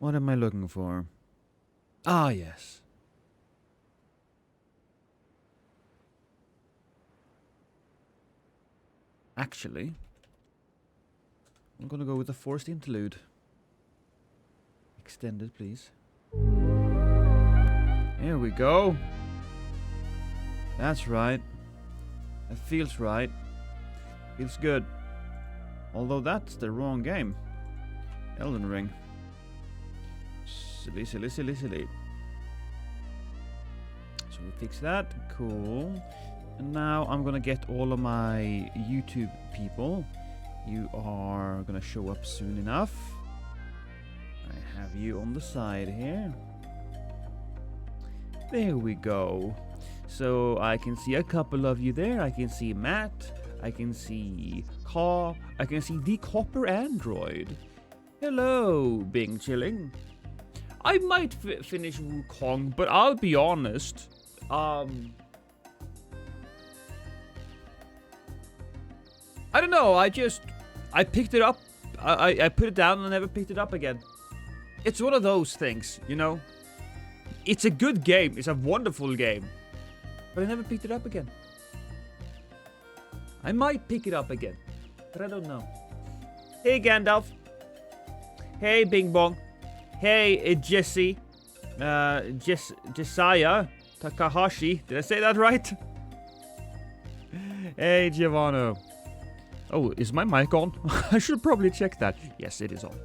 What am I looking for? Ah, yes. Actually, I'm gonna go with the forced interlude. Extended, please. Here we go. That's right. That feels right. Feels good. Although that's the wrong game. Elden Ring. Silly, silly, silly, silly. So we fix that. Cool. And now I'm gonna get all of my YouTube people. You are gonna show up soon enough. I have you on the side here. There we go. So I can see a couple of you there. I can see Matt. I can see Car. I can see the Copper Android. Hello, Bing Chilling. I might finish Wukong, but I'll be honest. I don't know, I picked it up, I put it down and never picked it up again. It's one of those things, you know? It's a good game, it's a wonderful game, but I never picked it up again. I might pick it up again, but I don't know. Hey Gandalf. Hey Bing Bong. Hey Jesse. Jesiah Takahashi. Did I say that right? Hey Giovanno. Oh, is my mic on? I should probably check that. Yes, it is on.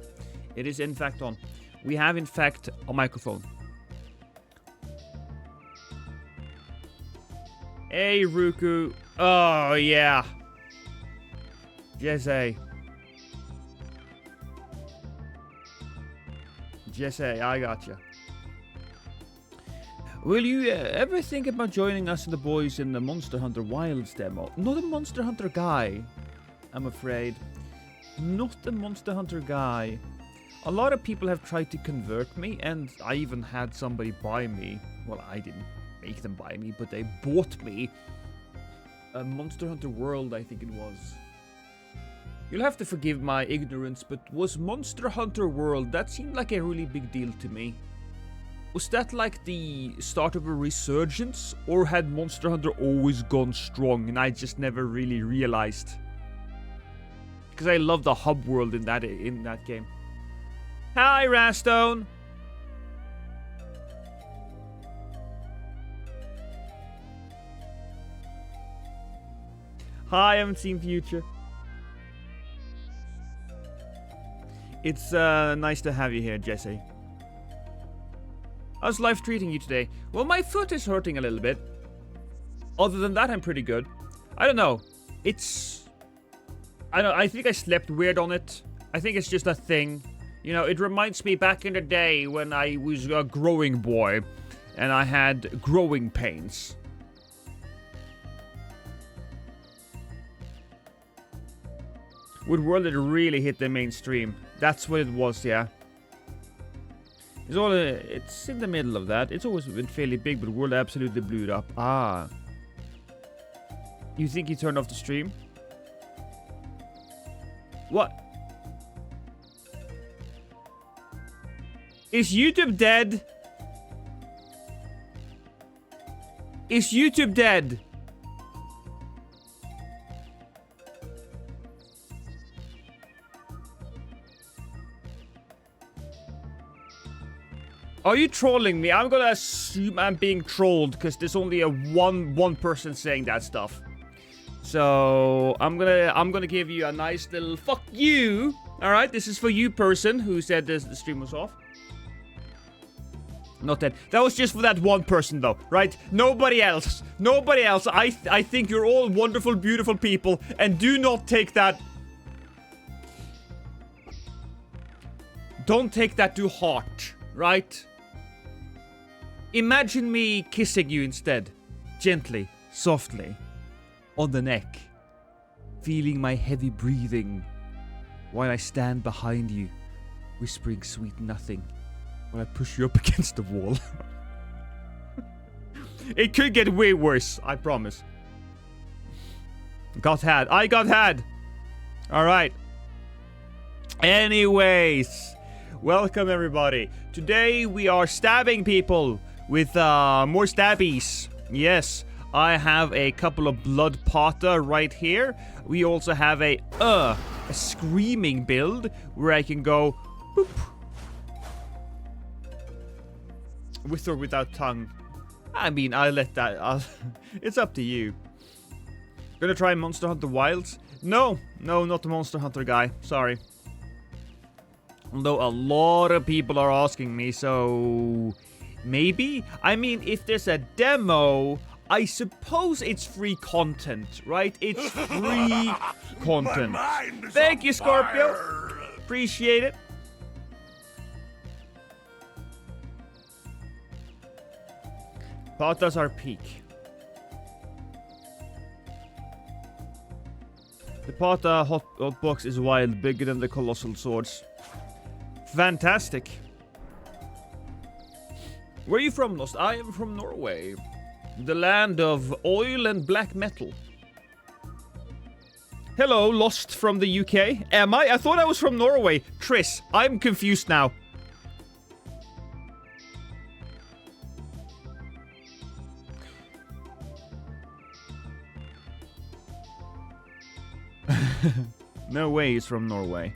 It is in fact on. We have in fact a microphone. Hey Ruku. Oh yeah. Jesse. Jesse, I gotcha. Will you ever think about joining us and the boys in the Monster Hunter Wilds demo? Not a Monster Hunter guy, I'm afraid. Not a Monster Hunter guy. A lot of people have tried to convert me, and I even had somebody buy me. Well, I didn't make them buy me, but they bought me a Monster Hunter World, I think it was. You'll have to forgive my ignorance, but was Monster Hunter World, that seemed like a really big deal to me. Was that like the start of a resurgence, or had Monster Hunter always gone strong and I just never really realized? Because I love the hub world in that game. Hi, Rastone! Hi, I haven't seen Future. It's nice to have you here, Jesse. How's life treating you today? Well, my foot is hurting a little bit. Other than that, I'm pretty good. I don't know. I think I slept weird on it. I think it's just a thing. You know, it reminds me back in the day when I was a growing boy and I had growing pains. Would World it really hit the mainstream? That's what it was, yeah. It's in the middle of that. It's always been fairly big, but World absolutely blew it up. Ah. You think he turned off the stream? What? Is YouTube dead? Is YouTube dead? Are you trolling me? I'm gonna assume I'm being trolled because there's only one person saying that stuff. So I'm gonna give you a nice little fuck you. All right, this is for you, person who said the stream was off. Not that. That was just for that one person, though, right? Nobody else. Nobody else. I think you're all wonderful, beautiful people, and do not take that. Don't take that to heart, right? Imagine me kissing you instead. Gently, softly. On the neck. Feeling my heavy breathing. While I stand behind you. Whispering sweet nothing. While I push you up against the wall. It could get way worse, I promise. Got had. I got had. Alright. Anyways. Welcome everybody. Today we are stabbing people with more stabbies. Yes, I have a couple of blood potter right here. We also have a screaming build where I can go boop. With or without tongue. I mean, I'll let that. It's up to you. Gonna try Monster Hunter Wilds? No, not the Monster Hunter guy. Sorry. Although a lot of people are asking me, so maybe? I mean, if there's a demo, I suppose it's free content, right? It's free content. Thank you, Scorpio. Appreciate it. Patas are peak. The Pata hotbox is wild, bigger than the colossal swords. Fantastic. Where are you from, Lost? I am from Norway. The land of oil and black metal. Hello, Lost from the UK. Am I? I thought I was from Norway. Tris, I'm confused now. No way he's from Norway.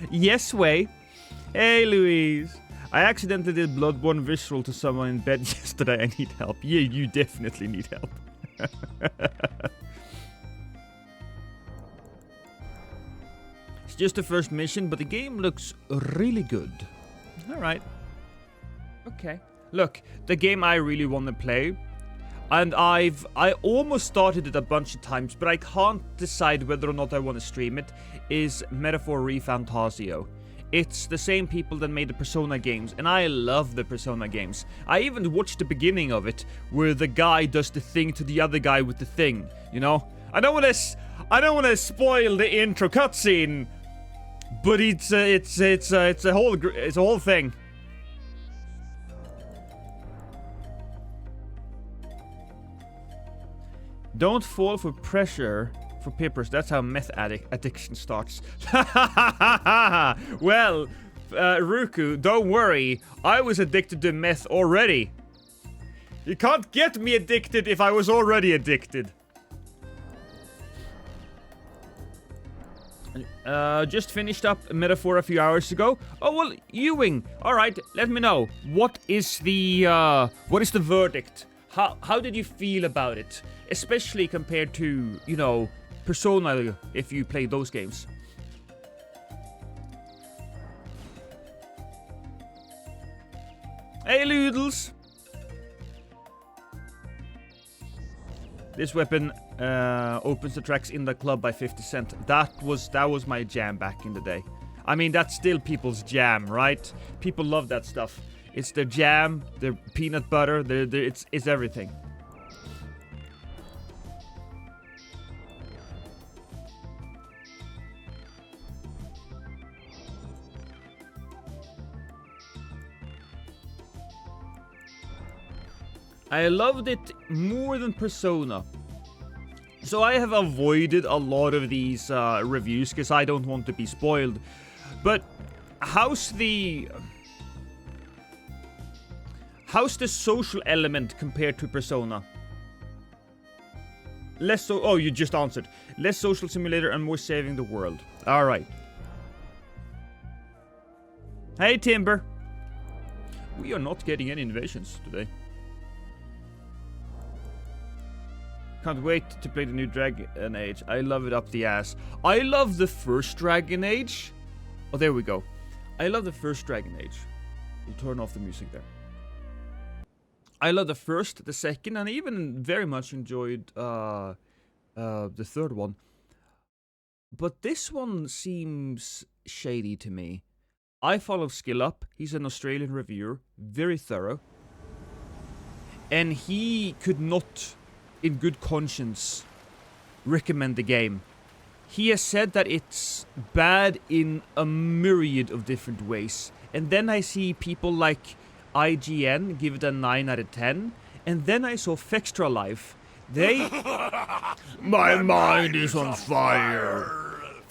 Yes way. Hey Louise. I accidentally did Bloodborne visual to someone in bed yesterday. I need help. Yeah, you definitely need help. It's just the first mission, but the game looks really good. Alright. Okay. Look, the game I really want to play, and I almost started it a bunch of times, but I can't decide whether or not I want to stream it, is Metaphor ReFantasio. It's the same people that made the Persona games, and I love the Persona games. I even watched the beginning of it, where the guy does the thing to the other guy with the thing, you know? I don't want to spoil the intro cutscene, but it's a whole thing. Don't fall for pressure for peppers. That's how meth addiction starts. Well, Ruku, don't worry. I was addicted to meth already. You can't get me addicted if I was already addicted. Just finished up Metaphor a few hours ago. Oh, well, Ewing. Alright, let me know. What is the verdict? How did you feel about it? Especially compared to, you know, Persona, if you play those games. Hey, Loodles! This weapon opens the tracks in the club by 50 cents. That was my jam back in the day. I mean, that's still people's jam, right? People love that stuff. It's their jam, their peanut butter, it's everything. I loved it more than Persona. So I have avoided a lot of these reviews because I don't want to be spoiled. But how's the social element compared to Persona? Less so. Oh, you just answered. Less social simulator and more saving the world. All right. Hey, Timber. We are not getting any invasions today. Can't wait to play the new Dragon Age. I love it up the ass. I love the first Dragon Age. Oh, there we go. I love the first Dragon Age. We'll turn off the music there. I love the first, the second, and I even very much enjoyed the third one. But this one seems shady to me. I follow Skill Up. He's an Australian reviewer, very thorough. And he could not, in good conscience, recommend the game. He has said that it's bad in a myriad of different ways. And then I see people like IGN give it a 9 out of 10. And then I saw Fextra Life. They... My mind is on fire.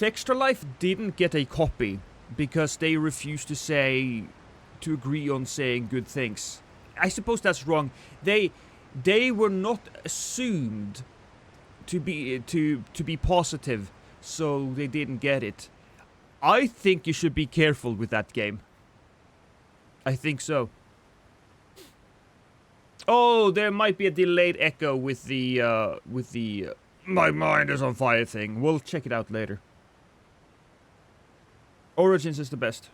Extra Life didn't get a copy because they refused to agree on saying good things. I suppose that's wrong. They were not assumed to be positive, so they didn't get it. I think you should be careful with that game. I think so. Oh, there might be a delayed echo with the my mind is on fire thing. We'll check it out later. Origins is the best.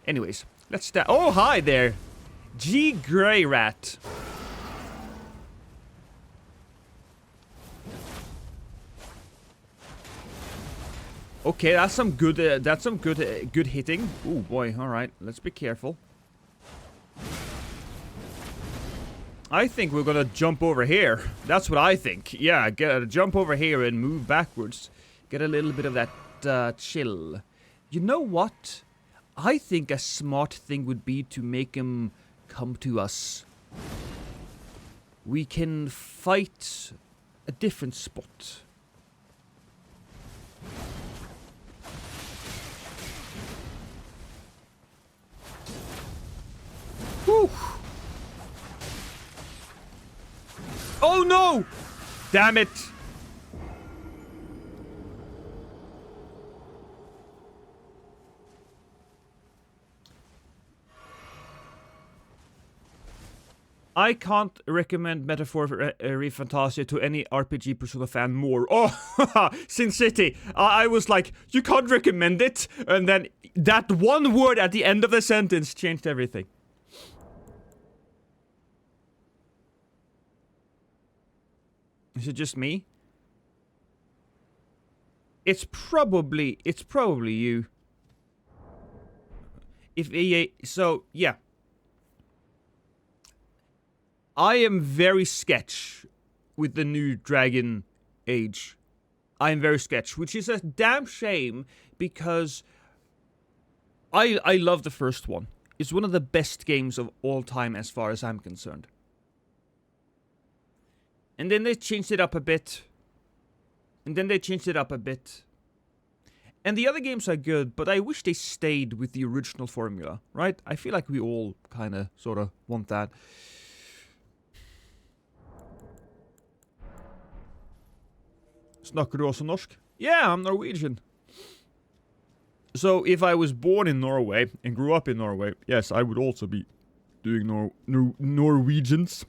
Anyways, let's start. Oh, hi there. G. Grey Rat. Okay, that's some good good hitting. Oh boy, all right. Let's be careful. I think we're gonna jump over here. That's what I think. Yeah, jump over here and move backwards. Get a little bit of that chill. You know what? I think a smart thing would be to make him come to us. We can fight a different spot. Whew. Oh no! Damn it! I can't recommend Metaphor Fantasia to any RPG Persona fan more. Oh, Sin City. I was like, you can't recommend it? And then that one word at the end of the sentence changed everything. Is it just me? It's probably you. If EA, so yeah. I am very sketch with the new Dragon Age. I am very sketch, which is a damn shame because I love the first one. It's one of the best games of all time as far as I'm concerned. And then they changed it up a bit. And then they changed it up a bit. And the other games are good, but I wish they stayed with the original formula, right? I feel like we all kind of, sort of want that. Snakker du også norsk? Yeah, I'm Norwegian. So if I was born in Norway and grew up in Norway, yes, I would also be doing Norwegians.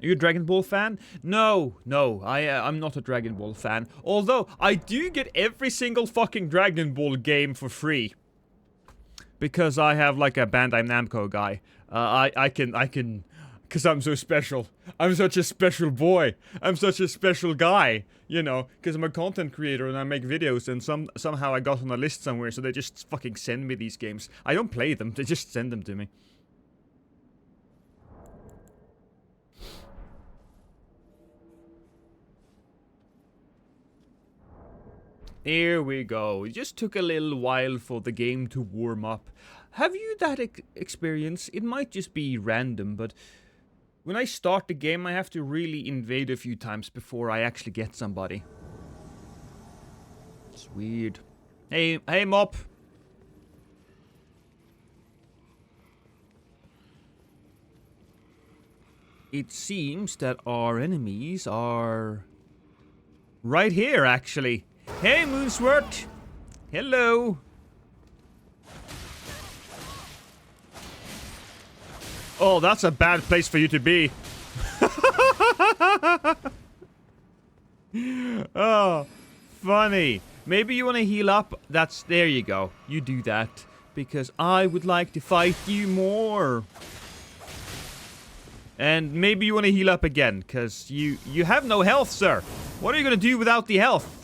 Are you a Dragon Ball fan? No, I'm not a Dragon Ball fan. Although, I do get every single fucking Dragon Ball game for free. Because I have like a Bandai Namco guy. I can... Because I'm so special. I'm such a special boy. I'm such a special guy. You know, because I'm a content creator and I make videos and somehow I got on a list somewhere, so they just fucking send me these games. I don't play them, they just send them to me. Here we go. It just took a little while for the game to warm up. Have you that experience? It might just be random, but when I start the game, I have to really invade a few times before I actually get somebody. It's weird. Hey, Mop. It seems that our enemies are right here, actually. Hey, Moonswort! Hello! Oh, that's a bad place for you to be. Oh, funny. Maybe you want to heal up? There you go. You do that. Because I would like to fight you more. And maybe you want to heal up again, because you have no health, sir. What are you going to do without the health?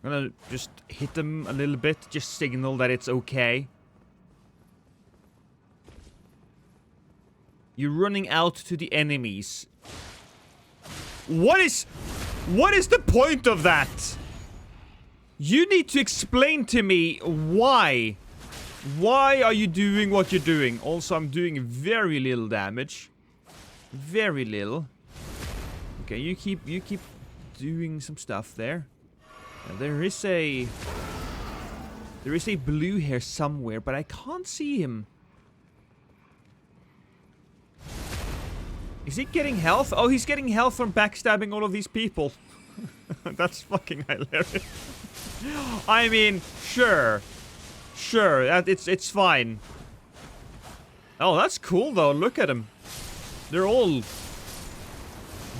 I'm gonna just hit them a little bit, just signal that it's okay. You're running out to the enemies. What is the point of that? You need to explain to me why. Why are you doing what you're doing? Also, I'm doing very little damage. Very little. Okay, you keep doing some stuff there. There is a blue here somewhere, but I can't see him. Is he getting health? Oh, he's getting health from backstabbing all of these people. That's fucking hilarious. I mean, sure. Sure, it's fine. Oh, that's cool though. Look at him. They're all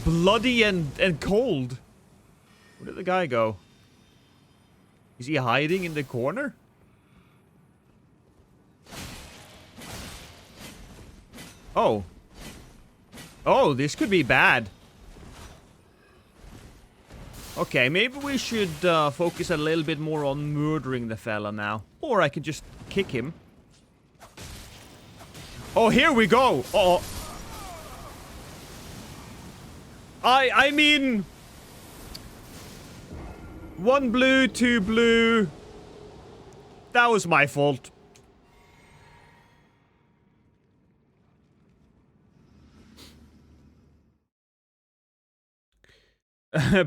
bloody and cold. Where did the guy go? Is he hiding in the corner? Oh. Oh, this could be bad. Okay, maybe we should focus a little bit more on murdering the fella now. Or I could just kick him. Oh, here we go! Oh. I mean... 1 blue, 2 blue... That was my fault.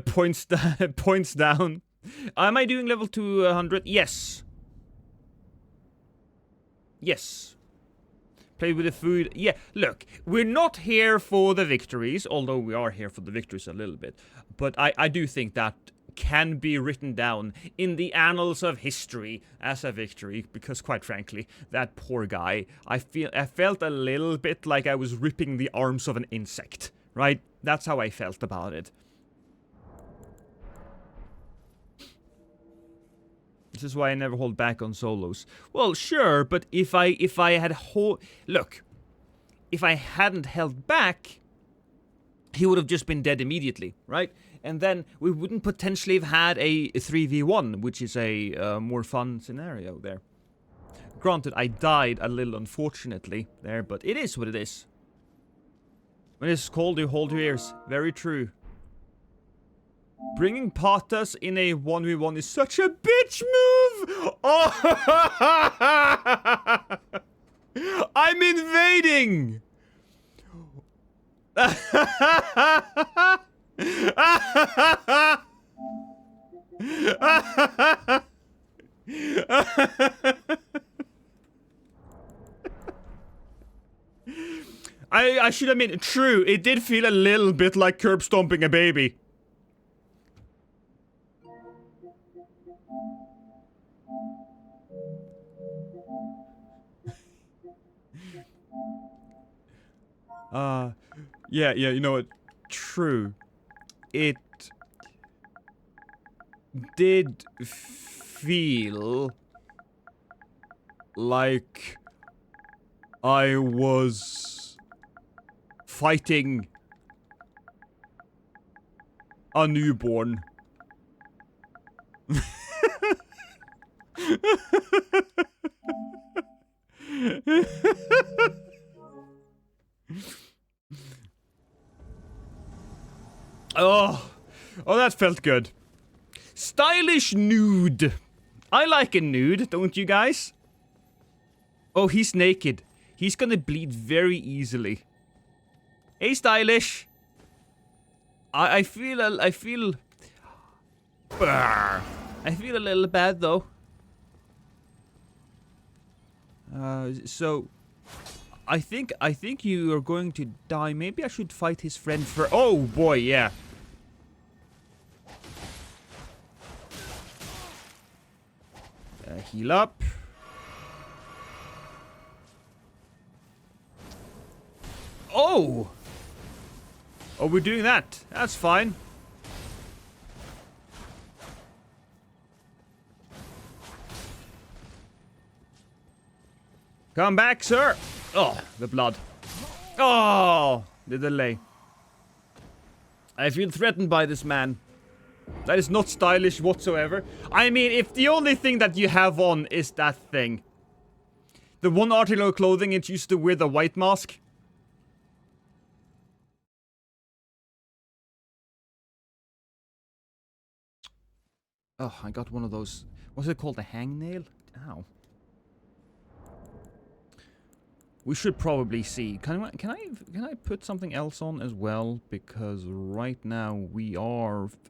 Points down. Am I doing level 200? Yes. Yes. Play with the food. Yeah, look, we're not here for the victories, although we are here for the victories a little bit. But I do think that can be written down in the annals of history as a victory, because quite frankly, that poor guy, I felt a little bit like I was ripping the arms of an insect, right? That's how I felt about it. This is why I never hold back on solos. Well, sure, but if I had look, if I hadn't held back, he would have just been dead immediately, right? And then we wouldn't potentially have had a 3v1, which is a more fun scenario there. Granted, I died a little unfortunately there, but it is what it is. When it's cold, you hold your ears. Very true. Bringing Patas in a 1v1 is such a bitch move! Oh! I'm invading! I should admit, true, it did feel a little bit like curb stomping a baby. Yeah, you know what? True. It did feel like I was fighting a newborn. Oh, that felt good. Stylish nude. I like a nude, don't you guys? Oh, he's naked. He's gonna bleed very easily. Hey, Stylish. I feel a little bad though. So I think you are going to die. Maybe I should fight his friend for. Oh boy, yeah. Heal up. Oh! Oh, we're doing that. That's fine. Come back, sir. Oh, the blood. Oh, the delay. I feel threatened by this man. That is not stylish whatsoever. I mean, if the only thing that you have on is that thing. The one article of clothing it used to wear the white mask. Oh, I got one of those. What's it called? A hangnail? Ow. We should probably see. Can I put something else on as well? Because right now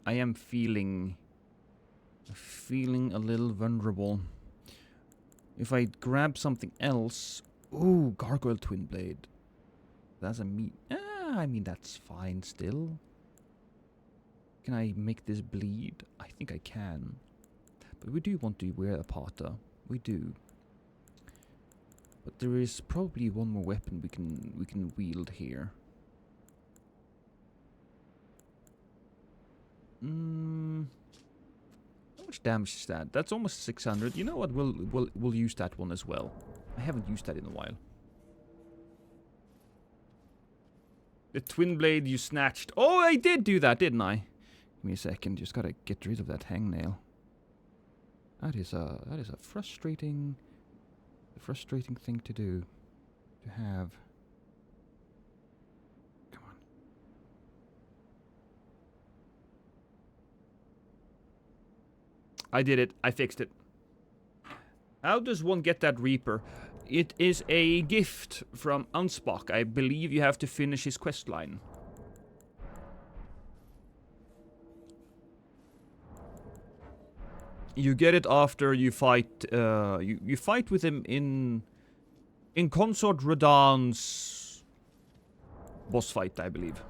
I am feeling a little vulnerable. If I grab something else, ooh, gargoyle twin blade. That's a meat. I mean that's fine still. Can I make this bleed? I think I can. But we do want to wear a pata. We do. But there is probably one more weapon we can wield here. How much damage is that? That's almost 600. You know what? We'll use that one as well. I haven't used that in a while. The twin blade you snatched. Oh, I did do that, didn't I? Give me a second. Just gotta get rid of that hangnail. That is a frustrating thing to do. To have. Come on. I did it. I fixed it. How does one get that Reaper? It is a gift from Ansbach. I believe you have to finish his quest line. You get it after you fight. You fight with him in Consort Radahn's boss fight, I believe.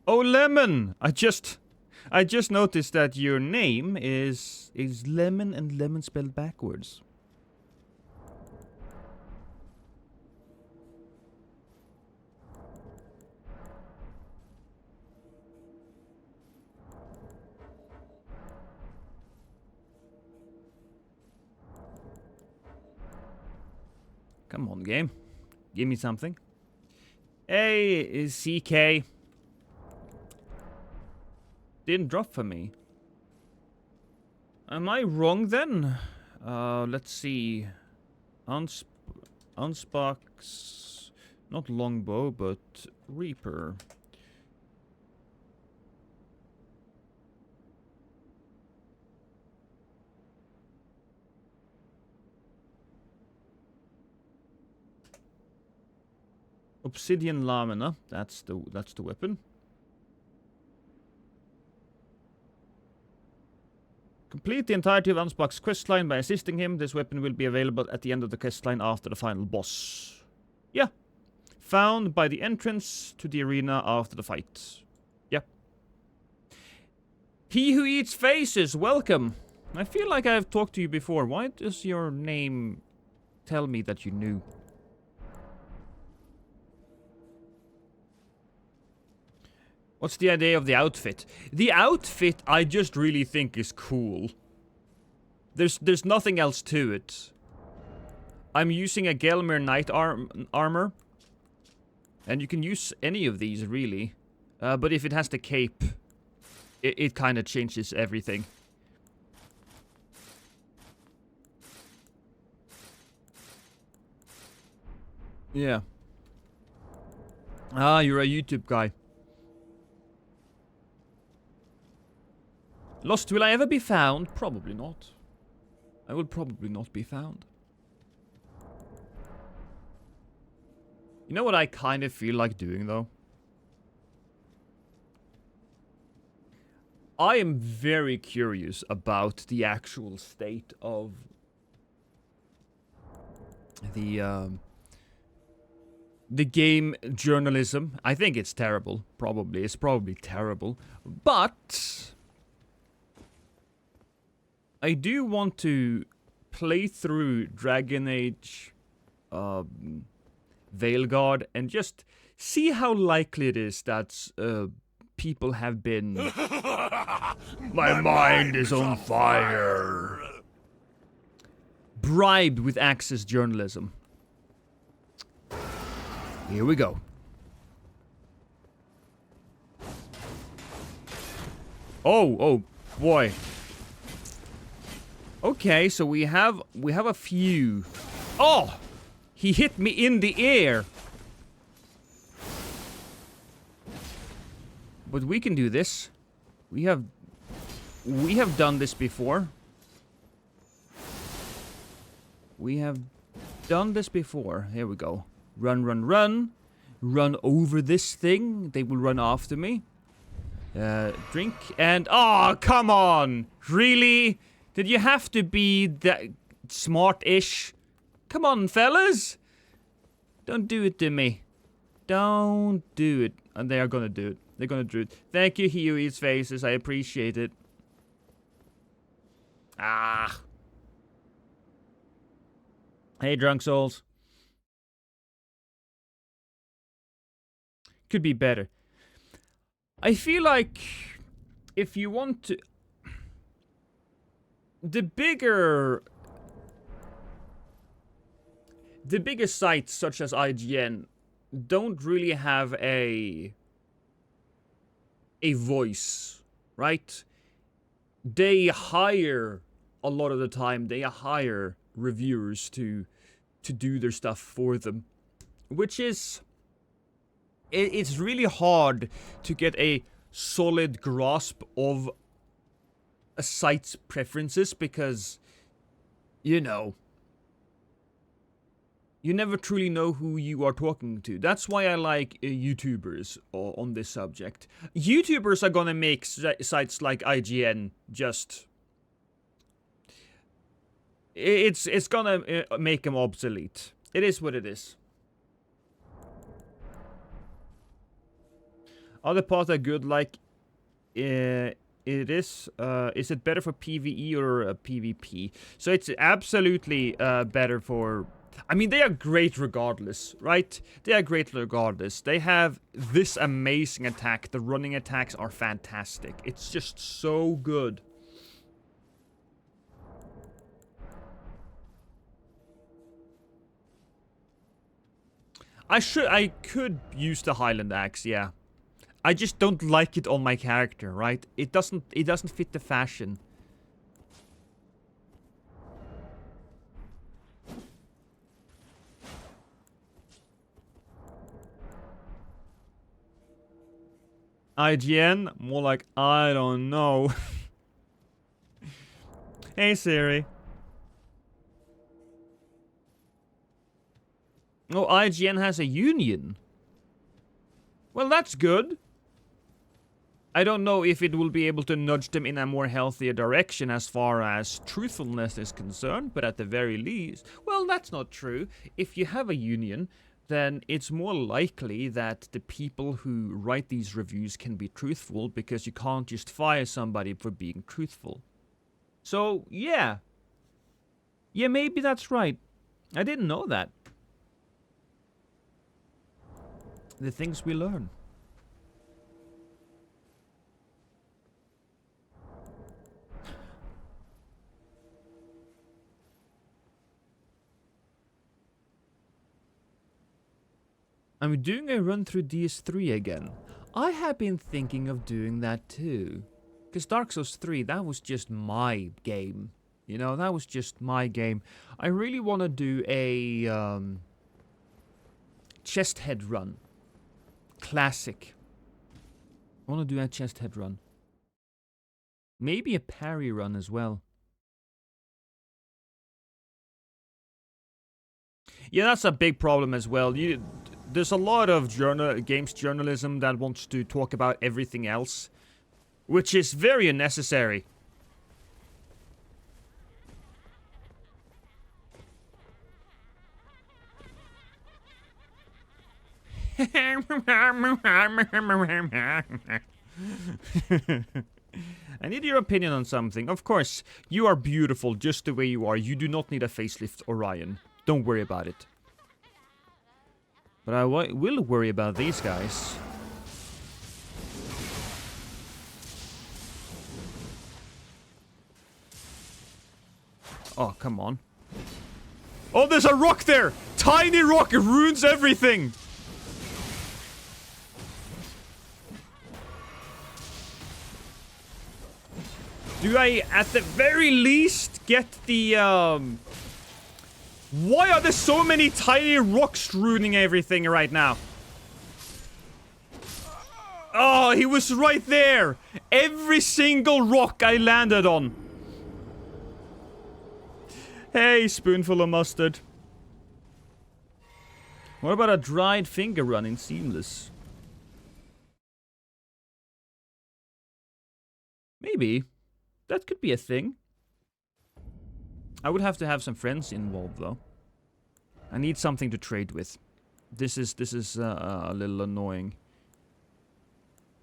Oh, Lemon! I just noticed that your name is Lemon and Lemon spelled backwards. Come on, game. Give me something. Hey, CK. Didn't drop for me. Am I wrong then? Let's see. Ansbach's... Not longbow, but Reaper. Obsidian Lamina. That's the weapon. Complete the entirety of Ansbach's questline by assisting him. This weapon will be available at the end of the questline after the final boss. Yeah. Found by the entrance to the arena after the fight. Yeah. He who eats faces, welcome. I feel like I've talked to you before. Why does your name tell me that you knew? What's the idea of the outfit? The outfit I just really think is cool. There's nothing else to it. I'm using a Gelmir Knight armor. And you can use any of these, really. But if it has the cape, it kind of changes everything. Yeah. Ah, you're a YouTube guy. Lost, will I ever be found? Probably not. I will probably not be found. You know what I kind of feel like doing, though? I am very curious about the actual state of the game journalism. I think it's terrible, probably. It's probably terrible. But I do want to play through Dragon Age Veilguard and just see how likely it is that people have been... My mind is on fire. Bribed with access journalism. Here we go. Oh boy. Okay, so we have a few. Oh! He hit me in the air. But we can do this. We have done this before. We have done this before. Here we go. Run, run, run. Run over this thing. They will run after me. Drink and... Oh, come on! Really? Did you have to be that smart-ish? Come on, fellas! Don't do it to me. Don't do it. And they are gonna do it. They're gonna do it. Thank you, He Who Eats Faces. I appreciate it. Ah. Hey, Drunk Souls. Could be better. I feel like if you want to... The bigger sites such as IGN don't really have a voice, right? They hire, a lot of the time, they hire reviewers to do their stuff for them. Which is... It's really hard to get a solid grasp of a site's preferences because, you know, you never truly know who you are talking to. That's why I like YouTubers on this subject. YouTubers are gonna make sites like IGN just... It's gonna make them obsolete. It is what it is. Other parts are good, like... it is it better for PvE or PvP? So it's absolutely better for... I mean, they are great regardless, right? They are great regardless. They have this amazing attack. The running attacks are fantastic. It's just so good. I could use the Highland Axe, yeah. I just don't like it on my character, right? It doesn't fit the fashion. IGN? More like, I don't know. Hey, Siri. Oh, IGN has a union. Well, that's good. I don't know if it will be able to nudge them in a more healthier direction as far as truthfulness is concerned, but at the very least... Well, that's not true. If you have a union, then it's more likely that the people who write these reviews can be truthful, because you can't just fire somebody for being truthful. So, yeah. Yeah, maybe that's right. I didn't know that. The things we learn. I'm doing a run through DS3 again. I have been thinking of doing that too. Because Dark Souls 3, that was just my game. You know, that was just my game. I really want to do a chest head run. Classic. I want to do a chest head run. Maybe a parry run as well. Yeah, that's a big problem as well. There's a lot of games journalism that wants to talk about everything else, which is very unnecessary. I need your opinion on something. Of course, you are beautiful just the way you are. You do not need a facelift, Orion. Don't worry about it. But I will worry about these guys. Oh, come on. Oh, there's a rock there! Tiny rock! It ruins everything! Do I, at the very least, get the, Why are there so many tiny rocks ruining everything right now? Oh, he was right there! Every single rock I landed on. Hey, spoonful of mustard. What about a dried finger run in Seamless? Maybe. That could be a thing. I would have to have some friends involved, though. I need something to trade with. This is a little annoying.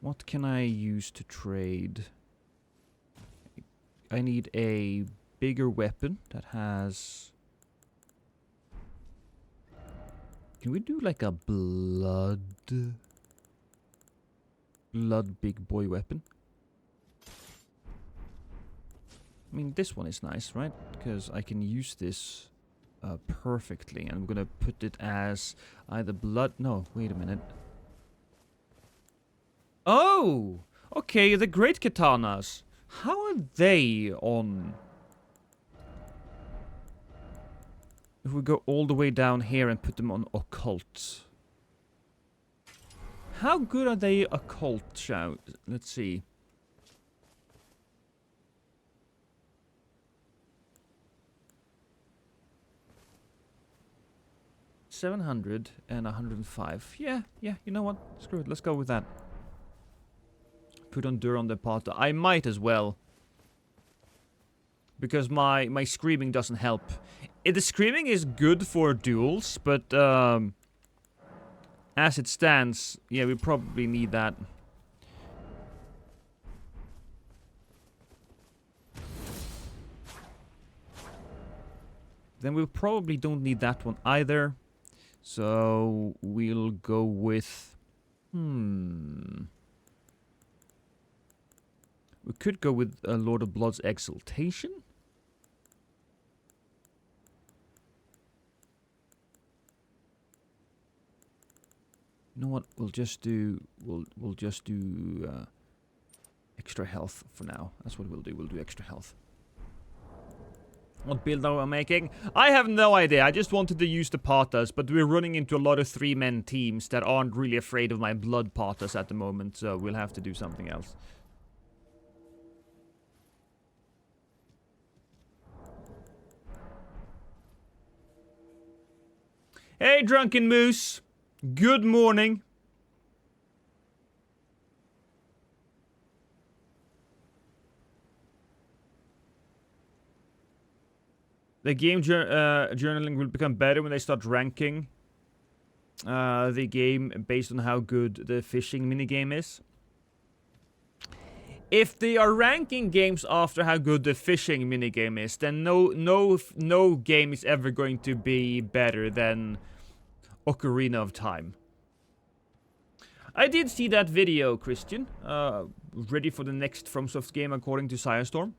What can I use to trade? I need a bigger weapon that has... Can we do like a blood big boy weapon? I mean, this one is nice, right? Because I can use this perfectly. And I'm gonna put it as either blood... No, wait a minute. Oh! Okay, the great katanas. How are they on... If we go all the way down here and put them on occult. How good are they occult, shall... Let's see. 700 and 105. Yeah, you know what? Screw it, let's go with that. Put on Dur on the Pata. I might as well. Because my screaming doesn't help. The screaming is good for duels, but as it stands, yeah, we probably need that. Then we probably don't need that one either. So we'll go with... We could go with Lord of Blood's Exaltation. You know what? We'll just do extra health for now. That's what we'll do. We'll do extra health. What build are we making? I have no idea. I just wanted to use the Patas, but we're running into a lot of 3-man teams that aren't really afraid of my blood Patas at the moment, so we'll have to do something else. Hey, Drunken Moose. Good morning. The game journaling will become better when they start ranking the game based on how good the fishing minigame is. If they are ranking games after how good the fishing minigame is, then no game is ever going to be better than Ocarina of Time. I did see that video, Christian. Ready for the next FromSoft game according to Sirestorm.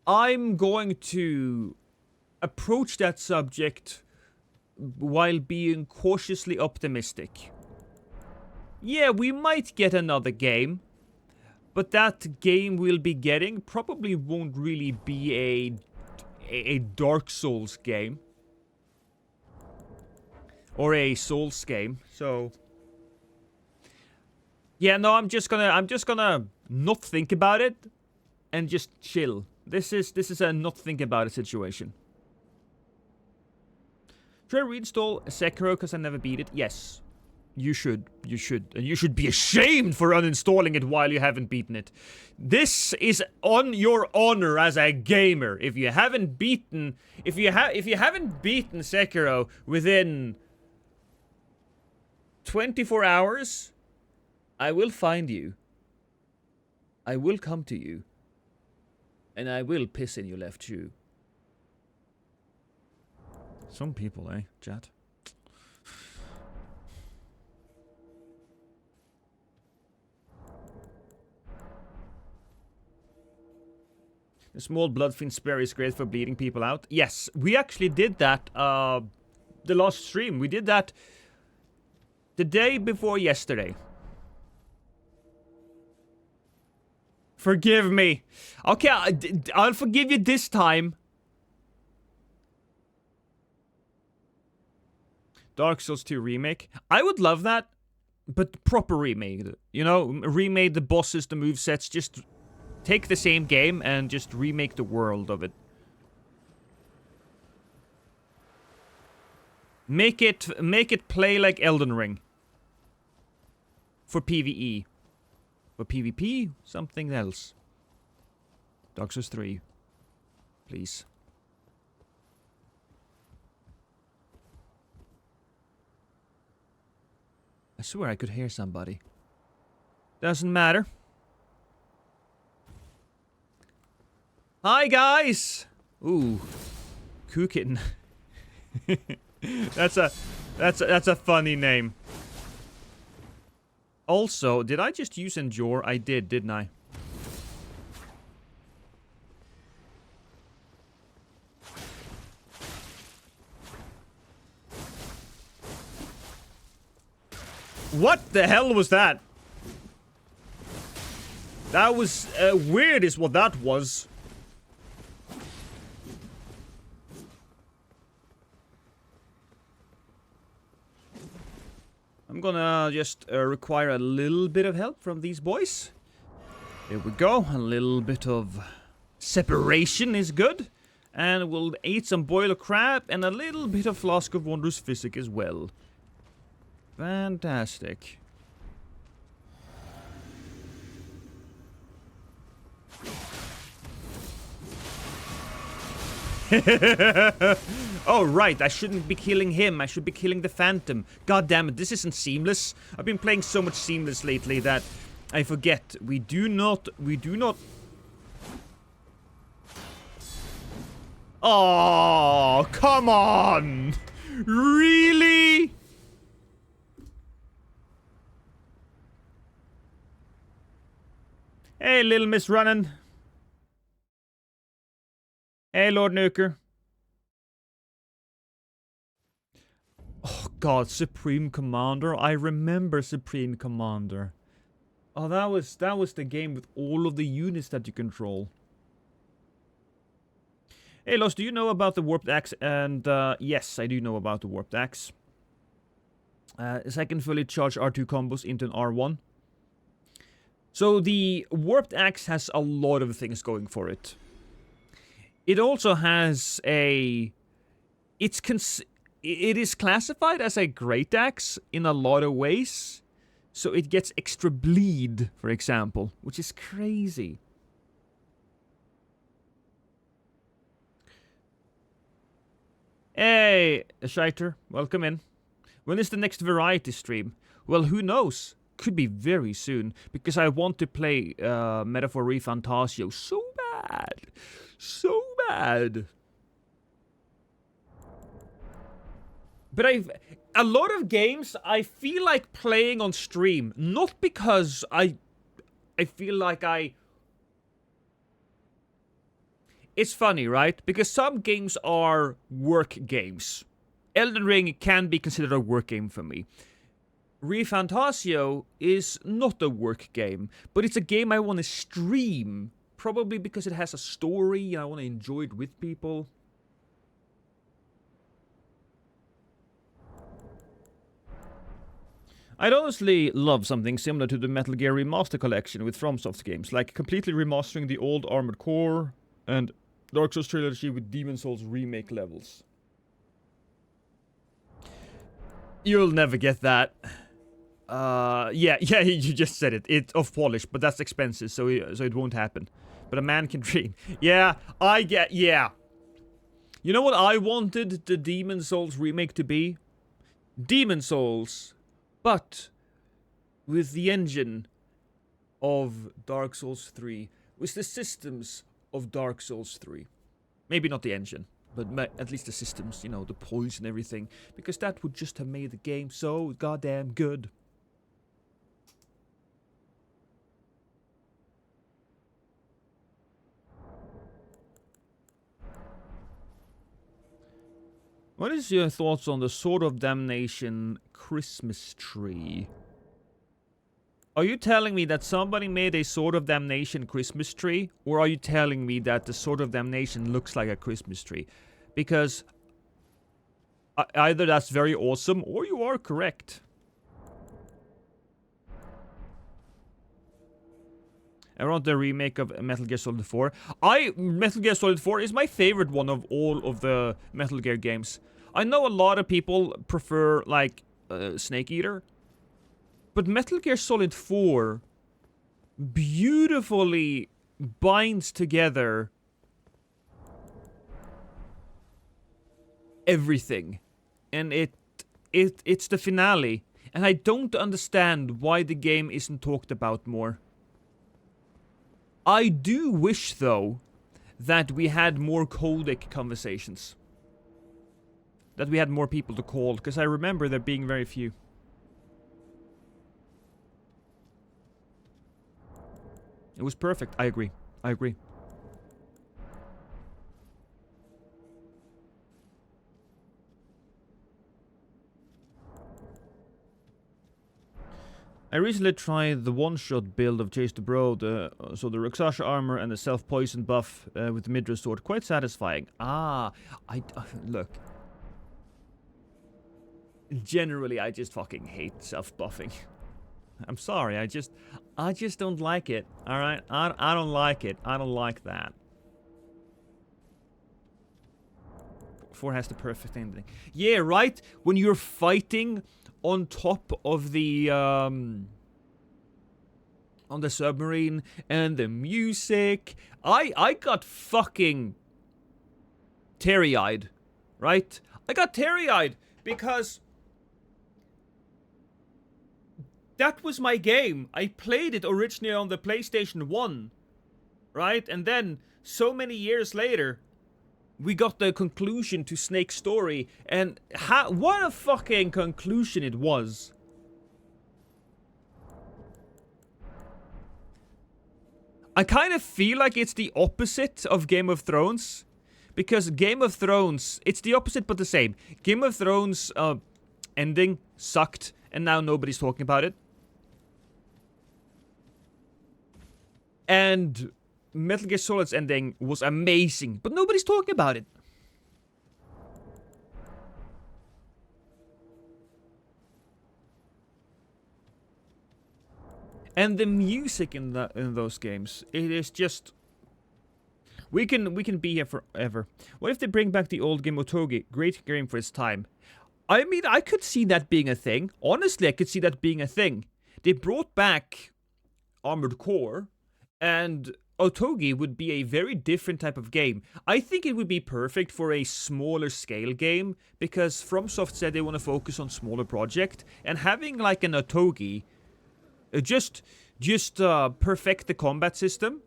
I'm going to approach that subject while being cautiously optimistic. Yeah, we might get another game, but that game we'll be getting probably won't really be a Dark Souls game. Or a Souls game, so... Yeah, no, I'm just gonna not think about it and just chill. This is a not think about it situation. Should I reinstall Sekiro because I never beat it? Yes. You should. You should. And you should be ashamed for uninstalling it while you haven't beaten it. This is on your honor as a gamer. If you haven't beaten Sekiro within 24 hours, I will find you. I will come to you. And I will piss in your left shoe. Some people, eh, chat? The small bloodfin spear is great for bleeding people out. Yes, we actually did that the last stream. We did that the day before yesterday. Forgive me. Okay, I'll forgive you this time. Dark Souls 2 remake. I would love that. but proper remade. You know, remade the bosses, the movesets. Just take the same game and just remake the world of it. Make it play like Elden Ring. For PvE. For PvP, something else. Dark Souls 3. Please. I swear I could hear somebody. Doesn't matter. Hi guys! Ooh. Kukin. That's a funny name. Also, did I just use Endure? I did, didn't I? What the hell was that? That was weird is what that was. I'm gonna just require a little bit of help from these boys. Here we go. A little bit of separation is good. And we'll eat some boiled crab and a little bit of Flask of Wondrous Physic as well. Fantastic. Oh, right. I shouldn't be killing him. I should be killing the Phantom. God damn it. This isn't seamless. I've been playing so much seamless lately that I forget. We do not... Oh, come on. Really? Hey, little Miss Runnin'. Hey, Lord Nuker. Oh, God, Supreme Commander. I remember Supreme Commander. Oh, that was the game with all of the units that you control. Hey, Los, do you know about the Warped Axe? And, yes, I do know about the Warped Axe. Second fully charged R2 combos into an R1. So the Warped Axe has a lot of things going for it. It also has a... It is classified as a Great Axe in a lot of ways. So it gets extra bleed, for example, which is crazy. Hey, Scheiter, welcome in. When is the next variety stream? Well, who knows? Could be very soon, because I want to play Metaphor ReFantasio so bad. So bad. But a lot of games I feel like playing on stream, not because I feel like It's funny, right? Because some games are work games. Elden Ring can be considered a work game for me. ReFantasio is not a work game, but it's a game I want to stream. Probably because it has a story and I want to enjoy it with people. I'd honestly love something similar to the Metal Gear Remaster collection with FromSoft games, like completely remastering the old Armored Core and Dark Souls trilogy with Demon Souls remake levels. You'll never get that. Yeah, you just said it. It's off polish, but that's expensive, so it won't happen. But a man can dream. Yeah, yeah. You know what I wanted the Demon Souls remake to be? Demon Souls, but with the engine of Dark Souls 3, with the systems of Dark Souls 3. Maybe not the engine, but at least the systems, you know, the poise and everything, because that would just have made the game so goddamn good. What is your thoughts on the Sword of Damnation Christmas tree? Are you telling me that somebody made a Sword of Damnation Christmas tree? Or are you telling me that the Sword of Damnation looks like a Christmas tree? Because either that's very awesome, or you are correct. around the remake of Metal Gear Solid 4. Metal Gear Solid 4 is my favorite one of all of the Metal Gear games. I know a lot of people prefer, like, Snake Eater. But Metal Gear Solid 4 beautifully binds together everything. And it's the finale. And I don't understand why the game isn't talked about more. I do wish, though, that we had more codec conversations. That we had more people to call, because I remember there being very few. It was perfect. I agree. I agree. I recently tried the one-shot build of Chase the Bro, so the Rakshasa armor and the self-poison buff with the Midra sword. Quite satisfying. Look. Generally, I just fucking hate self-buffing. I'm sorry, I just don't like it, alright? I don't like it. I don't like that. 4 has the perfect ending. Yeah, right? When you're fighting on top of the, on the submarine, and the music. I got fucking teary-eyed, right? I got teary-eyed because that was my game. I played it originally on the PlayStation 1, right? And then, so many years later, we got the conclusion to Snake's story, and what a fucking conclusion it was. I kind of feel like it's the opposite of Game of Thrones, because Game of Thrones, it's the opposite but the same. Game of Thrones ending sucked, and now nobody's talking about it. And Metal Gear Solid's ending was amazing, but nobody's talking about it. And the music in those games, it is just... We can be here forever. What if they bring back the old game Otogi? Great game for its time. I mean, I could see that being a thing. Honestly, I could see that being a thing. They brought back Armored Core, and Otogi would be a very different type of game. I think it would be perfect for a smaller scale game, because FromSoft said they want to focus on smaller project, and having like an Otogi, just perfect the combat system,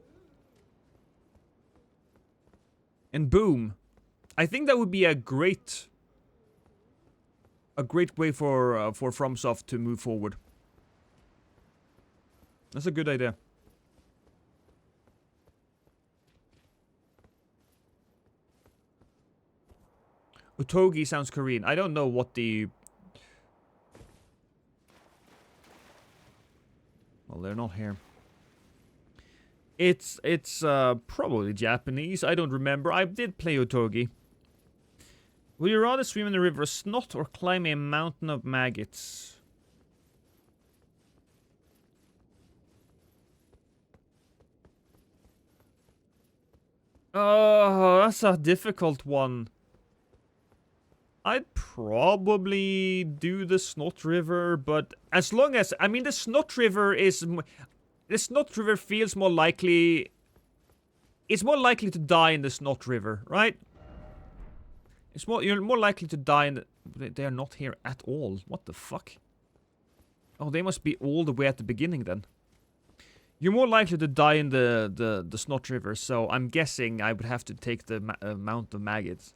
and boom. I think that would be a great way for FromSoft to move forward. That's a good idea. Otogi sounds Korean. I don't know what the... Well, they're not here. It's probably Japanese. I don't remember. I did play Otogi. Would you rather swim in the river of snot or climb a mountain of maggots? Oh, that's a difficult one. I'd probably do the Snot River, but as long as... I mean, the Snot River is... The Snot River feels more likely... It's more likely to die in the Snot River, right? You're more likely to die in the... They are not here at all. What the fuck? Oh, they must be all the way at the beginning then. You're more likely to die in the Snot River, so I'm guessing I would have to take the Mount of Maggots.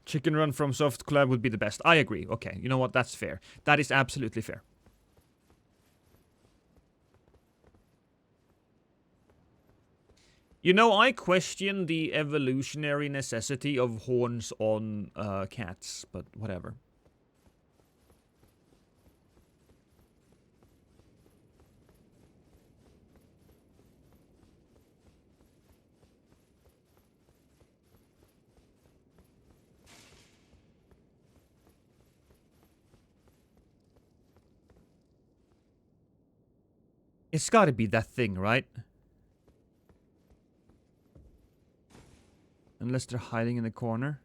Chicken Run from Soft Collab would be the best. I agree. Okay, you know what? That's fair. That is absolutely fair. You know, I question the evolutionary necessity of horns on cats, but whatever. It's gotta be that thing, right? Unless they're hiding in the corner.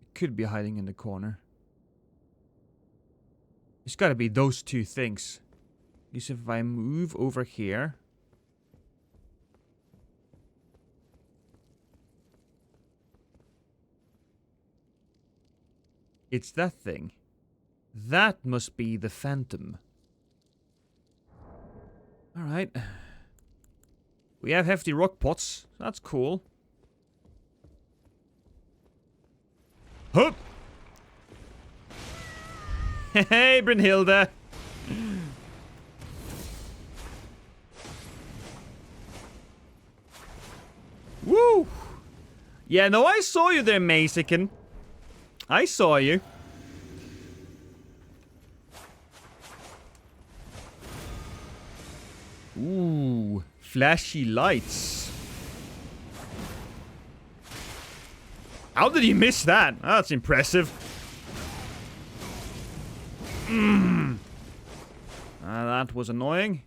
It could be hiding in the corner. It's gotta be those two things. Because if I move over here... It's that thing. That must be the Phantom. Alright. We have hefty rock pots. That's cool. Hup! Hey, Brynhilde! Woo! Yeah, no, I saw you there, Mazikin. I saw you. Ooh, flashy lights. How did he miss that? That's impressive. That was annoying.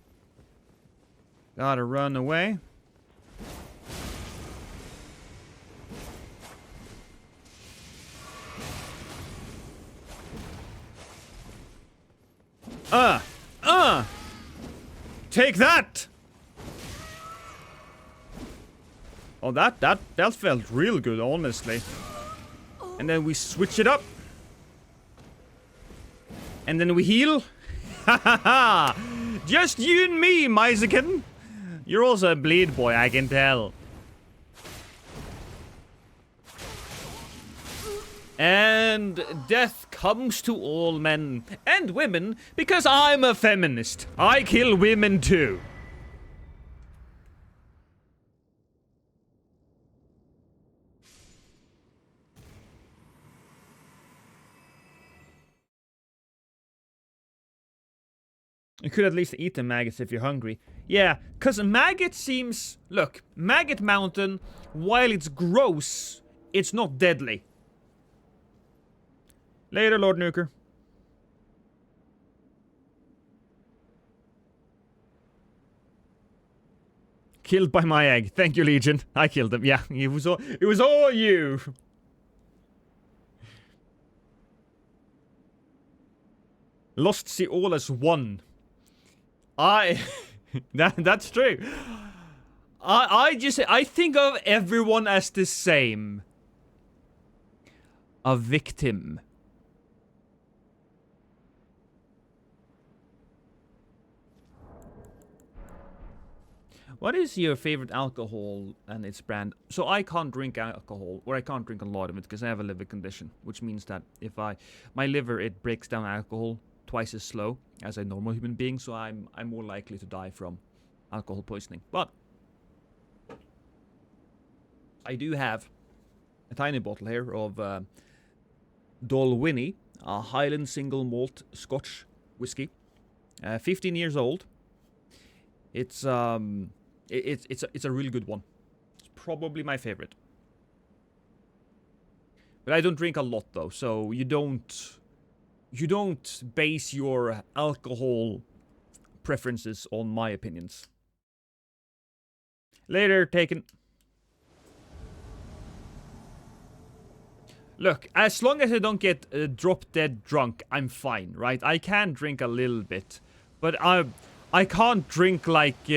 Gotta run away. Take that! Oh, that felt real good, honestly. And then we switch it up. And then we heal. Ha ha ha! Just you and me, Myzikin. You're also a bleed boy, I can tell. And death comes to all men and women because I'm a feminist. I kill women too. You could at least eat the maggots if you're hungry. Yeah, because maggot seems... Look, Maggot Mountain, while it's gross, it's not deadly. Later, Lord Nuker. Killed by my egg. Thank you, Legion. I killed him. Yeah, it was all you. Lost see all as one. That's true. I think of everyone as the same. A victim. What is your favorite alcohol and its brand? So I can't drink alcohol, or I can't drink a lot of it because I have a liver condition, which means that if my liver, it breaks down alcohol twice as slow as a normal human being, so I'm more likely to die from alcohol poisoning. But I do have a tiny bottle here of Dalwhinnie, a Highland single malt Scotch whiskey, 15 years old. It's a really good one. It's probably my favorite. But I don't drink a lot though, so you don't base your alcohol preferences on my opinions. Later, taken. Look, as long as I don't get drop dead drunk, I'm fine, right? I can drink a little bit, but I can't drink like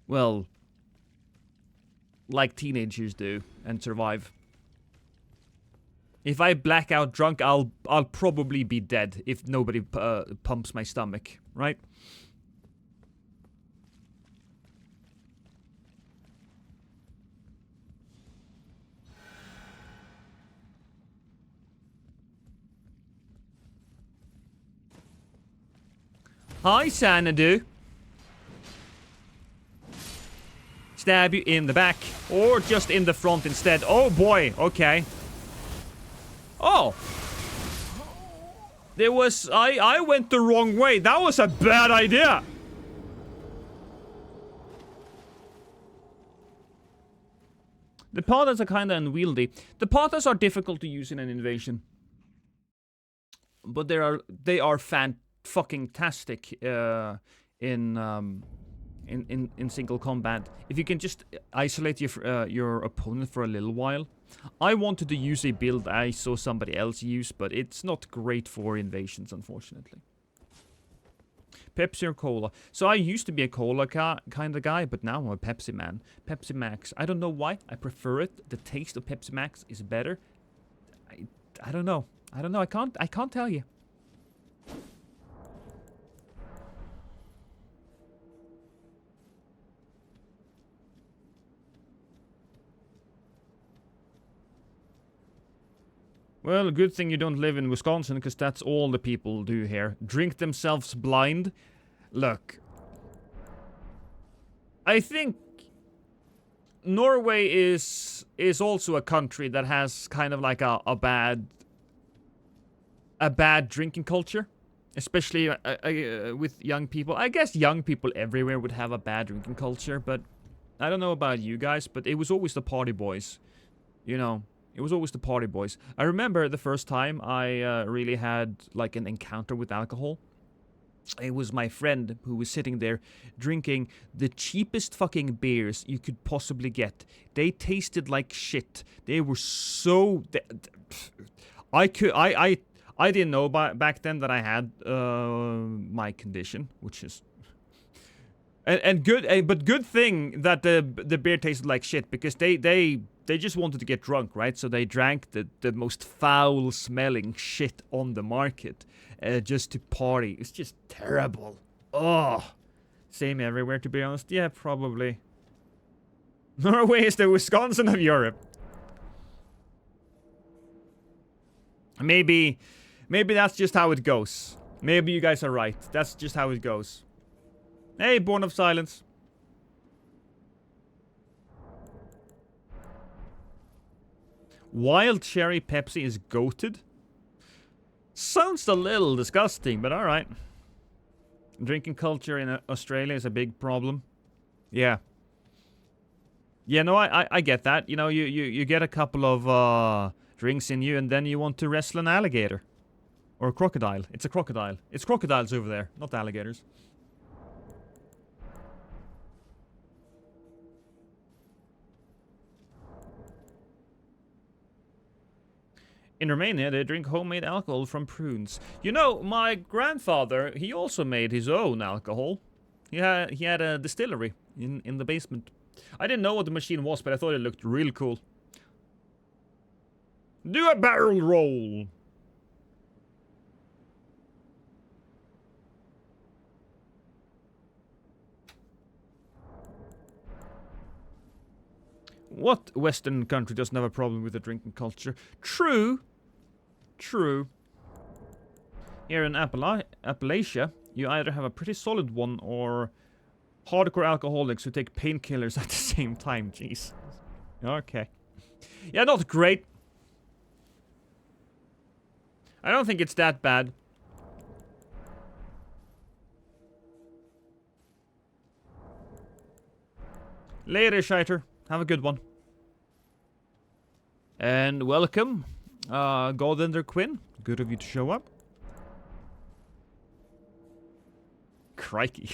well, like teenagers do and survive. If I black out drunk, I'll probably be dead if nobody pumps my stomach, right? Hi, Xanadu. Stab you in the back, or just in the front instead. Oh boy, okay. Oh. There was... I went the wrong way. That was a bad idea. The Pathas are kinda unwieldy. The Pathas are difficult to use in an invasion. But they are fucking tastic in single combat. If you can just isolate your opponent for a little while. I wanted to use a build I saw somebody else use, but it's not great for invasions, unfortunately. Pepsi or cola? So I used to be a cola kind of guy, but now I'm a Pepsi man. Pepsi Max. I don't know why. I prefer it. The taste of Pepsi Max is better. I don't know. I don't know. I can't tell you. Well, good thing you don't live in Wisconsin, because that's all the people do here. Drink themselves blind. Look. I think Norway is also a country that has kind of like a bad drinking culture. Especially with young people. I guess young people everywhere would have a bad drinking culture, but I don't know about you guys, but it was always the party boys. You know. It was always the party boys. I remember the first time I really had like an encounter with alcohol. It was my friend who was sitting there drinking the cheapest fucking beers you could possibly get. They tasted like shit. They were so... I didn't know back then that I had my condition, which is... And good, but good thing that the beer tasted like shit, because they just wanted to get drunk, right? So they drank the most foul-smelling shit on the market just to party. It's just terrible. Oh, same everywhere, to be honest. Yeah, probably. Norway is the Wisconsin of Europe. Maybe that's just how it goes. Maybe you guys are right. That's just how it goes. Hey, Born of Silence. Wild cherry Pepsi is goated? Sounds a little disgusting, but alright. Drinking culture in Australia is a big problem. Yeah. Yeah, no, I get that. You know, you get a couple of drinks in you, and then you want to wrestle an alligator. Or a crocodile. It's a crocodile. It's crocodiles over there, not alligators. In Romania, they drink homemade alcohol from prunes. You know, my grandfather, he also made his own alcohol. He had a distillery in the basement. I didn't know what the machine was, but I thought it looked real cool. Do a barrel roll! What Western country doesn't have a problem with the drinking culture? True. True. Here in Appalachia, you either have a pretty solid one or hardcore alcoholics who take painkillers at the same time. Jeez. Okay. Yeah, not great. I don't think it's that bad. Later, Shiter. Have a good one. And welcome, Goldender Quinn. Good of you to show up. Crikey.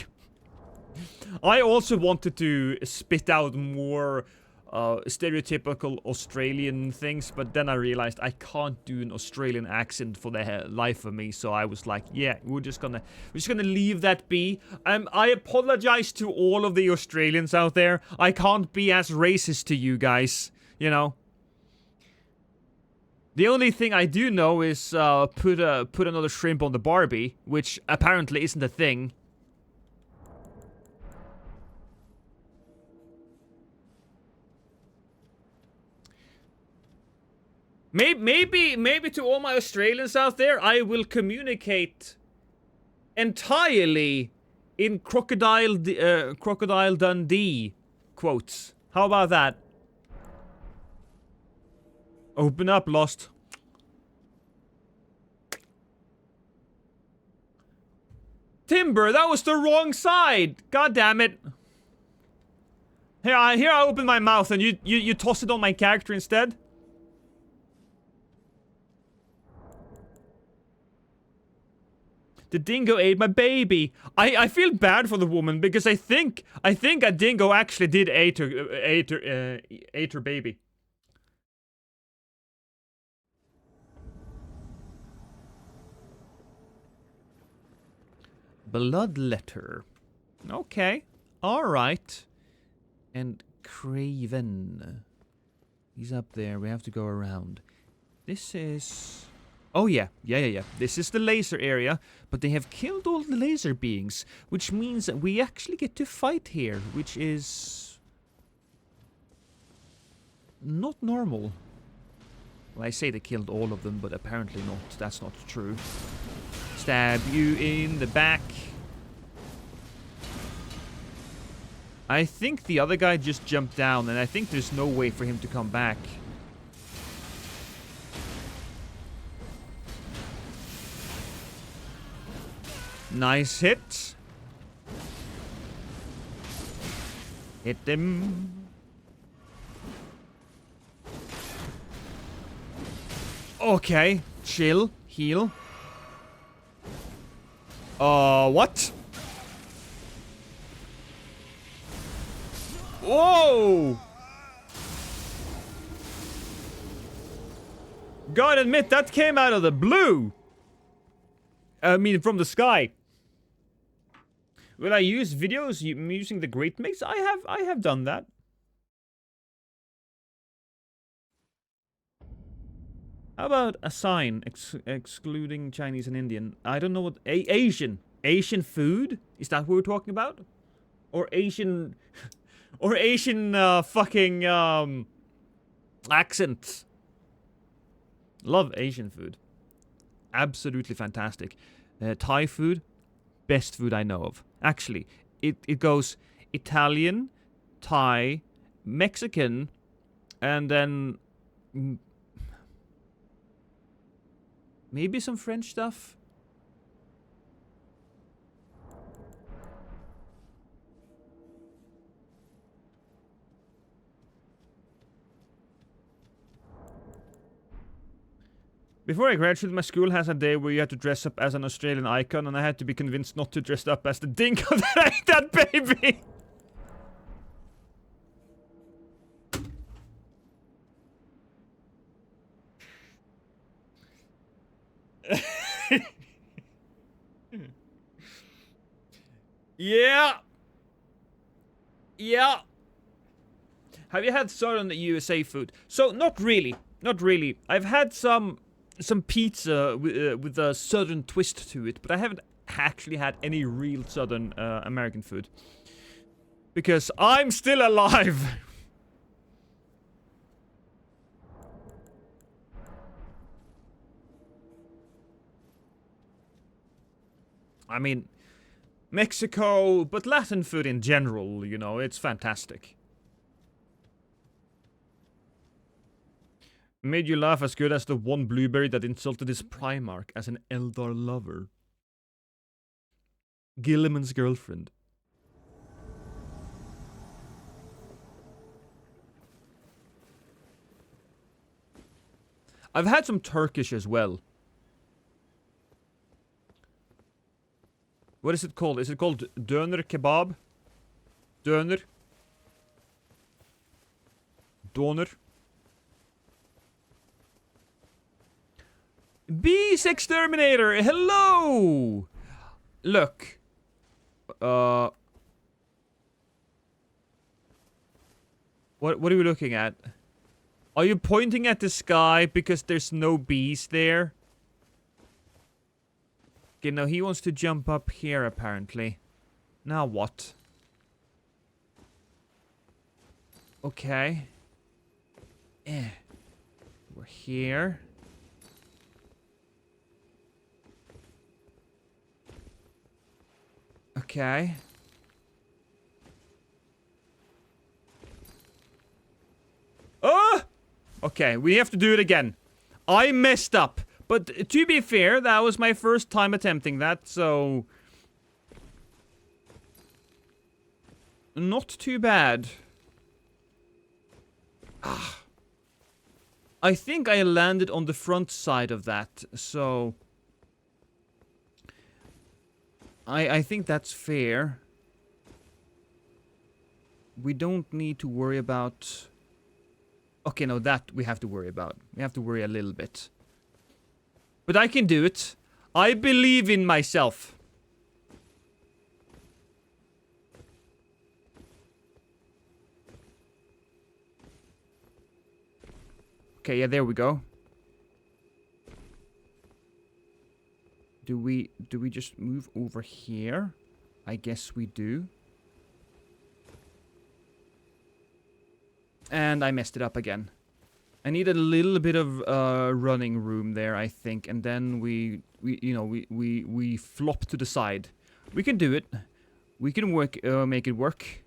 I also wanted to spit out more stereotypical Australian things, but then I realized I can't do an Australian accent for the life of me, so I was like, yeah, we're just gonna leave that be. I apologize to all of the Australians out there. I can't be as racist to you guys, you know. The only thing I do know is put another shrimp on the Barbie, which apparently isn't a thing. Maybe to all my Australians out there, I will communicate entirely in Crocodile Dundee quotes. How about that? Open up, Lost. Timber, that was the wrong side. God damn it. Here I open my mouth and you toss it on my character instead. The dingo ate my baby. I feel bad for the woman because I think a dingo actually did ate her baby. Blood letter. Okay. Alright. And Craven. He's up there. We have to go around. This is... Oh yeah. Yeah. This is the laser area. But they have killed all the laser beings. Which means that we actually get to fight here. Which is... not normal. Well, I say they killed all of them, but apparently not. That's not true. Stab you in the back. I think the other guy just jumped down, and I think there's no way for him to come back. Nice hit. Hit him. Okay, chill, heal. What? Whoa! Gotta admit, that came out of the blue. I mean, from the sky. Will I use videos using the Great Mix? I have done that. How about a sign excluding Chinese and Indian? I don't know what... Asian. Asian food? Is that what we're talking about? Or Asian... or Asian fucking accents. Love Asian food. Absolutely fantastic. Thai food. Best food I know of. Actually, it goes Italian, Thai, Mexican, and then... maybe some French stuff? Before I graduated, my school has a day where you had to dress up as an Australian icon, and I had to be convinced not to dress up as the dingo that ate that baby! Yeah! Yeah! Have you had Southern USA food? So, not really. Not really. I've had some pizza with a Southern twist to it, but I haven't actually had any real Southern American food. Because I'm still alive! I mean, Mexico, but Latin food in general, you know, it's fantastic. Made you laugh as good as the one blueberry that insulted his Primarch as an Eldar lover. Gilliman's girlfriend. I've had some Turkish as well. What is it called? Is it called döner kebab? Döner? Doner? Beast Exterminator, hello! Look. What are we looking at? Are you pointing at the sky because there's no bees there? Okay, no, he wants to jump up here, apparently. Now what? Okay. We're here. Okay. Oh! Okay, we have to do it again. I messed up. But to be fair, that was my first time attempting that, so... not too bad. I think I landed on the front side of that, so... I think that's fair. We don't need to worry about... Okay, no, that we have to worry about. We have to worry a little bit. But I can do it. I believe in myself. Okay, yeah, there we go. Do we just move over here? I guess we do. And I messed it up again. I need a little bit of running room there, I think, and then we flop to the side. We can do it. We can make it work.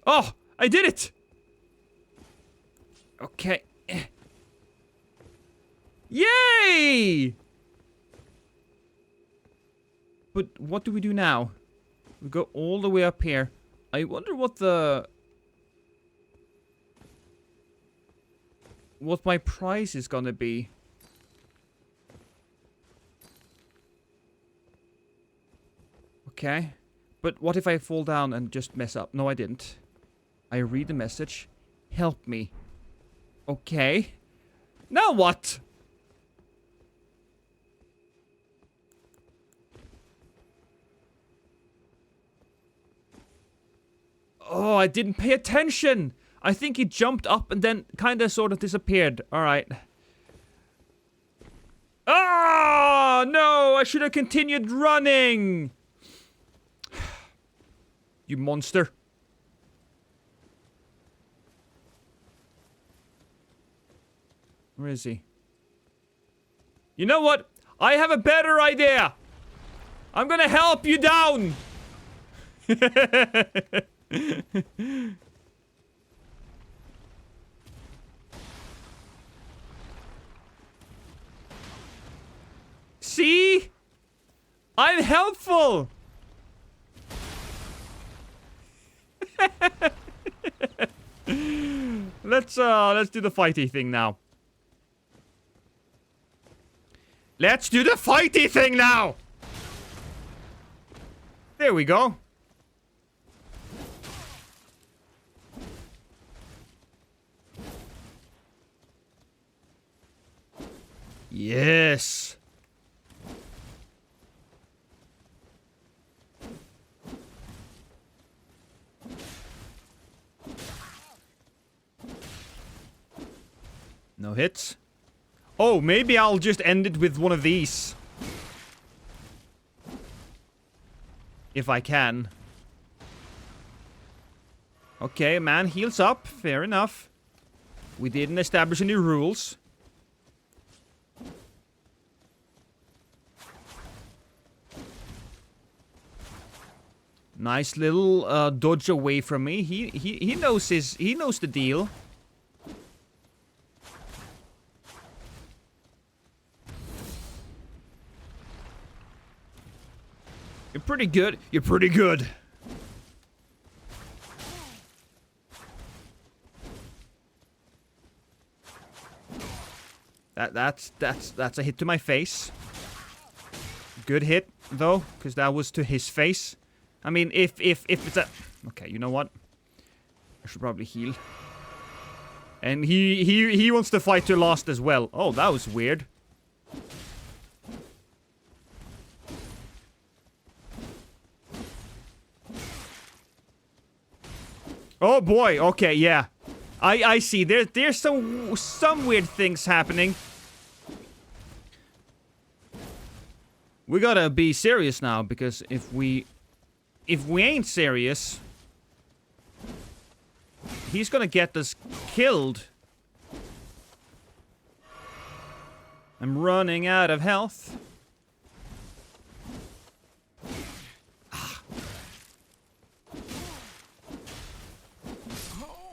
Oh, I did it! Okay. Yay! But what do we do now? We go all the way up here. I wonder what my price is gonna be. Okay. But what if I fall down and just mess up? No, I didn't. I read the message. Help me. Okay. Now what? Oh, I didn't pay attention. I think he jumped up and then kind of sort of disappeared. All right. Ah, no, I should have continued running. You monster. Where is he? You know what? I have a better idea. I'm gonna help you down. See? I'm helpful. Let's do the fighty thing now. Let's do the fighty thing now. There we go. Yes. No hits. Oh, maybe I'll just end it with one of these. If I can. Okay, man heals up. Fair enough. We didn't establish any rules. Nice little dodge away from me. He knows the deal. You're pretty good. You're pretty good. That's a hit to my face. Good hit though, because that was to his face. I mean, if it's a... Okay, you know what? I should probably heal. And he wants to fight to last as well. Oh, that was weird. Oh boy, okay, yeah. I see. There's some weird things happening. We gotta be serious now, because if we ain't serious, he's gonna get us killed. I'm running out of health.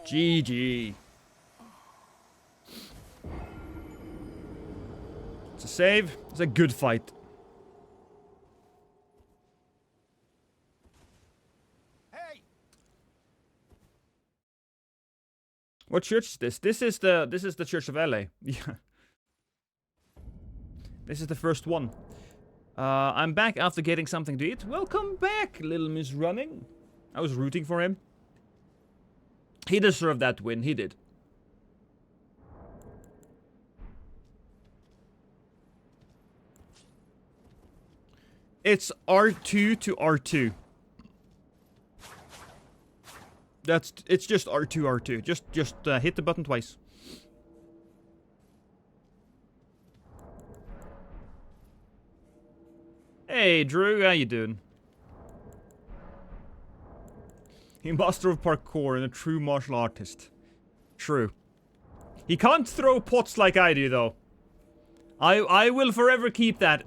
GG. It's a save. It's a good fight. Hey. What church is this? This is the Church of LA. Yeah. This is the first one. I'm back after getting something to eat. Welcome back, Little Miss Running. I was rooting for him. He deserved that win. He did. It's R2 to R2. It's just R2, R2. Just hit the button twice. Hey, Drew, how you doing? He master of parkour and a true martial artist. True. He can't throw pots like I do, though. I will forever keep that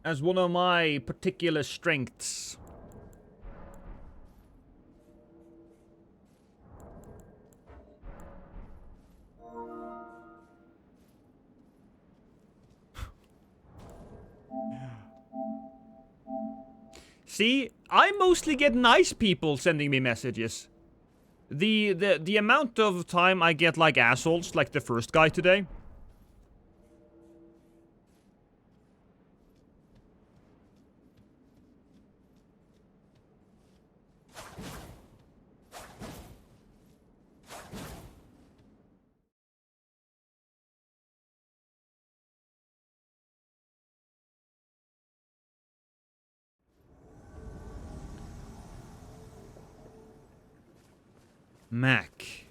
as one of my particular strengths. See, I mostly get nice people sending me messages. The amount of time I get like assholes, like the first guy today. Mac.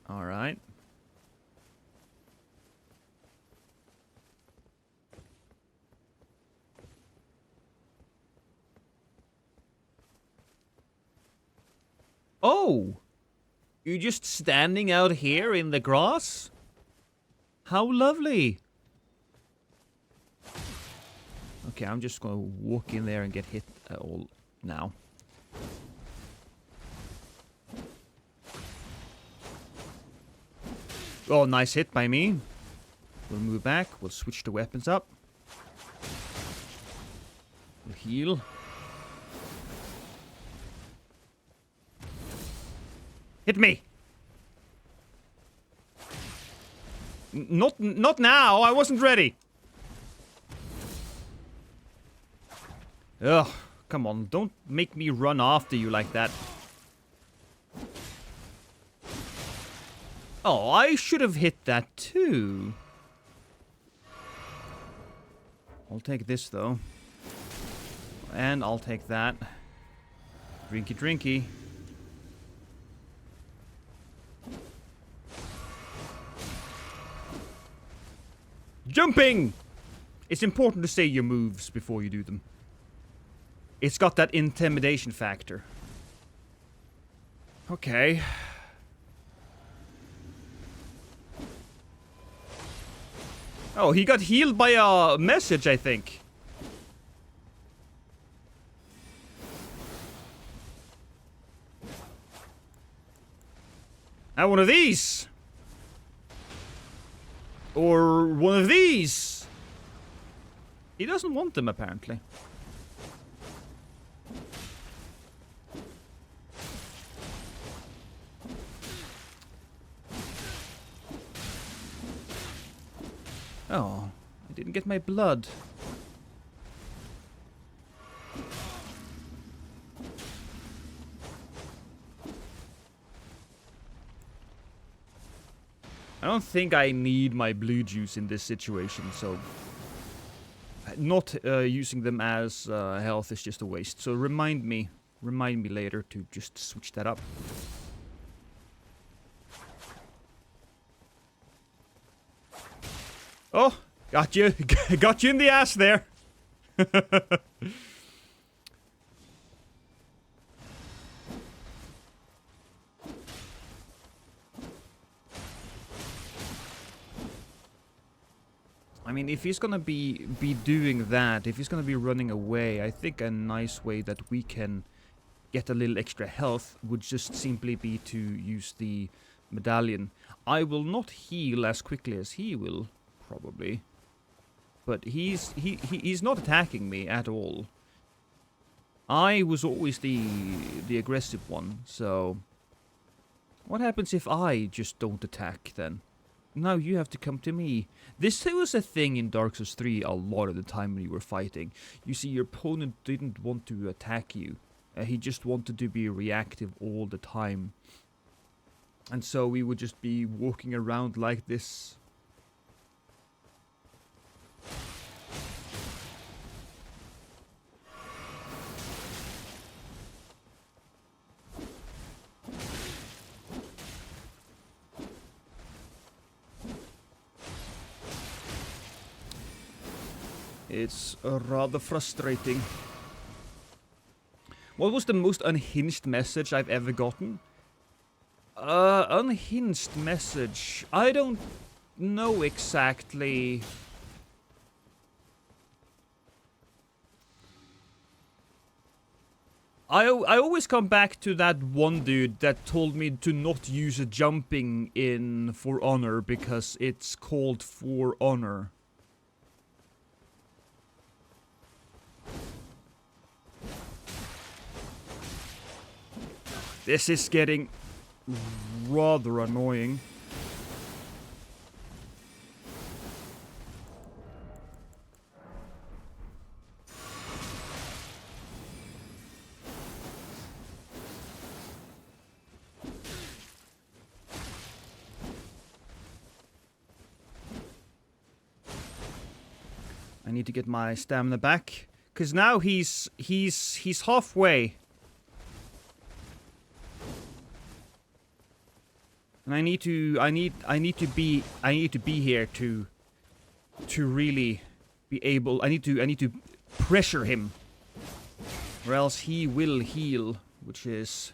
Alright. Oh! You're just standing out here in the grass? How lovely! Okay, I'm just gonna walk in there and get hit all now. Oh, nice hit by me. We'll move back. We'll switch the weapons up. We'll heal. Hit me! Not now. I wasn't ready. Ugh, come on. Don't make me run after you like that. Oh, I should have hit that too. I'll take this though. And I'll take that. Drinky drinky. Jumping! It's important to say your moves before you do them. It's got that intimidation factor. Okay. Oh, he got healed by a message, I think. And one of these. Or one of these. He doesn't want them, apparently. Oh, I didn't get my blood. I don't think I need my blue juice in this situation, so not using them as health is just a waste. So remind me later to just switch that up. Oh, got you. Got you in the ass there. I mean, if he's gonna be doing that, if he's gonna be running away, I think a nice way that we can get a little extra health would just simply be to use the medallion. I will not heal as quickly as he will. Probably, but he's not attacking me at all. I was always the aggressive one, so what happens if I just don't attack then? Now you have to come to me. This was a thing in Dark Souls 3 a lot of the time when you were fighting. You see, your opponent didn't want to attack you. He just wanted to be reactive all the time. And so we would just be walking around like this. It's rather frustrating. What was the most unhinged message I've ever gotten? Unhinged message. I don't know exactly. I always come back to that one dude that told me to not use a jumping in For Honor because it's called For Honor. This is getting rather annoying. I need to get my stamina back, cause now he's halfway. And I need to be here to really be able. I need to pressure him, or else he will heal, which is.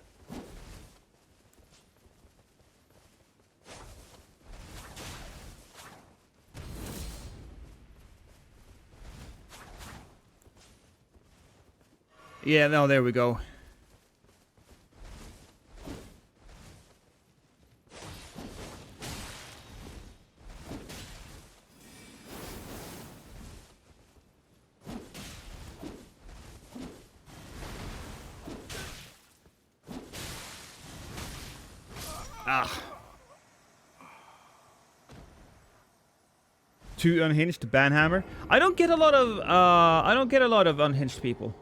Yeah, no, there we go. Ah. Too unhinged to banhammer. I don't get a lot of unhinged people.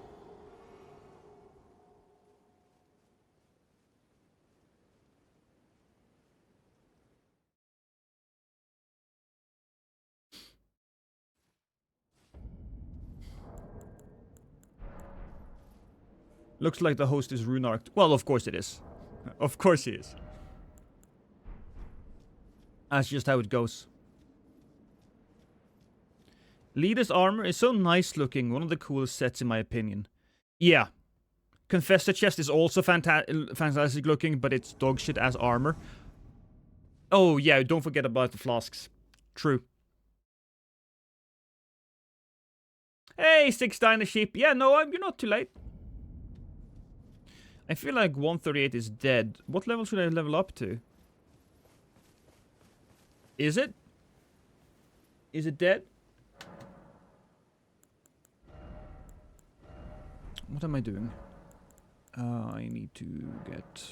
Looks like the host is runarked. Well, of course it is. Of course he is. That's just how it goes. Leader's armor is so nice looking. One of the coolest sets in my opinion. Yeah. Confessor chest is also fantastic looking, but it's dog shit as armor. Oh yeah, don't forget about the flasks. True. Hey, 6 Diner Sheep. Yeah, no, you're not too late. I feel like 138 is dead. What level should I level up to? Is it? Is it dead? What am I doing? I need to get...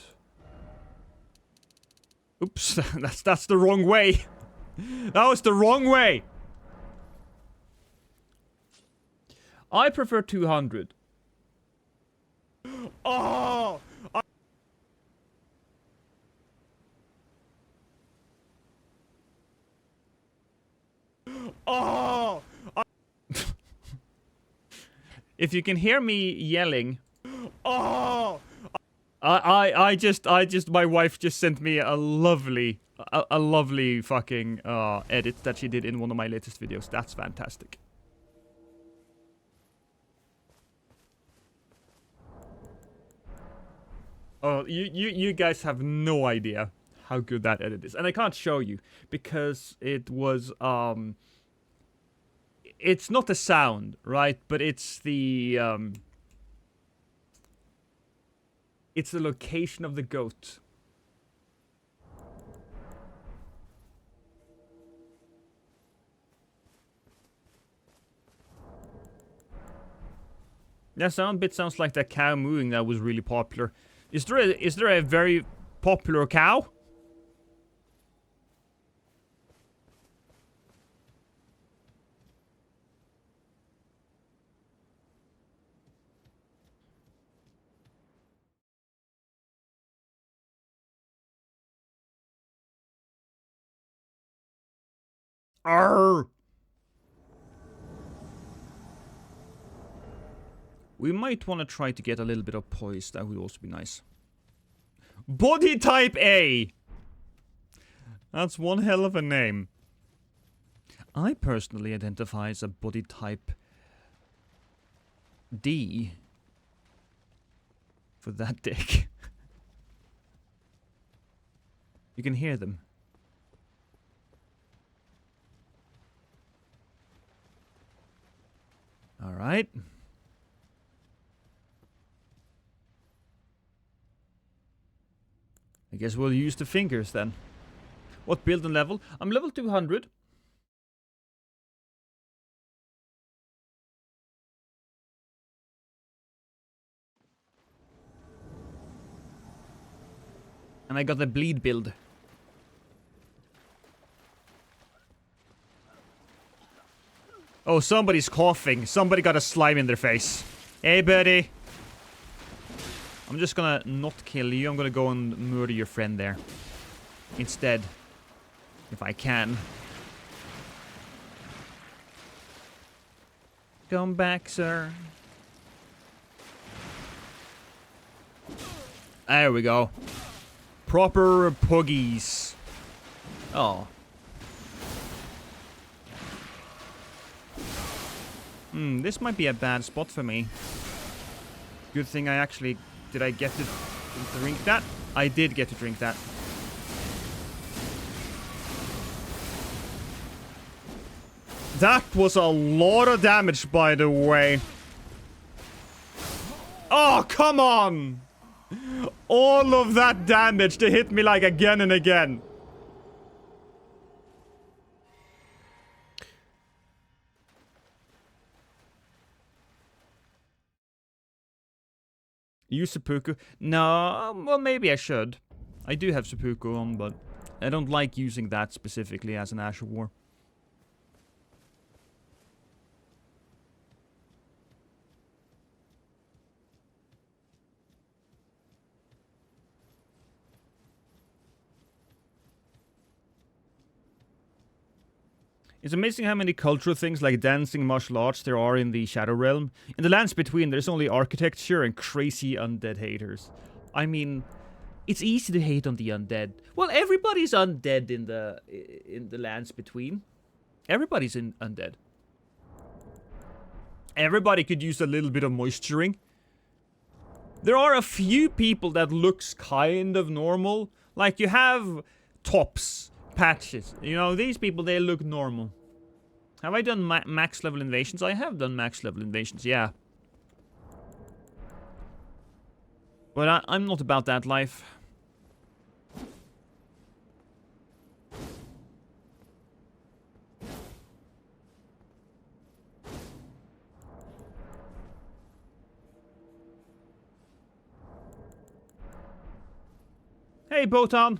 Oops, that's the wrong way. That was the wrong way. I prefer 200. Oh! Oh! If you can hear me yelling, oh! I just, my wife just sent me a lovely fucking edit that she did in one of my latest videos. That's fantastic. Oh, you guys have no idea how good that edit is. And I can't show you because it was, it's not the sound, right? But it's the location of the goat. That sound bit sounds like that cow mooing that was really popular. Is there a very popular cow? Arr! We might want to try to get a little bit of poise. That would also be nice. Body type A! That's one hell of a name. I personally identify as a body type D. For that dick. You can hear them. Alright. I guess we'll use the fingers then. What build and level? I'm level 200. And I got the bleed build. Oh, somebody's coughing. Somebody got a slime in their face. Hey, buddy. I'm just gonna not kill you. I'm gonna go and murder your friend there. Instead. If I can. Come back, sir. There we go. Proper puggies. Oh. This might be a bad spot for me. Good thing I actually... Did I get to drink that? I did get to drink that. That was a lot of damage, by the way. Oh, come on! All of that damage to hit me like again and again. Use seppuku? No, well maybe I should. I do have seppuku on, but I don't like using that specifically as an Ash of War. It's amazing how many cultural things like dancing, martial arts there are in the Shadow Realm. In the lands between, there's only architecture and crazy undead haters. I mean, it's easy to hate on the undead. Well, everybody's undead in the lands between. Everybody's undead. Everybody could use a little bit of moisturing. There are a few people that looks kind of normal. Like, you have tops. Patches. You know, these people, they look normal. Have I done max level invasions? I have done max level invasions, yeah. But I'm not about that life. Hey, Botan!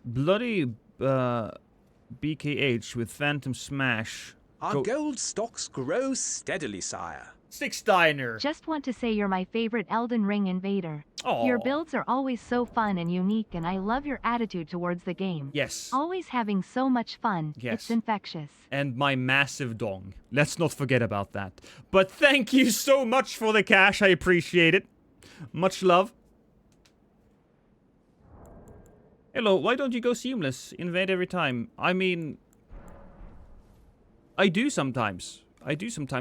Bloody BKH with Phantom Smash. Our gold stocks grow steadily, sire. Six Diner. Just want to say you're my favorite Elden Ring invader. Aww. Your builds are always so fun and unique, and I love your attitude towards the game. Yes. Always having so much fun. Yes. It's infectious. And my massive dong. Let's not forget about that. But thank you so much for the cash. I appreciate it. Much love. Hello, why don't you go seamless? Invade every time. I mean... I do sometimes.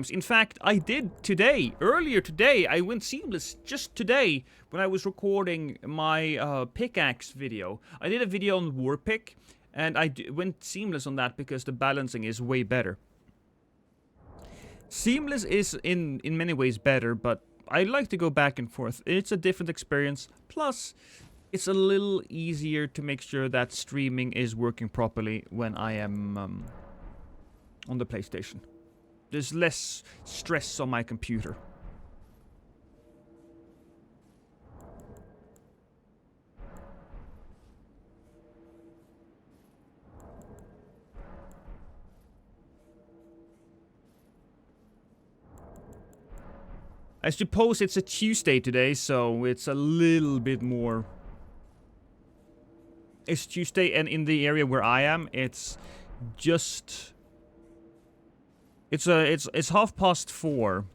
In fact, I did today. Earlier today, I went seamless just today when I was recording my pickaxe video. I did a video on war pick, and I went seamless on that because the balancing is way better. Seamless is in many ways better, but I like to go back and forth. It's a different experience. Plus, it's a little easier to make sure that streaming is working properly when I am on the PlayStation. There's less stress on my computer. I suppose it's a Tuesday today, so it's a little bit more. It's Tuesday, and in the area where I am, it's just. It's 4:30.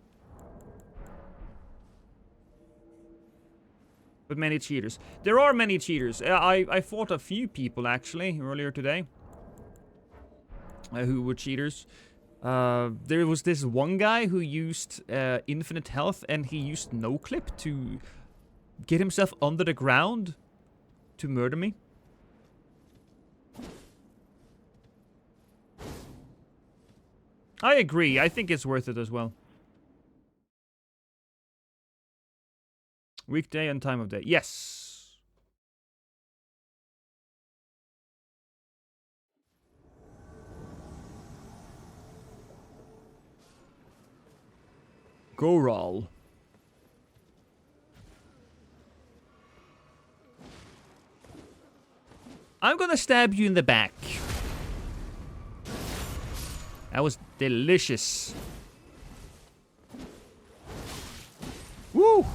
But many cheaters. There are many cheaters. I fought a few people actually earlier today who were cheaters. There was this one guy who used infinite health, and he used no clip to get himself under the ground to murder me. I agree. I think it's worth it as well. Weekday and time of day. Yes. Go roll. I'm gonna stab you in the back. That was delicious. Woo!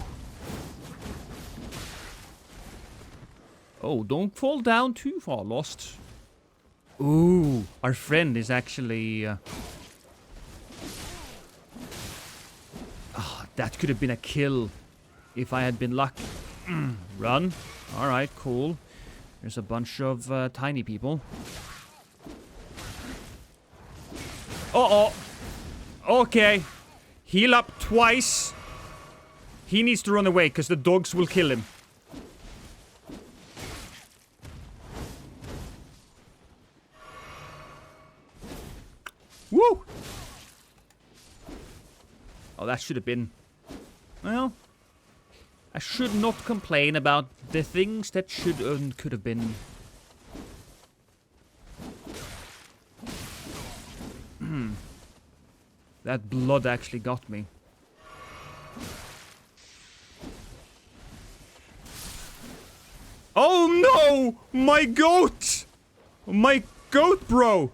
Oh, don't fall down too far, Lost. Ooh, our friend is actually... that could have been a kill if I had been lucky. Run. Alright, cool. There's a bunch of tiny people. Uh-oh. Okay. Heal up twice. He needs to run away, because the dogs will kill him. Woo! Oh, that should have been... Well... I should not complain about the things that should and could have been. That blood actually got me. Oh no! My goat! My goat, bro!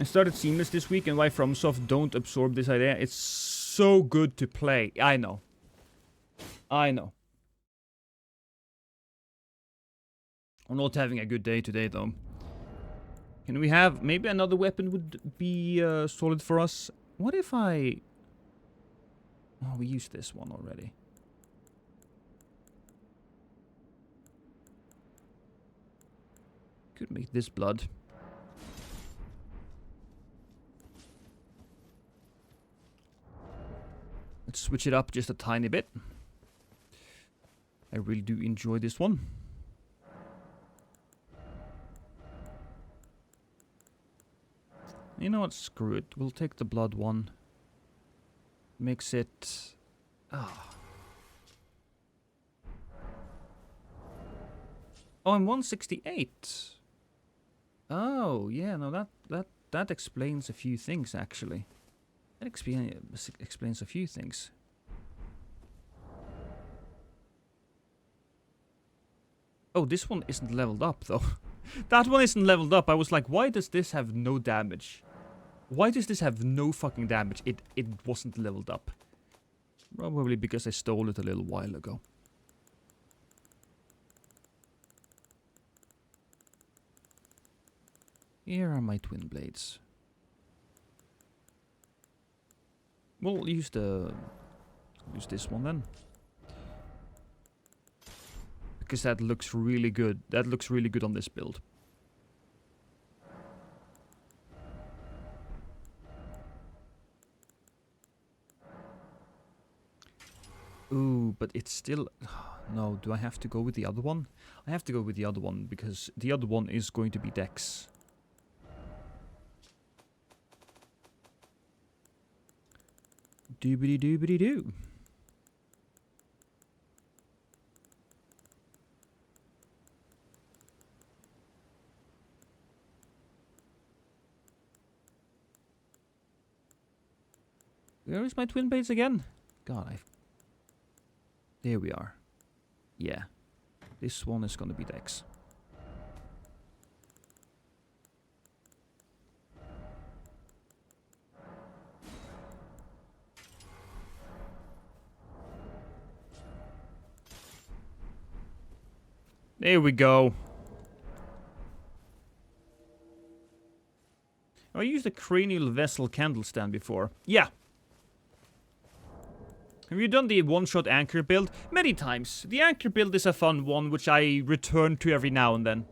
I started Seamless this week, and why FromSoft don't absorb this idea. It's so good to play. I know. I know. I'm not having a good day today, though. Can we have... Maybe another weapon would be solid for us. What if I... Oh, we used this one already. Could make this blood. Let's switch it up just a tiny bit. I really do enjoy this one. You know what? Screw it. We'll take the blood one. Mix it... Ah. Oh, I'm 168. Oh, yeah, no, that explains a few things, actually. That explains a few things. Oh, this one isn't leveled up, though. That one isn't leveled up. I was like, why does this have no damage? Why does this have no fucking damage? It wasn't leveled up. Probably because I stole it a little while ago. Here are my twin blades. We'll use this one then. Because that looks really good. That looks really good on this build. Ooh, but it's still... No, do I have to go with the other one? I have to go with the other one, because the other one is going to be Dex. Doobity doobity doo. Where is my twin blades again? God, there we are. Yeah. This one is gonna be Dex. There we go. I used a cranial vessel candle stand before. Yeah. Have you done the one-shot anchor build? Many times. The anchor build is a fun one, which I return to every now and then.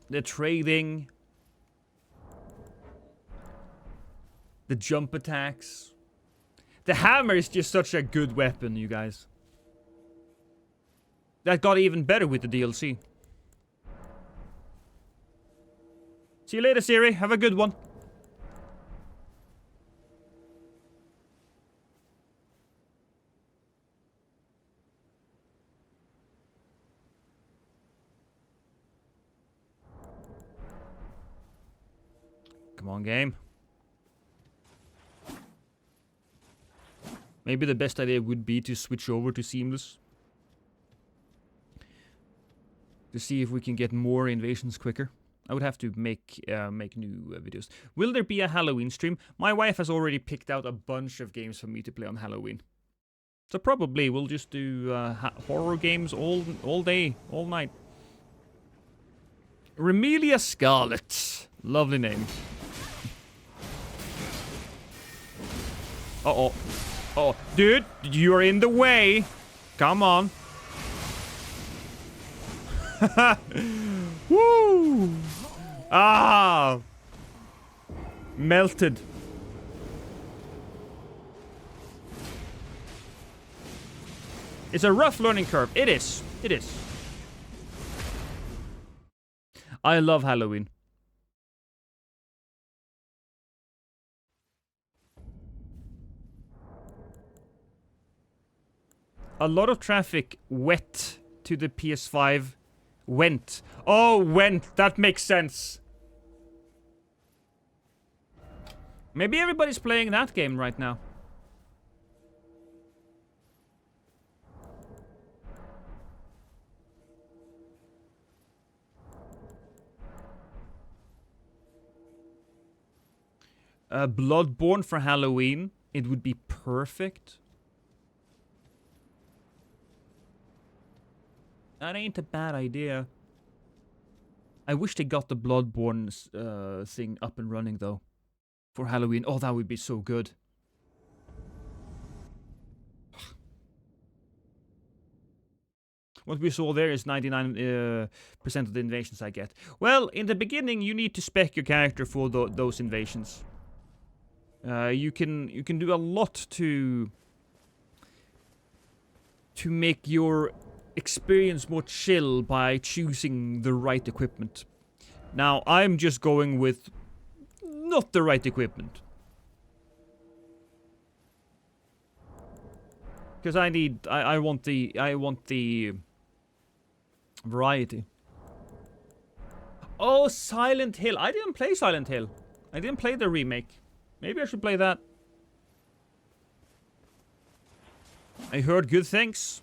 The trading. The jump attacks. The hammer is just such a good weapon, you guys. That got even better with the DLC. See you later, Siri. Have a good one. Come on, game. Maybe the best idea would be to switch over to Seamless. To see if we can get more invasions quicker. I would have to make new videos. Will there be a Halloween stream? My wife has already picked out a bunch of games for me to play on Halloween. So probably we'll just do horror games all day, all night. Remelia Scarlet. Lovely name. Uh-oh. Oh, dude, you're in the way. Come on. Woo! Ah! Melted. It's a rough learning curve. It is. It is. I love Halloween. A lot of traffic went to the PS5. Went. Oh, went. That makes sense. Maybe everybody's playing that game right now. Bloodborne for Halloween. It would be perfect. That ain't a bad idea. I wish they got the Bloodborne thing up and running, though. For Halloween. Oh, that would be so good. What we saw there is 99% of the invasions I get. Well, in the beginning, you need to spec your character for those invasions. You can do a lot to make your experience more chill by choosing the right equipment. Now, I'm just going with not the right equipment. Because I want the variety. Oh, Silent Hill. I didn't play Silent Hill. I didn't play the remake. Maybe I should play that. I heard good things.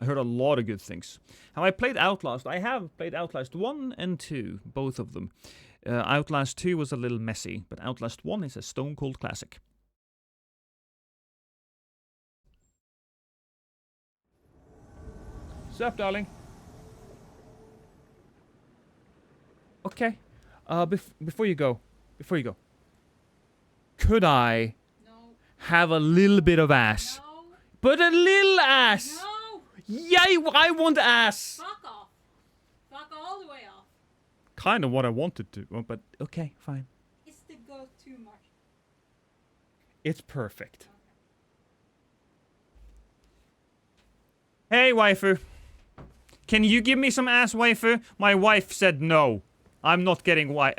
I heard a lot of good things. Have I played Outlast? I have played Outlast 1 and 2, both of them. Outlast 2 was a little messy, but Outlast 1 is a stone cold classic. Sup, darling? Okay. Before you go. Could I have a little bit of ass. No. But a little ass. No. Yay, I want ass. Fuck off. Fuck all the way off. Kind of what I wanted to, but okay, fine. It's the go too much. It's perfect. Hey, waifu. Can you give me some ass, waifu? My wife said no. I'm not getting wife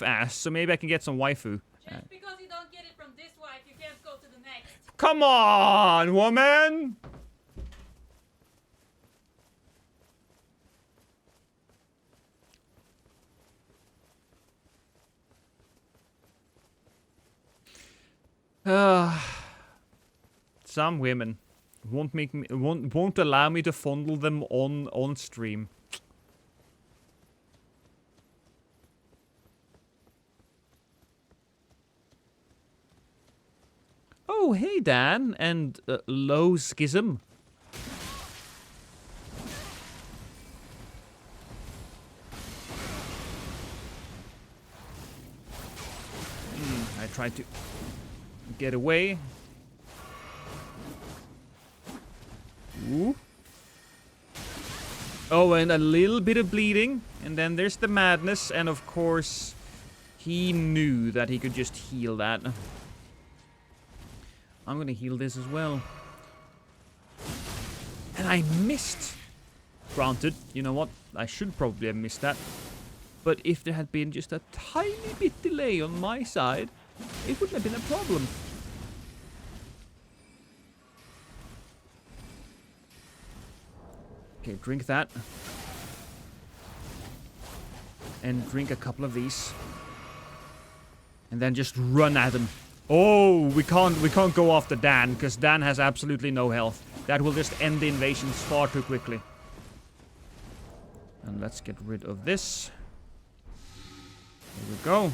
ass, so maybe I can get some waifu. Just because you don't get it from this wife, you can't go to the next. Come on, woman! Some women won't allow me to fondle them on stream. Oh, hey Dan and Low Schism. I tried to get away. Ooh. Oh, and a little bit of bleeding. And then there's the madness. And of course, he knew that he could just heal that. I'm gonna heal this as well. And I missed. Granted, you know what? I should probably have missed that. But if there had been just a tiny bit delay on my side, it wouldn't have been a problem. Okay, drink that. And drink a couple of these. And then just run at him. Oh, we can't go after Dan, because Dan has absolutely no health. That will just end the invasions far too quickly. And let's get rid of this. Here we go.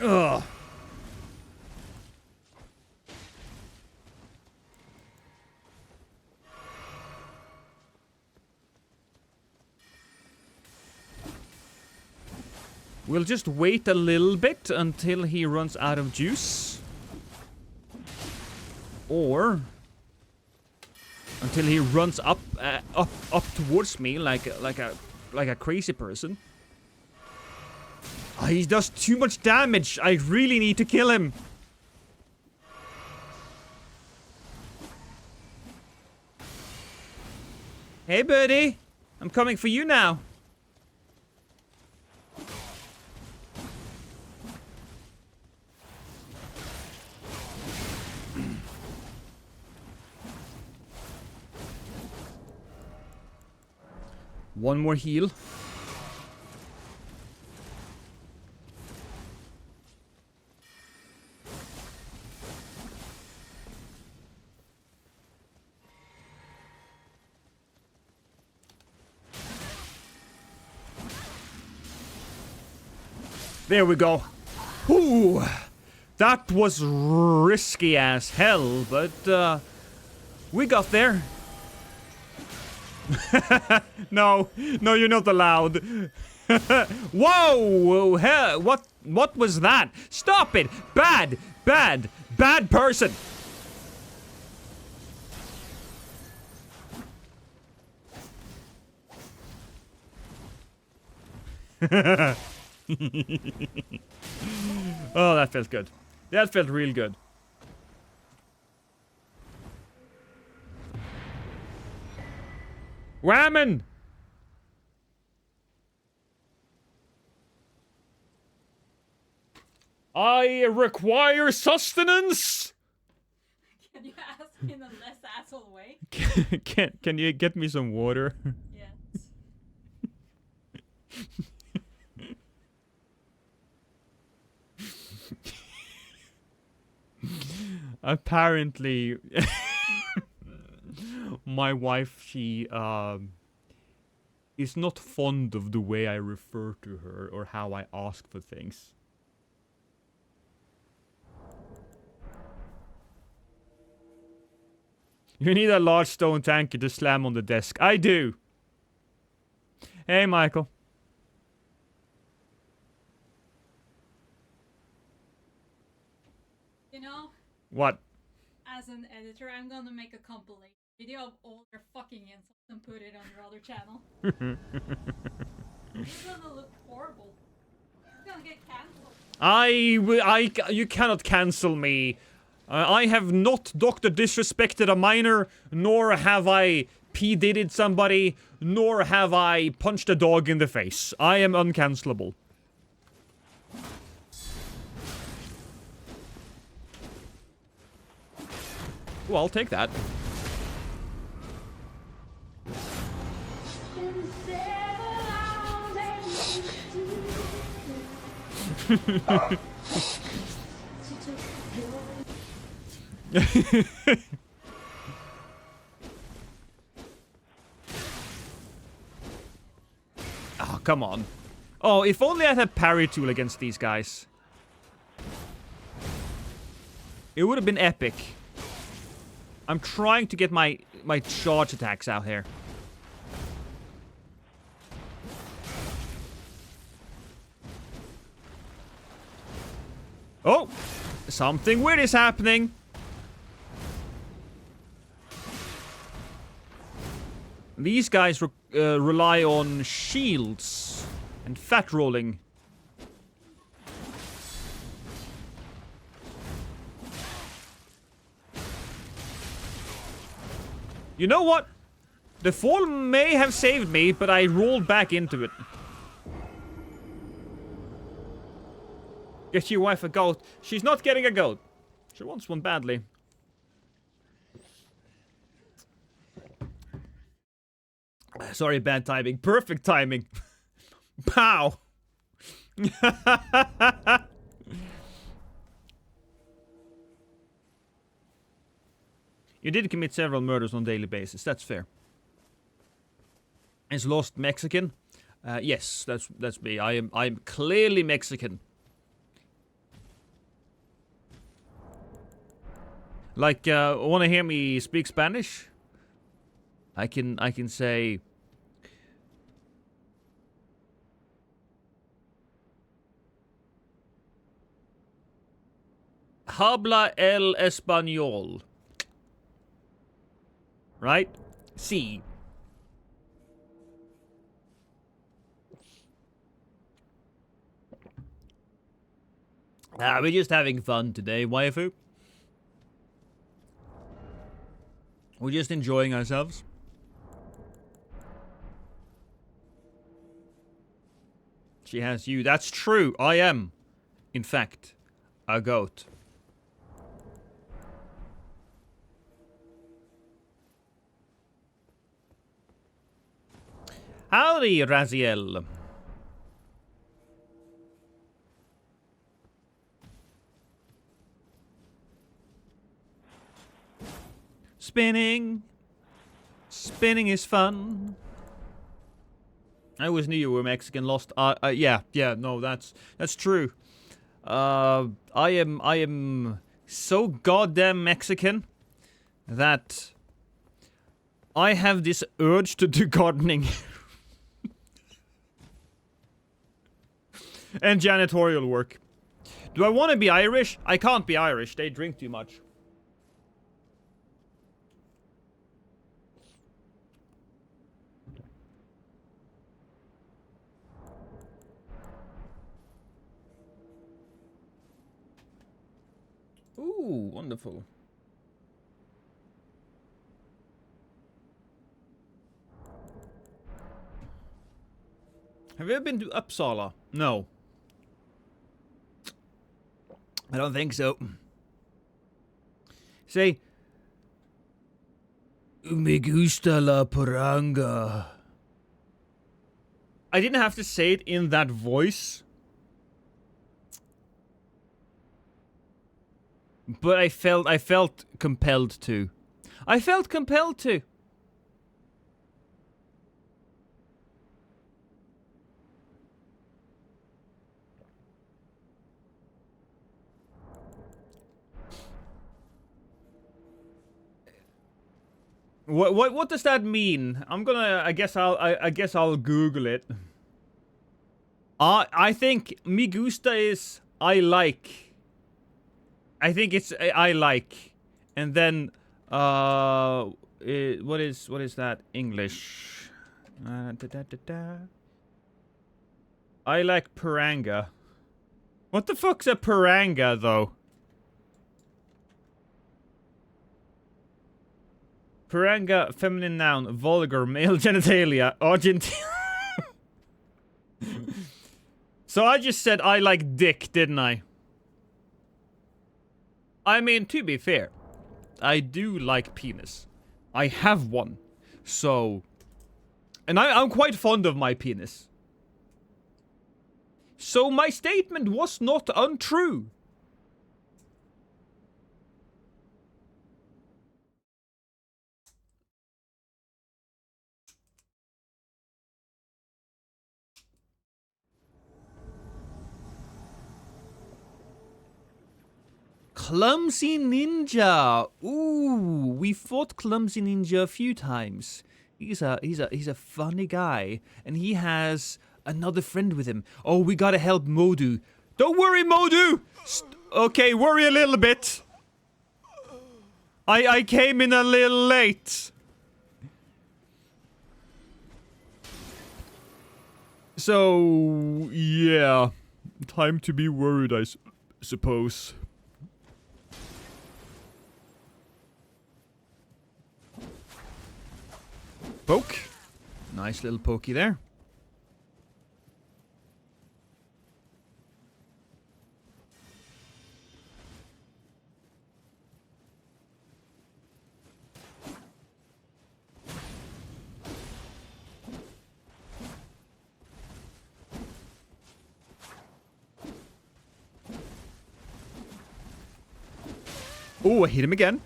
Ugh. We'll just wait a little bit until he runs out of juice. Or until he runs up towards me like a crazy person. Oh, he does too much damage. I really need to kill him. Hey, buddy. I'm coming for you now. One more heal. There we go. Ooh, that was risky as hell, but we got there. No, you're not allowed. Whoa, hell, what was that? Stop it! Bad person. Oh, that felt good. That felt real good. Whammon! I require sustenance! Can you ask in a less asshole way? Can you get me some water? Yes. Apparently, my wife, she is not fond of the way I refer to her or how I ask for things. You need a large stone tanker to slam on the desk. I do. Hey, Michael. You know, What? as an editor, I'm gonna make a compilation video of all your fucking insults and put it on your other channel. It's gonna look horrible. It's gonna get cancelled. You cannot cancel me. I have not Dr. Disrespected a minor, nor have I P-Diddy'd somebody, nor have I punched a dog in the face. I am uncancelable. Well, I'll take that. Oh, come on. Oh, if only I had parry tool against these guys. It would have been epic. I'm trying to get my charge attacks out here. Oh! Something weird is happening! These guys rely on shields and fat rolling. You know what? The fall may have saved me, but I rolled back into it. Get your wife a goat. She's not getting a goat. She wants one badly. Sorry, bad timing. Perfect timing. Pow! You did commit several murders on a daily basis. That's fair. Is Lost Mexican? Yes, that's me. I'm clearly Mexican. Like, wanna hear me speak Spanish? I can say Habla el español. Right? Sí. We're just having fun today, waifu. We're just enjoying ourselves. She has you. That's true. I am, in fact, a goat. Howdy, Raziel. Spinning. Spinning is fun. I always knew you were Mexican. Lost. Yeah, no, that's true. I am so goddamn Mexican that I have this urge to do gardening and janitorial work. Do I want to be Irish? I can't be Irish. They drink too much. Ooh, wonderful. Have you ever been to Uppsala? No. I don't think so. Say, me gusta la poranga. I didn't have to say it in that voice. But I felt compelled to. I felt compelled to. What does that mean? I'm gonna. I guess I'll Google it. I think me gusta is I like. I think it's I like, and then what is that English? I like paranga. What the fuck's a paranga though? Paranga, feminine noun, vulgar, male genitalia, Argentina. So I just said I like dick, didn't I? I mean, to be fair, I do like penis. I have one. So... And I'm quite fond of my penis. So my statement was not untrue. Clumsy Ninja. Ooh, we fought Clumsy Ninja a few times. He's a funny guy, and he has another friend with him. Oh, we gotta help Modu. Don't worry, Modu. Okay, worry a little bit. I came in a little late. So yeah, time to be worried, I suppose. Poke. Nice little pokey there. Oh, I hit him again.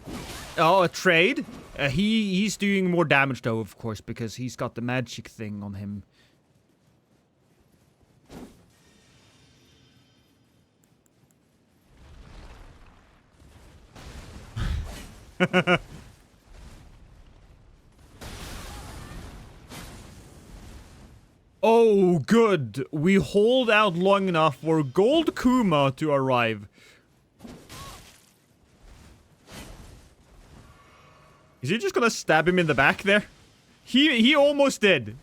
Oh, a trade. He's doing more damage though, of course, because he's got the magic thing on him. Oh, good. We hold out long enough for Gold Kuma to arrive. Is he just gonna stab him in the back there? He almost did.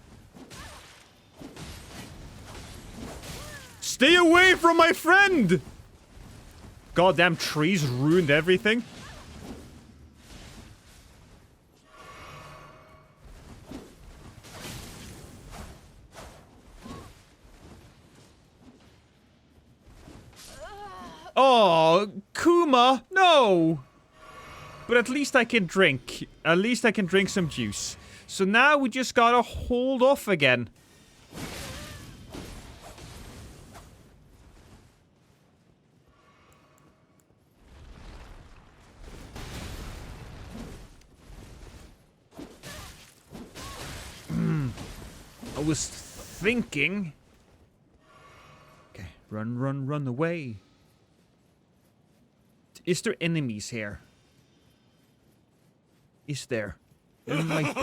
Stay away from my friend! Goddamn trees ruined everything. Oh, Kuma, no! But at least I can drink. At least I can drink some juice. So now we just gotta hold off again. I was thinking... Okay, run away. Is there enemies here? Is there? There might be.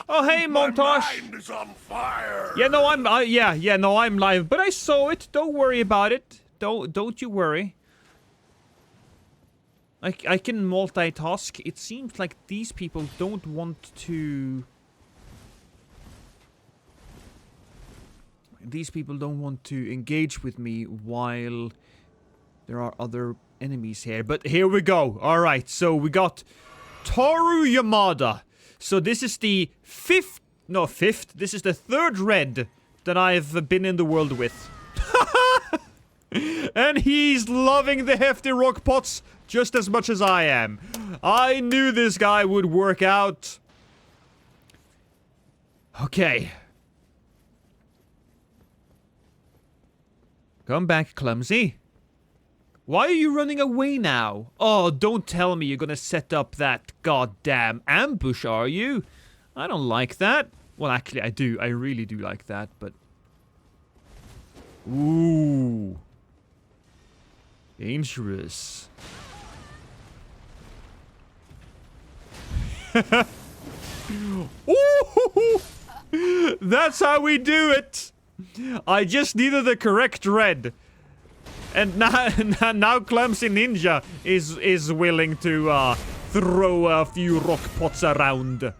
Oh, hey, Montage! My mind is on fire! Yeah, no, I'm live. But I saw it. Don't worry about it. Don't you worry. I can multitask. It seems like these people don't want to... These people don't want to engage with me while there are other enemies here. But here we go. Alright, so we got Toru Yamada. So this is the fifth, this is the third red that I've been in the world with. And he's loving the hefty rock pots just as much as I am. I knew this guy would work out. Okay. Come back, Clumsy. Why are you running away now? Oh, don't tell me you're gonna set up that goddamn ambush, are you? I don't like that. Well, actually, I do. I really do like that, but... Ooh. Dangerous. Ooh, that's how we do it. I just needed the correct red. And now Clumsy Ninja is willing to throw a few rock pots around.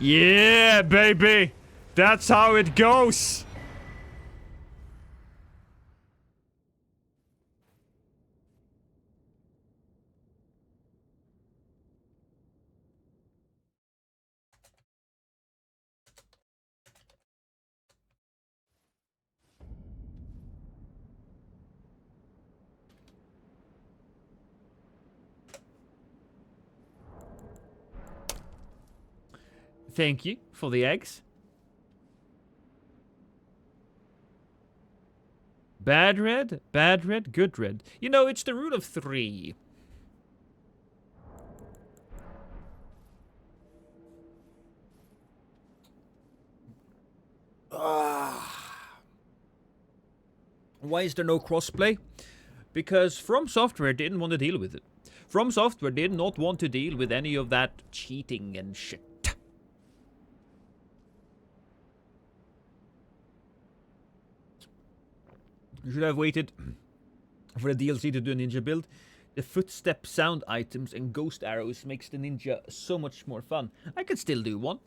Yeah, baby. That's how it goes. Thank you for the eggs. Bad red, good red. You know, it's the rule of 3. Why is there no crossplay? Because From Software didn't want to deal with it. From Software did not want to deal with any of that cheating and shit. You should have waited for the DLC to do a ninja build. The footstep sound items and ghost arrows makes the ninja so much more fun. I could still do one.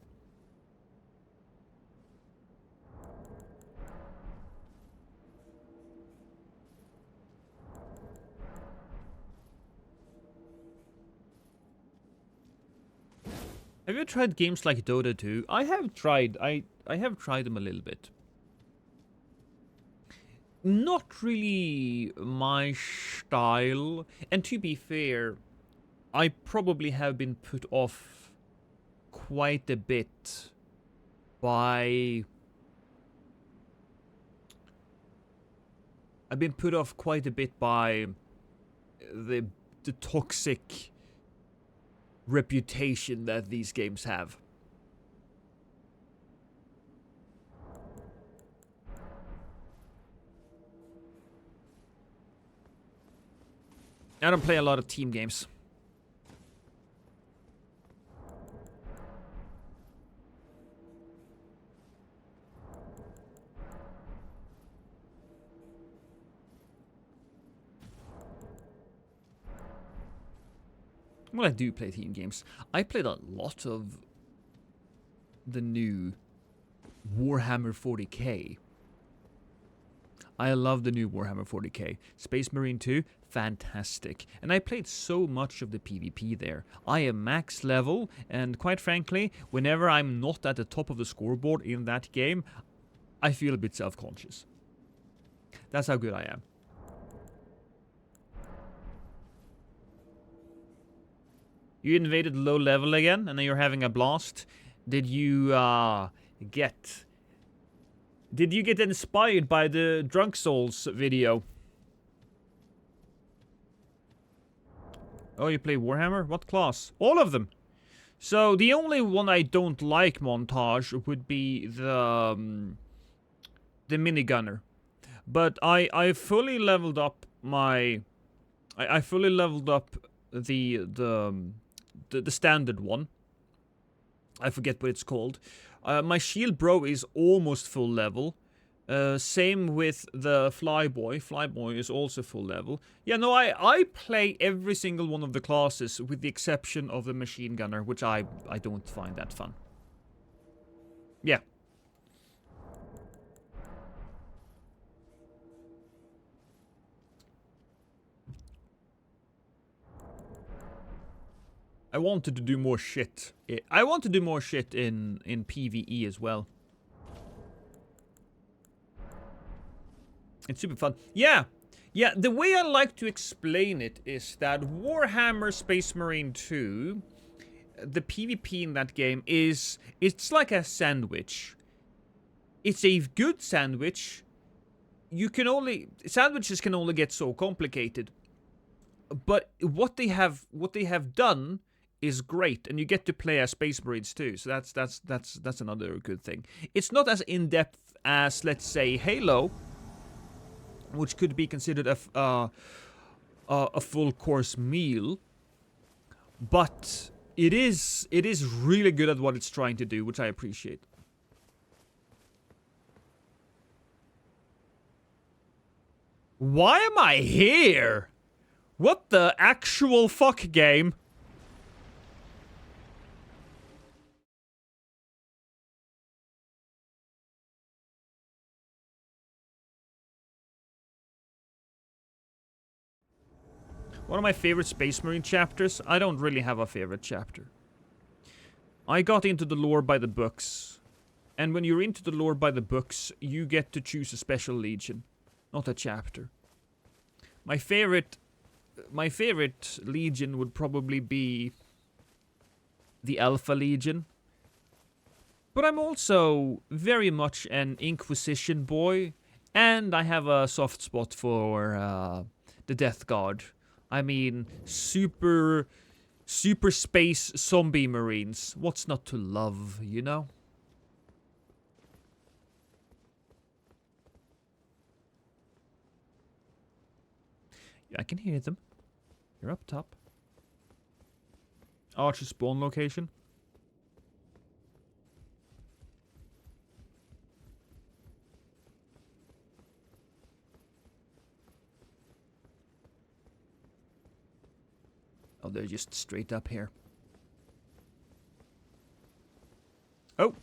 Have you tried games like Dota 2? I have tried. I have tried them a little bit. Not really my style. And to be fair, I probably have been put off quite a bit by... I've been put off quite a bit by the toxic reputation that these games have. I don't play a lot of team games. Well, I do play team games. I played a lot of the new Warhammer 40k. I love the new Warhammer 40k. Space Marine 2, fantastic. And I played so much of the PvP there. I am max level, and quite frankly, whenever I'm not at the top of the scoreboard in that game, I feel a bit self-conscious. That's how good I am. You invaded low level again, and then you're having a blast. Did you get inspired by the Drunk Souls video? Oh, you play Warhammer? What class? All of them. So the only one I don't like, Montage, would be the minigunner. But I fully leveled up my... I fully leveled up the standard one. I forget what it's called. My shield bro is almost full level. Same with the flyboy. Flyboy is also full level. Yeah, no, I play every single one of the classes with the exception of the machine gunner, which I don't find that fun. Yeah. I wanted to do more shit. I want to do more shit in PvE as well. It's super fun. Yeah, the way I like to explain it is that Warhammer Space Marine 2, the PvP in that game it's like a sandwich. It's a good sandwich. Sandwiches can only get so complicated. But what they have done is great, and you get to play as Space Marines too. So that's another good thing. It's not as in-depth as, let's say, Halo, which could be considered a full course meal, but it is really good at what it's trying to do, which I appreciate. Why am I here? What the actual fuck, game? One of my favorite Space Marine chapters. I don't really have a favorite chapter. I got into the lore by the books. And when you're into the lore by the books, you get to choose a special legion, not a chapter. My favorite legion would probably be the Alpha Legion. But I'm also very much an Inquisition boy, and I have a soft spot for the Death Guard. I mean, super space zombie marines. What's not to love, you know? Yeah, I can hear them. They're up top. Archer spawn location. Oh, they're just straight up here. Oh.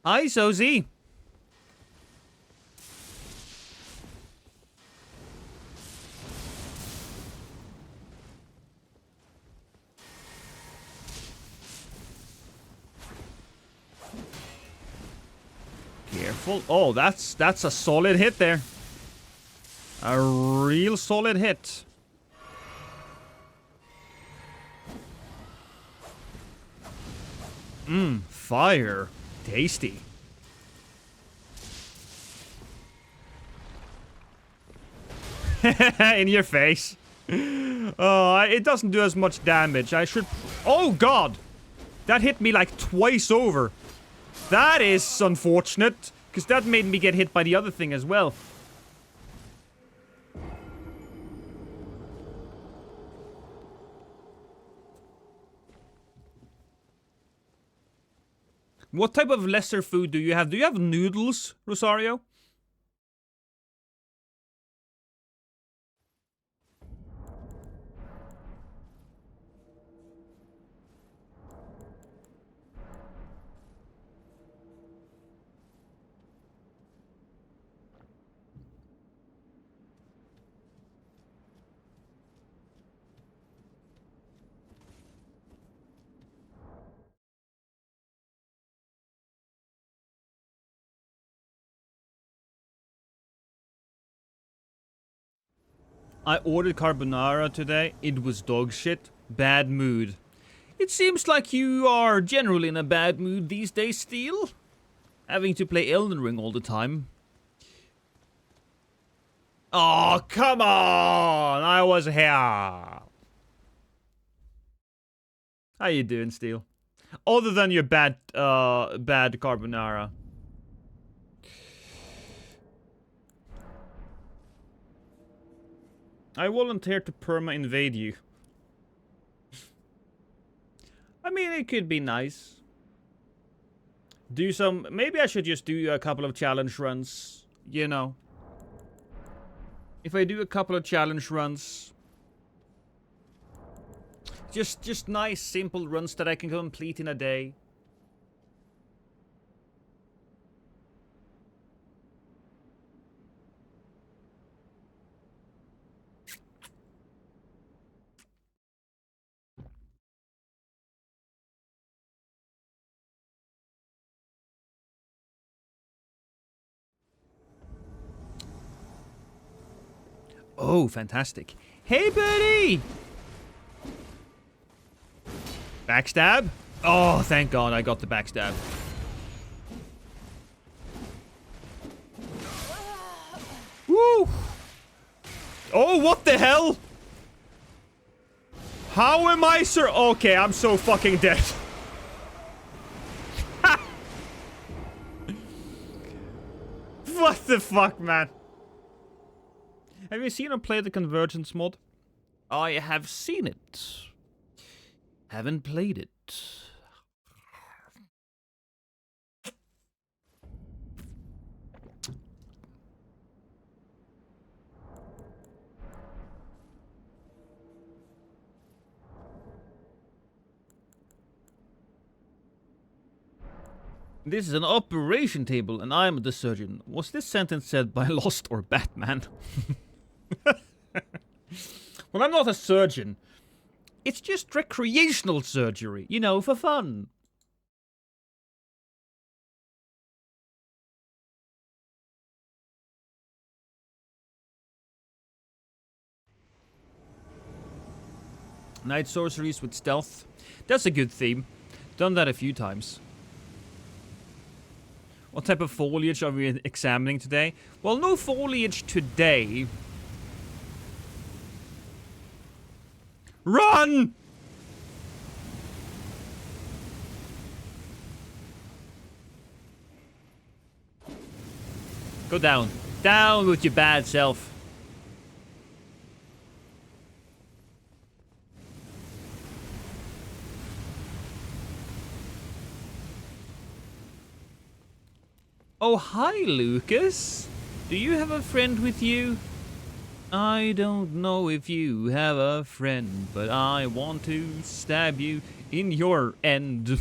Hi, Sozy. Careful. Oh, that's a solid hit there. A real solid hit. Fire. Tasty. In your face. It doesn't do as much damage. I should... Oh, God! That hit me like twice over. That is unfortunate, because that made me get hit by the other thing as well. What type of lesser food do you have? Do you have noodles, Rosario? I ordered carbonara today. It was dog shit. Bad mood. It seems like you are generally in a bad mood these days, Steel. Having to play Elden Ring all the time. Oh, come on! I was here. How you doing, Steel? Other than your bad carbonara. I volunteer to perma-invade you. I mean, it could be nice. Do some... Maybe I should just do a couple of challenge runs. You know. If I do a couple of challenge runs... Just nice, simple runs that I can complete in a day. Oh, fantastic. Hey, buddy! Backstab? Oh, thank God I got the backstab. Woo! Oh, what the hell? How am I, sir? Okay, I'm so fucking dead. What the fuck, man? Have you seen or played the Convergence mod? I have seen it. Haven't played it. This is an operation table, and I'm the surgeon. Was this sentence said by Lost or Batman? Well, I'm not a surgeon. It's just recreational surgery, you know, for fun. Night sorceries with stealth. That's a good theme. Done that a few times. What type of foliage are we examining today? Well, no foliage today. Run! Go down. Down with your bad self. Oh, hi, Lucas. Do you have a friend with you? I don't know if you have a friend, but I want to stab you in your end.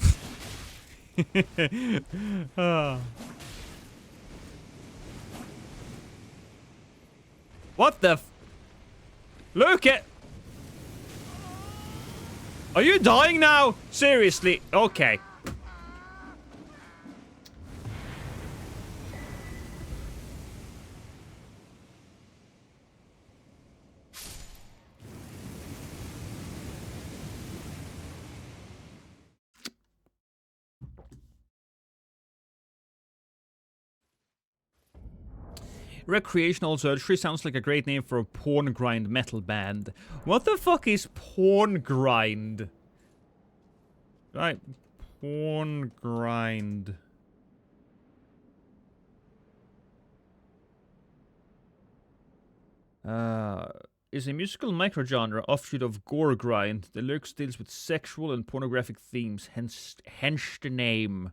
What the f- Look at- Are you dying now? Seriously? Okay. Recreational surgery sounds like a great name for a porn grind metal band. What the fuck is porn grind? Right, porn grind. Is a musical microgenre offshoot of gore grind. The lyrics deals with sexual and pornographic themes, hence the name.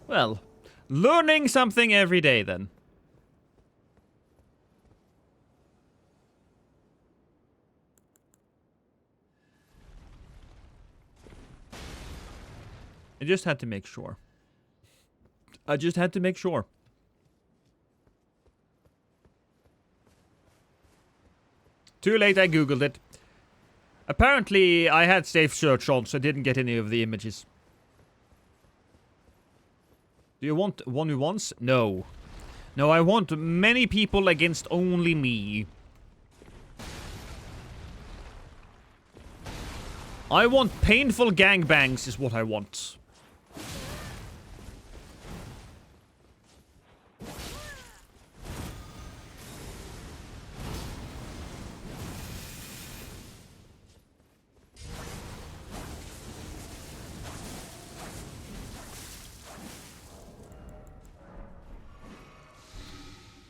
Well, learning something every day then. I just had to make sure. I just had to make sure. Too late, I googled it. Apparently, I had safe search on, so I didn't get any of the images. Do you want 1v1s? No. No, I want many people against only me. I want painful gangbangs is what I want.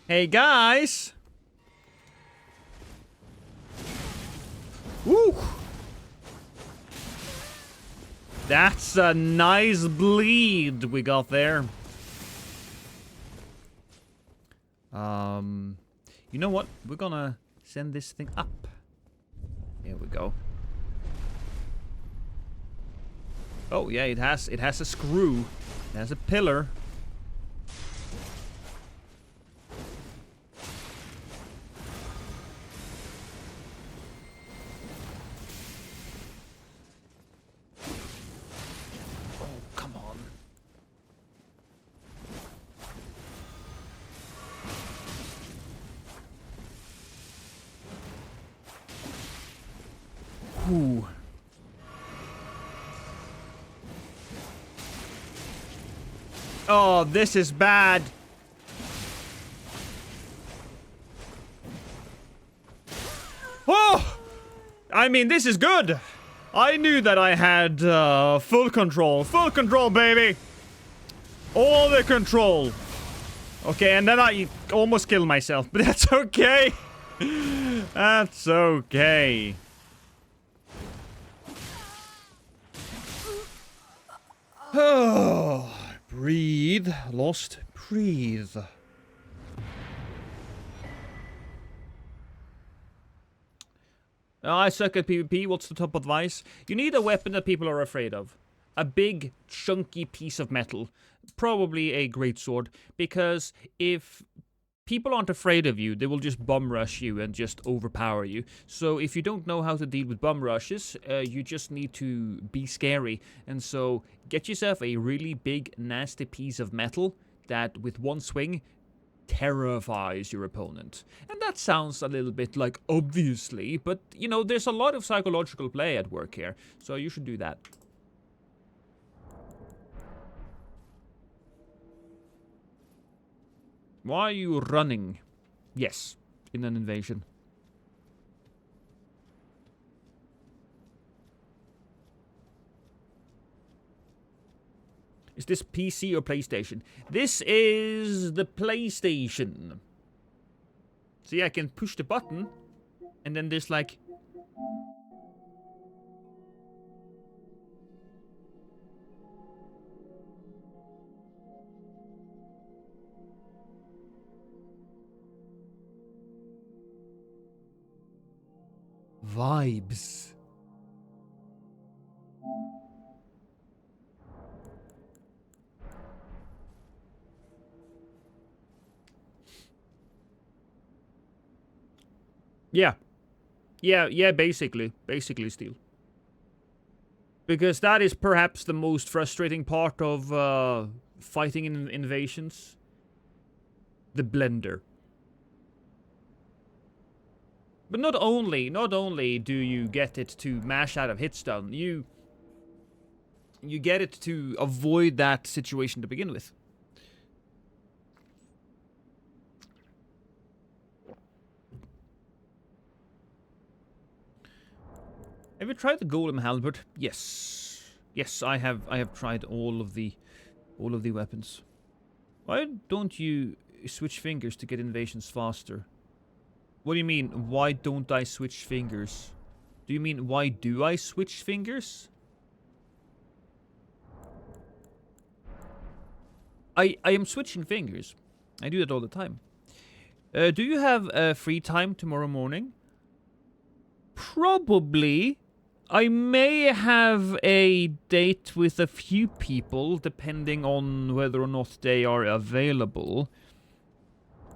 Hey guys! Woo! That's a nice bleed we got there. You know what? We're gonna send this thing up. Here we go. Oh yeah, it has a screw. It has a pillar. Ooh. Oh, this is bad. Oh! I mean, this is good. I knew that I had full control. Full control, baby. All the control. Okay, and then I almost killed myself, but that's okay. That's okay. Oh, breathe, Lost, breathe. I suck at PvP. What's the top advice? You need a weapon that people are afraid of. A big, chunky piece of metal. Probably a greatsword. Because if people aren't afraid of you, they will just bum rush you and just overpower you. So if you don't know how to deal with bum rushes, you just need to be scary. And so get yourself a really big, nasty piece of metal that with one swing terrifies your opponent. And that sounds a little bit like obviously, but you know, there's a lot of psychological play at work here. So you should do that. Why are you running? Yes, in an invasion. Is this PC or PlayStation? This is the PlayStation. See, I can push the button, and then there's like... vibes. Yeah, basically Steel. Because that is perhaps the most frustrating part of fighting in invasions. The blender. But not only do you get it to mash out of hitstun, you get it to avoid that situation to begin with. Have you tried the golem halberd? Yes. Yes, I have tried all of the weapons. Why don't you switch fingers to get invasions faster? What do you mean, why don't I switch fingers? Do you mean, why do I switch fingers? I am switching fingers. I do that all the time. Do you have free time tomorrow morning? Probably. I may have a date with a few people, depending on whether or not they are available.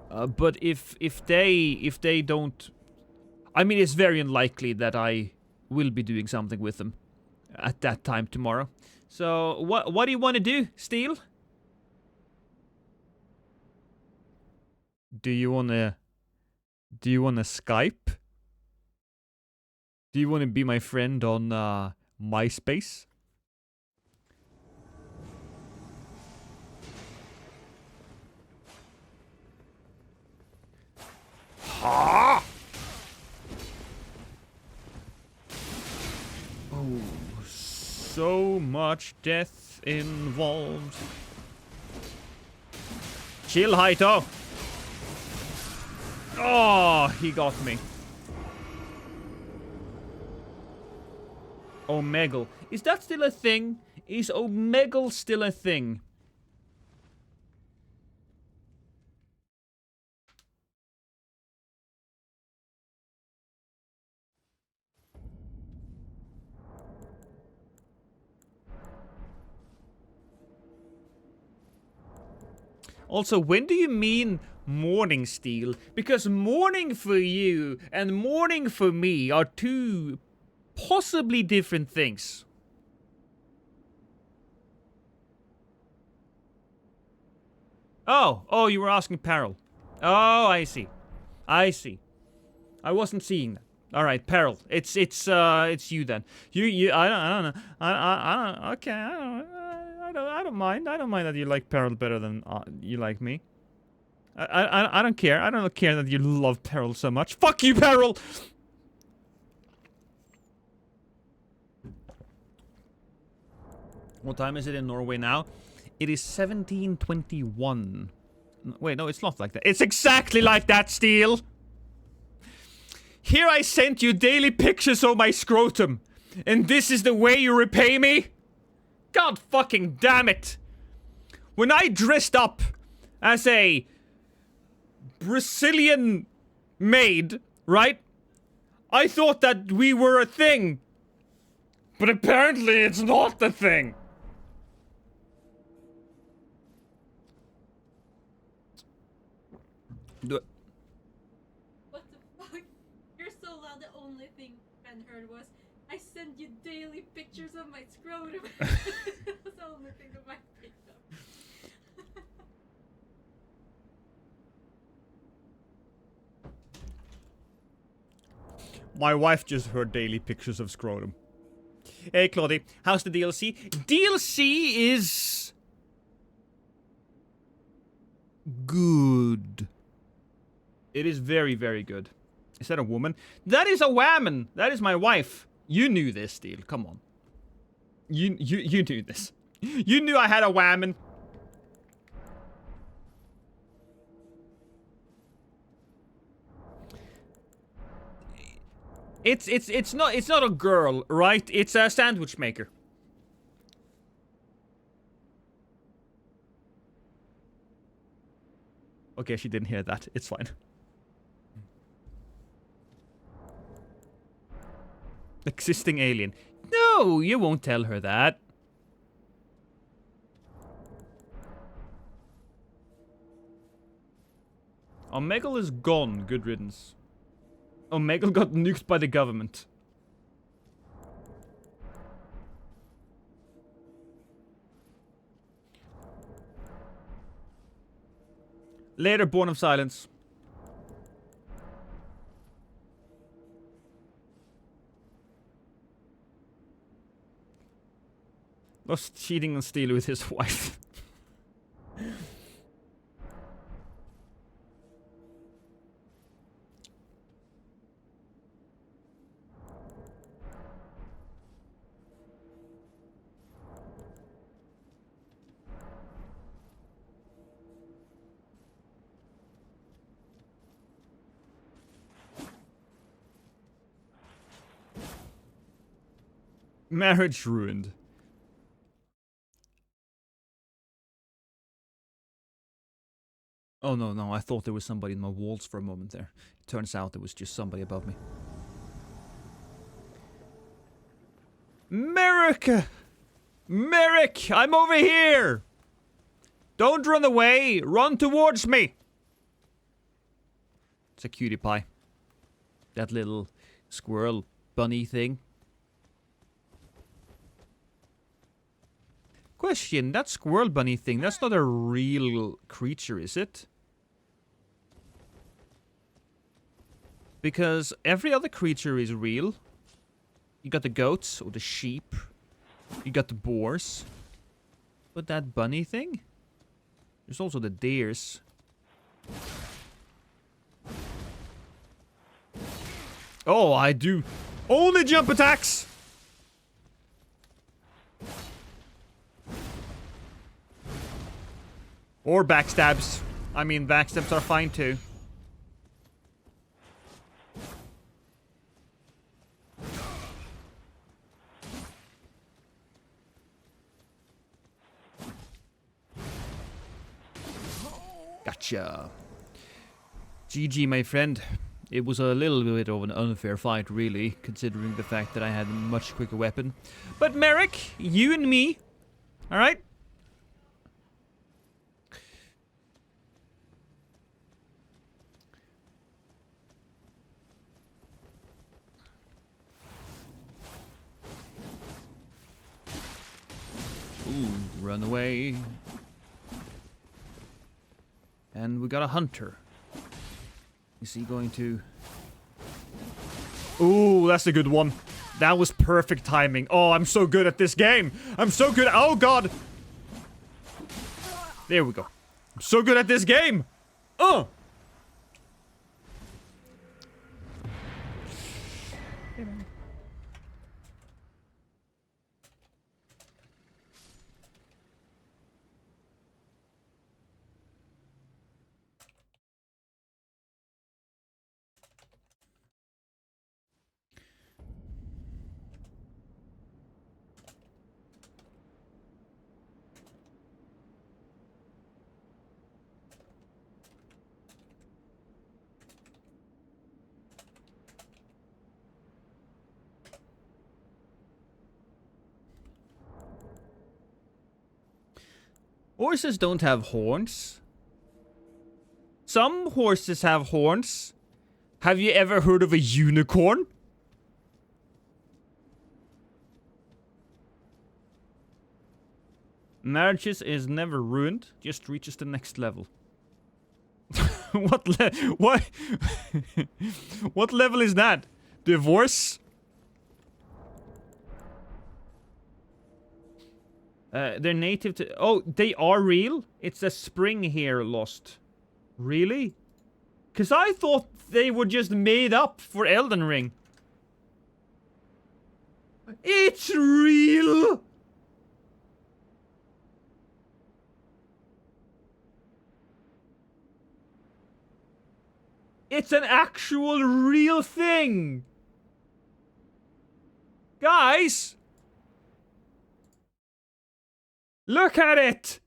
But if they don't, I mean, it's very unlikely that I will be doing something with them at that time tomorrow. So what do you want to do, Steel? Do you wanna Skype? Do you want to be my friend on MySpace? Ha! Oh, so much death involved. Chill, Haito. Oh, he got me. Omegle. Is that still a thing? Is Omegle still a thing? Also, when do you mean morning, Steel? Because morning for you and morning for me are two possibly different things. Oh, you were asking Peril. Oh, I see. I wasn't seeing that. All right, Peril. It's you then. I don't know. Okay, I don't mind. I don't mind that you like Peril better than you like me. I don't care. I don't care that you love Peril so much. Fuck you, Peril! What time is it in Norway now? It is 1721. Wait, no, it's not like that. It's exactly like that, Steel! Here I sent you daily pictures of my scrotum. And this is the way you repay me? God fucking damn it! When I dressed up as a Brazilian maid, right? I thought that we were a thing. But apparently it's not the thing. What the fuck? You're so loud, the only thing Ben heard was, I send you daily pictures of my scrotum. That's the only thing that might picked up. My wife just heard daily pictures of scrotum. Hey, Claudie, how's the DLC? DLC is... good. It is very, very good. Is that a woman? That is a whammon! That is my wife. You knew this, Steel. Come on. You knew this. You knew I had a whammon. It's not a girl, right? It's a sandwich maker. Okay, she didn't hear that. It's fine. Existing alien. No, you won't tell her that. Omegle is gone. Good riddance. Omegle got nuked by the government. Later, Born of Silence. Lost cheating on Steel with his wife. Marriage ruined. Oh no, I thought there was somebody in my walls for a moment there. It turns out there was just somebody above me. Merrick! Merrick! I'm over here! Don't run away! Run towards me! It's a cutie pie. That little squirrel bunny thing. Question, that squirrel bunny thing, that's not a real creature, is it? Because every other creature is real. You got the goats, or the sheep. You got the boars. But that bunny thing? There's also the deers. Oh, I do. Only jump attacks! Or backstabs. I mean, backstabs are fine too. Gotcha. GG, my friend. It was a little bit of an unfair fight, really, considering the fact that I had a much quicker weapon. But Merrick, you and me, alright? Ooh, run away. And we got a hunter. Is he going to... Ooh, that's a good one. That was perfect timing. Oh, I'm so good at this game. I'm so good. Oh, God. There we go. I'm so good at this game. Oh. Horses don't have horns. Some horses have horns. Have you ever heard of a unicorn? Marriages is never ruined, just reaches the next level. What what level is that? Divorce? They're native to... Oh, they are real? It's a spring here lost. Really? Because I thought they were just made up for Elden Ring. It's real! It's an actual real thing! Guys! Look at it!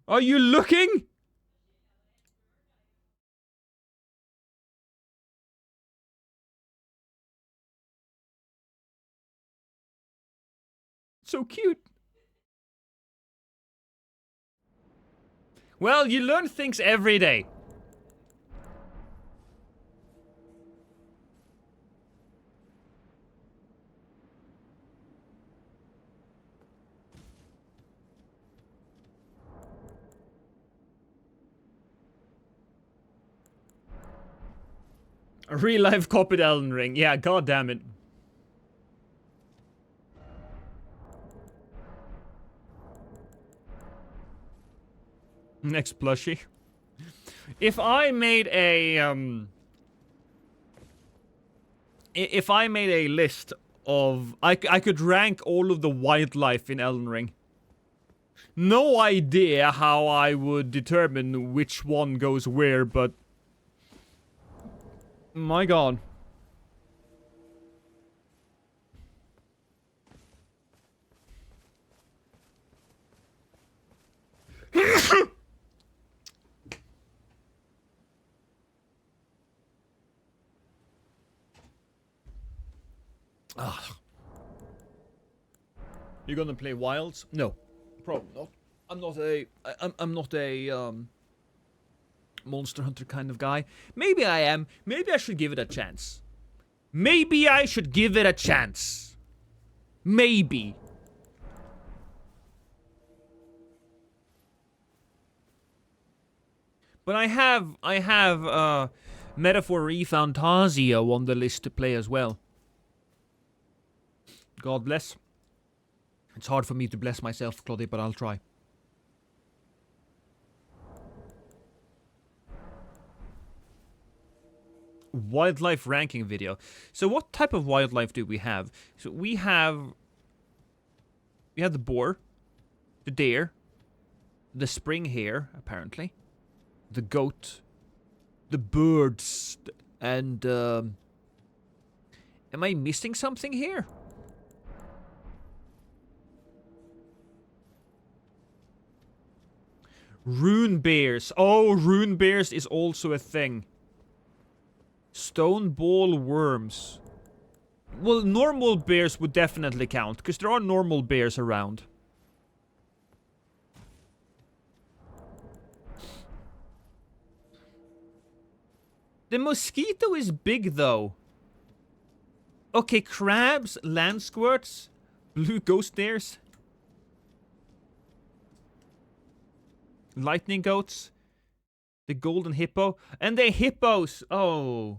Are you looking? So cute. Well, you learn things every day. A real life copied Elden Ring. Yeah, god damn it. Next plushie. If I made a if I made a list of I could rank all of the wildlife in Elden Ring. No idea how I would determine which one goes where, but my god. You gonna play Wilds? No, probably not. I'm not a Monster Hunter kind of guy. Maybe I am. Maybe I should give it a chance. Maybe I should give it a chance. Maybe. But I have Metaphor Fantasio on the list to play as well. God bless. It's hard for me to bless myself, Claudia, but I'll try. Wildlife ranking video. So what type of wildlife do we have? So we have the boar, the deer, the spring hare, apparently, the goat, the birds, and am I missing something here? Rune bears. Oh, rune bears is also a thing. Stone ball worms. Well, normal bears would definitely count, because there are normal bears around. The mosquito is big, though. Okay, crabs, land squirts, blue ghost bears, lightning goats, the golden hippo, and the hippos. Oh.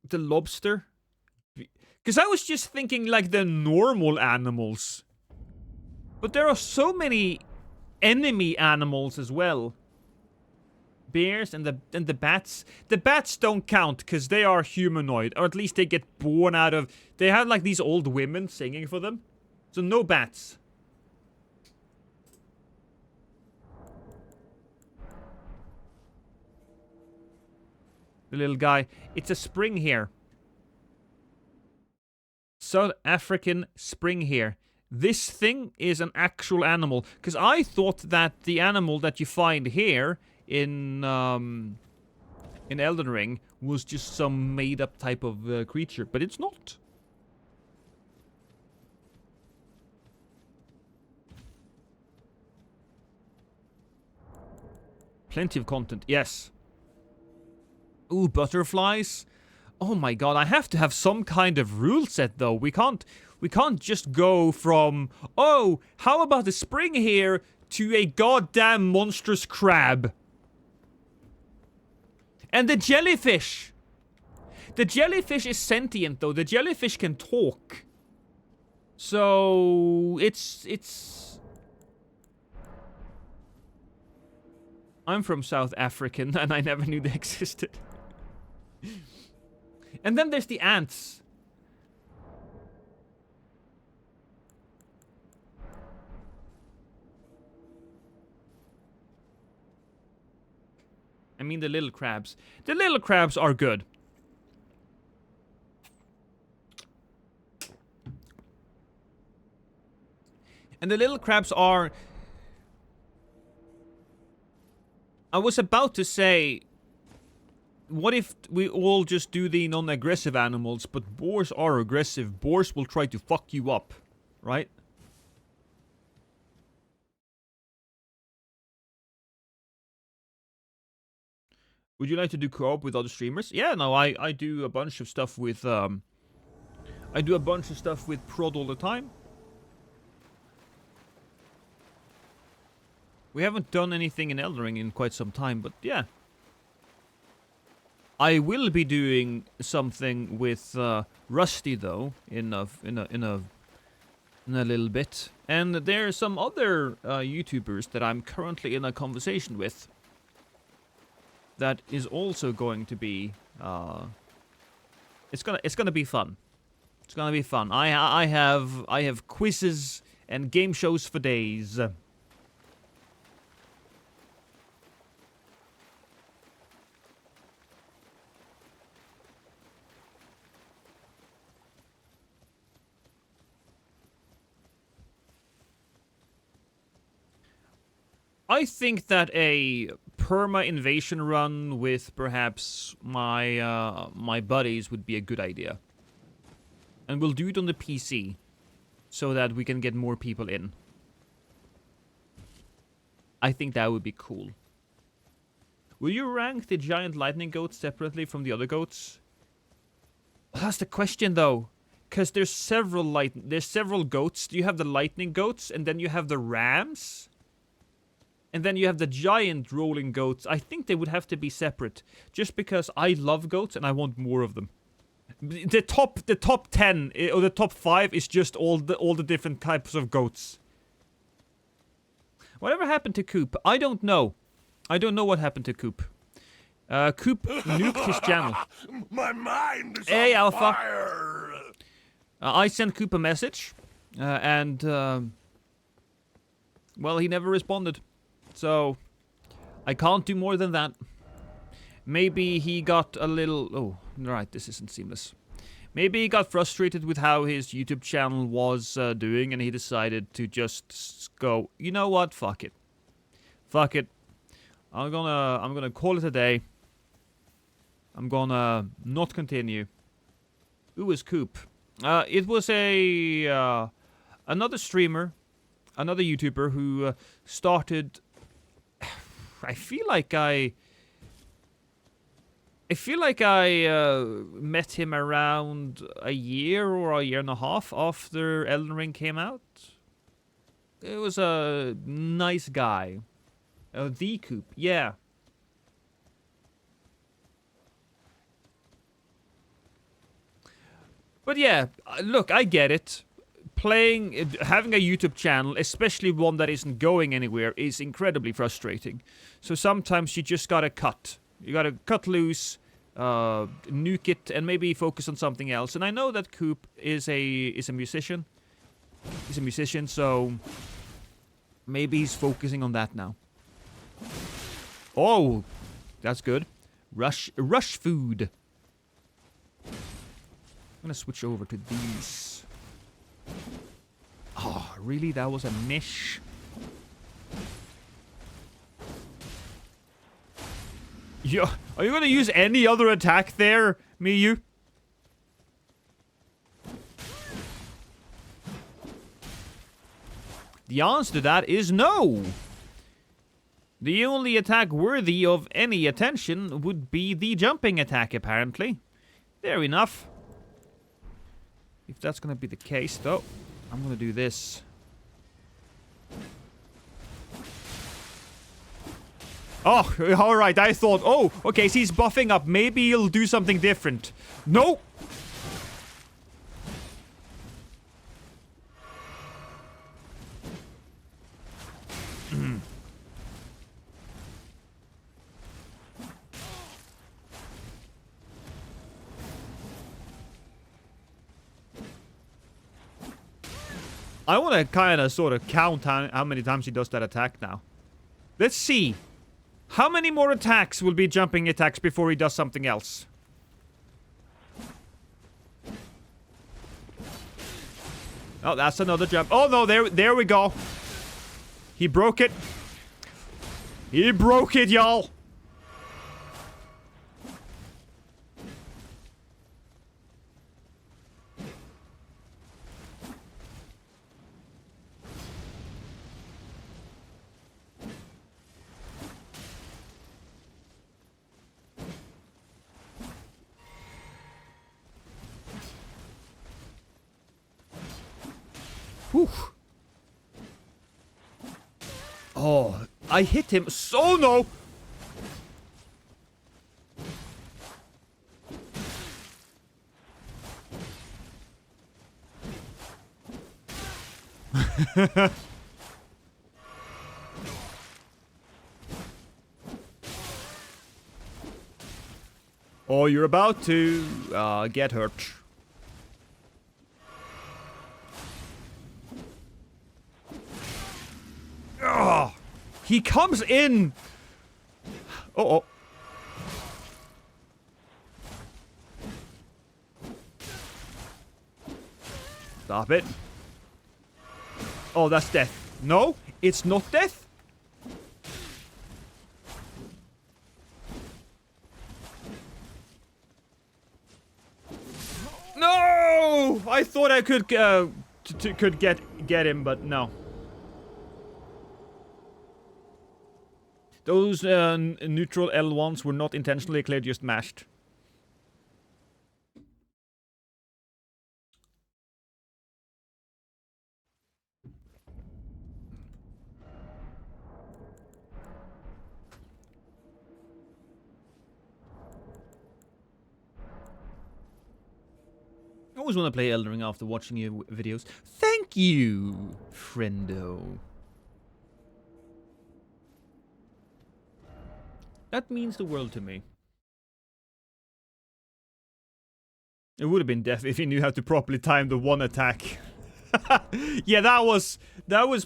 The lobster. Because I was just thinking like the normal animals. But there are so many enemy animals as well. Bears and the bats. The bats don't count because they are humanoid, or at least they get born out of... They have like these old women singing for them. So no bats. The little guy. It's a spring hare. South African spring hare. This thing is an actual animal. Because I thought that the animal that you find here in Elden Ring was just some made-up type of creature. But it's not. Plenty of content, yes. Ooh, butterflies. Oh my god, I have to have some kind of rule set though. We can't just go from, oh, how about the spring here to a goddamn monstrous crab. And the jellyfish. The jellyfish is sentient though. The jellyfish can talk. So it's I'm from South African and I never knew they existed. And then there's the ants. I mean the little crabs. The little crabs are good. And the little crabs are... I was about to say... What if we all just do the non-aggressive animals, but boars are aggressive. Boars will try to fuck you up, right? Would you like to do co-op with other streamers? Yeah, no, I do a bunch of stuff with, I do a bunch of stuff with Prod all the time. We haven't done anything in Elden Ring in quite some time, but yeah. I will be doing something with Rusty though in a little bit, and there are some other YouTubers that I'm currently in a conversation with. That is also going to be it's gonna be fun. It's gonna be fun. I have quizzes and game shows for days. I think that a perma invasion run with perhaps my my buddies would be a good idea. And we'll do it on the PC so that we can get more people in. I think that would be cool. Will you rank the giant lightning goats separately from the other goats? That's the question though. Cause there's several goats. You have the lightning goats and then you have the rams. And then you have the giant rolling goats. I think they would have to be separate. Just because I love goats and I want more of them. The top 10 or the top 5 is just all the different types of goats. Whatever happened to Coop? I don't know. I don't know what happened to Coop. Coop nuked his channel. My mind is Hey, on Alpha. fire. I sent Coop a message. Well, he never responded. So, I can't do more than that. Maybe he got a little... Oh, right, this isn't seamless. Maybe he got frustrated with how his YouTube channel was doing, and he decided to just go, you know what, fuck it. Fuck it. I'm gonna call it a day. I'm gonna not continue. Who was Coop? It was another streamer, another YouTuber who started... I feel like I met him around a year or a year and a half after Elden Ring came out. It was a nice guy. The Coop, yeah. But yeah, look, I get it. Having a YouTube channel, especially one that isn't going anywhere, is incredibly frustrating. So sometimes you just gotta cut. You gotta cut loose, nuke it, and maybe focus on something else. And I know that Coop is a musician. He's a musician, so maybe he's focusing on that now. Oh, that's good. Rush food. I'm gonna switch over to these. Oh, really? That was a mish? Yo, are you gonna use any other attack there, Miyu? The answer to that is no. The only attack worthy of any attention would be the jumping attack, apparently. Fair enough. If that's gonna be the case, though, I'm gonna do this. Oh, alright, I thought, oh, okay, so he's buffing up. Maybe he'll do something different. No! I want to kind of sort of count how many times he does that attack now. Let's see. How many more attacks will be jumping attacks before he does something else? Oh, that's another jump. Oh, no, there we go. He broke it. He broke it, y'all. Whew. Oh, I hit him so no. Oh, you're about to get hurt. Oh, he comes in. Uh-oh. Stop it. Oh, that's death. No, it's not death. No! I thought I could could get him, but no. Those neutral L1s were not intentionally cleared, just mashed. I always want to play Elden Ring after watching your videos. Thank you, friendo. That means the world to me. It would have been death if he knew how to properly time the one attack. Yeah, that was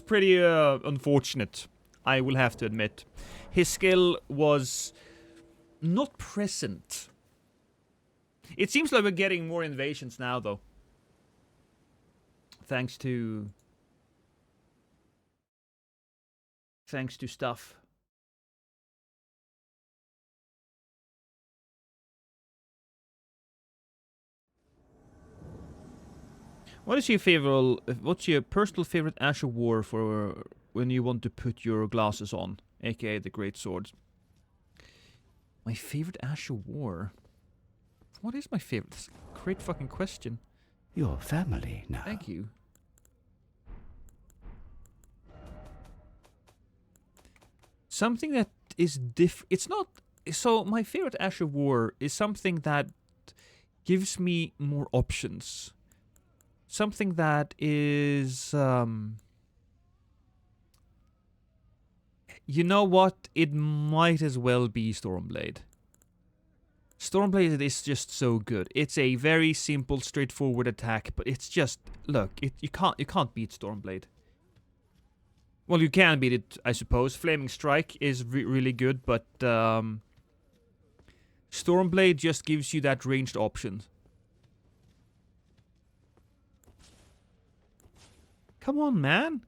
pretty unfortunate, I will have to admit. His skill was not present. It seems like we're getting more invasions now, though. Thanks to stuff. What's your personal favorite Asher War for when you want to put your glasses on, aka the Great Sword? My favorite Asher War? What is my favorite? That's a great fucking question. Your family now. Thank you. Something that is it's not... So, my favorite Asher War is something that gives me more options. Something that is... You know what? It might as well be Stormblade. Stormblade is just so good. It's a very simple, straightforward attack, but it's just... Look, you can't beat Stormblade. Well, you can beat it, I suppose. Flaming Strike is really good, but... Stormblade just gives you that ranged option. Come on, man.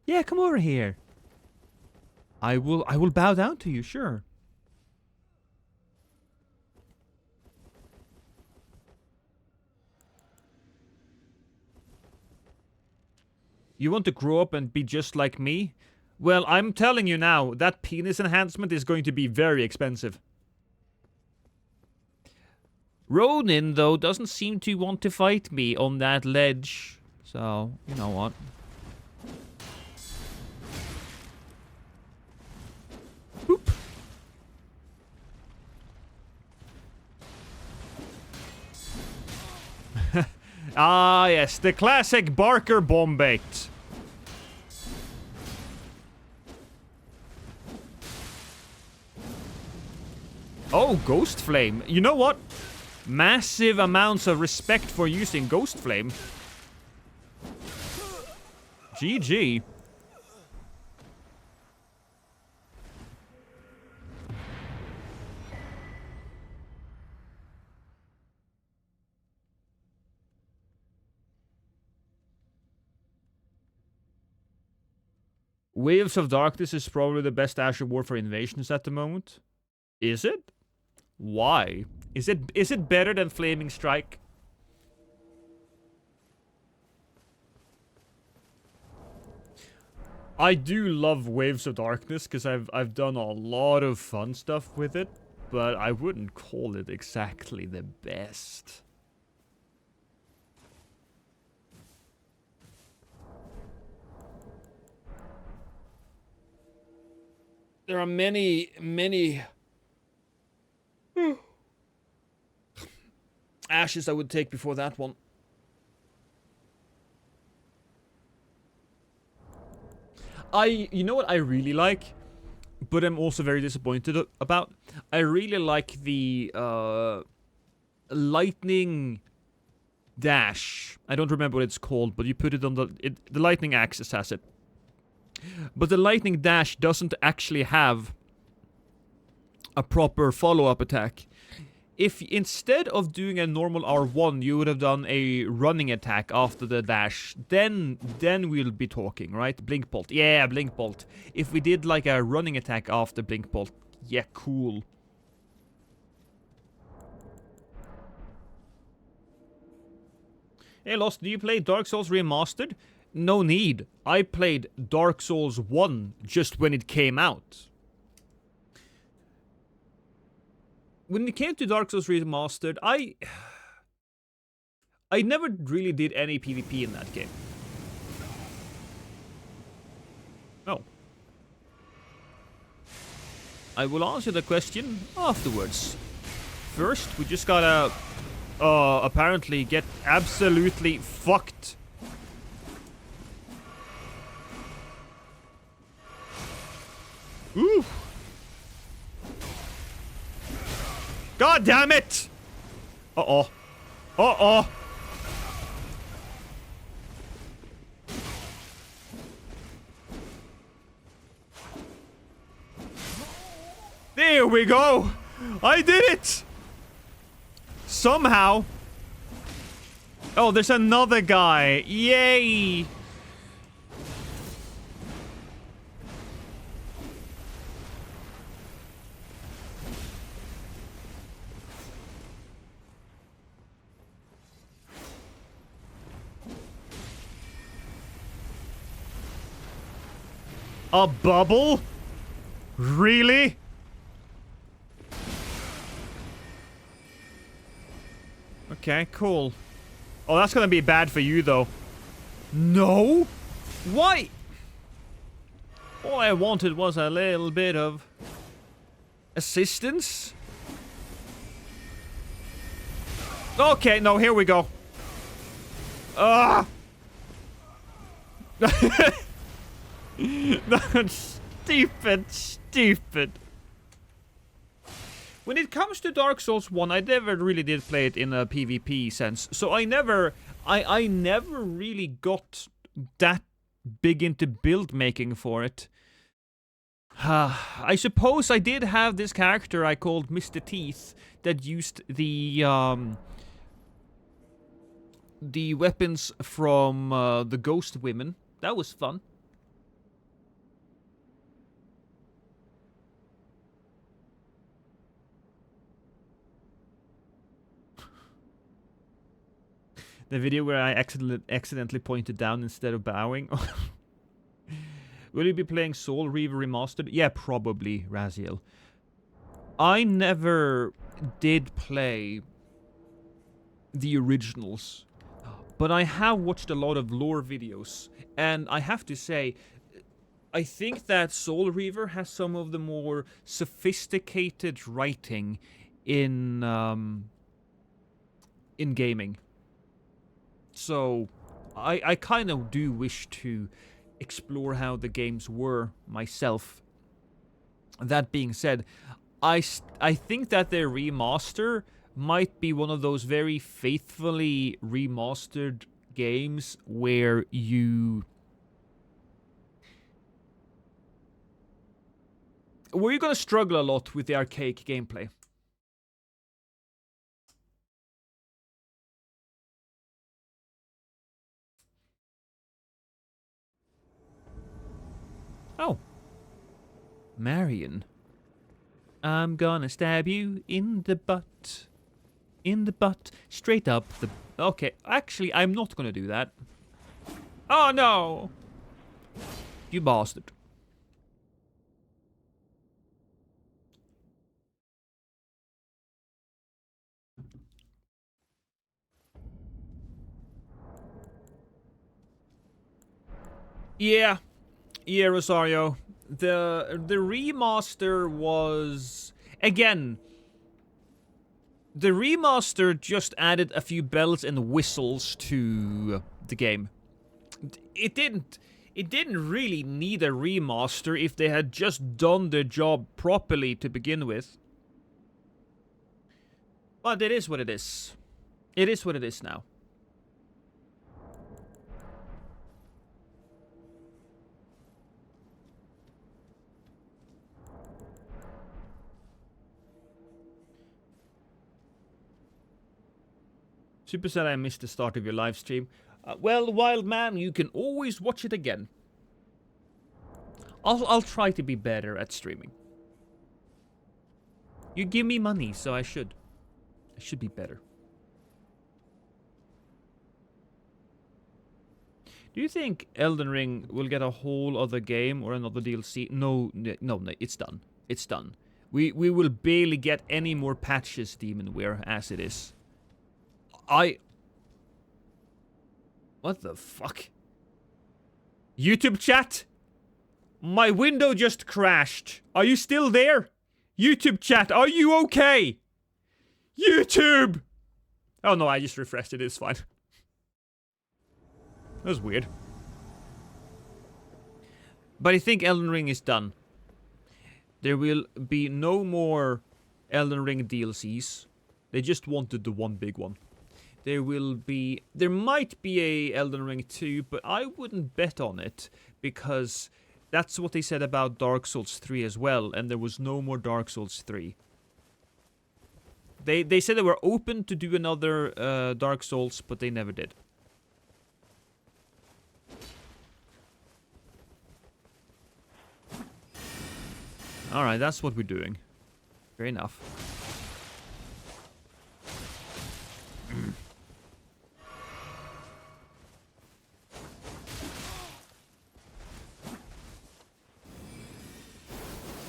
Yeah, come over here. I will bow down to you, sure. You want to grow up and be just like me? Well, I'm telling you now, that penis enhancement is going to be very expensive. Ronin, though, doesn't seem to want to fight me on that ledge. So, you know what? Boop. Ah, yes, the classic Barker bomb bait. Oh, Ghost Flame. You know what? Massive amounts of respect for using Ghost Flame. GG. Waves of Darkness is probably the best Azure Warfare Invasions at the moment. Is it? Why? Is it better than Flaming Strike? I do love Waves of Darkness because I've done a lot of fun stuff with it, but I wouldn't call it exactly the best. There are many ashes I would take before that one. You know what I really like, but I'm also very disappointed about? I really like the lightning dash. I don't remember what it's called, but you put it on the lightning axis has it. But the lightning dash doesn't actually have a proper follow-up attack. If instead of doing a normal R1, you would have done a running attack after the dash, then we'll be talking, right? Blink Bolt. Yeah, Blink Bolt. If we did like a running attack after Blink Bolt, yeah, cool. Hey, Lost, do you play Dark Souls Remastered? No need. I played Dark Souls 1 just when it came out. When it came to Dark Souls Remastered, I never really did any PvP in that game. Oh. I will answer the question afterwards. First, we just gotta apparently get absolutely fucked. Ooh. God damn it! Uh-oh. Uh-oh. There we go! I did it! Somehow. Oh, there's another guy. Yay! A bubble? Really? Okay, cool. Oh, that's gonna be bad for you, though. No? Why? All I wanted was a little bit of assistance. Okay, no, here we go. Ah! That's stupid. When it comes to Dark Souls 1, I never really did play it in a PvP sense. So I never really got that big into build making for it. I suppose I did have this character I called Mr. Teeth that used the weapons from the Ghost Women. That was fun. The video where I accidentally pointed down instead of bowing. Will you be playing Soul Reaver Remastered? Yeah, probably, Raziel. I never did play the originals, but I have watched a lot of lore videos, and I have to say, I think that Soul Reaver has some of the more sophisticated writing in gaming. So, I kind of do wish to explore how the games were myself. That being said, I think that their remaster might be one of those very faithfully remastered games where you're gonna struggle a lot with the archaic gameplay. Oh. Marion. I'm gonna stab you in the butt. In the butt. Straight up the... Okay, actually, I'm not gonna do that. Oh, no! You bastard. Yeah. Yeah, Rosario. The remaster was... Again... The remaster just added a few bells and whistles to the game. It didn't really need a remaster if they had just done the job properly to begin with. But it is what it is. It is what it is now. Super said I missed the start of your live stream. Well, wild man, you can always watch it again. I'll try to be better at streaming. You give me money, so I should. I should be better. Do you think Elden Ring will get a whole other game or another DLC? No, it's done. It's done. We will barely get any more patches, Demonware, as it is. What the fuck? YouTube chat? My window just crashed. Are you still there? YouTube chat, are you okay? YouTube! Oh no, I just refreshed it, it's fine. That was weird. But I think Elden Ring is done. There will be no more Elden Ring DLCs. They just wanted the one big one. There might be a Elden Ring 2, but I wouldn't bet on it, because that's what they said about Dark Souls 3 as well, and there was no more Dark Souls 3. They said they were open to do another Dark Souls, but they never did. Alright, that's what we're doing. Fair enough.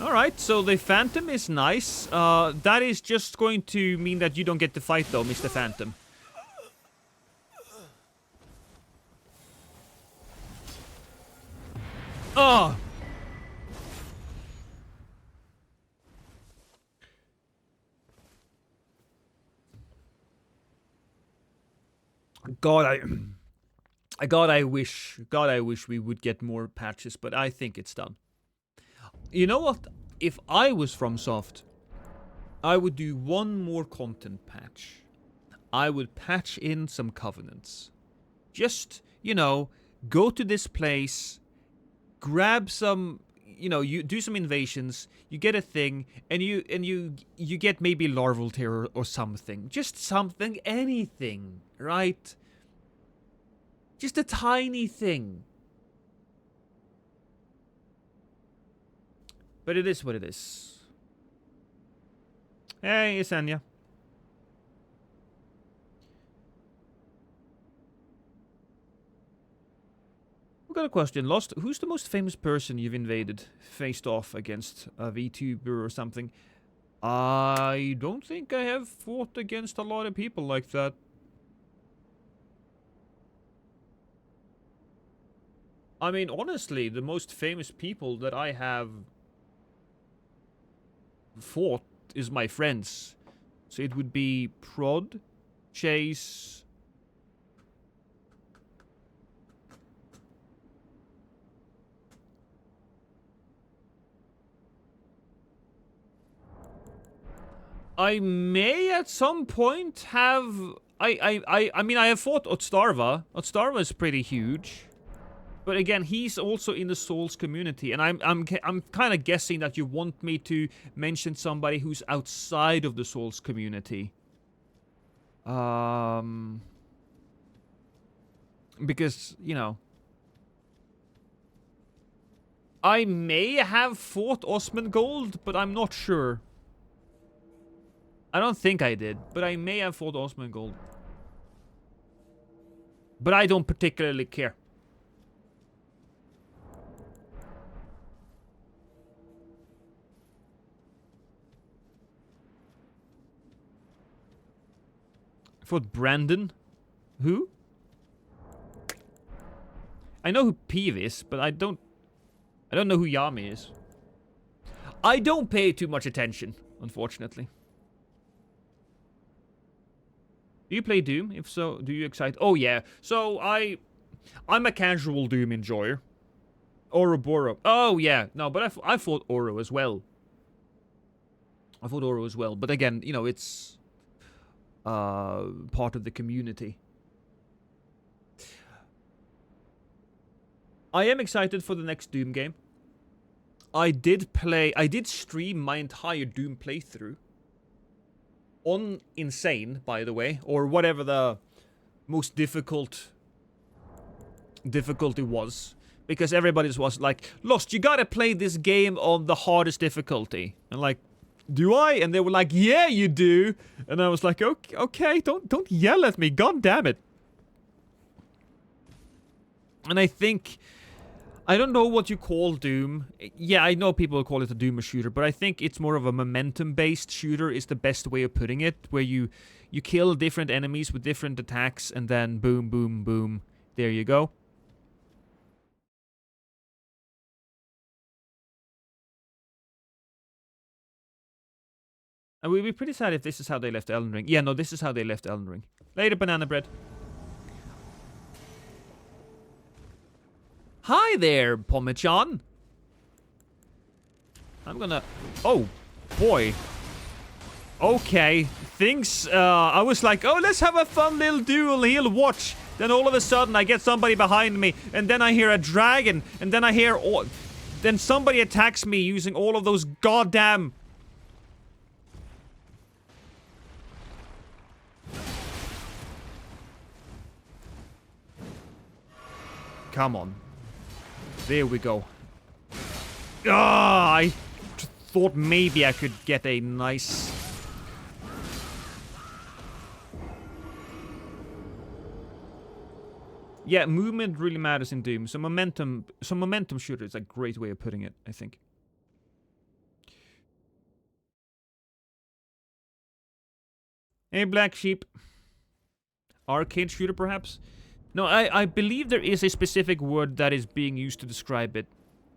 Alright, so the Phantom is nice. That is just going to mean that you don't get to fight though, Mr. Phantom. Oh! God, I wish we would get more patches, but I think it's done. You know what? If I was FromSoft, I would do one more content patch. I would patch in some covenants. Just, you know, go to this place, grab some, you know, you do some invasions, you get a thing, and you get maybe larval terror or something. Just something, anything, right? Just a tiny thing. But it is what it is. Hey, it's Anya. We got a question. Lost. Who's the most famous person you've invaded, faced off against a VTuber or something? I don't think I have fought against a lot of people like that. I mean, honestly, the most famous people that I have fought is my friends. So it would be Prod, Chase. I may at some point have... I mean, I have fought Otstarva. Otstarva is pretty huge. But again, he's also in the Souls community, and I'm kind of guessing that you want me to mention somebody who's outside of the Souls community. Because, you know, I may have fought Osmongold, but I'm not sure. I don't think I did, but I may have fought Osmongold. But I don't particularly care. I fought Brandon. Who? I know who Peeve is, but I don't know who Yami is. I don't pay too much attention, unfortunately. Do you play Doom? If so, do you excite? Oh yeah. So I'm a casual Doom enjoyer. Ouroboros. Oh yeah. No, but I fought Oro as well. I fought Oro as well, but again, you know, it's part of the community. I am excited for the next Doom game. I did stream my entire Doom playthrough on Insane, by the way, or whatever the most difficulty was, because everybody was like, Lost, you gotta play this game on the hardest difficulty. And like, do I? And they were like, yeah, you do. And I was like, okay, don't yell at me, god damn it. And I think, I don't know what you call Doom. Yeah, I know people call it a Doom shooter, but I think it's more of a momentum-based shooter is the best way of putting it, where you kill different enemies with different attacks, and then boom, boom, boom. There you go. And we'd be pretty sad if this is how they left Elden Ring. Yeah, no, this is how they left Elden Ring. Later, banana bread. Hi there, Pomichan. I'm gonna... Oh, boy. Okay, things... I was like, oh, let's have a fun little duel. He'll watch. Then all of a sudden, I get somebody behind me. And then I hear a dragon. And then I hear... Then somebody attacks me using all of those goddamn... Come on. There we go. Ah, I thought maybe I could get a nice... Yeah, movement really matters in Doom. So momentum shooter is a great way of putting it, I think. Hey, Black Sheep. Arcade shooter, perhaps? No, I believe there is a specific word that is being used to describe it.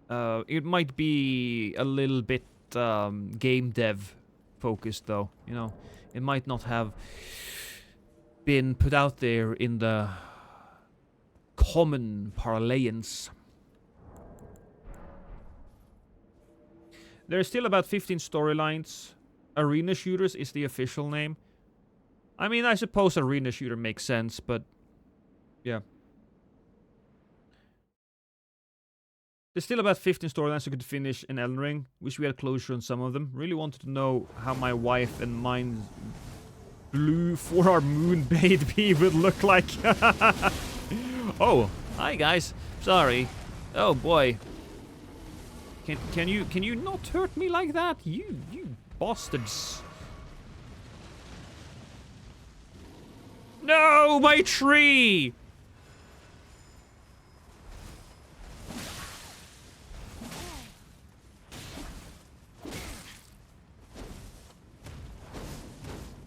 It might be a little bit game dev focused, though. You know, it might not have been put out there in the common parlance. There are still about 15 storylines. Arena shooters is the official name. I mean, I suppose arena shooter makes sense, but... yeah. There's still about 15 storylines you could finish in Elden Ring. Wish we had closure on some of them. Really wanted to know how my wife and mine's blue 4-hour moon baby would look like. Oh, hi guys. Sorry. Oh boy. Can you not hurt me like that? You bastards. No, my tree!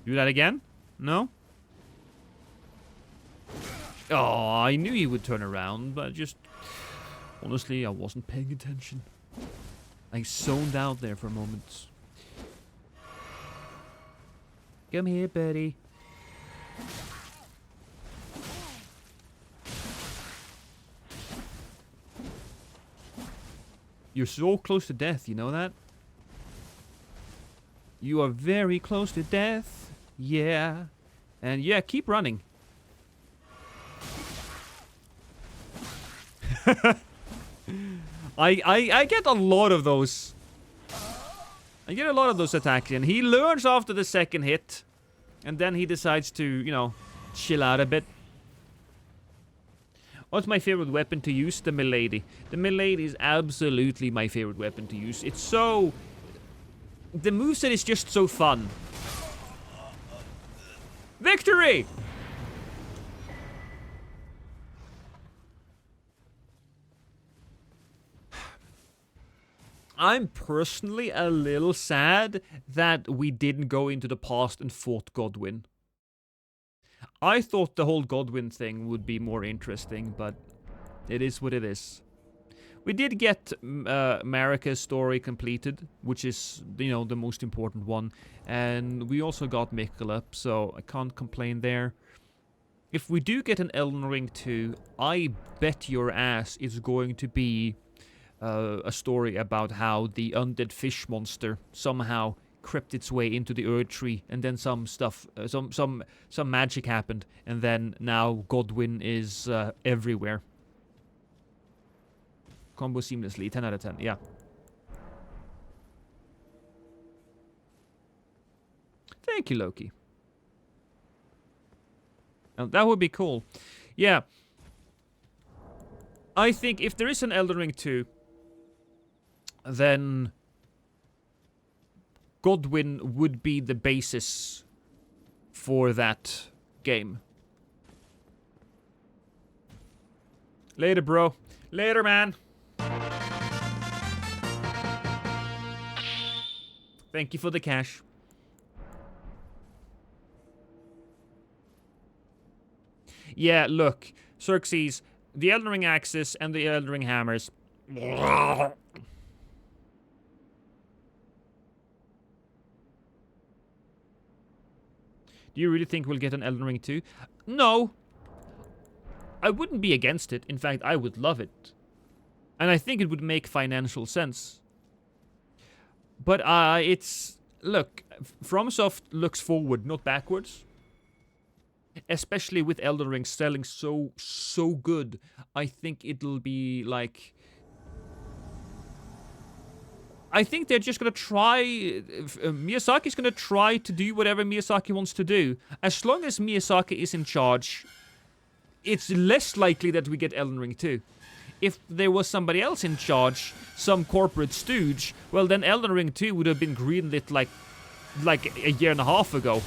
Do that again? No? Oh, I knew he would turn around, but just... Honestly, I wasn't paying attention. I zoned out there for a moment. Come here, buddy. You're so close to death, you know that? You are very close to death. Yeah. And yeah, keep running. I get a lot of those. I get a lot of those attacks, and he learns after the second hit. And then he decides to, you know, chill out a bit. What's my favorite weapon to use? The Milady. The Milady is absolutely my favorite weapon to use. It's so... The moveset is just so fun. Victory! I'm personally a little sad that we didn't go into the past and fought Godwyn. I thought the whole Godwyn thing would be more interesting, but it is what it is. We did get Marika's story completed, which is, you know, the most important one. And we also got Mikkel up, so I can't complain there. If we do get an Elden Ring 2, I bet your ass it's going to be a story about how the undead fish monster somehow crept its way into the Earth Tree, and then some stuff, some magic happened, and then now Godwyn is everywhere. Combo seamlessly, 10 out of 10, yeah. Thank you, Loki. Now, that would be cool. Yeah. I think if there is an Elden Ring 2, then Godwyn would be the basis for that game. Later, bro. Later, man. Thank you for the cash. Yeah, look. Xerxes, the Elden Ring axes and the Elden Ring hammers. Do you really think we'll get an Elden Ring 2? No. I wouldn't be against it. In fact, I would love it. And I think it would make financial sense. But it's... Look, FromSoft looks forward, not backwards. Especially with Elden Ring selling so good. I think it'll be like... I think they're just gonna try... Miyazaki's gonna try to do whatever Miyazaki wants to do. As long as Miyazaki is in charge, it's less likely that we get Elden Ring 2. If there was somebody else in charge, some corporate stooge, well then Elden Ring 2 would have been greenlit like a year and a half ago.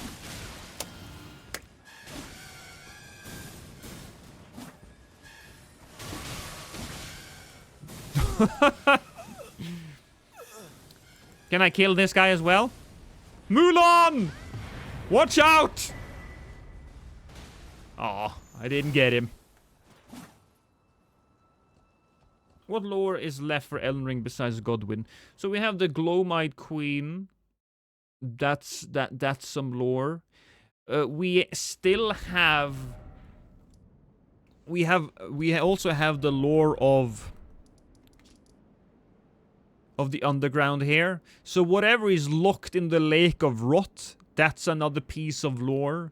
Can I kill this guy as well? Mulan! Watch out! Aw, I didn't get him. What lore is left for Elden Ring besides Godwyn? So we have the Glowmite Queen. That's some lore. We still have... We also have the lore of the underground here. So whatever is locked in the Lake of Rot, that's another piece of lore.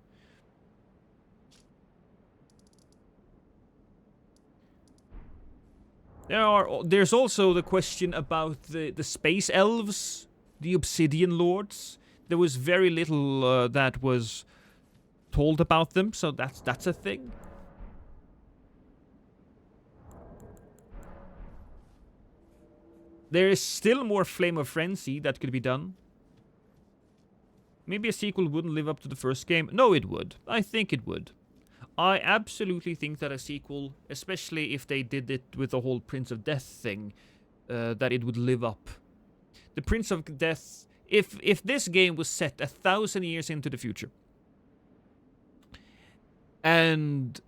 There's also the question about the space elves, the obsidian lords. There was very little that was told about them, so that's a thing. There is still more Flame of Frenzy that could be done. Maybe a sequel wouldn't live up to the first game. No, it would. I think it would. I absolutely think that a sequel, especially if they did it with the whole Prince of Death thing, that it would live up. The Prince of Death... If this game was set 1,000 years into the future, And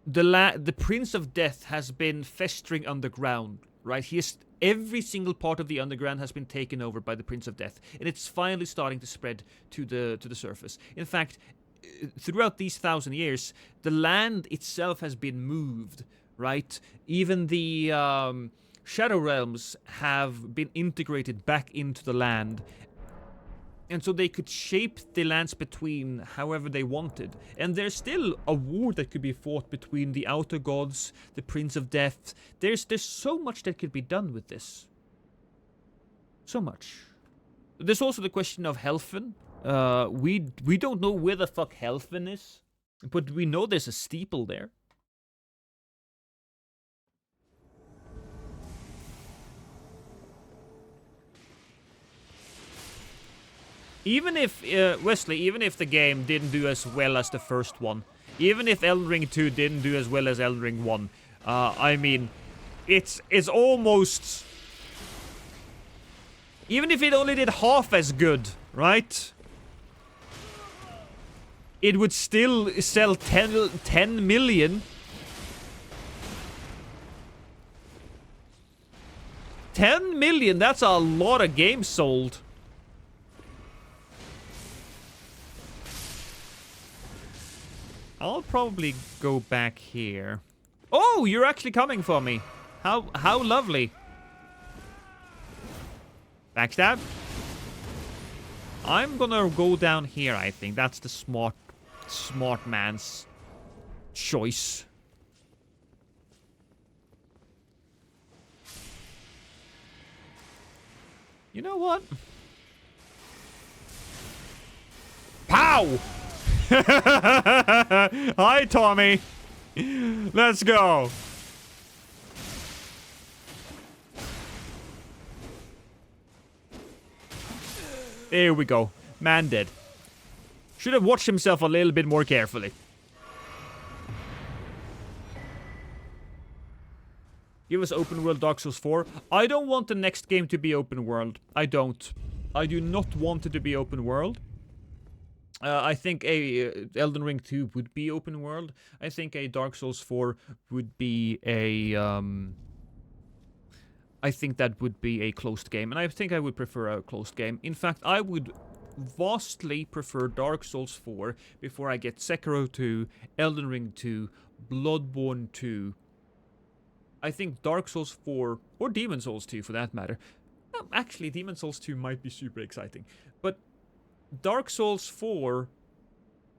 the Prince of Death has been festering underground, right? Every single part of the underground has been taken over by the Prince of Death, and it's finally starting to spread to the surface. In fact, throughout these 1,000 years, the land itself has been moved, right? Even the Shadow Realms have been integrated back into the land. And so they could shape the lands between however they wanted. And there's still a war that could be fought between the Outer Gods, the Prince of Death. There's so much that could be done with this. So much. There's also the question of Helfen. We don't know where the fuck Helfen is, but we know there's a steeple there. Even if, Wesley, even if the game didn't do as well as the first one, even if Elden Ring 2 didn't do as well as Elden Ring 1, I mean, it's almost... Even if it only did half as good, right? It would still sell 10 million. 10 million, that's a lot of games sold. I'll probably go back here. Oh, you're actually coming for me. How lovely. Backstab. I'm gonna go down here, I think. That's the smart man's choice. You know what? Pow! Hi, Tommy. Let's go. There we go. Man dead. Should have watched himself a little bit more carefully. Give us open world Dark Souls 4. I don't want the next game to be open world. I don't. I do not want it to be open world. I think a Elden Ring 2 would be open world. I think a Dark Souls 4 would be a... I think that would be a closed game. And I think I would prefer a closed game. In fact, I would vastly prefer Dark Souls 4 before I get Sekiro 2, Elden Ring 2, Bloodborne 2. I think Dark Souls 4, or Demon Souls 2 for that matter. Actually, Demon Souls 2 might be super exciting. But Dark Souls 4,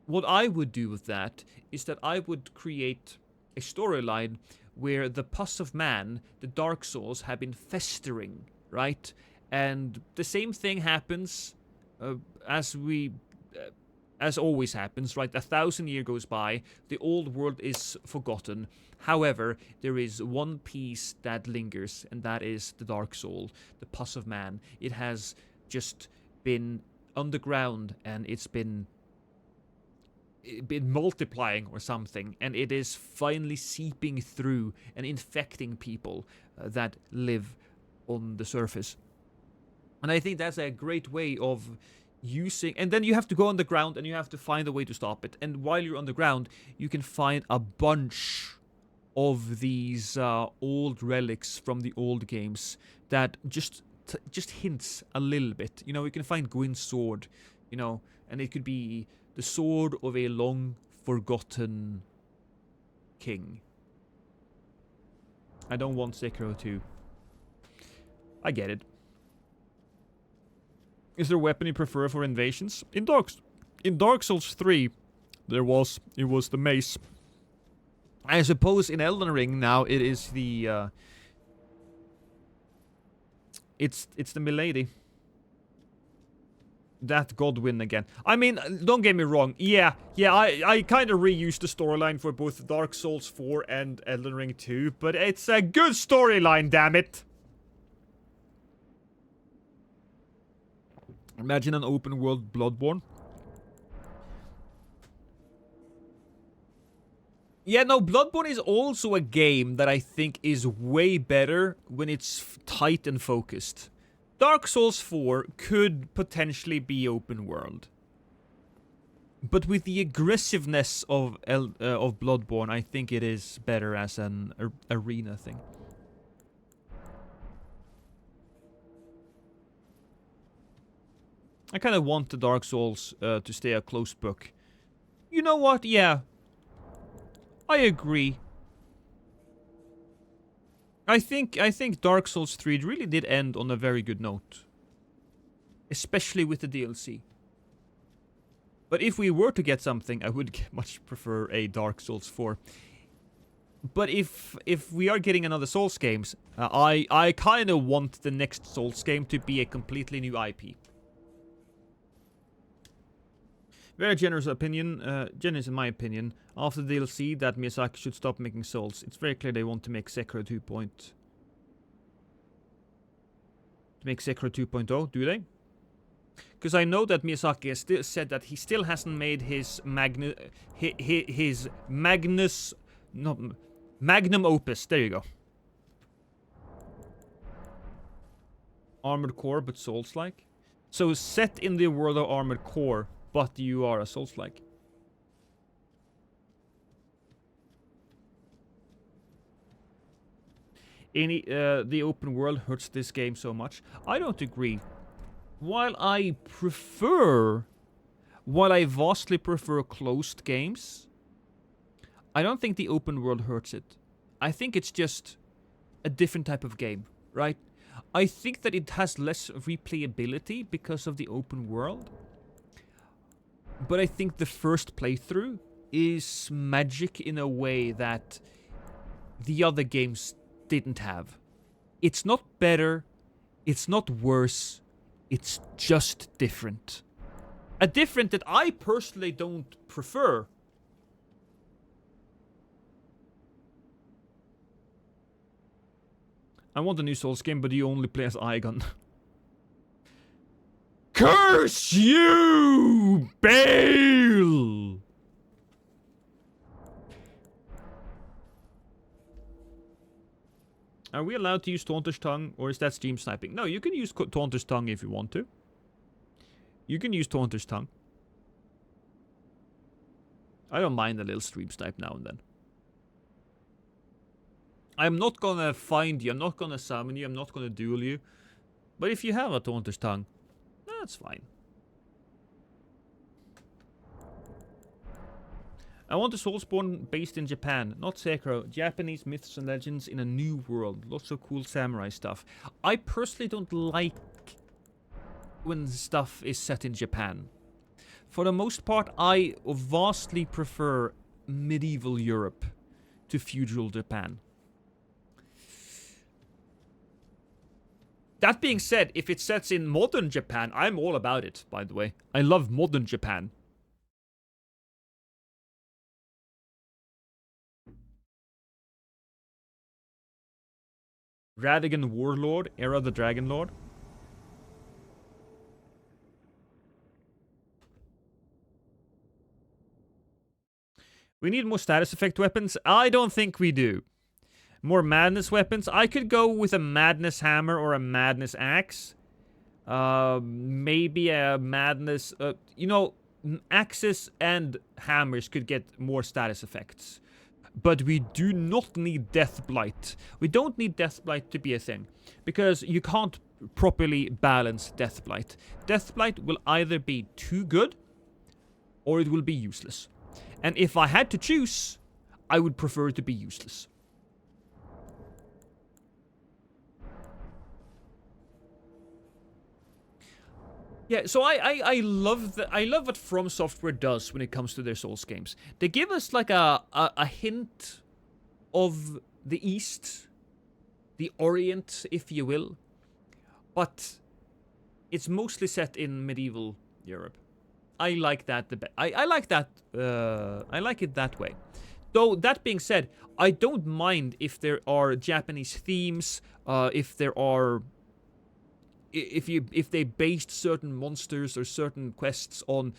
what I would do with that is that I would create a storyline where the pus of man, the Dark Souls, have been festering, right? And the same thing happens as always happens, right? 1,000 years goes by, the old world is forgotten. However, there is one piece that lingers, and that is the Dark Soul, the pus of man. It has just been underground, and it's been multiplying or something, and it is finally seeping through and infecting people that live on the surface. And I think that's a great way of using... And then you have to go underground, and you have to find a way to stop it. And while you're underground, you can find a bunch of these old relics from the old games that just hints a little bit. You know, you can find Gwyn's sword, you know, and it could be the sword of a long-forgotten king. I don't want Sekiro 2. I get it. Is there a weapon you prefer for invasions? In Dark Souls 3, it was the mace. I suppose in Elden Ring now it is the it's the milady. That Godwin again. I mean, don't get me wrong. Yeah, I kind of reused the storyline for both Dark Souls 4 and Elden Ring 2, but it's a good storyline, damn it. Imagine an open world Bloodborne. Yeah, no, Bloodborne is also a game that I think is way better when it's tight and focused. Dark Souls 4 could potentially be open world. But with the aggressiveness of Bloodborne, I think it is better as an arena thing. I kind of want the Dark Souls to stay a close book. You know what? Yeah. I agree. I think Dark Souls 3 really did end on a very good note. Especially with the DLC. But if we were to get something, I would much prefer a Dark Souls 4. But if we are getting another Souls games, I kind of want the next Souls game to be a completely new IP. Very generous opinion, generous in my opinion. After the DLC, that Miyazaki should stop making Souls. It's very clear they want to make Sekiro 2.0, do they? Because I know that Miyazaki has still said that he still hasn't made his magnum opus. There you go. Armored Core, but Souls-like. So set in the world of Armored Core, but you are a Souls-like. The open world hurts this game so much. I don't agree. While I vastly prefer closed games, I don't think the open world hurts it. I think it's just a different type of game, right? I think that it has less replayability because of the open world. But I think the first playthrough is magic in a way that the other games didn't have. It's not better, it's not worse, it's just different. A different that I personally don't prefer. I want a new Souls game, but you only play as Aigon. Curse you, Bale! Are we allowed to use Taunter's Tongue, or is that stream sniping? No, you can use Taunter's Tongue if you want to. You can use Taunter's Tongue. I don't mind a little stream snipe now and then. I'm not gonna find you, I'm not gonna summon you, I'm not gonna duel you. But if you have a Taunter's Tongue, that's fine. I want a Soulsborne based in Japan, not Sekiro. Japanese myths and legends in a new world. Lots of cool samurai stuff. I personally don't like when stuff is set in Japan. For the most part, I vastly prefer medieval Europe to feudal Japan. That being said, if it sets in modern Japan, I'm all about it, by the way. I love modern Japan. Radigan Warlord, Era the Dragon Lord. We need more status effect weapons? I don't think we do. More madness weapons? I could go with a madness hammer or a madness axe. Maybe a madness... you know, axes and hammers could get more status effects. But we do not need Deathblight. We don't need Deathblight to be a thing. Because you can't properly balance Deathblight. Deathblight will either be too good, or it will be useless. And if I had to choose, I would prefer it to be useless. Yeah, so I love what From Software does when it comes to their Souls games. They give us like a hint of the East, the Orient, if you will, but it's mostly set in medieval Europe. I like that I like that. I like it that way. Though that being said, I don't mind if there are Japanese themes. If there are. If they based certain monsters or certain quests on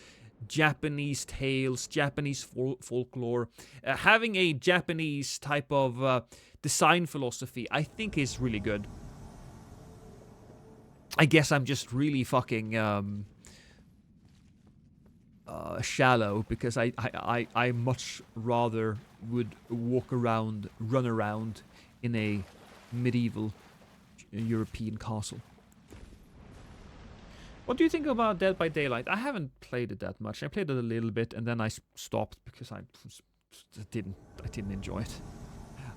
Japanese tales, Japanese folklore, having a Japanese type of design philosophy, I think is really good. I guess I'm just really fucking shallow, because I much rather would walk around, run around in a medieval European castle. What do you think about Dead by Daylight? I haven't played it that much. I played it a little bit and then I stopped because I didn't enjoy it.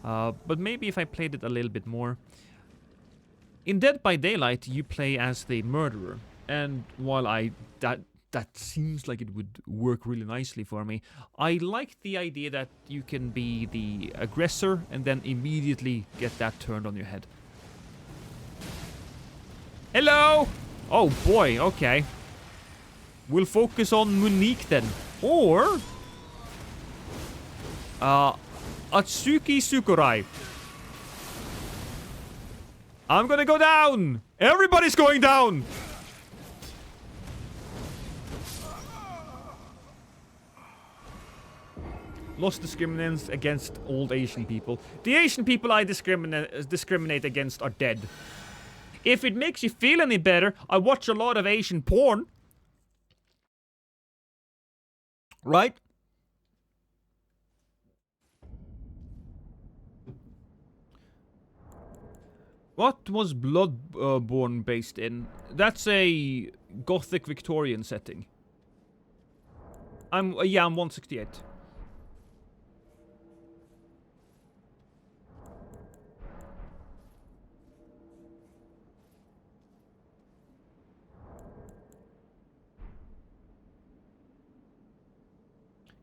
But maybe if I played it a little bit more. In Dead by Daylight, you play as the murderer, and while that seems like it would work really nicely for me, I like the idea that you can be the aggressor and then immediately get that turned on your head. Hello! Oh boy, okay. We'll focus on Monique then. Or Atsuki Sukurai. I'm gonna go down! Everybody's going down! Lost discriminates against old Asian people. The Asian people I discriminate against are dead. If it makes you feel any better, I watch a lot of Asian porn. Right? What was Bloodborne based in? That's a Gothic Victorian setting. I'm 168.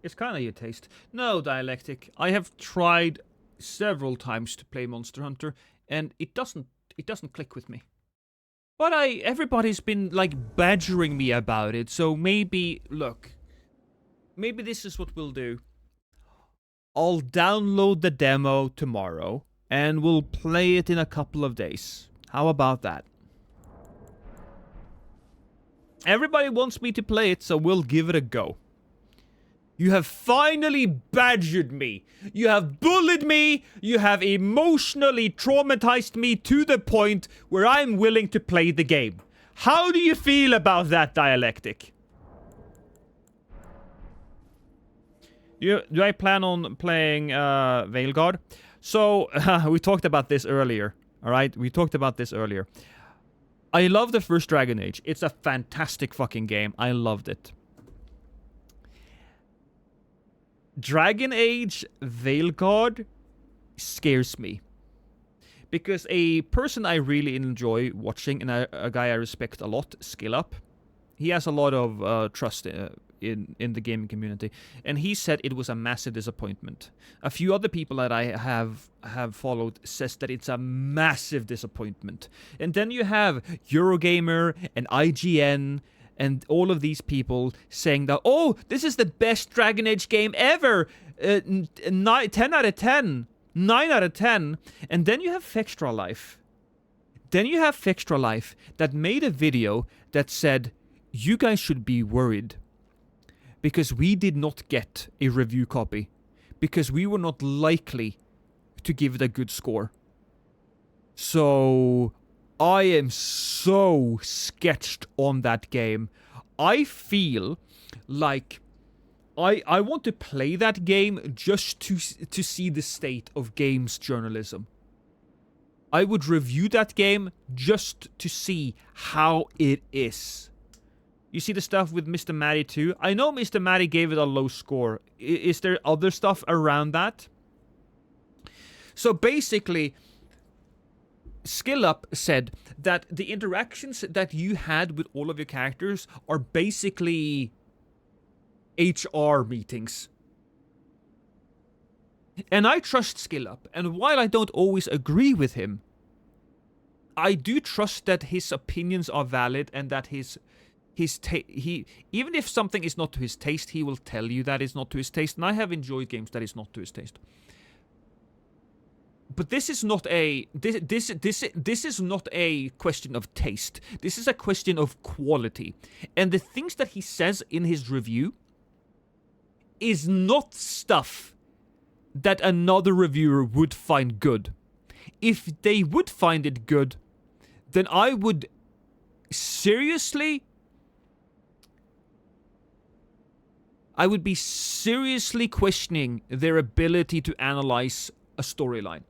It's kind of your taste. No, Dialectic. I have tried several times to play Monster Hunter, and it doesn't click with me. But everybody's been like badgering me about it, so maybe this is what we'll do. I'll download the demo tomorrow, and we'll play it in a couple of days. How about that? Everybody wants me to play it, so we'll give it a go. You have finally badgered me. You have bullied me. You have emotionally traumatized me to the point where I'm willing to play the game. How do you feel about that, Dialectic? Do I plan on playing Veilguard? So, we talked about this earlier. Alright? We talked about this earlier. I love the first Dragon Age. It's a fantastic fucking game. I loved it. Dragon Age Veilguard scares me. Because a person I really enjoy watching, and a guy I respect a lot, Skill Up, he has a lot of trust in the gaming community, and he said it was a massive disappointment. A few other people that I have followed says that it's a massive disappointment. And then you have Eurogamer and IGN and all of these people saying that, oh, this is the best Dragon Age game ever! 10 out of 10. 9 out of 10. And then you have Fextra Life. That made a video that said, you guys should be worried. Because we did not get a review copy. Because we were not likely to give it a good score. So I am so sketched on that game. I feel like I want to play that game just to see the state of games journalism. I would review that game just to see how it is. You see the stuff with Mr. Matty too? I know Mr. Matty gave it a low score. Is there other stuff around that? So basically, Skill Up said that the interactions that you had with all of your characters are basically HR meetings. And I trust Skill Up, and while I don't always agree with him, I do trust that his opinions are valid and that even if something is not to his taste, he will tell you that it's not to his taste, and I have enjoyed games that is not to his taste. But this is not a this is not a question of taste. This is a question of quality. And the things that he says in his review is not stuff that another reviewer would find good. If they would find it good, then I would seriously I would be seriously questioning their ability to analyze a storyline.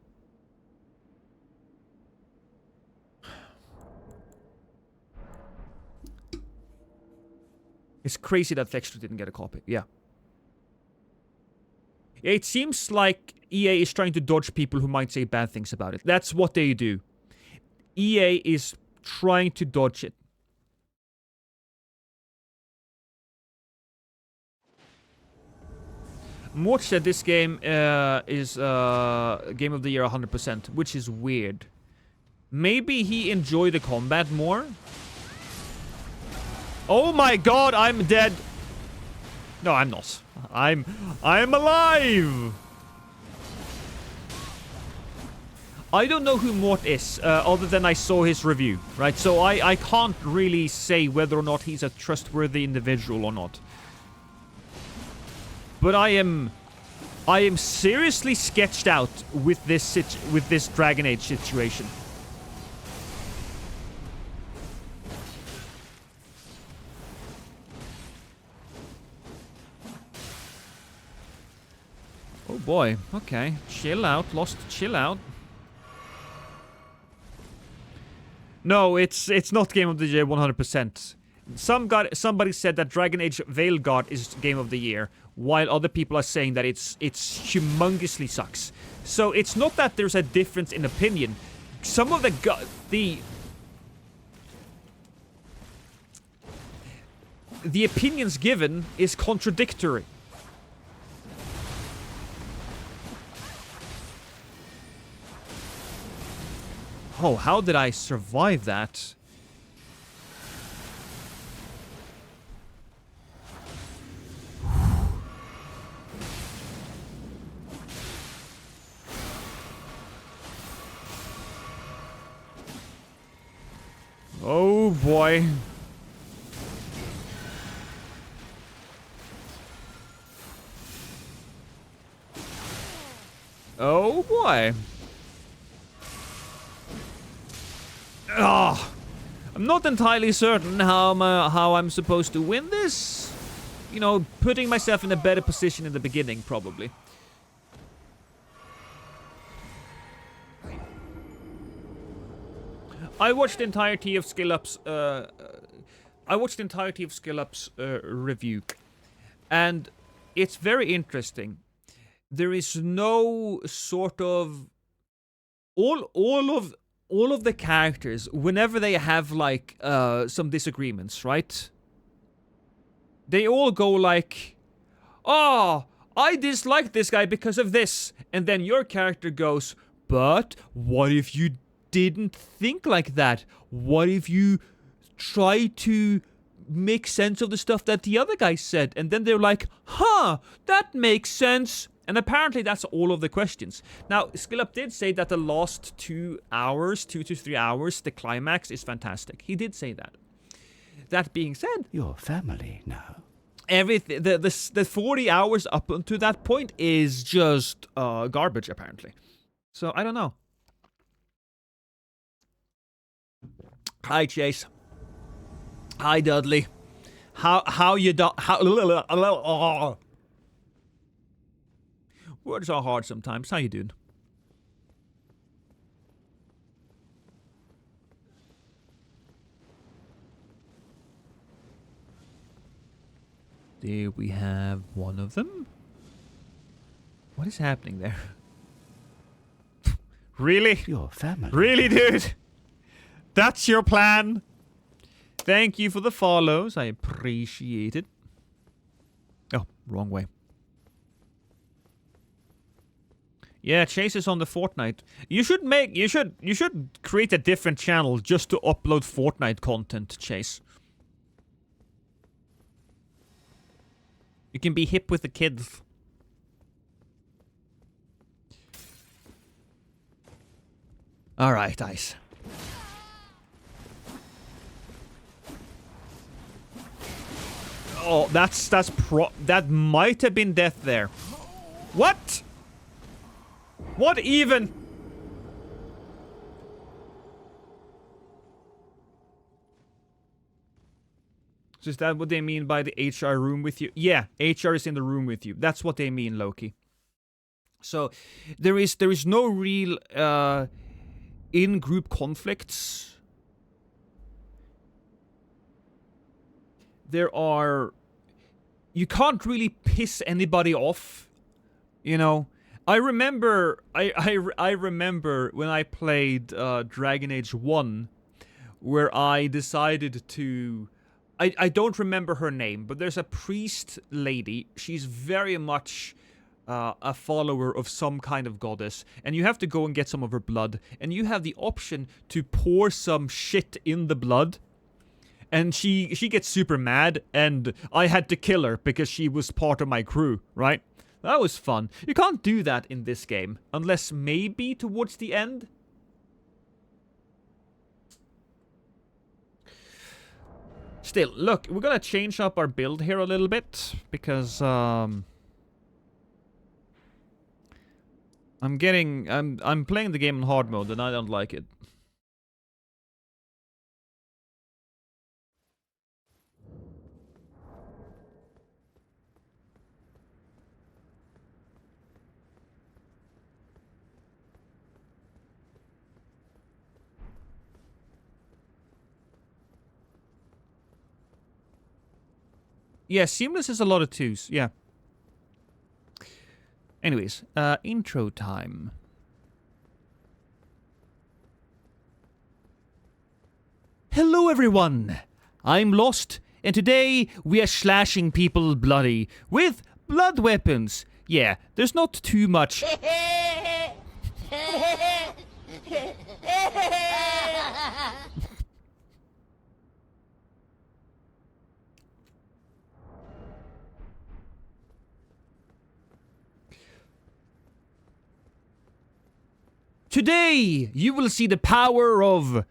It's crazy that Vextra didn't get a copy. Yeah. It seems like EA is trying to dodge people who might say bad things about it. That's what they do. EA is trying to dodge it. Mort said this game is Game of the Year 100%, which is weird. Maybe he enjoyed the combat more? Oh my god, I'm dead! No, I'm not. I'm alive! I don't know who Mort is, other than I saw his review, right? So I can't really say whether or not he's a trustworthy individual or not. But I am seriously sketched out with this Dragon Age situation. Oh boy, okay. Chill out, Lost, chill out. No, it's not Game of the Year 100%. Somebody said that Dragon Age Veilguard is Game of the Year, while other people are saying that it's humongously sucks. So it's not that there's a difference in opinion. Some of the opinions given is contradictory. Oh, how did I survive that? Oh boy. Oh boy. Ah, I'm not entirely certain how I'm supposed to win this. You know, putting myself in a better position in the beginning, probably. I watched the entirety of SkillUp's review, and it's very interesting. There is no sort of all of the characters, whenever they have like some disagreements, right? They all go like, "Oh, I dislike this guy because of this," and then your character goes, "But what if you didn't think like that? What if you try to make sense of the stuff that the other guy said?" And then they're like, "Huh, that makes sense." And apparently that's all of the questions. Now, SkillUp did say that the last 2 hours, 2 to 3 hours, the climax is fantastic. He did say that. That being said, Your family now. everything, the 40 hours up until that point is just garbage, apparently. So I don't know. Hi, Chase. Hi, Dudley. How you do? How? Words are hard sometimes. How you doing? There we have one of them. What is happening there? Really? Your family. Really, dude? That's your plan? Thank you for the follows. I appreciate it. Oh, wrong way. Yeah, Chase is on the Fortnite. You should create a different channel just to upload Fortnite content, Chase. You can be hip with the kids. Alright, Ice. Oh, that might have been death there. What? What even? So is that what they mean by the HR room with you? Yeah, HR is in the room with you. That's what they mean, Loki. So there is no real in-group conflicts. You can't really piss anybody off, you know. I remember when I played Dragon Age 1, where I decided to... I don't remember her name, but there's a priest lady. She's very much a follower of some kind of goddess, and you have to go and get some of her blood, and you have the option to pour some shit in the blood, and she gets super mad, and I had to kill her because she was part of my crew, right? That was fun. You can't do that in this game, unless maybe towards the end. Still, look, we're gonna change up our build here a little bit, because, I'm playing the game in hard mode, and I don't like it. Yeah, seamless is a lot of twos, yeah. Anyways, intro time. Hello everyone! I'm Lost, and today we are slashing people bloody with blood weapons. Yeah, there's not too much... Today, you will see the power of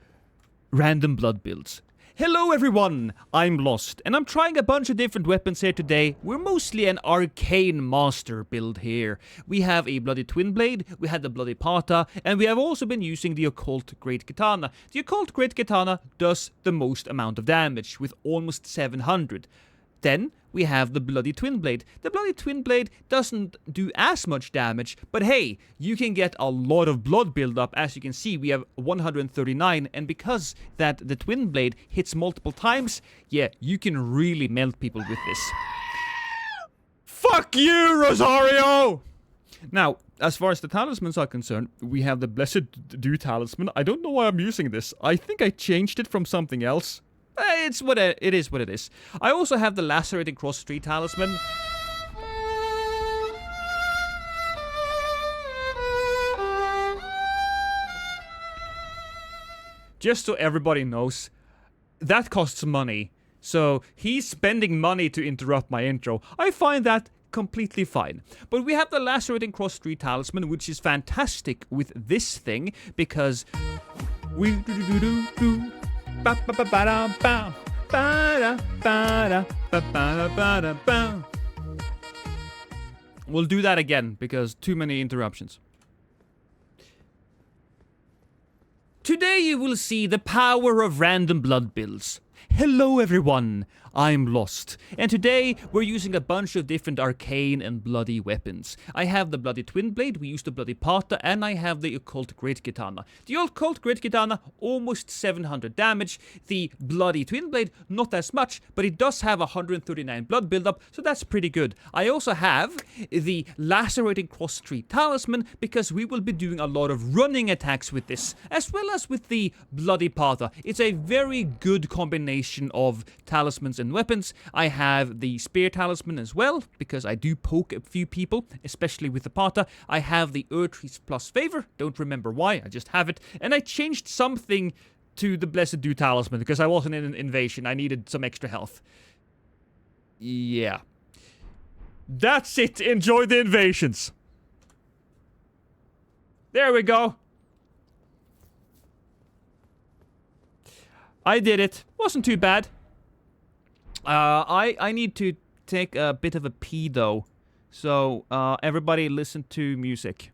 random blood builds. Hello everyone, I'm Lost, and I'm trying a bunch of different weapons here today. We're mostly an arcane master build here. We have a bloody twin blade, we had the bloody pata, and we have also been using the occult great katana. The occult great katana does the most amount of damage, with almost 700. Then we have the bloody twin blade. The bloody twin blade doesn't do as much damage, but hey, you can get a lot of blood buildup. As you can see, we have 139, and because that the twin blade hits multiple times, yeah, you can really melt people with this. Fuck you, Rosario! Now, as far as the talismans are concerned, we have the Blessed Dew talisman. I don't know why I'm using this. I think I changed it from something else. It is what it is. I also have the Lacerating Cross Tree talisman. Just so everybody knows, that costs money. So he's spending money to interrupt my intro. I find that completely fine. But we have the Lacerating Cross Tree talisman, which is fantastic with this thing because we we'll do that again because too many interruptions. Today you will see the power of random blood builds. Hello everyone, I'm Lost, and today we're using a bunch of different arcane and bloody weapons. I have the bloody twin blade, we use the bloody pata, and I have the occult great katana. The occult great katana, almost 700 damage. The bloody twin blade, not as much, but it does have 139 blood buildup, so that's pretty good. I also have the Lacerating Cross Tree talisman, because we will be doing a lot of running attacks with this, as well as with the bloody pata. It's a very good combination of talismans and weapons. I have the spear talisman as well, because I do poke a few people, especially with the pata. I have the Erdtrees plus favor, don't remember why, I just have it. And I changed something to the Blessed Dew talisman, because I wasn't in an invasion, I needed some extra health. Yeah. That's it, enjoy the invasions. There we go. I did it. Wasn't too bad. I need to take a bit of a pee though. So, everybody listen to music.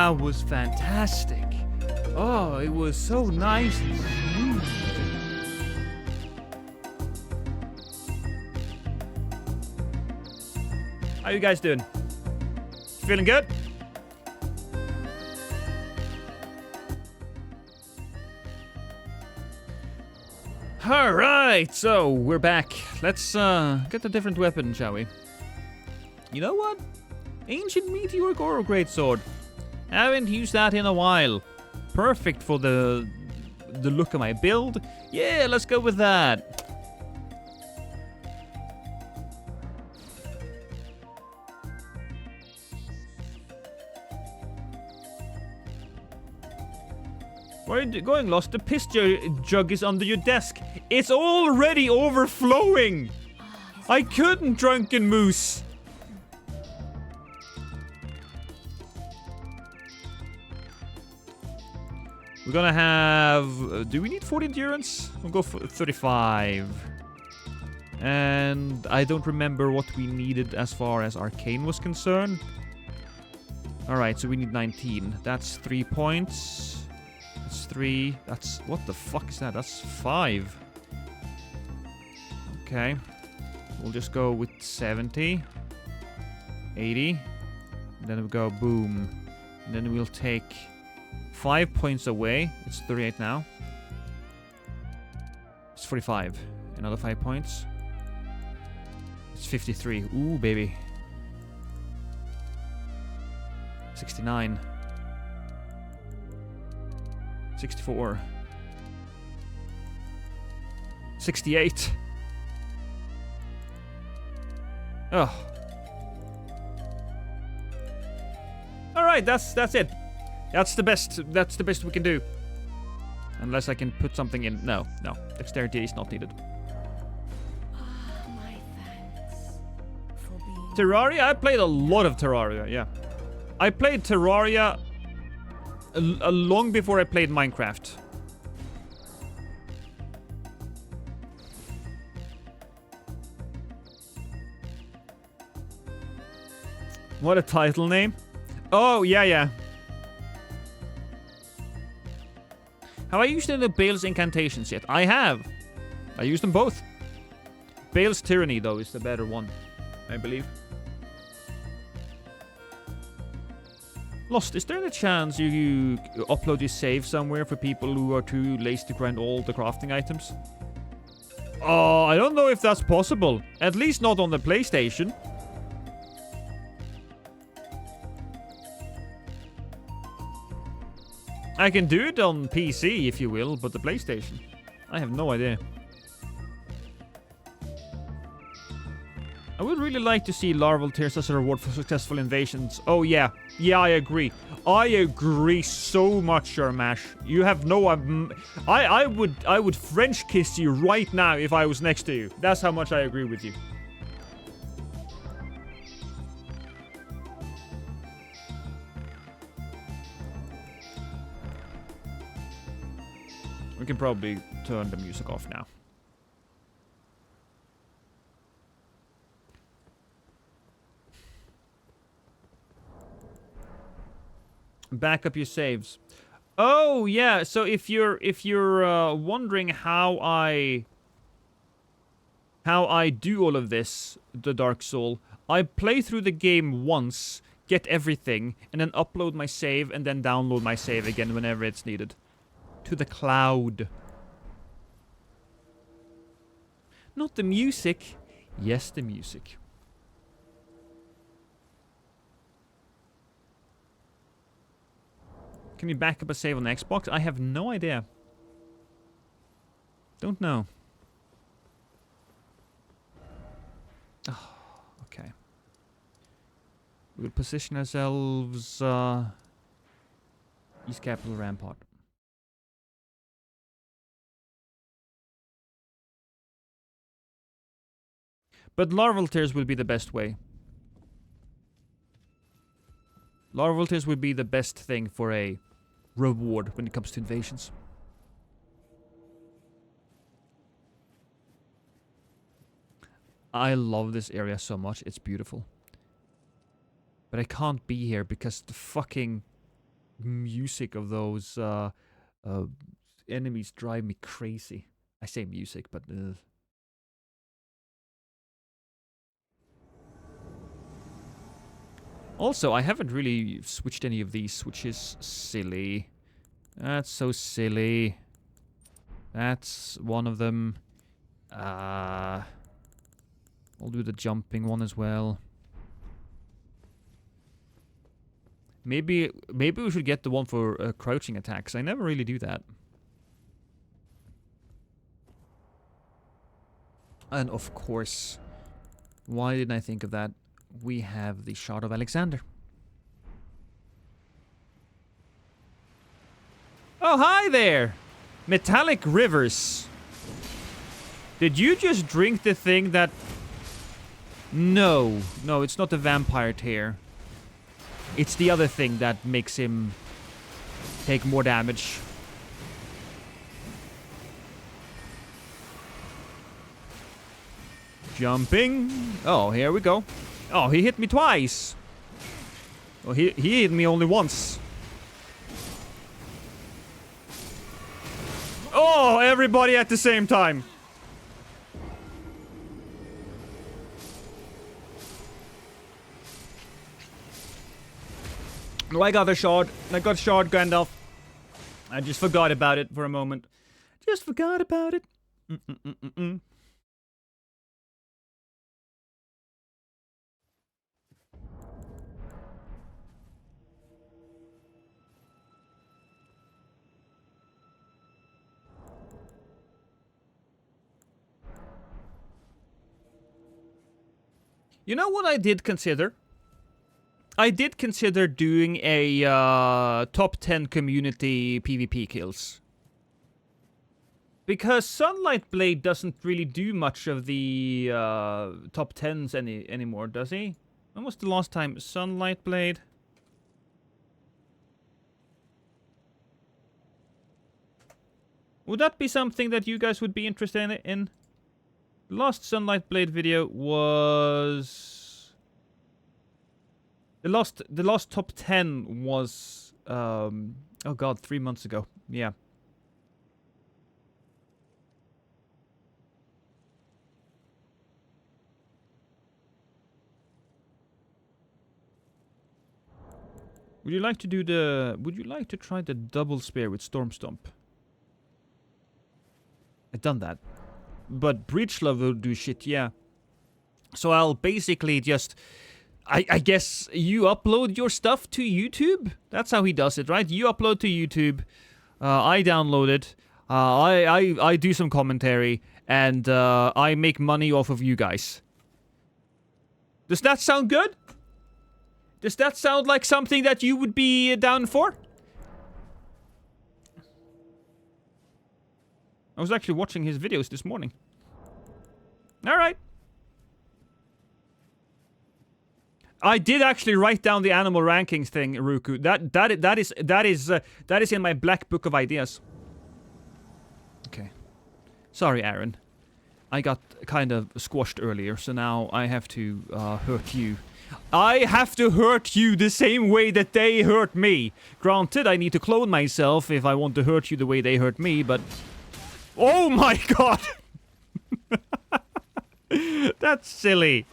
That was fantastic. Oh, it was so nice and smooth. How you guys doing? Feeling good? Alright, so we're back. Let's get a different weapon, shall we? You know what? Ancient Meteoric Oro Greatsword. Haven't used that in a while. Perfect for the look of my build. Yeah, let's go with that. Where are you going, Lost? The piss jug is under your desk. It's already overflowing. I couldn't, drunken moose. We're gonna have... do we need 40 endurance? We'll go for 35. And I don't remember what we needed as far as arcane was concerned. Alright, so we need 19. That's 3 points. That's 3. That's... what the fuck is that? That's 5. Okay. We'll just go with 70. 80. And then we'll go boom. And then we'll take 5 points away. It's 38 now. It's 45. Another 5 points. It's 53. Ooh, baby. 69. 64. 68. Oh. Alright, that's it. That's the best we can do. Unless I can put something in. No. Dexterity is not needed. My thanks for being Terraria? I played a lot of Terraria, yeah. I played Terraria long before I played Minecraft. What a title name. Oh, yeah. Have I used any of Bale's incantations yet? I have. I used them both. Bale's Tyranny, though, is the better one, I believe. Lost, is there any chance you upload your save somewhere for people who are too lazy to grind all the crafting items? I don't know if that's possible. At least not on the PlayStation. I can do it on PC, if you will, but the PlayStation, I have no idea. I would really like to see larval tears as a reward for successful invasions. Oh, yeah. Yeah, I agree. I agree so much, Shermash. You have no... I would French kiss you right now if I was next to you. That's how much I agree with you. We can probably turn the music off now. Back up your saves. Oh yeah, so if you're wondering how I do all of this, the Dark Soul, I play through the game once, get everything, and then upload my save and then download my save again whenever it's needed. To the cloud. Not the music. Yes, the music. Can you back up a save on the Xbox? I have no idea. Don't know. Oh, okay. We'll position ourselves East Capital Rampart. But larval tears will be the best way. Larval tears would be the best thing for a reward when it comes to invasions. I love this area so much. It's beautiful. But I can't be here because the fucking music of those enemies drive me crazy. I say music, but also, I haven't really switched any of these, which is silly. That's so silly. That's one of them. I'll do the jumping one as well. Maybe we should get the one for crouching attacks. I never really do that. And of course, why didn't I think of that? We have the Shard of Alexander. Oh, hi there! Metallic Rivers. Did you just drink the thing that... No, it's not the vampire tear. It's the other thing that makes him take more damage. Jumping. Oh, here we go. Oh, he hit me twice. Oh, he hit me only once. Oh, everybody at the same time. No, I got a shard. I got shard, Gandalf. I just forgot about it for a moment. Just forgot about it. You know what I did consider? I did consider doing a top 10 community PvP kills. Because Sunlight Blade doesn't really do much of the top 10s anymore, does he? When was the last time? Sunlight Blade? Would that be something that you guys would be interested in? The last Sunlight Blade video was... The last top 10 was... oh god, 3 months ago. Yeah. Would you like to do the... Would you like to try the double spear with Storm Stomp? I've done that. But Breachlove will do shit, yeah. So I'll basically just... I guess you upload your stuff to YouTube? That's how he does it, right? You upload to YouTube. I download it. I do some commentary. And I make money off of you guys. Does that sound good? Does that sound like something that you would be down for? I was actually watching his videos this morning. Alright. I did actually write down the animal rankings thing, Ruku. That is in my black book of ideas. Okay. Sorry, Aaron. I got kind of squashed earlier, so now I have to hurt you. I have to hurt you the same way that they hurt me. Granted, I need to clone myself if I want to hurt you the way they hurt me, but... Oh my god! That's silly.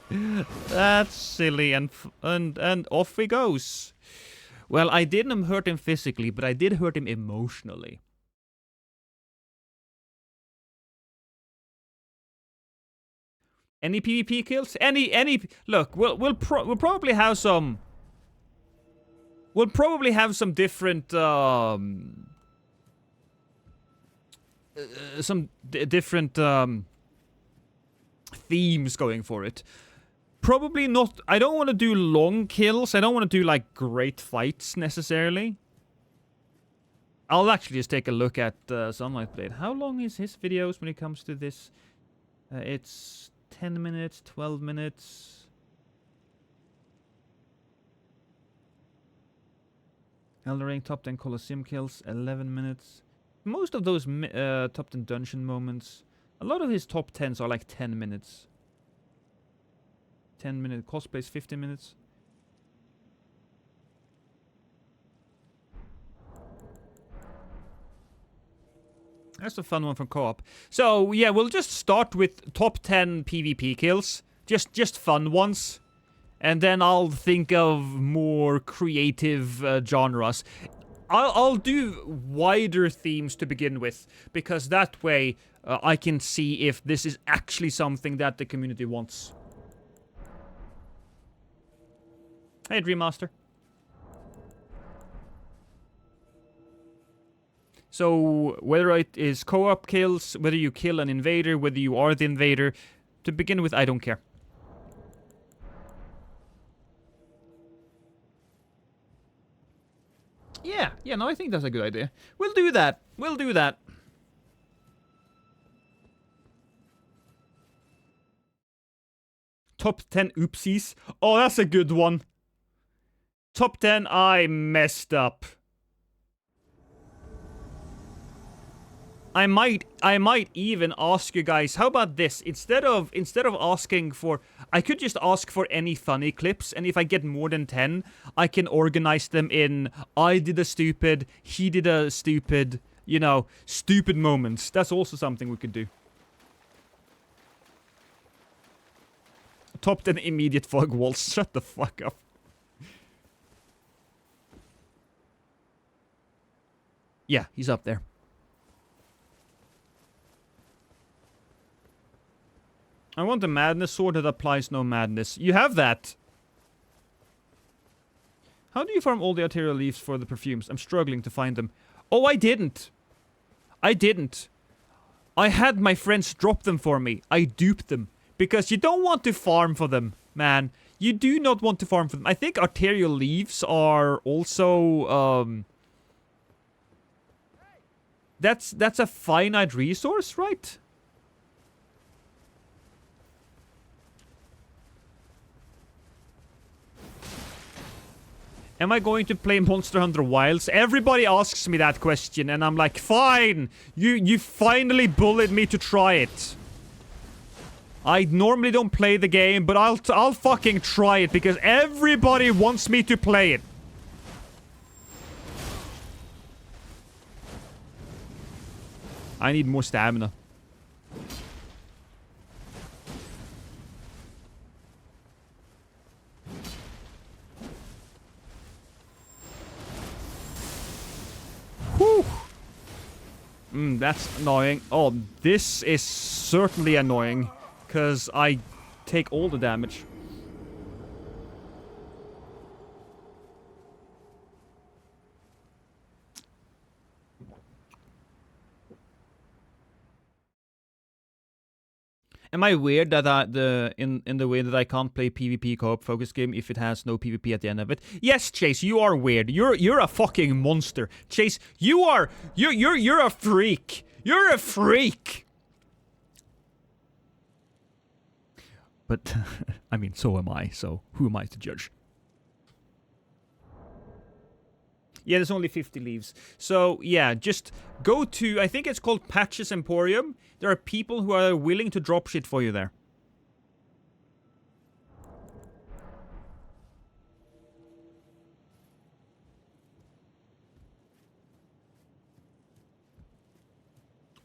That's silly, and off he goes. Well, I didn't hurt him physically, but I did hurt him emotionally. Any PvP kills? Any? Look, we'll probably have some. We'll probably have some different different themes going for it. Probably not. I don't want to do long kills. I don't want to do like great fights necessarily. I'll actually just take a look at Sunlight Blade. How long is his videos when it comes to this? It's 10 minutes, 12 minutes. Elden Ring top 10 Colosseum kills, 11 minutes. Most of those top 10 dungeon moments, a lot of his top 10s are like 10 minutes. 10 minute cosplays, 15 minutes. That's a fun one from co-op. So, yeah, we'll just start with top 10 PvP kills. Just fun ones. And then I'll think of more creative genres. I'll do wider themes to begin with, because that way I can see if this is actually something that the community wants. Hey, Dream Master. So, whether it is co-op kills, whether you kill an invader, whether you are the invader, to begin with, I don't care. Yeah, no, I think that's a good idea. We'll do that. We'll do that. Top 10 oopsies. Oh, that's a good one. Top 10 I messed up. I might even ask you guys, how about this? Instead of asking for, I could just ask for any funny clips, and if I get more than 10, I can organize them in I did a stupid, he did a stupid, you know, stupid moments. That's also something we could do. Top 10 immediate fog walls. Shut the fuck up. Yeah, he's up there. I want a madness sword that applies no madness. You have that! How do you farm all the arterial leaves for the perfumes? I'm struggling to find them. Oh, I didn't! I didn't. I had my friends drop them for me. I duped them. Because you don't want to farm for them, man. You do not want to farm for them. I think arterial leaves are also, That's a finite resource, right? Am I going to play Monster Hunter Wilds? Everybody asks me that question, and I'm like, fine! You finally bullied me to try it. I normally don't play the game, but I'll fucking try it, because everybody wants me to play it. I need more stamina. Whew. That's annoying. Oh, this is certainly annoying, because I take all the damage. Am I weird that in the way that I can't play PvP co-op focus game if it has no PvP at the end of it? Yes, Chase, you are weird. You're a fucking monster. Chase, you're a freak. You're a freak. But I mean, so am I. So who am I to judge? Yeah, there's only 50 leaves. So, yeah, just go to, I think it's called Patches Emporium. There are people who are willing to drop shit for you there.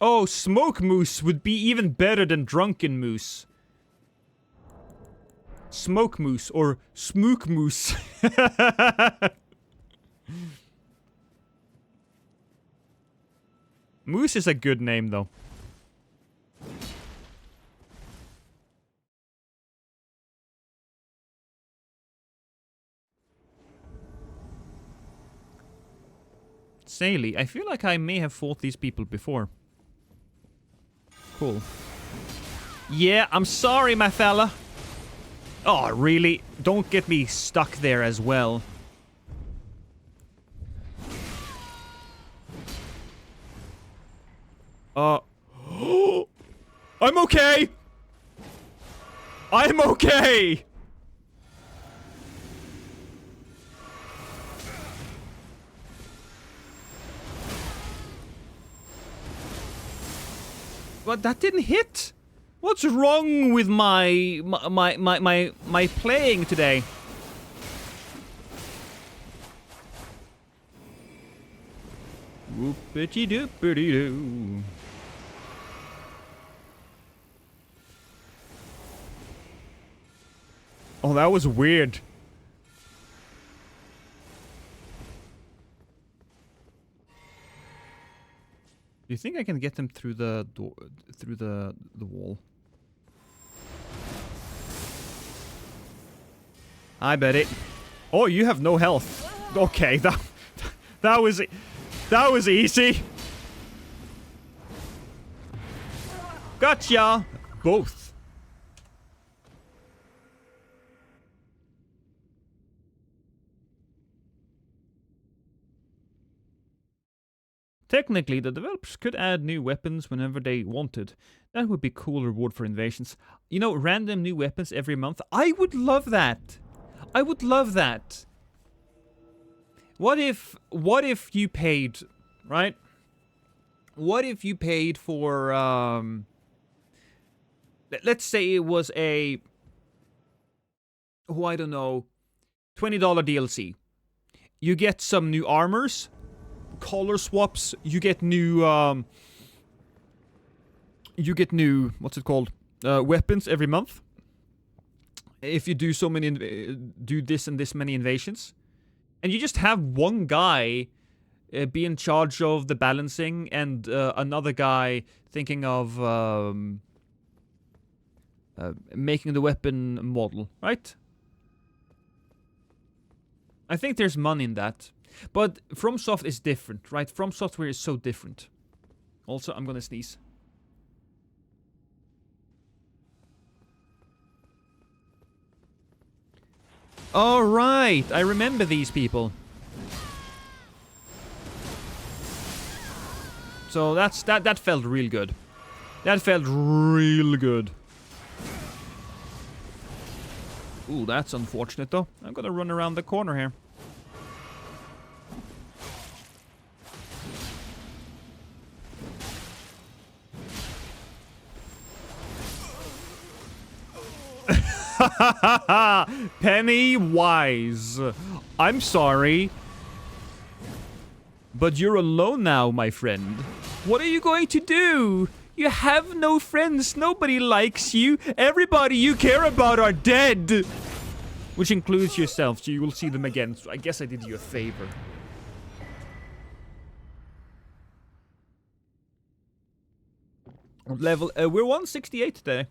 Oh, Smoke Moose would be even better than Drunken Moose. Smoke Moose or Smook Moose. Moose is a good name, though. Saily, I feel like I may have fought these people before. Cool. Yeah, I'm sorry, my fella. Oh, really? Don't get me stuck there as well. I'm okay! I'm okay! But that didn't hit? What's wrong with my playing today? Whoopity doopity doo. Oh, that was weird. Do you think I can get them through the door, through the wall? I bet it. Oh, you have no health. Okay, that was easy. Gotcha. Both. Technically, the developers could add new weapons whenever they wanted. That would be cool reward for invasions. You know, random new weapons every month. I would love that. I would love that. What if you paid, right? What if you paid for, let's say it was a, oh, I don't know, $20 DLC. You get some new armors, color swaps, you get new, what's it called? Weapons every month. If you do so many, do this and this many invasions. And you just have one guy be in charge of the balancing and another guy thinking of making the weapon model, right? I think there's money in that. But FromSoft is different, right? From Software is so different. Also, I'm gonna sneeze. All right, I remember these people. So that felt real good. That felt real good. Ooh, that's unfortunate though. I'm gonna run around the corner here. Pennywise. I'm sorry. But you're alone now, my friend. What are you going to do? You have no friends. Nobody likes you. Everybody you care about are dead. Which includes yourself, so you will see them again. So I guess I did you a favor. Level, we're 168 today.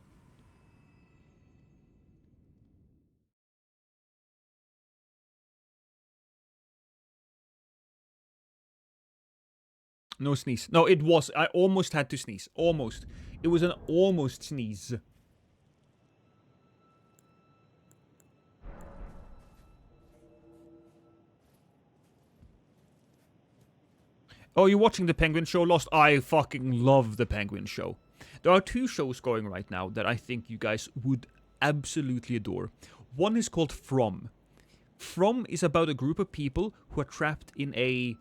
No sneeze. No, it was. I almost had to sneeze. Almost. It was an almost sneeze. Oh, you're watching the Penguin Show Lost? I fucking love the Penguin Show. There are two shows going right now that I think you guys would absolutely adore. One is called From. From is about a group of people who are trapped in a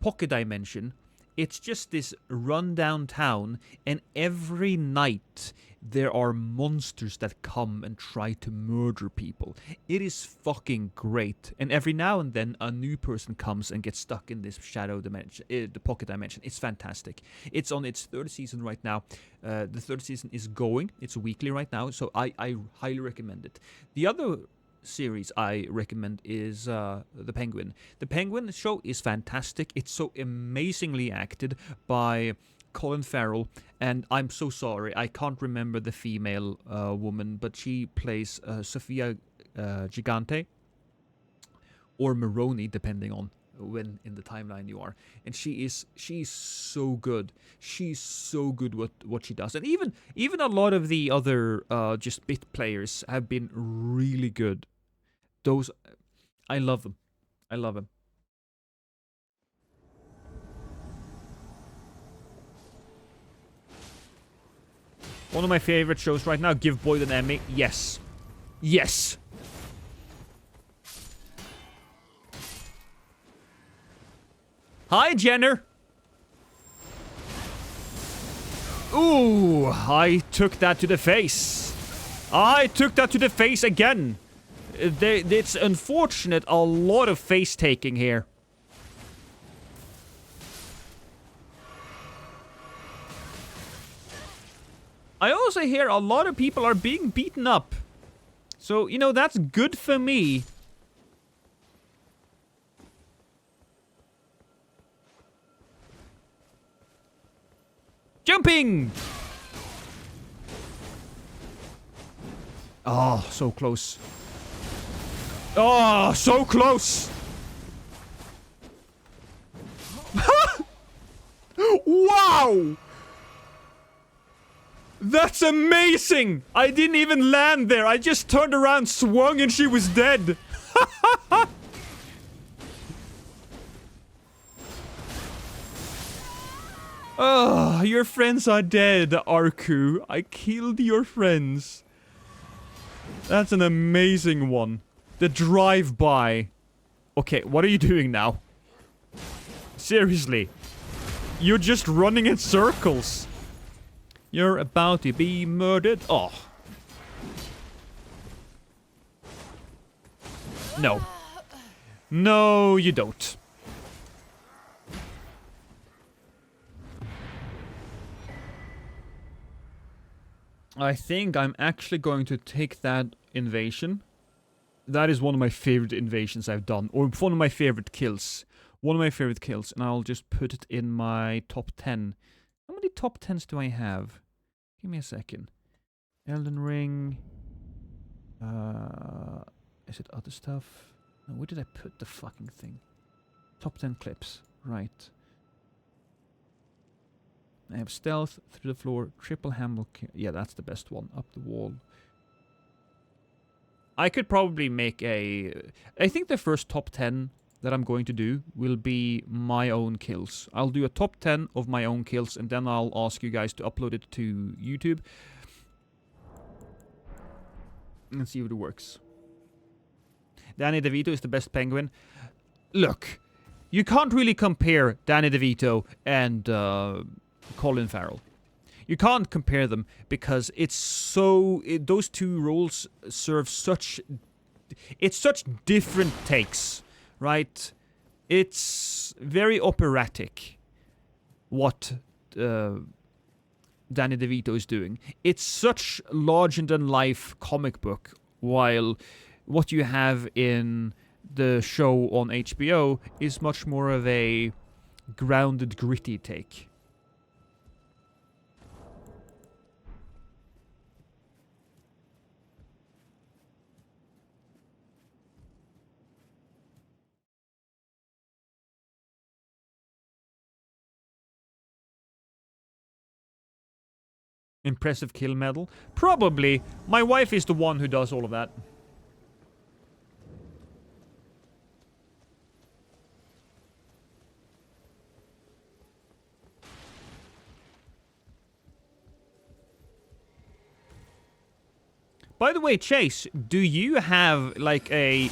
pocket dimension. It's just this rundown town, and every night there are monsters that come and try to murder people. It is fucking great. And every now and then a new person comes and gets stuck in this shadow dimension, the pocket dimension. It's fantastic. It's on its third season right now. The third season is going. It's weekly right now, so I highly recommend it. The other series I recommend is The Penguin. The Penguin show is fantastic. It's so amazingly acted by Colin Farrell, and I'm so sorry, I can't remember the female woman, but she plays Sofia Gigante or Maroney, depending on when in the timeline you are. And she's so good. She's so good what she does. And even a lot of the other just bit players have been really good. Those, I love them. I love them. One of my favorite shows right now, Give Boyd an Emmy. Yes. Yes. Hi, Jenner. Ooh, I took that to the face. I took that to the face again. It's unfortunate, a lot of face taking here. I also hear a lot of people are being beaten up. So, you know, that's good for me. Jumping! Oh, so close. Oh, so close! Wow! That's amazing! I didn't even land there. I just turned around, swung, and she was dead. Oh, your friends are dead, Arku. I killed your friends. That's an amazing one. The drive-by. Okay, what are you doing now? Seriously. You're just running in circles. You're about to be murdered. Oh. No. No, you don't. I think I'm actually going to take that invasion. That is one of my favorite invasions I've done. Or one of my favorite kills. One of my favorite kills. And I'll just put it in my top 10. How many top 10s do I have? Give me a second. Elden Ring. Is it other stuff? No, where did I put the fucking thing? Top 10 clips. Right. I have stealth, through the floor, triple handle. Yeah, that's the best one. Up the wall. I could probably make a... I think the first top 10 that I'm going to do will be my own kills. I'll do a top 10 of my own kills, and then I'll ask you guys to upload it to YouTube. And see if it works. Danny DeVito is the best penguin. Look, you can't really compare Danny DeVito and Colin Farrell. You can't compare them because it's so... those two roles serve such... It's such different takes, right? It's very operatic what Danny DeVito is doing. It's such larger-than-life comic book, while what you have in the show on HBO is much more of a grounded, gritty take. Impressive kill medal? Probably. My wife is the one who does all of that. By the way, Chase, do you have, like, a...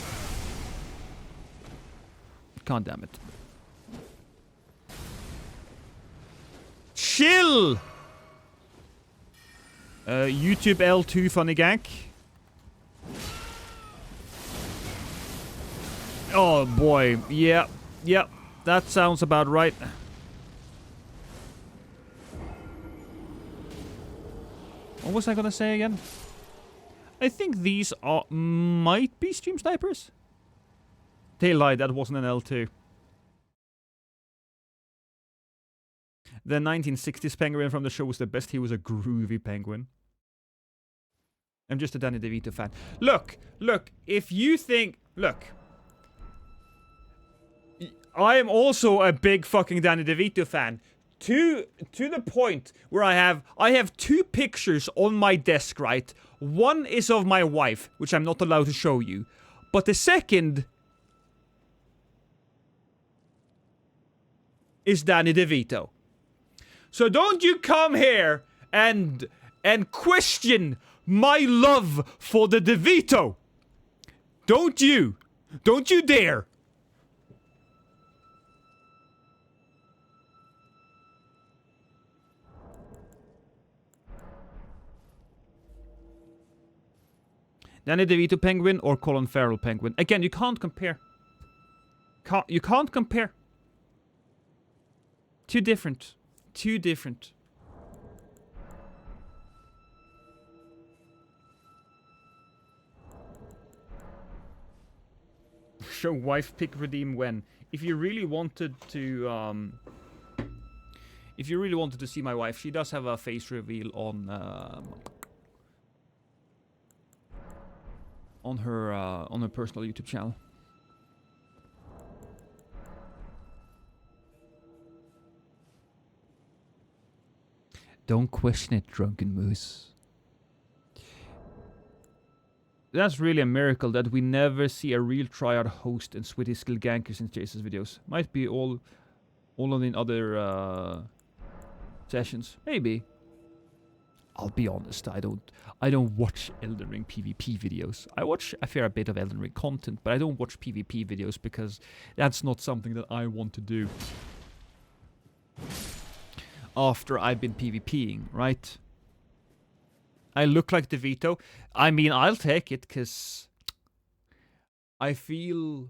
God damn it. Chill! YouTube L2 funny gank. Oh boy, yeah, that sounds about right. What was I gonna say again? I think these are might be stream snipers. They lied, that wasn't an L2. The 1960s penguin from the show was the best. He was a groovy penguin. I'm just a Danny DeVito fan. Look, if you think... Look. I am also a big fucking Danny DeVito fan. To the point where I have two pictures on my desk, right? One is of my wife, which I'm not allowed to show you. But the second is Danny DeVito. So don't you come here and question my love for the DeVito. Don't you dare. Danny DeVito penguin or Colin Farrell penguin. Again, you can't compare. You can't compare. Too different. Too different. Show wife pic redeem when. If you really wanted to see my wife, she does have a face reveal on her personal YouTube channel. Don't question it, Drunken Moose. That's really a miracle that we never see a real tryhard host and Switty skill gankers in Chase's videos. Might be all on in other sessions. Maybe. I'll be honest, I don't watch Elden Ring PvP videos. I watch a fair bit of Elden Ring content, but I don't watch PvP videos because that's not something that I want to do after I've been PvPing, right? I look like DeVito. I mean, I'll take it, because I feel...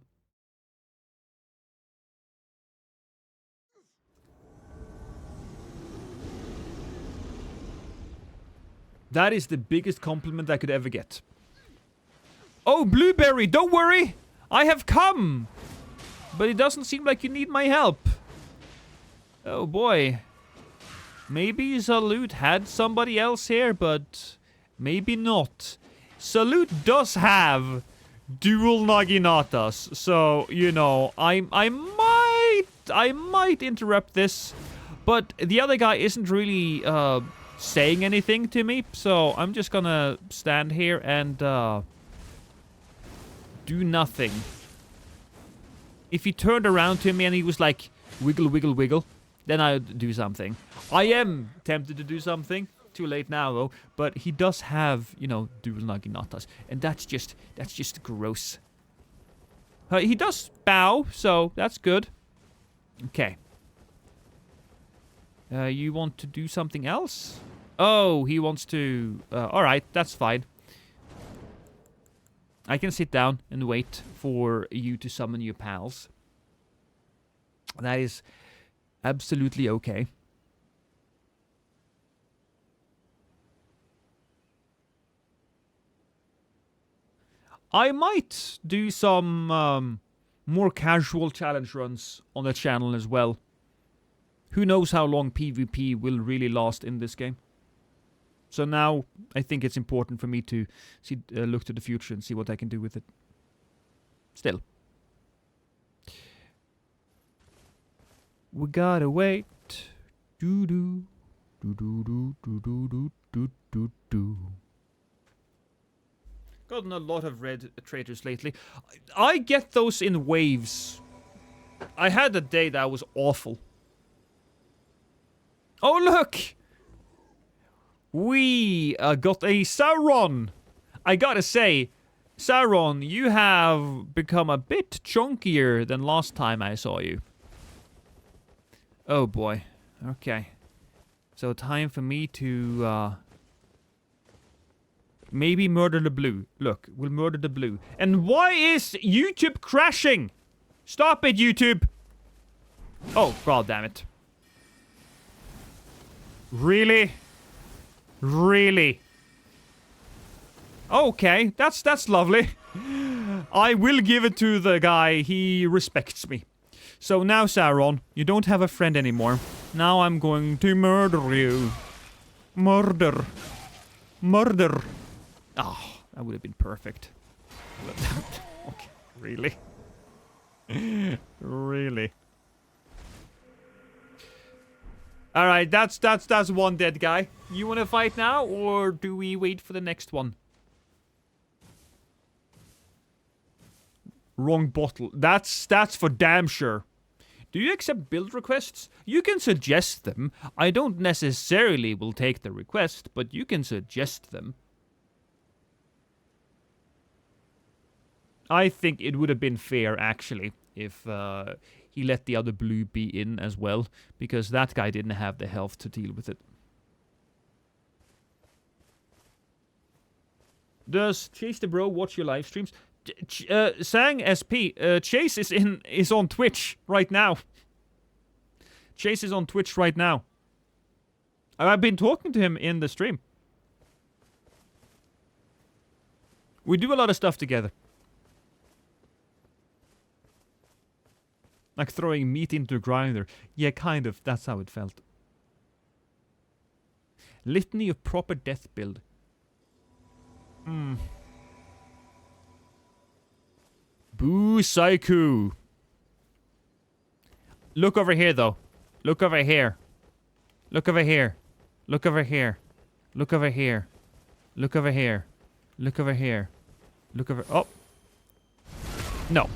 that is the biggest compliment I could ever get. Oh, Blueberry, don't worry! I have come! But it doesn't seem like you need my help. Oh boy. Maybe Salute had somebody else here, but maybe not. Salute does have dual Naginatas, so, you know, I might interrupt this, but the other guy isn't really saying anything to me, so I'm just gonna stand here and do nothing. If he turned around to me and he was like, wiggle, wiggle, wiggle, then I'd do something. I am tempted to do something. Too late now, though. But he does have, you know, dual Naginatas. And that's just gross. He does bow, so that's good. Okay. You want to do something else? Oh, he wants to... alright, that's fine. I can sit down and wait for you to summon your pals. That is absolutely okay. I might do some more casual challenge runs on the channel as well. Who knows how long PvP will really last in this game. So now I think it's important for me to see, look to the future and see what I can do with it. Still. We gotta wait. Do do do do do do do do do do. Gotten a lot of red traders lately. I get those in waves. I had a day that was awful. Oh look! We got a Sauron. I gotta say, Sauron, you have become a bit chunkier than last time I saw you. Oh boy. Okay. So time for me to maybe murder the blue. Look, we'll murder the blue. And why is YouTube crashing? Stop it, YouTube! Oh, god damn it. Really? Really? Okay, that's lovely. I will give it to the guy. He respects me. So now, Sauron, you don't have a friend anymore. Now I'm going to murder you. Murder. Murder. Oh, that would have been perfect. Okay, really? Really? Alright, that's one dead guy. You wanna fight now, or do we wait for the next one? Wrong bottle. That's for damn sure. Do you accept build requests? You can suggest them. I don't necessarily will take the request, but you can suggest them. I think it would have been fair, actually, if he let the other blue be in as well, because that guy didn't have the health to deal with it. Does Chase the Bro watch your live streams? Sang SP, Chase is on Twitch right now. Chase is on Twitch right now. I've been talking to him in the stream. We do a lot of stuff together. Like throwing meat into a grinder. Yeah, kind of. That's how it felt. Litany of proper death build. Boo Saiku. Look over here, though. Look over here. Look over here. Look over here. Look over here. Look over here. Look over here. Look over... Oh. No.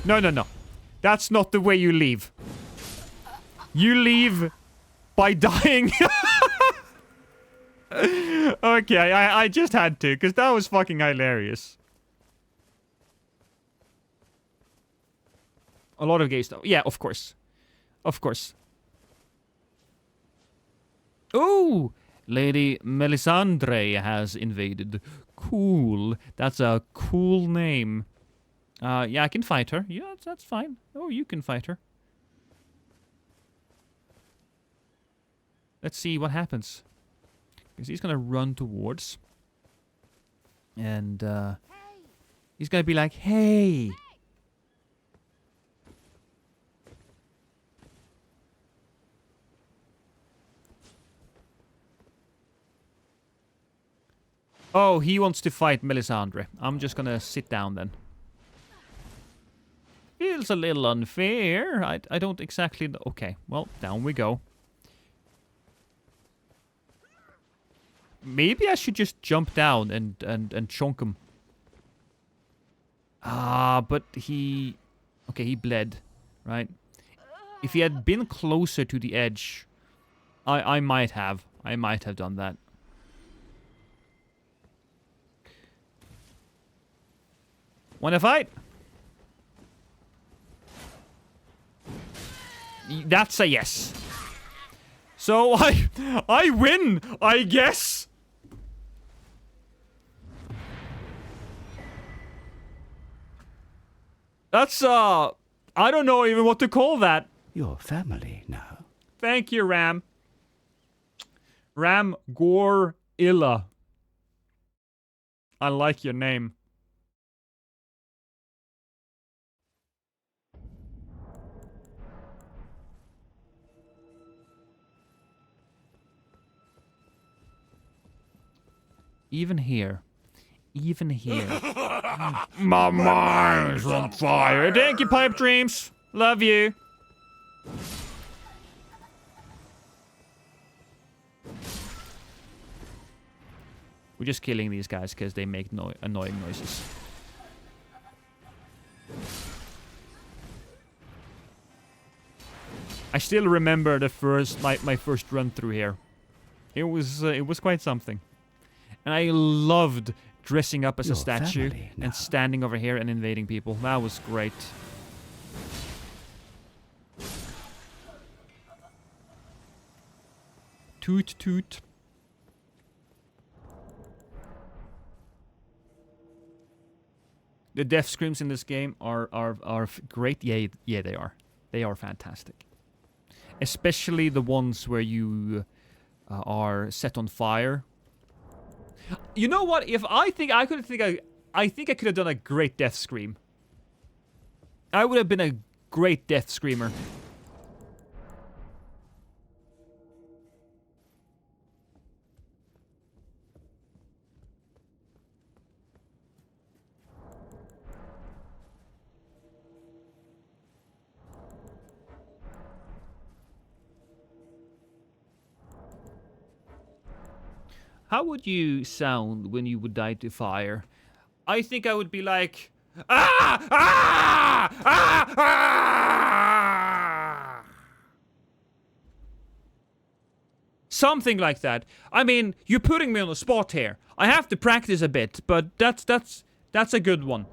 No, no, no. That's not the way you leave. You leave by dying. Okay, I just had to, because that was fucking hilarious. A lot of gay stuff. Yeah, of course. Of course. Oh! Lady Melisandre has invaded. Cool. That's a cool name. Yeah, I can fight her. Yeah, that's fine. Oh, you can fight her. Let's see what happens. Because he's gonna run towards. And, he's gonna be like, hey! Oh, he wants to fight Melisandre. I'm just gonna sit down then. Feels a little unfair. I don't exactly... Okay, well, down we go. Maybe I should just jump down and chonk him. Ah, but he... Okay, he bled, right? If he had been closer to the edge, I might have. I might have done that. Wanna fight? That's a yes. So I win, I guess. That's I don't know even what to call that. Your family now. Thank you, Ram. Ram Gorilla. I like your name. Even here. Even here. My mind's on fire. Thank you, Pipe Dreams. Love you. We're just killing these guys because they make annoying noises. I still remember the first my first run through here. It was quite something. And I loved dressing up as Your a statue family now. and standing over here and invading people. That was great. Toot toot. The death screams in this game are great. Yeah, they are. They are fantastic. Especially the ones where you are set on fire. You know what? If I think I could have done a great death scream. I would have been a great death screamer. How would you sound when you would die to fire? I think I would be like, ah, ah, ah, ah. Something like that. I mean, you're putting me on the spot here. I have to practice a bit, but that's a good one.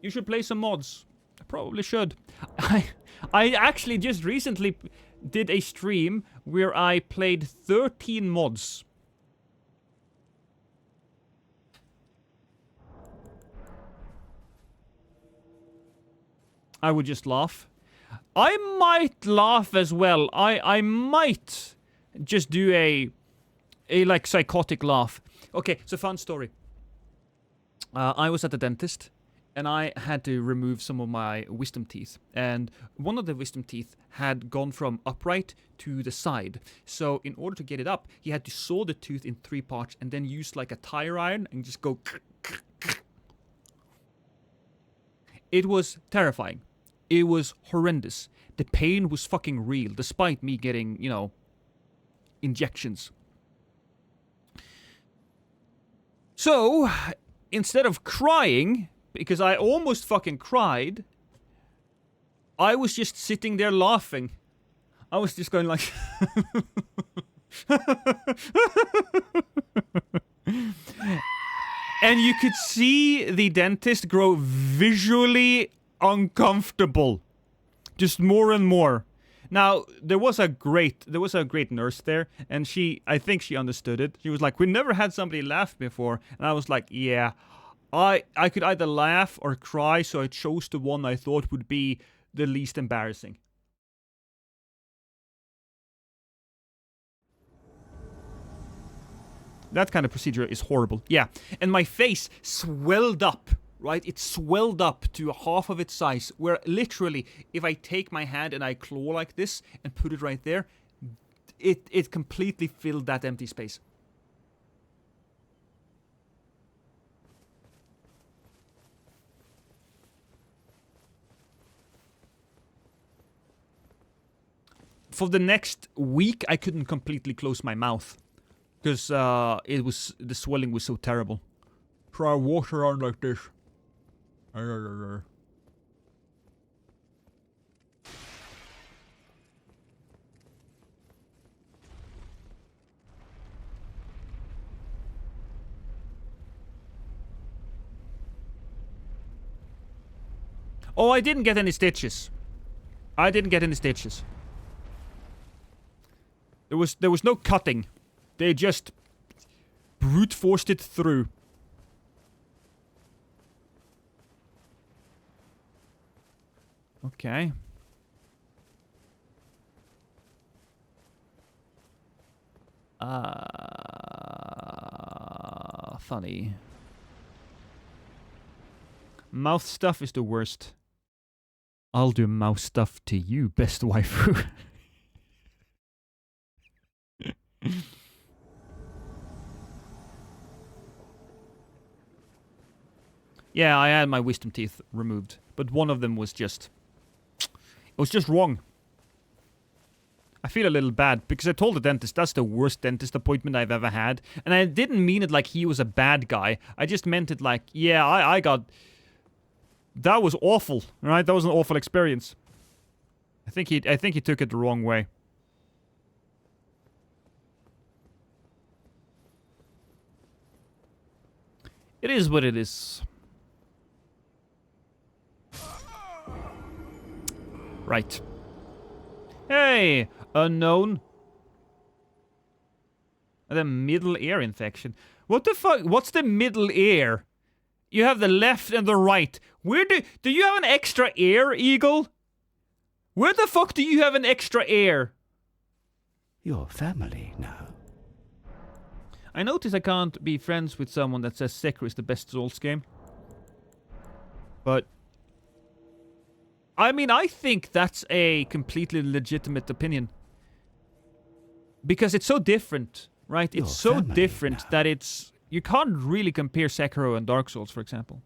You should play some mods. I probably should. I actually just recently did a stream where I played 13 mods. I would just laugh. I might laugh as well. I might just do a A like psychotic laugh. Okay, so fun story. I was at the dentist, and I had to remove some of my wisdom teeth. And one of the wisdom teeth had gone from upright to the side. So in order to get it up, he had to saw the tooth in 3 parts and then use like a tire iron and just go. It was terrifying. It was horrendous. The pain was fucking real, despite me getting, you know, injections. So, instead of crying, because I almost fucking cried, I was just sitting there laughing. I was just going like... And you could see the dentist grow visually uncomfortable. Just more and more. Now, there was a great nurse there, and I think she understood it. She was like, we never had somebody laugh before. And I was like, yeah, I could either laugh or cry, so I chose the one I thought would be the least embarrassing. That kind of procedure is horrible. Yeah, and my face swelled up. Right, it swelled up to half of its size, where literally, if I take my hand and I claw like this and put it right there, it completely filled that empty space. For the next week, I couldn't completely close my mouth, because the swelling was so terrible. Try walk around like this. Oh, I didn't get any stitches. There was no cutting. They just brute forced it through. Okay. Funny. Mouth stuff is the worst. I'll do mouth stuff to you, best waifu. Yeah, I had my wisdom teeth removed, but one of them was just... It was just wrong. I feel a little bad, because I told the dentist that's the worst dentist appointment I've ever had. And I didn't mean it like he was a bad guy. I just meant it like, yeah, I got... That was awful, right? That was an awful experience. I think he took it the wrong way. It is what it is. Right. Hey, unknown. The middle ear infection. What the fuck? What's the middle ear? You have the left and the right. Where do you have an extra ear, Eagle? Where the fuck do you have an extra ear? Your family now. I notice I can't be friends with someone that says Sekiro is the best Souls game. But I mean, I think that's a completely legitimate opinion. Because it's so different, right? It's so different that it's... You can't really compare Sekiro and Dark Souls, for example.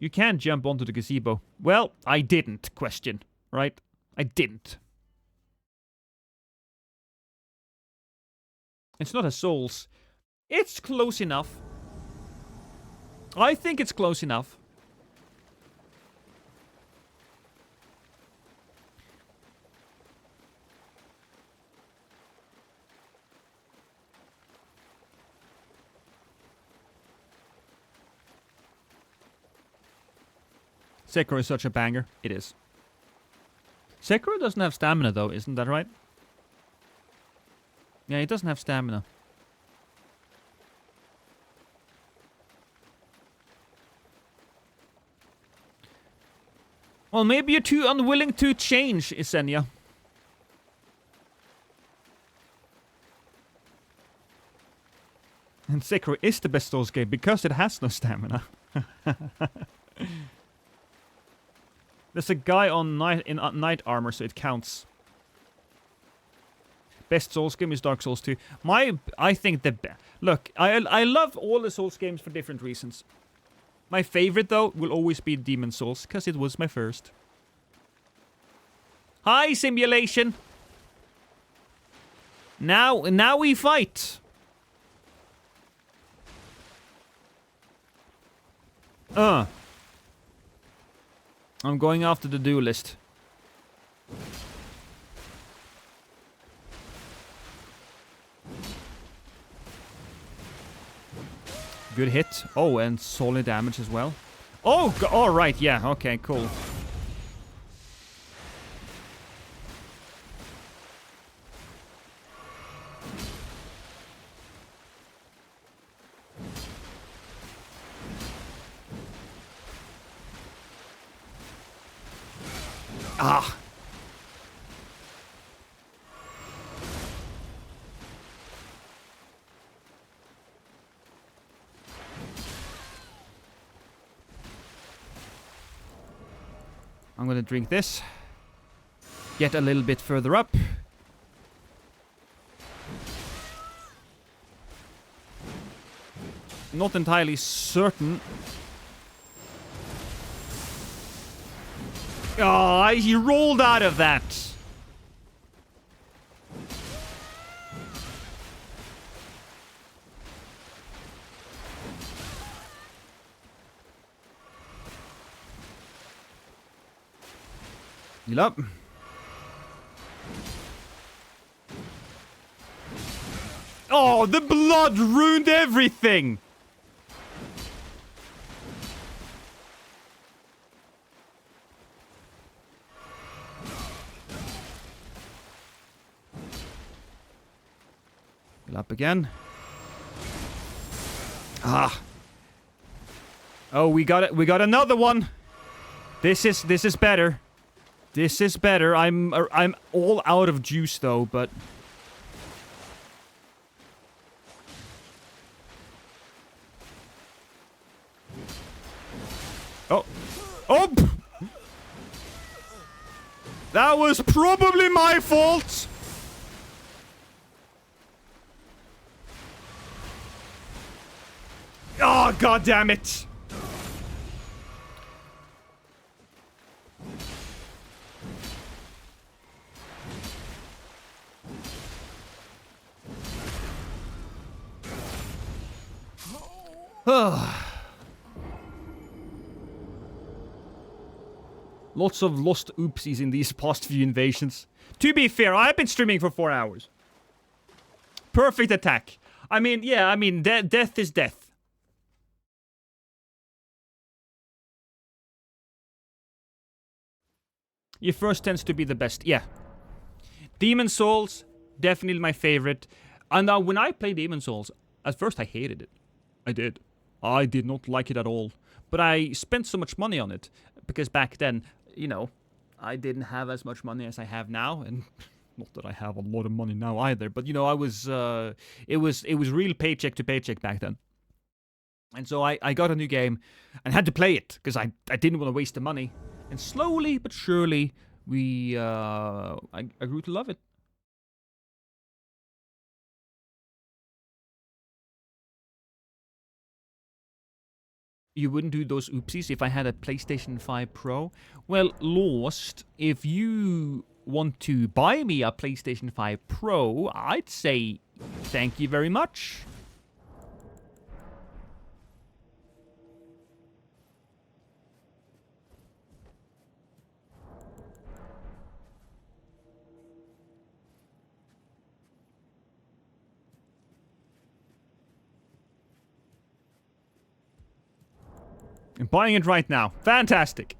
You can't jump onto the gazebo. Well, I didn't, question, right? I didn't. It's not a Souls. It's close enough. I think it's close enough. Sekiro is such a banger. It is. Sekiro doesn't have stamina though, isn't that right? Yeah, he doesn't have stamina. Well, maybe you're too unwilling to change, Isenia. And Sekiro is the best Souls game because it has no stamina. There's a guy on knight armor, so it counts. Best Souls game is Dark Souls 2. I think look, I love all the Souls games for different reasons. My favorite though will always be Demon Souls, because it was my first. Hi, simulation. Now we fight. I'm going after the duelist. Good hit. Oh, and solid damage as well. Oh, all right. Yeah. Okay. Cool. Ah. I'm gonna drink this. Get a little bit further up. Not entirely certain. Ah, he rolled out of that. Heal up. Oh, the blood ruined everything! Heal up again. Ah. Oh, we got it. We got another one. This is better. This is better. I'm all out of juice though, but oh. Oh! That was probably my fault. Oh, god damn it. Lots of lost oopsies in these past few invasions. To be fair, I've been streaming for 4 hours. Perfect attack. I mean, yeah, death is death. Your first tends to be the best, yeah. Demon Souls, definitely my favorite. And now, when I played Demon Souls, at first I hated it. I did. I did not like it at all. But I spent so much money on it. Because back then, you know, I didn't have as much money as I have now. And not that I have a lot of money now either. But, you know, it was real paycheck to paycheck back then. And so I got a new game and had to play it. Because I didn't want to waste the money. And slowly but surely, I grew to love it. You wouldn't do those oopsies if I had a PlayStation 5 Pro? Well, Lost, if you want to buy me a PlayStation 5 Pro, I'd say thank you very much. I'm buying it right now. Fantastic.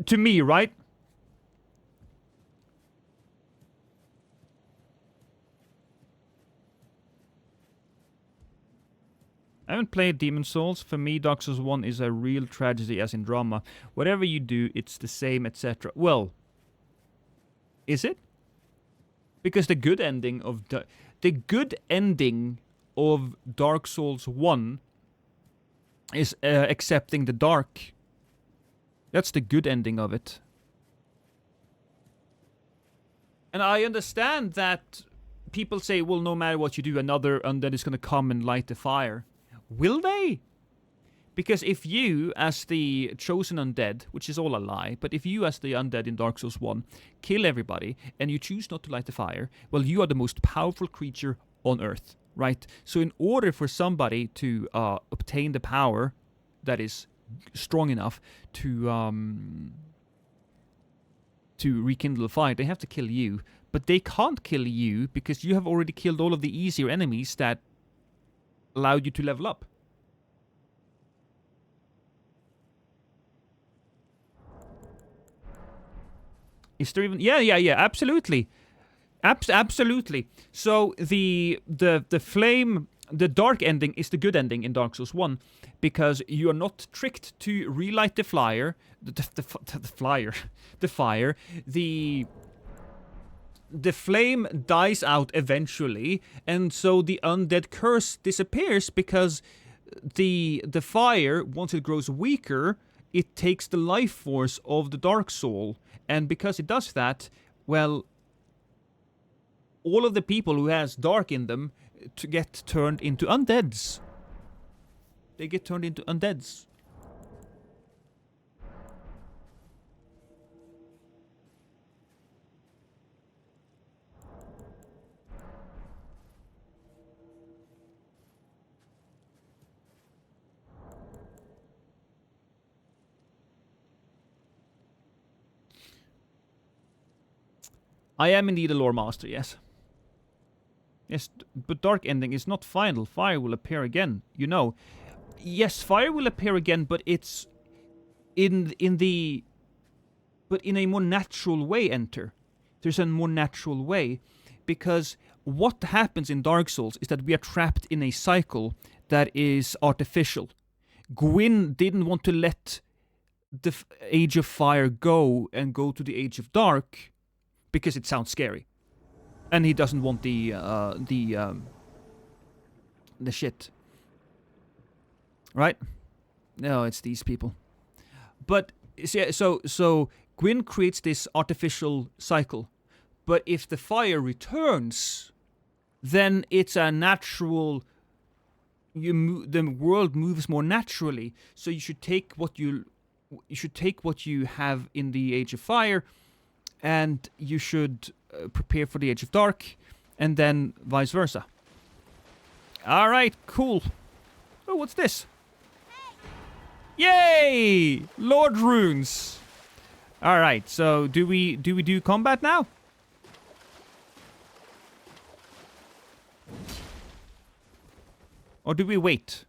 To me, right? I haven't played Demon Souls. For me, Dark Souls 1 is a real tragedy, as in drama. Whatever you do, it's the same, etc. Well, is it? Because the good ending of Dark Souls 1 is accepting the dark. That's the good ending of it. And I understand that people say, well, no matter what you do, another undead is going to come and light the fire. Will they? Because if you, as the chosen undead, which is all a lie, but if you, as the undead in Dark Souls 1, kill everybody, and you choose not to light the fire, well, you are the most powerful creature on Earth, right? So in order for somebody to obtain the power that is strong enough to rekindle the fire, they have to kill you. But they can't kill you because you have already killed all of the easier enemies that allowed you to level up. Is there even... Yeah, absolutely. Absolutely. So the flame... The dark ending is the good ending in Dark Souls 1 because you are not tricked to relight the fire. The fire. The flame dies out eventually, and so the undead curse disappears because the fire, once it grows weaker, it takes the life force of the dark soul. And because it does that, well, all of the people who has dark in them to get turned into undeads. They get turned into undeads. I am indeed a lore master, yes. Yes, but dark ending is not final. Fire will appear again, you know. Yes, fire will appear again, but it's in a more natural way, Enter. There's a more natural way, because what happens in Dark Souls is that we are trapped in a cycle that is artificial. Gwyn didn't want to let the Age of Fire go and go to the Age of Dark because it sounds scary. And he doesn't want the shit. Right? No, it's these people. But so Gwyn creates this artificial cycle. But if the fire returns, then it's a natural. The world moves more naturally. So you should take what you have in the Age of Fire, and you should prepare for the Age of Dark, and then vice versa. All right, cool. Oh, what's this? Yay! Lord Runes. All right, so do we do combat now? Or do we wait?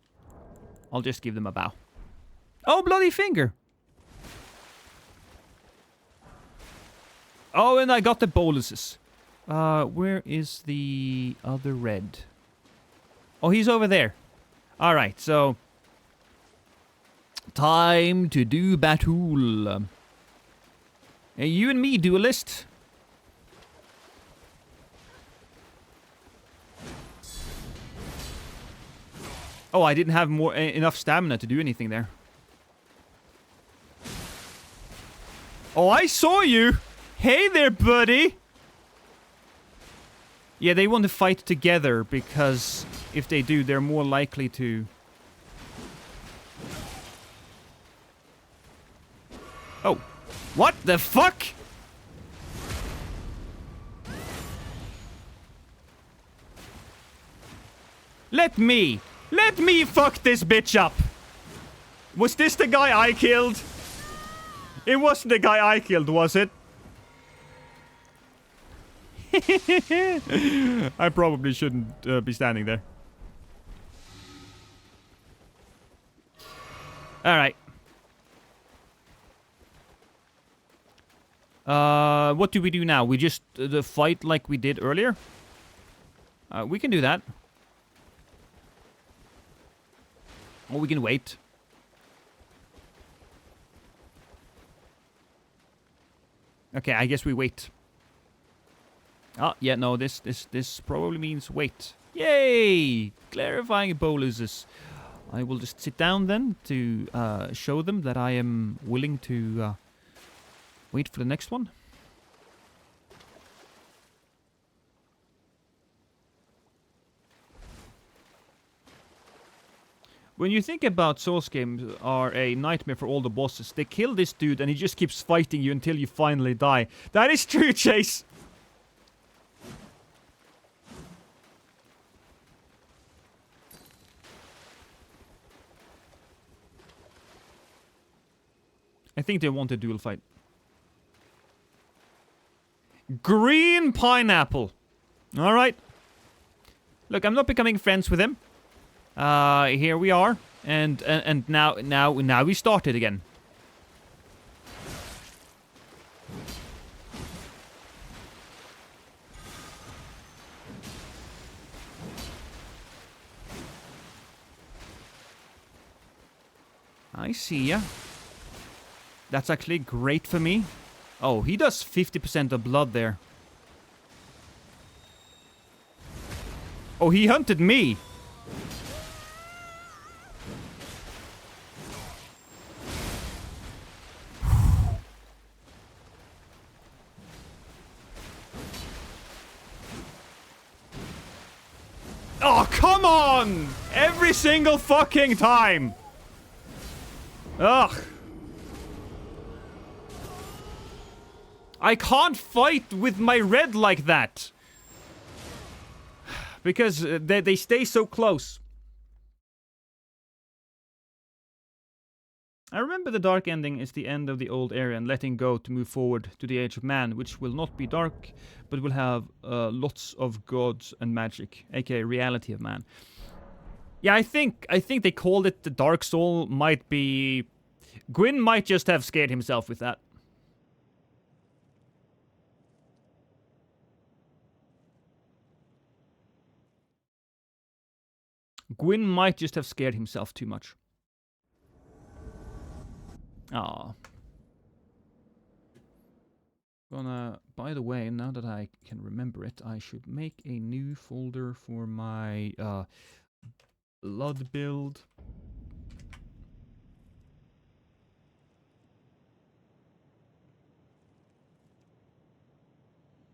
I'll just give them a bow. Oh, bloody finger. Oh, and I got the boluses. Where is the other red? Oh, he's over there. All right, so time to do battle. You and me, duelist. Oh, I didn't have enough stamina to do anything there. Oh, I saw you! Hey there, buddy! Yeah, they want to fight together because if they do, they're more likely to... Oh. What the fuck? Let me fuck this bitch up! Was this the guy I killed? It wasn't the guy I killed, was it? I probably shouldn't be standing there. Alright. What do we do now? We just fight like we did earlier? We can do that. Or we can wait. Okay, I guess we wait. Ah, yeah, no, this probably means wait. Yay! Clarifying boluses. I will just sit down then to show them that I am willing to wait for the next one. When you think about Souls games are a nightmare for all the bosses, they kill this dude and he just keeps fighting you until you finally die. That is true, Chase! I think they want a dual fight. Green pineapple! Alright. Look, I'm not becoming friends with him. Here we are. And now we started again. I see ya. That's actually great for me. Oh, he does 50% of blood there. Oh, he hunted me. Oh, come on! Every single fucking time! Ugh. I can't fight with my red like that. Because they stay so close. I remember the dark ending is the end of the old era and letting go to move forward to the age of man, which will not be dark, but will have lots of gods and magic, aka reality of man. Yeah, I think they called it the Dark Soul. Might be... Gwyn might just have scared himself with that. Gwyn might just have scared himself too much. Ah. By the way, now that I can remember it, I should make a new folder for my blood build.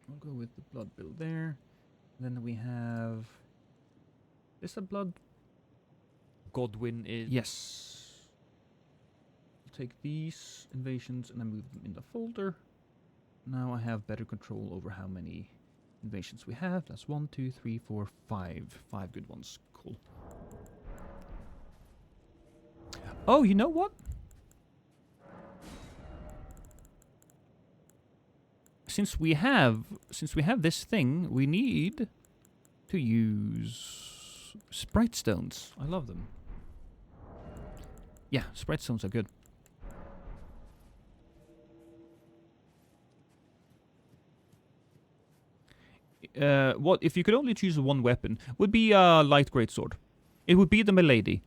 I'll go with the blood build there. Then we have... Is a blood... Godwyn is... Yes. I'll take these invasions and I move them in the folder. Now I have better control over how many invasions we have. That's 1, 2, 3, 4, 5. 5 good ones. Cool. Oh, you know what? Since we have this thing, we need to use sprite stones. I love them. Yeah, sprite stones are good. What if you could only choose one weapon? Would be a light greatsword. It would be the milady.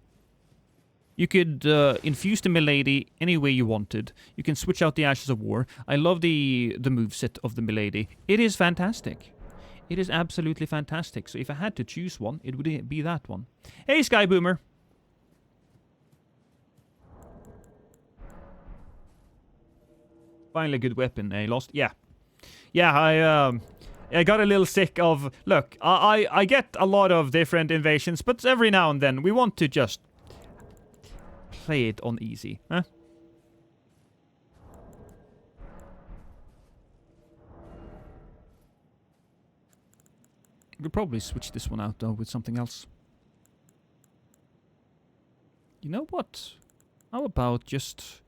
You could infuse the milady any way you wanted. You can switch out the Ashes of War. I love the moveset of the milady. It is fantastic. It is absolutely fantastic. So if I had to choose one, it would be that one. Hey, Sky Boomer. Finally a good weapon, eh? Lost? Yeah. Yeah, I got a little sick of... Look, I get a lot of different invasions, but every now and then we want to just... play it on easy, huh? Could probably switch this one out though with something else. You know what? How about just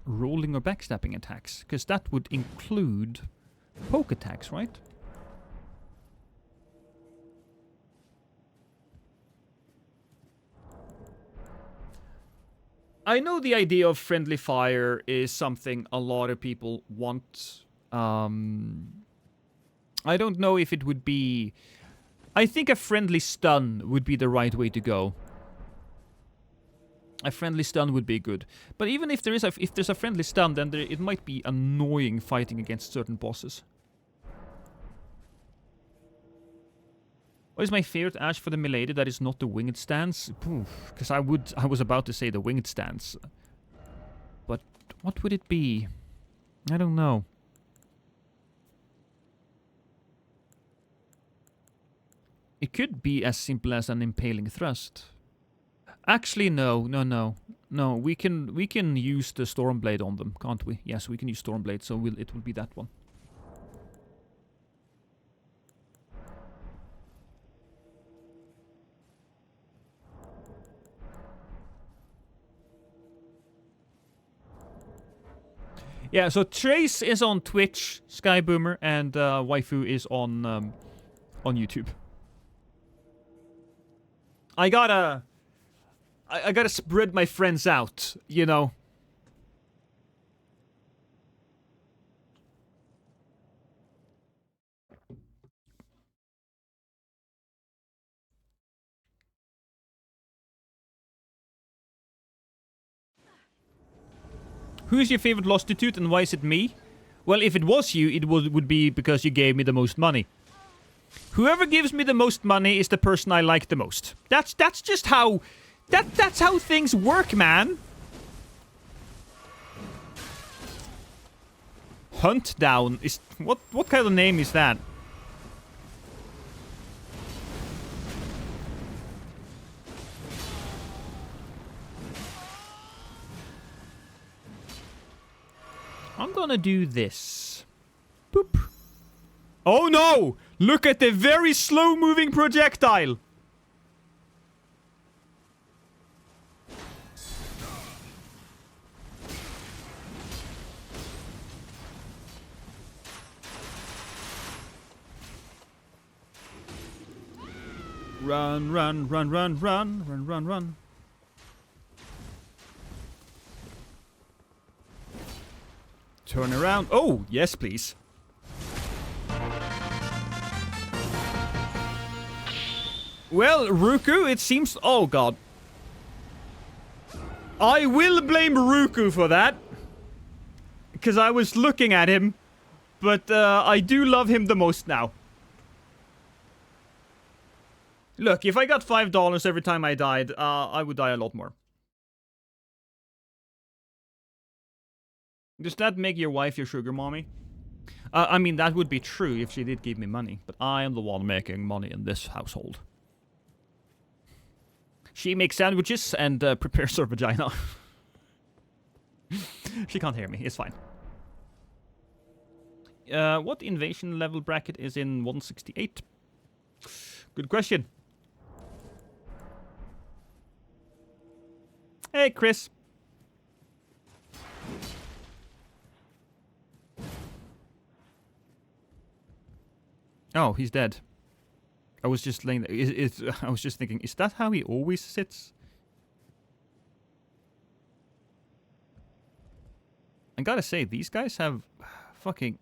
rolling or backstabbing attacks? Because that would include poke attacks, right? I know the idea of friendly fire is something a lot of people want. I don't know if it would be... I think a friendly stun would be the right way to go. A friendly stun would be good. But even if there's a friendly stun, then it might be annoying fighting against certain bosses. What is my favorite Ash for the Milady that is not the winged stance? Because I was about to say the winged stance. But what would it be? I don't know. It could be as simple as an impaling thrust. Actually, no. No, we can use the Stormblade on them, can't we? Yes, we can use Stormblade, so it will be that one. Yeah, so Trace is on Twitch, Skyboomer, and Waifu is on YouTube. I gotta spread my friends out, you know. Who's your favorite Lostitute and why is it me? Well, if it was you, it would be because you gave me the most money. Whoever gives me the most money is the person I like the most. That's just how... That's how things work, man. Hunt down is... What kind of name is that? I'm gonna do this. Boop. Oh no! Look at the very slow-moving projectile! Run, run, run, run, run, run, run, run. Turn around. Oh, yes, please. Well, Ruku, it seems... Oh, God. I will blame Ruku for that. Because I was looking at him. But I do love him the most now. Look, if I got $5 every time I died, I would die a lot more. Does that make your wife your sugar mommy? I mean, that would be true if she did give me money. But I am the one making money in this household. She makes sandwiches and prepares her vagina. She can't hear me. It's fine. What invasion level bracket is in 168? Good question. Hey, Chris. Oh, he's dead. I was just laying there. I was just thinking, is that how he always sits? I gotta say, these guys have fucking...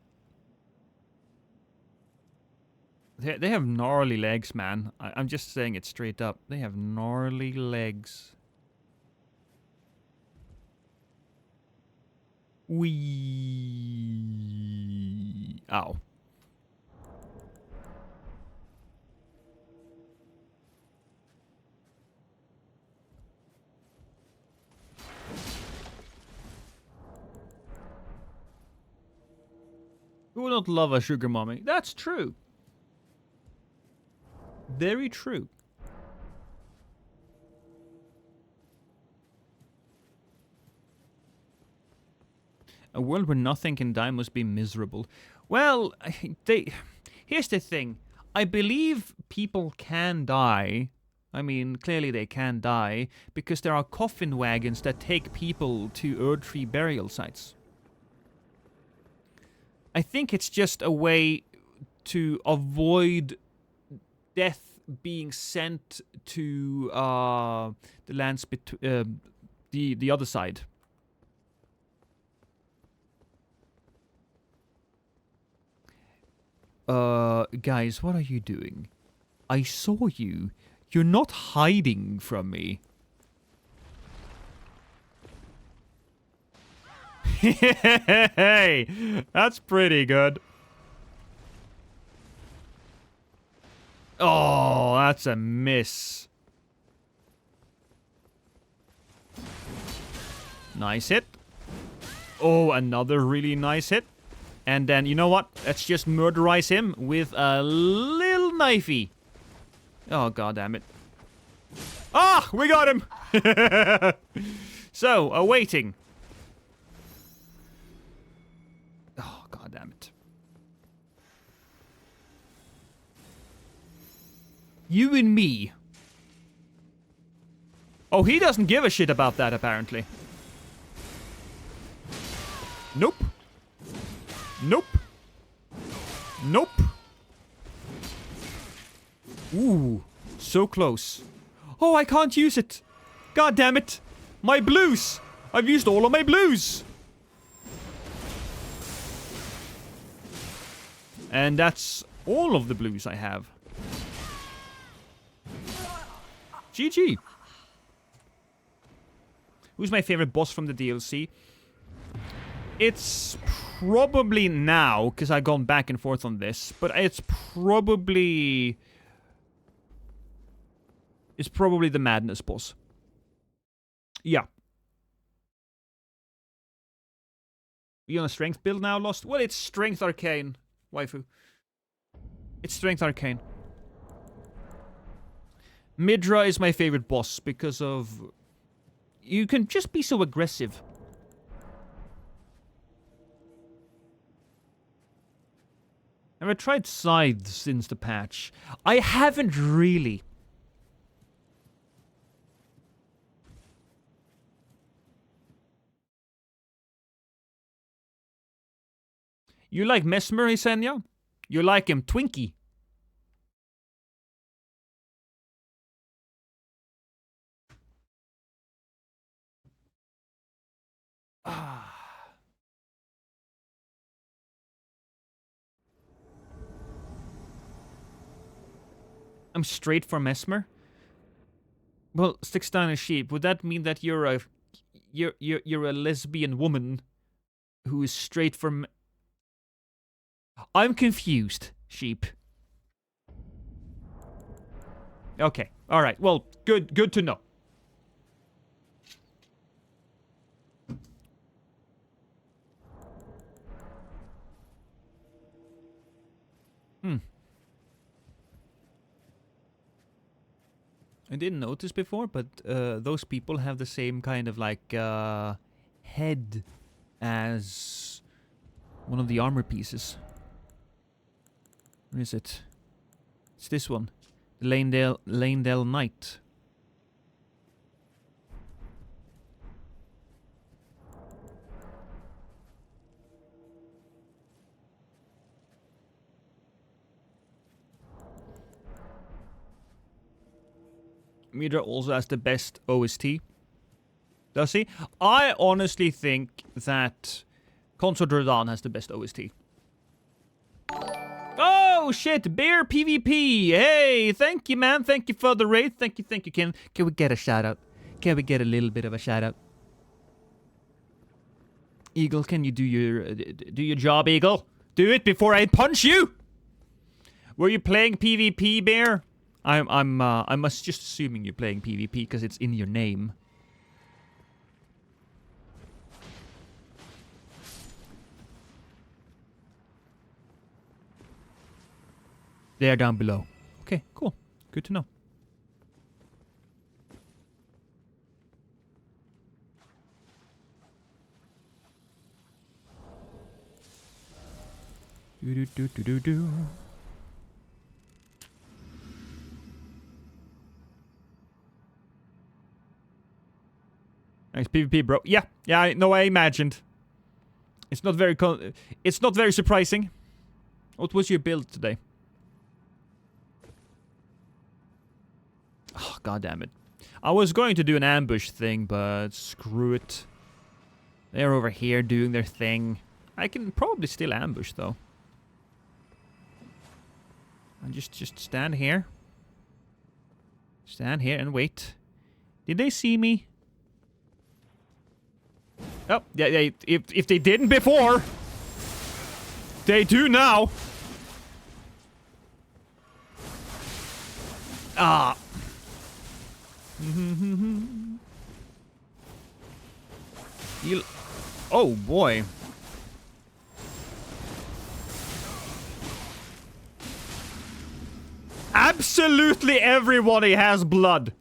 They have gnarly legs, man. I'm just saying it straight up. They have gnarly legs. Wee. Ow. Who would not love a sugar mommy? That's true. Very true. A world where nothing can die must be miserable. Well, here's the thing. I believe people can die. I mean, clearly they can die because there are coffin wagons that take people to Erdtree burial sites. I think it's just a way to avoid death being sent to the lands the other side. Guys, what are you doing? I saw you. You're not hiding from me. Hey, that's pretty good. Oh, that's a miss. Nice hit. Oh, another really nice hit. And then, you know what? Let's just murderize him with a little knifey. Oh, god damn it. Ah, we got him! So, awaiting. Oh, god damn it. You and me. Oh, he doesn't give a shit about that, apparently. Nope. Nope. Nope. Ooh, so close. Oh, I can't use it. God damn it. My blues. I've used all of my blues. And that's all of the blues I have. GG. Who's my favorite boss from the DLC? It's probably now, because I've gone back and forth on this, but it's probably the Madness boss. Yeah. You on a strength build now, Lost? Well, it's Strength Arcane, waifu. It's Strength Arcane. Midra is my favorite boss because of... You can just be so aggressive. Have I tried Scythe since the patch? I haven't really. You like Mesmer, Isenya? You like him Twinkie? I'm straight for Mesmer? Well, sticks down a sheep. Would that mean that you're a lesbian woman who is straight from... I'm confused, sheep. Okay, alright. Well, good to know. I didn't notice before, but those people have the same kind of like head as one of the armor pieces. Where is it? It's this one. The Lanedale Knight. Midra also has the best OST. Does he? I honestly think that Consort Rodan has the best OST. Oh shit! Bear PvP! Hey! Thank you, man! Thank you for the raid! Thank you, Can we get a shout out? Can we get a little bit of a shout out? Eagle, can you do your job, Eagle? Do it before I punch you! Were you playing PvP, Bear? I'm just assuming you're playing PvP because it's in your name. They're down below. Okay, cool. Good to know. Do. Nice PvP, bro. Yeah, I imagined. It's not very surprising. What was your build today? Oh, god damn it. I was going to do an ambush thing, but screw it. They're over here doing their thing. I can probably still ambush, though. I'll just stand here. Stand here and wait. Did they see me? Oh, yeah, if they didn't before, they do now. Ah. Heal. Oh boy. Absolutely everybody has blood.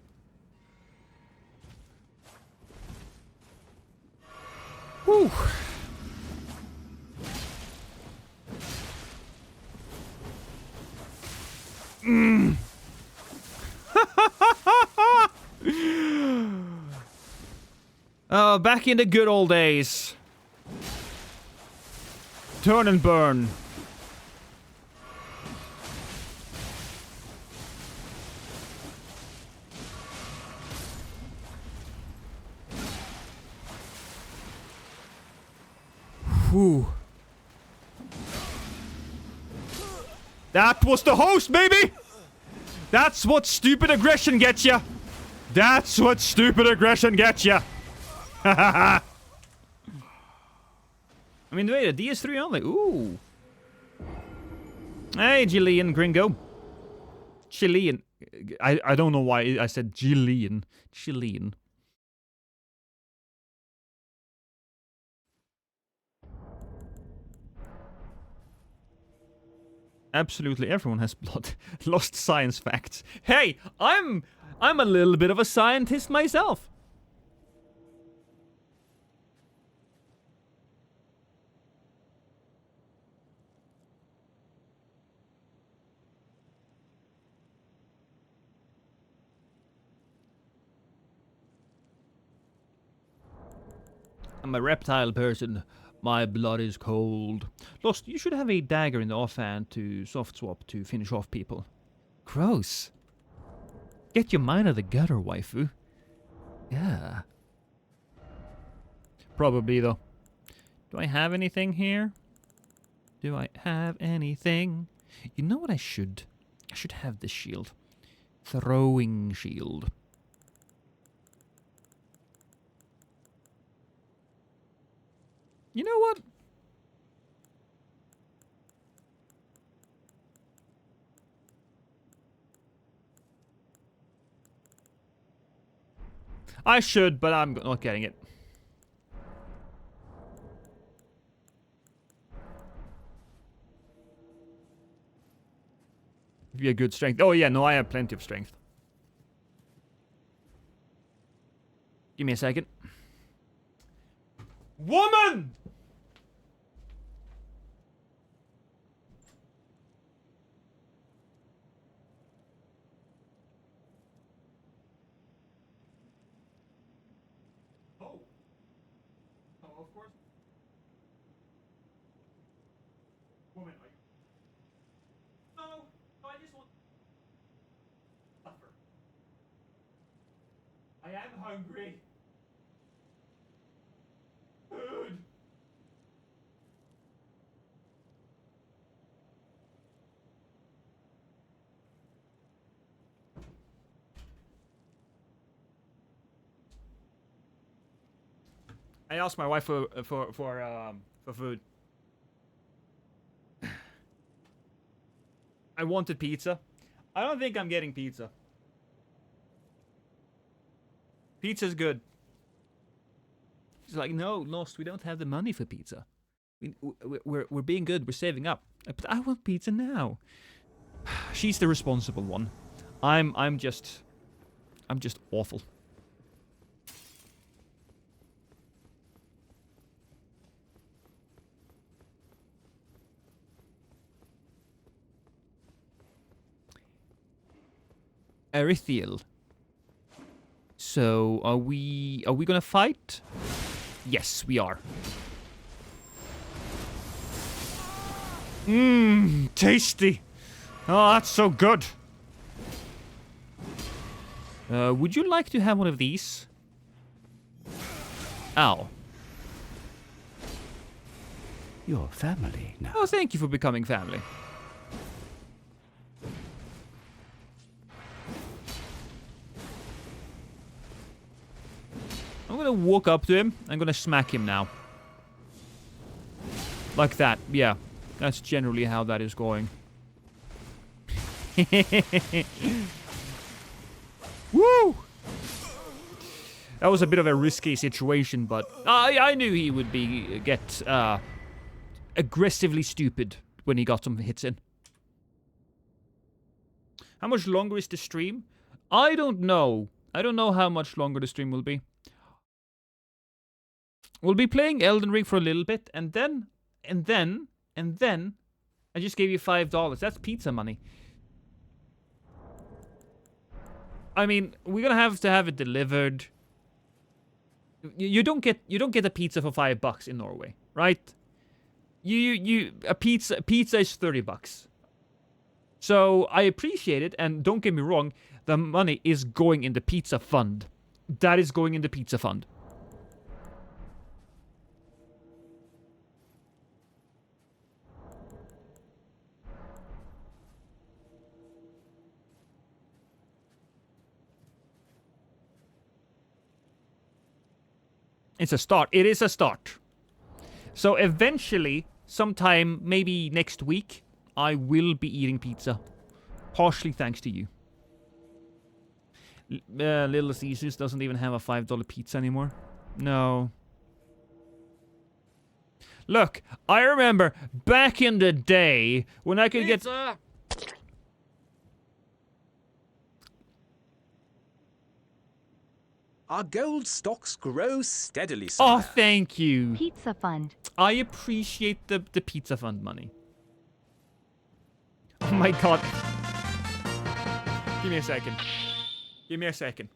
Whew. Oh, back in the good old days. Turn and burn. Whew. That was the host, baby! That's what stupid aggression gets ya! That's what stupid aggression gets ya! I mean, wait, a DS3 only. Ooh. Hey, Chilean gringo. Chilean. I don't know why I said Chilean. Chilean. Absolutely everyone has blood. Lost science facts. Hey, I'm a little bit of a scientist myself. I'm a reptile person. My blood is cold. Lost, you should have a dagger in the offhand to soft swap to finish off people. Gross. Get your mind out of the gutter, waifu. Yeah. Probably, though. Do I have anything here? Do I have anything? You know what I should? I should have this shield. Throwing shield. You know what? I should, but I'm not getting it. Be a good strength. Oh yeah, no, I have plenty of strength. Give me a second. Woman! Oh. Oh, of course. Woman, are you... No, I just want... Suffer. I am hungry. Food. I asked my wife for food. I wanted pizza. I don't think I'm getting pizza. Pizza's good. She's like, no, Lost, we don't have the money for pizza. We're being good, we're saving up. But I want pizza now. She's the responsible one. I'm just awful. Erithiel. So are we gonna fight? Yes, we are. Mmm, tasty. Oh, that's so good. Would you like to have one of these? Ow. You're family now. Oh, thank you for becoming family. I'm gonna walk up to him. I'm gonna smack him now. Like that, yeah. That's generally how that is going. That was a bit of a risky situation, but I knew he would get aggressively stupid when he got some hits in. How much longer is the stream? I don't know. I don't know how much longer the stream will be. We'll be playing Elden Ring for a little bit, and then, I just gave you $5. That's pizza money. I mean, we're gonna have to have it delivered. You don't get a pizza for $5 in Norway, right? A pizza is $30. So I appreciate it, and don't get me wrong, the money is going in the pizza fund. That is going in the pizza fund. It's a start. It is a start. So eventually, sometime, maybe next week, I will be eating pizza. Partially thanks to you. Little Caesars doesn't even have a $5 pizza anymore. No. Look, I remember back in the day when I could Pizza! Our gold stocks grow steadily, Oh, sire. thank you. Pizza fund. I appreciate the pizza fund money. Oh my god. Give me a second. Give me a second.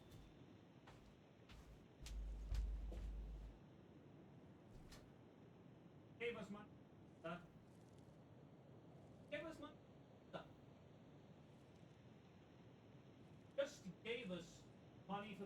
Give us money. Give us money. Just gave us money for.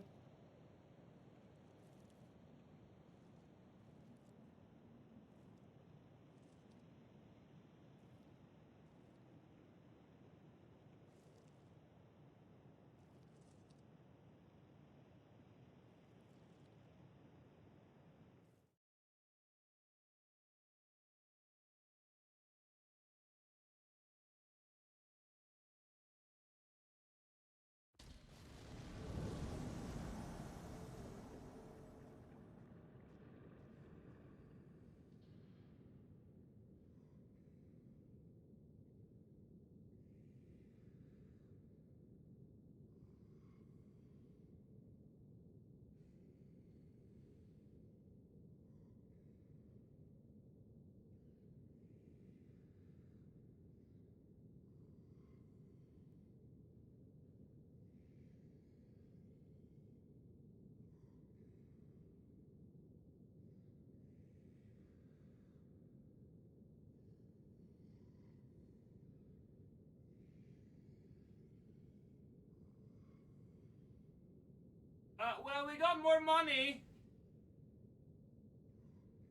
Well, we got more money.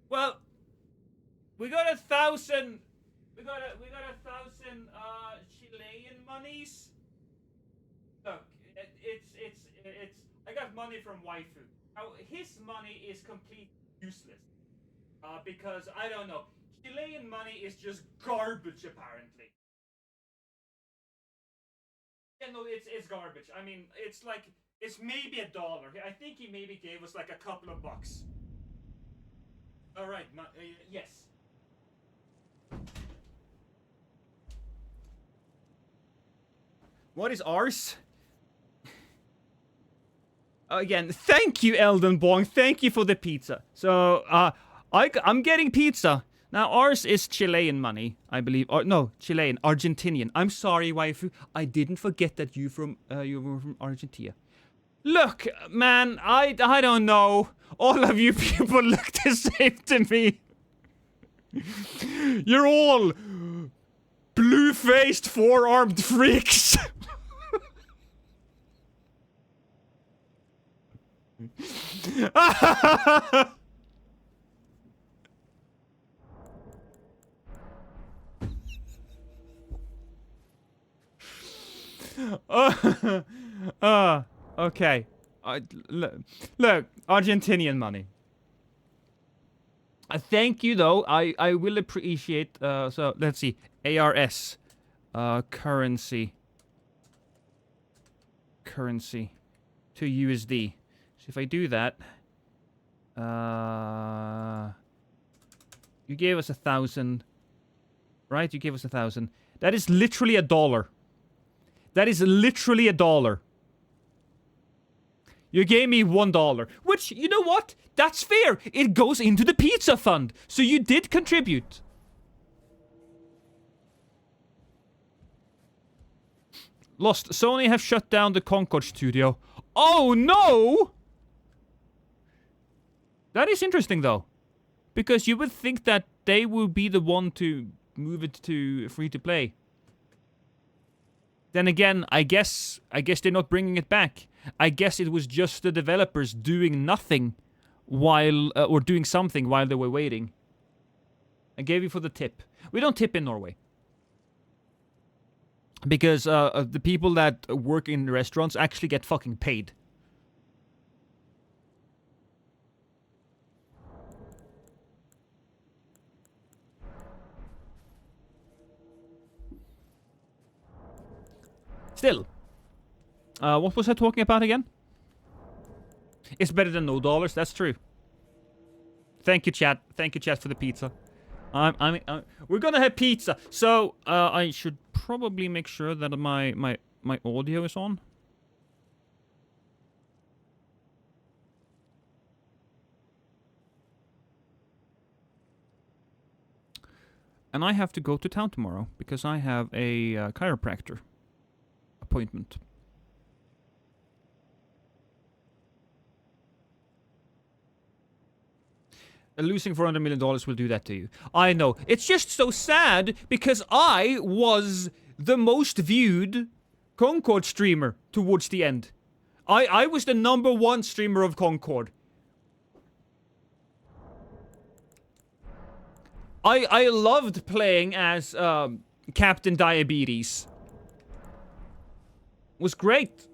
Well, we got 1,000. We got a 1,000 Chilean monies. Look, it's. I got money from waifu. Now his money is completely useless. Because I don't know. Chilean money is just garbage apparently. Yeah, no, it's garbage. I mean, it's like. It's maybe $1. I think he maybe gave us like a couple of bucks. All right, yes. What is ours? Again, thank you, Elden Bong. Thank you for the pizza. So, I'm getting pizza. Now, ours is Chilean money, I believe. Or, no, Chilean, Argentinian. I'm sorry, waifu. I didn't forget that you were from Argentina. Look, man, I don't know. All of you people look the same to me. You're all blue-faced, four-armed freaks. Okay. Look, Argentinian money. Thank you, though. I will appreciate. So let's see. ARS, currency to USD. So if I do that, you gave us 1,000, right? You gave us 1,000. That is literally $1. That is literally $1. You gave me $1, which, you know what? That's fair. It goes into the pizza fund. So you did contribute. Lost. Sony have shut down the Concord studio. Oh no! That is interesting though. Because you would think that they will be the one to move it to free to play. Then again, I guess they're not bringing it back. I guess it was just the developers doing nothing while or doing something while they were waiting. I gave you for the tip. We don't tip in Norway. Because the people that work in restaurants actually get fucking paid. Still, what was I talking about again? It's better than no dollars. That's true. Thank you, chat. Thank you, chat, for the pizza. We're gonna have pizza. So I should probably make sure that my audio is on. And I have to go to town tomorrow because I have a chiropractor appointment. Losing $400 million will do that to you. I know. It's just so sad because I was the most viewed Concord streamer towards the end. I was the #1 streamer of Concord. I loved playing as Captain Diabetes. It was great.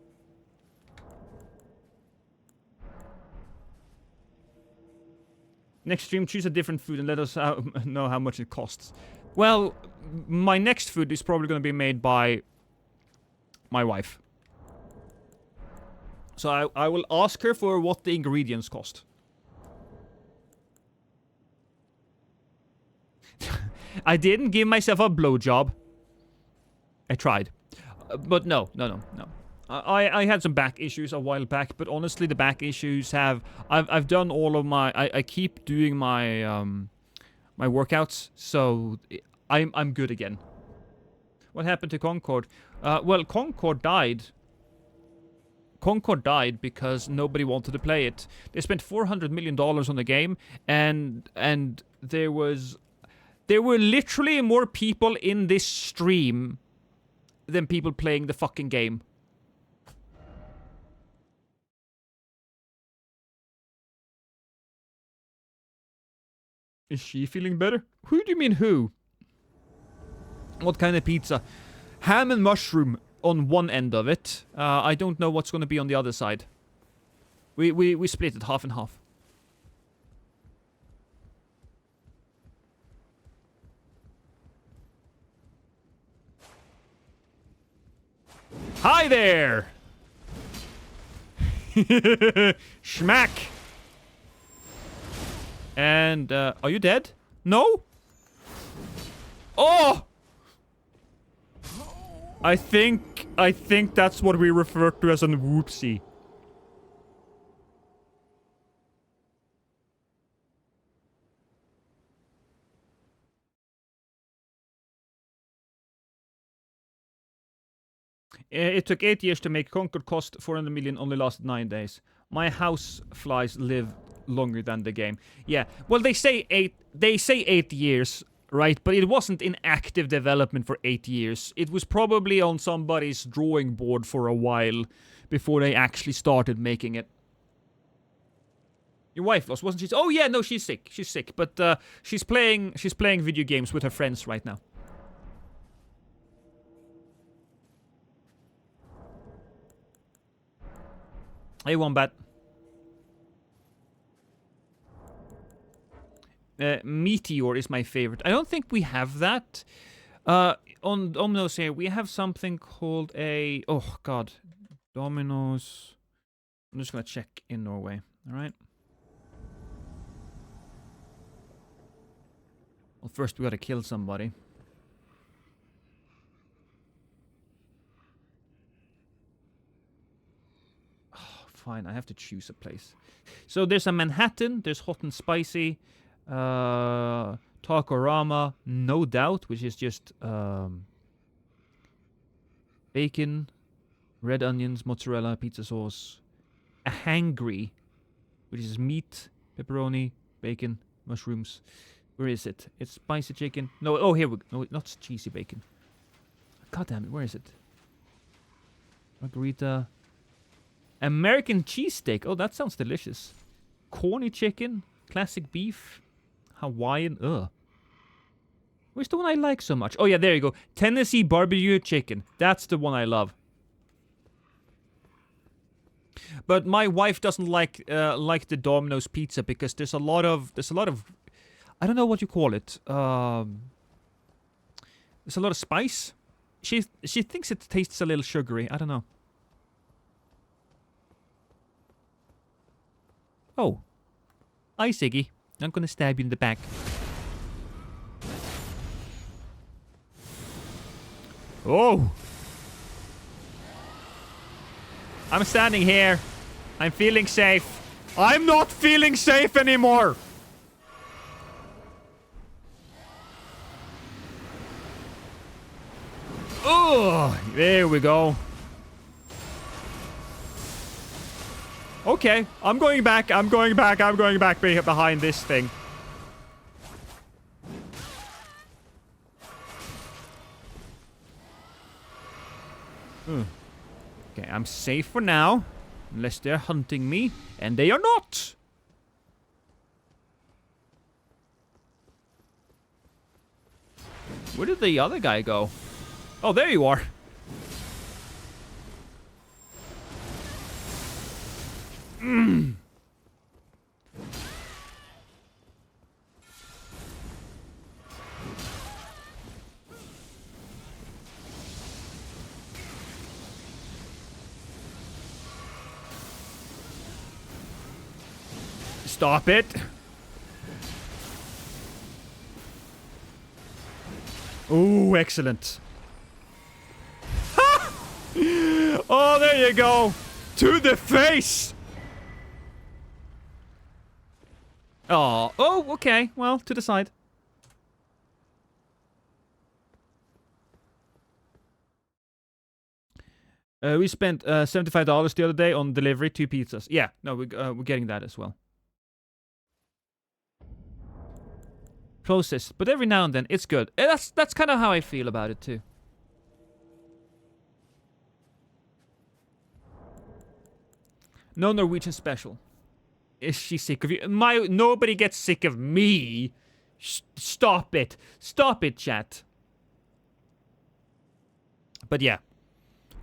Next stream, choose a different food and let us know how much it costs. Well, my next food is probably going to be made by my wife. So I will ask her for what the ingredients cost. I didn't give myself a blowjob. I tried. But no. I had some back issues a while back, but honestly, the back issues have... I've done all of my... I keep doing my my workouts, so I'm good again. What happened to Concord? Well, Concord died. Concord died because nobody wanted to play it. They spent $400 million on the game, and there were literally more people in this stream than people playing the fucking game. Is she feeling better? Who do you mean who? What kind of pizza? Ham and mushroom on one end of it. I don't know what's going to be on the other side. We split it half and half. Hi there! Schmack! And, are you dead? No? Oh! I think that's what we refer to as an whoopsie. It took 8 years to make. Concord cost 400 million, only lasted 9 days. My house flies live longer than the game. Yeah, well, they say 8 years, right? But it wasn't in active development for 8 years. It was probably on somebody's drawing board for a while before they actually started making it. Your wife lost, wasn't she? Oh yeah, no, she's sick. She's sick, but she's playing video games with her friends right now. Hey, Wombat. Meteor is my favorite. I don't think we have that. On Domino's here, we have something called a... Oh, God. Domino's... I'm just gonna check in Norway. All right. Well, first we gotta kill somebody. Oh, fine, I have to choose a place. So there's a Manhattan, there's hot and spicy, Takorama, no doubt, which is just bacon, red onions, mozzarella, pizza sauce. A hangry, which is meat, pepperoni, bacon, mushrooms. Where is it? It's spicy chicken. No, oh, here we go. No, not cheesy bacon. God damn it, where is it? Margarita. American cheesesteak. Oh, that sounds delicious. Corny chicken. Classic beef. Hawaiian. Ugh. Where's the one I like so much? Oh, yeah, there you go. Tennessee barbecue chicken. That's the one I love. But my wife doesn't like the Domino's pizza because there's a lot of I don't know what you call it. There's a lot of spice. She thinks it tastes a little sugary. I don't know. Oh. Hi, Siggy. I'm gonna stab you in the back. Oh! I'm standing here. I'm feeling safe. I'm not feeling safe anymore! Oh, there we go. Okay, I'm going back behind this thing. Okay, I'm safe for now. Unless they're hunting me. And they are not! Where did the other guy go? Oh, there you are. Stop it. Ooh, excellent. Oh, there you go. To the face. Oh, okay. Well, to the side. We spent $75 the other day on delivery, 2 pizzas. Yeah, no, we're getting that as well. Processed, but every now and then it's good. That's kind of how I feel about it too. No Norwegian special. Is she sick of you? Nobody gets sick of me. Stop it. Stop it, chat. But yeah.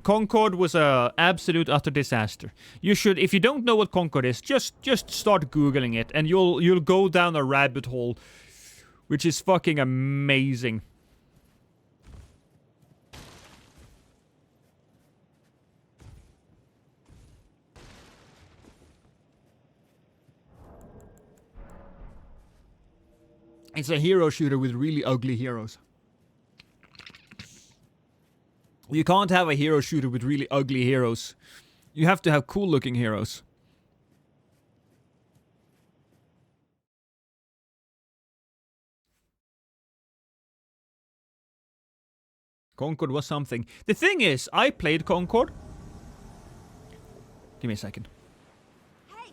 Concord was a absolute utter disaster. You should, if you don't know what Concord is, just start Googling it and you'll go down a rabbit hole, which is fucking amazing. It's a hero shooter with really ugly heroes. You can't have a hero shooter with really ugly heroes. You have to have cool looking heroes. Concord was something. The thing is, I played Concord. Give me a second. Hey.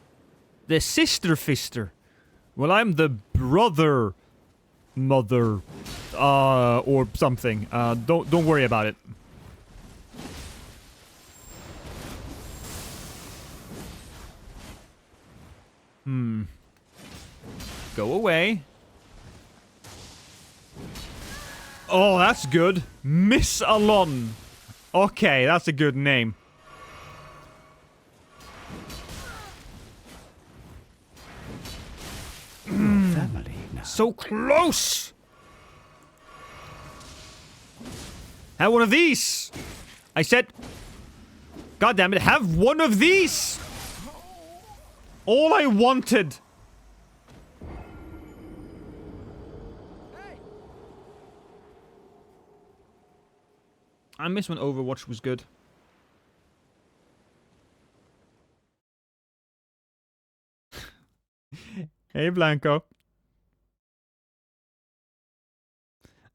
The sister fister. Well, I'm the brother mother or something. Don't worry about it. Go away. Oh, that's good. Miss Alon. Okay, that's a good name. Family now. So close! Have one of these! I said... God damn it, have one of these! All I wanted. I miss when Overwatch was good. Hey, Blanco.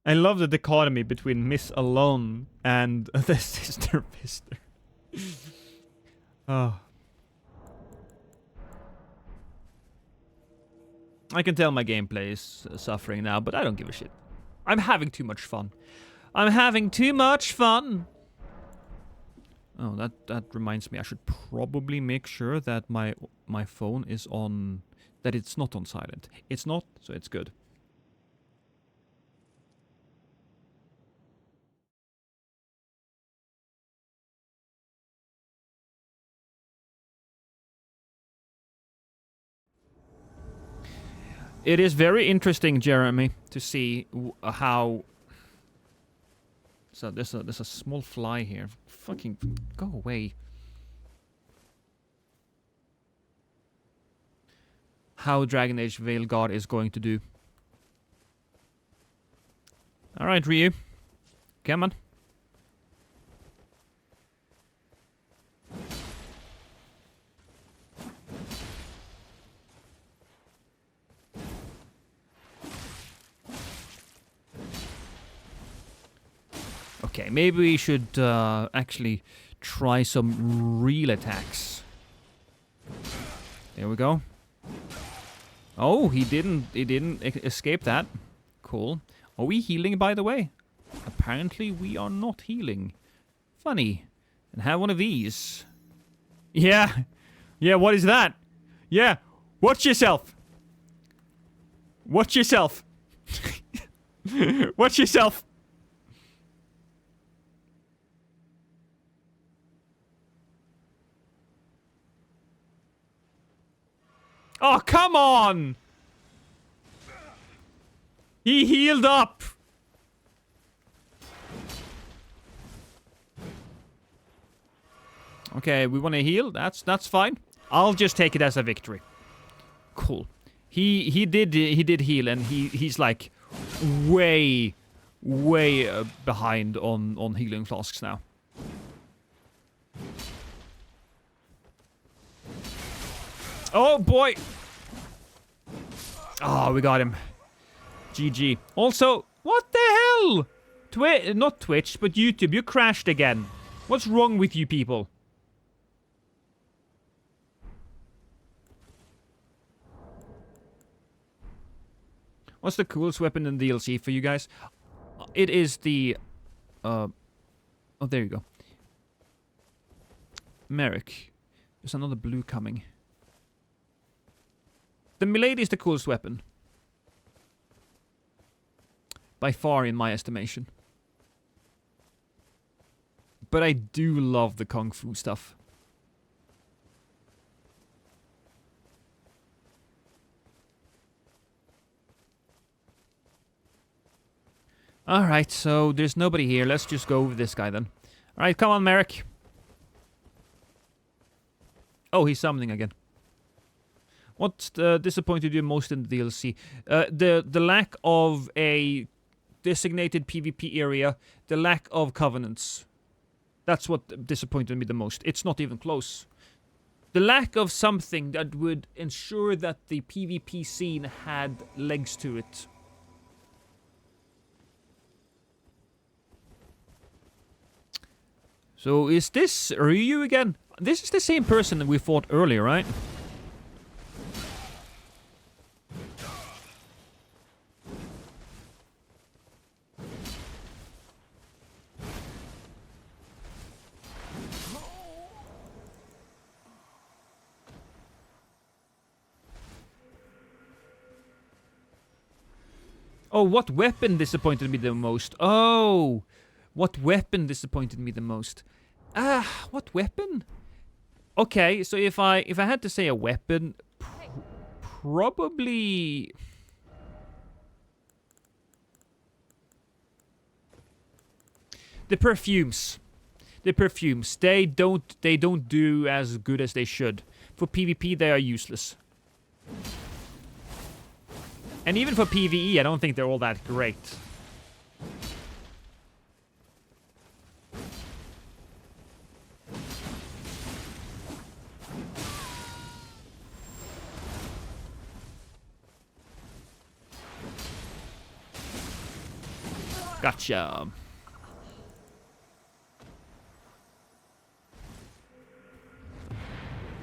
I love the dichotomy between Miss Alone and the Sister Mister. Oh. I can tell my gameplay is suffering now, but I don't give a shit. I'm having too much fun. I'm having too much fun! Oh, that reminds me. I should probably make sure that my phone is on... that it's not on silent. It's not, so it's good. It is very interesting, Jeremy, to see how... So there's a small fly here. Fucking go away. How Dragon Age Veilguard is going to do. Alright, Ryu. Come on. Okay, maybe we should actually try some real attacks. There we go. Oh, he didn't escape that. Cool. Are we healing, by the way? Apparently we are not healing. Funny. And have one of these. Yeah. Yeah, what is that? Yeah. Watch yourself. Watch yourself. Watch yourself. Oh, come on! He healed up! Okay, we want to heal. That's fine. I'll just take it as a victory. Cool. He did heal, and he's like way behind on healing flasks now. Oh boy! Oh, we got him. GG. Also, what the hell? Not Twitch, but YouTube, you crashed again. What's wrong with you people? What's the coolest weapon in DLC for you guys? It is the... Oh, there you go. Merrick. There's another blue coming. The Milady is the coolest weapon. By far, in my estimation. But I do love the Kung Fu stuff. Alright, so there's nobody here. Let's just go with this guy then. Alright, come on, Merrick. Oh, he's summoning again. What disappointed you most in the DLC? The lack of a designated PvP area, the lack of covenants. That's what disappointed me the most. It's not even close. The lack of something that would ensure that the PvP scene had legs to it. So is this Ryu again? This is the same person that we fought earlier, right? Oh, what weapon disappointed me the most? Oh, what weapon disappointed me the most? What weapon? Okay, so if I had to say a weapon, probably the perfumes. The perfumes. They don't do as good as they should. For PvP, they are useless. And even for PvE, I don't think they're all that great. Gotcha.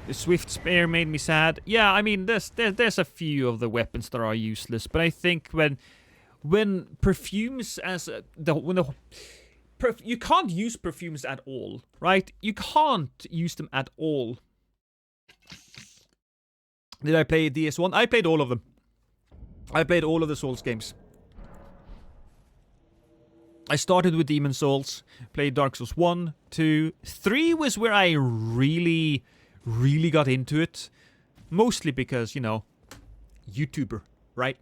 The Swift Spear made me sad. Yeah, I mean, there's a few of the weapons that are useless, but I think when perfumes as you can't use perfumes at all, right? You can't use them at all. Did I play DS1? I played all of them. I played all of the Souls games. I started with Demon Souls, played Dark Souls 1, 2, 3 was where I really got into it. Mostly because, you know, YouTuber, right?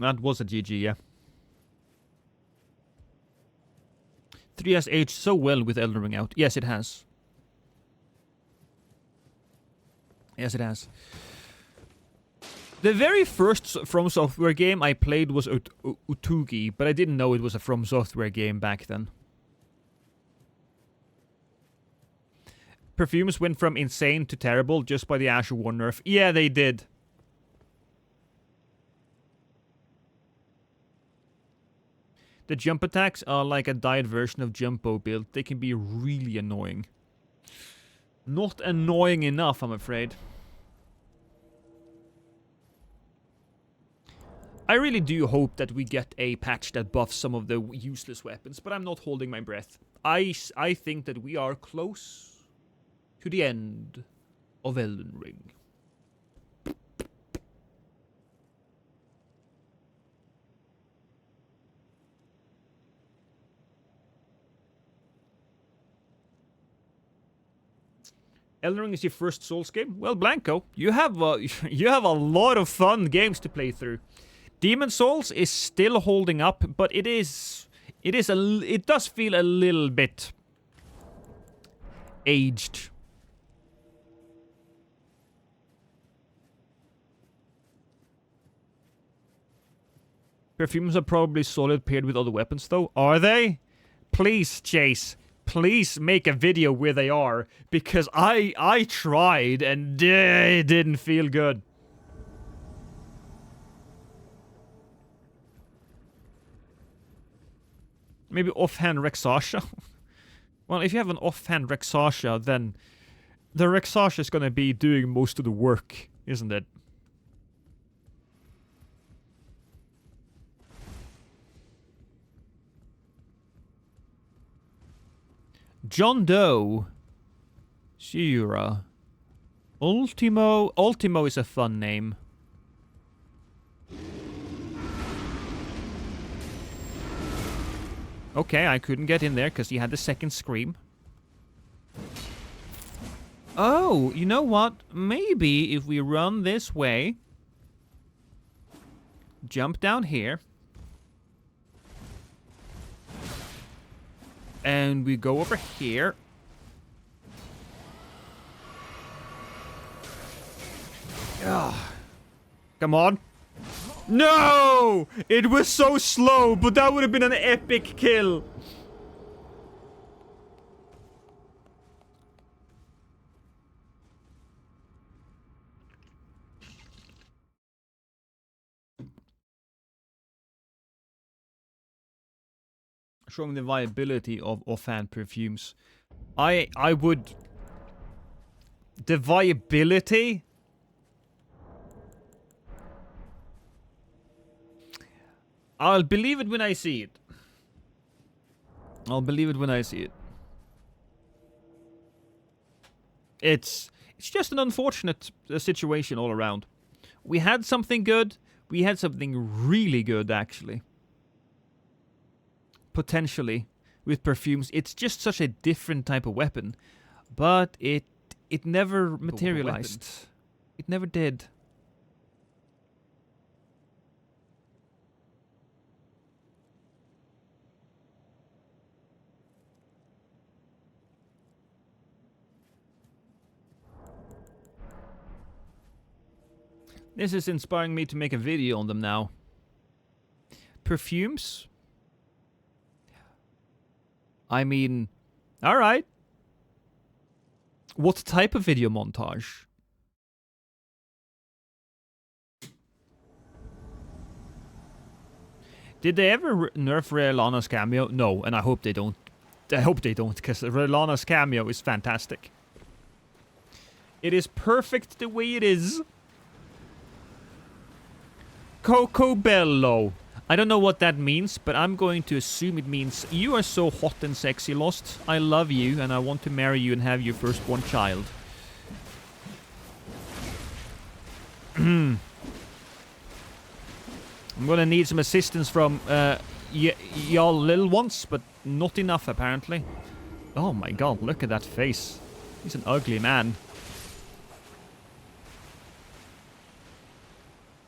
That was a GG, yeah. 3 has aged so well with Elden Ring out. Yes, it has. Yes, it has. The very first From Software game I played was Utugi, but I didn't know it was a From Software game back then. Perfumes went from insane to terrible just by the Asher 1 nerf. Yeah, they did. The jump attacks are like a died version of Jumbo build. They can be really annoying. Not annoying enough, I'm afraid. I really do hope that we get a patch that buffs some of the useless weapons, but I'm not holding my breath. I think that we are close to the end of Elden Ring. Elden Ring is your first Souls game? Well, Blanco, you have a lot of fun games to play through. Demon Souls is still holding up, but it does feel a little bit aged. Perfumes are probably solid paired with other weapons, though. Are they? Please, Chase. Please make a video where they are, because I tried and it didn't feel good. Maybe offhand Rexasha? Well, if you have an offhand Rexasha, then the Rexasha is gonna be doing most of the work, isn't it? John Doe. Shira. Ultimo. Ultimo is a fun name. Okay, I couldn't get in there because he had the second scream. Oh, you know what? Maybe if we run this way, jump down here, and we go over here. Ugh. Come on. No! It was so slow, but that would have been an epic kill. Showing the viability of offhand perfumes. I would... The viability? I'll believe it when I see it. I'll believe it when I see it. It's just an unfortunate situation all around. We had something good. We had something really good, actually. Potentially, with perfumes. It's just such a different type of weapon. But it it never materialized. It never did. This is inspiring me to make a video on them now. Perfumes? I mean, alright. What type of video montage? Did they ever nerf Relana's cameo? No, and I hope they don't. I hope they don't, because Relana's cameo is fantastic. It is perfect the way it is. Coco Bello. I don't know what that means, but I'm going to assume it means you are so hot and sexy, Lost. I love you, and I want to marry you and have your firstborn child. I'm gonna need some assistance from y'all little ones, but not enough apparently. Oh my god, look at that face. He's an ugly man.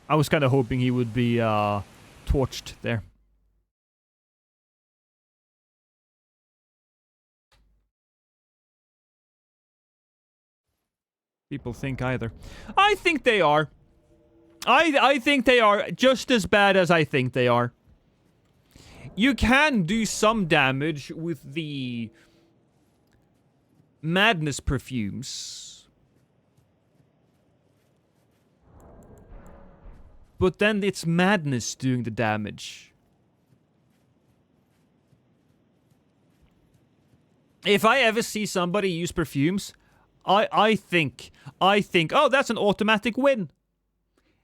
I was kind of hoping he would be torched there. People think either. I think they are. I think they are just as bad as I think they are. You can do some damage with the madness perfumes. But then it's madness doing the damage. If I ever see somebody use perfumes, I think, oh, that's an automatic win.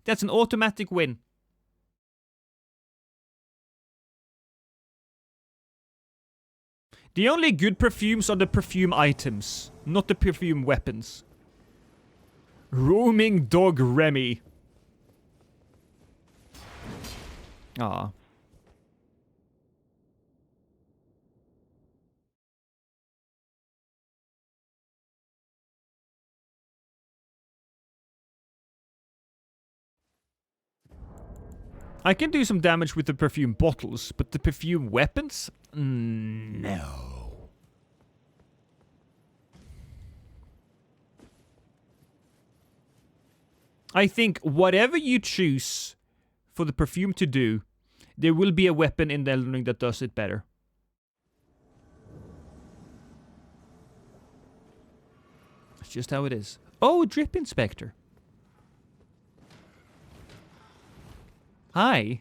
That's an automatic win. The only good perfumes are the perfume items, not the perfume weapons. Roaming dog Remy. Ah. I can do some damage with the perfume bottles, but the perfume weapons? No. I think whatever you choose for the perfume to do, there will be a weapon in the Elden Ring that does it better. That's just how it is. Oh, Drip Inspector. Hi.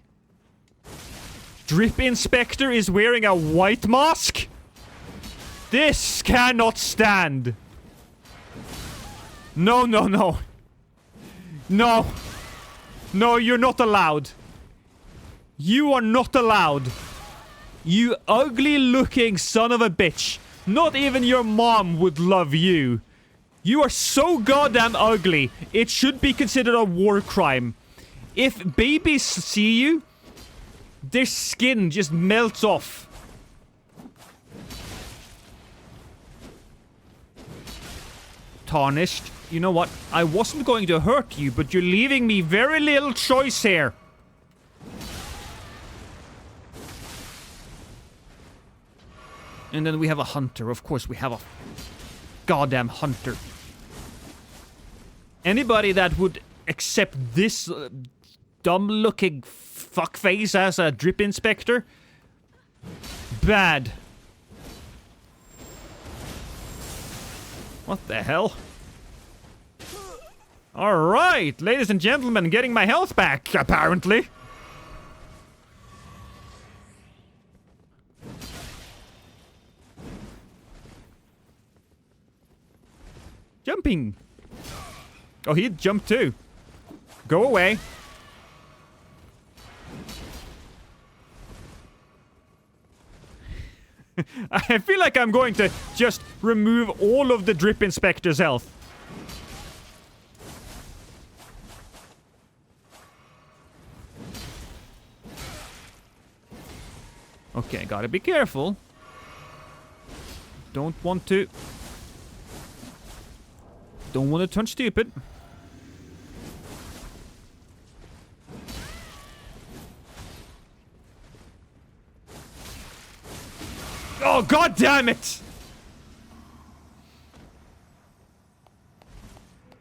Drip Inspector is wearing a white mask? This cannot stand. No, no, no. No. No, you're not allowed. You are not allowed. You ugly looking son of a bitch. Not even your mom would love you. You are so goddamn ugly. It should be considered a war crime. If babies see you, their skin just melts off. Tarnished. You know what? I wasn't going to hurt you, but you're leaving me very little choice here. And then we have a hunter. Of course, we have a goddamn hunter. Anybody that would accept this dumb-looking fuckface as a Drip Inspector? Bad. What the hell? Alright, ladies and gentlemen, getting my health back, apparently. Jumping. Oh, he jumped too. Go away. I feel like I'm going to just remove all of the Drip Inspector's health. Okay, gotta be careful. Don't want to Don't want to turn stupid. Oh, god damn it!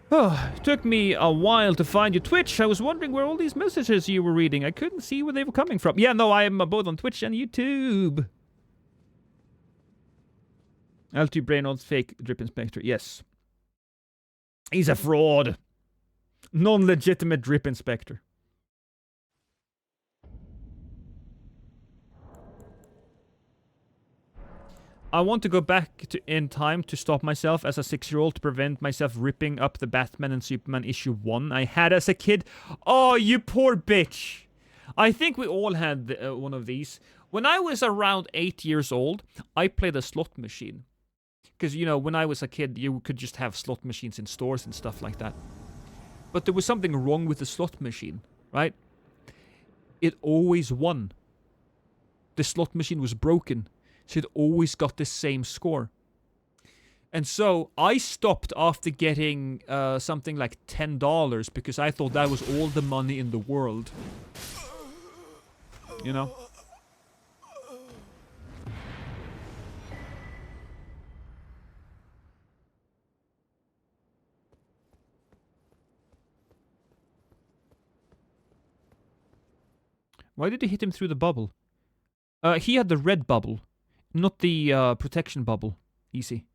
Oh, it took me a while to find your Twitch. I was wondering where all these messages you were reading. I couldn't see where they were coming from. Yeah, no, I am both on Twitch and YouTube. L2 Brainod's fake drip inspector. Yes. He's a fraud. Non-legitimate drip inspector. I want to go back in time to stop myself as a 6-year-old to prevent myself ripping up the Batman and Superman issue 1 I had as a kid. Oh, you poor bitch. I think we all had one of these. When I was around 8 years old, I played a slot machine. Because, you know, when I was a kid, you could just have slot machines in stores and stuff like that. But there was something wrong with the slot machine, right? It always won. The slot machine was broken. So it always got the same score. And so I stopped after getting something like $10 because I thought that was all the money in the world. You know? Why did he hit him through the bubble? He had the red bubble. Not the protection bubble. Easy.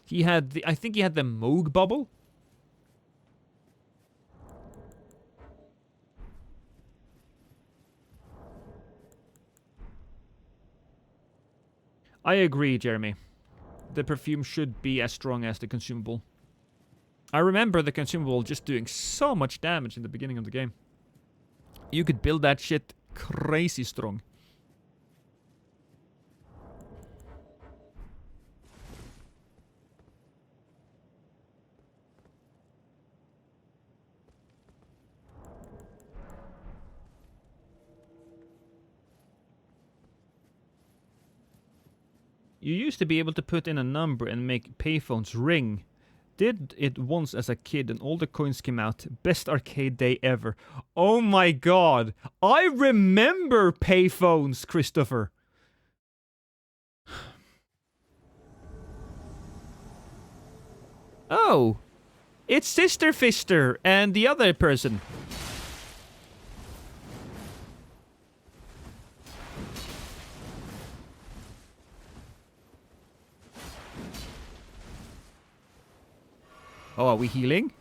He had the... I think he had the Moog bubble. I agree, Jeremy. The perfume should be as strong as the consumable. I remember the consumable just doing so much damage in the beginning of the game. You could build that shit crazy strong. You used to be able to put in a number and make payphones ring. Did it once as a kid and all the coins came out. Best arcade day ever. Oh my god. I remember payphones, Christopher. Oh. It's Sister Fister and the other person. Oh, are we healing?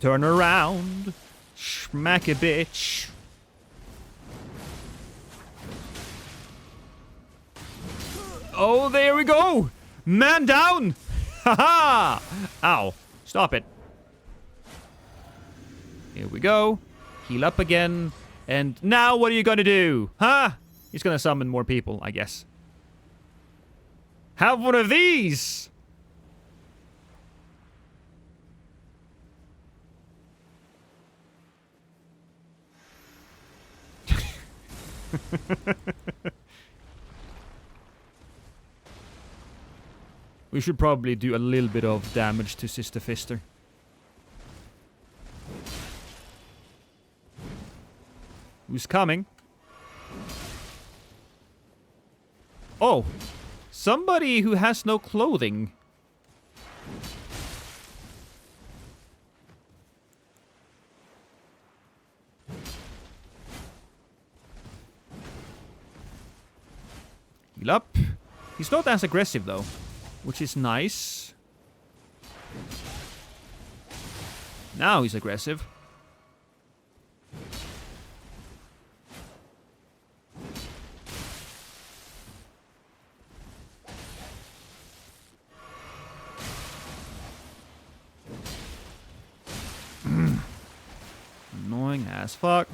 Turn around. Smack a bitch. Oh, there we go. Man down. Haha. Ow. Stop it. Here we go. Heal up again. And now what are you gonna do? Huh? He's gonna summon more people, I guess. Have one of these. We should probably do a little bit of damage to Sister Fister. Who's coming? Oh! Somebody who has no clothing. Heal up. He's not as aggressive though, which is nice. Now he's aggressive. Annoying as fuck.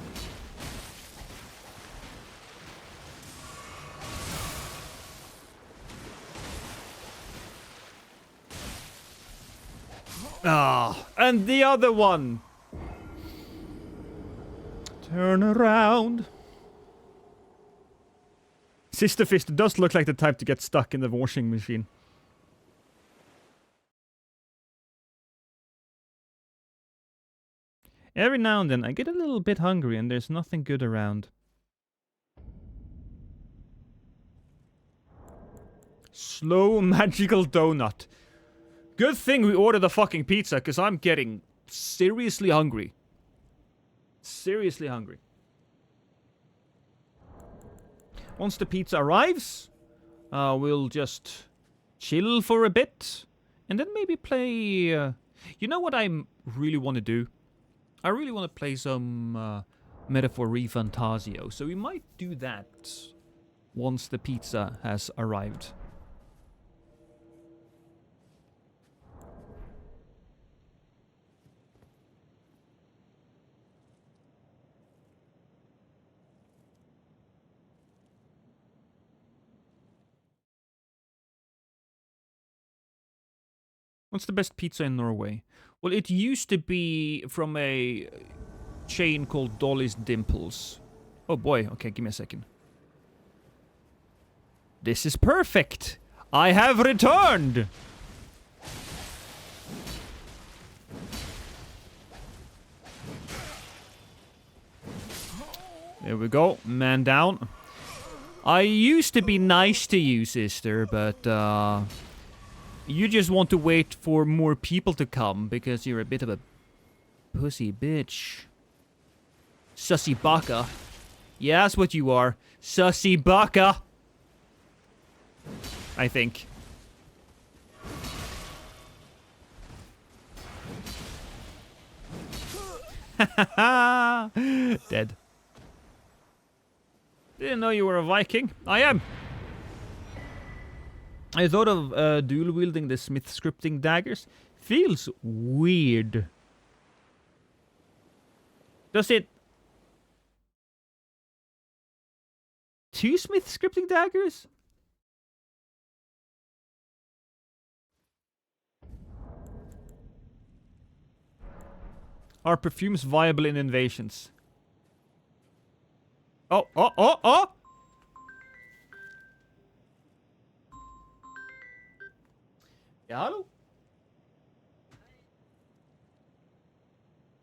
Ah, and the other one. Turn around. Sister Fist does look like the type to get stuck in the washing machine. Every now and then I get a little bit hungry and there's nothing good around. Slow magical donut. Good thing we ordered a fucking pizza, because I'm getting seriously hungry. Seriously hungry. Once the pizza arrives, we'll just chill for a bit. And then maybe play... you know what I really want to do? I really want to play some Metaphor Refantasio. So we might do that once the pizza has arrived. What's the best pizza in Norway? Well, it used to be from a chain called Dolly's Dimples. Oh boy, okay, give me a second. This is perfect! I have returned! There we go, man down. I used to be nice to you, sister, but you just want to wait for more people to come because you're a bit of a pussy bitch. Sussy baka. Yeah, that's what you are. Sussy baka. I think. Dead. Didn't know you were a Viking. I am. I thought of dual-wielding the smith scripting daggers. Feels weird. Does it... Two smith scripting daggers? Are perfumes viable in invasions? Oh, oh, oh, oh! Ja, hallo?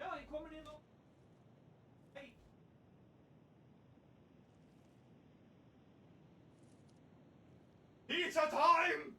Ja, jeg kommer inn nå. Hei. Pizza time!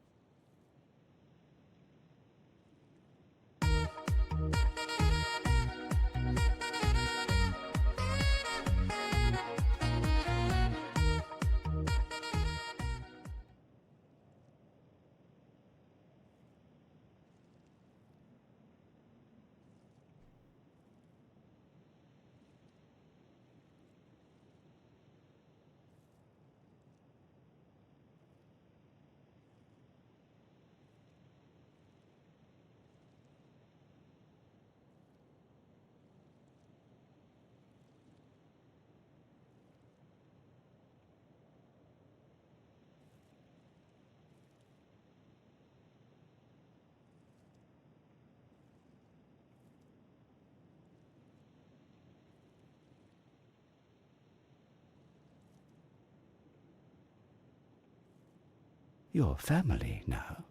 Your family now.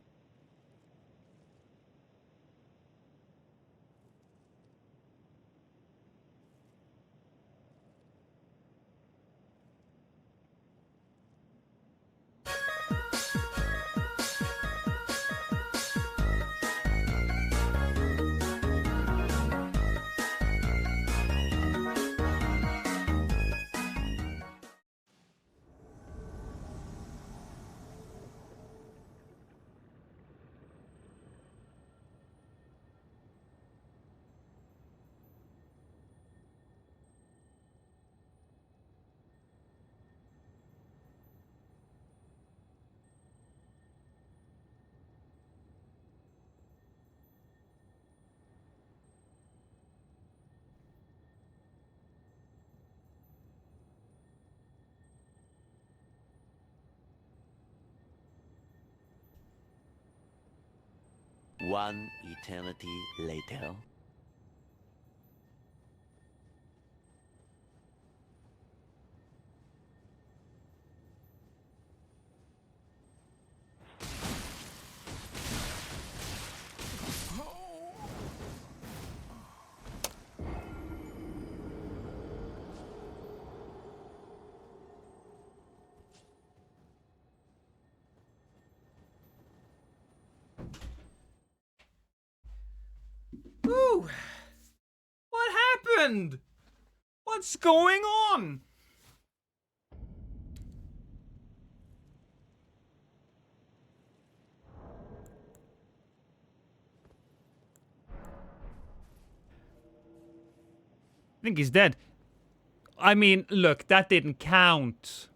One eternity later. happened? What's going on? I think he's dead. I mean, look, that didn't count.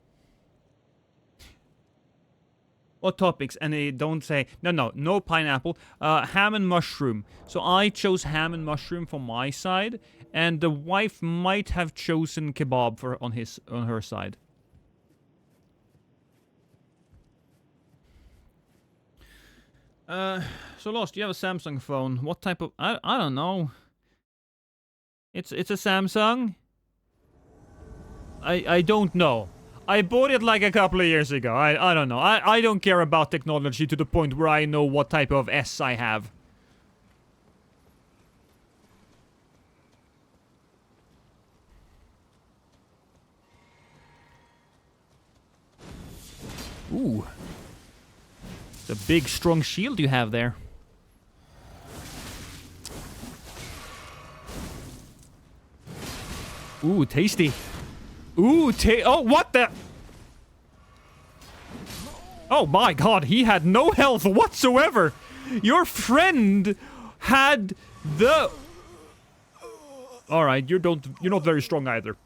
What topics? And they don't say... No pineapple. Ham and mushroom. So I chose ham and mushroom for my side. And the wife might have chosen kebab on her side. So Lost, you have a Samsung phone. What type of... I don't know. It's a Samsung? I don't know. I bought it like a couple of years ago. I don't know. I don't care about technology to the point where I know what type of S I have. Ooh. It's a big, strong shield you have there. Ooh, tasty. Ooh, oh, what the? Oh my god, he had no health whatsoever. Your friend had the... Alright, you're not very strong either.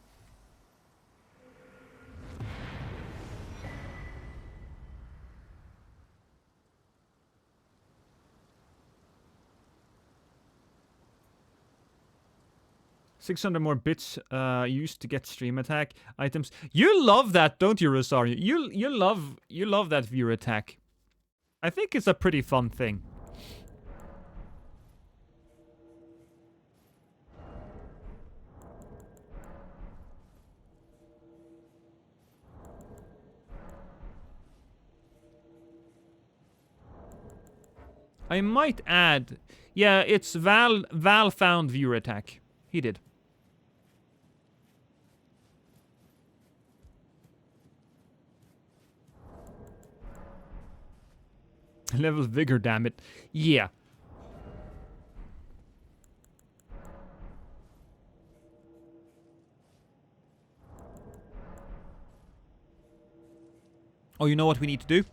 $600 more bits used to get stream attack items. You love that, don't you, Rosario? You love that viewer attack. I think it's a pretty fun thing. I might add, yeah, it's Val found viewer attack. He did. Level vigor, damn it. Yeah. Oh, you know what we need to do?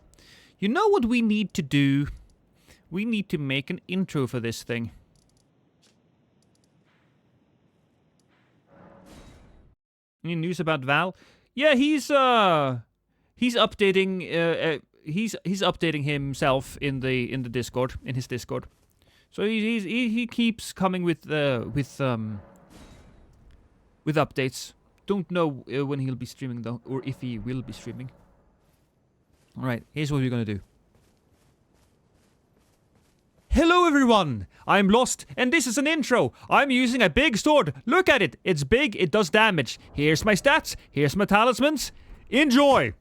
You know what we need to do? We need to make an intro for this thing. Any news about Val? Yeah, he's updating he's updating himself in the Discord, in his Discord. So he keeps coming with updates. Don't know when he'll be streaming though, or if he will be streaming. All right, here's what we're gonna do. Hello everyone! I'm Lost, and this is an intro. I'm using a big sword. Look at it. It's big, it does damage. Here's my stats. Here's my talismans. Enjoy!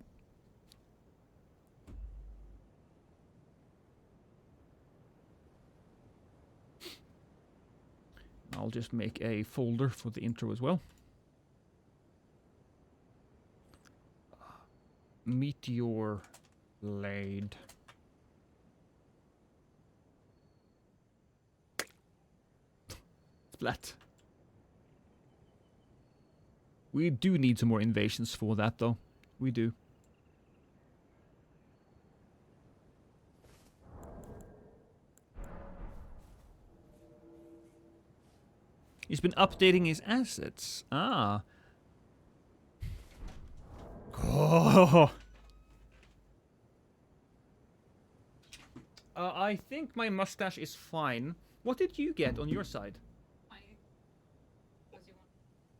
I'll just make a folder for the intro as well. Meteor Blade. Splat. We do need some more invasions for that, though. We do. He's been updating his assets. Ah. Oh. I think my mustache is fine. What did you get on your side?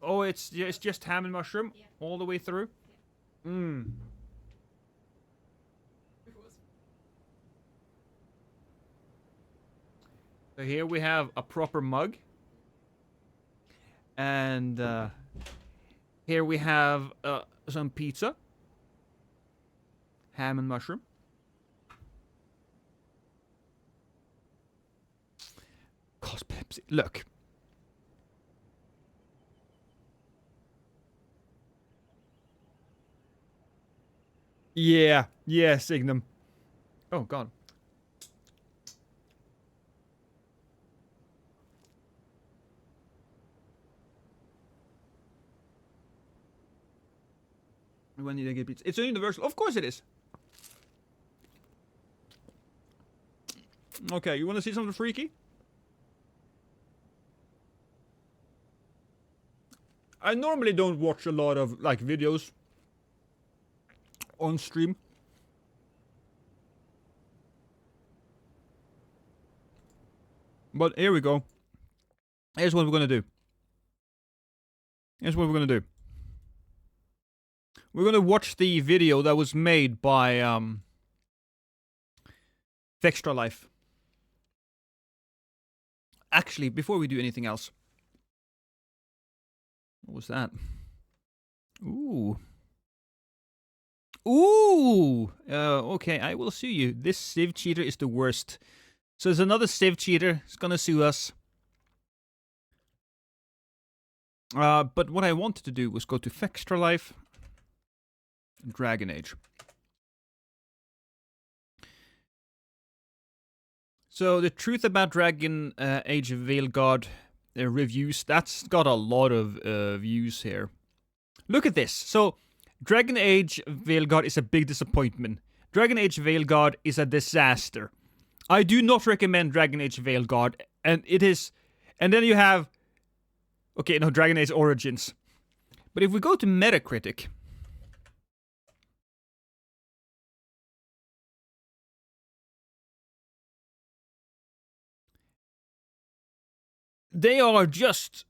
Oh, it's just ham and mushroom all the way through? Yeah. Mmm. So here we have a proper mug. And here we have some pizza. Ham and mushroom. Cost Pepsi. Look. Yeah, Signum. Oh, God. when they get pizza. It's a universal. Of course it is. Okay, you want to see something freaky? I normally don't watch a lot of like videos on stream. But here we go. Here's what we're gonna do. Here's what we're gonna do. We're gonna watch the video that was made by Extra Life. Actually, before we do anything else. What was that? Ooh. Ooh! Okay, I will sue you. This Civ cheater is the worst. So there's another Civ cheater. He's gonna sue us. But what I wanted to do was go to Extra Life. Dragon Age. So the truth about Dragon Age of Veilguard reviews, that's got a lot of views here. Look at this. So Dragon Age Veilguard is a big disappointment. Dragon Age Veilguard is a disaster. I do not recommend Dragon Age Veilguard, and it is... And then you have... Okay, no, Dragon Age Origins. But if we go to Metacritic... They are just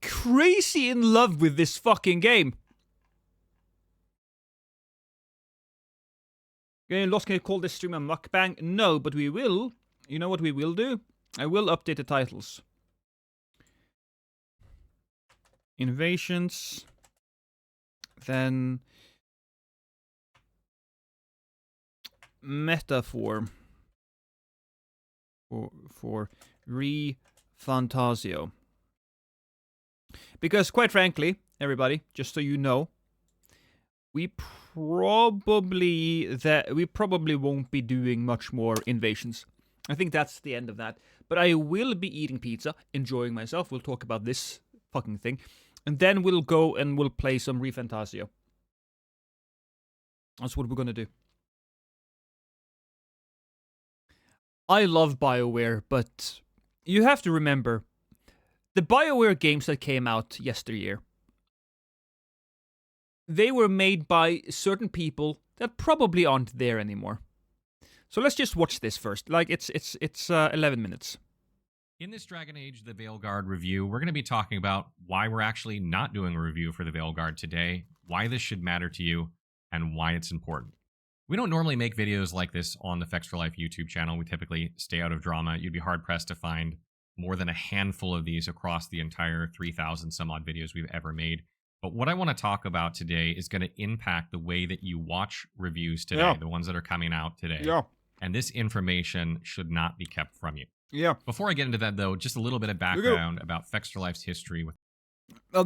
crazy in love with this fucking game. Okay, Lost, can you call this stream a mukbang? No, but we will. You know what we will do? I will update the titles. Invasions. Then... Metaphor. For Fantasio. Because quite frankly, everybody, just so you know, we probably won't be doing much more invasions. I think that's the end of that. But I will be eating pizza, enjoying myself. We'll talk about this fucking thing. And then we'll go and we'll play some Fantasio. That's what we're gonna do. I love BioWare, but you have to remember, the BioWare games that came out yesteryear, they were made by certain people that probably aren't there anymore. So let's just watch this first. Like, it's 11 minutes. In this Dragon Age The Veilguard review, we're going to be talking about why we're actually not doing a review for The Veilguard today, why this should matter to you, and why it's important. We don't normally make videos like this on the Extra Life YouTube channel. We typically stay out of drama. You'd be hard-pressed to find more than a handful of these across the entire 3,000 some odd videos we've ever made. But what I want to talk about today is going to impact the way that you watch reviews today, the ones that are coming out today. Yeah. And this information should not be kept from you. Yeah. Before I get into that, though, just a little bit of background about Extra Life's history with...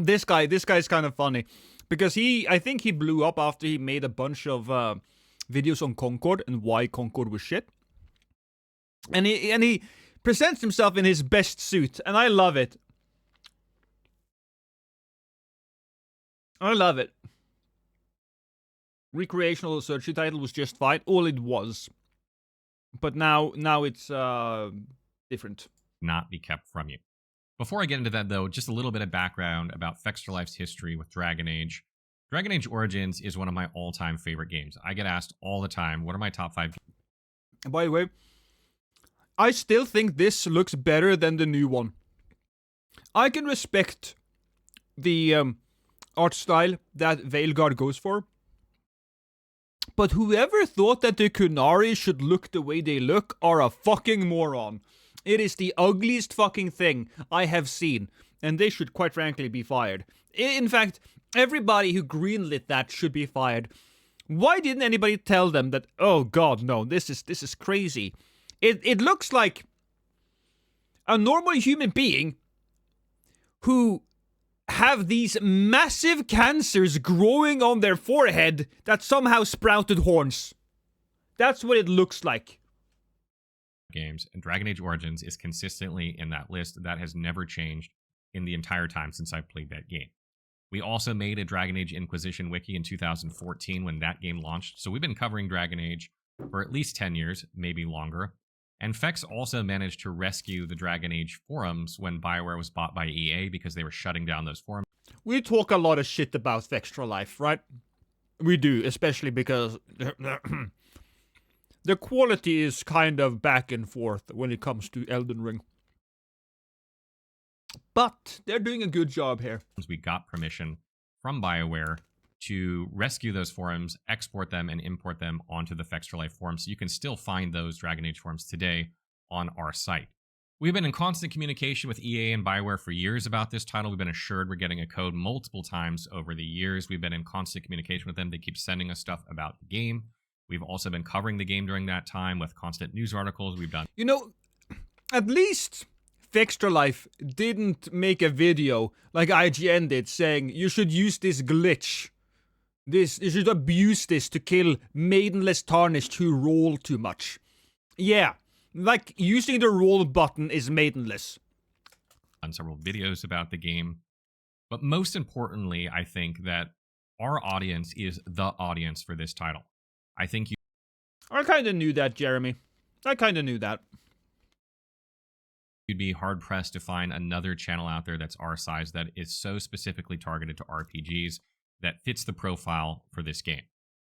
This guy's kind of funny. Because I think he blew up after he made a bunch of videos on Concord and why Concord was shit. And he presents himself in his best suit, and I love it. I love it. Recreational search title was just fine. All it was. But now it's different. Not be kept from you. Before I get into that, though, just a little bit of background about Extra Life's history with Dragon Age. Dragon Age Origins is one of my all-time favorite games. I get asked all the time, what are my top 5 games? By the way, I still think this looks better than the new one. I can respect the art style that Veilguard goes for. But whoever thought that the Kunari should look the way they look are a fucking moron. It is the ugliest fucking thing I have seen. And they should quite frankly be fired. In fact, everybody who greenlit that should be fired. Why didn't anybody tell them that, oh god, no, this is crazy. It looks like a normal human being who have these massive cancers growing on their forehead that somehow sprouted horns. That's what it looks like. Games, and Dragon Age Origins is consistently in that list. That has never changed in the entire time since I've played that game. We also made a Dragon Age Inquisition wiki in 2014 when that game launched, so we've been covering Dragon Age for at least 10 years, maybe longer. And Fex also managed to rescue the Dragon Age forums when BioWare was bought by EA because they were shutting down those forums. We talk a lot of shit about Extra Life, right? We do, especially because the quality is kind of back and forth when it comes to Elden Ring. But they're doing a good job here. We got permission from BioWare to rescue those forums, export them, and import them onto the Extra Life forum, so you can still find those Dragon Age forums today on our site. We've been in constant communication with EA and BioWare for years about this title. We've been assured we're getting a code multiple times over the years. We've been in constant communication with them. They keep sending us stuff about the game. We've also been covering the game during that time with constant news articles. We've done... You know, at least Extra Life didn't make a video like IGN did saying you should use this glitch. You should abuse this to kill Maidenless Tarnished who roll too much. Yeah, like using the roll button is Maidenless. On several videos about the game. But most importantly, I think that our audience is the audience for this title. I think I kind of knew that, Jeremy. I kind of knew that. You'd be hard-pressed to find another channel out there that's our size that is so specifically targeted to RPGs that fits the profile for this game.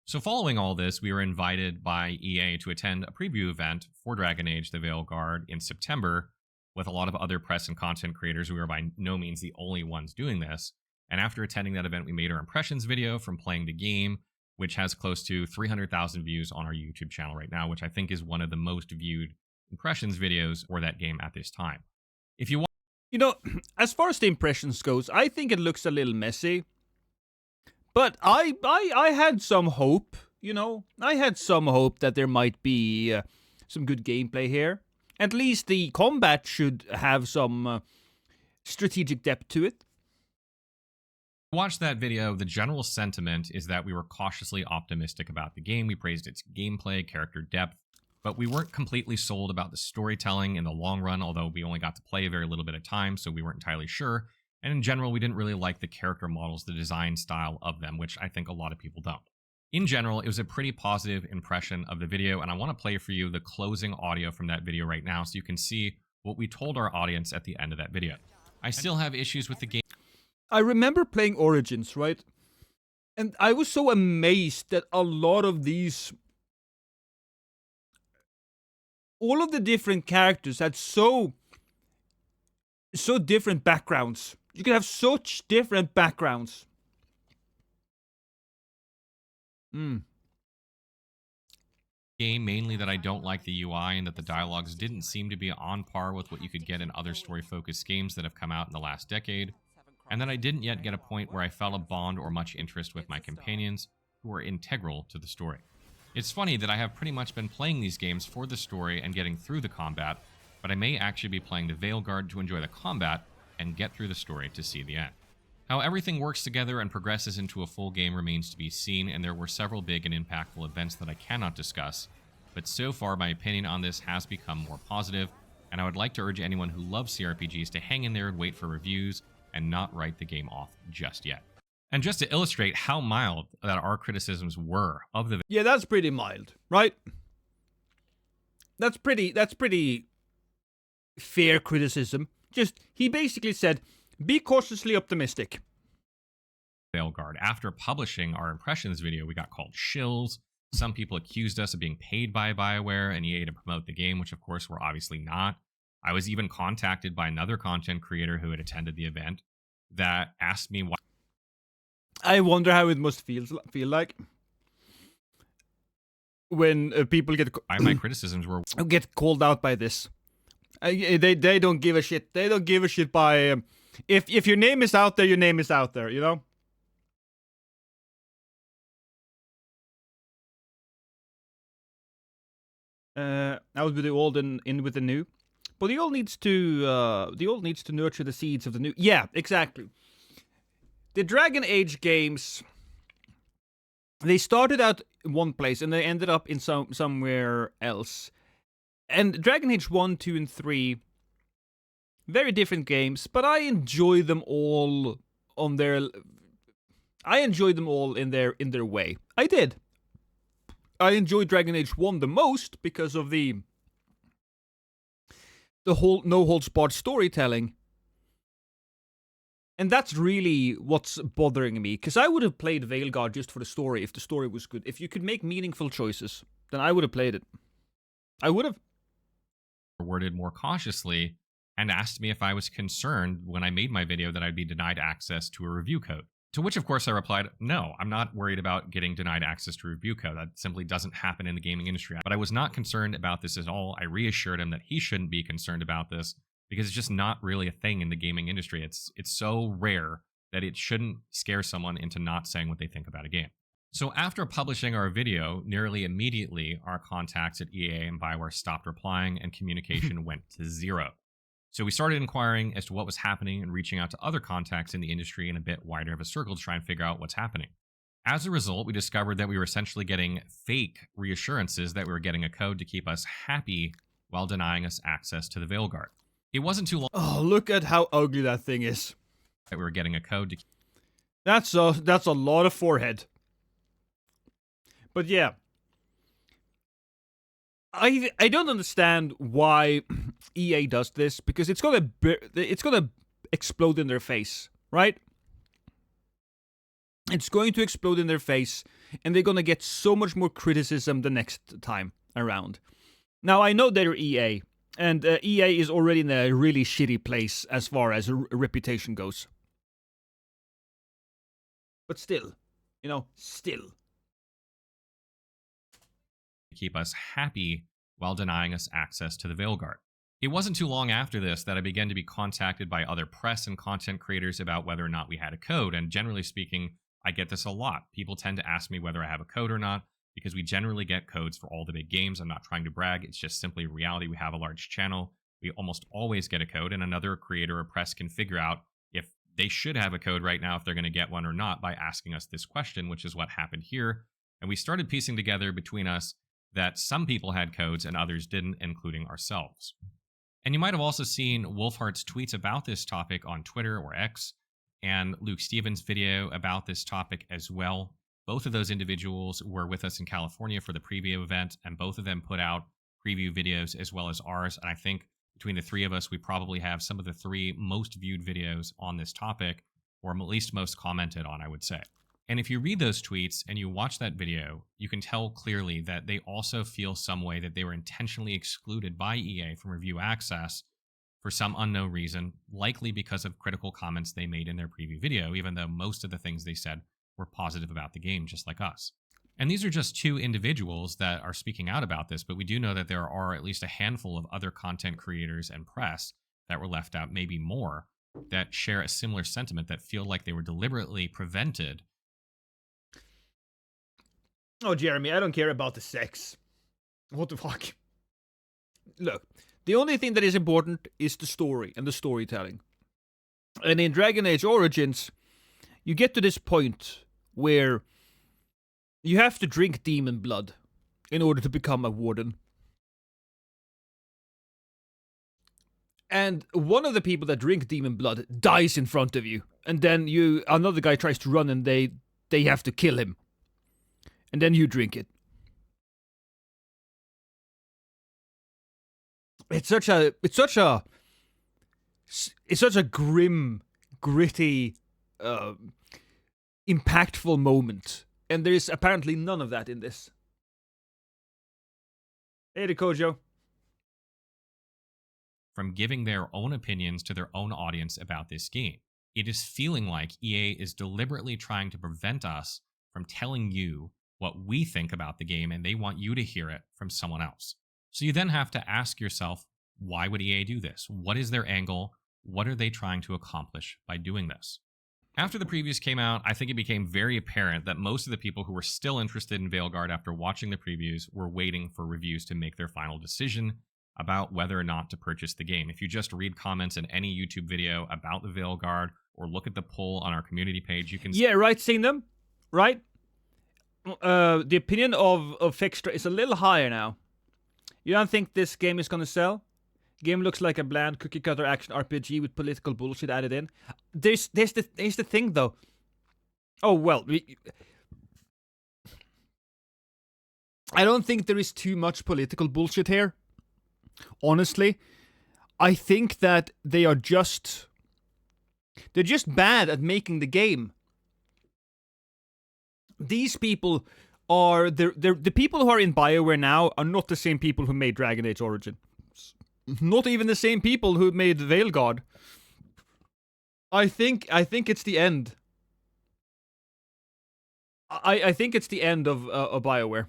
So following all this, we were invited by EA to attend a preview event for Dragon Age The Veilguard in September with a lot of other press and content creators. We were by no means the only ones doing this. And after attending that event, we made our impressions video from playing the game, which has close to 300,000 views on our YouTube channel right now, which I think is one of the most viewed impressions videos for that game at this time. If you want... You know, as far as the impressions goes, I think it looks a little messy. But I had some hope, you know. I had some hope that there might be some good gameplay here. At least the combat should have some strategic depth to it. Watch that video. The general sentiment is that we were cautiously optimistic about the game. We praised its gameplay, character depth, but we weren't completely sold about the storytelling in the long run, although we only got to play a very little bit of time, so we weren't entirely sure. And in general, we didn't really like the character models, the design style of them, which I think a lot of people don't. In general, it was a pretty positive impression of the video, and I want to play for you the closing audio from that video right now so you can see what we told our audience at the end of that video. I still have issues with the game. I remember playing Origins, right? And I was so amazed that a lot of these... all of the different characters had so different backgrounds. You can have such different backgrounds. Game, mainly that I don't like the UI and that the dialogues didn't seem to be on par with what you could get in other story-focused games that have come out in the last decade, and that I didn't yet get a point where I felt a bond or much interest with my companions who were integral to the story. It's funny that I have pretty much been playing these games for the story and getting through the combat, but I may actually be playing the Veilguard to enjoy the combat and get through the story to see the end. How everything works together and progresses into a full game remains to be seen, and there were several big and impactful events that I cannot discuss, but so far my opinion on this has become more positive, and I would like to urge anyone who loves CRPGs to hang in there and wait for reviews and not write the game off just yet. And just to illustrate how mild that our criticisms were of the... Yeah, that's pretty mild, right? That's pretty fair criticism. Just, he basically said, be cautiously optimistic. Veilguard. After publishing our impressions video, we got called shills. Some people accused us of being paid by BioWare and EA to promote the game, which of course we're obviously not. I was even contacted by another content creator who had attended the event that asked me why. I wonder how it must feel like when people get my criticisms were get called out by this. They don't give a shit. They don't give a shit by if your name is out there, your name is out there. You know. That would be the old and in with the new, but the old needs to nurture the seeds of the new. Yeah, exactly. The Dragon Age games, they started out in one place and they ended up in somewhere else. And Dragon Age 1, 2, and 3, very different games, but I enjoy them all on their I enjoyed them all in their way. I did. I enjoyed Dragon Age 1 the most because of the whole no holds barred storytelling. And that's really what's bothering me, because I would have played Veilguard just for the story if the story was good. If you could make meaningful choices, then I would have played it. I would have. Worded more cautiously and asked me if I was concerned when I made my video that I'd be denied access to a review code. To which, of course, I replied, no, I'm not worried about getting denied access to review code. That simply doesn't happen in the gaming industry. But I was not concerned about this at all. I reassured him that he shouldn't be concerned about this because it's just not really a thing in the gaming industry. It's so rare that it shouldn't scare someone into not saying what they think about a game. So after publishing our video, nearly immediately, our contacts at EA and Bioware stopped replying and communication went to zero. So we started inquiring as to what was happening and reaching out to other contacts in the industry in a bit wider of a circle to try and figure out what's happening. As a result, we discovered that we were essentially getting fake reassurances that we were getting a code to keep us happy while denying us access to the Veilguard. It wasn't too long. Oh, look at how ugly that thing is. That we were getting a code to. That's a lot of forehead. But yeah, I don't understand why EA does this, because it's gonna explode in their face, right? It's going to explode in their face, and they're gonna get so much more criticism the next time around. Now I know they're EA, and EA is already in a really shitty place as far as reputation goes. But still, still. Keep us happy while denying us access to the Veilguard. It wasn't too long after this that I began to be contacted by other press and content creators about whether or not we had a code, and generally speaking, I get this a lot. People tend to ask me whether I have a code or not, because we generally get codes for all the big games. I'm not trying to brag, it's just simply reality. We have a large channel. We almost always get a code, and another creator or press can figure out if they should have a code right now, if they're going to get one or not, by asking us this question, which is what happened here. And we started piecing together between us that some people had codes and others didn't, including ourselves. And you might have also seen Wolfheart's tweets about this topic on Twitter or X, and Luke Stevens' video about this topic as well. Both of those individuals were with us in California for the preview event, and both of them put out preview videos as well as ours. And I think between the three of us, we probably have some of the three most viewed videos on this topic, or at least most commented on, I would say. And if you read those tweets and you watch that video, you can tell clearly that they also feel some way that they were intentionally excluded by EA from review access for some unknown reason, likely because of critical comments they made in their preview video, even though most of the things they said were positive about the game, just like us. And these are just two individuals that are speaking out about this, but we do know that there are at least a handful of other content creators and press that were left out, maybe more, that share a similar sentiment, that feel like they were deliberately prevented. Oh, Jeremy, I don't care about the sex. What the fuck? Look, the only thing that is important is the story and the storytelling. And in Dragon Age Origins, you get to this point where you have to drink demon blood in order to become a warden. And one of the people that drink demon blood dies in front of you. And then another guy tries to run and they have to kill him. And then you drink it. It's such a grim, gritty, impactful moment. And there is apparently none of that in this. Hey, Kojo. From giving their own opinions to their own audience about this game. It is feeling like EA is deliberately trying to prevent us from telling you what we think about the game, and they want you to hear it from someone else. So you then have to ask yourself, why would EA do this? What is their angle? What are they trying to accomplish by doing this? After the previews came out, I think it became very apparent that most of the people who were still interested in Veilguard after watching the previews were waiting for reviews to make their final decision about whether or not to purchase the game. If you just read comments in any YouTube video about the Veilguard or look at the poll on our community page, you can... Yeah, right, seen them, right? The opinion of Fixtra is a little higher now. You don't think this game is gonna sell? Game looks like a bland cookie-cutter action RPG with political bullshit added in. There's the thing though. Oh, well, I don't think there is too much political bullshit here. Honestly, I think that they're just bad at making the game. These people are the people who are in BioWare now are not the same people who made Dragon Age Origins. Not even the same people who made Veilguard. I think it's the end. I think it's the end of BioWare.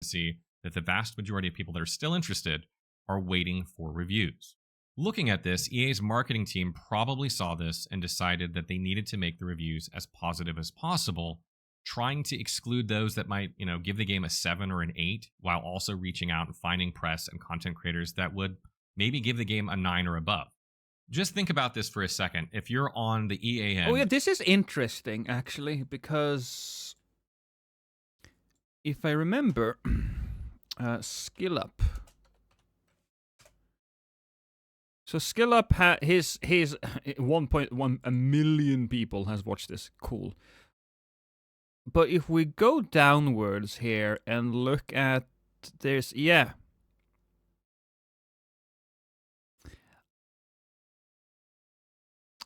See that the vast majority of people that are still interested are waiting for reviews. Looking at this, EA's marketing team probably saw this and decided that they needed to make the reviews as positive as possible, trying to exclude those that might, give the game a 7 or an 8, while also reaching out and finding press and content creators that would maybe give the game a 9 or above. Just think about this for a second. If you're on the EA end... Oh yeah, this is interesting, actually, because if I remember, Skill Up. So Skill Up, his 1.1 million people has watched this. Cool. But if we go downwards here and look at this, yeah.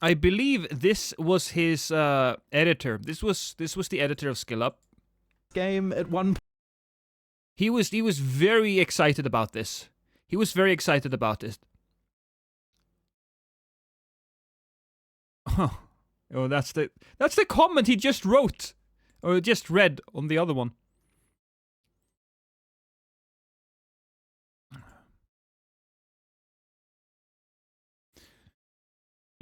I believe this was his editor. This was the editor of Skill Up. Game at one. He was very excited about this. He was very excited about this. Huh. Oh, that's the comment he just wrote or just read on the other one.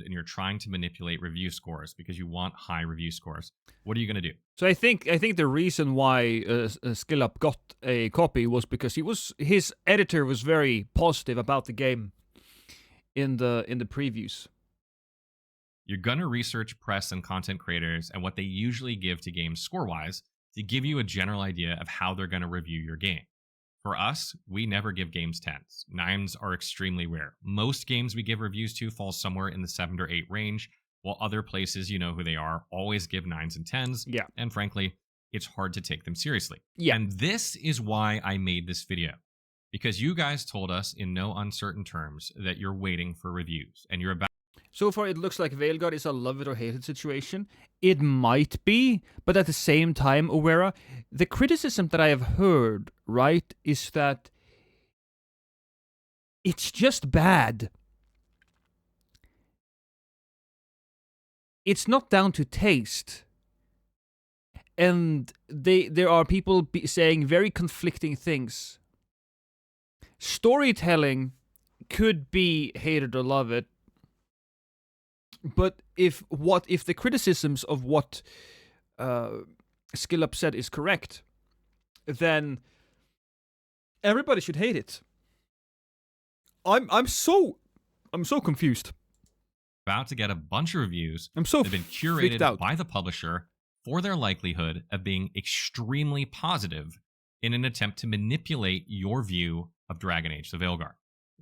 And you're trying to manipulate review scores because you want high review scores. What are you going to do? So I think the reason why Skill Up got a copy was because his editor was very positive about the game in the previews. You're going to research press and content creators and what they usually give to games score-wise to give you a general idea of how they're going to review your game. For us, we never give games 10s. 9s are extremely rare. Most games we give reviews to fall somewhere in the 7 or 8 range, while other places, you know who they are, always give 9s and 10s. Yeah. And frankly, it's hard to take them seriously. Yeah. And this is why I made this video. Because you guys told us in no uncertain terms that you're waiting for reviews and you're about. So far, it looks like Veilguard is a love it or hate it situation. It might be, but at the same time, Owera, the criticism that I have heard, right, is that it's just bad. It's not down to taste. And there are people saying very conflicting things. Storytelling could be hate it or love it. But if the criticisms of what Skill Up said is correct, then everybody should hate it. I'm so confused. About to get a bunch of reviews I'm so that have been freaked curated out by the publisher for their likelihood of being extremely positive in an attempt to manipulate your view of Dragon Age: The Veilguard.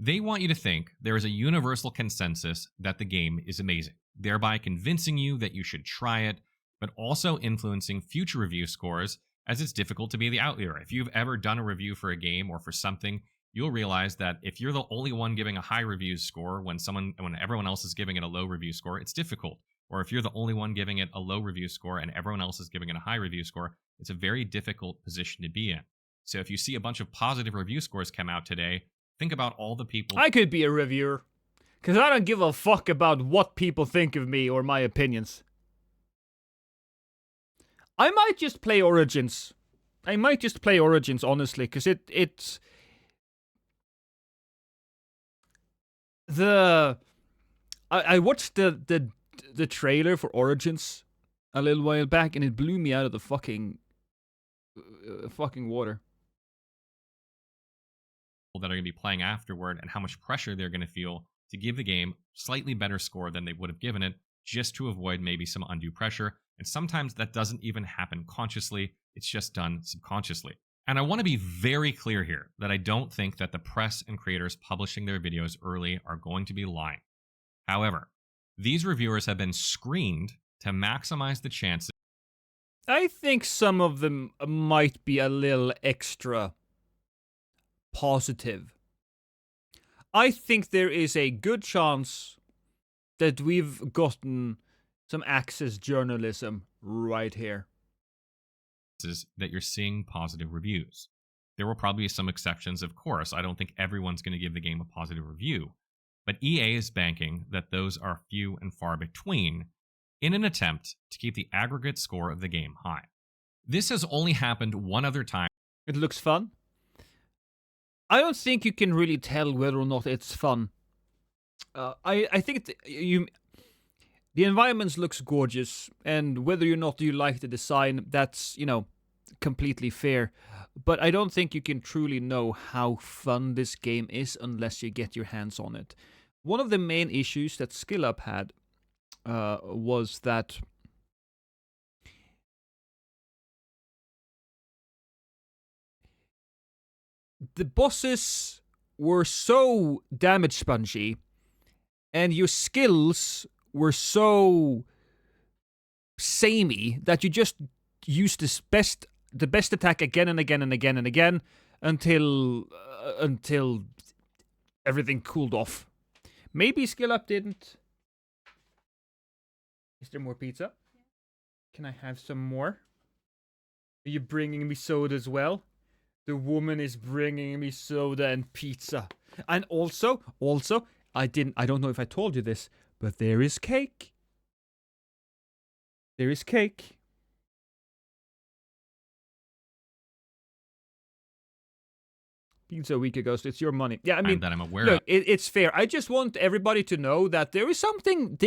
They want you to think there is a universal consensus that the game is amazing, thereby convincing you that you should try it, but also influencing future review scores, as it's difficult to be the outlier. If you've ever done a review for a game or for something, you'll realize that if you're the only one giving a high review score when everyone else is giving it a low review score, it's difficult. Or if you're the only one giving it a low review score and everyone else is giving it a high review score, it's a very difficult position to be in. So if you see a bunch of positive review scores come out today, think about all the people. I could be a reviewer, because I don't give a fuck about what people think of me or my opinions. I might just play Origins. Honestly, because it's... I watched the trailer for Origins a little while back, and it blew me out of the fucking water. That are going to be playing afterward and how much pressure they're going to feel to give the game slightly better score than they would have given it, just to avoid maybe some undue pressure. And sometimes that doesn't even happen consciously, it's just done subconsciously. And I want to be very clear here that I don't think that the press and creators publishing their videos early are going to be lying. However, These reviewers have been screened to maximize the chances. I think some of them might be a little extra positive. I think there is a good chance that we've gotten some access journalism right here. That you're seeing positive reviews. There will probably be some exceptions, of course. I don't think everyone's going to give the game a positive review. But EA is banking that those are few and far between in an attempt to keep the aggregate score of the game high. This has only happened one other time. It looks fun. I don't think you can really tell whether or not it's fun. I think the environment looks gorgeous, and whether or not you like the design, that's, completely fair. But I don't think you can truly know how fun this game is unless you get your hands on it. One of the main issues that SkillUp had was that the bosses were so damage spongy, and your skills were so samey that you just used the best attack again and again and again and again until everything cooled off. Maybe SkillUp didn't. Is there more pizza? Can I have some more? Are you bringing me soda as well? The woman is bringing me soda and pizza. And also, I don't know if I told you this, but there is cake. There is cake. Pizza a week ago, so it's your money. Yeah, I mean, that I'm aware look, of. it's fair. I just want everybody to know that there is something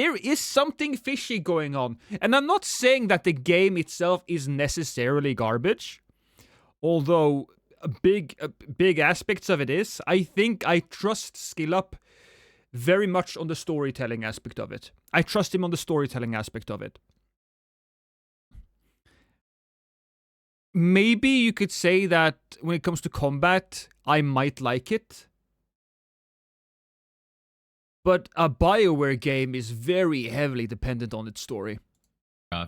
fishy going on. And I'm not saying that the game itself is necessarily garbage, although big aspects of it is. I think I trust SkillUp very much on the storytelling aspect of it. I trust him on the storytelling aspect of it. Maybe you could say that when it comes to combat, I might like it. But a BioWare game is very heavily dependent on its story.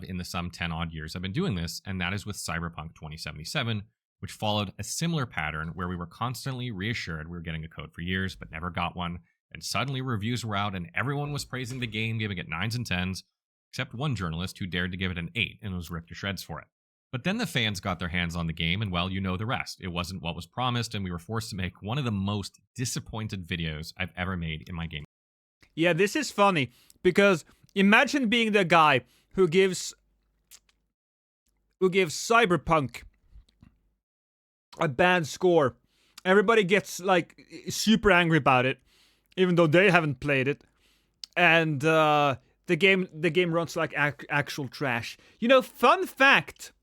In the some 10 odd years I've been doing this, and that is with Cyberpunk 2077, which followed a similar pattern where we were constantly reassured we were getting a code for years, but never got one. And suddenly reviews were out and everyone was praising the game, giving it 9s and 10s, except one journalist who dared to give it an 8 and was ripped to shreds for it. But then the fans got their hands on the game, and well, you know the rest. It wasn't what was promised, and we were forced to make one of the most disappointed videos I've ever made in my game. Yeah, this is funny, because imagine being the guy who gives Cyberpunk a bad score. Everybody gets, super angry about it, even though they haven't played it. And the game runs like actual trash. Fun fact...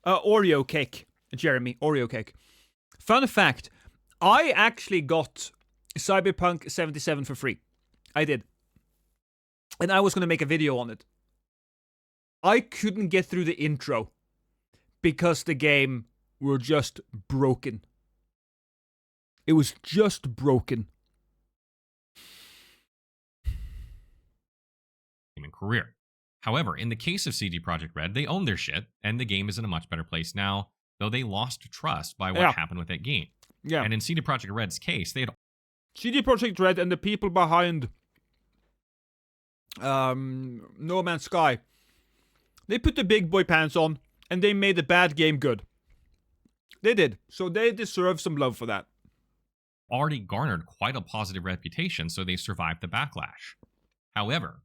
Oreo cake, Jeremy, Oreo cake. Fun fact, I actually got Cyberpunk 77 for free. I did. And I was going to make a video on it. I couldn't get through the intro because the game were just broken. It was just broken. Career. However, in the case of CD Projekt Red, they own their shit, and the game is in a much better place now, though they lost trust by what happened with that game. Yeah. And in CD Projekt Red's case, they had... CD Projekt Red and the people behind No Man's Sky, they put the big boy pants on, and they made the bad game good. They did. So they deserve some love for that. already garnered quite a positive reputation, so they survived the backlash. However,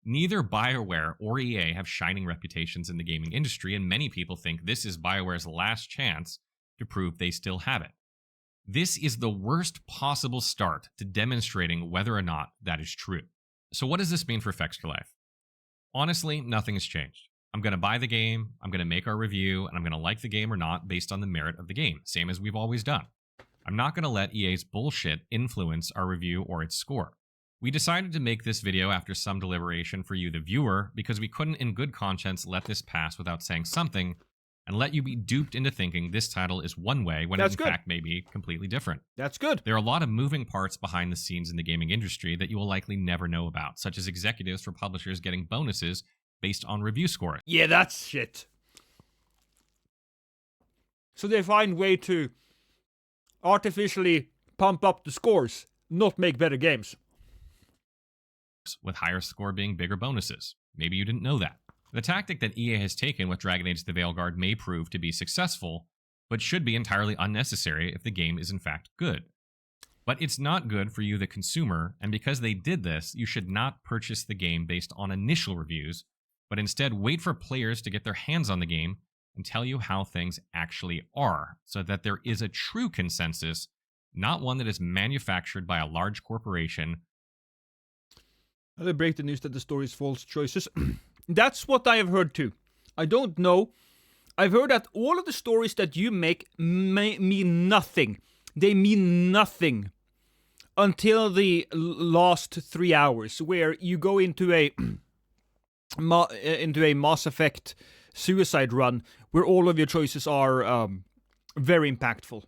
neither BioWare or EA have shining reputations in the gaming industry, and many people think this is BioWare's last chance to prove they still have it. This is the worst possible start to demonstrating whether or not that is true. So what does this mean for Fextra Life? Honestly, nothing has changed. I'm going to buy the game, I'm going to make our review, and I'm going to like the game or not based on the merit of the game, same as we've always done. I'm not going to let EA's bullshit influence our review or its score. We decided to make this video after some deliberation for you, the viewer, because we couldn't in good conscience let this pass without saying something and let you be duped into thinking this title is one way when it That's in good. fact may be completely different. That's good. There are a lot of moving parts behind the scenes in the gaming industry that you will likely never know about, such as executives for publishers getting bonuses based on review scores. Yeah, that's shit. So they find way to artificially pump up the scores, not make better games. With higher score being bigger bonuses. Maybe you didn't know that. The tactic that EA has taken with Dragon Age the Veilguard may prove to be successful, but should be entirely unnecessary if the game is in fact good. But it's not good for you, the consumer, and because they did this, you should not purchase the game based on initial reviews, but instead wait for players to get their hands on the game and tell you how things actually are, so that there is a true consensus, not one that is manufactured by a large corporation. They break the news that the story is false choices. That's what I have heard too. I don't know. I've heard that all of the stories that you make mean nothing. They mean nothing until the last 3 hours, where you go into a Mass Effect suicide run, where all of your choices are very impactful.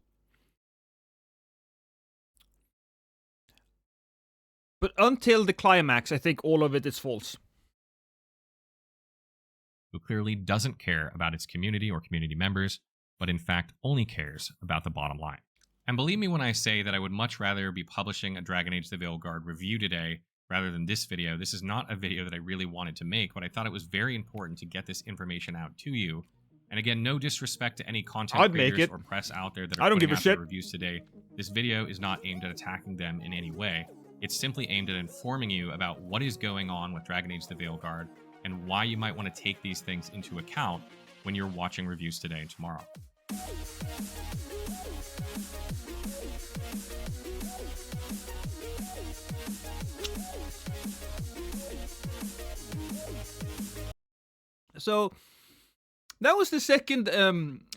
But until the climax, I think all of it is false. Who clearly doesn't care about its community or community members, but in fact only cares about the bottom line. And believe me when I say that I would much rather be publishing a Dragon Age the Veilguard review today rather than this video. This is not a video that I really wanted to make, but I thought it was very important to get this information out to you. And again, no disrespect to any content creators or press out there that are putting out their reviews today. This video is not aimed at attacking them in any way. It's simply aimed at informing you about what is going on with Dragon Age the Veilguard and why you might want to take these things into account when you're watching reviews today and tomorrow. So that was the second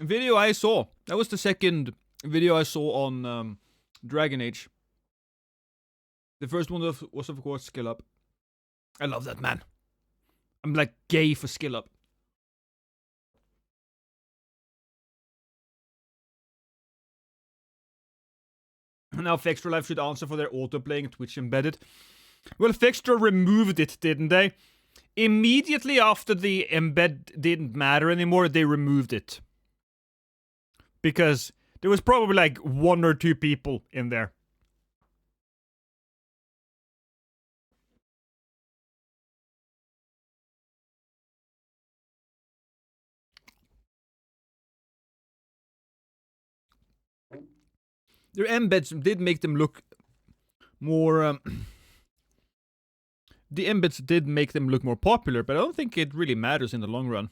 video I saw. That was the second video I saw on Dragon Age. The first one was of course Skill Up. I love that man. I'm like gay for Skill Up. Now Fextra Life should answer for their autoplaying Twitch embedded. Well, Fextra removed it, didn't they? Immediately after the embed didn't matter anymore, they removed it. Because there was probably like 1 or 2 people in there. Their embeds did make them look more... the embeds did make them look more popular, but I don't think it really matters in the long run.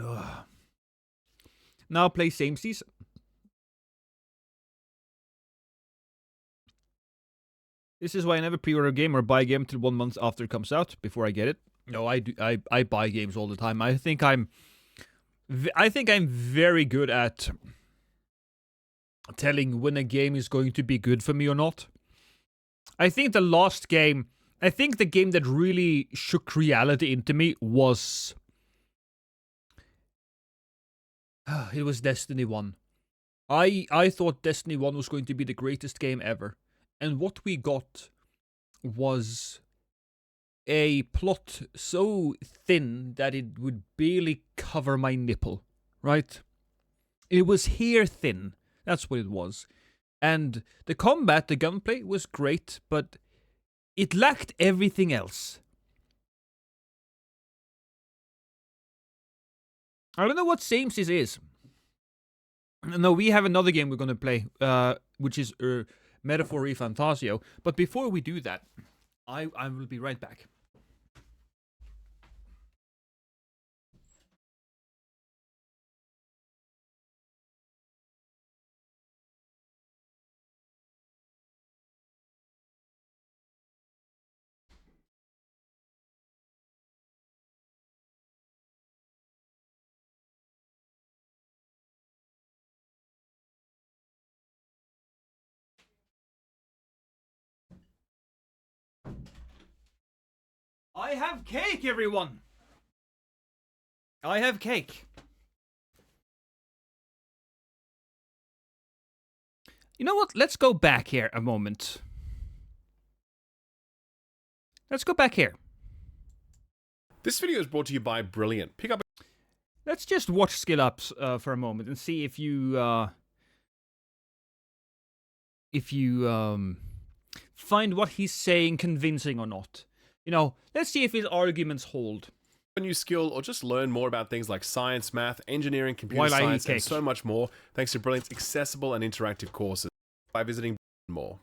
Ugh. Now play samesies. This is why I never pre-order a game or buy a game till 1 month after it comes out before I get it. No, I do. I buy games all the time. I think I'm very good at telling when a game is going to be good for me or not. I think the game that really shook reality into me was it was Destiny 1. I thought Destiny 1 was going to be the greatest game ever. And what we got was a plot so thin that it would barely cover my nipple, right? It was hair thin. That's what it was. And the combat, the gunplay was great, but it lacked everything else. I don't know what Samesies is. No, we have another game we're going to play, which is Metaphor Fantasio. But before we do that, I will be right back. I have cake, everyone! I have cake. You know what? Let's go back here a moment. Let's go back here. This video is brought to you by Brilliant. Pick up. Let's just watch skill ups for a moment and see if you find what he's saying convincing or not. You know, let's see if his arguments hold. A new skill or just learn more about things like science, math, engineering, computer While I eat science, and cake. so much more thanks to Brilliant's accessible and interactive courses by visiting more.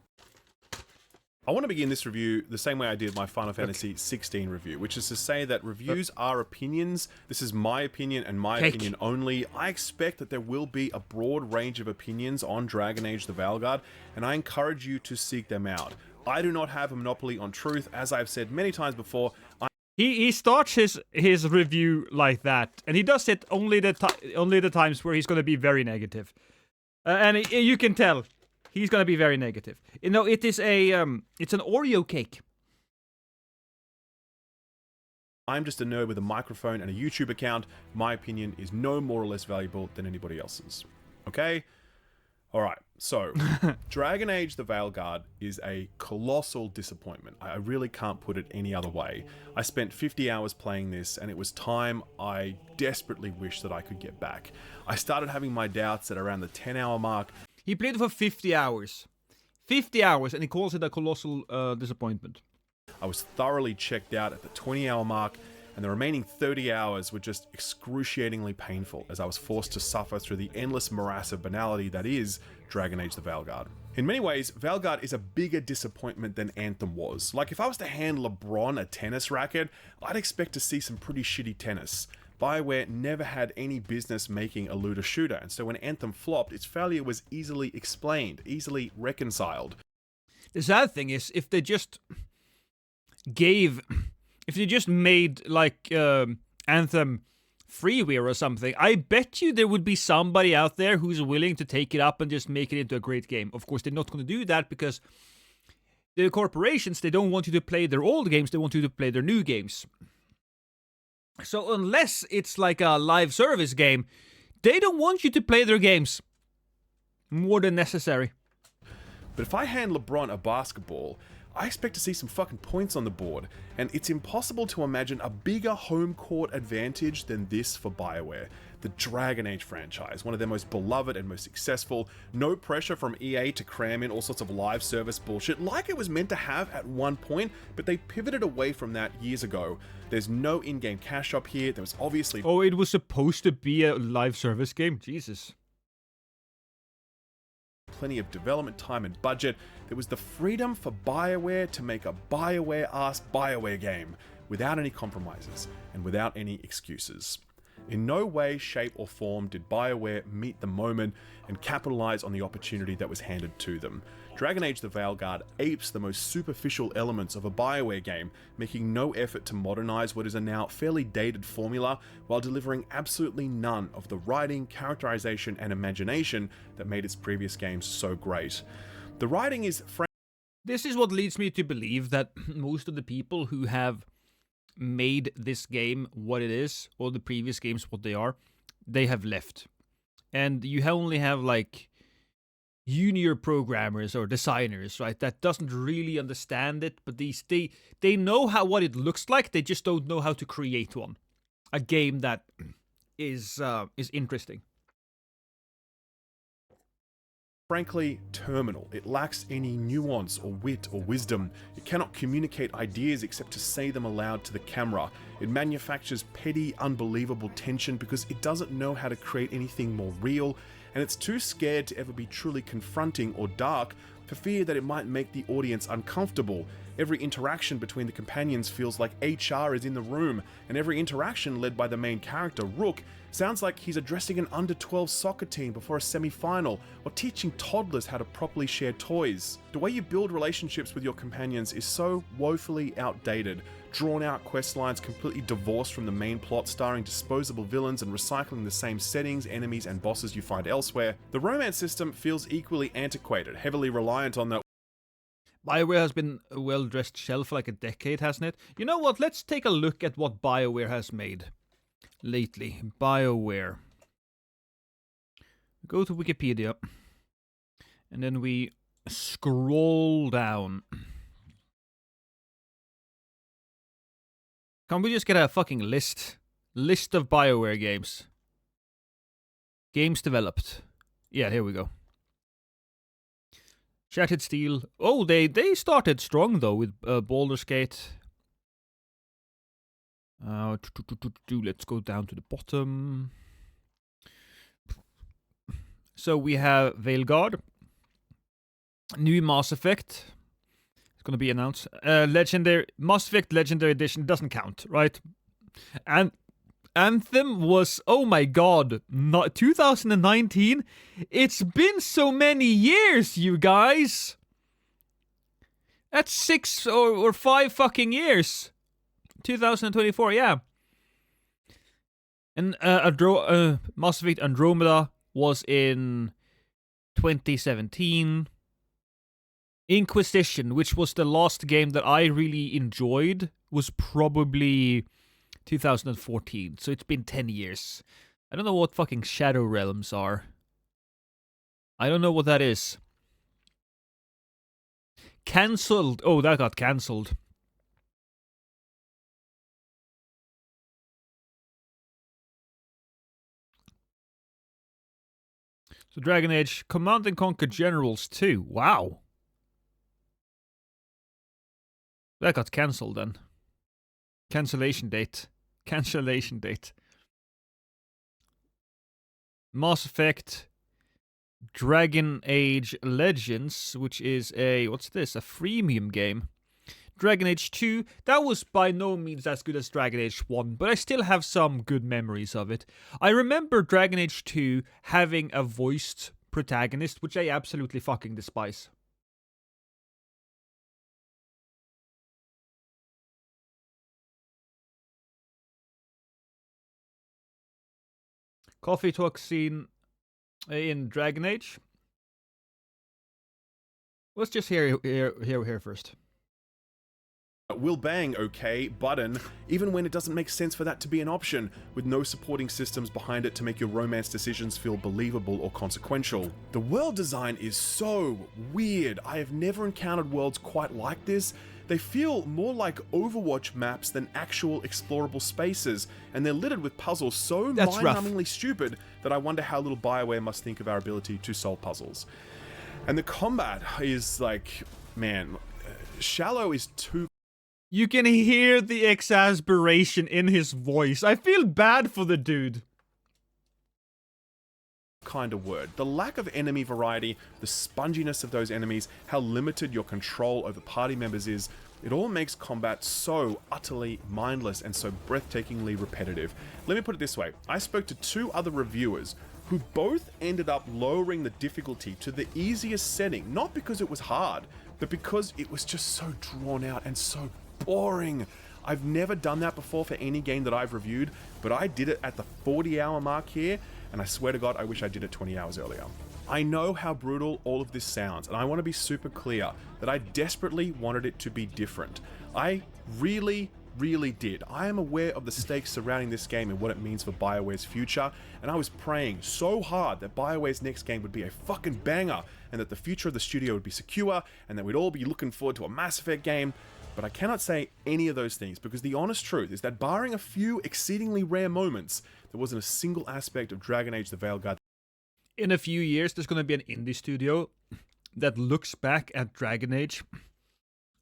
I want to begin this review the same way I did my Final Fantasy 16 review, which is to say that reviews are opinions. This is my opinion and my opinion only. I expect that there will be a broad range of opinions on Dragon Age the Veilguard, and I encourage you to seek them out. I do not have a monopoly on truth. As I've said many times before, He starts his review like that, and he does it only the times where he's going to be very negative, and you can tell he's going to be very negative. You know, it is it's an Oreo cake. I'm just a nerd with a microphone and a YouTube account. My opinion is no more or less valuable than anybody else's. Okay? Alright, so, Dragon Age the Veilguard is a colossal disappointment. I really can't put it any other way. I spent 50 hours playing this, and it was time I desperately wish that I could get back. I started having my doubts at around the 10-hour mark. He played it for 50 hours. 50 hours, and he calls it a colossal disappointment. I was thoroughly checked out at the 20-hour mark, and the remaining 30 hours were just excruciatingly painful as I was forced to suffer through the endless morass of banality that is Dragon Age the Veilguard. In many ways, Veilguard is a bigger disappointment than Anthem was. Like, if I was to hand LeBron a tennis racket, I'd expect to see some pretty shitty tennis. BioWare never had any business making a looter shooter, and so when Anthem flopped, its failure was easily explained, easily reconciled. The sad thing is, if they just made, like, Anthem freeware or something, I bet you there would be somebody out there who's willing to take it up and just make it into a great game. Of course, they're not going to do that because the corporations, they don't want you to play their old games, they want you to play their new games. So unless it's like a live service game, they don't want you to play their games more than necessary. But if I hand LeBron a basketball, I expect to see some fucking points on the board, and it's impossible to imagine a bigger home court advantage than this for BioWare. The Dragon Age franchise, one of their most beloved and most successful, no pressure from EA to cram in all sorts of live service bullshit like it was meant to have at one point, but they pivoted away from that years ago. There's no in-game cash up here, there was obviously... Oh, it was supposed to be a live service game? Jesus. Plenty of development time and budget. There was the freedom for BioWare to make a BioWare-ass BioWare game without any compromises and without any excuses. In no way, shape, or form did BioWare meet the moment and capitalize on the opportunity that was handed to them. Dragon Age the Veilguard apes the most superficial elements of a BioWare game, making no effort to modernize what is a now fairly dated formula, while delivering absolutely none of the writing, characterization, and imagination that made its previous games so great. The writing is This is what leads me to believe that most of the people who have made this game what it is, or the previous games what they are, they have left. And you only have, like, junior programmers or designers, right, that doesn't really understand it, but they know what it looks like, they just don't know how to create one. A game that is interesting. frankly terminal. It lacks any nuance or wit or wisdom. It cannot communicate ideas except to say them aloud to the camera. It manufactures petty, unbelievable tension because it doesn't know how to create anything more real, and it's too scared to ever be truly confronting or dark for fear that it might make the audience uncomfortable. Every interaction between the companions feels like HR is in the room, and every interaction led by the main character, Rook, sounds like he's addressing an under-12 soccer team before a semi-final, or teaching toddlers how to properly share toys. The way you build relationships with your companions is so woefully outdated, drawn-out quest lines completely divorced from the main plot, starring disposable villains and recycling the same settings, enemies, and bosses you find elsewhere. The romance system feels equally antiquated, heavily reliant on the BioWare has been a well-dressed shell for like a decade, hasn't it? You know what? Let's take a look at what BioWare has made lately. BioWare. Go to Wikipedia. And then we scroll down. Can't we just get a fucking list? List of BioWare games. Games developed. Yeah, here we go. Shattered Steel. Oh, they started strong though with Baldur's Gate. Let's go down to the bottom. So we have Veilguard. New Mass Effect. It's gonna be announced. Legendary Mass Effect Legendary Edition doesn't count, right? And Anthem was, oh my god, not 2019? It's been so many years, you guys! That's 6 or 5 fucking years. 2024, yeah. And Mass Effect Andromeda was in 2017. Inquisition, which was the last game that I really enjoyed, was probably 2014, so it's been 10 years. I don't know what fucking Shadow Realms are. I don't know what that is. Cancelled. Oh, that got cancelled. So Dragon Age Command and Conquer Generals 2. Wow. That got cancelled then. Cancellation date. Cancellation date. Mass Effect Dragon Age Legends, which is a, what's this? A freemium game. Dragon Age 2, that was by no means as good as Dragon Age 1, but I still have some good memories of it. I remember Dragon Age 2 having a voiced protagonist, which I absolutely fucking despise. Coffee talk scene in Dragon Age. Let's just hear first. Will bang okay button, even when it doesn't make sense for that to be an option, with no supporting systems behind it to make your romance decisions feel believable or consequential. The world design is so weird. I have never encountered worlds quite like this. They feel more like Overwatch maps than actual explorable spaces, and they're littered with puzzles so mind-numbingly stupid that I wonder how little BioWare must think of our ability to solve puzzles. And the combat is like, man, shallow is too... You can hear the exasperation in his voice. I feel bad for the dude. Kind of word. The lack of enemy variety, the sponginess of those enemies, how limited your control over party members is, it all makes combat so utterly mindless and so breathtakingly repetitive. Let me put it this way. I spoke to 2 other reviewers who both ended up lowering the difficulty to the easiest setting, not because it was hard, but because it was just so drawn out and so boring. I've never done that before for any game that I've reviewed, but I did it at the 40-hour mark here, and I swear to God, I wish I did it 20 hours earlier. I know how brutal all of this sounds, and I want to be super clear that I desperately wanted it to be different. I really did. I am aware of the stakes surrounding this game and what it means for BioWare's future, and I was praying so hard that BioWare's next game would be a fucking banger, and that the future of the studio would be secure, and that we'd all be looking forward to a Mass Effect game. But I cannot say any of those things, because the honest truth is that barring a few exceedingly rare moments, there wasn't a single aspect of Dragon Age the Veilguard. In a few years, there's going to be an indie studio that looks back at Dragon Age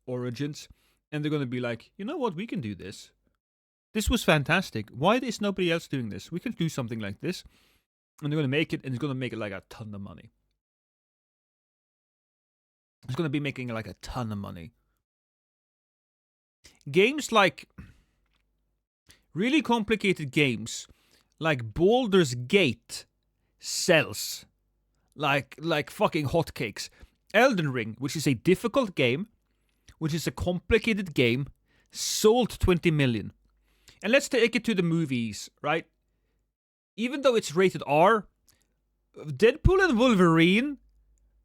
Origins, and they're going to be like, you know what, we can do this. This was fantastic. Why is nobody else doing this? We can do something like this. And they're going to make it, and it's going to make it like a ton of money. It's going to be making like a ton of money. Games like really complicated games like Baldur's Gate sells like fucking hotcakes. Elden Ring, which is a difficult game, which is a complicated game, sold 20 million. And let's take it to the movies, right? Even though it's rated R, Deadpool and Wolverine,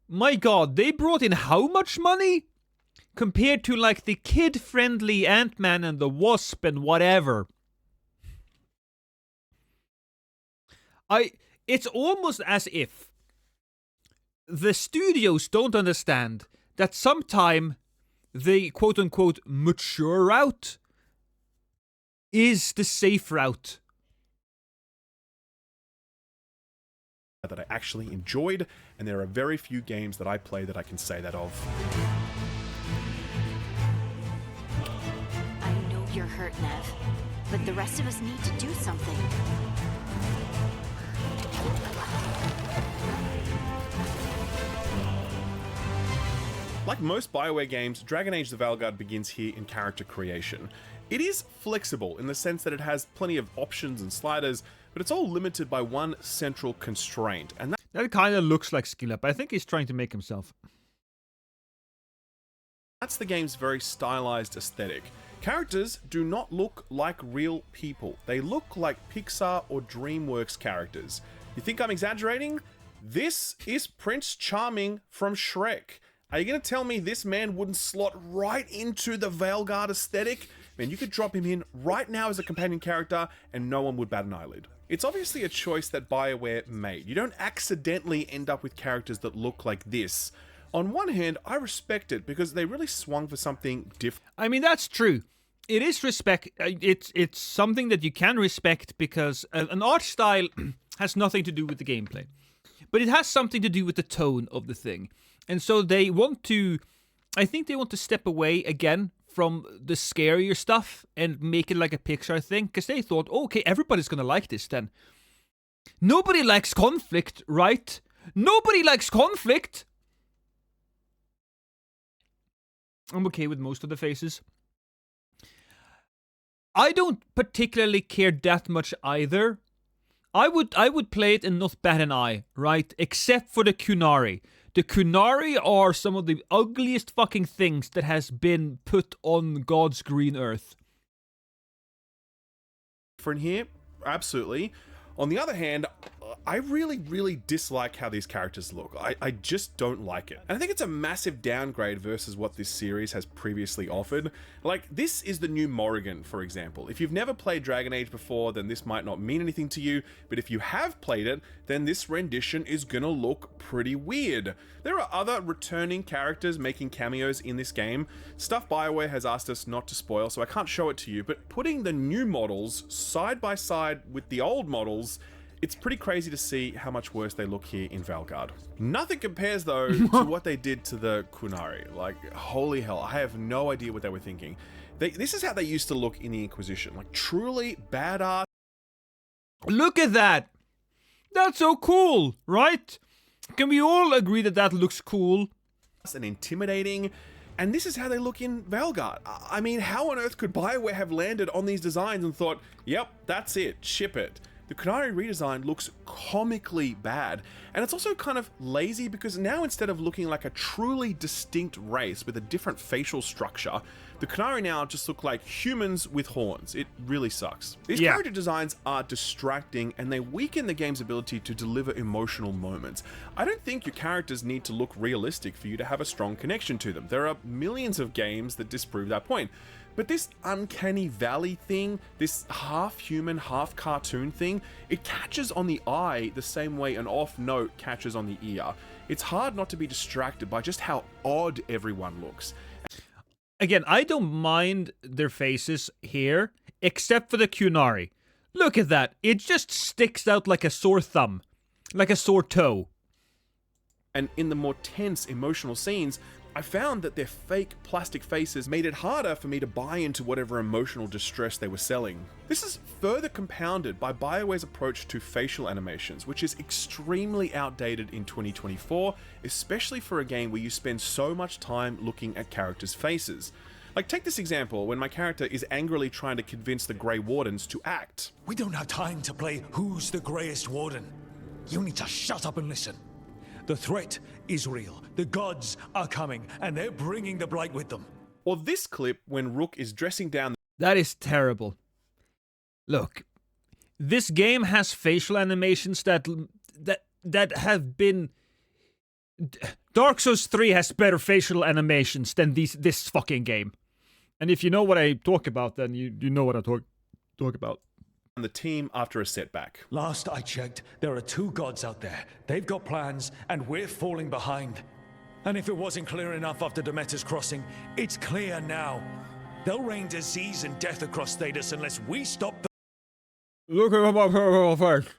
my god, they brought in how much money? compared to like the kid-friendly Ant-Man and the Wasp and whatever. It's almost as if the studios don't understand that sometime the quote-unquote mature route is the safe route. That I actually enjoyed, and there are very few games that I play that I can say that of. I know you're hurt, Nev, but the rest of us need to do something. Like most BioWare games, Dragon Age the Veilguard begins here in character creation. It is flexible in the sense that it has plenty of options and sliders, but it's all limited by one central constraint, and that kind of looks like skill up. I think he's trying to make himself. That's the game's very stylized aesthetic. Characters do not look like real people. They look like Pixar or DreamWorks characters. You think I'm exaggerating? This is Prince Charming from Shrek. Are you going to tell me this man wouldn't slot right into the Veilguard aesthetic? Man, you could drop him in right now as a companion character and no one would bat an eyelid. It's obviously a choice that BioWare made. You don't accidentally end up with characters that look like this. On one hand, I respect it because they really swung for something different. I mean, that's true. It is respect. It's something that you can respect because an art style has nothing to do with the gameplay. But it has something to do with the tone of the thing. And so they want to, I think they want to step away again from the scarier stuff and make it like a Pixar thing. Because they thought, okay, everybody's going to like this then. Nobody likes conflict, right? Nobody likes conflict. I'm okay with most of the faces. I don't particularly care that much either. I would play it and not bat an eye, right? Except for the Kunari. The Kunari are some of the ugliest fucking things that has been put on God's green earth. Different here, absolutely. On the other hand, I really dislike how these characters look. I just don't like it. And I think it's a massive downgrade versus what this series has previously offered. Like, this is the new Morrigan, for example. If you've never played Dragon Age before, then this might not mean anything to you, but if you have played it, then this rendition is gonna look pretty weird. There are other returning characters making cameos in this game, stuff BioWare has asked us not to spoil, so I can't show it to you, but putting the new models side by side with the old models, it's pretty crazy to see how much worse they look here in Veilguard. Nothing compares, though, to what they did to the Kunari. Like, holy hell, I have no idea what they were thinking. This is how they used to look in the Inquisition. Like, truly badass. Look at that! That's so cool, right? Can we all agree that that looks cool? And intimidating. And this is how they look in Veilguard. I mean, how on earth could BioWare have landed on these designs and thought, yep, that's it, ship it? The Kunari redesign looks comically bad, and it's also kind of lazy because now instead of looking like a truly distinct race with a different facial structure, the Kunari now just look like humans with horns. It really sucks. These character designs are distracting and they weaken the game's ability to deliver emotional moments. I don't think your characters need to look realistic for you to have a strong connection to them. There are millions of games that disprove that point. But this uncanny valley thing, this half-human, half-cartoon thing, it catches on the eye the same way an off note catches on the ear. It's hard not to be distracted by just how odd everyone looks. Again, I don't mind their faces here, except for the Kunari. Look at that. It just sticks out like a sore thumb. Like a sore toe. And in the more tense, emotional scenes, I found that their fake plastic faces made it harder for me to buy into whatever emotional distress they were selling. This is further compounded by BioWare's approach to facial animations, which is extremely outdated in 2024, especially for a game where you spend so much time looking at characters' faces. Like, take this example when my character is angrily trying to convince the Grey Wardens to act. We don't have time to play Who's the Greyest Warden. You need to shut up and listen. The threat is real. The gods are coming, and they're bringing the Blight with them. Or this clip when Rook is dressing down. That is terrible. Look, this game has facial animations that have been. Dark Souls 3 has better facial animations than this fucking game. And if you know what I talk about, then you know what I talk about. And the team after a setback. Last I checked, there are 2 gods out there. They've got plans, and we're falling behind. And if it wasn't clear enough after Demeter's crossing, it's clear now. They'll rain disease and death across Thedas unless we stop them. Look at my face.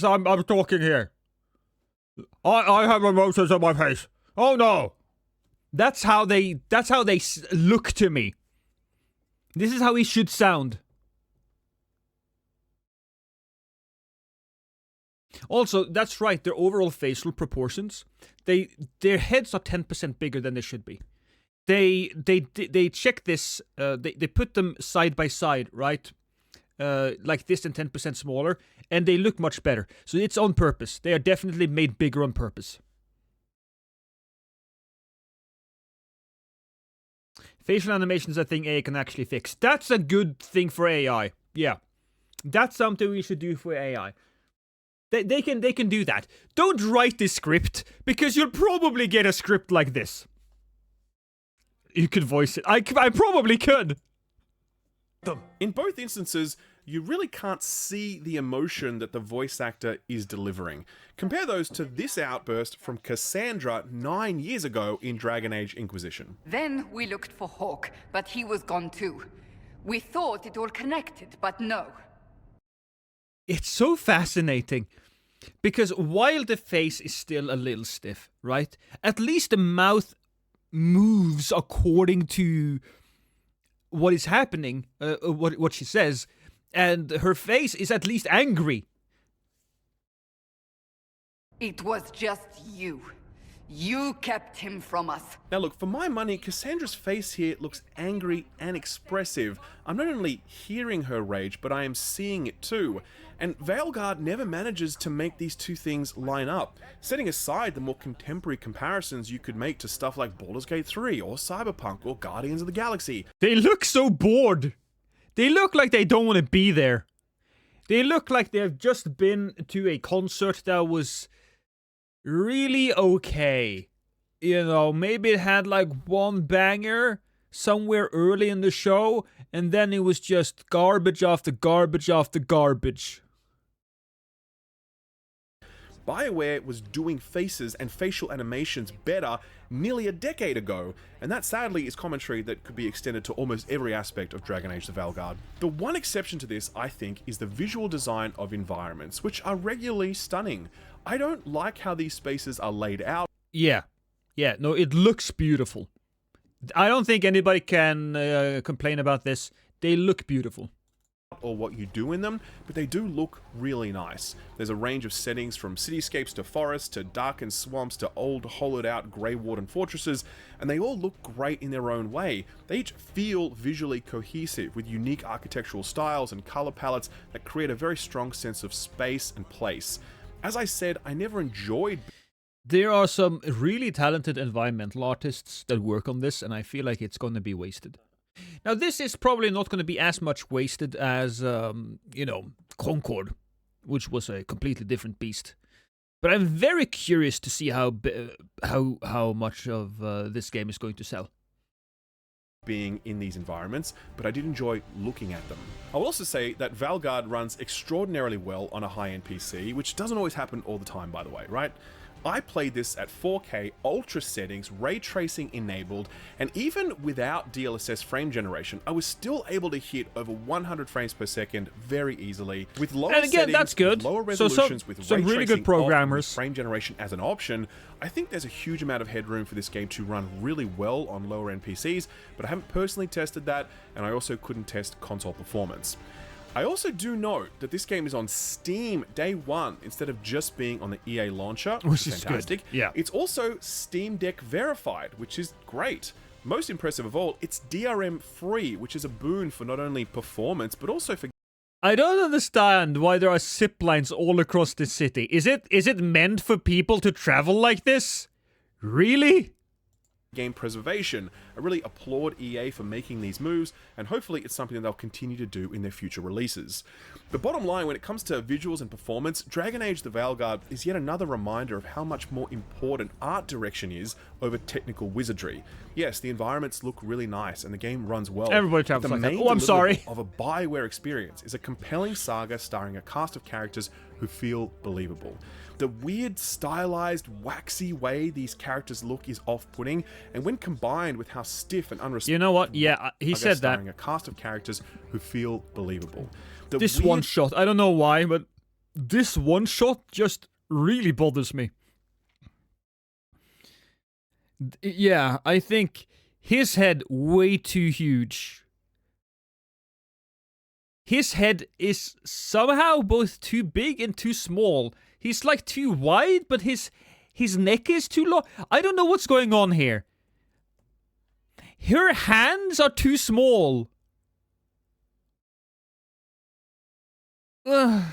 I'm talking here. I have emotions on my face. Oh no. That's how they look to me. This is how he should sound. Also, that's right, their overall facial proportions, their heads are 10% bigger than they should be. They check this, they put them side by side, right? Like this and 10% smaller, and they look much better. So it's on purpose. They are definitely made bigger on purpose. Facial animations, I think AI can actually fix. That's a good thing for AI. Yeah. That's something we should do for AI. They can do that. Don't write this script, because you'll probably get a script like this. You could voice it. I probably could. In both instances, you really can't see the emotion that the voice actor is delivering. Compare those to this outburst from Cassandra 9 years ago in Dragon Age Inquisition. Then we looked for Hawk, but he was gone too. We thought it all connected, but no. It's so fascinating, because while the face is still a little stiff, right? At least the mouth moves according to what is happening, what she says, and her face is at least angry. It was just you. You kept him from us. Now look, for my money, Cassandra's face here looks angry and expressive. I'm not only hearing her rage, but I am seeing it too. And Veilguard never manages to make these two things line up. Setting aside the more contemporary comparisons you could make to stuff like Baldur's Gate 3 or Cyberpunk or Guardians of the Galaxy. They look so bored. They look like they don't want to be there. They look like they've just been to a concert that was really okay. You know, maybe it had like one banger somewhere early in the show, and then it was just garbage after garbage after garbage. BioWare was doing faces and facial animations better nearly a decade ago, and that sadly is commentary that could be extended to almost every aspect of Dragon Age the Veilguard. The one exception to this, I think, is the visual design of environments, which are regularly stunning. I don't like how these spaces are laid out. Yeah, no, it looks beautiful. I don't think anybody can complain about this. They look beautiful. Or what you do in them, but they do look really nice. There's a range of settings from cityscapes to forests to darkened swamps to old hollowed out Grey Warden fortresses, and they all look great in their own way. They each feel visually cohesive with unique architectural styles and color palettes that create a very strong sense of space and place. As I said, I never enjoyed... There are some really talented environmental artists that work on this, and I feel like it's going to be wasted. Now, this is probably not going to be as much wasted as, you know, Concord, which was a completely different beast. But I'm very curious to see how much of this game is going to sell. Being in these environments, but I did enjoy looking at them. I will also say that Veilguard runs extraordinarily well on a high-end PC, which doesn't always happen all the time, by the way, right? I played this at 4K ultra settings, ray tracing enabled, and even without DLSS frame generation, I was still able to hit over 100 frames per second very easily. With lower and again, settings, that's good. With lower resolutions, with some ray really good tracing programmers. off, with frame generation as an option, I think there's a huge amount of headroom for this game to run really well on lower end PCs, but I haven't personally tested that, and I also couldn't test console performance. I also do note that this game is on Steam day one instead of just being on the EA launcher, which is fantastic. Good. Yeah. It's also Steam Deck verified, which is great. Most impressive of all, it's DRM free, which is a boon for not only performance, but also for... I don't understand why there are zip lines all across the city. Is it meant for people to travel like this? Really? Game preservation. I really applaud EA for making these moves, and hopefully it's something that they'll continue to do in their future releases. The bottom line, when it comes to visuals and performance, Dragon Age the Veilguard is yet another reminder of how much more important art direction is over technical wizardry. Yes, the environments look really nice and the game runs well. Everybody but talks the like that. main Oh, I'm sorry. deliverable of a BioWare experience is a compelling saga starring a cast of characters who feel believable. The weird, stylized, waxy way these characters look is off-putting, and when combined with how stiff and unresponsive... You know what? Yeah, he said that. ...starring a cast of characters who feel believable. This one shot, I don't know why, but this one shot just really bothers me. Yeah, I think his head way too huge. His head is somehow both too big and too small. He's like too wide, but his neck is too long. I don't know what's going on here. Her hands are too small. Ugh.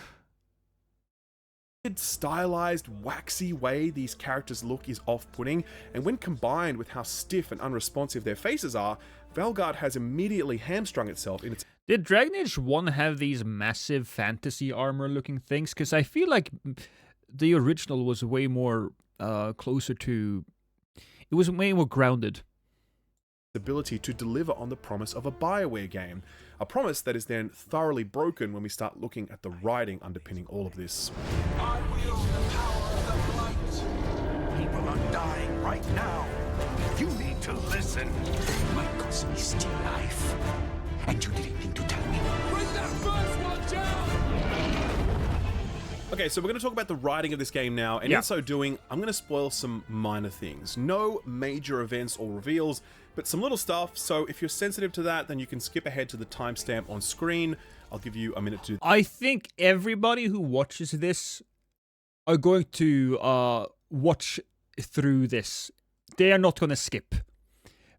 Stylized, waxy way these characters look is off-putting, and when combined with how stiff and unresponsive their faces are, Veilguard has immediately hamstrung itself in its... Did Dragon Age 1 have these massive fantasy armor-looking things? Because I feel like the original was way more closer to... It was way more grounded. ...ability to deliver on the promise of a BioWare game. A promise that is then thoroughly broken when we start looking at the writing underpinning all of this. I wield the power of the light. People are dying right now. You need to listen. My cousin is still alive. And you didn't think to tell me. Bring that first one down! Okay, so we're going to talk about the writing of this game now, and in so doing, I'm going to spoil some minor things. No major events or reveals, but some little stuff, so if you're sensitive to that, then you can skip ahead to the timestamp on screen. I'll give you a minute to... I think everybody who watches this are going to watch through this. They are not going to skip.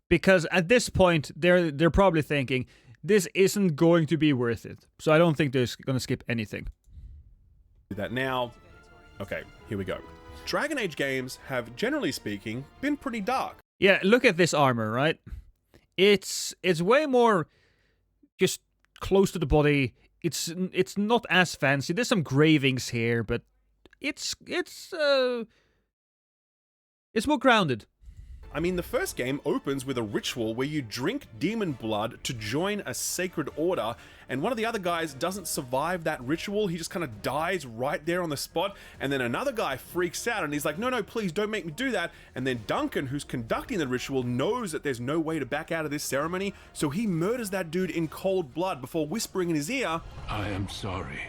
Because at this point, they're probably thinking, this isn't going to be worth it. So I don't think they're going to skip anything. Do that now. Okay, here we go. Dragon Age games have, generally speaking, been pretty dark. Yeah, look at this armor, right? It's way more just close to the body. It's not as fancy. There's some gravings here, but it's more grounded. I mean, the first game opens with a ritual where you drink demon blood to join a sacred order, and one of the other guys doesn't survive that ritual. He just kind of dies right there on the spot, and then another guy freaks out and he's like, no, please don't make me do that. And then Duncan, who's conducting the ritual, knows that there's no way to back out of this ceremony, so he murders that dude in cold blood before whispering in his ear, I am sorry.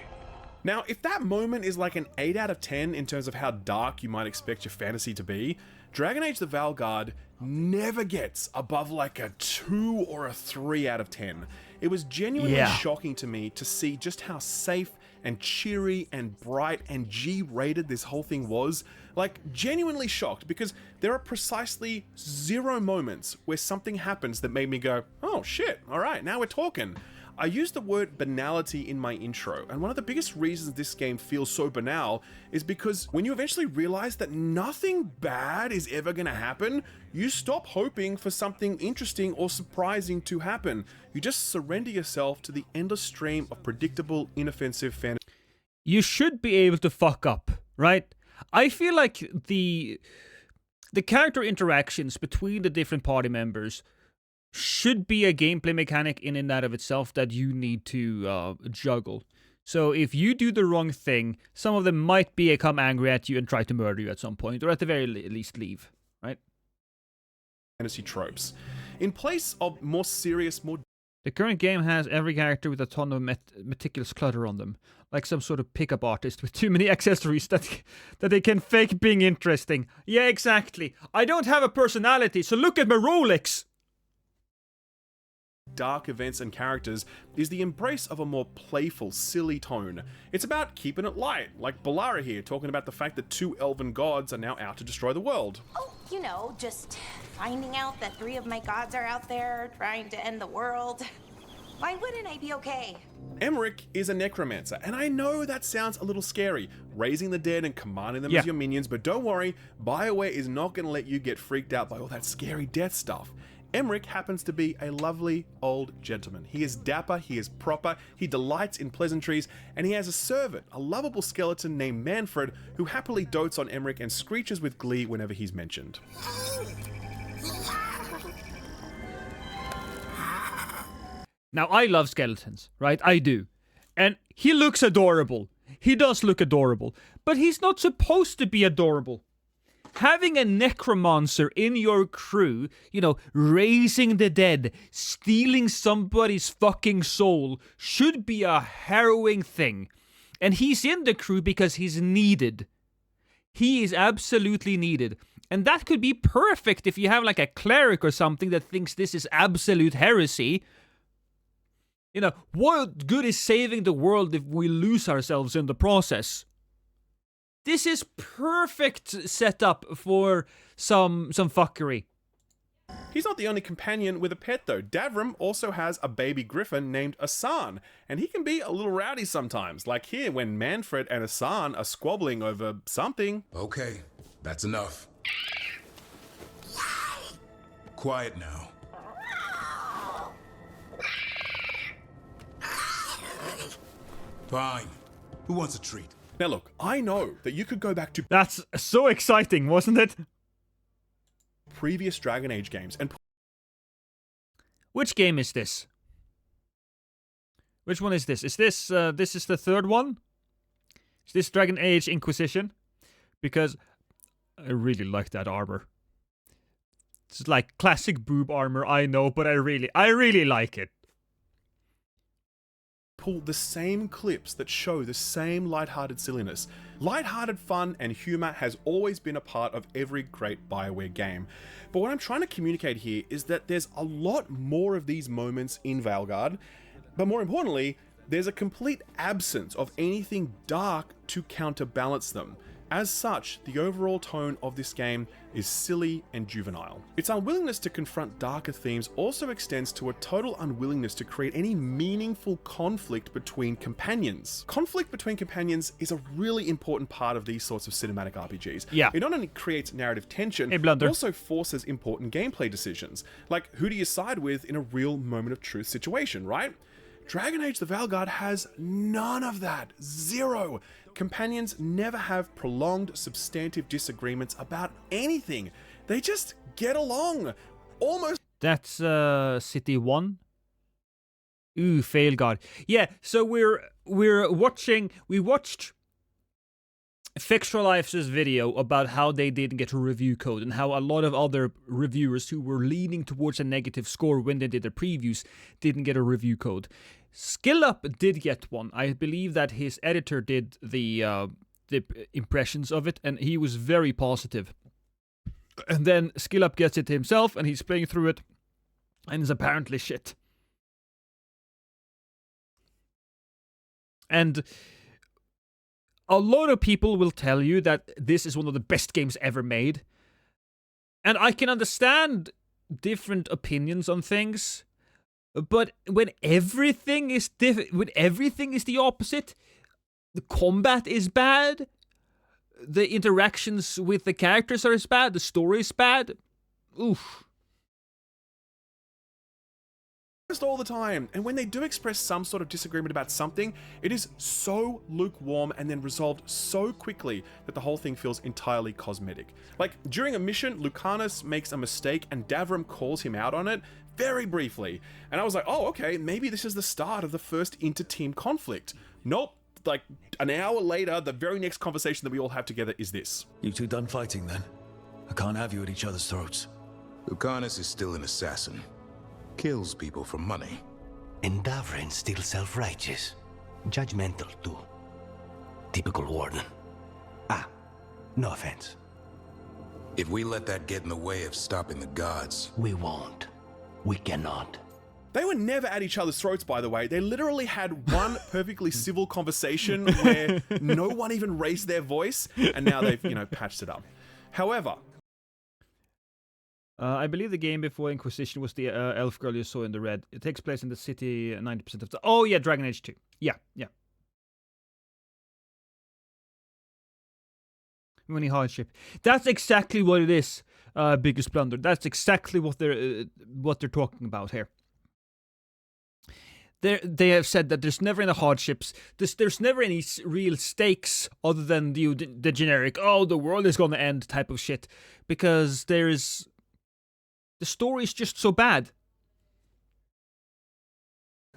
Now, if that moment is like an 8 out of 10 in terms of how dark you might expect your fantasy to be, Dragon Age the Veilguard never gets above like a 2 or a 3 out of 10. It was genuinely shocking to me to see just how safe and cheery and bright and G-rated this whole thing was. Like, genuinely shocked, because there are precisely 0 moments where something happens that made me go, oh shit, alright, now we're talking. I used the word banality in my intro, and one of the biggest reasons this game feels so banal is because when you eventually realize that nothing bad is ever going to happen, you stop hoping for something interesting or surprising to happen. You just surrender yourself to the endless stream of predictable, inoffensive fantasy. You should be able to fuck up, right? I feel like the character interactions between the different party members should be a gameplay mechanic in and out of itself that you need to juggle. So if you do the wrong thing, some of them might become angry at you and try to murder you at some point, or at the very least leave, right? Fantasy tropes. In place of more serious, more... The current game has every character with a ton of meticulous clutter on them, like some sort of pickup artist with too many accessories that they can fake being interesting. Yeah, exactly. I don't have a personality, so look at my Rolex! Dark events and characters is the embrace of a more playful, silly tone. It's about keeping it light, like Balara here, talking about the fact that 2 elven gods are now out to destroy the world. Oh, you know, just finding out that 3 of my gods are out there trying to end the world. Why wouldn't I be okay? Emmerich is a necromancer, and I know that sounds a little scary, raising the dead and commanding them as your minions, but don't worry, BioWare is not going to let you get freaked out by all that scary death stuff. Emmerich happens to be a lovely old gentleman. He is dapper, he is proper, he delights in pleasantries, and he has a servant, a lovable skeleton named Manfred, who happily dotes on Emmerich and screeches with glee whenever he's mentioned. Now, I love skeletons, right? I do. And he looks adorable. He does look adorable. But he's not supposed to be adorable. Having a necromancer in your crew, you know, raising the dead, stealing somebody's fucking soul, should be a harrowing thing. And he's in the crew because he's needed. He is absolutely needed. And that could be perfect if you have like a cleric or something that thinks this is absolute heresy. You know, what good is saving the world if we lose ourselves in the process? This is perfect setup for some fuckery. He's not the only companion with a pet though. Davram also has a baby griffin named Asan, and he can be a little rowdy sometimes, like here when Manfred and Asan are squabbling over something. Okay, that's enough. Quiet now. Fine. Who wants a treat? Now look, I know that you could go back to That's so exciting, wasn't it? previous Dragon Age games and Which game is this? Which one is this? Is this this is the third one? Is this Dragon Age Inquisition? Because I really like that armor. It's like classic boob armor, I know, but I really like it. pull the same clips that show the same lighthearted silliness. Lighthearted fun and humor has always been a part of every great BioWare game. But what I'm trying to communicate here is that there's a lot more of these moments in Veilguard, but more importantly, there's a complete absence of anything dark to counterbalance them. As such, the overall tone of this game is silly and juvenile. Its unwillingness to confront darker themes also extends to a total unwillingness to create any meaningful conflict between companions. Conflict between companions is a really important part of these sorts of cinematic RPGs. Yeah. It not only creates narrative tension, Hey, it Blunder. also forces important gameplay decisions. Like, who do you side with in a real moment of truth situation, right? Dragon Age the Veilguard has none of that. Zero. Companions never have prolonged, substantive disagreements about anything. They just get along. Almost. That's City 1. Ooh, Veilguard. Yeah, so we watched Fextralife's video about how they didn't get a review code and how a lot of other reviewers who were leaning towards a negative score when they did their previews didn't get a review code. SkillUp did get one. I believe that his editor did the impressions of it, and he was very positive. And then SkillUp gets it himself, and he's playing through it, and it's apparently shit. And a lot of people will tell you that this is one of the best games ever made. And I can understand different opinions on things. But when everything is the opposite, the combat is bad, the interactions with the characters are as bad, the story is bad, oof. All the time, and when they do express some sort of disagreement about something, it is so lukewarm and then resolved so quickly that the whole thing feels entirely cosmetic. Like, during a mission, Lucanus makes a mistake and Davram calls him out on it very briefly, and I was like, oh, okay, maybe this is the start of the first inter-team conflict. Nope. Like, an hour later, the very next conversation that we all have together is this. You two done fighting then? I can't have you at each other's throats. Lucanus is still an assassin. Kills people for money. And Davrin's still self-righteous. Judgmental, too. Typical warden. Ah, no offense. If we let that get in the way of stopping the gods... We won't. We cannot. They were never at each other's throats, by the way. They literally had one perfectly civil conversation where no one even raised their voice, and now they've, patched it up. However... I believe the game before Inquisition was the elf girl you saw in the red. It takes place in the city 90% of the... Oh, yeah, Dragon Age 2. Yeah. Many hardship. That's exactly what it is. biggest blunder. That's exactly what they're talking about here. They have said that there's never any hardships. There's never any real stakes other than the generic, oh, the world is gonna end type of shit. Because the story is just so bad.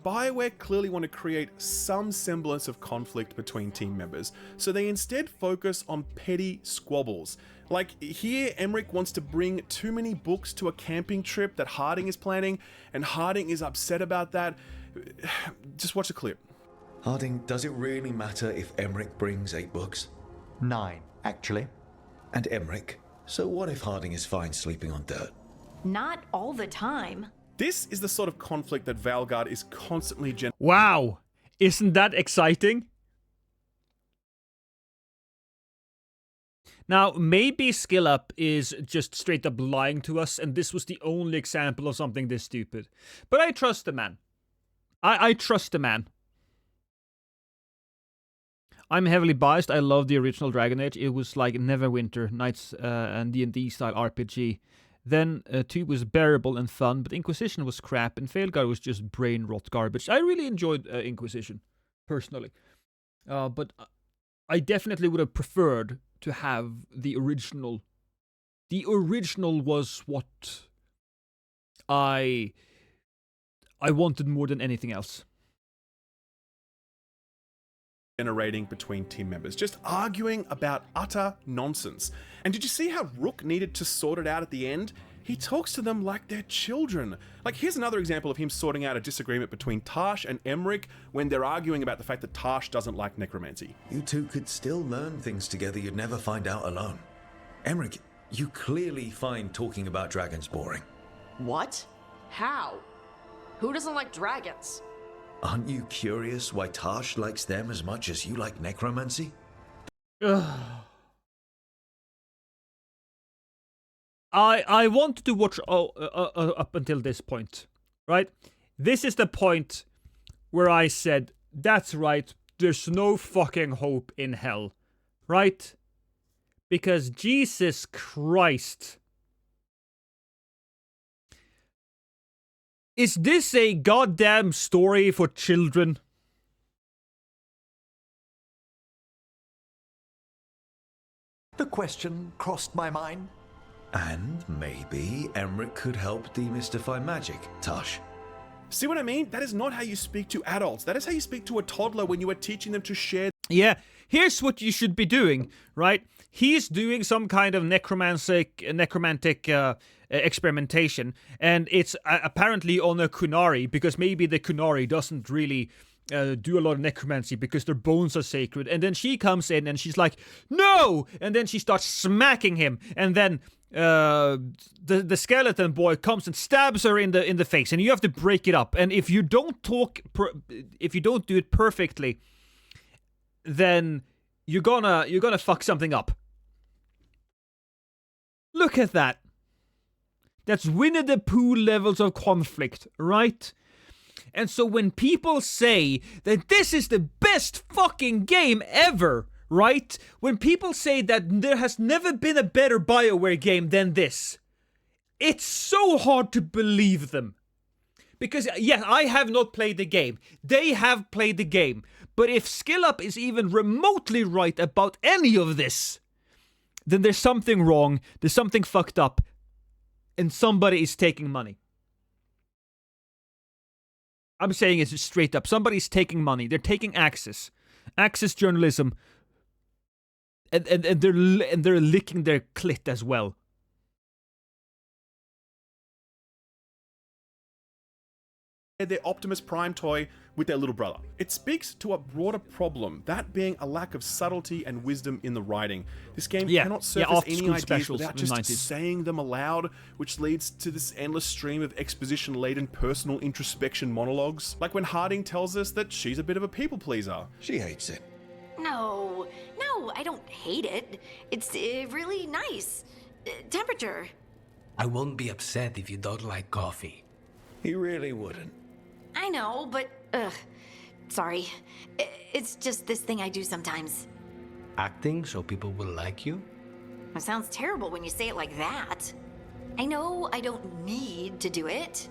BioWare clearly want to create some semblance of conflict between team members, so they instead focus on petty squabbles. Like here, Emmerich wants to bring too many books to a camping trip that Harding is planning, and Harding is upset about that. Just watch the clip. Harding, does it really matter if Emmerich brings 8 books? 9, actually. And Emmerich? So what if Harding is fine sleeping on dirt? Not all the time. This is the sort of conflict that Valgard is constantly Wow! Isn't that exciting? Now, maybe Skill Up is just straight up lying to us, and this was the only example of something this stupid. But I trust the man. I trust the man. I'm heavily biased. I love the original Dragon Age. It was like Neverwinter Nights and D&D style RPG. Then 2 was bearable and fun, but Inquisition was crap, and Failguard was just brain rot garbage. I really enjoyed Inquisition, personally. But I definitely would have preferred to have the original. The original was what I wanted more than anything else. Generating between team members, just arguing about utter nonsense. And did you see how Rook needed to sort it out at the end? He talks to them like they're children. Like, here's another example of him sorting out a disagreement between Tash and Emmerich when they're arguing about the fact that Tash doesn't like necromancy. You two could still learn things together you'd never find out alone. Emmerich, you clearly find talking about dragons boring. What? How? Who doesn't like dragons? Aren't you curious why Tash likes them as much as you like necromancy? I wanted to watch up until this point, right? This is the point where I said, that's right, there's no fucking hope in hell, right? Because Jesus Christ. Is this a goddamn story for children? The question crossed my mind. And maybe Emmerich could help demystify magic, Tash. See what I mean? That is not how you speak to adults. That is how you speak to a toddler when you are teaching them to share. Yeah, here's what you should be doing, right? He's doing some kind of necromantic experimentation, and it's apparently on a Kunari, because maybe the Kunari doesn't really do a lot of necromancy because their bones are sacred. And then she comes in and she's like, no! And then she starts smacking him, and then the skeleton boy comes and stabs her in the face, and you have to break it up. And if you don't if you don't do it perfectly, then you're gonna fuck something up. Look at that. That's Winnie the Pooh levels of conflict, right? And so when people say that this is the best fucking game ever, right? When people say that there has never been a better BioWare game than this, it's so hard to believe them. Because, yeah, I have not played the game. They have played the game. But if Skill Up is even remotely right about any of this, then there's something wrong, there's something fucked up, and somebody is taking money. I'm saying it straight up. Somebody's taking money. They're taking Access journalism, and they're licking their clit as well. Their Optimus Prime toy with their little brother. It speaks to a broader problem, that being a lack of subtlety and wisdom in the writing. This game cannot surface any ideas without just saying them aloud, which leads to this endless stream of exposition-laden personal introspection monologues. Like when Harding tells us that she's a bit of a people pleaser. She hates it. No, I don't hate it. It's really nice. Temperature. I won't be upset if you don't like coffee. He really wouldn't. I know, but, sorry. It's just this thing I do sometimes. Acting so people will like you? It sounds terrible when you say it like that. I know I don't need to do it.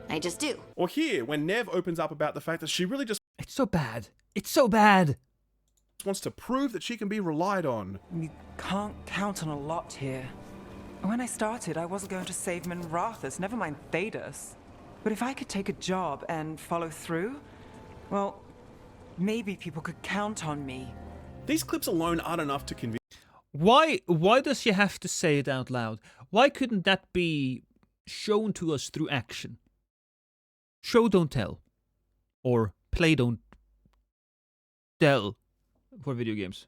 I just do. Or here, when Nev opens up about the fact that she really just It's so bad. It's so bad. wants to prove that she can be relied on. You can't count on a lot here. When I started, I wasn't going to save Minrathus, never mind Thedas. But if I could take a job and follow through, well, maybe people could count on me. These clips alone aren't enough to convince. Why does she have to say it out loud? Why couldn't that be shown to us through action? Show don't tell. Or play don't tell for video games.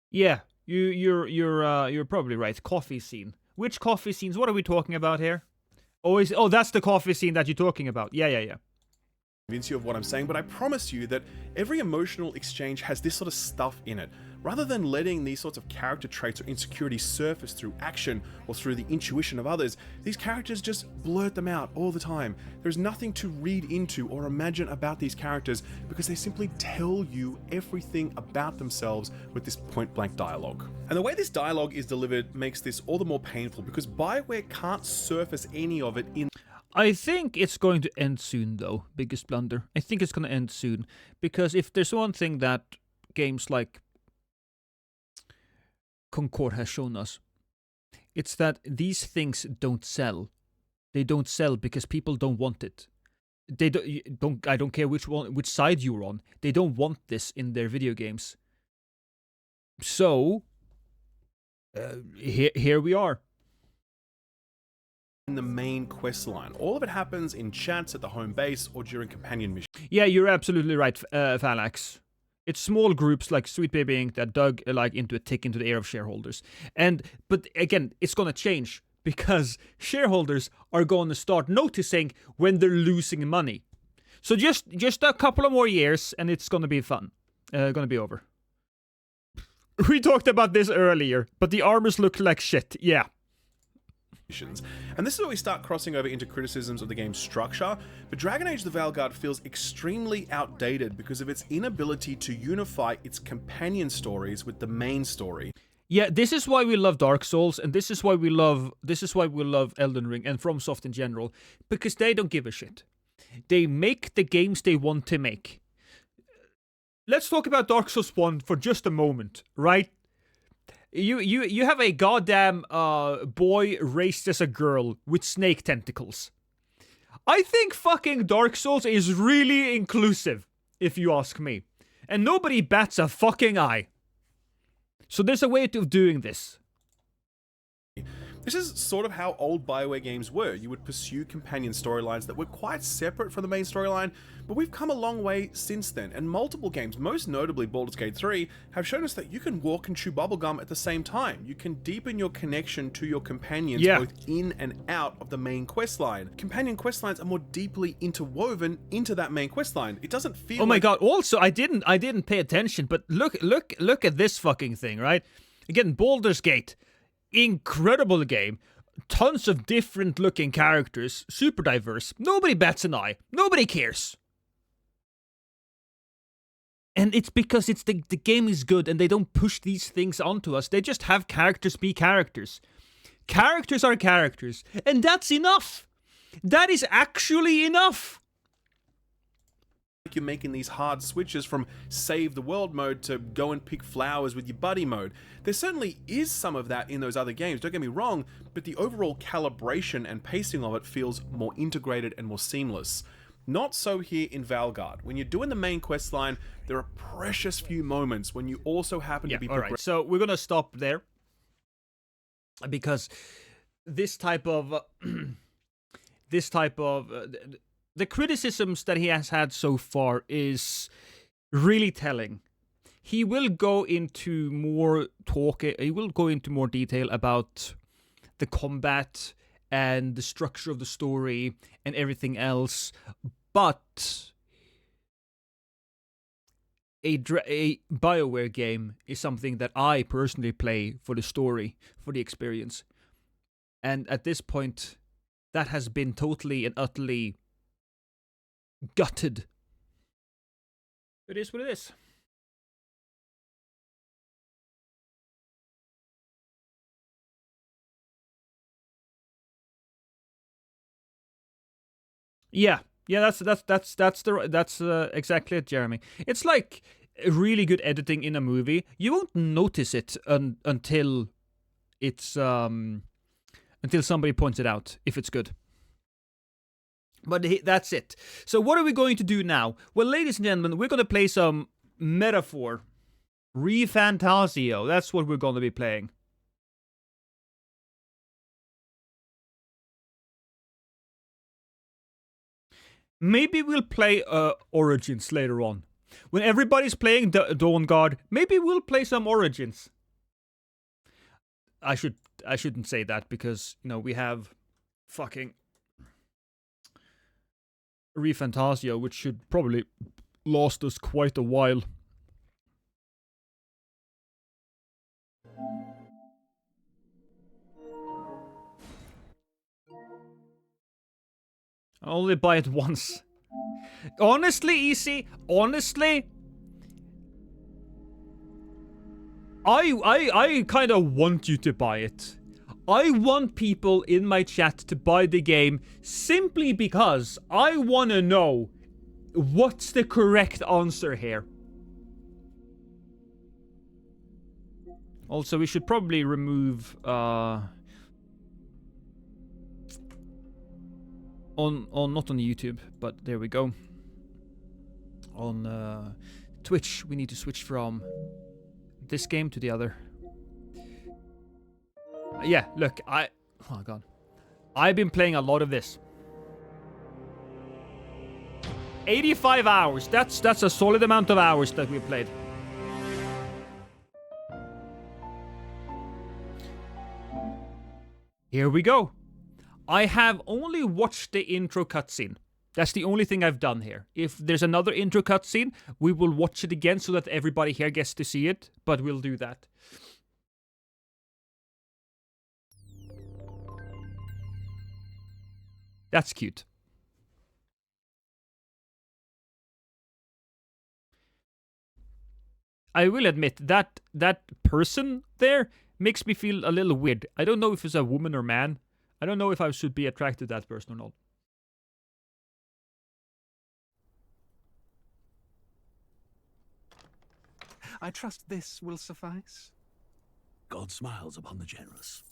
Yeah, you're probably right. Coffee scene. Which coffee scenes? What are we talking about here? Oh, that's the coffee scene that you're talking about. Yeah. Convince you of what I'm saying, but I promise you that every emotional exchange has this sort of stuff in it. Rather than letting these sorts of character traits or insecurities surface through action or through the intuition of others, these characters just blurt them out all the time. There's nothing to read into or imagine about these characters because they simply tell you everything about themselves with this point-blank dialogue. And the way this dialogue is delivered makes this all the more painful because BioWare can't surface any of it in. I think it's going to end soon, though. Biggest blunder. I think it's going to end soon. Because if there's one thing that games like Concord has shown us, it's that these things don't sell. They don't sell because people don't want it. They don't. I don't care which side you're on. They don't want this in their video games. So here we are. In the main quest line. All of it happens in chats at the home base or during companion missions. Yeah, you're absolutely right, Phalanx. It's small groups like Sweet Baby Inc. that dug into a tick into the air of shareholders. But again, it's gonna change because shareholders are going to start noticing when they're losing money. So just a couple of more years and it's gonna be fun. Gonna be over. We talked about this earlier, but the armors look like shit. Yeah. And this is where we start crossing over into criticisms of the game's structure, but Dragon Age the Veilguard feels extremely outdated because of its inability to unify its companion stories with the main story. Yeah, this is why we love Dark Souls, and this is why we love Elden Ring and FromSoft in general, because they don't give a shit. They make the games they want to make. Let's talk about Dark Souls 1 for just a moment, right? You have a goddamn boy raised as a girl with snake tentacles. I think fucking Dark Souls is really inclusive, if you ask me. And nobody bats a fucking eye. So there's a way of doing this. This is sort of how old BioWare games were. You would pursue companion storylines that were quite separate from the main storyline, but we've come a long way since then, and multiple games, most notably Baldur's Gate 3, have shown us that you can walk and chew bubblegum at the same time. You can deepen your connection to your companions both in and out of the main questline. Companion questlines are more deeply interwoven into that main questline. It doesn't feel Oh my god, also, I didn't pay attention, but look at this fucking thing, right? Again, Baldur's Gate. Incredible game. Tons of different looking characters. Super diverse. Nobody bats an eye. Nobody cares. And it's because the game is good and they don't push these things onto us. They just have characters be characters. Characters are characters. And that's enough. That is actually enough. You're making these hard switches from save the world mode to go and pick flowers with your buddy mode. There certainly is some of that in those other games, don't get me wrong, but the overall calibration and pacing of it feels more integrated and more seamless. Not so here in Veilguard. When you're doing the main quest line, there are precious few moments when you also happen to be alright, so we're gonna stop there. Because this type of the criticisms that he has had so far is really telling. He will go into more detail about the combat and the structure of the story and everything else, but a BioWare game is something that I personally play for the story, for the experience. And at this point, that has been totally and utterly gutted. It is what it is. Yeah, that's exactly it, Jeremy. It's like really good editing in a movie. You won't notice it until it's until somebody points it out if it's good. But that's it. So what are we going to do now? Well, ladies and gentlemen, we're going to play some Metaphor. ReFantasio. That's what we're going to be playing. Maybe we'll play Origins later on. When everybody's playing Dawn Guard, maybe we'll play some Origins. I shouldn't say that because, you know, we have fucking ReFantasio, which should probably last us quite a while. I only buy it once. Honestly, Easy, honestly, I kind of want you to buy it. I want people in my chat to buy the game simply because I want to know what's the correct answer here. Also, we should probably remove not on YouTube, but there we go. On Twitch, we need to switch from this game to the other. Yeah, look, oh god, I've been playing a lot of this. 85 hours. That's a solid amount of hours that we've played. Here we go. I have only watched the intro cutscene. That's the only thing I've done here. If there's another intro cutscene, we will watch it again so that everybody here gets to see it, but we'll do that. That's cute. I will admit that that person there makes me feel a little weird. I don't know if it's a woman or man. I don't know if I should be attracted to that person or not. I trust this will suffice. God smiles upon the generous.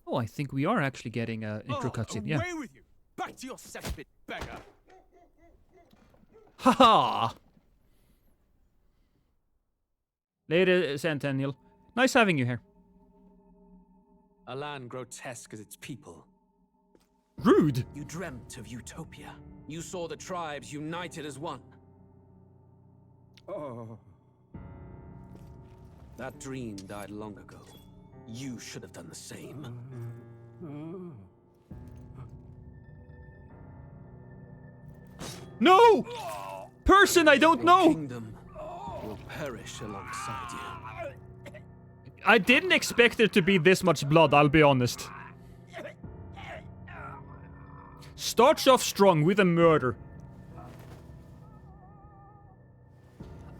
Oh, I think we are actually getting an intro cutscene. Yeah. Away with you! Back to your cesspit, beggar! Haha! Later, Centennial. Nice having you here. A land grotesque as its people. Rude! You dreamt of utopia. You saw the tribes united as one. Oh. That dream died long ago. You should have done the same. No! Person I don't know! Your kingdom will perish alongside you. I didn't expect there to be this much blood, I'll be honest. Starts off strong with a murder.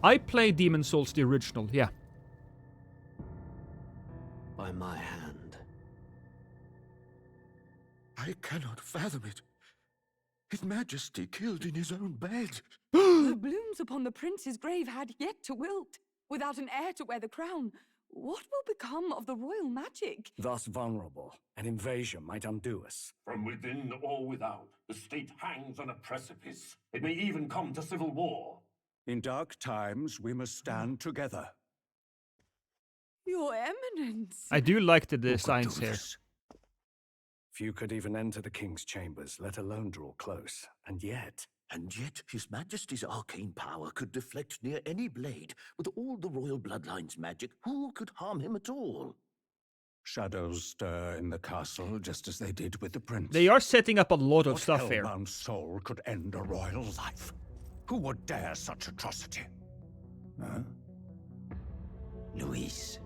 I play Demon's Souls the original, yeah. By my hand. I cannot fathom it. His Majesty killed in his own bed. The blooms upon the prince's grave had yet to wilt. Without an heir to wear the crown, what will become of the royal magic? Thus vulnerable, an invasion might undo us. From within or without, the state hangs on a precipice. It may even come to civil war. In dark times, we must stand together. Your Eminence! I do like the designs here. Few could even enter the king's chambers, let alone draw close. And yet His Majesty's arcane power could deflect near any blade. With all the royal bloodline's magic, who could harm him at all? shadows stir in the castle, just as they did with the prince. They are setting up a lot of What stuff here. hellbound soul could end a royal life? Who would dare such atrocity? Huh? Luis.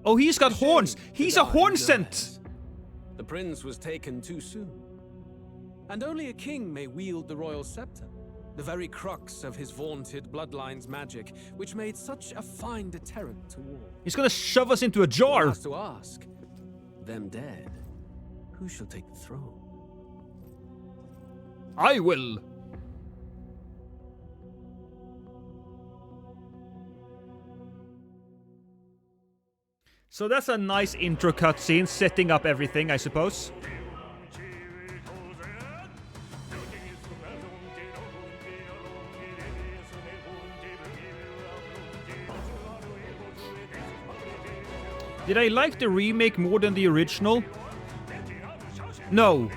Oh, he's got horns! He's a horn scent! The prince was taken too soon. And only a king may wield the royal scepter. The very crux of his vaunted bloodline's magic, which made such a fine deterrent to war. He's gonna shove us into a jar! One has to ask, them dead, who shall take the throne? I will. So that's a nice intro cutscene, setting up everything, I suppose. Did I like the remake more than the original? No.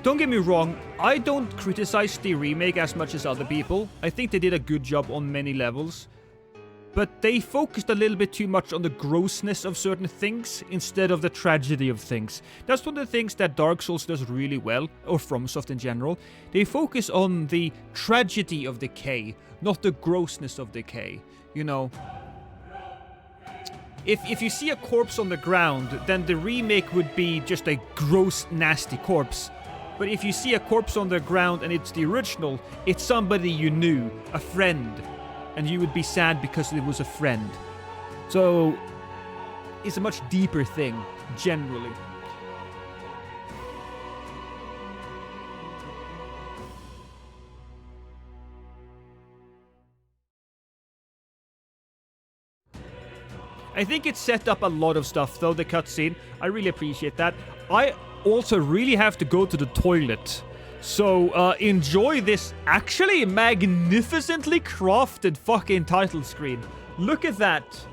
Don't get me wrong, I don't criticize the remake as much as other people. I think they did a good job on many levels. But they focused a little bit too much on the grossness of certain things instead of the tragedy of things. That's one of the things that Dark Souls does really well, or FromSoft in general. They focus on the tragedy of decay, not the grossness of decay. You know, if you see a corpse on the ground, then the remake would be just a gross, nasty corpse. But if you see a corpse on the ground and it's the original, it's somebody you knew, a friend. And you would be sad because it was a friend. So, it's a much deeper thing, generally. I think it set up a lot of stuff, though, the cutscene. I really appreciate that. I also really have to go to the toilet. So, enjoy this actually magnificently crafted fucking title screen. Look at that.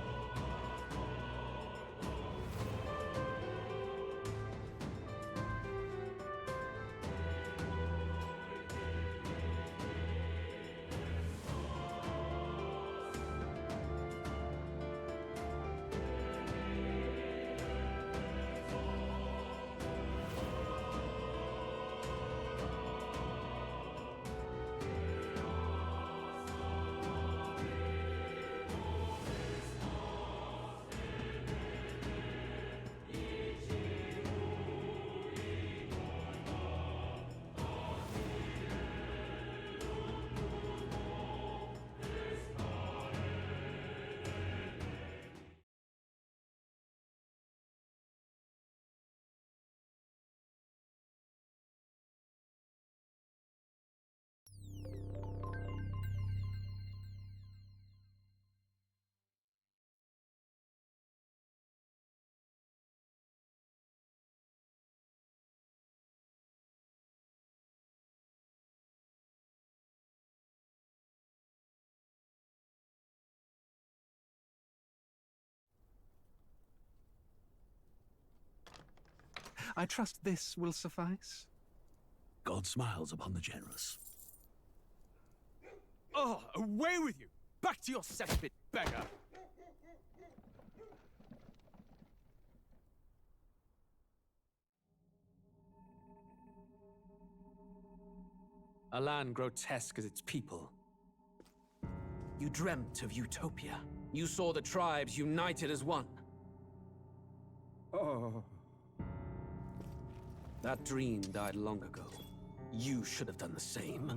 I trust this will suffice. God smiles upon the generous. Oh, away with you! Back to your cesspit, beggar! A land grotesque as its people. You dreamt of utopia. You saw the tribes united as one. Oh. That dream died long ago. You should have done the same.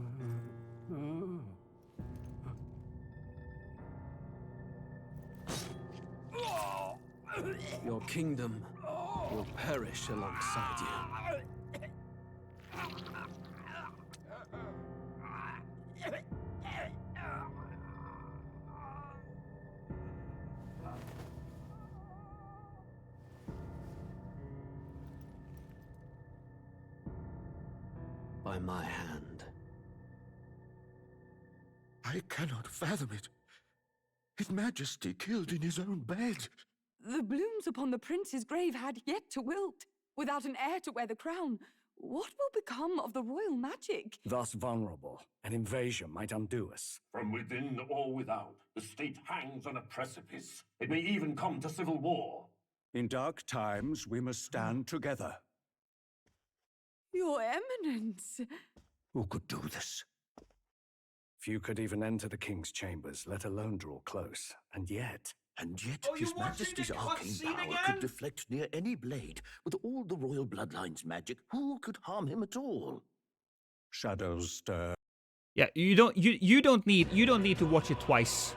Your kingdom will perish alongside you. By my hand. I cannot fathom it. His Majesty killed in his own bed. The blooms upon the prince's grave had yet to wilt. Without an heir to wear the crown, what will become of the royal magic? Thus vulnerable, an invasion might undo us. From within or without, the state hangs on a precipice. It may even come to civil war. In dark times, we must stand together. Your Eminence! Who could do this? Few could even enter the king's chambers, let alone draw close. And yet, His Majesty's arcane power could deflect near any blade. With all the royal bloodline's magic, who could harm him at all? shadows stir. Yeah, you don't need to watch it twice.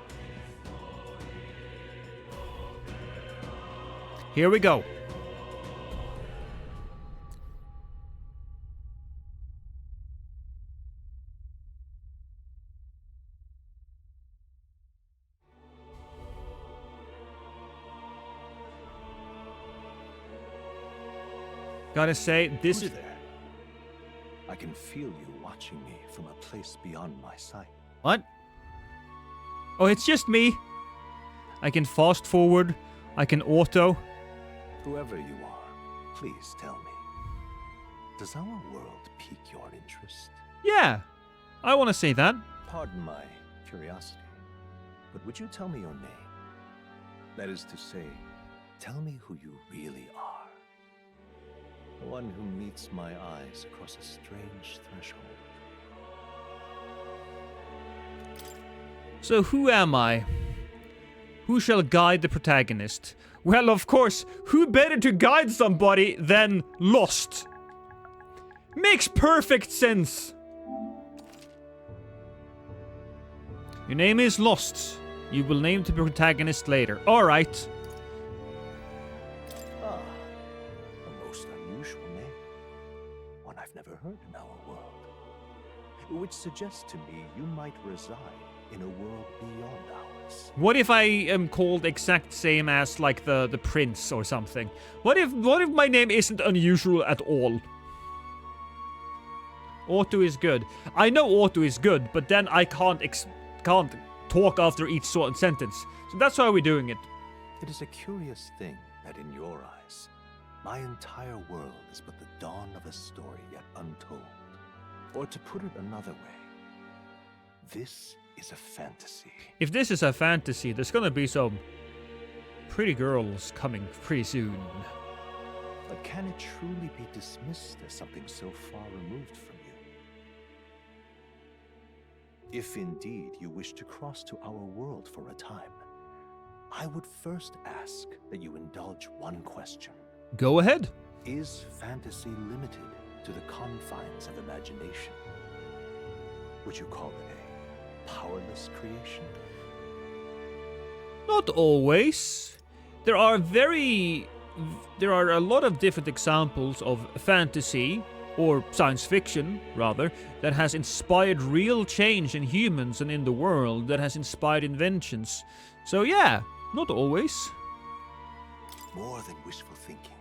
Here we go. Gotta say, this... Who's there? I can feel you watching me from a place beyond my sight. What? Oh, it's just me. I can fast forward. I can auto. Whoever you are, please tell me. Does our world pique your interest? Yeah, I want to say that. Pardon my curiosity, but would you tell me your name? That is to say, tell me who you really are. The one who meets my eyes across a strange threshold. So who am I? Who shall guide the protagonist? Well, of course, who better to guide somebody than Lost? Makes perfect sense. Your name is Lost. You will name the protagonist later. Alright. Ah, a most unusual name. One I've never heard in our world. Which suggests to me you might reside in a world beyond ours. What if I am called exact same as like the prince or something? What if my name isn't unusual at all? Auto is good. I know auto is good, but then I can't talk after each sentence. So that's why we're doing it. It is a curious thing that in your eyes, my entire world is but the dawn of a story yet untold. Or to put it another way, this is a fantasy. If this is a fantasy, there's gonna be some pretty girls coming pretty soon. But can it truly be dismissed as something so far removed from you? If indeed you wish to cross to our world for a time, I would first ask that you indulge one question. Go ahead. Is fantasy limited to the confines of imagination? Would you call it a powerless creation? Not always. There are a lot of different examples of fantasy, or science fiction, rather, that has inspired real change in humans and in the world, that has inspired inventions. So yeah, not always. More than wishful thinking,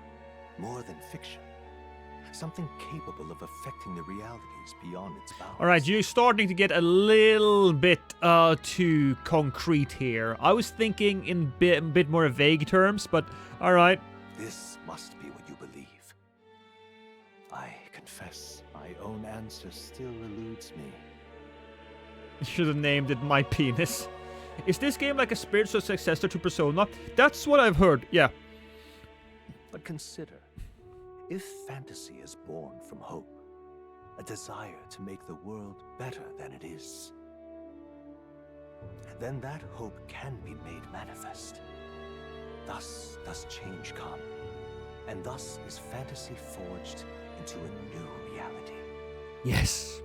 more than fiction. Something capable of affecting the realities beyond its bounds. Alright, you're starting to get a little bit too concrete here. I was thinking in a bit more vague terms, but alright. This must be what you believe. I confess, my own answer still eludes me. You should have named it My Penis. Is this game like a spiritual successor to Persona? That's what I've heard, yeah. But consider, if fantasy is born from hope, a desire to make the world better than it is, then that hope can be made manifest. Thus does change come, and thus is fantasy forged into a new reality. Yes.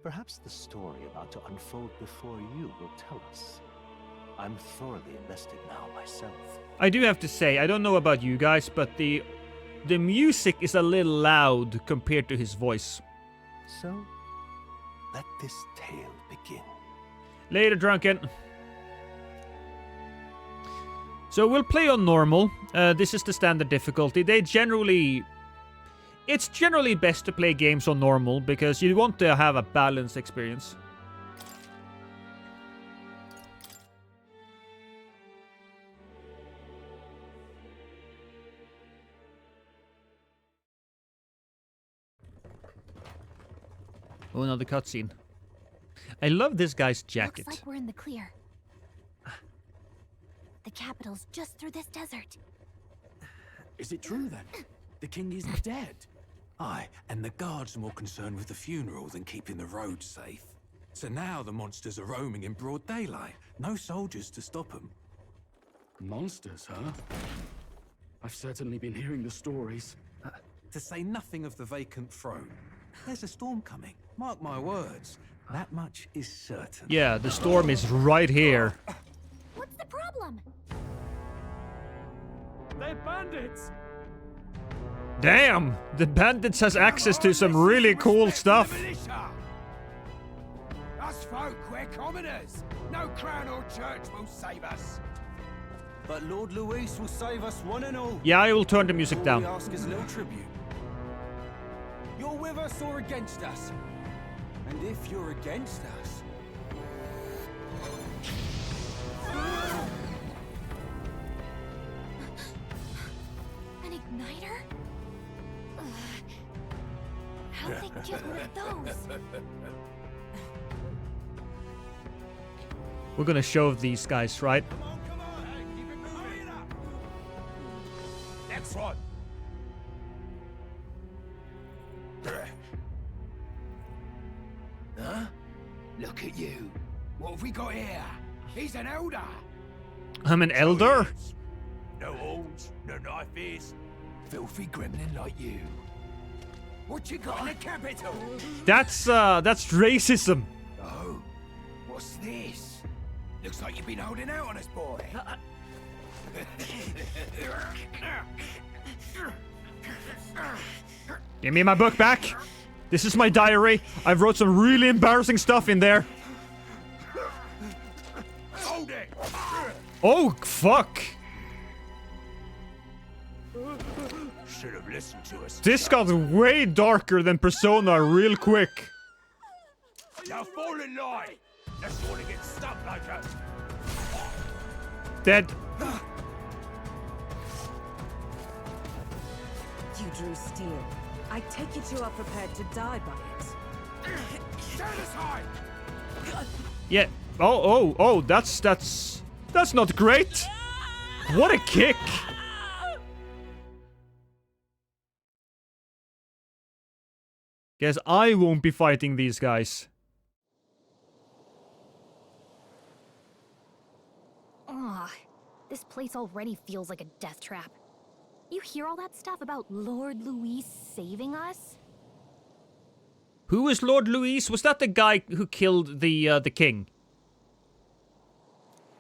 Perhaps the story about to unfold before you will tell us. I'm thoroughly invested now myself. I do have to say, I don't know about you guys, but the music is a little loud compared to his voice. So, let this tale begin. Later, Drunken. So we'll play on normal. This is the standard difficulty. It's generally best to play games on normal because you want to have a balanced experience. Oh, another cutscene. I love this guy's jacket. Looks like we're in the clear. The capital's just through this desert. Is it true then? The king is dead? Aye, and the guards are more concerned with the funeral than keeping the roads safe. So now the monsters are roaming in broad daylight. No soldiers to stop them. Monsters, huh? I've certainly been hearing the stories. To say nothing of the vacant throne. There's a storm coming. Mark my words. That much is certain. Yeah, the storm is right here. What's the problem? They're bandits! Damn! The bandits has access to some really cool stuff. Us folk, we're commoners. No crown or church will save us. But Lord Luis will save us one and all. Yeah, I will turn the music All down. we ask is a little tribute. you're with us or against us. And if you're against us... An igniter? How'd they get rid of those? We're gonna shove these guys, right? Next one. Huh? Look at you. What have we got here? He's an elder. I'm an elder? No horns, no knifes. Filthy gremlin like you. What you got in the capital? That's racism. Oh, what's this? Looks like you've been holding out on us, boy. Give me my book back. This is my diary. I've wrote some really embarrassing stuff in there. Hold it. Oh, fuck. Should have listened to us. This got way darker than Persona real quick. Now fall in line. Let's want to get stuck like us. Dead. You drew steel. I take it you are prepared to die by it. Stand aside. Yeah. Oh, that's not great. What a kick. Guess I won't be fighting these guys. Ugh, this place already feels like a death trap. You hear all that stuff about Lord Luis saving us? Who is Lord Luis? Was that the guy who killed the king?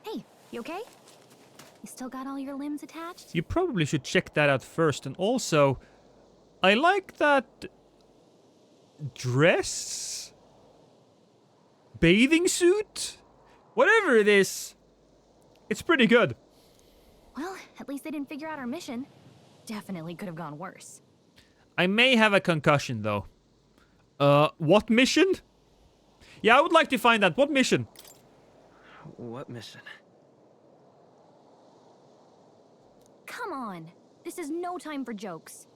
Hey, you okay? You still got all your limbs attached? You probably should check that out first. And also, I like that dress? Bathing suit? Whatever it is, it's pretty good. Well, at least they didn't figure out our mission. Definitely could have gone worse. I may have a concussion, though. What mission? Yeah, I would like to find out. What mission? What mission? Come on. This is no time for jokes.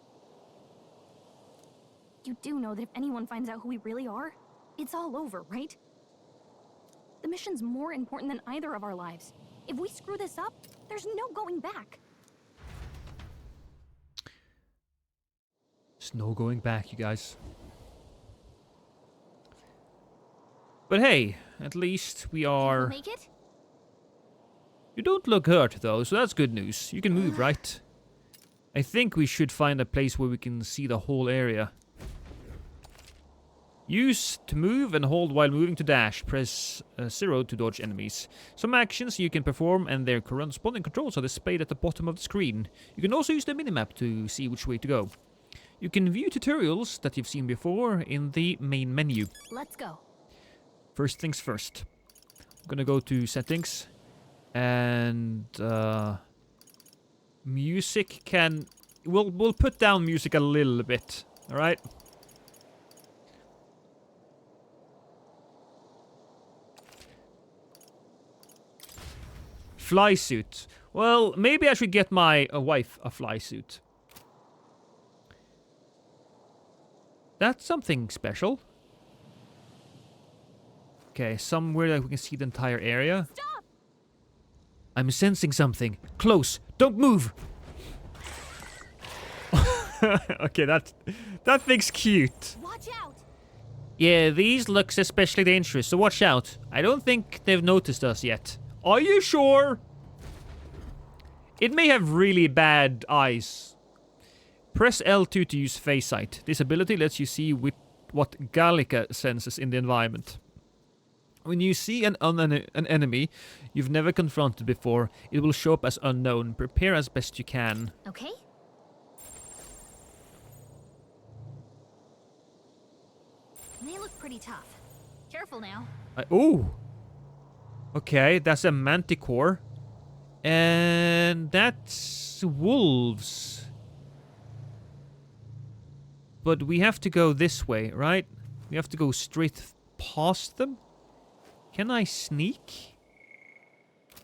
You do know that if anyone finds out who we really are, it's all over, right? The mission's more important than either of our lives. If we screw this up, there's no going back. There's no going back, you guys. But hey, at least we are... Make it? You don't look hurt, though, so that's good news. You can move, right? I think we should find a place where we can see the whole area. Use to move and hold while moving to dash. Press 0 to dodge enemies. Some actions you can perform and their corresponding controls are displayed at the bottom of the screen. You can also use the minimap to see which way to go. You can view tutorials that you've seen before in the main menu. Let's go. First things first. I'm gonna go to settings. And music can... We'll put down music a little bit. Alright? Fly suit. Well, maybe I should get my wife a fly suit. That's something special. Okay, somewhere that we can see the entire area. Stop! I'm sensing something. Close. Don't move. Okay, that thing's cute. Watch out! Yeah, these looks especially dangerous, so watch out. I don't think they've noticed us yet. Are you sure? It may have really bad eyes. Press L2 to use face sight. This ability lets you see what Gallica senses in the environment. When you see an enemy you've never confronted before, it will show up as unknown. Prepare as best you can. Okay. They look pretty tough. Careful now. Ooh. Okay, that's a manticore. And that's wolves. but we have to go this way, right? We have to go straight past them. Can I sneak?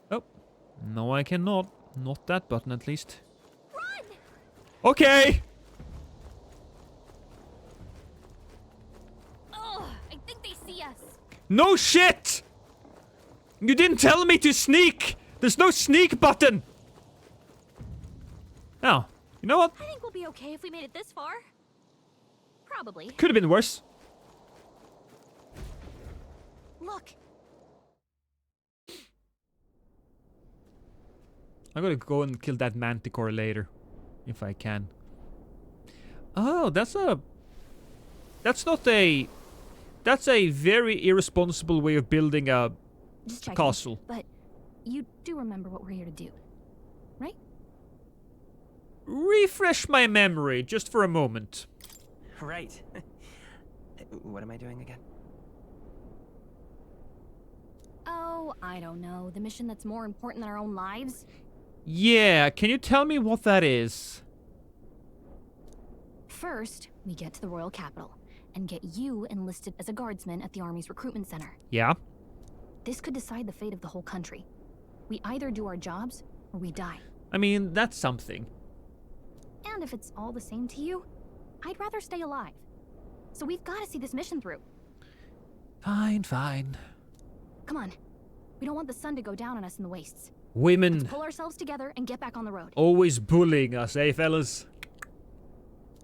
Oh, no I cannot. Not that button, at least. Run! Okay! Ugh, I think they see us. No shit! You didn't tell me to sneak! There's no sneak button! Oh, you know what? I think we'll be okay if we made it this far. Probably. Could have been worse. Look. I'm gonna go and kill that manticore later. If I can. Oh, that's a... That's not a... That's a very irresponsible way of building a Just checking, castle. But you do remember what we're here to do, right? Refresh my memory, just for a moment. Right. What am I doing again? Oh, I don't know. The mission that's more important than our own lives? Yeah, can you tell me what that is? First, we get to the royal capital and get you enlisted as a guardsman at the army's recruitment center. Yeah? This could decide the fate of the whole country. We either do our jobs or we die. I mean, that's something. And if it's all the same to you, I'd rather stay alive. So we've got to see this mission through. Fine, fine. Come on. We don't want the sun to go down on us in the wastes. Women. Let's pull ourselves together and get back on the road. Always bullying us, eh, fellas?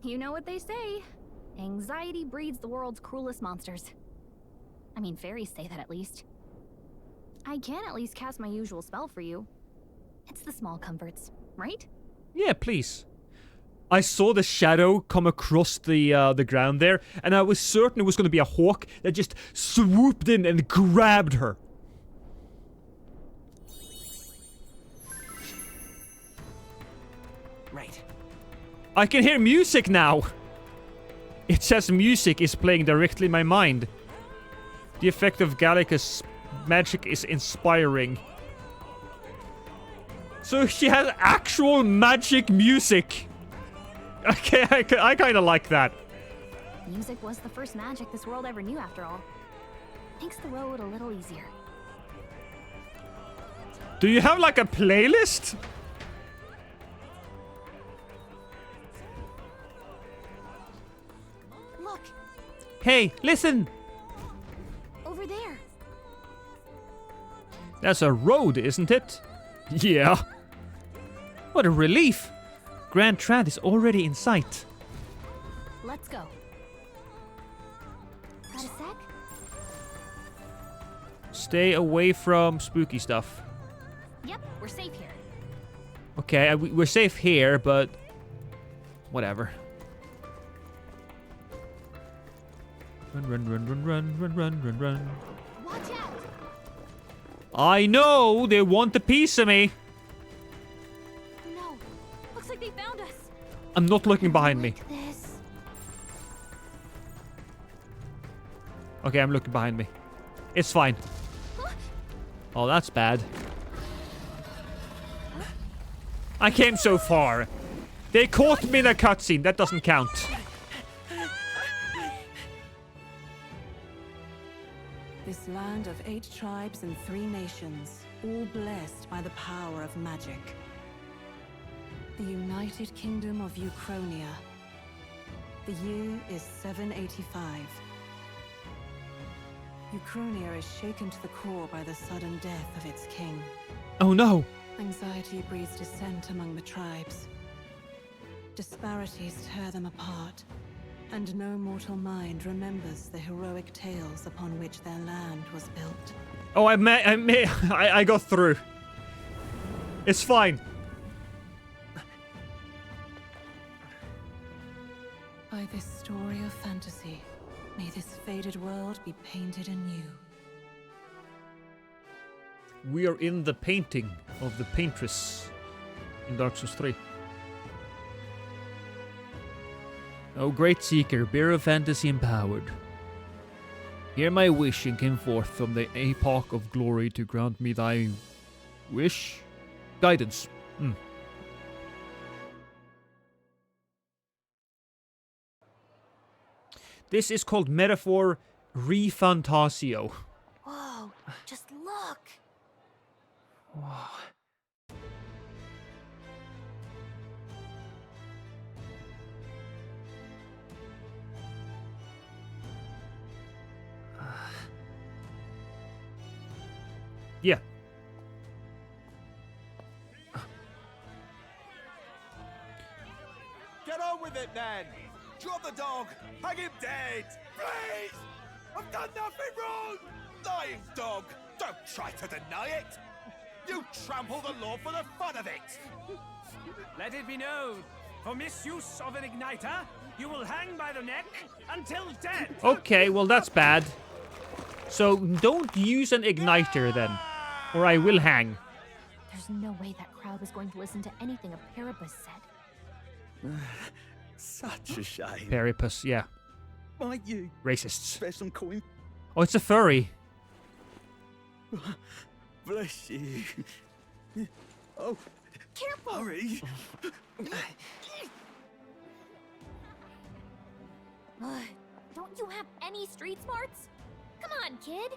You know what they say. Anxiety breeds the world's cruelest monsters. I mean, fairies say that at least. I can at least cast my usual spell for you. It's the small comforts, right? Yeah, please. I saw the shadow come across the ground there, and I was certain it was going to be a hawk that just swooped in and grabbed her. Right. I can hear music now. It says music is playing directly in my mind. The effect of Gallica's magic is inspiring. So she has actual magic music. Okay, I kind of like that. Music was the first magic this world ever knew, after all. Makes the road a little easier. Do you have like a playlist? Look. Hey, listen. Over there. That's a road, isn't it? Yeah. What a relief. Grand Trad is already in sight. Let's go. Got a sec? Stay away from spooky stuff. Yep, we're safe here. Okay, we're safe here, but... Whatever. Run. Watch out! I know! They want a piece of me! No, looks like they found us. I'm not looking behind me. This. Okay, I'm looking behind me. It's fine. Oh, that's bad. I came so far. They caught me in a cutscene. That doesn't count. This land of 8 tribes and 3 nations, all blessed by the power of magic. The United Kingdom of Uchronia. The year is 785. Uchronia is shaken to the core by the sudden death of its king. Oh no! Anxiety breeds dissent among the tribes. Disparities tear them apart, and no mortal mind remembers the heroic tales upon which their land was built. Oh, I got through. It's fine. By this story of fantasy, may this faded world be painted anew. We are in the painting of the paintress in Dark Souls 3. O great seeker, bearer of fantasy empowered, hear my wish and come forth from the epoch of glory to grant me thy wish? Guidance. This is called Metaphor Refantasio. Whoa, just look. Whoa. Yeah. Get on with it, then! Drop the dog! Hang him dead! Please! I've done nothing wrong! Lying dog! Don't try to deny it! You trample the law for the fun of it! Let it be known, for misuse of an igniter, you will hang by the neck until dead! Okay, well that's bad. So don't use an igniter then, or I will hang. There's no way that crowd was going to listen to anything a Periplus said. Such a shame. Periplus, yeah. Might you Racists. spare some coin? Oh, it's a furry. Bless you. Oh, careful! Hurry! Don't you have any street smarts? Come on, kid.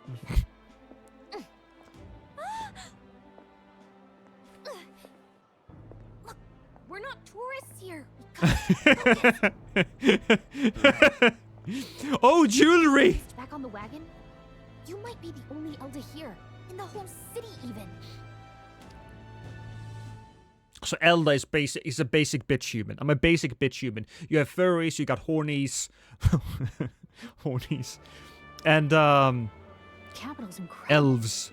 Look, we're not tourists here. Oh, jewelry! Back on the wagon? You might be the only Elder here, in the whole city even. So Elda is a basic bitch human. I'm a basic bitch human. You have furries, you got hornies. Hornies. And, Capital's incredible. elves.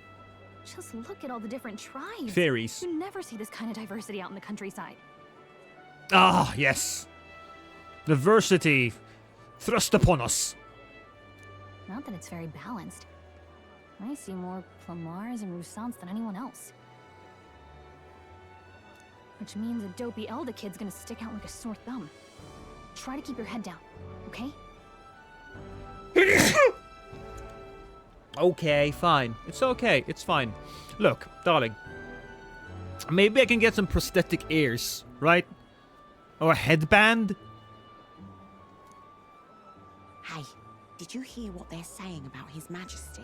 Just look at all the different tribes. Fairies. You never see this kind of diversity out in the countryside. Ah, yes. Diversity thrust upon us. Not that it's very balanced. I see more Plamars and Roussants than anyone else. Which means a dopey Elda kid's gonna stick out like a sore thumb. Try to keep your head down, okay? Okay, fine. It's okay. It's fine. Look, darling. Maybe I can get some prosthetic ears, right? Or a headband? Hey, did you hear what they're saying about His Majesty?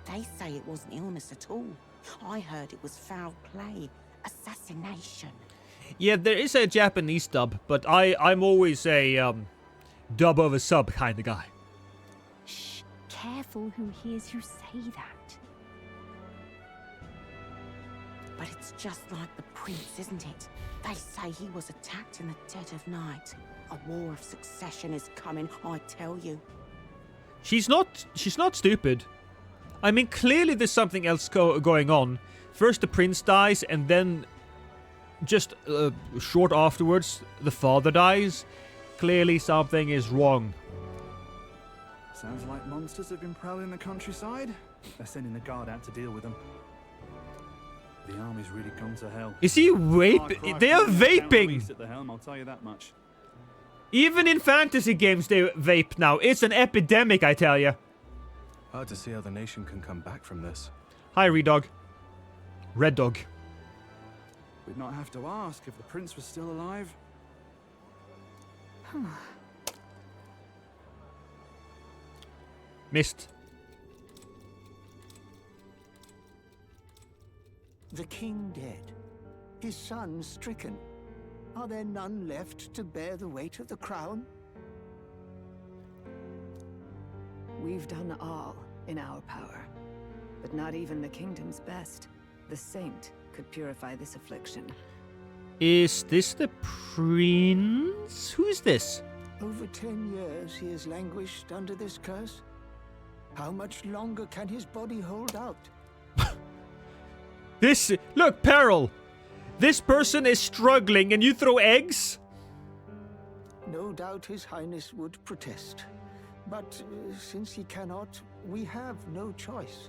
They say it wasn't illness at all. I heard it was foul play, assassination. Yeah, there is a Japanese dub, but I'm always a dub over sub kind of guy. Shh, careful who hears you say that. But it's just like the prince, isn't it? They say he was attacked in the dead of night. A war of succession is coming, I tell you. She's not stupid. I mean, clearly there's something else going on. First the prince dies, and then just short afterwards, the father dies. Clearly something is wrong. Sounds like monsters have been prowling the countryside. They're sending the guard out to deal with them. The army's really come to hell. Is he vaping? They are vaping! At the helm, I'll tell you that much. Even in fantasy games they vape now. It's an epidemic, I tell you. Hard to see how the nation can come back from this. Hi, Redog. Red Dog. We'd not have to ask if the prince was still alive. Missed. The king dead. His son stricken. Are there none left to bear the weight of the crown? We've done all in our power, but not even the kingdom's best, the saint, could purify this affliction. Is this the prince? Who's this? Over 10 years he has languished under this curse. How much longer can his body hold out? Look, Peril! This person is struggling and you throw eggs? No doubt His Highness would protest. But since he cannot, we have no choice.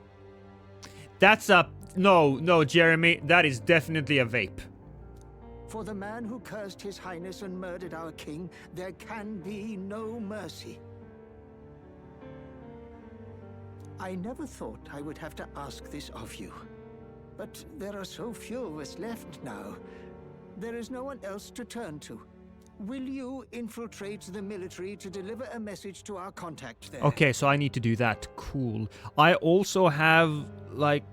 That's a... No, Jeremy. That is definitely a vape. For the man who cursed His Highness and murdered our king, there can be no mercy. I never thought I would have to ask this of you. But there are so few of us left now. There is no one else to turn to. will you infiltrate the military to deliver a message to our contact there? Okay, so I need to do that. Cool. I also have, like,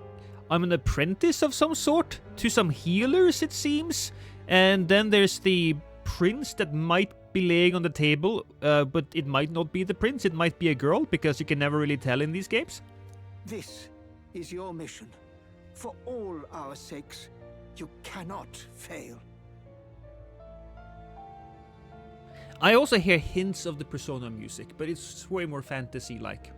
I'm an apprentice of some sort to some healers, it seems. And then there's the prince that might be laying on the table, but it might not be the prince. It might be a girl, because you can never really tell in these games. This is your mission. For all our sakes, you cannot fail. I also hear hints of the Persona music, but it's way more fantasy-like.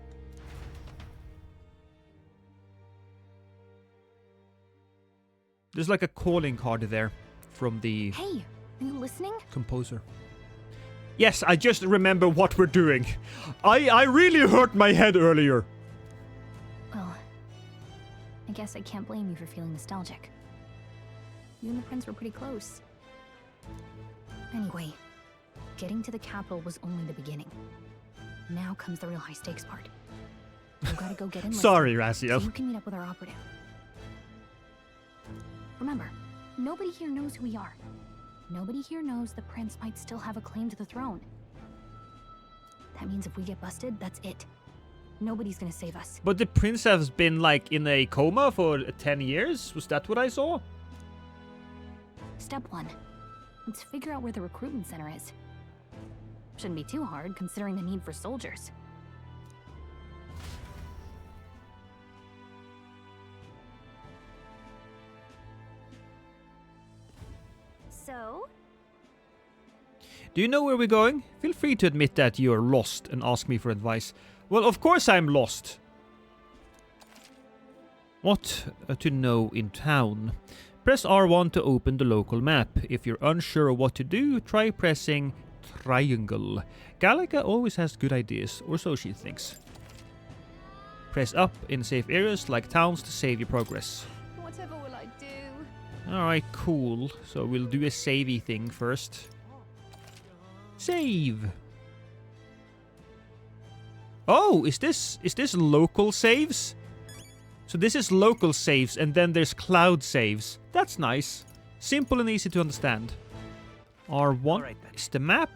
There's like a calling card there from the... Hey, are you listening? Composer. Yes, I just remember what we're doing. I really hurt my head earlier. Well, I guess I can't blame you for feeling nostalgic. You and the prince were pretty close. Anyway, getting to the capital was only the beginning. Now comes the real high-stakes part. You gotta go get enlisted. Sorry, Raziel. So you can meet up with our operative. Remember, nobody here knows who we are. Nobody here knows the prince might still have a claim to the throne. That means if we get busted, that's it. Nobody's gonna save us. But the prince has been, like, in a coma for 10 years? Was that what I saw? Step 1. Let's figure out where the recruitment center is. Shouldn't be too hard, considering the need for soldiers. So? Do you know where we're going? Feel free to admit that you're lost and ask me for advice. Well, of course I'm lost. What to know in town? Press R1 to open the local map. If you're unsure of what to do, try pressing triangle. Gallica always has good ideas, or so she thinks. Press up in safe areas like towns to save your progress. Whatever will I do? Alright, cool. So we'll do a savey thing first. Save! Oh, is this local saves? So this is local saves, and then there's cloud saves. That's nice. Simple and easy to understand. R1 is the map.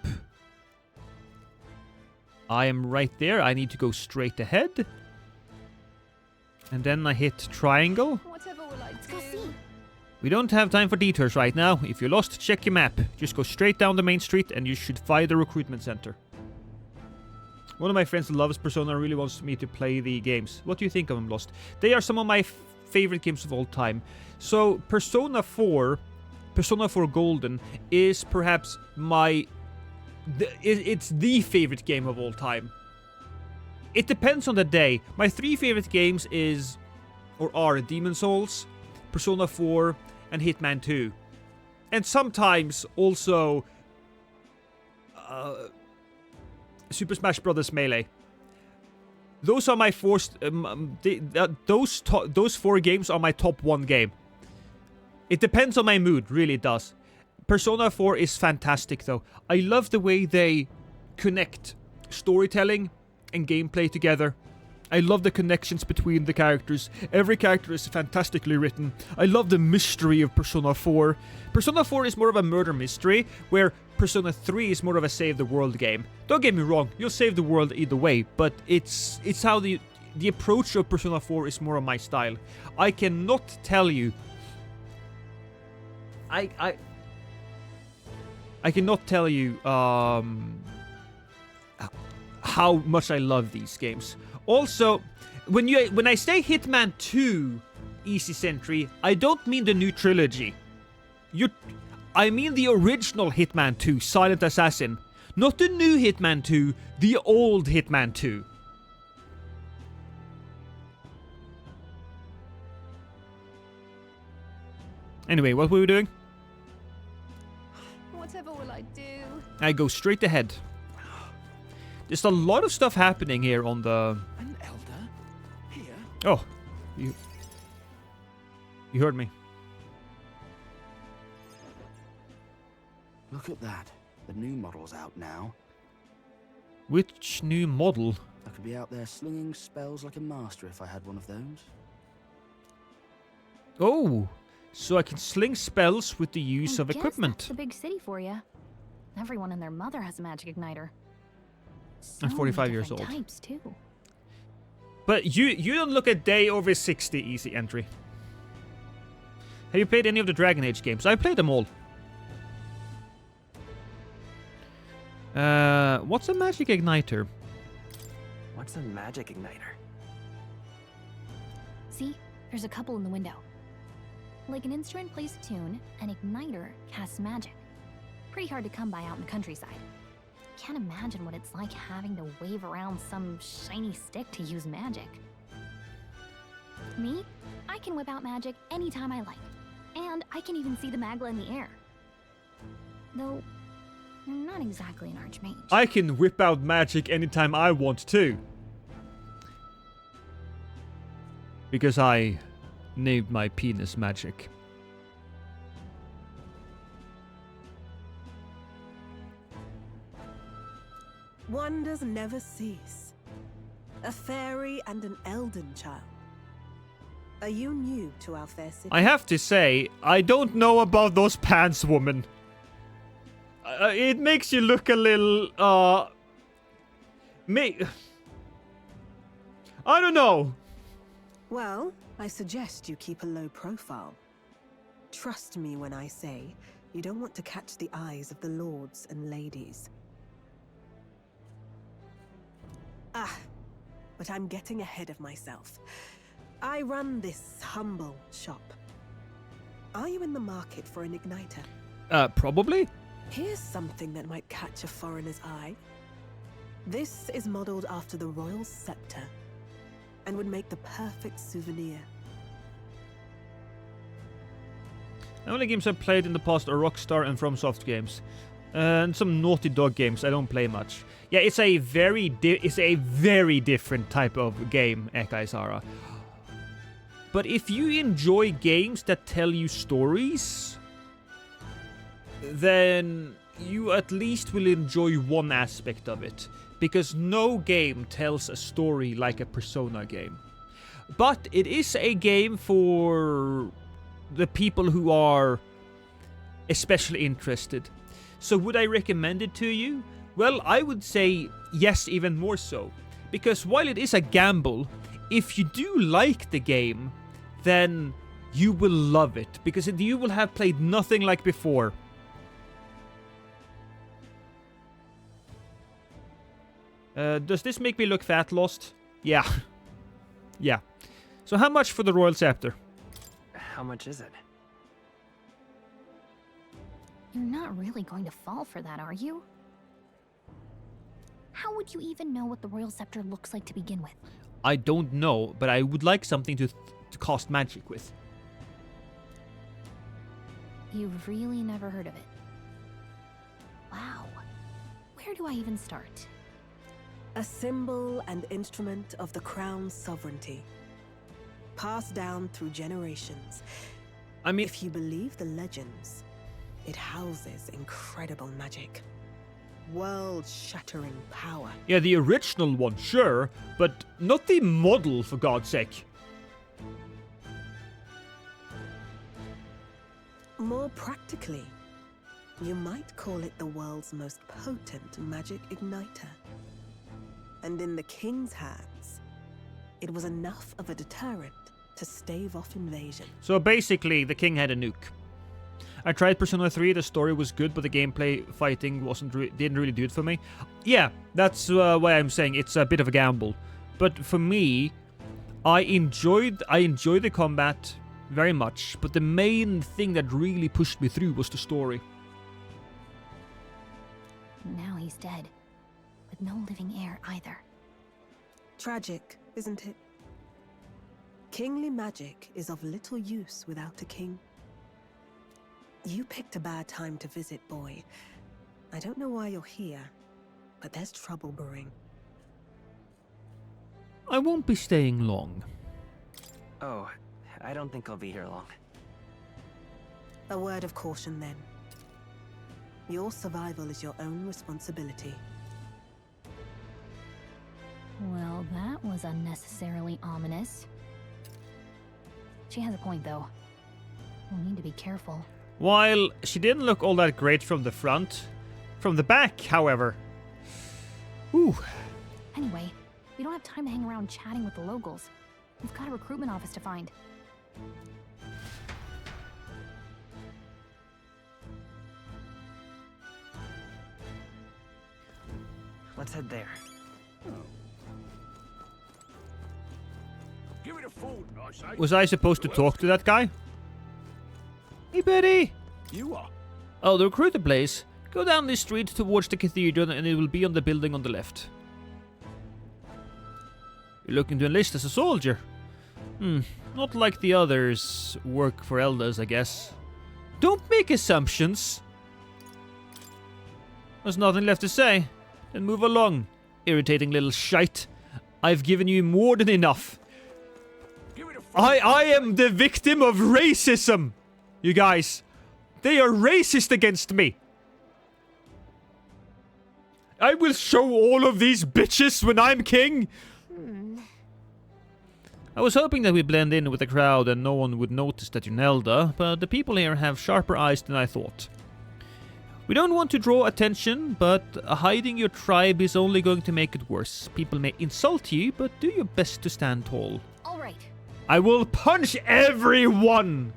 I am right there. I need to go straight ahead. And then I hit triangle. Whatever will I do? Let's go see. We don't have time for detours right now. If you're lost, check your map. Just go straight down the main street and you should find the recruitment center. One of my friends loves Persona and really wants me to play the games. What do you think of them, Lost? They are some of my favorite games of all time. So, Persona 4 Golden is perhaps it's the favorite game of all time. It depends on the day. My 3 favorite games are Demon Souls, Persona 4, and Hitman 2. And sometimes also Super Smash Bros. Melee. Those are my those 4 games are my top 1 game. It depends on my mood, really it does. Persona 4 is fantastic though. I love the way they connect storytelling and gameplay together. I love the connections between the characters. Every character is fantastically written. I love the mystery of Persona 4. Persona 4 is more of a murder mystery, where Persona 3 is more of a save the world game. Don't get me wrong, you'll save the world either way, but it's how the approach of Persona 4 is more of my style. I cannot tell you. I cannot tell you how much I love these games. Also, when I say Hitman 2 Easy Sentry, I don't mean the new trilogy. I mean the original Hitman 2 Silent Assassin. Not the new Hitman 2, the old Hitman 2. Anyway, what were we doing? Whatever will I do? I go straight ahead. There's a lot of stuff happening here on the... An elder? Here? Oh, you heard me. Look at that. The new model's out now. Which new model? I could be out there slinging spells like a master if I had one of those. Oh, so I can sling spells with the use of Guess equipment. that's the big city for you. Everyone and their mother has a magic igniter. So I'm 45 many years different old. Types too. But you don't look a day over 60 easy entry. Have you played any of the Dragon Age games? I played them all. What's a magic igniter? What's a magic igniter? See, there's a couple in the window. Like an instrument plays a tune, an igniter casts magic. Pretty hard to come by out in the countryside. Can't imagine what it's like having to wave around some shiny stick to use magic. Me? I can whip out magic anytime I like. And I can even see the Magla in the air. Though, I'm not exactly an archmage. I can whip out magic anytime I want to. Because I named my penis Magic. Wonders never cease. A fairy and an Elden child. Are you new to our fair city? I have to say, I don't know about those pants, woman. It makes you look a little, I don't know. Well, I suggest you keep a low profile. Trust me when I say you don't want to catch the eyes of the lords and ladies. But I'm getting ahead of myself. I run this humble shop. Are you in the market for an igniter? Probably. Here's something that might catch a foreigner's eye. This is modeled after the royal scepter and would make the perfect souvenir. The only games I've played in the past are Rockstar and FromSoft games. And some Naughty Dog games. I don't play much. Yeah, it's a very different type of game, Ekai Sara. But if you enjoy games that tell you stories, then you at least will enjoy one aspect of it. Because no game tells a story like a Persona game. But it is a game for the people who are especially interested. So would I recommend it to you? Well, I would say yes, even more so. Because while it is a gamble, if you do like the game, then you will love it. Because you will have played nothing like before. Does this make me look fat, Lost? Yeah. Yeah. So how much for the Royal Scepter? How much is it? You're not really going to fall for that, are you? How would you even know what the Royal Scepter looks like to begin with? I don't know, but I would like something to cast magic with. You've really never heard of it. Wow. Where do I even start? A symbol and instrument of the crown's sovereignty. Passed down through generations. I mean, if you believe the legends, it houses incredible magic. World-shattering power. Yeah, the original one, sure, but not the model, for God's sake. More practically, you might call it the world's most potent magic igniter. And in the king's hands, it was enough of a deterrent to stave off invasion. So basically, the king had a nuke. I tried Persona 3, the story was good, but the gameplay fighting didn't really do it for me. Yeah, that's why I'm saying it's a bit of a gamble. But for me, I enjoyed the combat very much, but the main thing that really pushed me through was the story. Now he's dead, with no living heir either. Tragic, isn't it? Kingly magic is of little use without a king. You picked a bad time to visit, boy. I don't know why you're here, but there's trouble brewing. I won't be staying long. Oh, I don't think I'll be here long. A word of caution then. Your survival is your own responsibility. Well, that was unnecessarily ominous. She has a point, though. We'll need to be careful. While she didn't look all that great from the front, from the back, however. Ooh. Anyway, we don't have time to hang around chatting with the locals. We've got a recruitment office to find. Let's head there. Give it a food, I say. Was I supposed to talk to that guy? Hey, buddy! You are? Oh, the recruiter place. Go down this street towards the cathedral and it will be on the building on the left. You're looking to enlist as a soldier? Not like the others work for elders, I guess. Don't make assumptions! There's nothing left to say. Then move along, irritating little shite. I've given you more than enough. I am the victim of racism! You guys. They are racist against me! I will show all of these bitches when I'm king! I was hoping that we'd blend in with the crowd and no one would notice that you're an elder, but the people here have sharper eyes than I thought. We don't want to draw attention, but hiding your tribe is only going to make it worse. People may insult you, but do your best to stand tall. All right. I will punch everyone!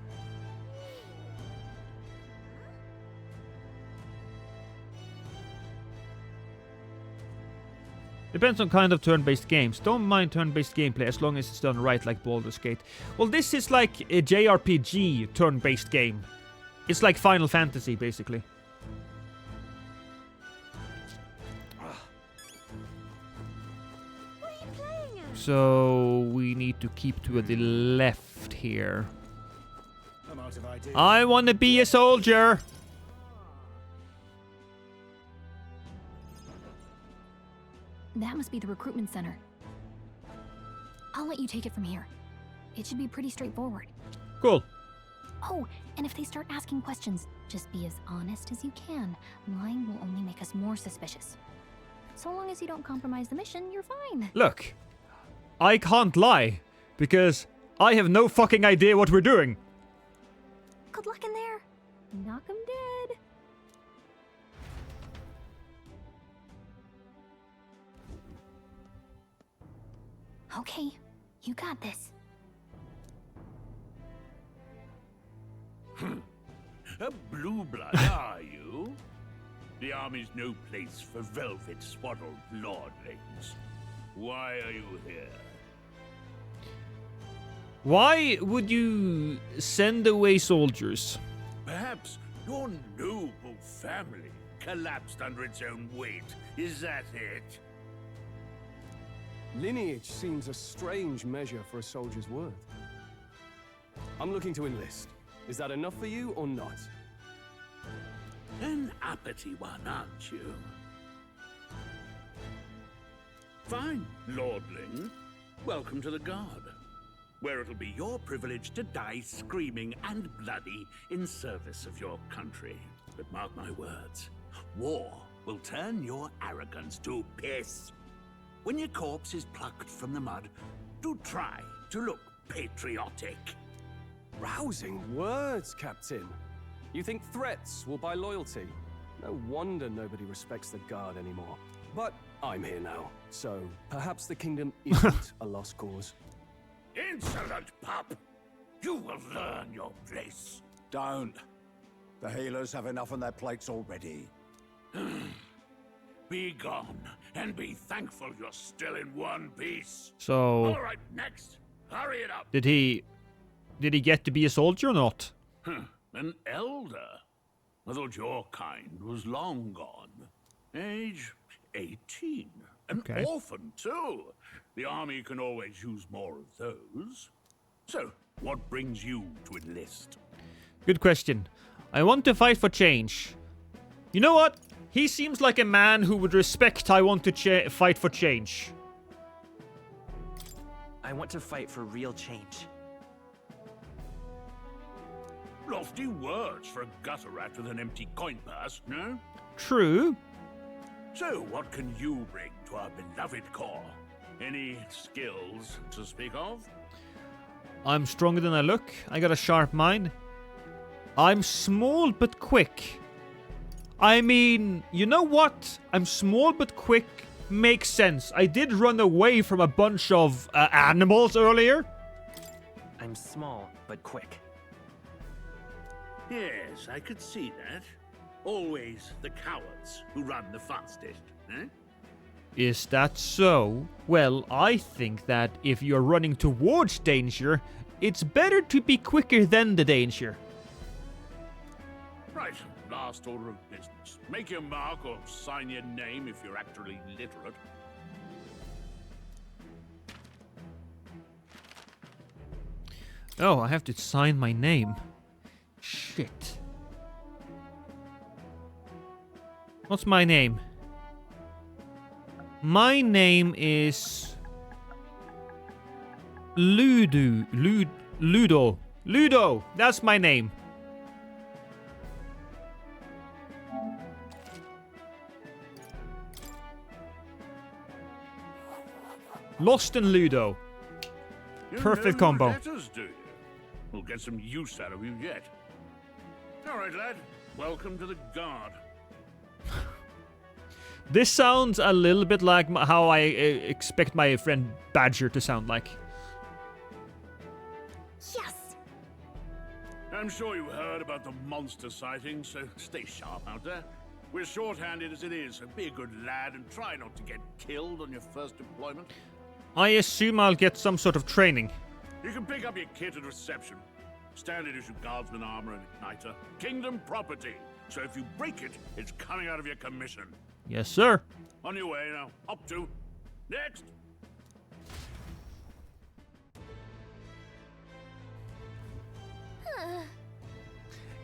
Depends on kind of turn-based games. Don't mind turn-based gameplay as long as it's done right like Baldur's Gate. Well, this is like a JRPG turn-based game. It's like Final Fantasy, basically. So we need to keep to the left here. I want to be a soldier! That must be the recruitment center. I'll let you take it from here. It should be pretty straightforward. Cool. Oh, and if they start asking questions, just be as honest as you can. Lying will only make us more suspicious. So long as you don't compromise the mission, you're fine. Look, I can't lie, because I have no fucking idea what we're doing. Good luck in there. Knock 'em dead. Okay, you got this. A blue blood, are you? The army's no place for velvet-swaddled lordlings. Why are you here? Why would you send away soldiers? Perhaps your noble family collapsed under its own weight. Is that it? Lineage seems a strange measure for a soldier's worth. I'm looking to enlist. Is that enough for you or not? An uppity one, aren't you? Fine, lordling. Welcome to the Guard, where it'll be your privilege to die screaming and bloody in service of your country. But mark my words, war will turn your arrogance to piss. When your corpse is plucked from the mud, do try to look patriotic. Rousing words, Captain. You think threats will buy loyalty? No wonder nobody respects the Guard anymore. But I'm here now, so perhaps the kingdom isn't a lost cause. Insolent pup! You will learn your place. Don't. The healers have enough on their plates already. Be gone, and be thankful you're still in one piece. So... All right, next. Hurry it up. Did he get to be a soldier or not? An elder? I thought your kind was long gone. Age 18. An orphan, too. The army can always use more of those. So, what brings you to enlist? Good question. I want to fight for change. You know what? He seems like a man who would respect I want to fight for change. I want to fight for real change. Lofty words for a gutter rat with an empty coin purse, no? True. So, what can you bring to our beloved corps? Any skills to speak of? I'm stronger than I look. I got a sharp mind. I'm small but quick. I mean, you know what? I'm small but quick. Makes sense. I did run away from a bunch of animals earlier. I'm small, but quick. Yes, I could see that. Always the cowards who run the fastest, eh? Is that so? Well, I think that if you're running towards danger, it's better to be quicker than the danger. Right, last order of business. Make your mark or sign your name if you're actually literate. Oh, I have to sign my name. Shit. What's my name? My name is Ludo. Ludo. That's my name. Lost in Ludo. Perfect combo. Letters, do you? We'll get some use out of you yet. All right, lad. Welcome to the Guard. This sounds a little bit like how I expect my friend Badger to sound like. Yes! I'm sure you heard about the monster sightings, so stay sharp out there. We're short-handed as it is, so be a good lad and try not to get killed on your first deployment. I assume I'll get some sort of training. You can pick up your kit at reception. Standard issue guardsman armor and igniter. Kingdom property. So if you break it, it's coming out of your commission. Yes, sir. On your way now. Up to. Next.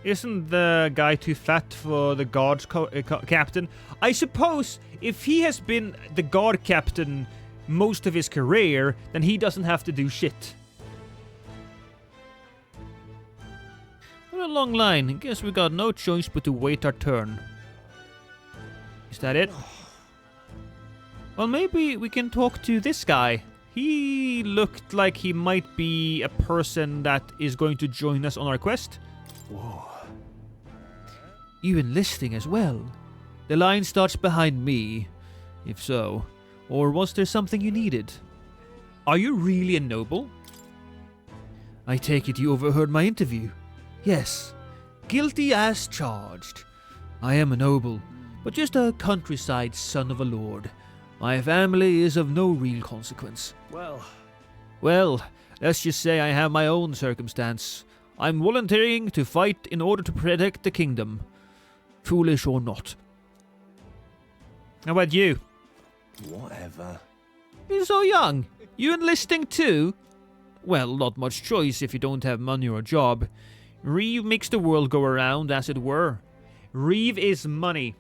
Isn't the guy too fat for the guards captain? I suppose if he has been the guard captain most of his career, then he doesn't have to do shit. What a long line. I guess we got no choice but to wait our turn. Is that it? Well, maybe we can talk to this guy. He looked like he might be a person that is going to join us on our quest. Whoa. You enlisting as well? The line starts behind me, if so. Or was there something you needed? Are you really a noble? I take it you overheard my interview. Yes. Guilty as charged. I am a noble, but just a countryside son of a lord. My family is of no real consequence. Well, let's just say I have my own circumstance. I'm volunteering to fight in order to protect the kingdom. Foolish or not. How about you? Whatever. You're so young. You enlisting too? Well, not much choice if you don't have money or a job. Reeve makes the world go around, as it were. Reeve is money.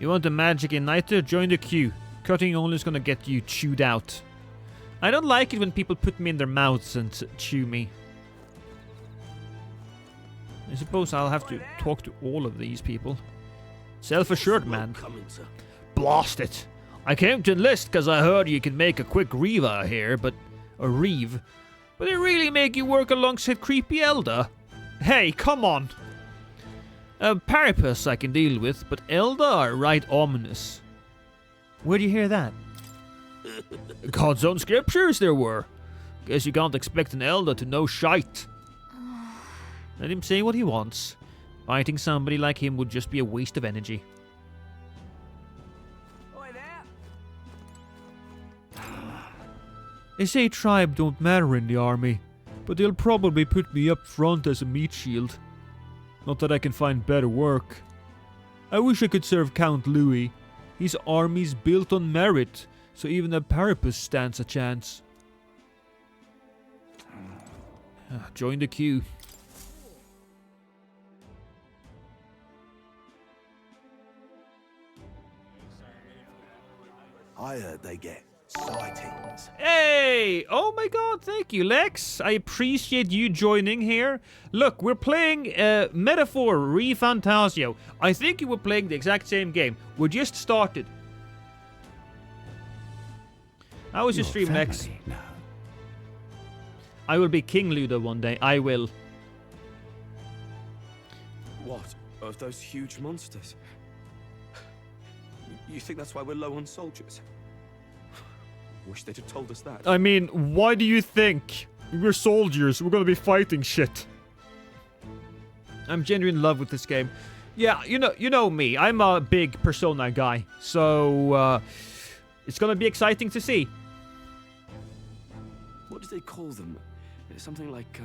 You want a magic igniter? Join the queue. Cutting only is gonna get you chewed out. I don't like it when people put me in their mouths and chew me. I suppose I'll have to talk to all of these people. Self-assured man. Blast it. I came to enlist because I heard you can make a quick Reva here, but... a Reeve. But they really make you work alongside creepy Elder? Hey, come on. Paripus I can deal with, but Elder are right ominous. Where'd you hear that? God's own scriptures there were. Guess you can't expect an Elder to know shite. Let him say what he wants. Fighting somebody like him would just be a waste of energy. They say tribe don't matter in the army, but they'll probably put me up front as a meat shield. Not that I can find better work. I wish I could serve Count Louis. His army's built on merit, so even a Paripus stands a chance. Join the queue. I heard they get sightings. Hey! Oh my god, thank you, Lex. I appreciate you joining here. Look, we're playing Metaphor ReFantasio. I think you were playing the exact same game. We just started. How was your stream, Lex? I will be King Ludo one day. I will. What? Of those huge monsters? You think that's why we're low on soldiers? Wish they'd have told us that. I mean, why do you think? We're soldiers. We're gonna be fighting shit. I'm genuinely in love with this game. Yeah, you know me. I'm a big Persona guy. So, it's gonna be exciting to see. What do they call them? Something like,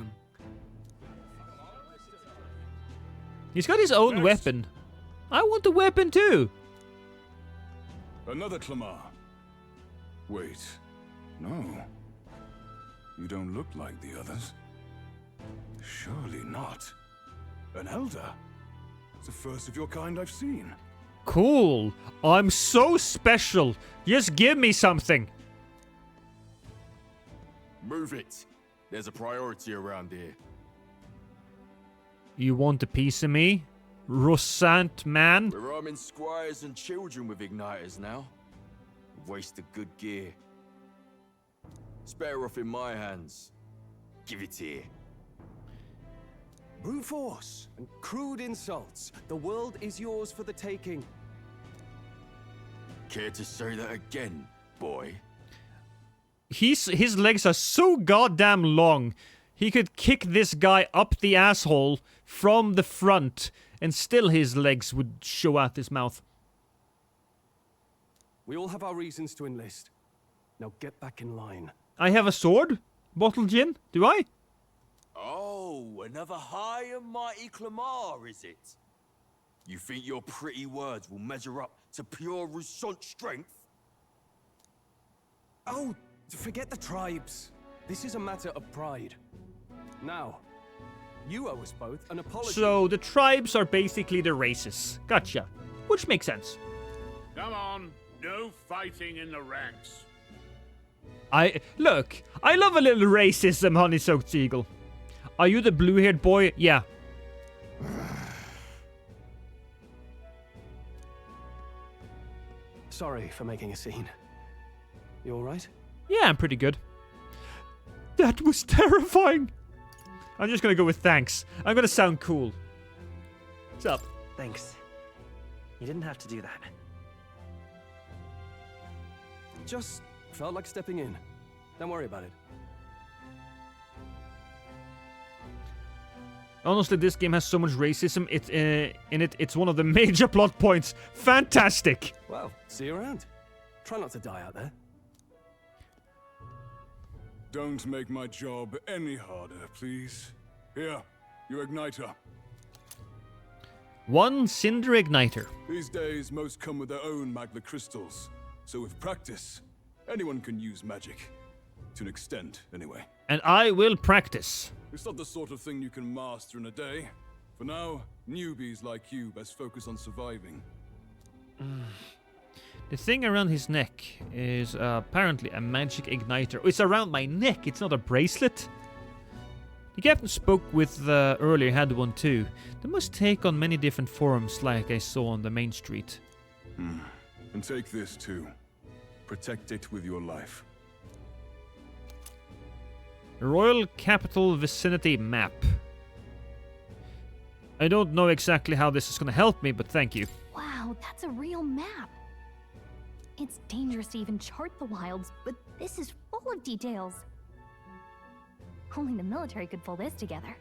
He's got his own weapon. I want a weapon too. Another Clamar. Wait. No. You don't look like the others. Surely not. An Elder. It's the first of your kind I've seen. Cool. I'm so special. Just give me something. Move it. There's a priority around here. You want a piece of me? Russant man? We're arming squires and children with igniters now. Waste of good gear. It's better off in my hands. Give it here. brute force and crude insults. The world is yours for the taking. Care to say that again, boy? His legs are so goddamn long. He could kick this guy up the asshole from the front, and still his legs would show out his mouth. We all have our reasons to enlist. Now get back in line. I have a sword? Bottle gin? Do I? Oh, another high and mighty Clamar, is it? You think your pretty words will measure up to pure Russant strength? Oh, forget the tribes. This is a matter of pride. Now, you owe us both an apology. So the tribes are basically the races. Gotcha. Which makes sense. Come on, no fighting in the ranks. Look, I love a little racism, Honeysoaked Eagle. Are you the blue-haired boy? Yeah. Sorry for making a scene. You alright? Yeah, I'm pretty good. That was terrifying. I'm just gonna go with thanks. I'm gonna sound cool. What's up? Thanks. You didn't have to do that. Just felt like stepping in. Don't worry about it. Honestly, this game has so much racism in it. It's one of the major plot points. Fantastic. Well, see you around. Try not to die out there. Don't make my job any harder, please. Here, your igniter. One cinder igniter. These days, most come with their own magna crystals. So with practice, anyone can use magic. To an extent, anyway. And I will practice. It's not the sort of thing you can master in a day. For now, newbies like you best focus on surviving. The thing around his neck is apparently a magic igniter. Oh, it's around my neck, it's not a bracelet. The captain spoke with earlier, had one too. They must take on many different forms like I saw on the main street. And take this too. Protect it with your life. Royal Capital Vicinity Map. I don't know exactly how this is gonna help me, but thank you. Wow, that's a real map. It's dangerous to even chart the wilds, but this is full of details. Only the military could pull this together.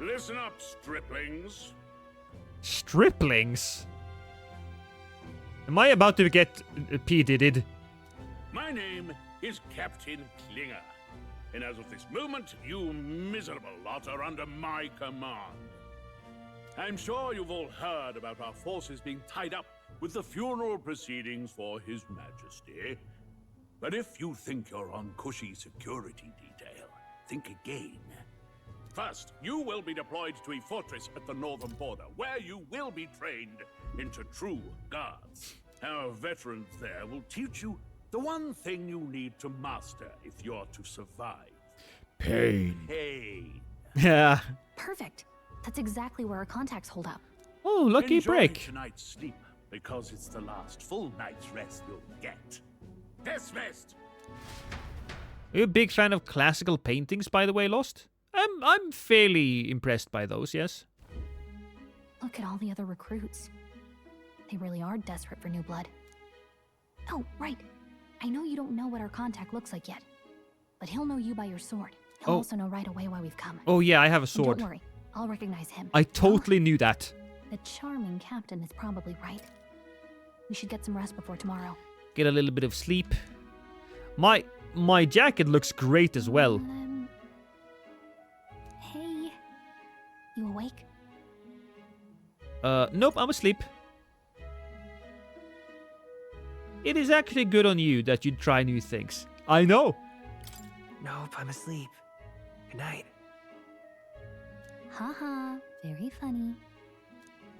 Listen up, striplings. Striplings? Am I about to get P-Diddied? My name is Captain Klinger, and as of this moment, you miserable lot are under my command. I'm sure you've all heard about our forces being tied up with the funeral proceedings for His Majesty. But if you think you're on cushy security detail, think again. First, you will be deployed to a fortress at the northern border, where you will be trained into true guards. Our veterans there will teach you the one thing you need to master if you're to survive. Pain. Pain. Yeah. Perfect. That's exactly where our contacts hold up. Oh, lucky Enjoy break. tonight's sleep, because it's the last full night's rest you'll get. Dismissed! Are you a big fan of classical paintings, by the way, Lost? I'm fairly impressed by those, yes. Look at all the other recruits. They really are desperate for new blood. Oh, right. I know you don't know what our contact looks like yet, but he'll know you by your sword. He'll also know right away why we've come. Oh yeah, I have a And sword. don't worry, I'll recognize him. I totally knew that. The charming captain is probably right. We should get some rest before tomorrow. Get a little bit of sleep. My jacket looks great as well. Hey, you awake? Nope, I'm asleep. It is actually good on you that you try new things. I know. Nope, I'm asleep. Good night. Haha, very funny.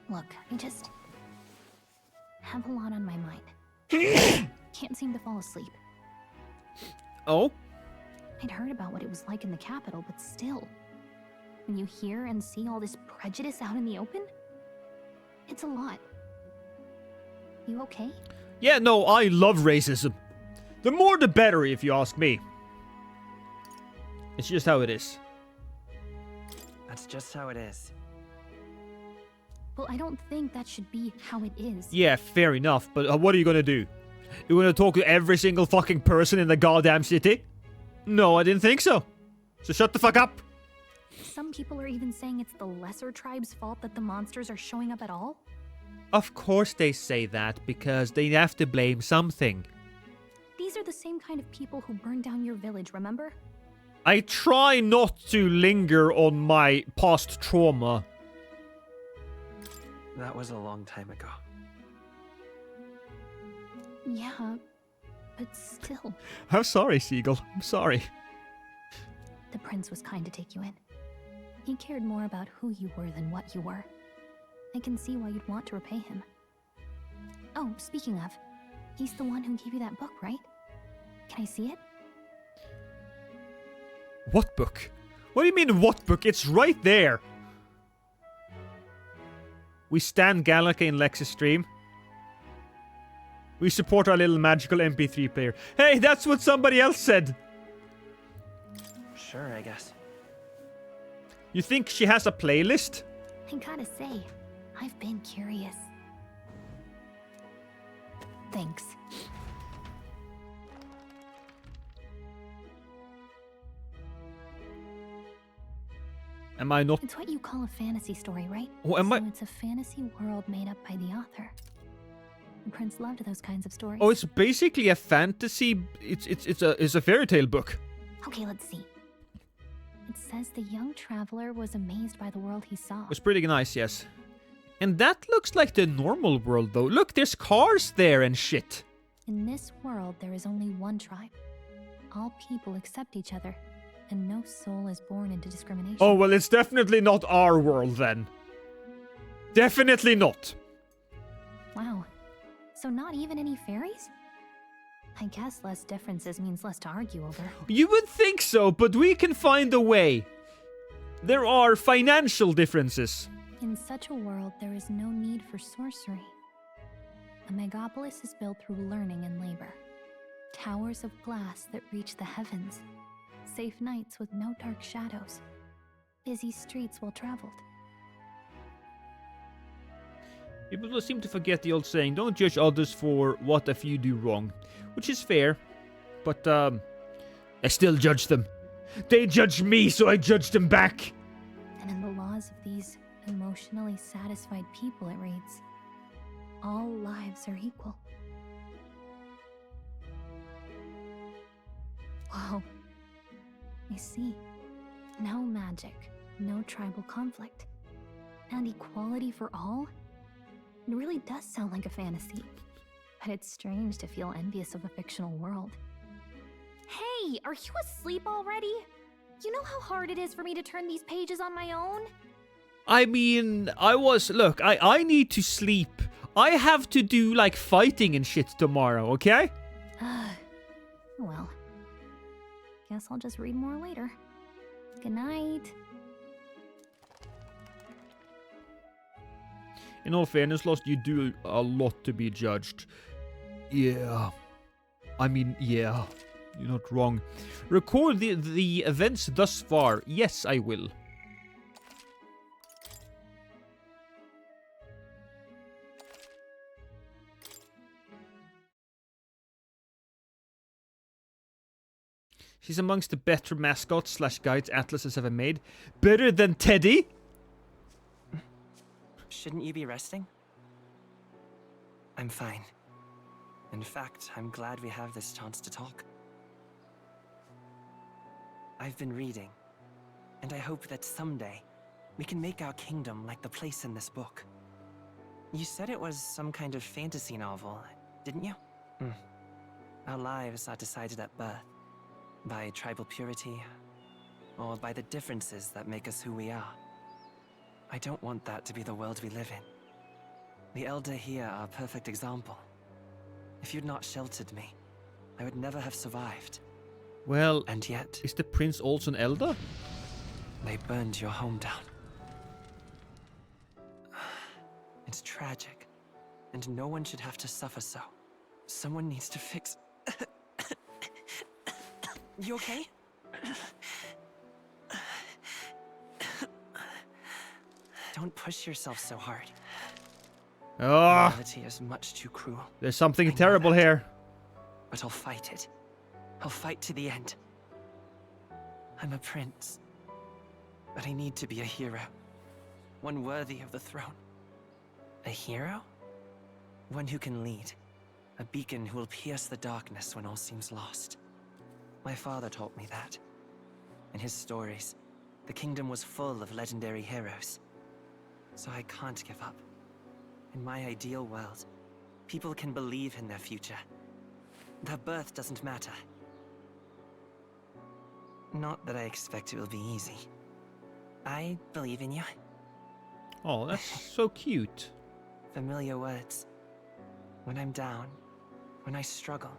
Look, I just have a lot on my mind. Can't seem to fall asleep. Oh? I'd heard about what it was like in the capital, but still. When you hear and see all this prejudice out in the open, it's a lot. You okay? Yeah, no, I love racism. The more the better, if you ask me. It's just how it is. That's just how it is. Well, I don't think that should be how it is. Yeah, fair enough, but what are you gonna do? You gonna talk to every single fucking person in the goddamn city? No, I didn't think so. So shut the fuck up. Some people are even saying it's the lesser tribe's fault that the monsters are showing up at all. Of course they say that, because they have to blame something. These are the same kind of people who burned down your village, remember? I try not to linger on my past trauma. That was a long time ago. Yeah, but still. I'm sorry, Seagull. I'm sorry. The prince was kind to take you in. He cared more about who you were than what you were. I can see why you'd want to repay him. Oh, speaking of, he's the one who gave you that book, right? Can I see it? What book? What do you mean, what book? It's right there. We stand Gallica in Lex's stream. We support our little magical MP3 player. Hey, that's what somebody else said. Sure, I guess. You think she has a playlist? I gotta say, I've been curious. Thanks. Am I not? It's what you call a fantasy story, right? Oh, am so I? It's a fantasy world made up by the author. The prince loved those kinds of stories. Oh, it's basically a fantasy. It's a fairy tale book. Okay, let's see. It says the young traveler was amazed by the world he saw. It's pretty nice, yes. And that looks like the normal world, though. Look, there's cars there and shit. In this world, there is only one tribe. All people accept each other, and no soul is born into discrimination. Oh, well, it's definitely not our world, then. Definitely not. Wow. So not even any fairies? I guess less differences means less to argue over. You would think so, but we can find a way. There are financial differences. In such a world, there is no need for sorcery. A megapolis is built through learning and labor. Towers of glass that reach the heavens. Safe nights with no dark shadows. Busy streets well traveled. People seem to forget the old saying, don't judge others for what a few do wrong. Which is fair, but I still judge them. They judge me, so I judge them back. And in the laws of these emotionally satisfied people, it reads, all lives are equal. Whoa. I see. No magic, no tribal conflict, and equality for all? It really does sound like a fantasy. But it's strange to feel envious of a fictional world. Hey, are you asleep already? You know how hard it is for me to turn these pages on my own? I mean, look, I need to sleep. I have to do, like, fighting and shit tomorrow, okay? Well, guess I'll just read more later. Good night. In all fairness, Lost, you do a lot to be judged. Yeah. I mean, yeah. You're not wrong. Record the events thus far. Yes, I will. She's amongst the better mascots / guides Atlas has ever made. Better than Teddy? Shouldn't you be resting? I'm fine. In fact, I'm glad we have this chance to talk. I've been reading, and I hope that someday we can make our kingdom like the place in this book. You said it was some kind of fantasy novel, didn't you? Our lives are decided at birth, by tribal purity, or by the differences that make us who we are. I don't want that to be the world we live in. The Elder here are a perfect example. If you'd not sheltered me, I would never have survived. Well, and yet... Is the prince also an Elder? They burned your home down. It's tragic, and no one should have to suffer so. Someone needs to fix... You okay? Don't push yourself so hard. Oh, Reality is much too cruel. There's something terrible here. But I'll fight it. I'll fight to the end. I'm a prince. But I need to be a hero. One worthy of the throne. A hero? One who can lead. A beacon who will pierce the darkness when all seems lost. My father taught me that. In his stories, the kingdom was full of legendary heroes. So I can't give up. In my ideal world, people can believe in their future. Their birth doesn't matter. Not that I expect it will be easy. I believe in you. Oh, that's so cute. Familiar words. When I'm down, when I struggle,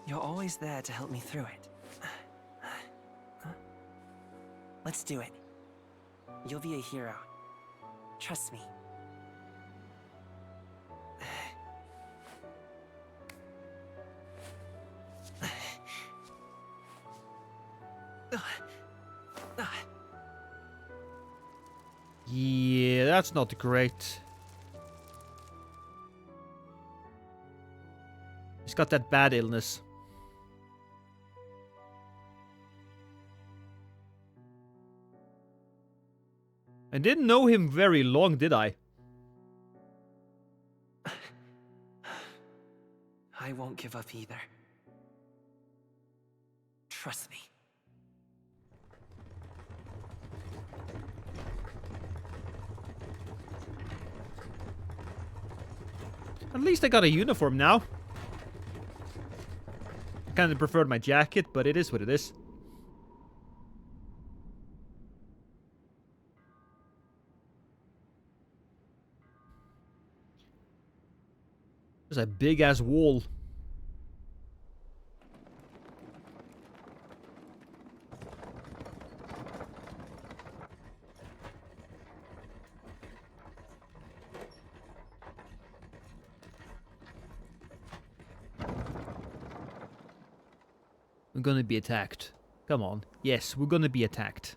you're always there to help me through it. Let's do it. You'll be a hero. Trust me. Yeah, that's not great. He's got that bad illness. I didn't know him very long, did I? I won't give up either. Trust me. At least I got a uniform now. I kind of preferred my jacket, but it is what it is. There's a big ass wall. We're gonna be attacked. Come on. Yes, we're gonna be attacked.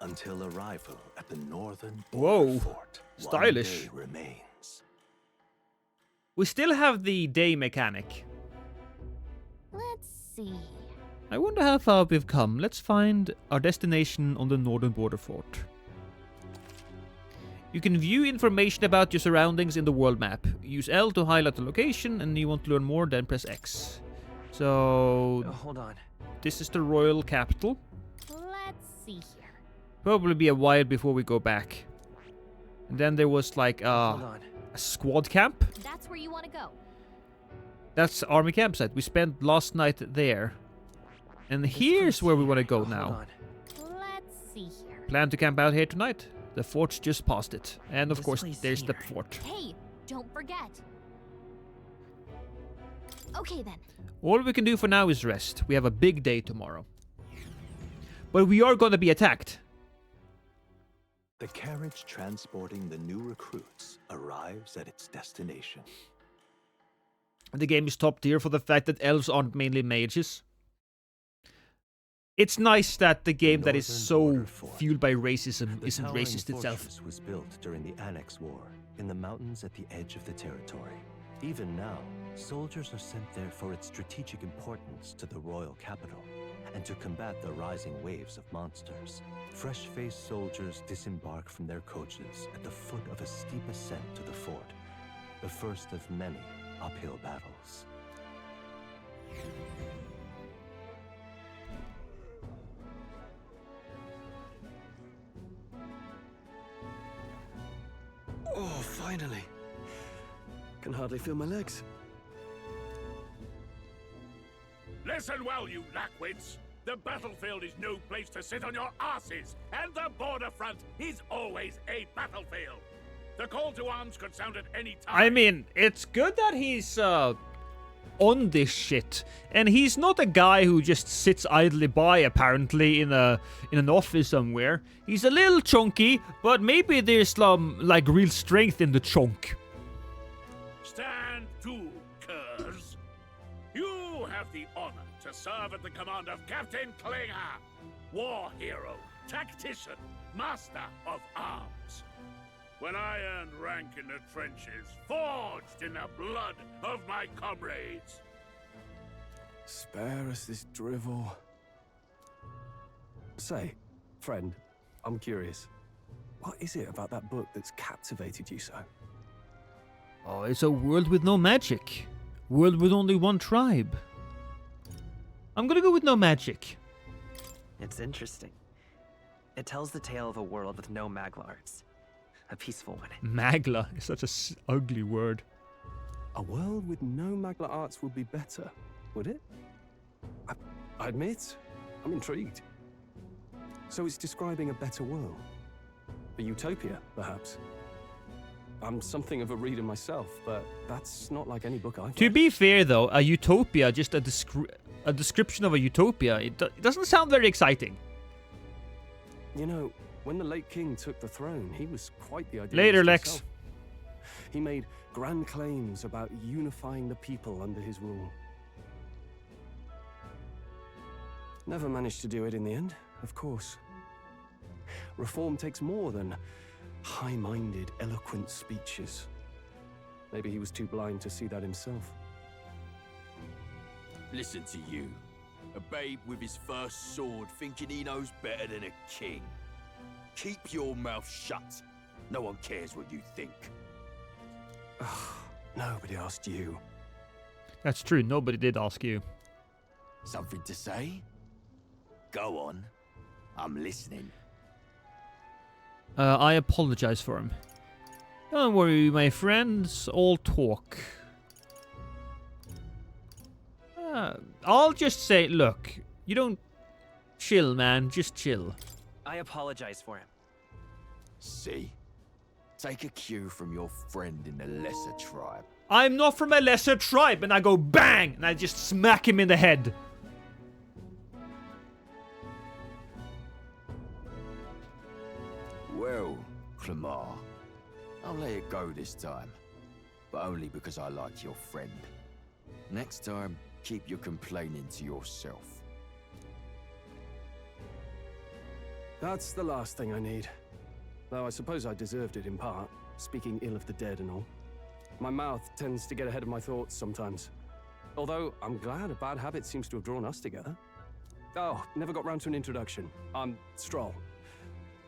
Until arrival at the northern Whoa, fort, stylish. one day remains. We still have the day mechanic. Let's see. I wonder how far we've come. Let's find our destination on the northern border fort. You can view information about your surroundings in the world map. Use L to highlight the location, and you want to learn more, then press X. So... hold on. This is the royal capital. Let's see here. Probably be a while before we go back. And then there was like a squad camp. That's where you want to go. That's army campsite. We spent last night there. And here's where we want to go now. Let's see here. Plan to camp out here tonight. The fort's just past it. And of course, there's the fort. Hey, don't forget. Okay then. All we can do for now is rest. We have a big day tomorrow. But we are gonna be attacked. The carriage transporting the new recruits arrives at its destination. The game is top tier for the fact that elves aren't mainly mages. It's nice that the game that is so fueled by racism isn't racist itself. The was built during the Annex War in the mountains at the edge of the territory. Even now, soldiers are sent there for its strategic importance to the royal capital and to combat the rising waves of monsters. Fresh-faced soldiers disembark from their coaches at the foot of a steep ascent to the fort, the first of many uphill battles. Oh, finally. Can hardly feel my legs. Listen well, you lackwits. The battlefield is no place to sit on your asses, and the border front is always a battlefield. The call to arms could sound at any time. I mean, it's good that he's on this shit, and he's not a guy who just sits idly by apparently in an office somewhere. He's a little chunky, but maybe there's like real strength in the chunk. Stand to, curs. You have the honor to serve at the command of Captain Klinger, war hero, tactician, master of arms. When I earned rank in the trenches, forged in the blood of my comrades. Spare us this drivel. Say, friend, I'm curious. What is it about that book that's captivated you so? Oh, it's a world with no magic. World with only one tribe. I'm gonna go with no magic. It's interesting. It tells the tale of a world with no Maglars. A peaceful one. Magla is such a ugly word. A world with no Magla arts would be better, would it? I admit, I'm intrigued. So it's describing a better world. A utopia, perhaps. I'm something of a reader myself, but that's not like any book I've read. To be fair though, a utopia, just a description of a utopia, it doesn't sound very exciting. You know, when the late king took the throne, he was quite the idealist Later, Lex. himself. He made grand claims about unifying the people under his rule. Never managed to do it in the end, of course. Reform takes more than high-minded, eloquent speeches. Maybe he was too blind to see that himself. Listen to you. A babe with his first sword thinking he knows better than a king. Keep your mouth shut. No one cares what you think. Nobody asked you. That's true, nobody did ask you. Something to say? Go on. I'm listening. I apologize for him. Don't worry, my friends. All talk. I'll just say, look, you don't... Chill, man. Just chill. I apologize for him. See? Take a cue from your friend in the lesser tribe. I'm not from a lesser tribe, and I go bang, and I just smack him in the head. Well, Clemar, I'll let it go this time. But only because I like your friend. Next time, keep your complaining to yourself. That's the last thing I need. Though I suppose I deserved it in part, speaking ill of the dead and all. My mouth tends to get ahead of my thoughts sometimes. Although, I'm glad a bad habit seems to have drawn us together. Oh, never got round to an introduction. I'm Stroll.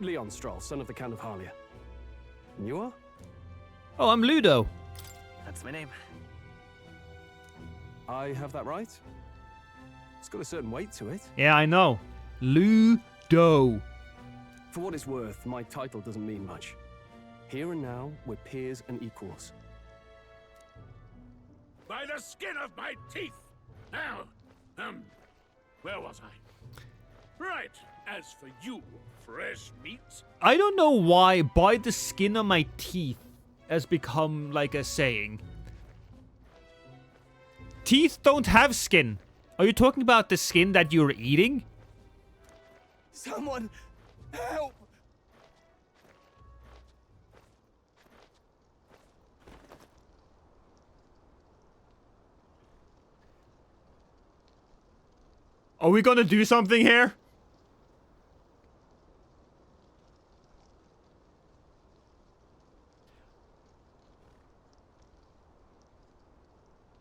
Leon Stroll, son of the Count of Harlia. And you are? Oh, I'm Ludo. That's my name. I have that right? It's got a certain weight to it. Yeah, I know. Ludo. For what it's worth, my title doesn't mean much. Here and now, we're peers and equals. By the skin of my teeth! Now, where was I? Right, as for you, fresh meat. I don't know why by the skin of my teeth has become like a saying. Teeth don't have skin. Are you talking about the skin that you're eating? Someone help! Are we gonna do something here?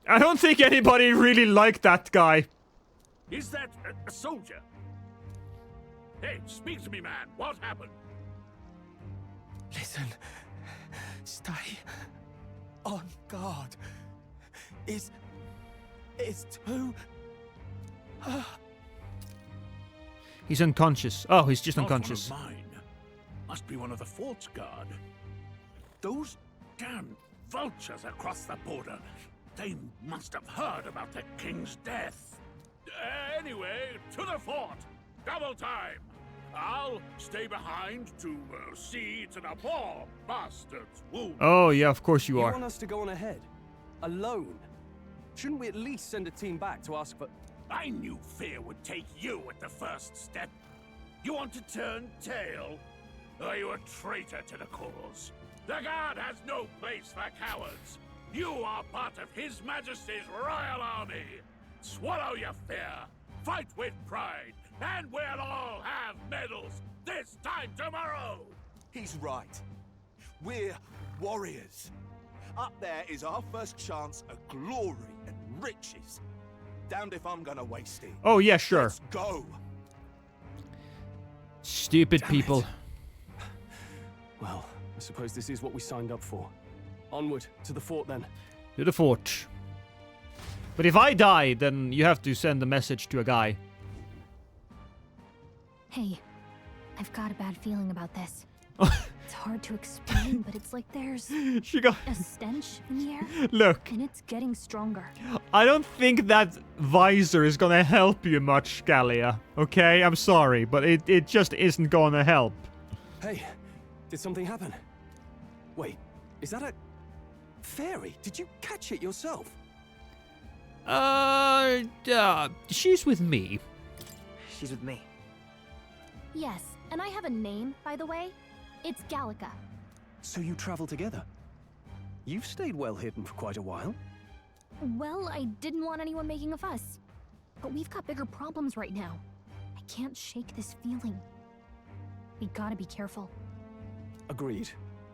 I don't think anybody really liked that guy. Is that a soldier? Hey, speak to me, man. What happened? Listen. Stay on guard. It's too... He's unconscious. Oh, he's just unconscious. Not one of mine. Must be one of the fort's guard. Those damn vultures across the border. They must have heard about the king's death. Anyway, to the fort. Double time. I'll stay behind to see to the poor bastard's wound. Oh, yeah, of course you You are. want us to go on ahead? Alone? Shouldn't we at least send a team back to ask for... I knew fear would take you at the first step. You want to turn tail? Are you a traitor to the cause? The Guard has no place for cowards. You are part of His Majesty's Royal Army. Swallow your fear. Fight with pride. And we'll all have medals this time tomorrow. He's right. We're warriors. Up there is our first chance at glory and riches. Damned if I'm gonna waste it. Oh, yeah, sure. Let's go. Stupid people. Well, I suppose this is what we signed up for. Onward, to the fort then. To the fort. But if I die, then you have to send a message to a guy. Hey, I've got a bad feeling about this. It's hard to explain, but it's like there's a stench in the air. Look. And it's getting stronger. I don't think that visor is gonna help you much, Gallia. Okay? I'm sorry, but it just isn't gonna help. Hey, did something happen? Wait, is that a... fairy? Did you catch it yourself? She's with me. She's with me. Yes, and I have a name, by the way. It's Gallica. So you travel together? You've stayed well hidden for quite a while. Well, I didn't want anyone making a fuss. But we've got bigger problems right now. I can't shake this feeling. We gotta be careful. Agreed.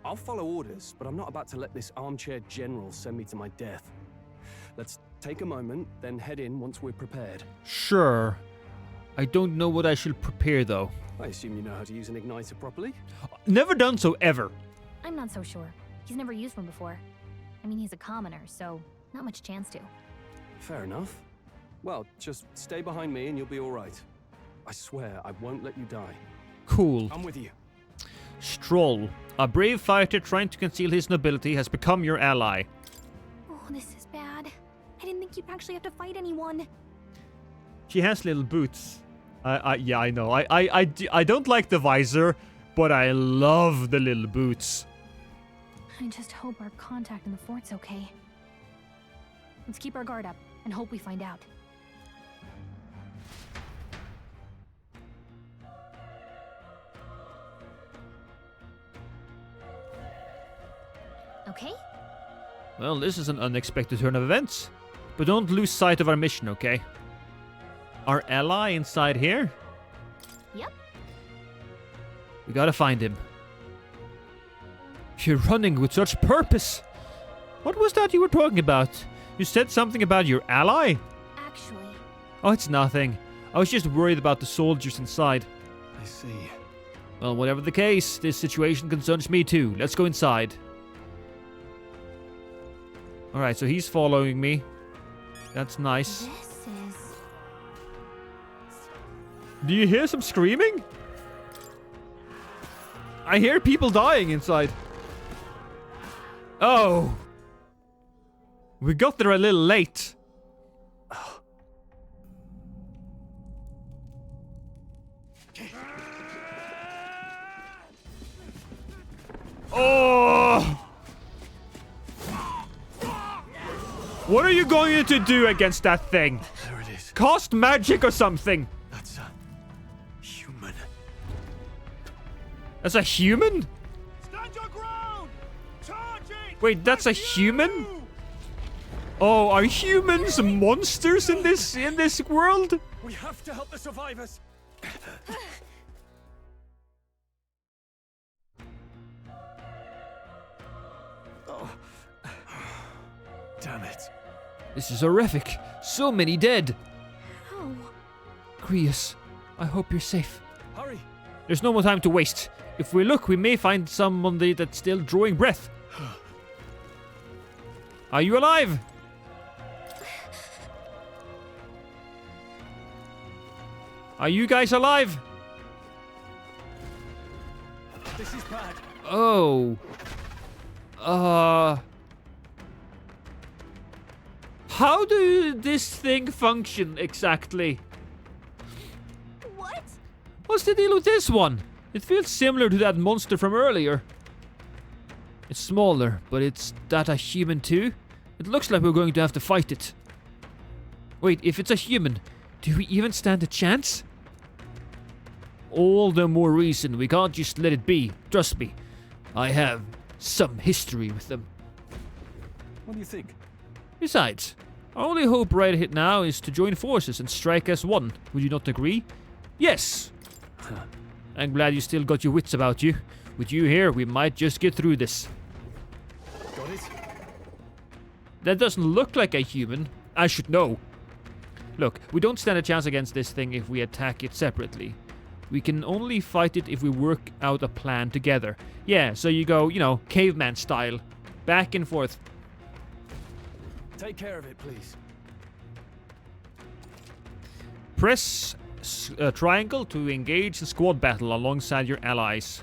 I'll follow orders, but I'm not about to let this armchair general send me to my death. Let's take a moment, then head in once we're prepared. Sure. I don't know what I should prepare, though. I assume you know how to use an igniter properly? Never done so, ever. I'm not so sure. He's never used one before. I mean, he's a commoner, so not much chance to. Fair enough. Well, just stay behind me and you'll be all right. I swear I won't let you die. Cool. I'm with you. Stroll. A brave fighter trying to conceal his nobility has become your ally. Oh, this is bad. I didn't think you'd actually have to fight anyone. She has little boots. Yeah, I know. I don't like the visor, but I love the little boots. I just hope our contact in the fort's okay. Let's keep our guard up and hope we find out. Okay? Well, this is an unexpected turn of events. But don't lose sight of our mission, okay? Our ally inside here? Yep. We gotta find him. You're running with such purpose. What was that you were talking about? You said something about your ally? Actually. Oh, it's nothing. I was just worried about the soldiers inside. I see. Well, whatever the case, this situation concerns me too. Let's go inside. Alright, so he's following me. That's nice. This is... Do you hear some screaming? I hear people dying inside. Oh. We got there a little late. Oh. What are you going to do against that thing? There it is. Cast magic or something. That's a human. That's a human? Stand your ground! Charging! Wait, that's a human? Oh, are humans monsters in this world? We have to help the survivors. Damn it. This is horrific. So many dead. How? Grius, I hope you're safe. Hurry! There's no more time to waste. If we look, we may find someone that's still drawing breath. Are you alive? Are you guys alive? This is bad. Oh. How do this thing function exactly? What? What's the deal with this one? It feels similar to that monster from earlier. It's smaller, but it's that a human too? It looks like we're going to have to fight it. Wait, if it's a human, do we even stand a chance? All the more reason we can't just let it be. Trust me, I have some history with them. What do you think? Besides, our only hope right now is to join forces and strike as one. Would you not agree? Yes! I'm glad you still got your wits about you. With you here, we might just get through this. Got it? That doesn't look like a human. I should know. Look, we don't stand a chance against this thing if we attack it separately. We can only fight it if we work out a plan together. Yeah, so you go, you know, caveman style. Back and forth. Take care of it, please. Press triangle to engage in squad battle alongside your allies.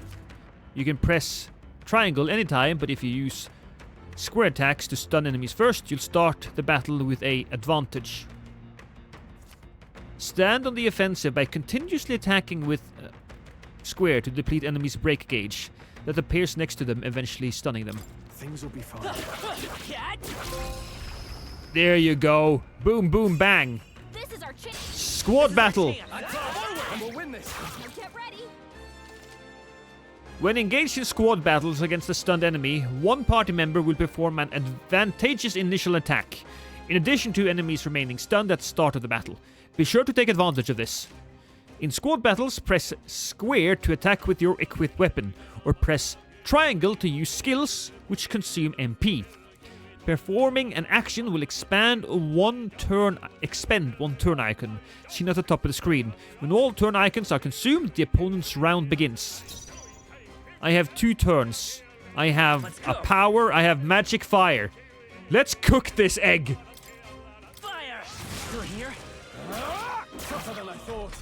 You can press triangle anytime, but if you use square attacks to stun enemies first, you'll start the battle with an advantage. Stand on the offensive by continuously attacking with square to deplete enemies' break gauge that appears next to them, eventually stunning them. Things will be fine. There you go. Boom, boom, bang. This is our chance. Squad battle. And we'll win this. Get ready. When engaged in squad battles against a stunned enemy, one party member will perform an advantageous initial attack, in addition to enemies remaining stunned at the start of the battle. Be sure to take advantage of this. In squad battles, press square to attack with your equipped weapon, or press triangle to use skills which consume MP. Performing an action will expend one turn icon seen at the top of the screen. When all turn icons are consumed, the opponent's round begins. I have 2 turns. I have a power, I have magic fire. Let's cook this egg! Fire! Still here? Tougher than I thought.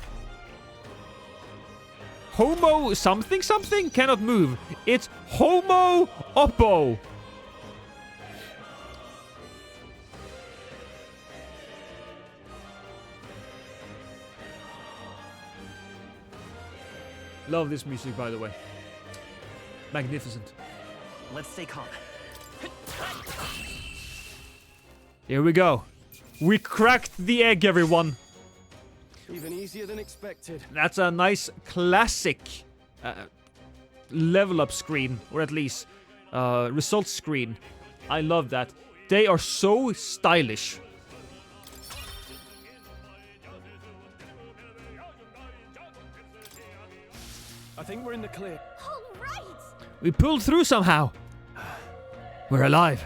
Homo something something cannot move. It's Homo Oppo. Love this music, by the way. Magnificent. Let's stay calm. Here we go. We cracked the egg, everyone. Even easier than expected. That's a nice classic level up screen, or at least results screen. I love that. They are so stylish. I think we're in the clear. All right. We pulled through somehow. We're alive.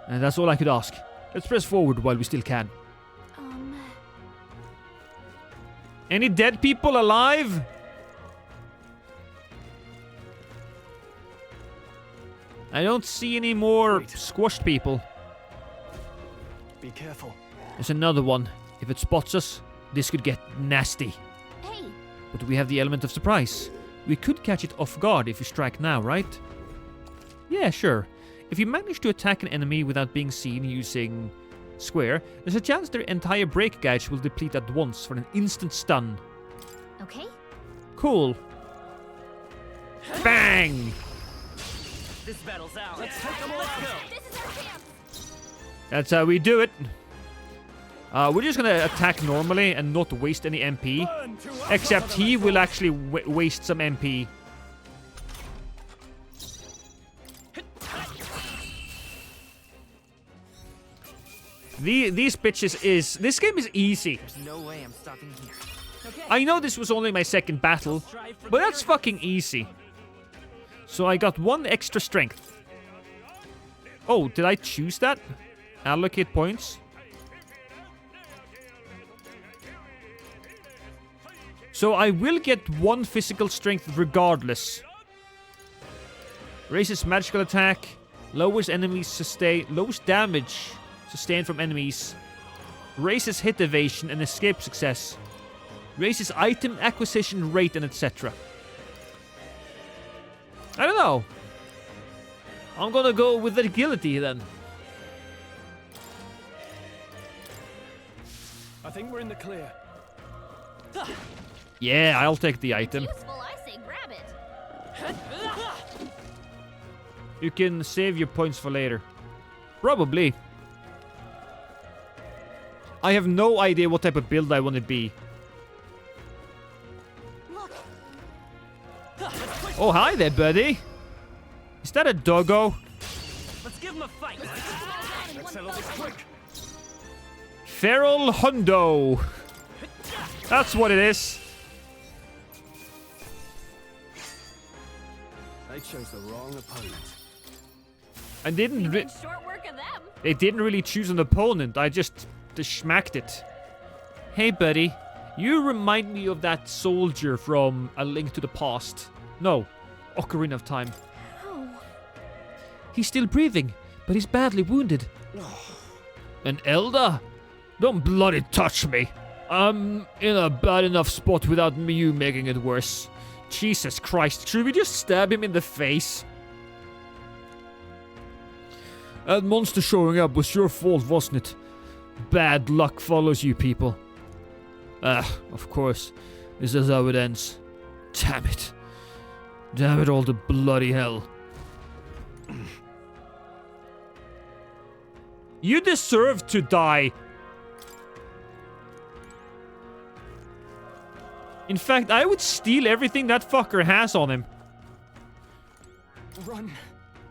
And that's all I could ask. Let's press forward while we still can. Any dead people alive? I don't see any more squashed people. Be careful. There's another one. If it spots us, this could get nasty. Hey. But we have the element of surprise. We could catch it off guard if we strike now, right? Yeah, sure. If you manage to attack an enemy without being seen using square, there's a chance their entire break gauge will deplete at once for an instant stun. Okay. Cool. Bang! This battle's out. Let's take them all out. This is our chance. That's how we do it. We're just gonna attack normally and not waste any MP. Except he will actually waste some MP. These bitches is... This game is easy. There's no way I'm stopping here. I know this was only my second battle, but that's fucking easy. So I got 1 extra strength. Oh, did I choose that? Allocate points. So I will get 1 physical strength regardless. Raises magical attack. Lowers lowest damage sustained from enemies. Raises hit evasion and escape success. Raises item acquisition rate and etc. I don't know. I'm gonna go with agility then. I think we're in the clear. Yeah, I'll take the item. Useful, I say grab it. You can save your points for later. Probably. I have no idea what type of build I want to be. Oh, hi there, buddy. Is that a doggo? Let's give him a fight. Let's settle this quick. Feral Hundo. That's what it is. They chose the wrong opponent. I didn't. Short work of them. They didn't really choose an opponent. I just smacked it. Hey, buddy. You remind me of that soldier from A Link to the Past. No, Ocarina of Time. Oh. He's still breathing, but he's badly wounded. An elder? Don't bloody touch me. I'm in a bad enough spot without you making it worse. Jesus Christ, should we just stab him in the face? That monster showing up was your fault, wasn't it? Bad luck follows you people. Of course. This is how it ends. Damn it. Damn it all to bloody hell. You deserve to die. In fact, I would steal everything that fucker has on him. Run.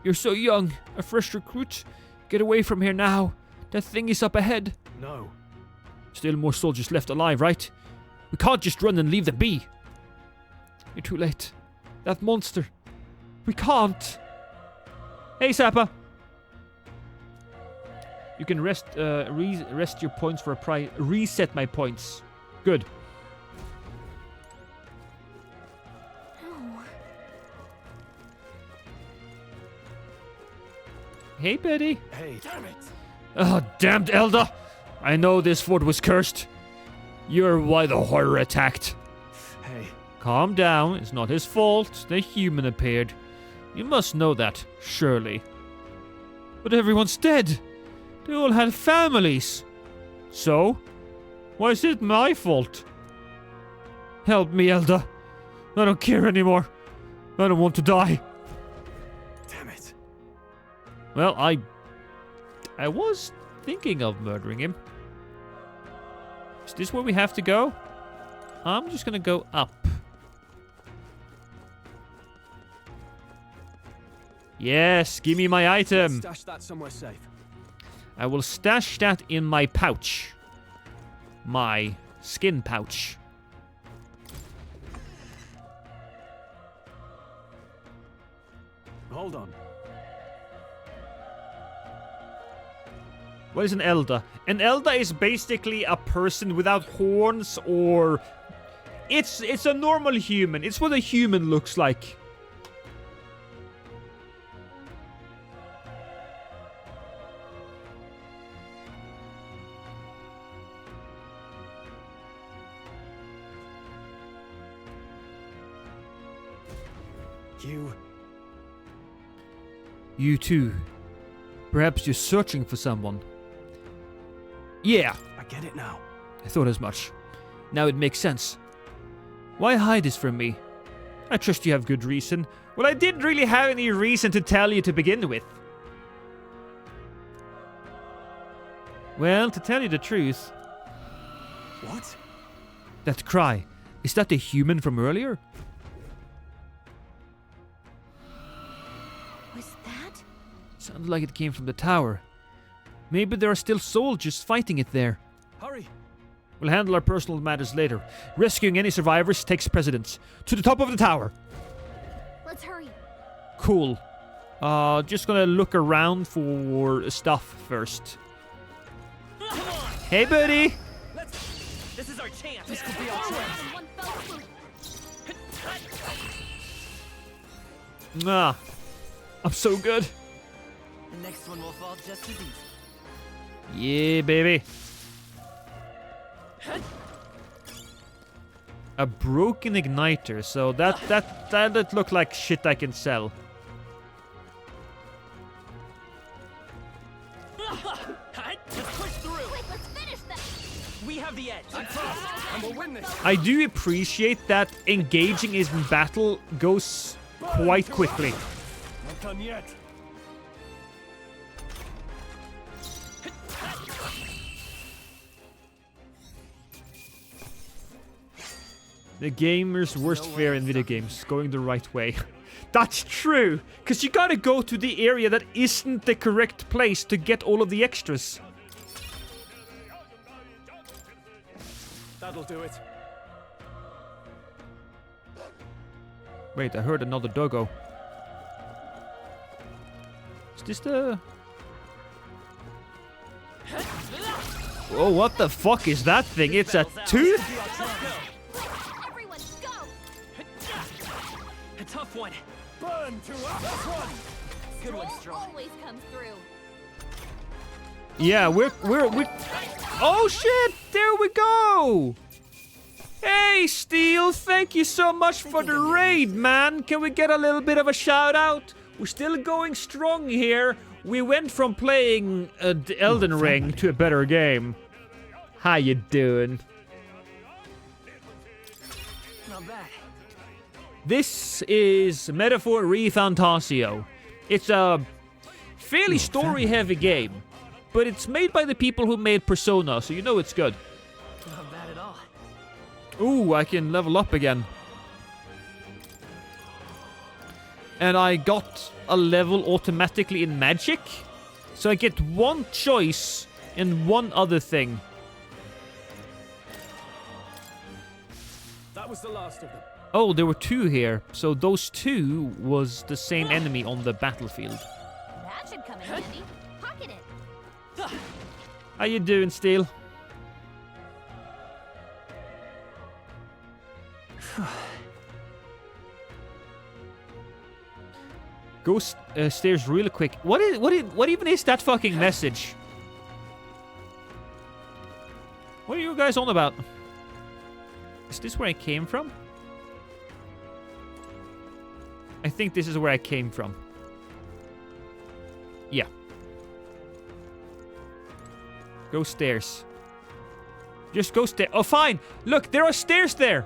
You're so young, a fresh recruit. Get away from here now. That thing is up ahead. No. Still more soldiers left alive, right? We can't just run and leave them be. You're too late. That monster. We can't. Hey, Zappa. You can rest your points for a price. Reset my points. Good. Hey, Betty. Hey, damn it. Oh, damned Elder. I know this fort was cursed. You're why the horror attacked. Hey. Calm down. It's not his fault. The human appeared. You must know that, surely. But everyone's dead. They all had families. So? Why is it my fault? Help me, Elder. I don't care anymore. I don't want to die. Damn it. Well, I was thinking of murdering him. Is this where we have to go? I'm just gonna go up. Yes, give me my item. Stash that somewhere safe. I will stash that in my pouch. My skin pouch. Hold on. What is an elder? An elder is basically a person without horns or... It's a normal human. It's what a human looks like. You too. Perhaps you're searching for someone. Yeah. I get it now. I thought as much. Now it makes sense. Why hide this from me? I trust you have good reason. Well, I didn't really have any reason to tell you to begin with. Well, to tell you the truth... What? That cry. Is that the human from earlier? Was that? Sounded like it came from the tower. Maybe there are still soldiers fighting it there. Hurry! We'll handle our personal matters later. Rescuing any survivors takes precedence. To the top of the tower! Let's hurry. Cool. Just gonna look around for stuff first. Hey, buddy! This is is our chance. This could be our chance. Nah. I'm so good. The next one will fall just as easy. Yeah, baby. A broken igniter, so that look like shit I can sell. Let's push through. Quick, let's finish this. We have the edge. And we'll win this. I do appreciate that engaging in battle goes quite quickly. Not done yet. The gamer's worst fear in video games, going the right way. That's true, because you gotta go to the area that isn't the correct place to get all of the extras. That'll do it. Wait, I heard another doggo. Is this the... Oh, what the fuck is that thing? It's a tooth? Everyone, go! A tough one. Burn to us. One. Good one, Strong. Always comes through. Yeah, we're... Oh shit! There we go! Hey, Steel, thank you so much for the raid, man. Can we get a little bit of a shout out? We're still going strong here. We went from playing the Elden Ring to a better game. How you doing? Not bad. This is Metaphor Re Fantasio. It's a fairly story-heavy game, but it's made by the people who made Persona, so you know it's good. Not bad at all. Ooh, I can level up again. And I got a level automatically in magic. So I get one choice and one other thing. That was the last of them. Oh, there were two here. So those two was the same enemy on the battlefield. That should come in handy. Pocket it. How you doing, Steel? Go stairs really quick. What even is that fucking message? What are you guys on about? Is this where I came from? I think this is where I came from. Yeah. Go stairs. Just go stairs. Oh, fine. Look, there are stairs there.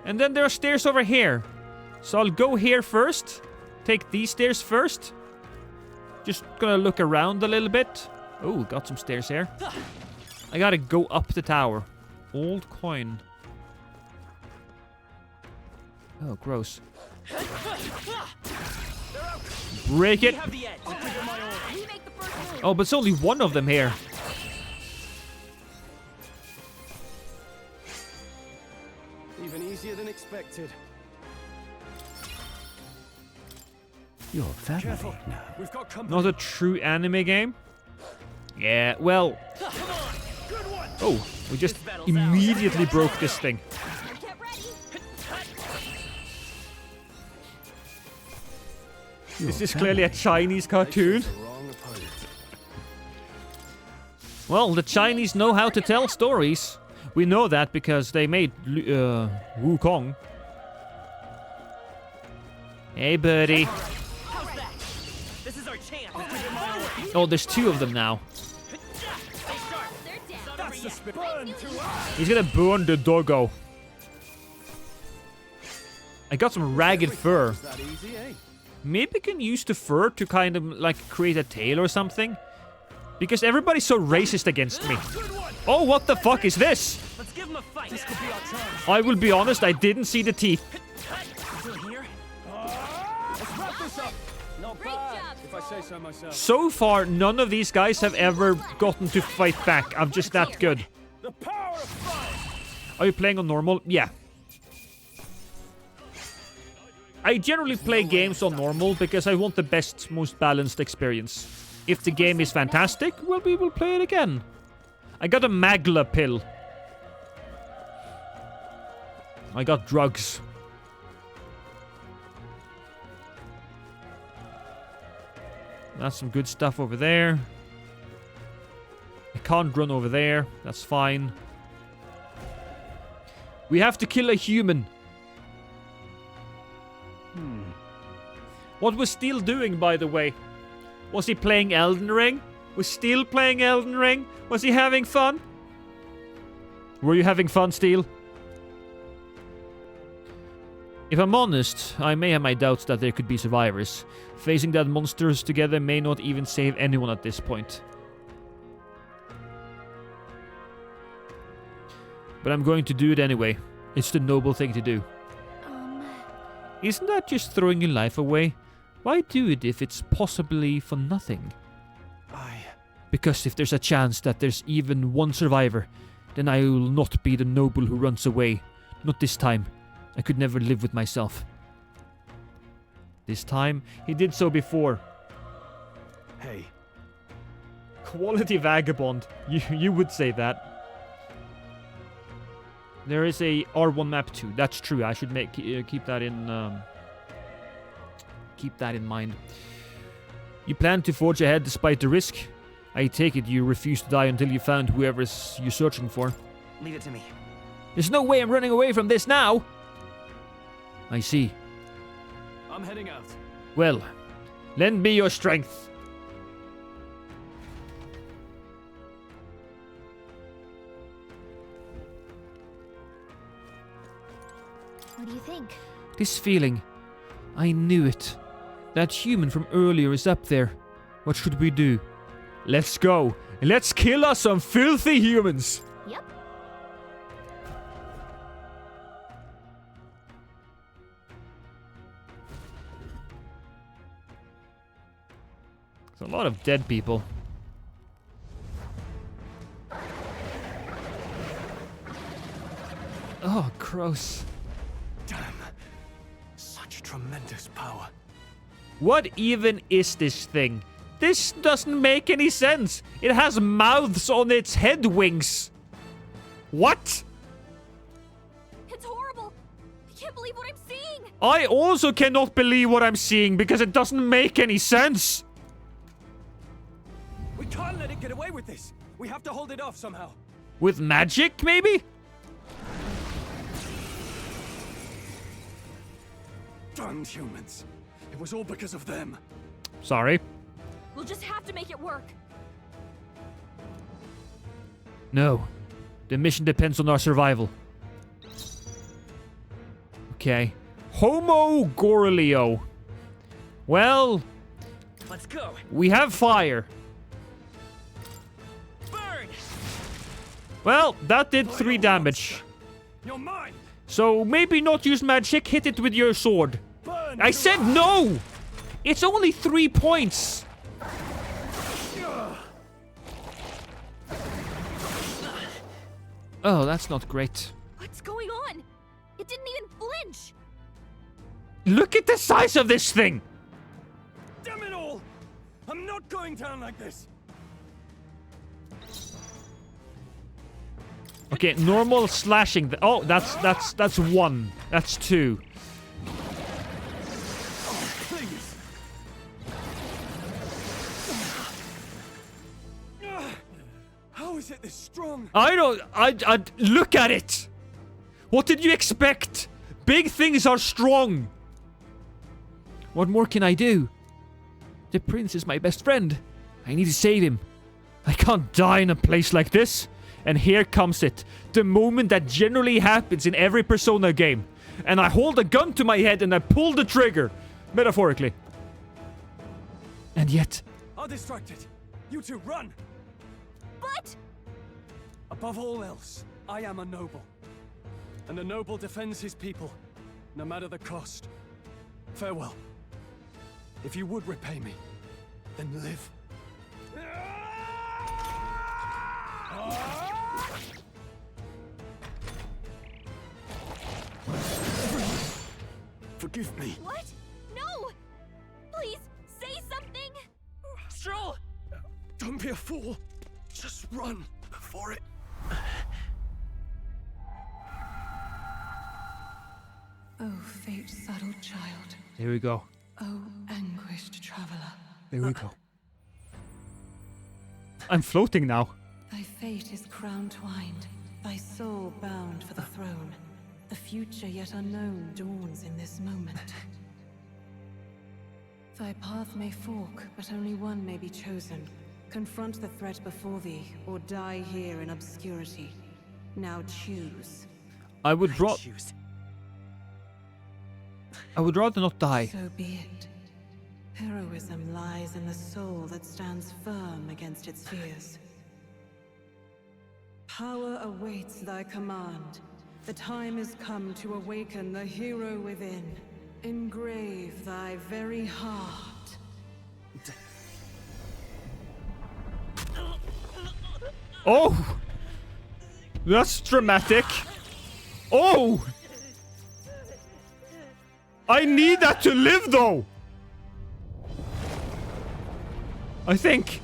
And then there are stairs over here. So I'll go here first. Take these stairs first. Just gonna look around a little bit. Oh, got some stairs here. I gotta go up the tower. Old coin. Oh, gross. Break it. Oh, but it's only one of them here. Even easier than expected. Your family. Careful. We've got company. Not a true anime game? Yeah, well... Oh, we just immediately broke this thing. This is clearly a Chinese cartoon. Well, the Chinese know how to tell stories. We know that because they made Wukong. Hey, buddy. This is our chance. Oh, there's two of them now. He's gonna burn the doggo. I got some ragged fur. Maybe I can use the fur to kind of like create a tail or something. Because everybody's so racist against me. Oh, what the fuck is this? Let's give him a fight. This could be our chance. I will be honest, I didn't see the teeth. Still here? Let's wrap this up. Not bad, if I say so myself. So far, none of these guys have ever gotten to fight back. I'm just that good. The power of fire. Are you playing on normal? Yeah. I generally play games on normal because I want the best, most balanced experience. If the game is fantastic, well, we will play it again. I got a Magla pill. I got drugs. That's some good stuff over there. I can't run over there. That's fine. We have to kill a human. What was Steel doing, by the way? Was he playing Elden Ring? Was Steel playing Elden Ring? Was he having fun? Were you having fun, Steel? If I'm honest, I may have my doubts that there could be survivors. Facing dead monsters together may not even save anyone at this point. But I'm going to do it anyway. It's the noble thing to do. Isn't that just throwing your life away? Why do it if it's possibly for nothing? Because if there's a chance that there's even one survivor, then I will not be the noble who runs away. Not this time. I could never live with myself. This time, he did so before. Hey. Quality vagabond. You would say that. There is a R1 map too. That's true. I should keep that in mind. You plan to forge ahead despite the risk? I take it you refuse to die until you found whoever you're searching for. Leave it to me. There's no way I'm running away from this now. I see. I'm heading out. Well, lend me your strength. What do you think? This feeling. I knew it. That human from earlier is up there. What should we do? Let's go. Let's kill us some filthy humans. Yep. There's a lot of dead people. Oh, gross. Damn. Such tremendous power. What even is this thing? This doesn't make any sense. It has mouths on its head wings. What? It's horrible. I can't believe what I'm seeing. I also cannot believe what I'm seeing because it doesn't make any sense. We can't let it get away with this. We have to hold it off somehow. With magic, maybe? Damned humans. It was all because of them. Sorry. We'll just have to make it work. No. The mission depends on our survival. Okay. Homo Gorlio. Well, let's go. We have fire. Burn. Well, that did 3 damage. You're mine. So maybe not use magic, hit it with your sword. Burn. I said no! It's only 3 points. Oh, that's not great. What's going on? It didn't even flinch. Look at the size of this thing! Damn it all! I'm not going down like this. Okay, normal slashing. Oh, that's 1. That's 2. Please. How is it this strong? I look at it. What did you expect? Big things are strong. What more can I do? The prince is my best friend. I need to save him. I can't die in a place like this. And here comes it. The moment that generally happens in every Persona game. And I hold a gun to my head and I pull the trigger. Metaphorically. And yet... I'll distract it. You two, run! But... Above all else, I am a noble. And a noble defends his people, no matter the cost. Farewell. If you would repay me, then live. Forgive me. What? No! Please, say something! Stroll! Don't be a fool. Just run before it... Oh, fate-saddled child. There we go. Oh, anguished traveler. There we go. I'm floating now. Thy fate is crown-twined, thy soul bound for the throne. The future yet unknown dawns in this moment. Thy path may fork, but only one may be chosen. Confront the threat before thee, or die here in obscurity. Now choose. I would rather not die. So be it. Heroism lies in the soul that stands firm against its fears. Power awaits thy command. The time is come to awaken the hero within. Engrave thy very heart. Oh! That's dramatic. Oh! I need that to live, though! I think.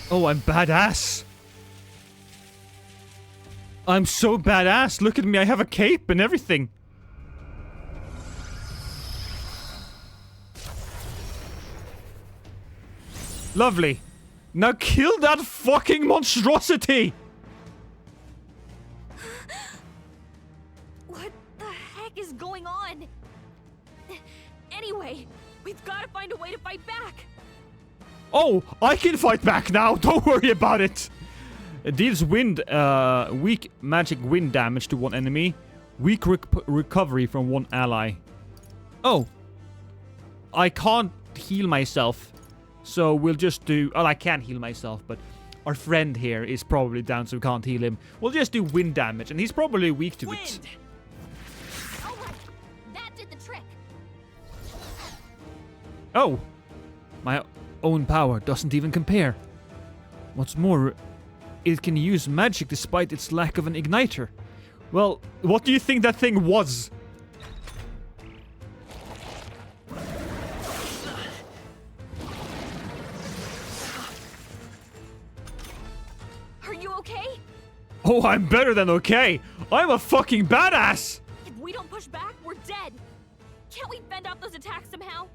Oh, I'm badass. I'm so badass. Look at me. I have a cape and everything. Lovely. Now kill that fucking monstrosity. What the heck is going on? Anyway, we've got to find a way to fight back. Oh, I can fight back now. Don't worry about it. It deals weak magic wind damage to one enemy. Weak recovery from one ally. Oh. I can't heal myself. So we'll just do... Well, I can heal myself, but our friend here is probably down, so we can't heal him. We'll just do wind damage, and he's probably weak to it. All right. That did the trick. Oh. My own power doesn't even compare. What's more, it can use magic despite its lack of an igniter. Well, what do you think that thing was? Are you okay? Oh, I'm better than okay. I'm a fucking badass. If we don't push back, we're dead. Can't we fend off those attacks somehow?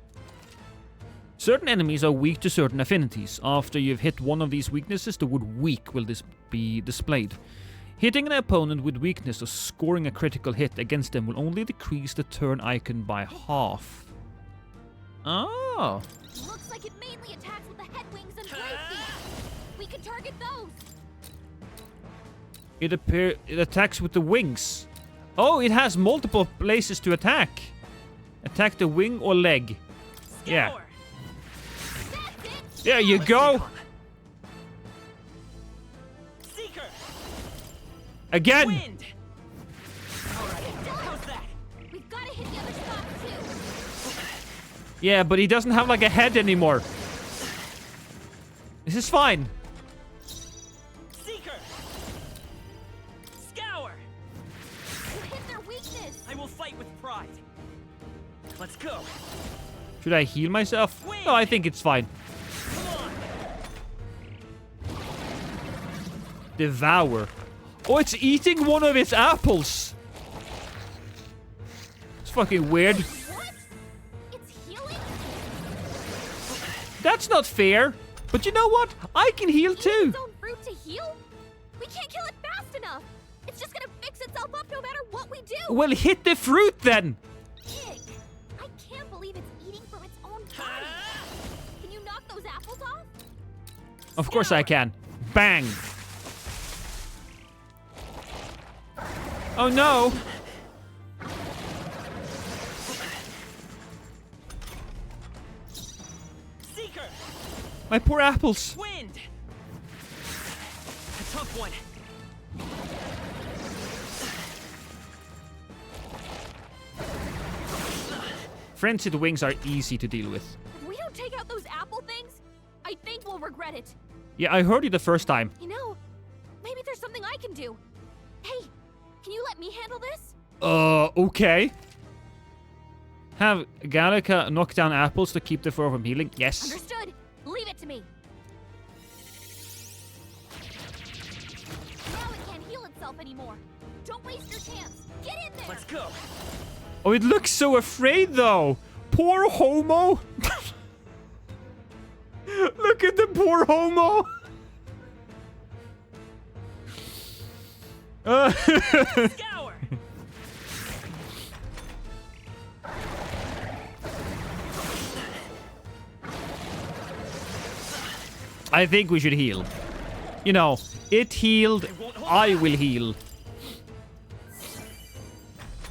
Certain enemies are weak to certain affinities. After you've hit one of these weaknesses, the word weak will be displayed. Hitting an opponent with weakness or scoring a critical hit against them will only decrease the turn icon by half. Oh. Looks like it mainly attacks with the head wings and blade feet. We can target those. It attacks with the wings. Oh, it has multiple places to attack. Attack the wing or leg. Yeah. There you go. Seeker. Again. Wind. All right. How's that? We've got to hit the other spot too. Yeah, but he doesn't have like a head anymore. This is fine. Seeker. Scour. You hit their weakness. I will fight with pride. Let's go. Should I heal myself? No, I think it's fine. Devour. Oh, it's eating one of its apples. It's fucking weird. What? It's healing? That's not fair. But you know what? I can heal too. Its own fruit to heal? We can't kill it fast enough. It's just gonna fix itself up no matter what we do. Well, hit the fruit then. Pig. I can't believe it's eating from its own body. Can you knock those apples off? Of course I can. Bang. Oh no. Seeker. My poor apples. Wind. A tough one. Frenzied wings are easy to deal with. If we don't take out those apple things, I think we'll regret it. Yeah, I heard you the first time. You know, there's something I can do. Hey, can you let me handle this? Okay. Have Gallica knock down apples to keep the foe from healing? Yes. Understood. Leave it to me. Now it can't heal itself anymore. Don't waste your chance. Get in there. Let's go. Oh, it looks so afraid, though. Poor homo. Look at the poor homo. Scour. I think we should heal. You know, it healed, I will heal.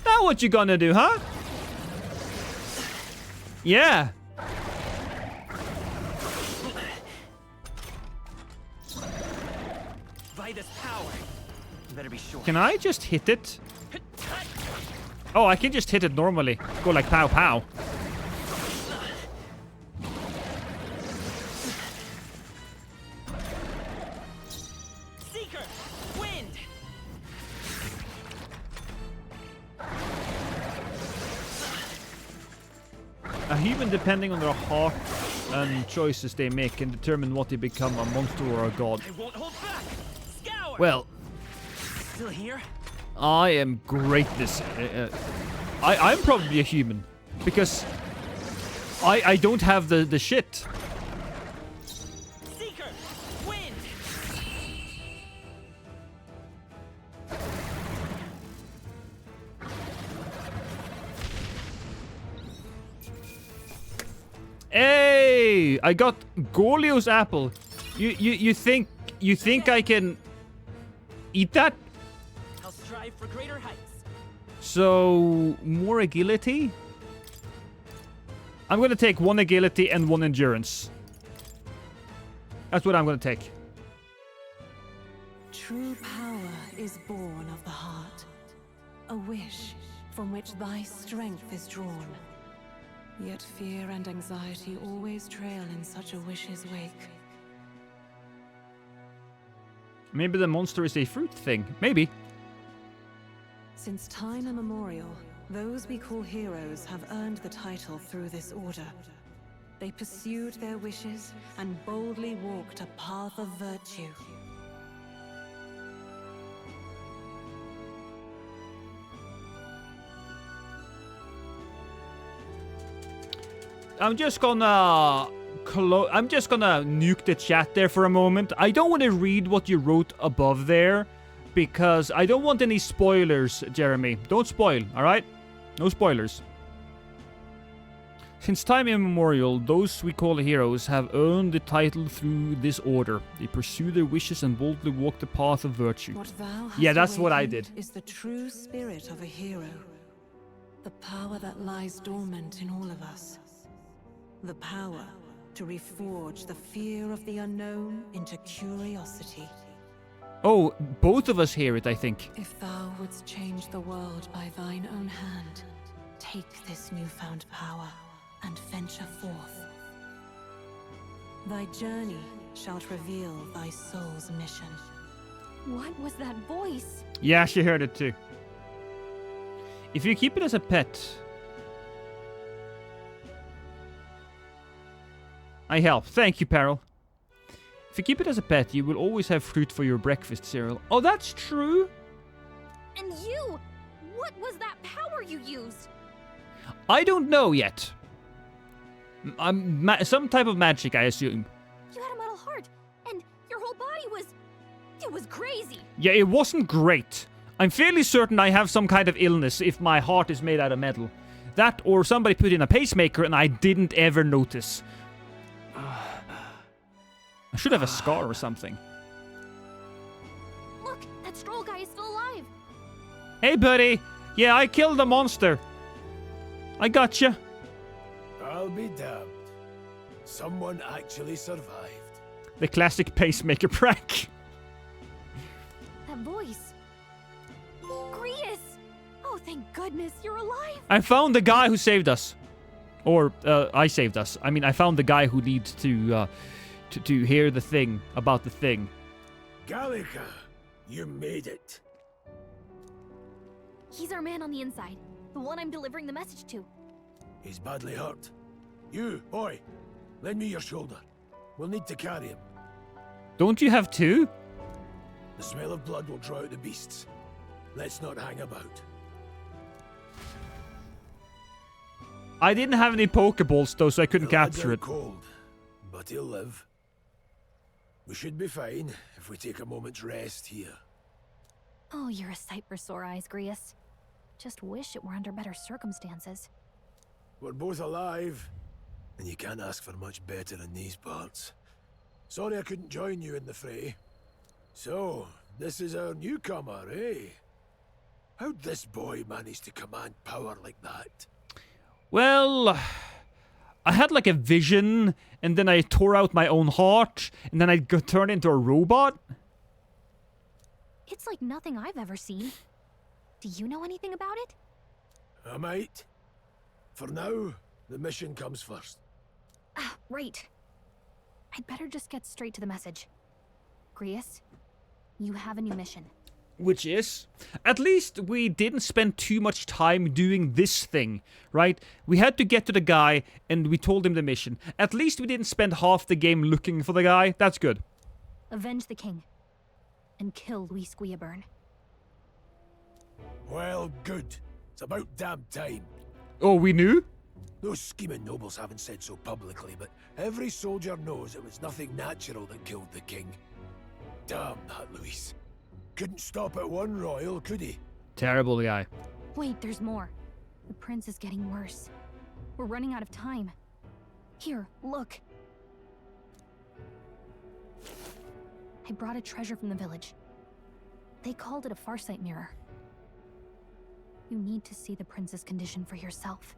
Now what you gonna do, huh? Yeah. Vitus power. You better be sure. Can I just hit it? Oh, I can just hit it normally. Go like pow pow. Seeker, wind. A human, depending on their heart and choices they make, can determine what they become, a monster or a god. I won't hold back. Scour. Well, Still here? I am greatness. I'm probably a human because I don't have the shit. Seeker, wind. Hey, I got Gorlio's apple. You think I can eat that? I'll strive for greater heights. So more agility? I'm gonna take 1 agility and 1 endurance. That's what I'm gonna take. True power is born of the heart. A wish from which thy strength is drawn. Yet fear and anxiety always trail in such a wish's wake. Maybe the monster is a fruit thing. Maybe. Since time immemorial, those we call heroes have earned the title through this order. They pursued their wishes and boldly walked a path of virtue. I'm just gonna nuke the chat there for a moment. I don't want to read what you wrote above there because I don't want any spoilers, Jeremy. Don't spoil, all right? No spoilers. Since time immemorial, those we call heroes have earned the title through this order. They pursue their wishes and boldly walk the path of virtue. What thou hast Yeah, that's what I awakened did. is the true spirit of a hero. The power that lies dormant in all of us. The power to reforge the fear of the unknown into curiosity. Oh, both of us hear it, I think. If thou wouldst change the world by thine own hand, take this newfound power and venture forth. Thy journey shalt reveal thy soul's mission. What was that voice? Yeah, she heard it too. If you keep it as a pet, I help. Thank you, Peril. If you keep it as a pet, you will always have fruit for your breakfast cereal. Oh, that's true. And you! What was that power you used? I don't know yet. Some type of magic, I assume. You had a metal heart, and your whole body was... It was crazy. Yeah, it wasn't great. I'm fairly certain I have some kind of illness if my heart is made out of metal. That or somebody put in a pacemaker and I didn't ever notice. I should have a scar or something. Look, that stroll guy is still alive. Hey, buddy. Yeah, I killed the monster. I gotcha. I'll be damned. Someone actually survived. The classic pacemaker prank. That voice. Grius! Oh, thank goodness you're alive. I found the guy who saved us. Or, I saved us. I mean, I found the guy who needs to hear the thing about the thing. Gallica, You made it. He's our man on the inside. The one I'm delivering the message to. He's badly hurt. You, boy, lend me your shoulder. We'll need to carry him. Don't you have two? The smell of blood will draw out the beasts. Let's not hang about. I didn't have any Pokeballs though, so I couldn't capture it. Cold, but he'll live. We should be fine if we take a moment's rest here. Oh, you're a sight for sore eyes, Grius. Just wish it were under better circumstances. We're both alive, and you can't ask for much better in these parts. Sorry I couldn't join you in the fray. So, this is our newcomer, eh? How'd this boy manage to command power like that? Well, I had like a vision, and then I tore out my own heart, and then I got turned into a robot. It's like nothing I've ever seen. Do you know anything about it? I might. For now, the mission comes first. Ah, right. I'd better just get straight to the message. Grius, you have a new mission. Which is, at least we didn't spend too much time doing this thing, right? We had to get to the guy, and we told him the mission. At least we didn't spend half the game looking for the guy. That's good. Avenge the king. And kill Luis Guillaburn. Well, good. It's about damn time. Oh, we knew? Those scheming nobles haven't said so publicly, but every soldier knows it was nothing natural that killed the king. Damn that Luis. Couldn't stop at one royal, could he? Terrible guy. Wait, there's more. The prince is getting worse. We're running out of time. Here, look. I brought a treasure from the village. They called it a farsight mirror. You need to see the prince's condition for yourself.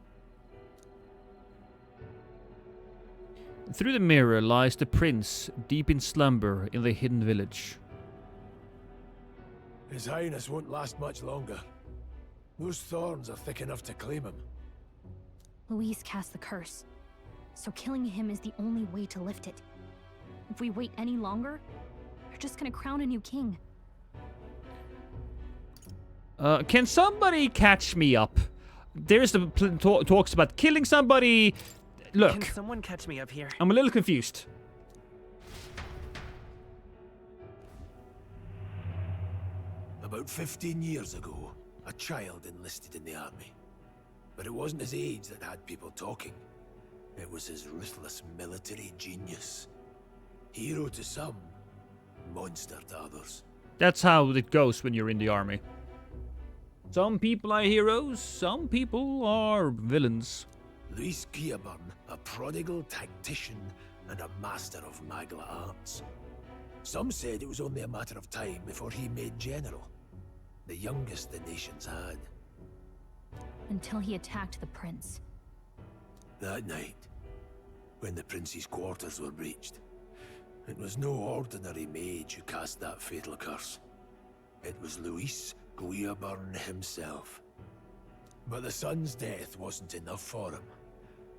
Through the mirror lies the prince, deep in slumber in the hidden village. His Highness won't last much longer. Those thorns are thick enough to claim him. Luis cast the curse, so killing him is the only way to lift it. If we wait any longer, they're just gonna crown a new king. Can somebody catch me up? There's the talks about killing somebody. Look. Can someone catch me up here? I'm a little confused. About 15 years ago, a child enlisted in the army. But it wasn't his age that had people talking. It was his ruthless military genius. Hero to some, monster to others. That's how it goes when you're in the army. Some people are heroes, some people are villains. Luis Guillaburn, a prodigal tactician and a master of Magla arts. Some said it was only a matter of time before he made general. The youngest the nations had. Until he attacked the prince. That night, when the prince's quarters were breached, it was no ordinary mage who cast that fatal curse. It was Luis Guillaburn himself. But the son's death wasn't enough for him.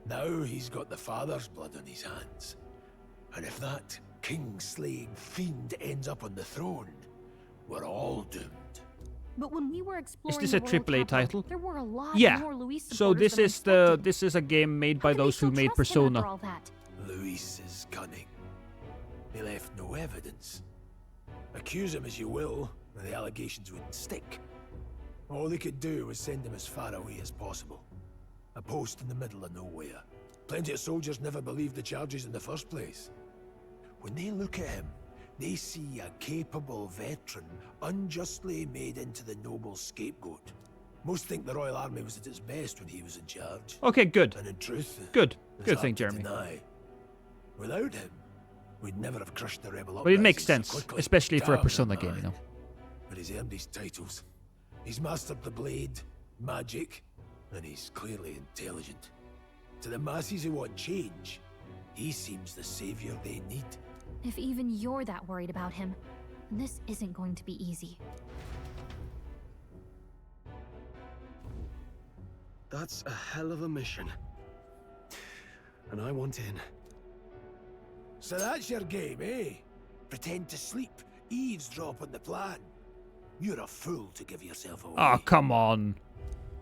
Now he's got the father's blood on his hands. And if that king-slaying fiend ends up on the throne, we're all doomed. But when we were exploring Is this a the royal AAA capital, title? there were a lot Yeah. more Luis So supporters this is a game made by those who made Persona. all that? Luis is cunning. He left no evidence. Accuse him as you will, and the allegations wouldn't stick. All they could do was send him as far away as possible. A post in the middle of nowhere. Plenty of soldiers never believed the charges in the first place. When they look at him, they see a capable veteran unjustly made into the noble scapegoat. Most think the Royal Army was at its best when he was in charge. Okay, good. And in truth, Good. it's Good hard thing, to Jeremy. deny. Without him, we'd never have crushed the rebel But it makes uprisings sense, so quickly. especially for a Damn Persona him, game, you know. But he's earned his titles. He's mastered the blade, magic, and he's clearly intelligent. To the masses who want change, he seems the savior they need. If even you're that worried about him, this isn't going to be easy. That's a hell of a mission. And I want in. So that's your game, eh? Pretend to sleep, eavesdrop on the plan. You're a fool to give yourself away. Oh, come on.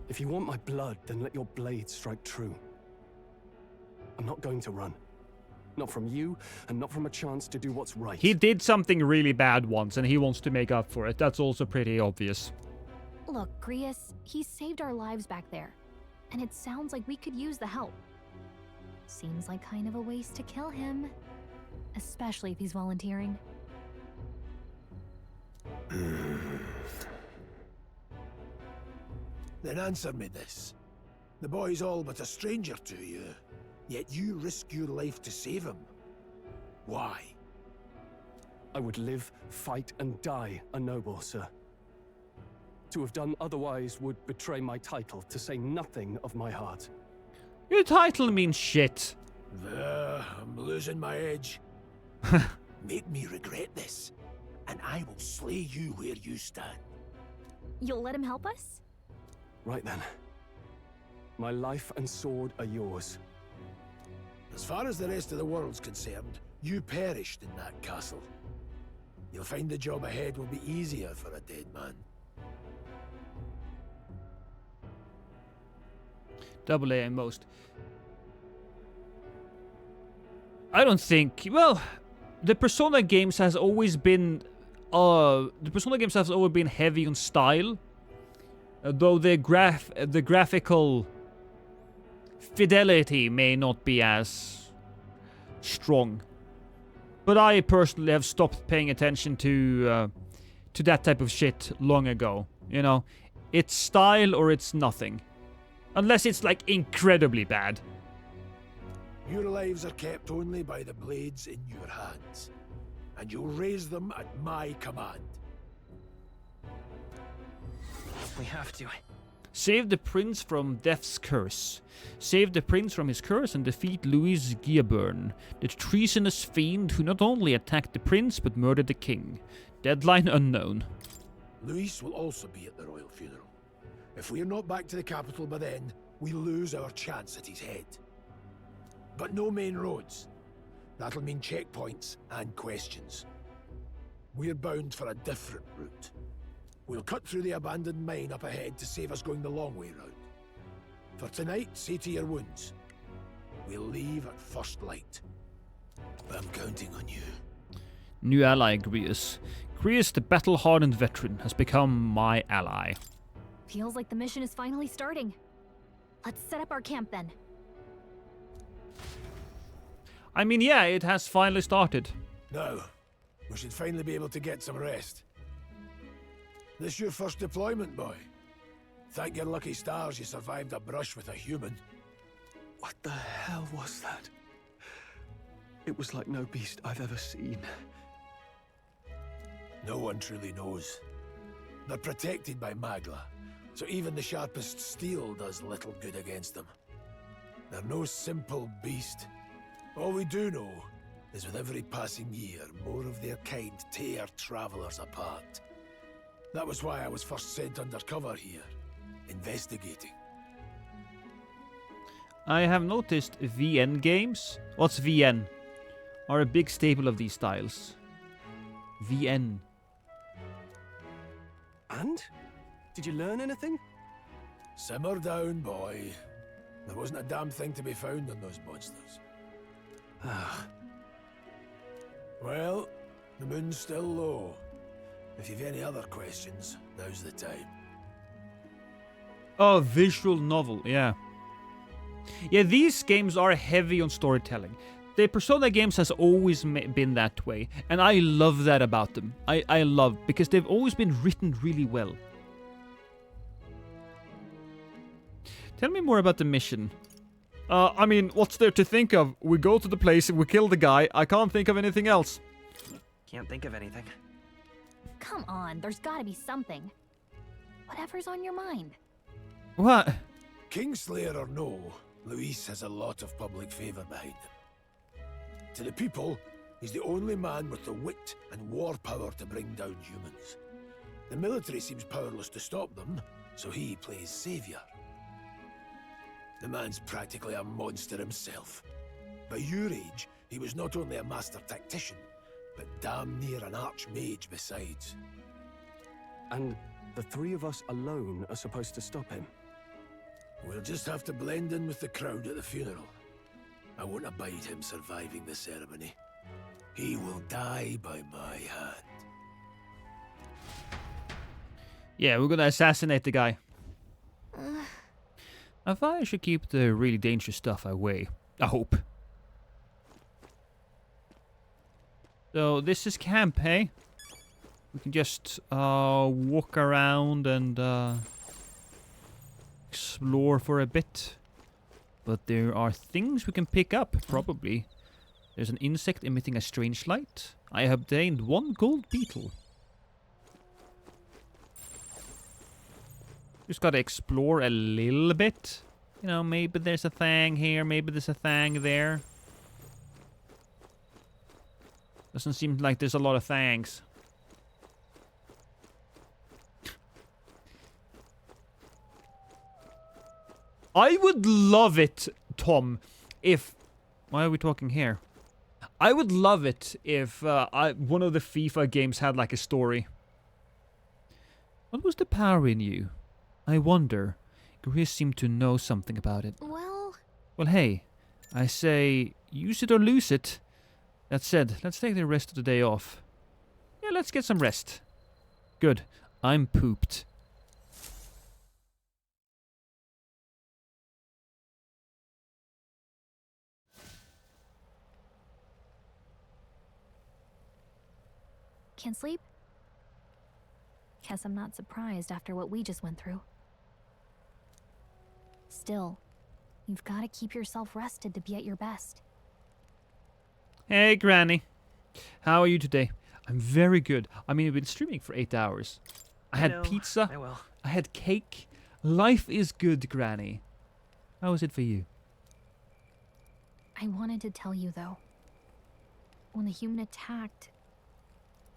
If you want my blood, then let your blade strike true. I'm not going to run. Not from you, and not from a chance to do what's right. He did something really bad once, and he wants to make up for it. That's also pretty obvious. Look, Grius, he saved our lives back there. And it sounds like we could use the help. Seems like kind of a waste to kill him. Especially if he's volunteering. Then answer me this. The boy's all but a stranger to you, yet you risk your life to save him. Why? I would live, fight, and die a noble, sir. To have done otherwise would betray my title, to say nothing of my heart. Your title means shit. I'm losing my edge. Make me regret this, and I will slay you where you stand. You'll let him help us? Right then. My life and sword are yours. As far as the rest of the world's concerned, you perished in that castle. You'll find the job ahead will be easier for a dead man. Double A most. I don't think. Well, the Persona games has always been. The Persona games has always been heavy on style, though the graphical fidelity may not be as strong. But I personally have stopped paying attention to that type of shit long ago. You know, it's style or it's nothing. Unless it's, like, incredibly bad. Your lives are kept only by the blades in your hands, and you'll raise them at my command. We have to. Save the prince from death's curse. Save the prince from his curse and defeat Louis Guilburn, the treasonous fiend who not only attacked the prince but murdered the king. Deadline unknown. Louis will also be at the royal funeral. If we're not back to the capital by then, we lose our chance at his head. But no main roads. That'll mean checkpoints and questions. We're bound for a different route. We'll cut through the abandoned mine up ahead to save us going the long way round. For tonight, see to your wounds. We'll leave at first light. I'm counting on you. New ally, Grius. Grius, the battle-hardened veteran, has become my ally. Feels like the mission is finally starting. Let's set up our camp then. I mean, yeah, it has finally started. Now, we should finally be able to get some rest. This your first deployment, boy? Thank your lucky stars you survived a brush with a human. What the hell was that? It was like no beast I've ever seen. No one truly knows. They're protected by Magla, so even the sharpest steel does little good against them. They're no simple beast. All we do know is with every passing year, more of their kind tear travelers apart. That was why I was first sent undercover here, investigating. I have noticed VN games. What's VN? Are a big staple of these styles. VN. And? Did you learn anything? Simmer down, boy. There wasn't a damn thing to be found on those monsters. Well, the moon's still low. If you've any other questions, now's the time. Oh, visual novel, yeah. Yeah, these games are heavy on storytelling. The Persona games has always been that way, and I love that about them. I love, because they've always been written really well. Tell me more about the mission. I mean, what's there to think of? We go to the place and we kill the guy. I can't think of anything else. Can't think of anything. Come on, there's gotta be something. Whatever's on your mind. What? Kingslayer or no, Luis has a lot of public favor behind him. To the people, he's the only man with the wit and war power to bring down humans. The military seems powerless to stop them, so he plays savior. The man's practically a monster himself. By your age, he was not only a master tactician, but damn near an archmage besides. And the three of us alone are supposed to stop him. We'll just have to blend in with the crowd at the funeral. I won't abide him surviving the ceremony. He will die by my hand. Yeah, we're gonna assassinate the guy. I thought I should keep the really dangerous stuff away. I hope. So this is camp, hey? We can just walk around and explore for a bit. But there are things we can pick up, probably. There's an insect emitting a strange light. I have obtained 1 gold beetle. Just gotta explore a little bit. You know, maybe there's a thing here, maybe there's a thing there. Doesn't seem like there's a lot of things. I would love it, Tom, if... Why are we talking here? I would love it if one of the FIFA games had like a story. What was the power in you? I wonder. Grace seemed to know something about it. Well, hey, I say, use it or lose it. That said, let's take the rest of the day off. Yeah, let's get some rest. Good. I'm pooped. Can't sleep? Guess I'm not surprised after what we just went through. Still, you've got to keep yourself rested to be at your best. Hey, Granny. How are you today? I'm very good. I mean, I've been streaming for 8 hours. I had pizza. I had cake. Life is good, Granny. How was it for you? I wanted to tell you, though. When the human attacked,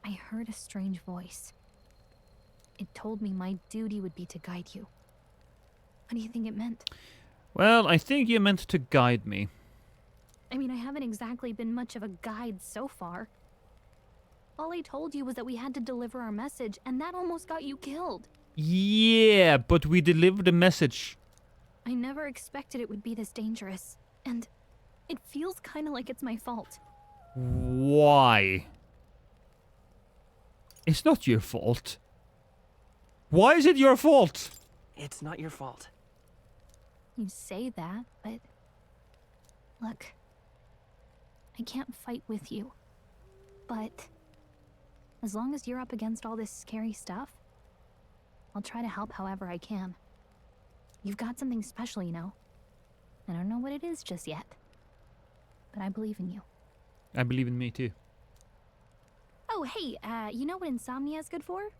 I heard a strange voice. It told me my duty would be to guide you. What do you think it meant? Well, I think you meant to guide me. I mean, I haven't exactly been much of a guide so far. All I told you was that we had to deliver our message, and that almost got you killed. Yeah, but we delivered a message. I never expected it would be this dangerous. And it feels kind of like it's my fault. Why? It's not your fault. Why is it your fault? It's not your fault. You say that, but... Look. I can't fight with you. But... as long as you're up against all this scary stuff, I'll try to help however I can. You've got something special, you know. I don't know what it is just yet. But I believe in you. I believe in me too. Oh, hey, you know what insomnia is good for?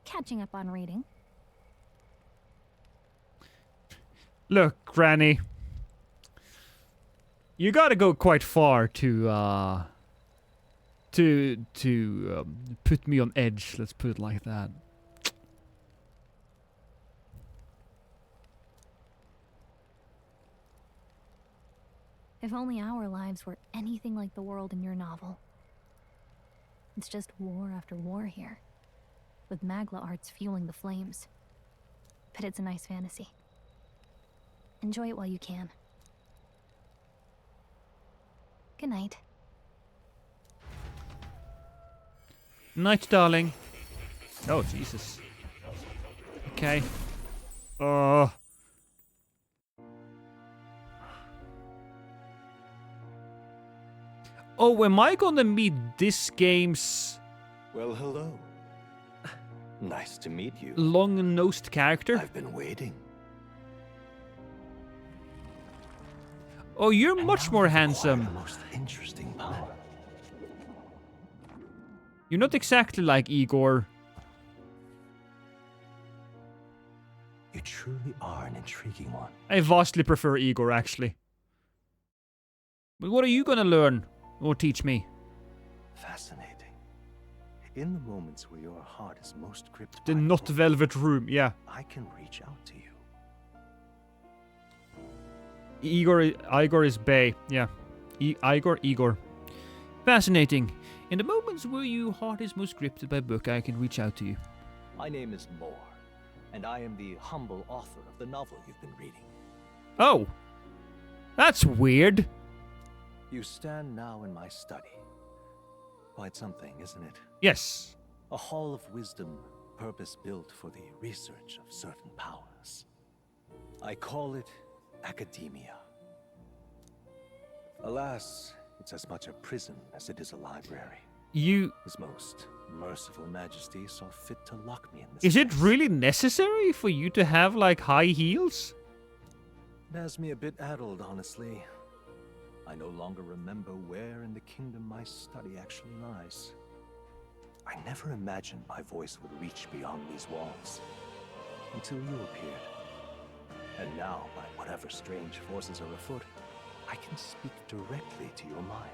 Catching up on reading. Look, Granny. You gotta go quite far to put me on edge, let's put it like that. If only our lives were anything like the world in your novel. It's just war after war here, with Magla arts fueling the flames. But it's a nice fantasy. Enjoy it while you can. Good night. Night, darling. Oh, Jesus. Okay. Oh, am I gonna meet this game's... Well, hello. Nice to meet you. Long-nosed character? I've been waiting. Oh, you're much more handsome. The most interesting power. You're not exactly like Igor. You truly are an intriguing one. I vastly prefer Igor, actually. But what are you gonna learn? Or teach me? Fascinating. In the moments where your heart is most gripped The by not velvet room, yeah. I can reach out to you. Igor is Bay, yeah. Igor. Fascinating. In the moments where your heart is most gripped by book, I can reach out to you. My name is Moore, and I am the humble author of the novel you've been reading. Oh. That's weird. You stand now in my study. Quite something, isn't it? Yes. A hall of wisdom, purpose-built for the research of certain powers. I call it academia. Alas, it's as much a prison as it is a library. His most merciful majesty saw fit to lock me in this Is it really necessary for you to have, like, high heels? It has me a bit addled, honestly. I no longer remember where in the kingdom my study actually lies. I never imagined my voice would reach beyond these walls, until you appeared. And now, by whatever strange forces are afoot, I can speak directly to your mind.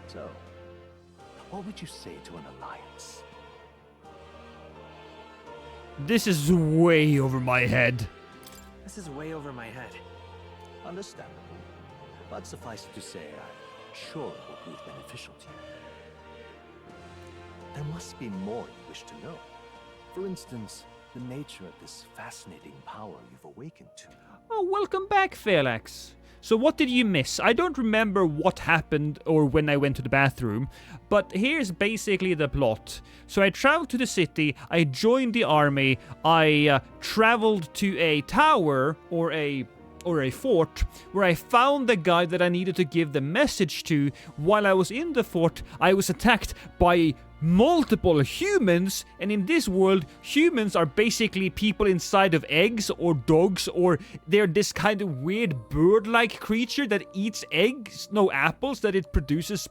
So, what would you say to an alliance? This is way over my head. This is way over my head. Understandable. But suffice it to say, I'm sure it will prove beneficial to you. There must be more you wish to know. For instance, the nature of this fascinating power you've awakened to. Oh, welcome back, Felix. So what did you miss? I don't remember what happened or when I went to the bathroom, but here's basically the plot. So I traveled to the city, I joined the army, I traveled to a tower or a fort where I found the guy that I needed to give the message to. While I was in the fort, I was attacked by multiple humans, and in this world, humans are basically people inside of eggs or dogs, or they're this kind of weird bird-like creature that eats eggs, no apples, that it produces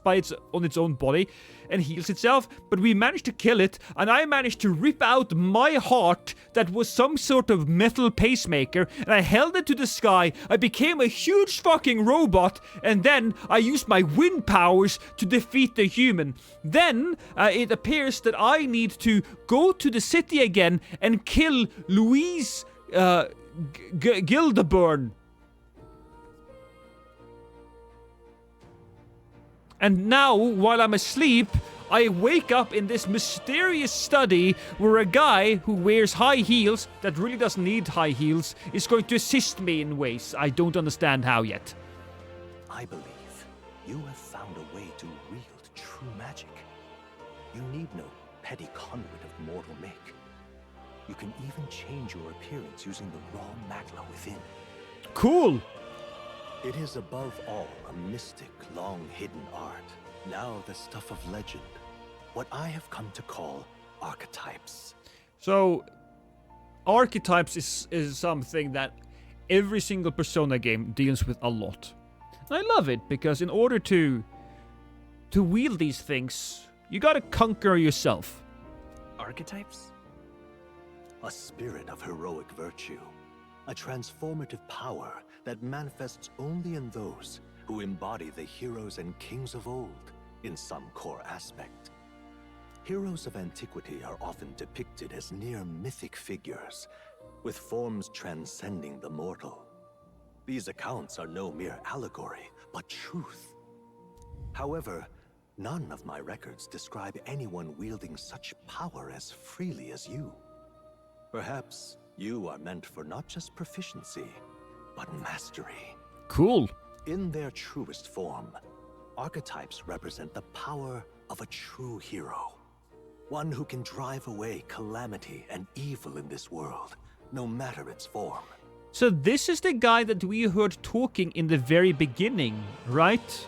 on its own body and heals itself. But we managed to kill it, and I managed to rip out my heart that was some sort of metal pacemaker, and I held it to the sky. I became a huge fucking robot, and then I used my wind powers to defeat the human. Then it appears that I need to go to the city again and kill Louise Gildeburn. And now, while I'm asleep, I wake up in this mysterious study where a guy who wears high heels, that really doesn't need high heels, is going to assist me in ways I don't understand how yet. I believe you have found a way to wield true magic. You need no petty conduit of mortal make. You can even change your appearance using the raw magla within. Cool! It is above all a mystic, long-hidden art. Now the stuff of legend. What I have come to call archetypes. So, archetypes is something that every single Persona game deals with a lot. And I love it, because in order to wield these things, you gotta conquer yourself. Archetypes? A spirit of heroic virtue. A transformative power that manifests only in those who embody the heroes and kings of old in some core aspect. Heroes of antiquity are often depicted as near mythic figures, with forms transcending the mortal. These accounts are no mere allegory, but truth. However, none of my records describe anyone wielding such power as freely as you. Perhaps you are meant for not just proficiency, but mastery. Cool. In their truest form, archetypes represent the power of a true hero. One who can drive away calamity and evil in this world, no matter its form. So this is the guy that we heard talking in the very beginning, right?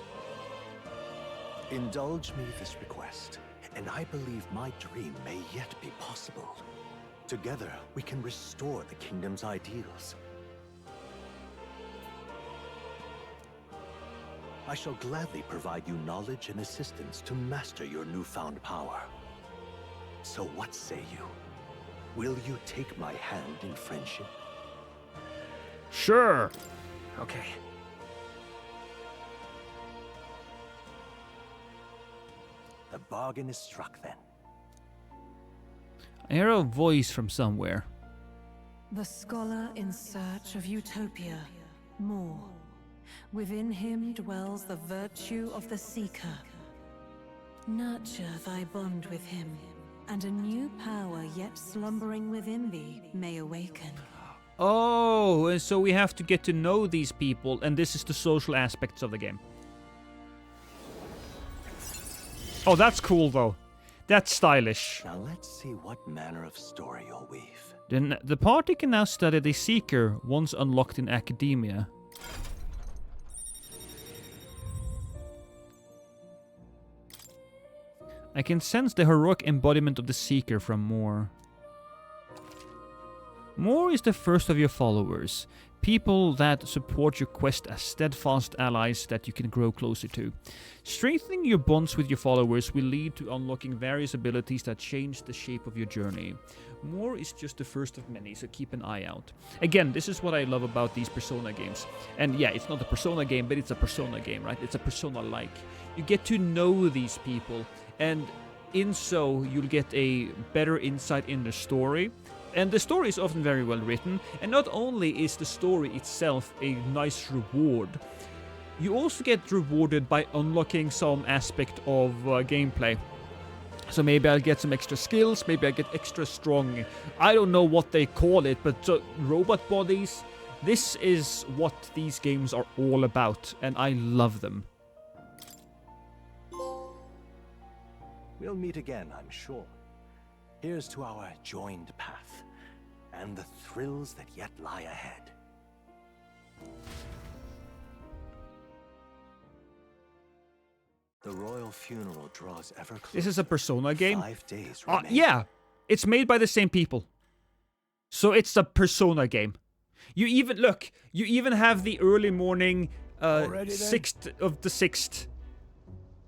Indulge me this request, and I believe my dream may yet be possible. Together, we can restore the kingdom's ideals. I shall gladly provide you knowledge and assistance to master your newfound power. So what say you? Will you take my hand in friendship? Sure. Okay. The bargain is struck then. I hear a voice from somewhere. The scholar in search of utopia, more. Within him dwells the virtue of the seeker. Nurture thy bond with him, And a new power yet slumbering within thee may awaken. Oh, and so we have to get to know these people, and this is the social aspects of the game. Oh, that's cool, though. That's stylish. Now let's see what manner of story you'll weave. Then the party can now study the Seeker once unlocked in academia. I can sense the heroic embodiment of the Seeker from Moore. Moore is the first of your followers, people that support your quest as steadfast allies that you can grow closer to. Strengthening your bonds with your followers will lead to unlocking various abilities that change the shape of your journey. Moore is just the first of many, so keep an eye out. Again, this is what I love about these Persona games. And yeah, it's not a Persona game, but it's a Persona game, right? It's a Persona-like. You get to know these people, and in so, you'll get a better insight in the story. And the story is often very well written, and not only is the story itself a nice reward, you also get rewarded by unlocking some aspect of gameplay. So maybe I'll get some extra skills, maybe I get extra strong. I don't know what they call it, but robot bodies. This is what these games are all about, and I love them. We'll meet again, I'm sure. Here's to our joined path, and the thrills that yet lie ahead. The royal funeral draws ever closer. This is a Persona game? 5 days yeah, it's made by the same people. So it's a Persona game. You even have the early morning 6th of the 6th.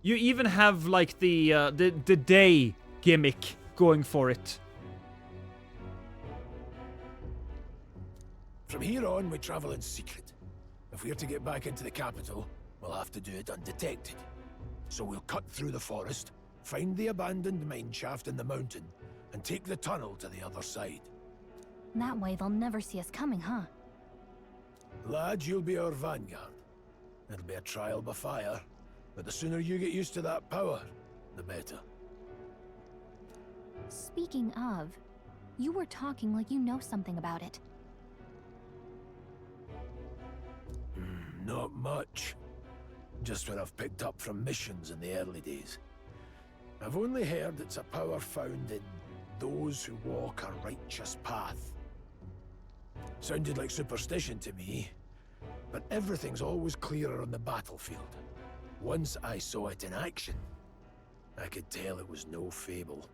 You even have like the day gimmick going for it. From here on, we travel in secret. If we're to get back into the capital, we'll have to do it undetected. So we'll cut through the forest, find the abandoned mine shaft in the mountain, and take the tunnel to the other side. That way they'll never see us coming, huh? Lad, you'll be our vanguard. It'll be a trial by fire, but the sooner you get used to that power, the better. Speaking of, you were talking like you know something about it. Not much. Just what I've picked up from missions in the early days. I've only heard it's a power found in those who walk a righteous path. Sounded like superstition to me, but everything's always clearer on the battlefield. Once I saw it in action, I could tell it was no fable.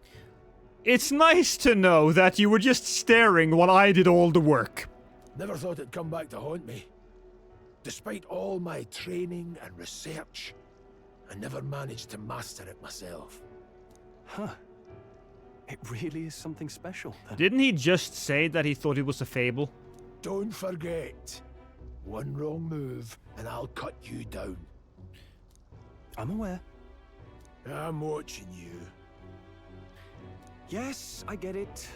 It's nice to know that you were just staring while I did all the work. Never thought it'd come back to haunt me. Despite all my training and research, I never managed to master it myself. Huh. It really is something special. Didn't he just say that he thought it was a fable? Don't forget, one wrong move and I'll cut you down. I'm aware. I'm watching you. Yes, I get it.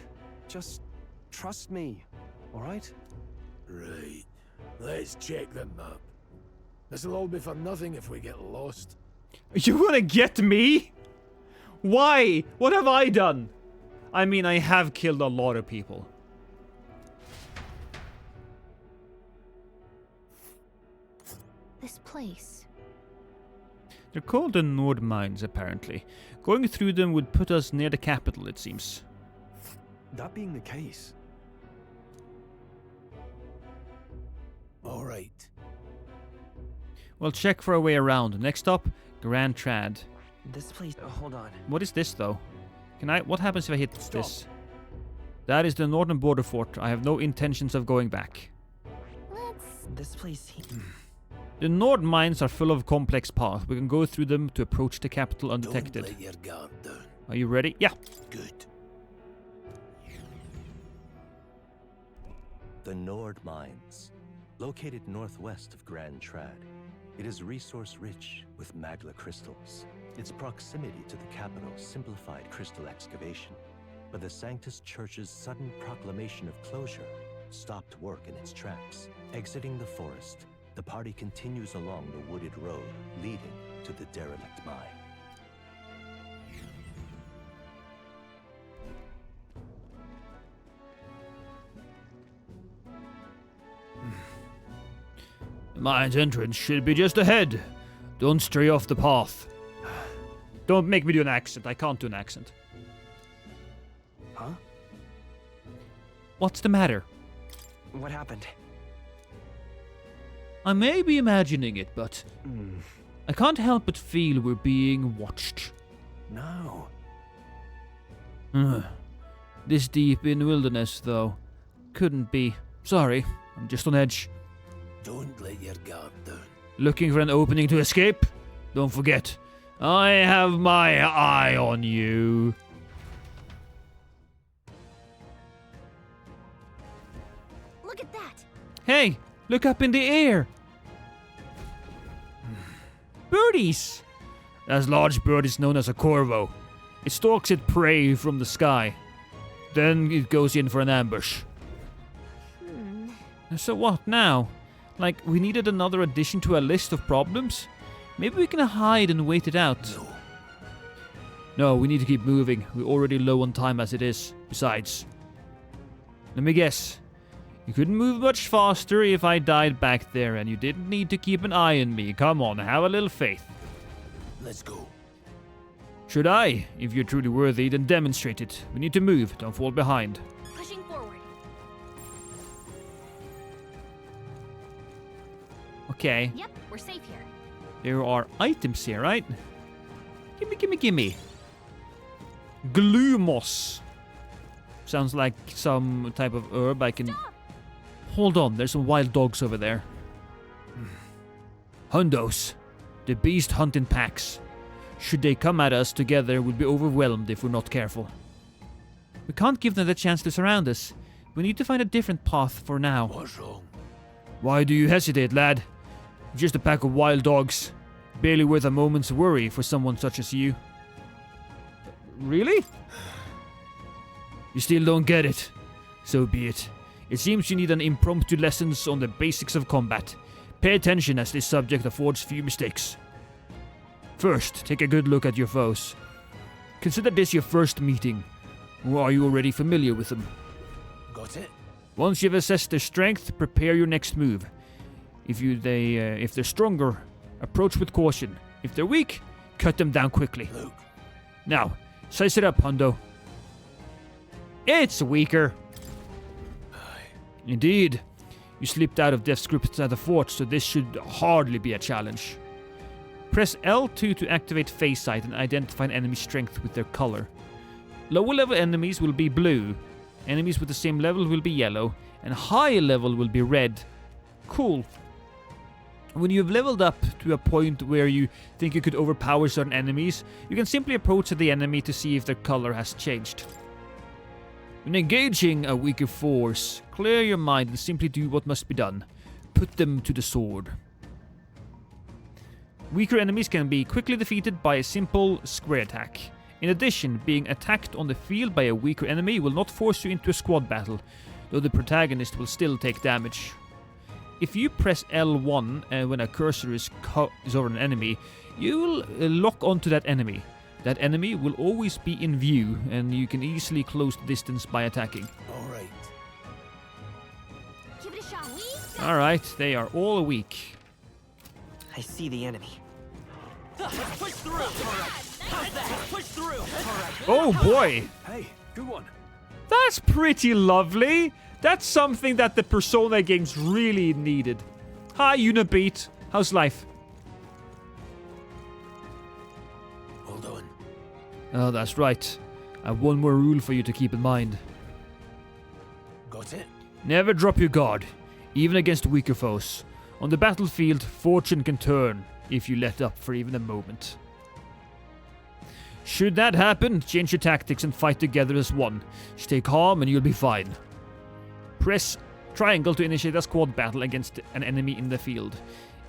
Just trust me, all right? Right. Let's check the map. This'll all be for nothing if we get lost. You wanna get me? Why? What have I done? I mean, I have killed a lot of people. This place. They're called the Nord Mines, apparently. Going through them would put us near the capital, it seems. That being the case... All right. We'll check for a way around. Next up, Grand Trad. This place... hold on. What is this, though? What happens if I hit this? That is the northern border fort. I have no intentions of going back. This place... The Nord Mines are full of complex paths. We can go through them to approach the capital undetected. Don't let your guard down. Are you ready? Yeah. Good. The Nord Mines. Located northwest of Grand Trad, it is resource-rich with magla crystals. Its proximity to the capital simplified crystal excavation, but the Sanctus Church's sudden proclamation of closure stopped work in its tracks. Exiting the forest, the party continues along the wooded road leading to the derelict mine. The mine's entrance should be just ahead. Don't stray off the path. Don't make me do an accent. I can't do an accent. Huh? What's the matter? What happened? I may be imagining it, but I can't help but feel we're being watched. No. This deep in the wilderness, though. Couldn't be. Sorry, I'm just on edge. Don't let your guard down. Looking for an opening to escape? Don't forget, I have my eye on you. Look at that! Hey, look up in the air! Birdies! That large bird is known as a corvo. It stalks its prey from the sky. Then it goes in for an ambush. So what now? Like, we needed another addition to our list of problems? Maybe we can hide and wait it out. No, we need to keep moving. We're already low on time as it is. Besides, let me guess. You couldn't move much faster if I died back there, and you didn't need to keep an eye on me. Come on, have a little faith. Let's go. Should I? If you're truly worthy, then demonstrate it. We need to move. Don't fall behind. Pushing forward. Okay. Yep, we're safe here. There are items here, right? Gimme. Glue moss. Sounds like some type of herb I can... Stop. Hold on, there's some wild dogs over there. Hundos. The beast hunt in packs. Should they come at us together, we'll be overwhelmed if we're not careful. We can't give them the chance to surround us. We need to find a different path for now. What's wrong? Why do you hesitate, lad? Just a pack of wild dogs. Barely worth a moment's worry for someone such as you. Really? You still don't get it. So be it. It seems you need an impromptu lessons on the basics of combat. Pay attention as this subject affords few mistakes. First, take a good look at your foes. Consider this your first meeting. Or are you already familiar with them? Got it. Once you've assessed their strength, prepare your next move. If they're stronger, approach with caution. If they're weak, cut them down quickly. Luke. Now, size it up, Hundo. It's weaker. Indeed. You slipped out of Death's grip at the fort, so this should hardly be a challenge. Press L2 to activate Phase Sight and identify an enemy's strength with their color. Lower level enemies will be blue, enemies with the same level will be yellow, and higher level will be red. Cool. When you've leveled up to a point where you think you could overpower certain enemies, you can simply approach the enemy to see if their color has changed. When engaging a weaker force, clear your mind and simply do what must be done. Put them to the sword. Weaker enemies can be quickly defeated by a simple square attack. In addition, being attacked on the field by a weaker enemy will not force you into a squad battle, though the protagonist will still take damage. If you press L1 when a cursor is over an enemy, you will lock onto that enemy. That enemy will always be in view, and you can easily close the distance by attacking. Alright. Give it a shot. Alright, they are all weak. I see the enemy. Let's push through. How's that? Push through. Oh boy! Hey, good one. That's pretty lovely. That's something that the Persona games really needed. Hi, Unibeat. How's life? Hold on. Oh, that's right. I have one more rule for you to keep in mind. Got it? Never drop your guard, even against weaker foes. On the battlefield, fortune can turn if you let up for even a moment. Should that happen, change your tactics and fight together as one. Stay calm and you'll be fine. Press triangle to initiate a squad battle against an enemy in the field.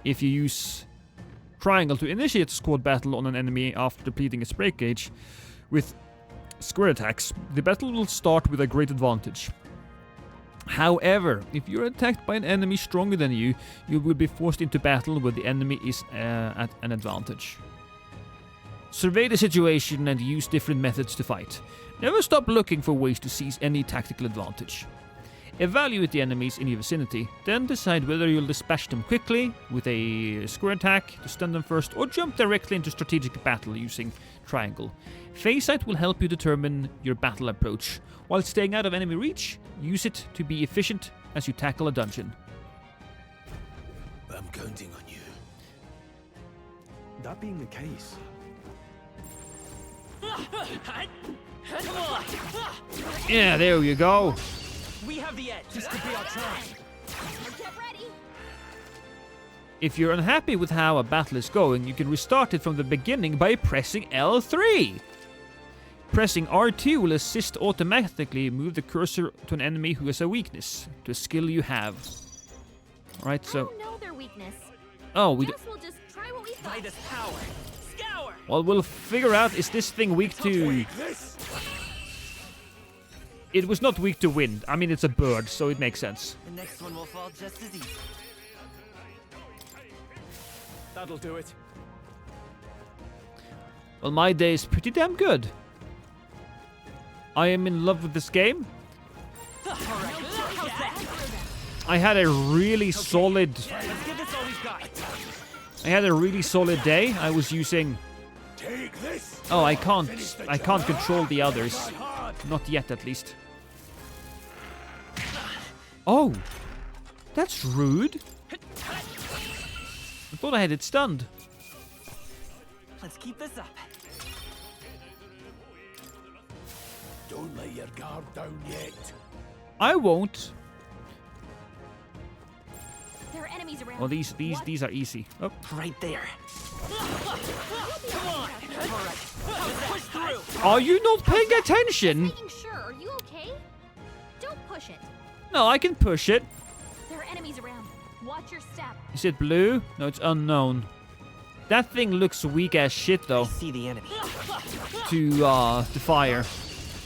If you use triangle to initiate a squad battle on an enemy after depleting its break gauge with square attacks, the battle will start with a great advantage. However, if you're attacked by an enemy stronger than you, you will be forced into battle where the enemy is at an advantage. Survey the situation and use different methods to fight. Never stop looking for ways to seize any tactical advantage. Evaluate the enemies in your vicinity, then decide whether you'll dispatch them quickly with a square attack to stun them first, or jump directly into strategic battle using triangle. Phase sight will help you determine your battle approach. While staying out of enemy reach, use it to be efficient as you tackle a dungeon. I'm counting on you. That being the case, Yeah, there you go. We have the edge. This could be our chance. Get ready. If you're unhappy with how a battle is going, you can restart it from the beginning by pressing L3. Pressing R2 will assist automatically move the cursor to an enemy who has a weakness, to a skill you have. Alright, so... I don't know their weakness. Oh, we Guess we'll just try what we thought. Midas power. Scour. Well, we'll figure out, is this thing weak to... It was not weak to wind. I mean, it's a bird, so it makes sense. The next one will fall just as easy. That'll do it. Well, my day is pretty damn good. I am in love with this game. I had a really solid... I had a really solid day. I was using... Oh, I can't control the others. Not yet, at least. Oh! That's rude. I thought I had it stunned. Let's keep this up. Don't let your guard down yet. I won't. There are enemies around. Oh, these are easy. Oh. Right there. Come on. All right. Push through. Are you not paying attention? Making sure. Are you okay? Don't push it. No, I can push it. There are enemies around. Watch your step. Is it blue? No, it's unknown. That thing looks weak as shit, though. I see the enemy. To fire.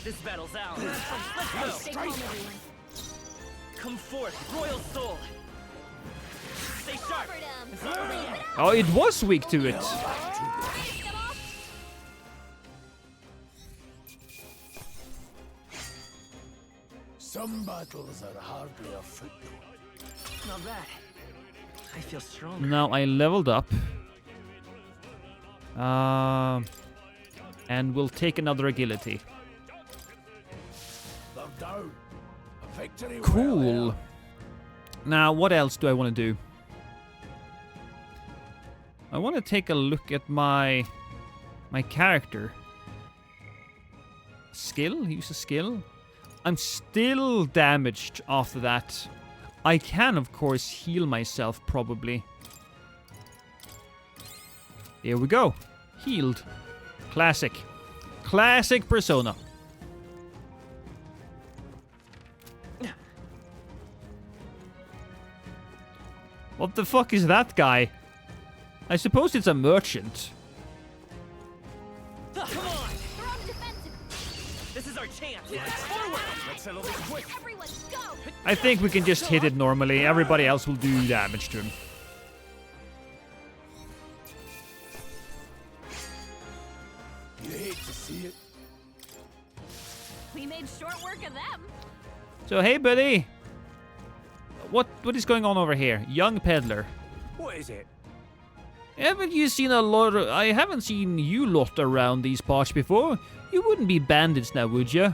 This battle's ours. Let's go. Come forth, royal soul. Stay sharp. Oh, it was weak to it. Some battles are hardly afoot. Not bad. I feel strong. Now I leveled up. And we'll take another agility. They're down. A victory. Cool. Now, what else do I want to do? I want to take a look at my character. Skill? Use a skill? I'm still damaged after that. I can, of course, heal myself, probably. Here we go. Healed. Classic. Classic Persona. What the fuck is that guy? I suppose it's a merchant. Come on! They're on the defensive. This is our chance. Forward! Let's settle this quick. Everyone, go! I think we can just hit it normally. Everybody else will do damage to him. You hate to see it. We made short work of them. So, hey, buddy. What is going on over here? Young peddler. What is it? Haven't you seen a lot of... I haven't seen you lot around these parts before. You wouldn't be bandits now, would you?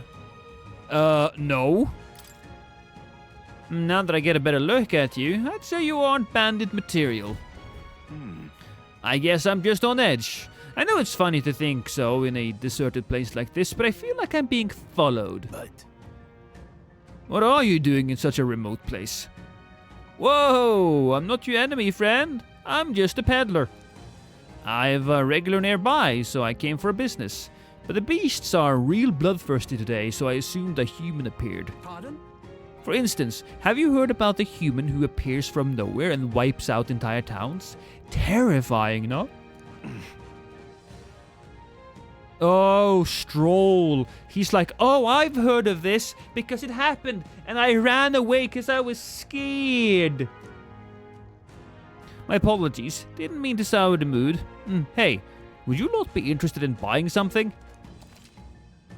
No. Now that I get a better look at you, I'd say you aren't bandit material. I guess I'm just on edge. I know it's funny to think so in a deserted place like this, but I feel like I'm being followed. But what are you doing in such a remote place? Whoa, I'm not your enemy, friend. I'm just a peddler. I have a regular nearby, so I came for business. But the beasts are real bloodthirsty today, so I assumed a human appeared. Pardon? For instance, have you heard about the human who appears from nowhere and wipes out entire towns? Terrifying, no? Oh, Stroll. He's like, oh, I've heard of this because it happened and I ran away because I was scared. My apologies. Didn't mean to sour the mood. Hey, would you not be interested in buying something?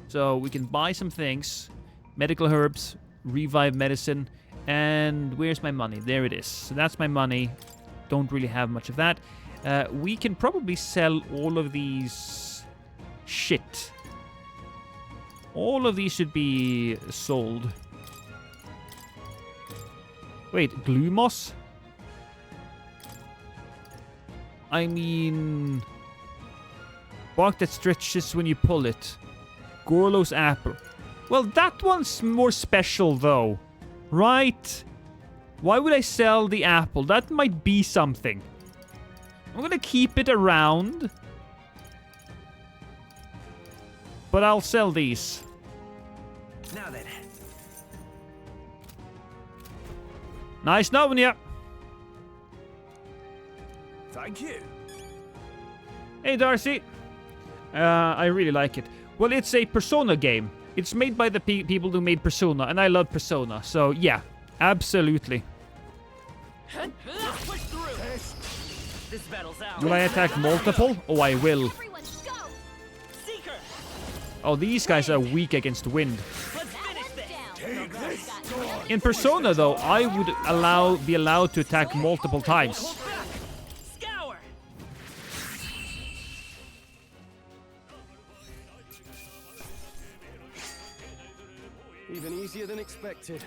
So we can buy some things. Medical herbs. revive medicine. And where's my money? There it is. So that's my money. Don't really have much of that. We can probably sell all of these shit. All of these should be sold. Wait, glue moss? I mean... bark that stretches when you pull it. Gorlo's apple. Well, that one's more special, though. Right? Why would I sell the apple? That might be something. I'm gonna keep it around. But I'll sell these. Now then. Nice knowing you. Thank you. Hey, Darcy. I really like it. Well, it's a Persona game. It's made by the people who made Persona, and I love Persona. So, yeah. Absolutely. Push through. This battle's out. Will I attack multiple? Oh, I will. Oh, these guys are weak against wind. In Persona, though, I would be allowed to attack multiple times. Even easier than expected.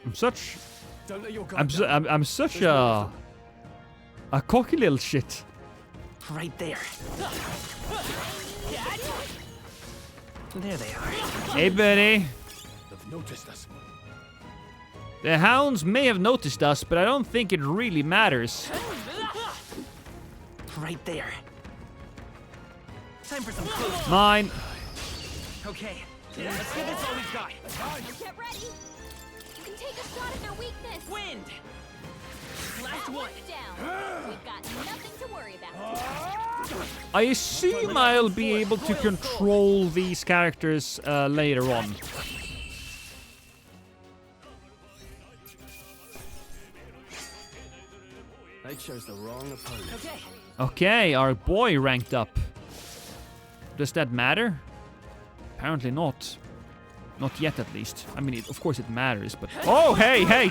I'm such... Don't let your guard down. I'm such a cocky little shit. Right there. There they are. Hey, buddy. They've noticed us. The hounds may have noticed us, but I don't think it really matters. Right there. Time for some food. Mine. Okay. Let's give this all we've got. Get ready. You can take a shot at their weakness. Wind. Last one down. We've got nothing to worry about. I assume I'll be able to control these characters later on. They chose the wrong opponent. Okay, our boy ranked up. Does that matter? Apparently not. Not yet, at least. I mean, of course it matters, but... Oh, hey!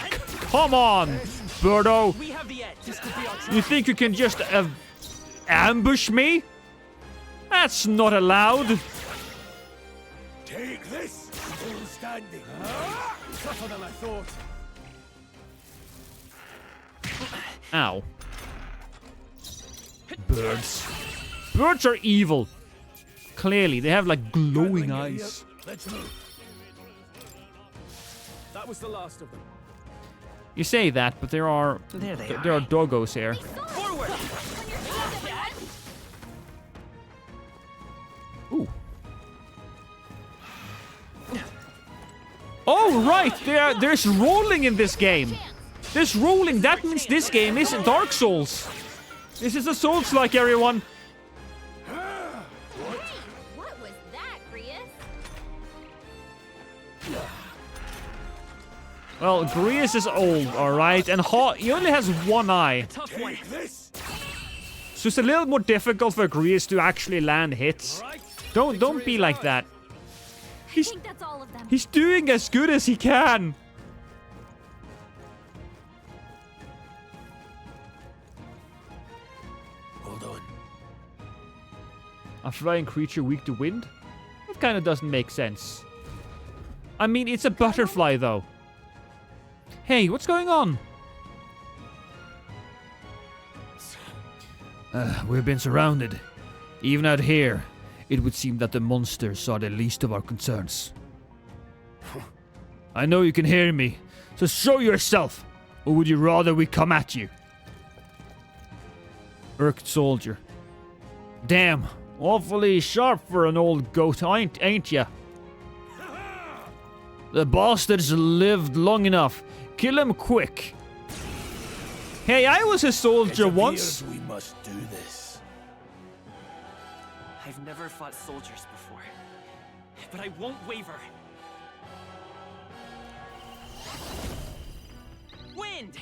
Come on, Birdo! You think you can just ambush me? That's not allowed. Take this, still standing. Tougher than I thought. Ow. Birds. Birds are evil. Clearly, they have like glowing eyes. Let's move. That was the last of them. You say that, but there are doggos here. Forward. Ooh. Oh right, there's rolling in this game. There's rolling. That means this game isn't Dark Souls. This is a Souls-like, everyone. What was that, Grius? Well, Grius is old, alright, and he only has one eye. So it's a little more difficult for Grius to actually land hits. Don't be like that. I think that's all of them. He's doing as good as he can. Hold on. A flying creature weak to wind? That kind of doesn't make sense. I mean, it's a butterfly, though. Hey, what's going on? We've been surrounded. Even out here, it would seem that the monsters are the least of our concerns. I know you can hear me, so show yourself! Or would you rather we come at you? Irked soldier. Damn, awfully sharp for an old goat, ain't ya? The bastards lived long enough. Kill him quick. Hey, I was a soldier once. We must do this. I've never fought soldiers before, but I won't waver. Wind!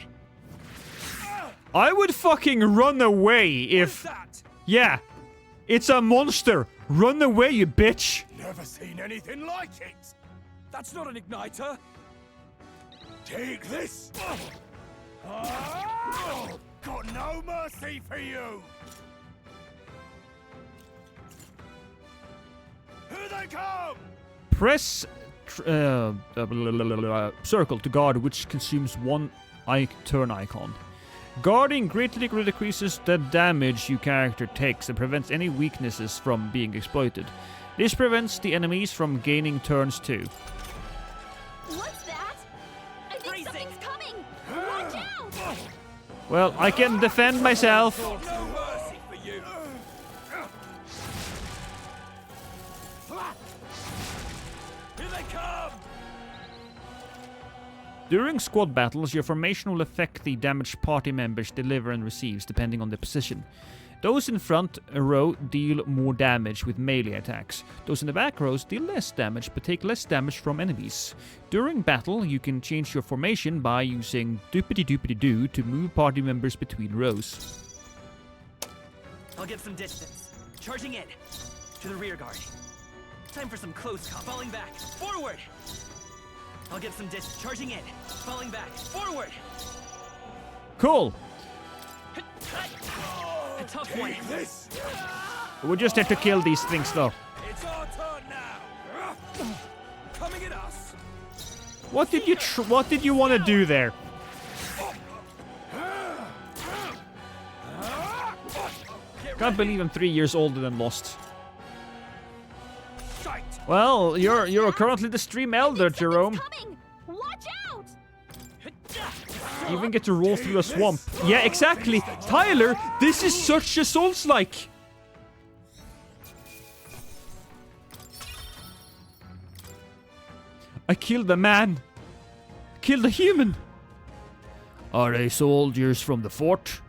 I would fucking run away if... Yeah, it's a monster. Run away, you bitch. Never seen anything like it. That's not an igniter! Take this! Got no mercy for you! Here they come! Press circle to guard, which consumes one turn icon. Guarding greatly decreases the damage your character takes and prevents any weaknesses from being exploited. This prevents the enemies from gaining turns too. What's that? I think something's coming! Watch out! Well, I can defend myself. No mercy for you! Here they come! During squad battles, your formation will affect the damage party members deliver and receives, depending on their position. Those in front row deal more damage with melee attacks. Those in the back rows deal less damage, but take less damage from enemies. During battle, you can change your formation by using doopity-doopity-doo to move party members between rows. I'll get some distance. Charging in. To the rear guard. Time for some close comp. Falling back. Forward! I'll get some distance. Charging in. Falling back. Forward! Cool! A tough one. This. We just have to kill these things though. It's our turn now! Coming at us! What did you want to do there? Can't believe I'm 3 years older than Lost. Well, you're currently the stream elder, Jerome. Watch out! You even get to roll through a swamp. Yeah, exactly. Tyler, this is such a Souls-like. I killed a man. Killed a human. Are they soldiers from the fort?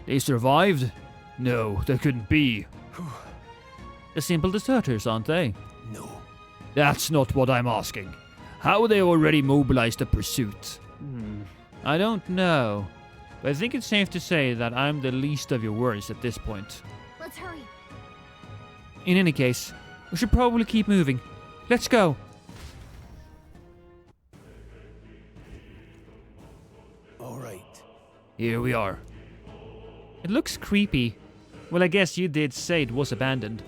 They survived? No, they couldn't be. The simple deserters, aren't they? No. That's not what I'm asking. How they already mobilized the pursuit? I don't know. But I think it's safe to say that I'm the least of your worries at this point. Let's hurry. In any case, we should probably keep moving. Let's go. All right. Here we are. It looks creepy. Well, I guess you did say it was abandoned.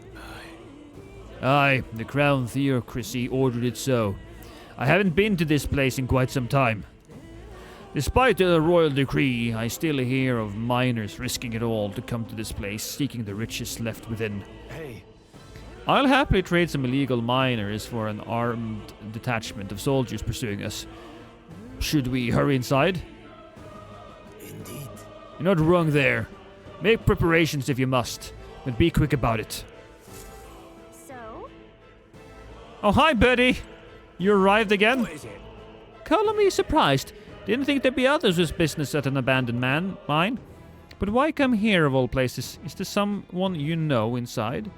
Aye, the Crown Theocracy ordered it so. I haven't been to this place in quite some time. Despite the royal decree, I still hear of miners risking it all to come to this place, seeking the riches left within. Hey. I'll happily trade some illegal miners for an armed detachment of soldiers pursuing us. Should we hurry inside? Indeed. You're not wrong there. Make preparations if you must, but be quick about it. So? Oh, hi, Betty. You arrived again? What is it? Color me surprised. Didn't think there'd be others with business at an abandoned mine. But why come here of all places? Is there someone you know inside?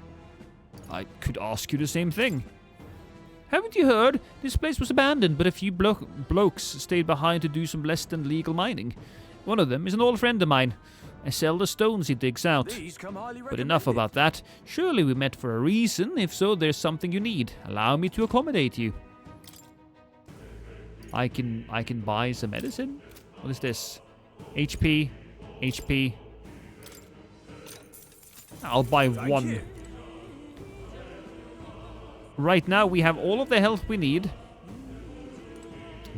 I could ask you the same thing. Haven't you heard? This place was abandoned, but a few blokes stayed behind to do some less than legal mining. One of them is an old friend of mine. I sell the stones he digs out. But enough about that. Surely we met for a reason. If so, there's something you need. Allow me to accommodate you. I can buy some medicine? What is this? HP. HP. I'll buy one. Right now we have all of the health we need.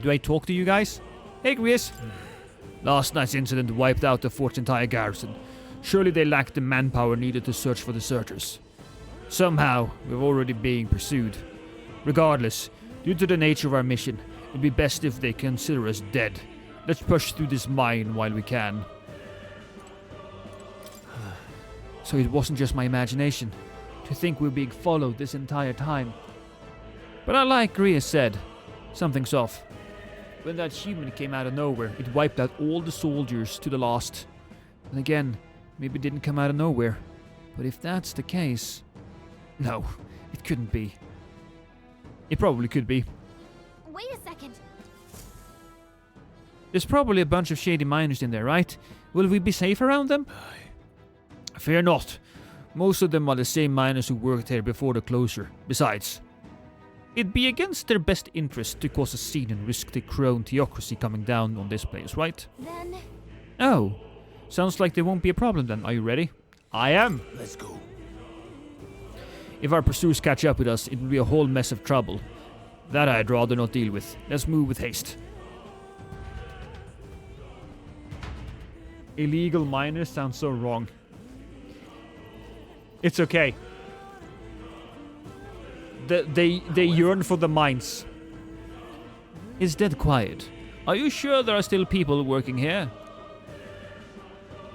Do I talk to you guys? Hey, Grius. Last night's incident wiped out the fort's entire garrison. Surely they lacked the manpower needed to search for deserters. Somehow, we're already being pursued. Regardless, due to the nature of our mission, it'd be best if they consider us dead. Let's push through this mine while we can. So it wasn't just my imagination. To think we're being followed this entire time. But I like Grius said. Something's off. When that human came out of nowhere, it wiped out all the soldiers to the last. And again, maybe it didn't come out of nowhere. But if that's the case... No, it couldn't be. It probably could be. Wait a second. There's probably a bunch of shady miners in there, right? Will we be safe around them? Fear not. Most of them are the same miners who worked here before the closure. Besides, It'd be against their best interest to cause a scene and risk the crown theocracy coming down on this place, right? Then... Oh. Sounds like there won't be a problem then. Are you ready? I am. Let's go. If our pursuers catch up with us, it will be a whole mess of trouble. That I'd rather not deal with. Let's move with haste. Illegal miners sounds so wrong. It's okay. They yearn for the mines. It's dead quiet. Are you sure there are still people working here?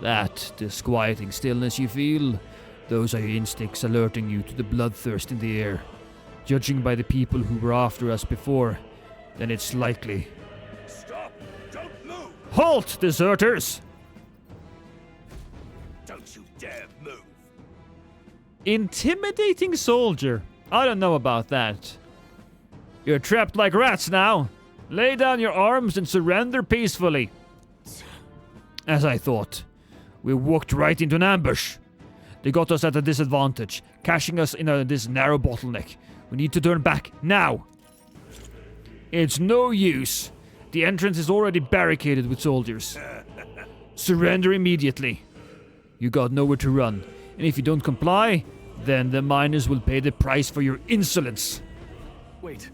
That disquieting stillness you feel, those are your instincts alerting you to the bloodthirst in the air. Judging by the people who were after us before, then it's likely. Stop! Don't move! Halt, deserters! Don't you dare move! Intimidating soldier. I don't know about that. You're trapped like rats now. Lay down your arms and surrender peacefully. As I thought. We walked right into an ambush. They got us at a disadvantage, cashing us in this narrow bottleneck. We need to turn back, now! It's no use. The entrance is already barricaded with soldiers. Surrender immediately. You got nowhere to run, and if you don't comply, then the miners will pay the price for your insolence. Wait.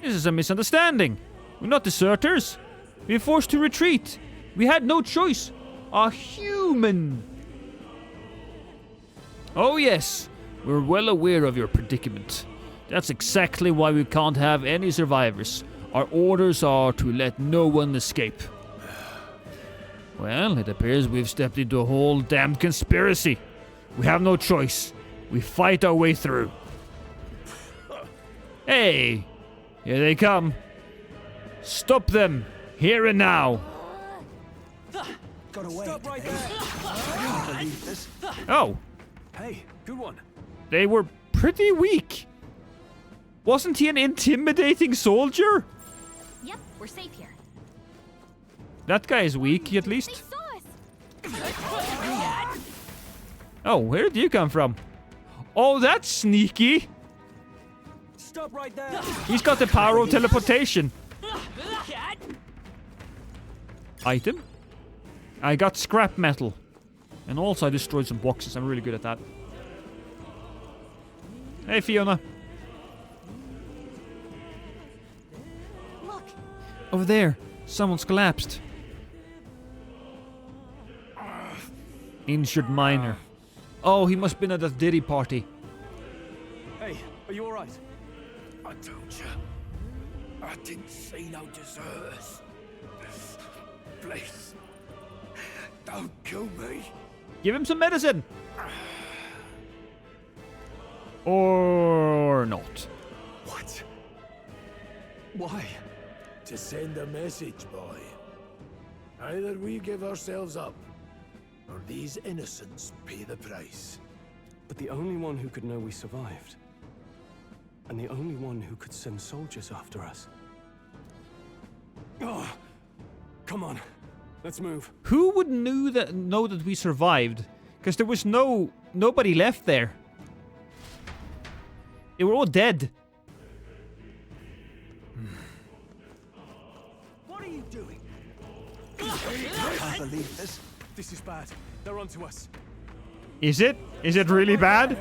This is a misunderstanding. We're not deserters. We were forced to retreat. We had no choice. A human. Oh yes, we're well aware of your predicament. That's exactly why we can't have any survivors. Our orders are to let no one escape. Well, it appears we've stepped into a whole damned conspiracy. We have no choice. We fight our way through. Hey, here they come. Stop them, here and now. Got away. Stop right there! I can't believe this. Oh. Hey, good one. They were pretty weak. Wasn't he an intimidating soldier? Yep, we're safe here. That guy is weak, at least. They saw us. Oh, where did you come from? Oh, that's sneaky. Stop right there! He's got the power of teleportation. Item? I got scrap metal. And also I destroyed some boxes. I'm really good at that. Hey, Fiona. Look. Over there. Someone's collapsed. Injured miner. Oh, he must have been at a Diddy party. Hey, are you alright? I told you. I didn't see no deserters. Please. Don't kill me. Give him some medicine. Or not. What? Why? To send a message, boy. Either we give ourselves up, or these innocents pay the price. But the only one who could know we survived. And the only one who could send soldiers after us. Oh, come on. Let's move. Who would know that we survived? Because there was nobody left there. They were all dead. What are you doing? I can't believe this. This is bad. They're onto us. Is it? Is it really bad?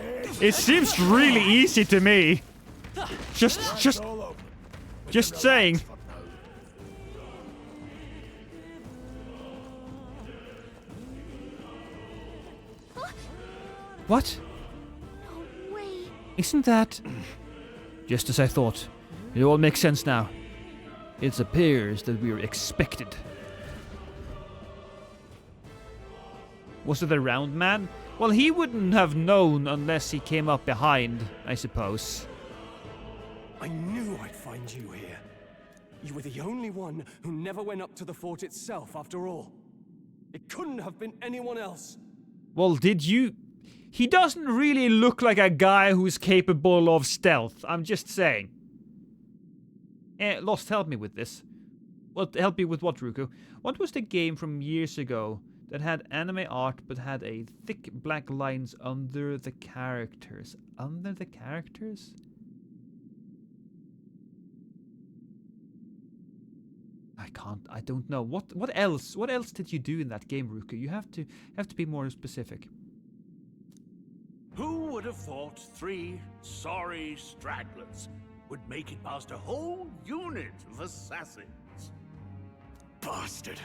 It seems really easy to me. Just saying. What? No way. Isn't that... Just as I thought. It all makes sense now. It appears that we are expected. Was it a round man? Well, he wouldn't have known unless he came up behind, I suppose. I knew I'd find you here. You were the only one who never went up to the fort itself, after all. It couldn't have been anyone else. Well, did you... He doesn't really look like a guy who's capable of stealth. I'm just saying. Lost, help me with this. What? Help me with what, Ruku? What was the game from years ago that had anime art but had a thick black lines under the characters? Under the characters? I don't know. What else? What else did you do in that game, Ruka? You have to be more specific. Who would have thought 3 sorry stragglers would make it past a whole unit of assassins? Bastard!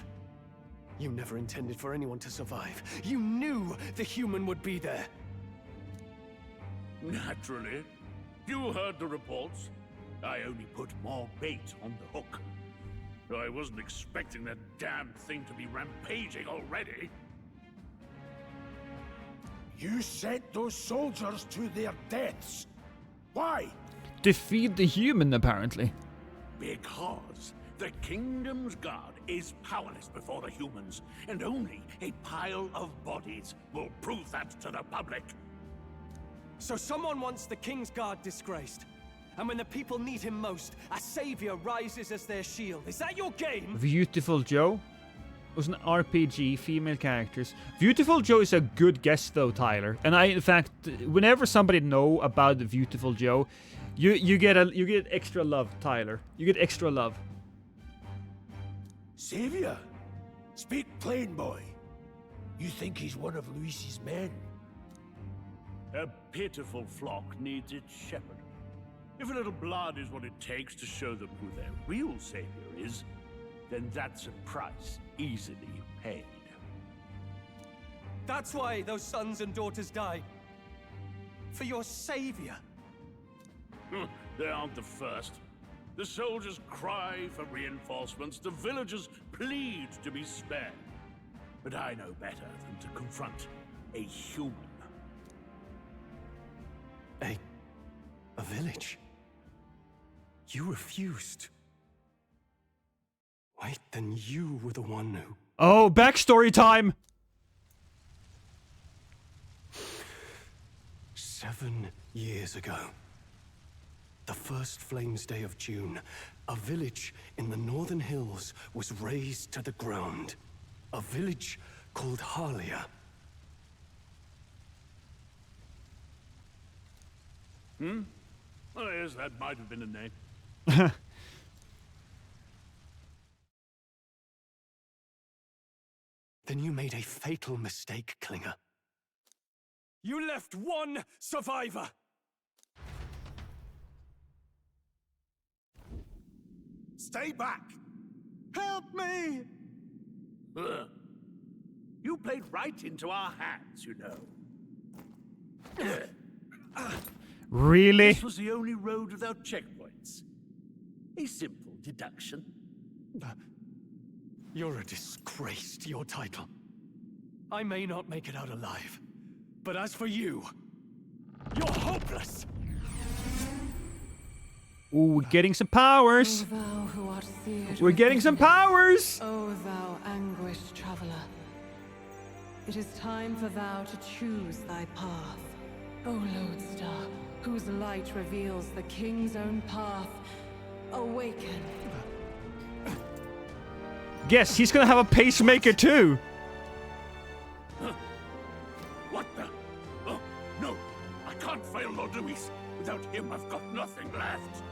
You never intended for anyone to survive. You knew the human would be there. Naturally. You heard the reports. I only put more bait on the hook. I wasn't expecting that damn thing to be rampaging already. You sent those soldiers to their deaths. Why? Defeat the human, apparently. Because the kingdom's guard is powerless before the humans, and only a pile of bodies will prove that to the public. So someone wants the King's Guard disgraced. And when the people need him most, a savior rises as their shield. Is that your game? Beautiful Joe was an RPG, female characters. Beautiful Joe is a good guess though, Tyler. And in fact, whenever somebody know about the Beautiful Joe, you get extra love, Tyler. You get extra love. Savior? Speak plain, boy. You think he's one of Luis's men? A pitiful flock needs its shepherd. If a little blood is what it takes to show them who their real savior is, then that's a price easily paid. That's why those sons and daughters died. For your savior. They aren't the first. The soldiers cry for reinforcements, the villagers plead to be spared. But I know better than to confront a human. A village? You refused. Wait, then you were the one who... Oh, backstory time! 7 years ago, the first Flames Day of June, a village in the northern hills was razed to the ground. A village called Harlia. Oh, yes, that might have been a name. Then you made a fatal mistake, Klinger. You left one survivor! Stay back! Help me! You played right into our hands, you know. Really? This was the only road without checkpoints. A simple deduction. You're a disgrace to your title. I may not make it out alive, but as for you, you're hopeless! Ooh, we're getting some powers! O thou who art seared We're getting some powers! O thou anguished traveler. It is time for thou to choose thy path. O lodestar, whose light reveals the king's own path, awaken. Guess he's gonna have a pacemaker too! What the? Oh, no! I can't fail Lord Luis. Without him, I've got nothing left.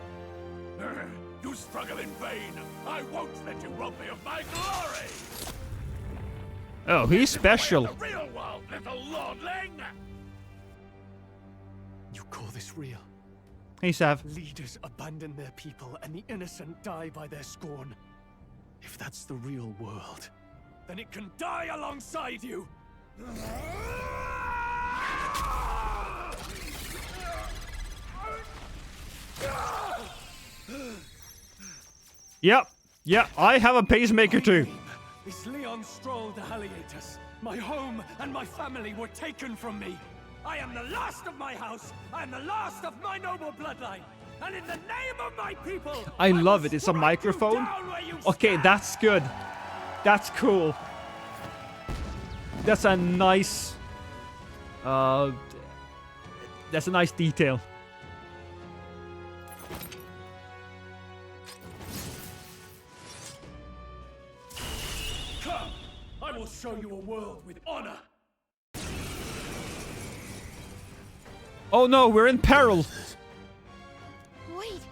You struggle in vain. I won't let you rob me of my glory! Oh, he's special. The real world, little lordling! You call this real? Hey, Sav. Leaders abandon their people and the innocent die by their scorn. If that's the real world, then it can die alongside you! Yep, I have a pacemaker too. Is Leon Stroll the Halliators? My home and my family were taken from me. I am the last of my house. I am the last of my noble bloodline. And in the name of my people, I love it. It's a microphone. Okay, that's good. That's cool. That's a nice... that's a nice detail. Come, I will show you a world with honor. Oh no, we're in peril. Wait,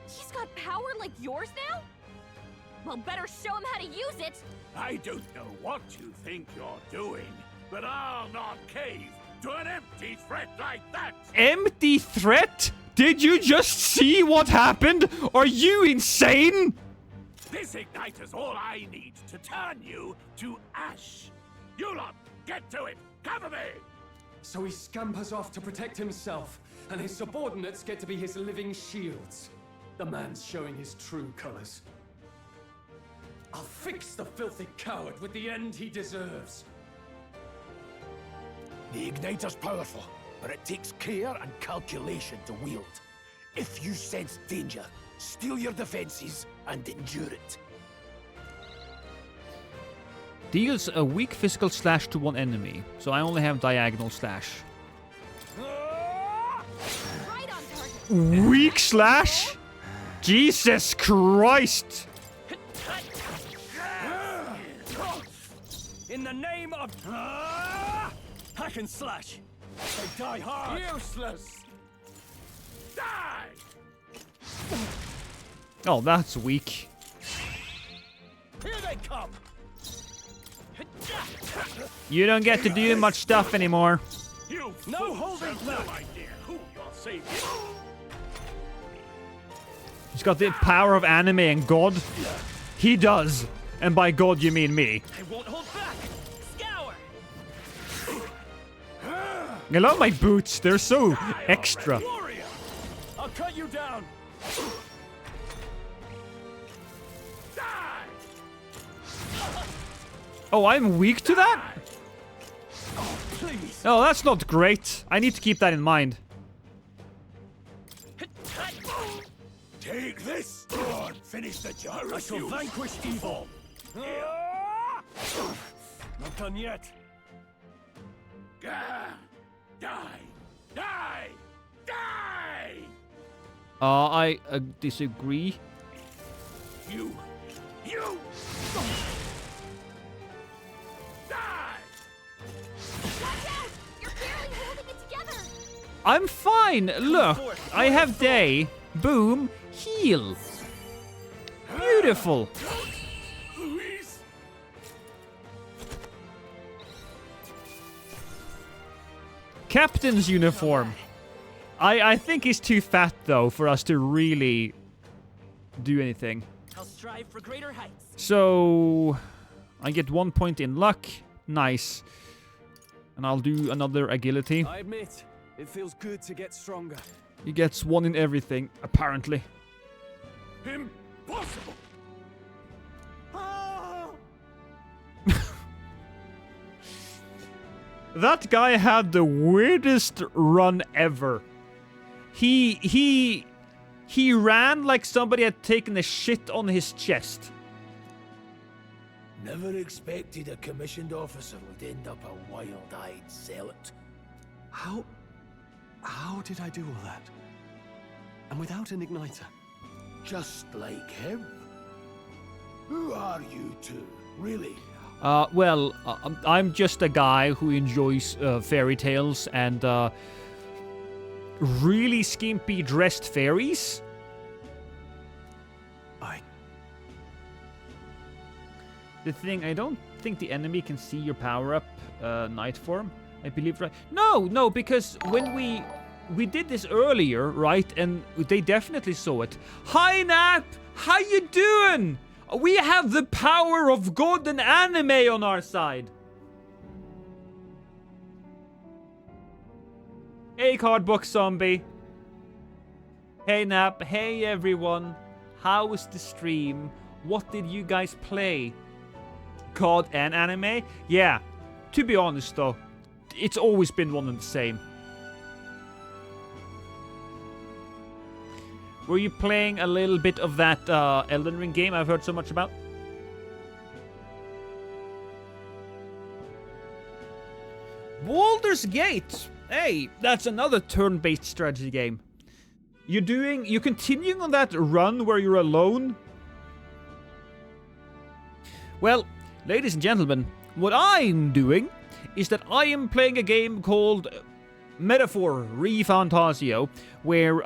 he's got power like yours now? Well, better show him how to use it! I don't know what you think you're doing, but I'll not cave to an empty threat like that! Empty threat? Did you just see what happened? Are you insane? This igniter's all I need to turn you to ash. You lot, get to it! Cover me! So he scampers off to protect himself, and his subordinates get to be his living shields. The man's showing his true colors. I'll fix the filthy coward with the end he deserves. The igniter's powerful, but it takes care and calculation to wield. If you sense danger, steel your defenses and endure it. Deals a weak physical slash to one enemy, so I only have diagonal slash. Right on target. Weak slash? Jesus Christ! In the name of hack and slash, they die hard. Useless! Die! Oh, that's weak. Here they come! You don't get to do much stuff anymore. You No holding have no idea who your savior is. He's got the power of anime and God. He does. And by God, you mean me. I won't hold back. Scour. I love my boots. They're so extra. Warrior, I'll cut you down. Oh, I'm weak to that? Please. Oh, that's not great. I need to keep that in mind. Take this! Go on, finish the job. I shall vanquish evil. Not done yet. Die! Die! Die! I disagree. You! Die! You're barely holding it together! I'm fine. Look, I have day. Boom. Heal. Beautiful. Louise! Captain's uniform. I think he's too fat, though, for us to really do anything. I'll strive for greater heights. So, I get 1 point in luck. Nice. And I'll do another agility. I admit, it feels good to get stronger. He gets 1 in everything, apparently. Impossible! That guy had the weirdest run ever. He ran like somebody had taken a shit on his chest. Never expected a commissioned officer would end up a wild-eyed zealot. How did I do all that? And without an igniter? Just like him. Who are you two, really? Well, I'm just a guy who enjoys fairy tales and really skimpy dressed fairies. The thing, I don't think the enemy can see your power-up night form. I believe, right? No, because when we did this earlier, right? And they definitely saw it. Hi, Nap! How you doing? We have the power of God and anime on our side. Hey, Cardbook Zombie. Hey, Nap. Hey, everyone. How was the stream? What did you guys play? God and anime? Yeah. To be honest, though, it's always been one and the same. Were you playing a little bit of that Elden Ring game I've heard so much about? Baldur's Gate! Hey, that's another turn-based strategy game. You continuing on that run where you're alone? Well, ladies and gentlemen, what I'm doing is that I am playing a game called Metaphor Re Fantasio, where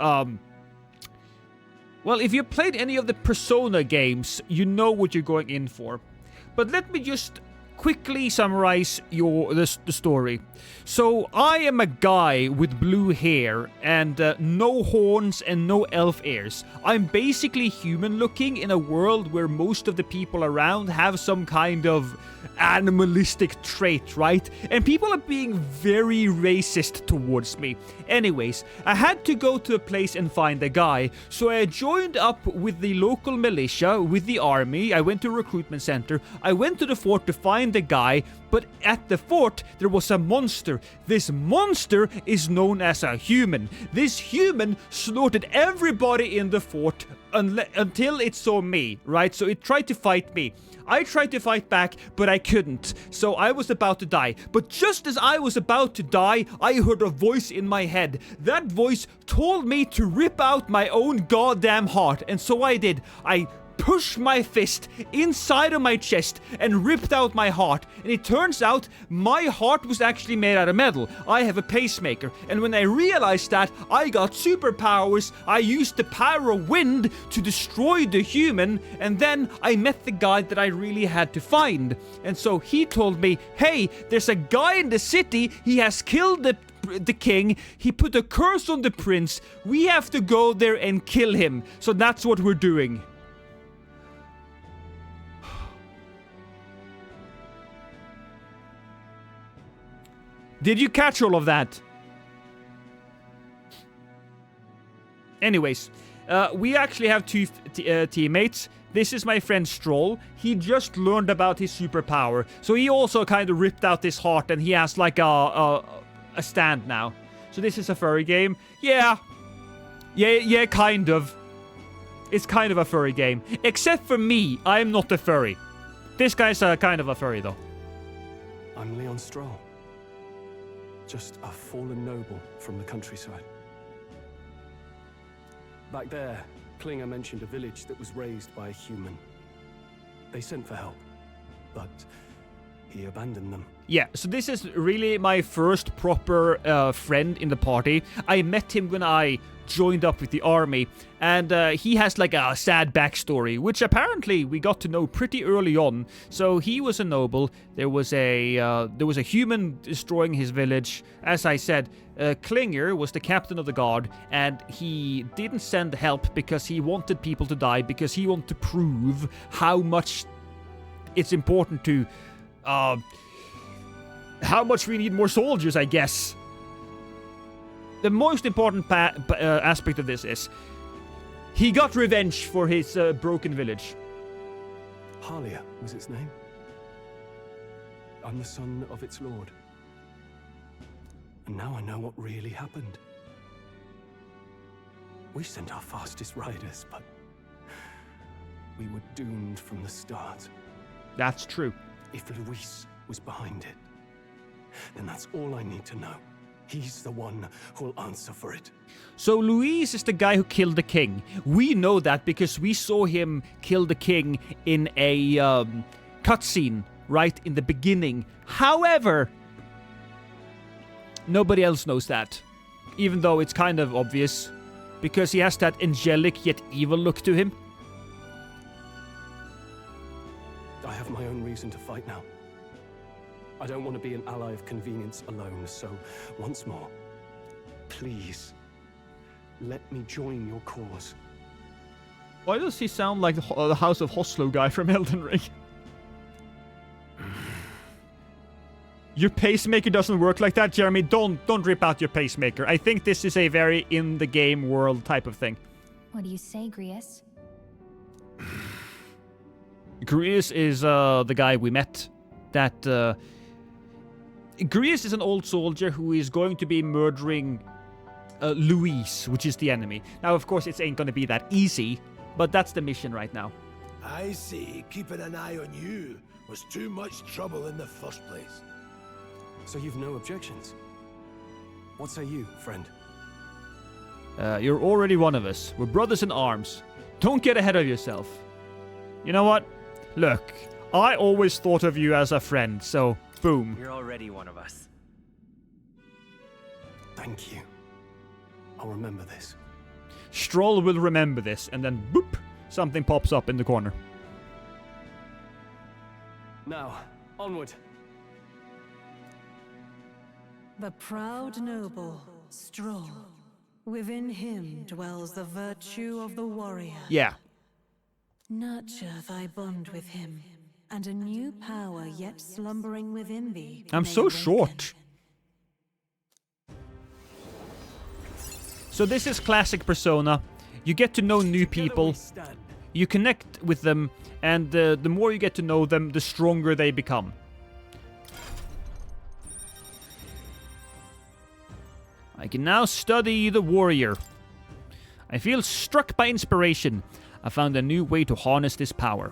Well, if you played any of the Persona games, you know what you're going in for. But let me just quickly summarize the story. So, I am a guy with blue hair and no horns and no elf ears. I'm basically human looking in a world where most of the people around have some kind of animalistic trait, right? And people are being very racist towards me. Anyways, I had to go to a place and find a guy, so I joined up with the local militia, with the army. I went to a recruitment center. I went to the fort to find the guy, but at the fort there was a monster. This monster is known as a human. This human slaughtered everybody in the fort until it saw me, right? So it tried to fight me. I tried to fight back, but I couldn't. So I was about to die. But just as I was about to die, I heard a voice in my head. That voice told me to rip out my own goddamn heart. And so I did. I pushed my fist inside of my chest and ripped out my heart. And it turns out my heart was actually made out of metal. I have a pacemaker. And when I realized that, I got superpowers. I used the power of wind to destroy the human. And then I met the guy that I really had to find. And so he told me, hey, there's a guy in the city. He has killed the king. He put a curse on the prince. We have to go there and kill him. So that's what we're doing. Did you catch all of that? Anyways, we actually have two teammates. This is my friend Stroll. He just learned about his superpower. So he also kind of ripped out his heart and he has like a stand now. So this is a furry game. Yeah, kind of. It's kind of a furry game. Except for me, I'm not a furry. This guy's kind of a furry though. I'm Leon Stroll. Just a fallen noble from the countryside. Back there, Klinger mentioned a village that was raised by a human. They sent for help, but he abandoned them. Yeah, so this is really my first proper friend in the party. I met him when I joined up with the army, and he has like a sad backstory, which apparently we got to know pretty early on. So he was a noble. There was a human destroying his village. As I said, Klinger was the captain of the guard, and he didn't send help because he wanted people to die, because he wanted to prove how much it's important to how much we need more soldiers, I guess. The most important aspect of this is he got revenge for his broken village. Halia was its name. I'm the son of its lord. And now I know what really happened. We sent our fastest riders, but we were doomed from the start. That's true. If Luis was behind it, then that's all I need to know. He's the one who'll answer for it. So Luis is the guy who killed the king. We know that because we saw him kill the king in a cutscene right in the beginning. However, nobody else knows that. Even though it's kind of obvious. Because he has that angelic yet evil look to him. I have my own reason to fight now. I don't want to be an ally of convenience alone, so once more, please, let me join your cause. Why does he sound like the House of Hoslo guy from Elden Ring? Your pacemaker doesn't work like that, Jeremy. Don't rip out your pacemaker. I think this is a very in-the-game world type of thing. What do you say, Grius? Grius is the guy we met. Grius is an old soldier who is going to be murdering Luis, which is the enemy. Now, of course, it ain't going to be that easy, but that's the mission right now. I see. Keeping an eye on you was too much trouble in the first place. So you've no objections? What say you, friend? You're already one of us. We're brothers in arms. Don't get ahead of yourself. You know what? Look, I always thought of you as a friend, so boom. You're already one of us. Thank you. I'll remember this. Stroll will remember this, and then boop, something pops up in the corner. Now, onward. The proud noble, Stroll. Within him dwells the virtue of the warrior. Yeah. Nurture thy bond with him, and a new power yet slumbering within thee. I'm so short. So this is classic Persona. You get to know new people. You connect with them, and the more you get to know them, the stronger they become. I can now study the warrior. I feel struck by inspiration. I found a new way to harness this power.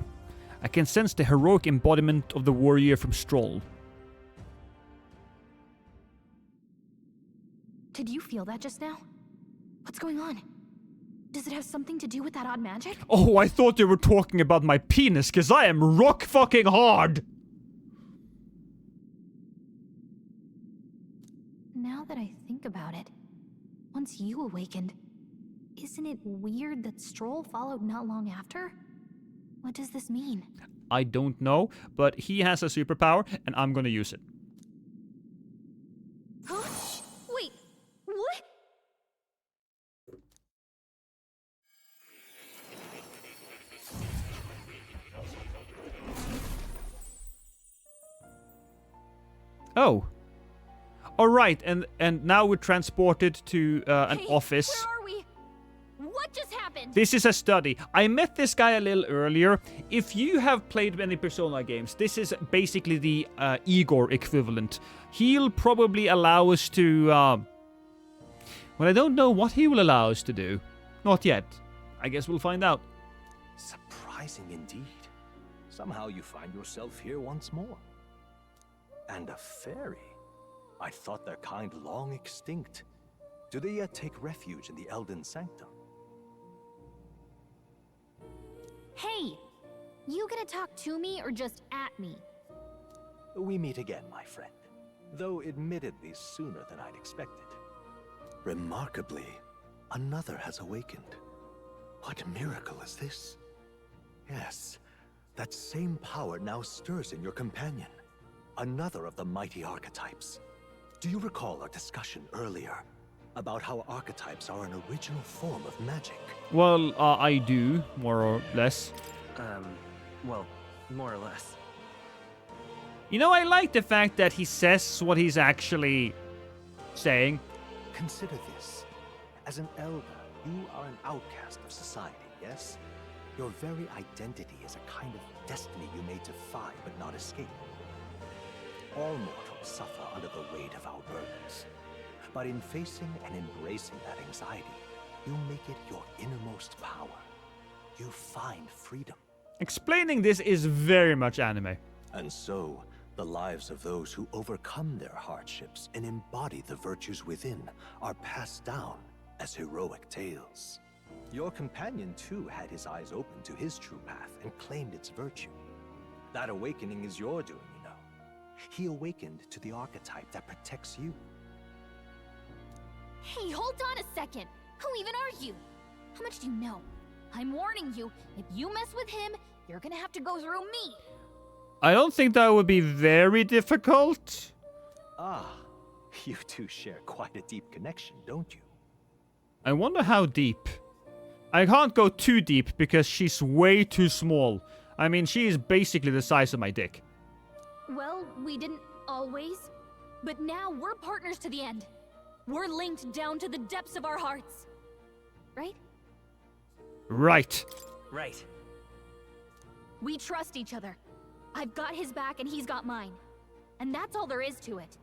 I can sense the heroic embodiment of the warrior from Stroll. Did you feel that just now? What's going on? Does it have something to do with that odd magic? Oh, I thought you were talking about my penis, because I am rock fucking hard! Now that I think about it, once you awakened, isn't it weird that Stroll followed not long after? What does this mean? I don't know, but he has a superpower, and I'm gonna use it. Huh? Wait, what? Oh. Alright, and now we're transported to an office. Where are we? What just happened? This is a study. I met this guy a little earlier. If you have played many Persona games, this is basically the Igor equivalent. He'll probably allow us to... well, I don't know what he will allow us to do. Not yet. I guess we'll find out. Surprising indeed. Somehow you find yourself here once more. And a fairy. I thought their kind long extinct. Do they yet take refuge in the Elden Sanctum? Hey! You gonna talk to me or just at me? We meet again, my friend. Though admittedly sooner than I'd expected. Remarkably, another has awakened. What miracle is this? Yes, that same power now stirs in your companion. Another of the mighty archetypes. Do you recall our discussion earlier about how archetypes are an original form of magic? Well, I do, more or less. Well, more or less. You know, I like the fact that he says what he's actually saying. Consider this. As an elder, you are an outcast of society, yes? Your very identity is a kind of destiny you may defy but not escape. All mortals suffer under the weight of our burdens. But in facing and embracing that anxiety, you make it your innermost power. You find freedom. Explaining this is very much anime. And so, the lives of those who overcome their hardships and embody the virtues within are passed down as heroic tales. Your companion too had his eyes open to his true path and claimed its virtue. That awakening is your doing, you know. He awakened to the archetype that protects you. Hey, hold on a second. Who even are you? How much do you know? I'm warning you, if you mess with him, you're gonna have to go through me. I don't think that would be very difficult. Ah, you two share quite a deep connection, don't you? I wonder how deep. I can't go too deep because she's way too small. I mean, she is basically the size of my dick. Well, we didn't always. But now we're partners to the end. We're linked down to the depths of our hearts. Right? Right. Right. We trust each other. I've got his back and he's got mine. And that's all there is to it.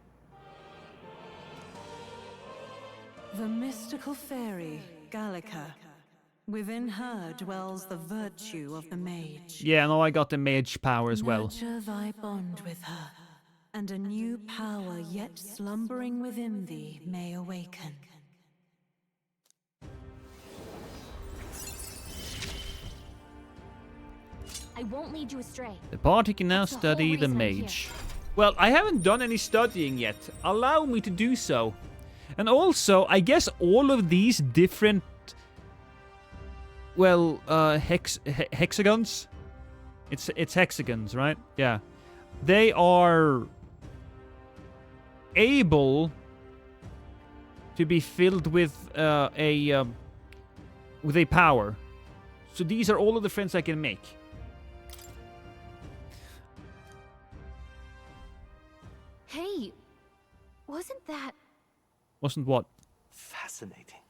The mystical fairy, Gallica. Within her dwells the virtue of the mage. Yeah, no, I got the mage power as well. Nurture thy bond with her, and a new power yet slumbering within thee may awaken. I won't lead you astray. The party can now That's the study whole the reason I'm mage. Well, I haven't done any studying yet. Allow me to do so. And also, I guess all of these different well, hexagons. It's hexagons, right? Yeah. They are able to be filled with a power. So these are all of the friends I can make. Hey, wasn't that... Wasn't what? Fascinating.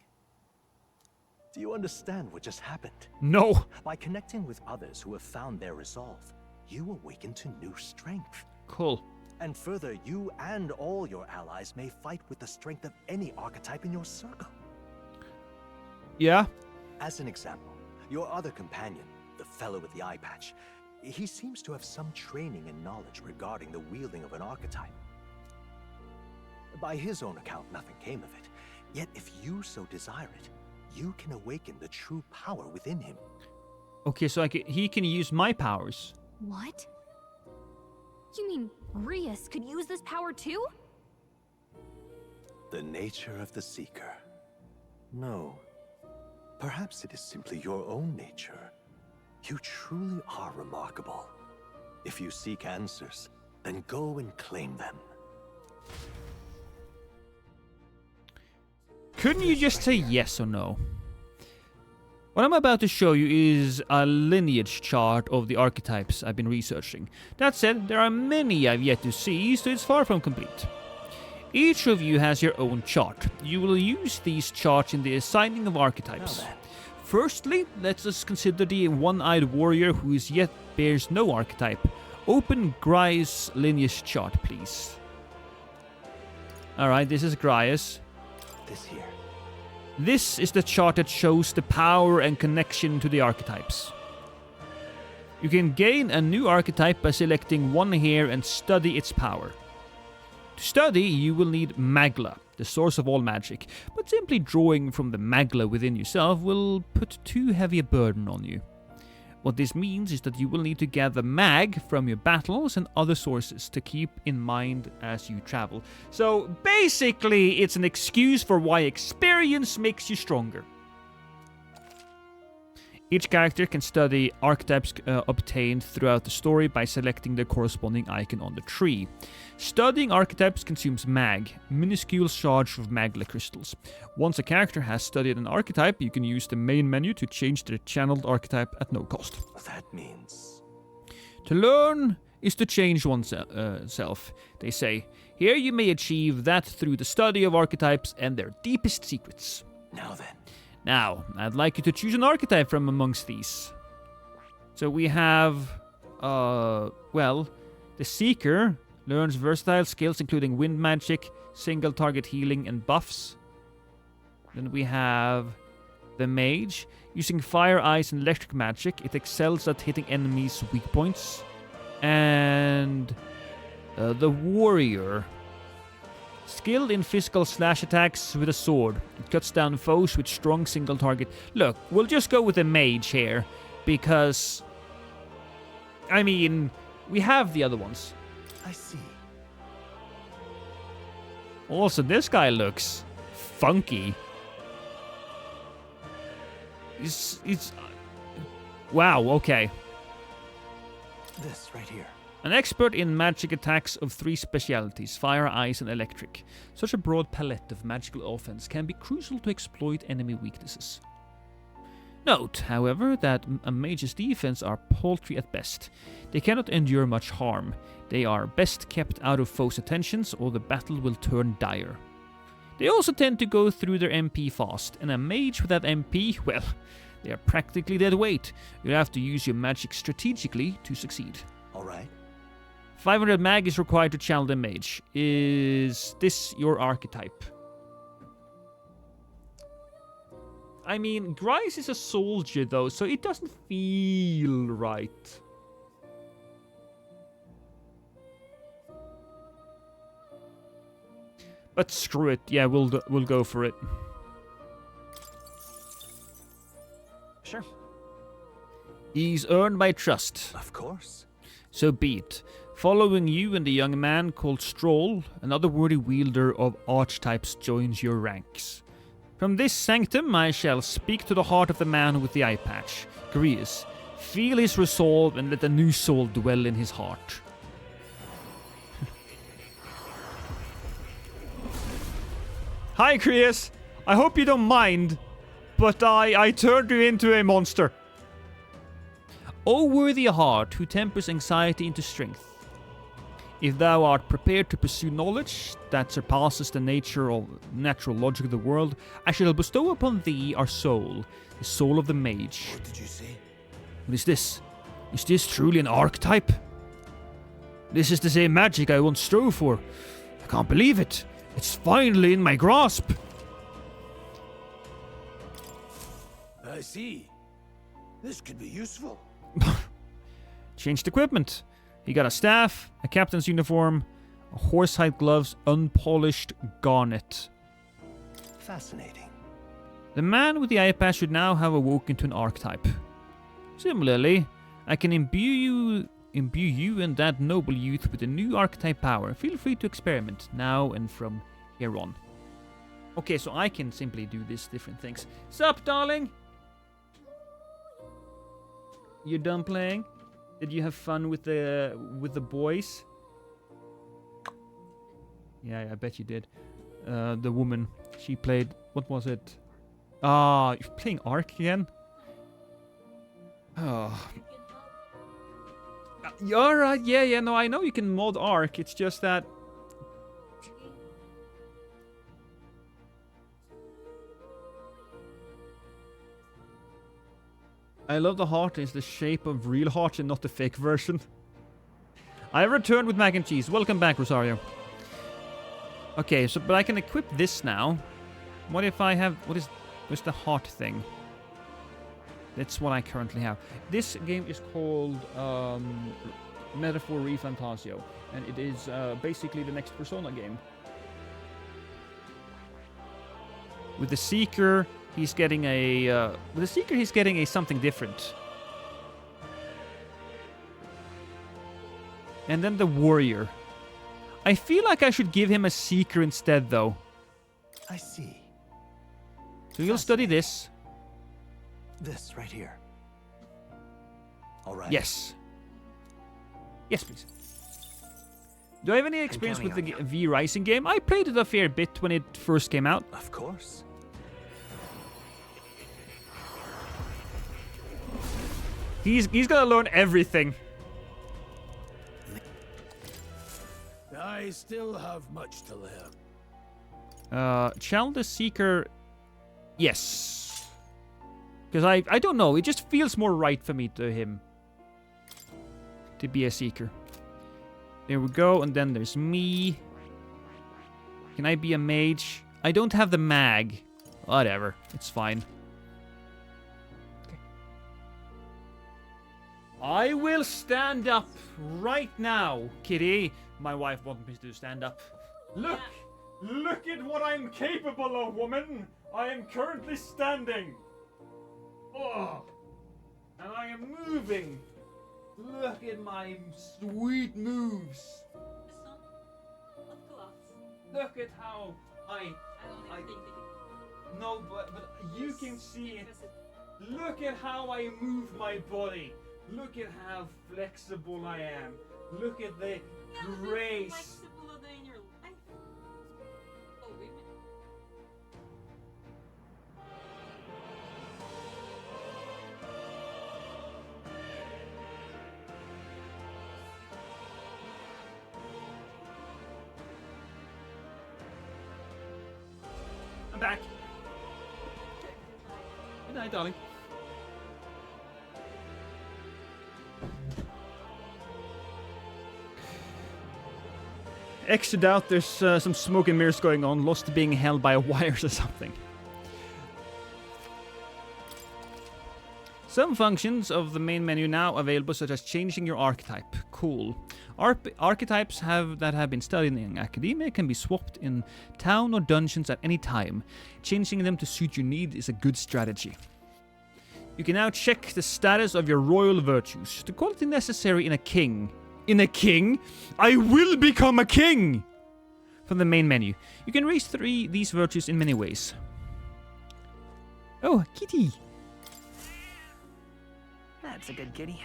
Do you understand what just happened? No. By connecting with others who have found their resolve, you awaken to new strength. Cool. And further, you and all your allies may fight with the strength of any archetype in your circle. Yeah? As an example, your other companion, the fellow with the eye patch, he seems to have some training and knowledge regarding the wielding of an archetype. By his own account, nothing came of it. Yet if you so desire it, you can awaken the true power within him. Okay, so he can use my powers. What? You mean Rias could use this power too? The nature of the Seeker. No. Perhaps it is simply your own nature. You truly are remarkable. If you seek answers, then go and claim them. Couldn't you just say yes or no? What I'm about to show you is a lineage chart of the archetypes I've been researching. That said, there are many I've yet to see, so it's far from complete. Each of you has your own chart. You will use these charts in the assigning of archetypes. Firstly, let us consider the one-eyed warrior who is yet bears no archetype. Open Graius' lineage chart, please. Alright, this is Graius. This here. This is the chart that shows the power and connection to the archetypes. You can gain a new archetype by selecting one here and study its power. To study, you will need Magla, the source of all magic, but simply drawing from the Magla within yourself will put too heavy a burden on you. What this means is that you will need to gather mag from your battles and other sources to keep in mind as you travel. So basically, it's an excuse for why experience makes you stronger. Each character can study archetypes obtained throughout the story by selecting the corresponding icon on the tree. Studying archetypes consumes mag, minuscule charge of magla crystals. Once a character has studied an archetype, you can use the main menu to change their channeled archetype at no cost. That means... To learn is to change oneself, they say. Here you may achieve that through the study of archetypes and their deepest secrets. Now then. Now, I'd like you to choose an archetype from amongst these. So we have, well, the Seeker learns versatile skills including wind magic, single target healing, and buffs. Then we have the Mage. Using fire, ice, and electric magic, it excels at hitting enemies' weak points. And the Warrior. Skilled in physical slash attacks with a sword. It cuts down foes with strong single target. Look, we'll just go with the Mage here, because, I mean, we have the other ones. I see. Also, this guy looks funky. It's wow, okay. This right here. An expert in magic attacks of 3 specialities, fire, ice, and electric. Such a broad palette of magical offense can be crucial to exploit enemy weaknesses. Note, however, that a mage's defense are paltry at best. They cannot endure much harm. They are best kept out of foes' attentions, or the battle will turn dire. They also tend to go through their MP fast, and a mage without MP, well, they are practically dead weight. You'll have to use your magic strategically to succeed. Alright. 500 mag is required to channel the mage. Is this your archetype? I mean, Grice is a soldier though, so it doesn't feel right. But screw it. Yeah, we'll go for it. Sure. He's earned my trust. Of course. So be it. Following you and the young man called Stroll, another worthy wielder of archetypes joins your ranks. From this sanctum I shall speak to the heart of the man with the eye patch. Grius, feel his resolve and let a new soul dwell in his heart. Hi, Grius. I hope you don't mind, but I turned you into a monster. O worthy heart, who tempers anxiety into strength. If thou art prepared to pursue knowledge that surpasses the natural logic of the world, I shall bestow upon thee our soul, the soul of the mage. What did you say? What is this? Is this truly an archetype? This is the same magic I once strove for. I can't believe it. It's finally in my grasp. I see. This could be useful. Changed equipment. He got a staff, a captain's uniform, a horsehide gloves, unpolished garnet. Fascinating. The man with the eye patch should now have awoken to an archetype. Similarly, I can imbue you and that noble youth with a new archetype power. Feel free to experiment now and from here on. Okay, so I can simply do these different things. Sup, darling? You done playing? Did you have fun with the boys? Yeah, I bet you did. The woman, she played, what was it? You're playing Ark again? Oh. You're right, yeah, no, I know you can mod Ark, it's just that... I love the heart is the shape of real heart and not the fake version. I returned with mac and cheese. Welcome back, Rosario. Okay, so but I can equip this now. What if I have... What's the heart thing? That's what I currently have. This game is called Metaphor ReFantasio, and it is basically the next Persona game. With the Seeker, he's getting a... something different. And then the Warrior. I feel like I should give him a Seeker instead, though. I see. So you'll study this. This right here. All right. Yes. Yes, please. Do I have any experience with the V Rising game? I played it a fair bit when it first came out. Of course. He's gonna learn everything. I still have much to learn. Channel the Seeker... Yes. Because I don't know, it just feels more right for me to him. To be a Seeker. There we go, and then there's me. Can I be a mage? I don't have the mag. Whatever, it's fine. Okay. I will stand up right now, kitty. My wife wanted me to stand up. Look! Look at what I'm capable of, woman! I am currently standing. Oh! And I am moving. Look at my sweet moves. Look at how No, but you can see it. Look at how I move my body. Look at how flexible I am. Look at the grace. I'm back. Good night, darling. Extra doubt there's some smoke and mirrors going on, lost being held by wires or something. Some functions of the main menu now available, such as changing your archetype. Cool. Archetypes that have been studied in academia can be swapped in town or dungeons at any time. Changing them to suit your need is a good strategy. You can now check the status of your royal virtues, the quality necessary in a king. In a king? I will become a king! From the main menu. You can raise these virtues in many ways. Oh, kitty. That's a good kitty.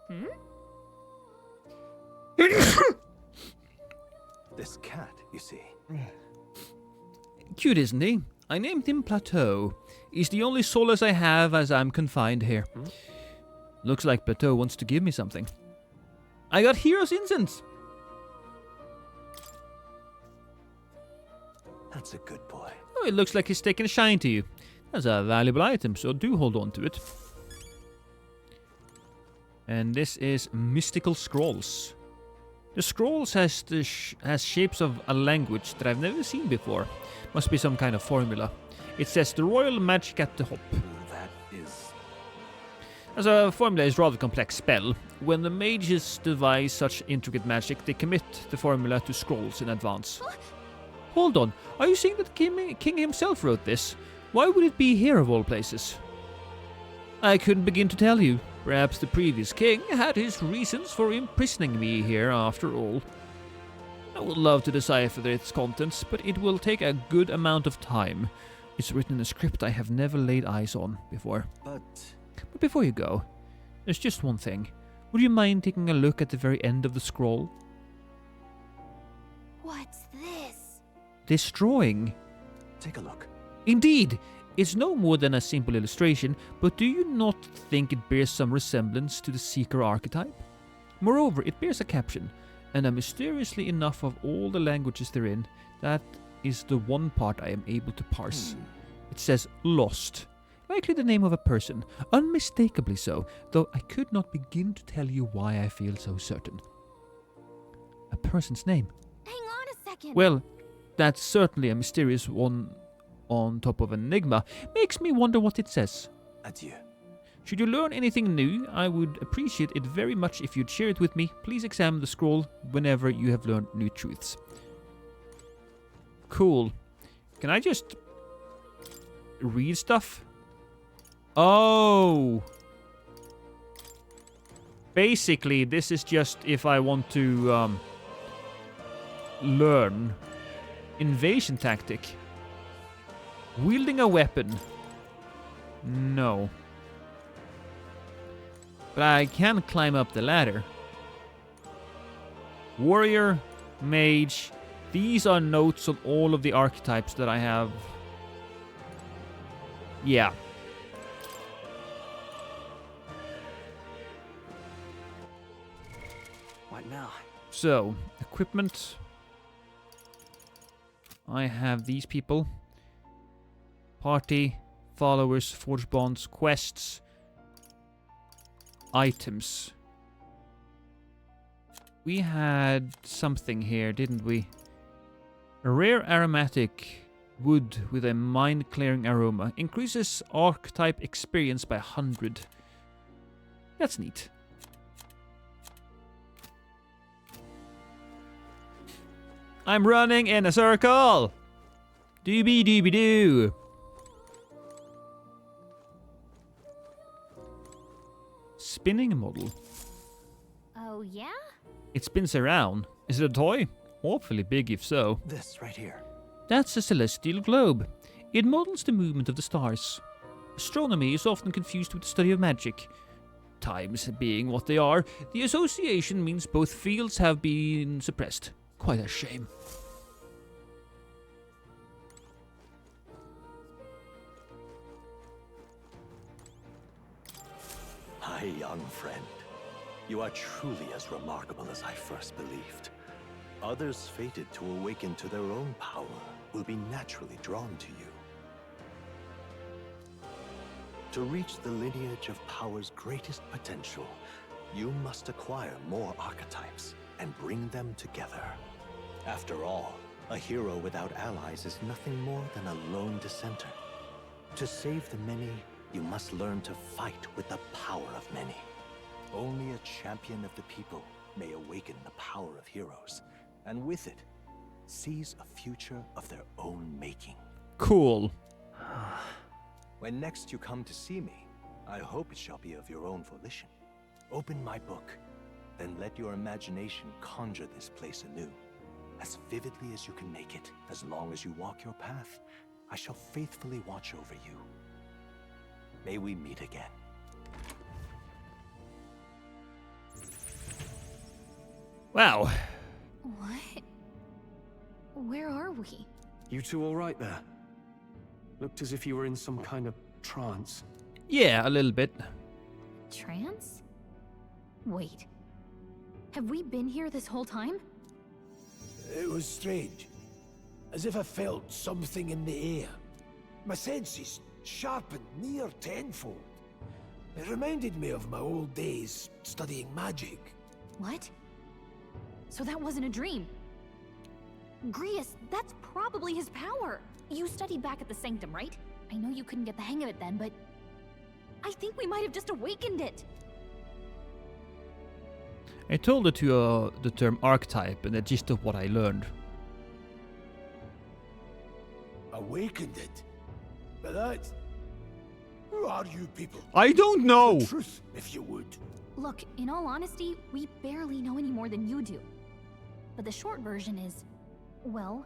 Hmm? This cat, you see. Cute, isn't he? I named him Plateau. He's the only solace I have as I'm confined here. Looks like Plateau wants to give me something. I got Hero's Incense! That's a good boy. Oh, it looks like he's taking a shine to you. That's a valuable item, so do hold on to it. And this is Mystical Scrolls. The scrolls has shapes of a language that I've never seen before. Must be some kind of formula. It says the royal magic at the top. That is... As a formula is rather complex spell. When the mages devise such intricate magic, they commit the formula to scrolls in advance. Hold on, are you saying that the king himself wrote this? Why would it be here of all places? I couldn't begin to tell you. Perhaps the previous king had his reasons for imprisoning me here after all. I would love to decipher its contents, but it will take a good amount of time. It's written in a script I have never laid eyes on before. But before you go, there's just one thing. Would you mind taking a look at the very end of the scroll? What's this? This drawing. Take a look. Indeed! It's no more than a simple illustration, but do you not think it bears some resemblance to the Seeker archetype? Moreover, it bears a caption, and mysteriously enough of all the languages therein, that is the one part I am able to parse. It says Lost. Likely the name of a person, unmistakably so, though I could not begin to tell you why I feel so certain. A person's name. Hang on a second. Well, that's certainly a mysterious one on top of Enigma. Makes me wonder what it says. Adieu. Should you learn anything new, I would appreciate it very much if you'd share it with me. Please examine the scroll whenever you have learned new truths. Cool. Can I just read stuff? Oh! Basically, this is just if I want to learn invasion tactic. Wielding a weapon. No. But I can climb up the ladder. Warrior, mage. These are notes on all of the archetypes that I have. Yeah. What now? So, equipment. I have these people. Party, followers, forge bonds, quests, items. We had something here, didn't we? A rare aromatic wood with a mind-clearing aroma. Increases archetype experience by 100. That's neat. I'm running in a circle! Doobie-doobie-doo! Spinning model. Oh, yeah? It spins around. Is it a toy? Awfully big if so. This right here. That's a celestial globe. It models the movement of the stars. Astronomy is often confused with the study of magic. Times being what they are, the association means both fields have been suppressed. Quite a shame. Hi, young friend. You are truly as remarkable as I first believed. Others fated to awaken to their own power will be naturally drawn to you. To reach the lineage of power's greatest potential, you must acquire more archetypes and bring them together. After all, a hero without allies is nothing more than a lone dissenter. To save the many, you must learn to fight with the power of many. Only a champion of the people may awaken the power of heroes, and with it, seize a future of their own making. Cool. When next you come to see me, I hope it shall be of your own volition. Open my book, then let your imagination conjure this place anew, as vividly as you can make it, as long as you walk your path, I shall faithfully watch over you. May we meet again. Wow. What? Where are we? You two all right there? Looked as if you were in some kind of trance. Yeah, a little bit. Trance? Wait. Have we been here this whole time? It was strange. As if I felt something in the air. My senses sharpened near tenfold. It reminded me of my old days studying magic. What? So that wasn't a dream. Grius, that's probably his power. You studied back at the Sanctum, right? I know you couldn't get the hang of it then, but I think we might have just awakened it. I told her to the term archetype and the gist of what I learned. Awakened it? But that... Who are you people? I don't know! The truth, if you would. Look, in all honesty, we barely know any more than you do. But the short version is, well,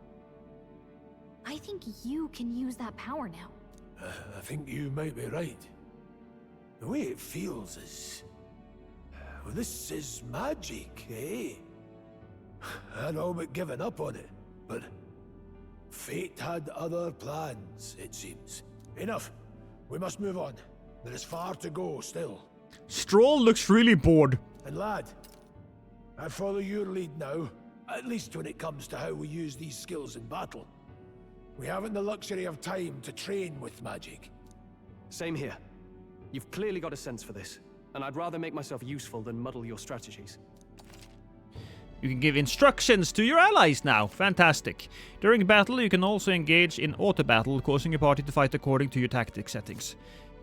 I think you can use that power now. I think you might be right. The way it feels is... Well, this is magic, eh? I'd all but given up on it, but... Fate had other plans, it seems. Enough. We must move on. There is far to go still. Stroll looks really bored. And lad, I follow your lead now, at least when it comes to how we use these skills in battle. We haven't the luxury of time to train with magic. Same here. You've clearly got a sense for this, and I'd rather make myself useful than muddle your strategies. You can give instructions to your allies now. Fantastic. During battle, you can also engage in auto-battle, causing your party to fight according to your tactic settings.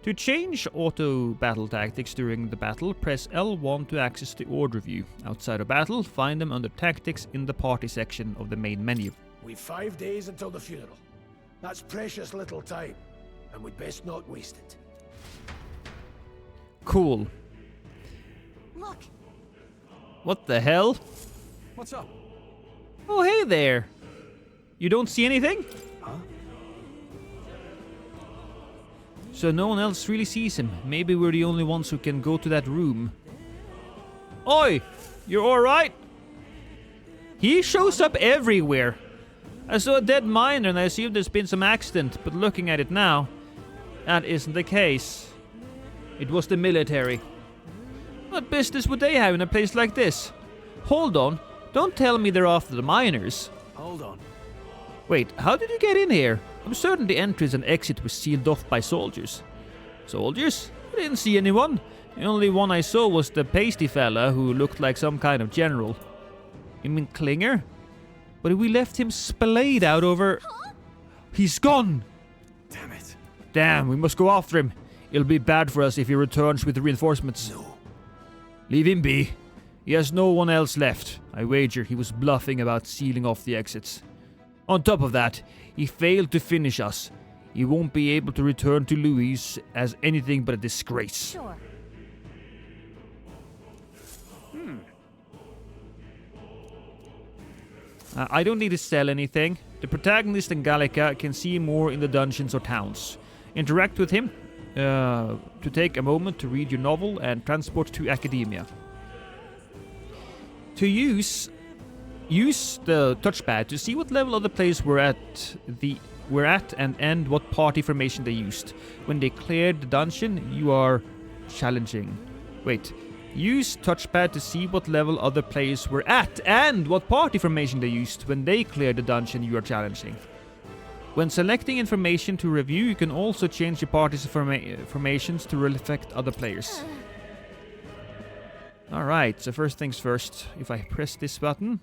To change auto-battle tactics during the battle, press L1 to access the order view. Outside of battle, find them under Tactics in the Party section of the main menu. We've 5 days until the funeral. That's precious little time, and we'd best not waste it. Cool. Look. What the hell? What's up? Oh, hey there. You don't see anything? Huh? So no one else really sees him. Maybe we're the only ones who can go to that room. Oi! You're alright? He shows up everywhere. I saw a dead miner and I assumed there's been some accident, but looking at it now, that isn't the case. It was the military. What business would they have in a place like this? Hold on. Don't tell me they're after the miners. Hold on. Wait, how did you get in here? I'm certain the entrance and exit was sealed off by soldiers. Soldiers? I didn't see anyone. The only one I saw was the pasty fella who looked like some kind of general. You mean Klinger? But we left him splayed out over... Huh? He's gone! Damn it. Damn, we must go after him. It'll be bad for us if he returns with the reinforcements. No. Leave him be. He has no one else left. I wager he was bluffing about sealing off the exits. On top of that, he failed to finish us. He won't be able to return to Louis as anything but a disgrace. Sure. I don't need to sell anything. The protagonist in Gallica can see more in the dungeons or towns. Interact with him to take a moment to read your novel and transport to academia. To use the touchpad to see what level of the place we're at and end what party formation they used. When they cleared the dungeon, you are challenging. Wait. Use touchpad to see what level other players were at and what party formation they used. When they cleared the dungeon, you are challenging. When selecting information to review, you can also change your party's formations to reflect other players. Alright, so first things first. If I press this button,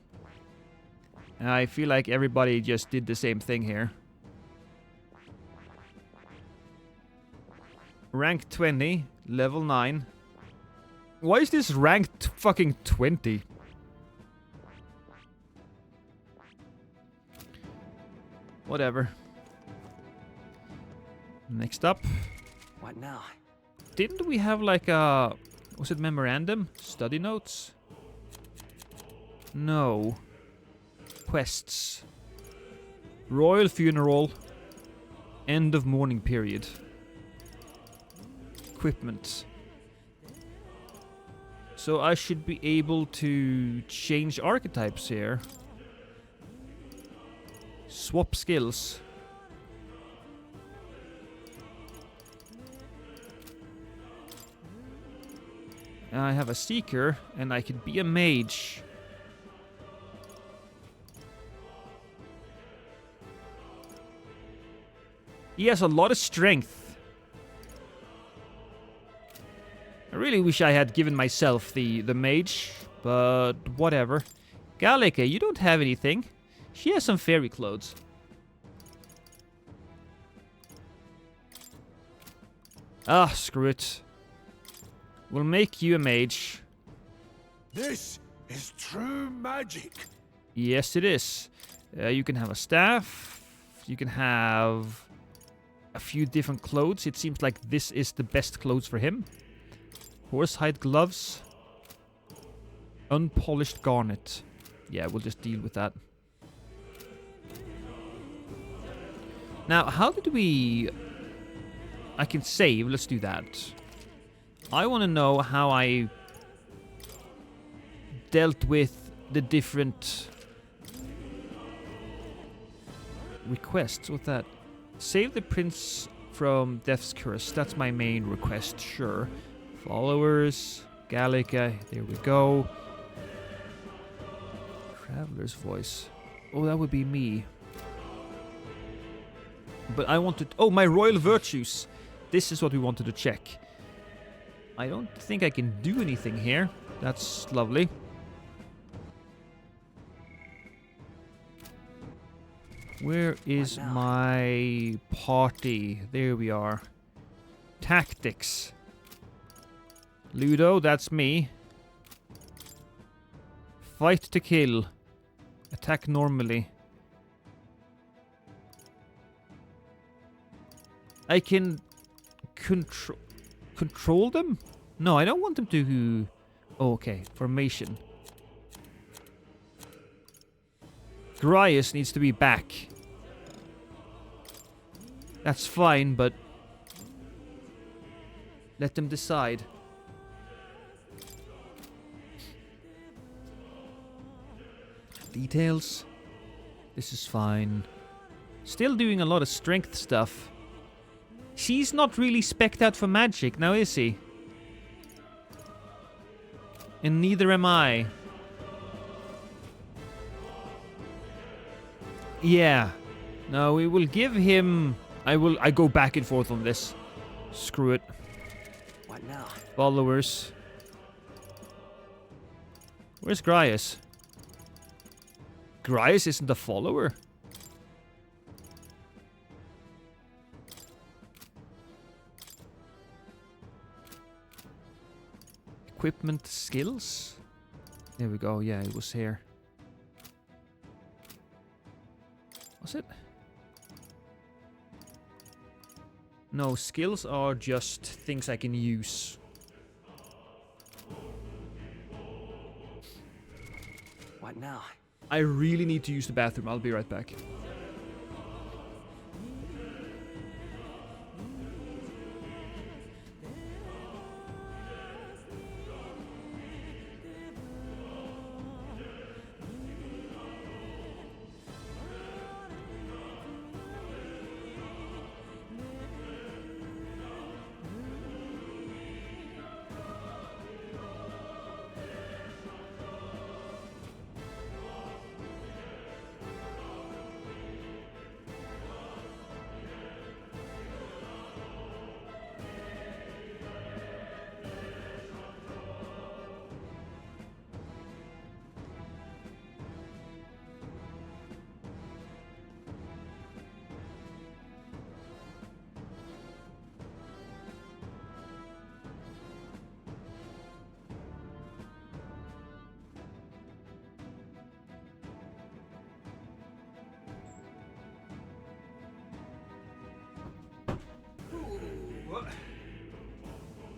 I feel like everybody just did the same thing here. Rank 20, level 9. Why is this ranked fucking 20? Whatever. Next up. What now? Didn't we have like a... Was it memorandum? Study notes? No. Quests. Royal funeral. End of morning period. Equipment. So I should be able to change archetypes here. Swap skills. I have a seeker and I could be a mage. He has a lot of strength. I really wish I had given myself the mage, but whatever. Gallica, you don't have anything. She has some fairy clothes. Ah, screw it. We'll make you a mage. This is true magic. Yes, it is. You can have a staff. You can have a few different clothes. It seems like this is the best clothes for him. Horsehide gloves. Unpolished garnet. Yeah, we'll just deal with that. Now, how did we... I can save. Let's do that. I want to know how I dealt with the different requests. What's that? Save the prince from death's curse. That's my main request, sure. Followers, Gallica, there we go. Traveler's voice. Oh, that would be me. But I wanted... Oh, my royal virtues. This is what we wanted to check. I don't think I can do anything here. That's lovely. Where is my party? There we are. Tactics. Ludo, that's me. Fight to kill. Attack normally. I can control them? No, I don't want them to... Oh, okay. Formation. Grias needs to be back. That's fine, but... let them decide. Details. This is fine. Still doing a lot of strength stuff. She's not really spec'd out for magic now, is he? And neither am I. Yeah. No, we will give him... I go back and forth on this. Screw it. What now? Followers. Where's Grias? Grias isn't a follower. Equipment skills? There we go. Yeah, it was here. Was it? No, skills are just things I can use. What now? I really need to use the bathroom. I'll be right back.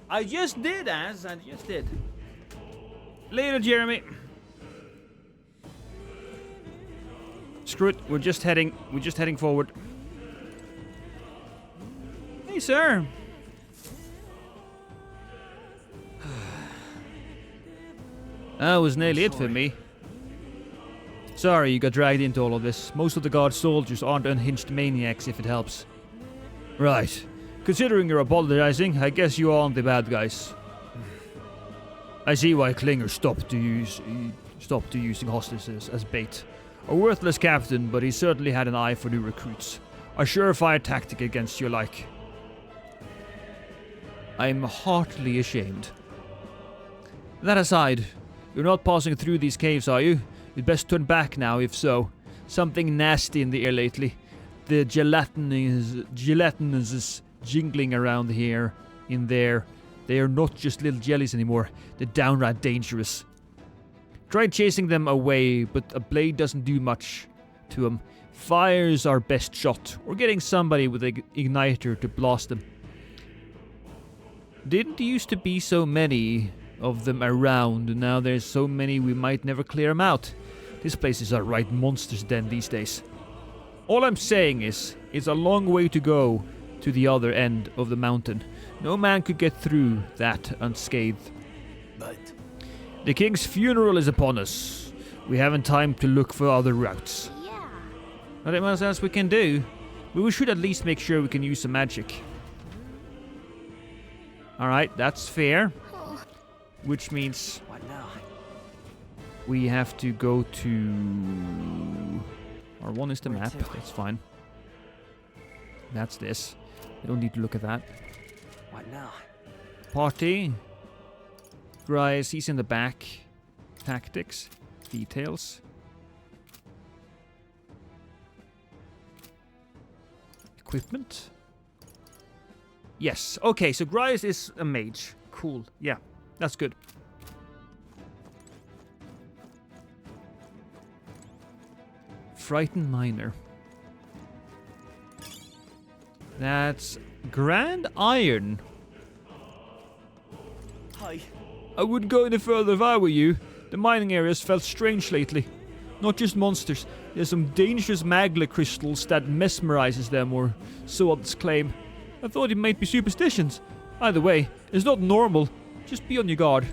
I just did, I just did. Later, Jeremy. Screw it. We're just heading forward. Hey, sir. That was nearly it for me. Sorry you got dragged into all of this. Most of the guard soldiers aren't unhinged maniacs, if it helps. Right. Considering you're apologizing, I guess you aren't the bad guys. I see why Klinger stopped using hostages as bait. A worthless captain, but he certainly had an eye for new recruits. A surefire tactic against your like. I'm heartily ashamed. That aside, you're not passing through these caves, are you? You'd best turn back now, if so. Something nasty in the air lately. The gelatinous jingling around here, in there. They are not just little jellies anymore. They're downright dangerous. Try chasing them away, but a blade doesn't do much to them. Fire's our best shot, or getting somebody with an igniter to blast them. Didn't used to be so many of them around, and now there's so many we might never clear them out. This place is a right monster's den these days. All I'm saying is, it's a long way to go to the other end of the mountain. No man could get through that unscathed. But the king's funeral is upon us. We haven't time to look for other routes. Yeah. Nothing else we can do. But we should at least make sure we can use some magic. Alright, that's fair. Which means What now? we have to go to... R1 is the map, that's fine. That's this. I don't need to look at that. What now? Party. Grice, he's in the back. Tactics. Details. Equipment. Yes. Okay, so Grice is a mage. Cool. Yeah, that's good. Frightened Miner. That's Grand Iron. Hi. I wouldn't go any further if I were you. The mining areas felt strange lately. Not just monsters. There's some dangerous magla crystals that mesmerizes them, or so others claim. I thought it might be superstitions. Either way, it's not normal. Just be on your guard.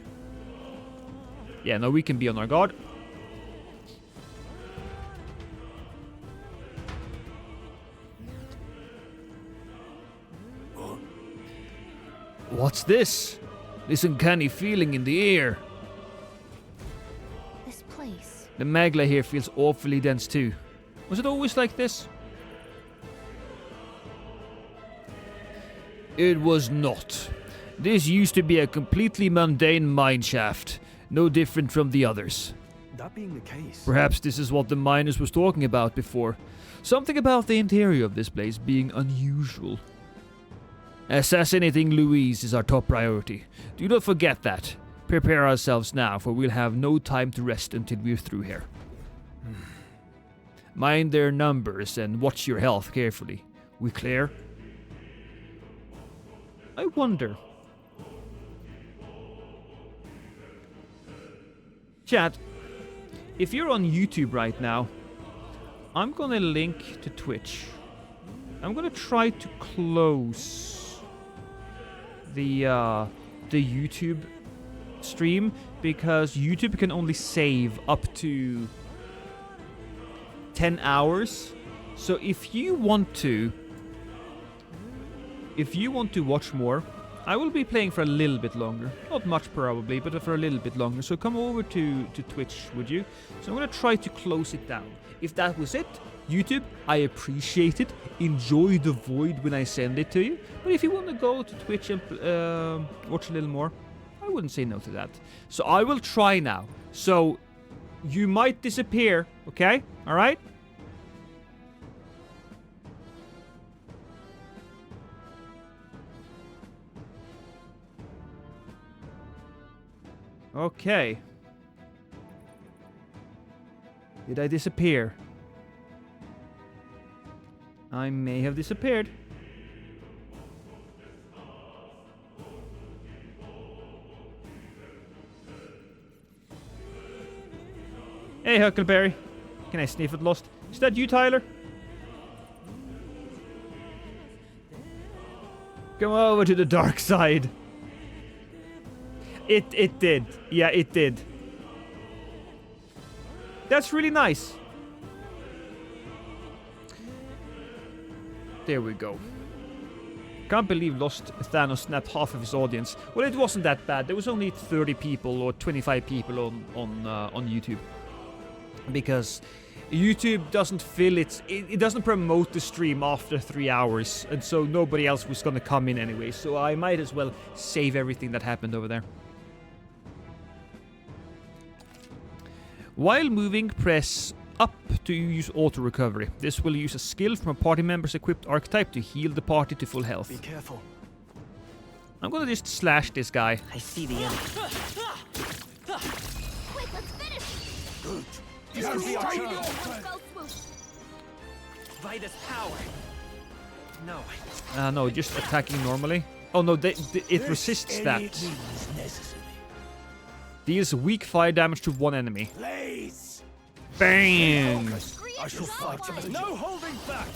Yeah, no, we can be on our guard. What's this? This uncanny feeling in the air. This place. The magla here feels awfully dense too. Was it always like this? It was not. This used to be a completely mundane mine shaft, no different from the others. That being the case... Perhaps this is what the miners was talking about before. Something about the interior of this place being unusual. Assassinating Louise is our top priority. Do not forget that. Prepare ourselves now, for we'll have no time to rest until we're through here. Mind their numbers and watch your health carefully. We clear? I wonder. Chat, if you're on YouTube right now, I'm gonna link to Twitch. I'm gonna try to close the YouTube stream, because YouTube can only save up to 10 hours. So if you want to watch more, I will be playing for a little bit longer. Not much probably, but for a little bit longer. So come over to Twitch, would you? So I'm gonna try to close it down. If that was it, YouTube, I appreciate it. Enjoy the void when I send it to you. But if you want to go to Twitch and watch a little more, I wouldn't say no to that. So I will try now. So you might disappear, okay? All right? Okay. Did I disappear? I may have disappeared. Hey, Huckleberry. Can I sniff it lost? Is that you, Tyler? Come over to the dark side. It did. Yeah, it did. That's really nice. There we go. Can't believe Lost Thanos snapped half of his audience. Well, it wasn't that bad. There was only 30 people or 25 people on YouTube. Because YouTube doesn't fill it doesn't promote the stream after 3 hours, and so nobody else was gonna come in anyway, so I might as well save everything that happened over there. While moving, press up to use auto recovery. This will use a skill from a party member's equipped archetype to heal the party to full health. Be careful. I'm gonna just slash this guy. I see the enemy. Quick, let's finish. Good. This could be our One chance. fell swoop. Vitus power. No. No, just attacking normally. Oh no, it resists that. Deals weak fire damage to one enemy. Blaze. Bang! I shall fight. No holding back.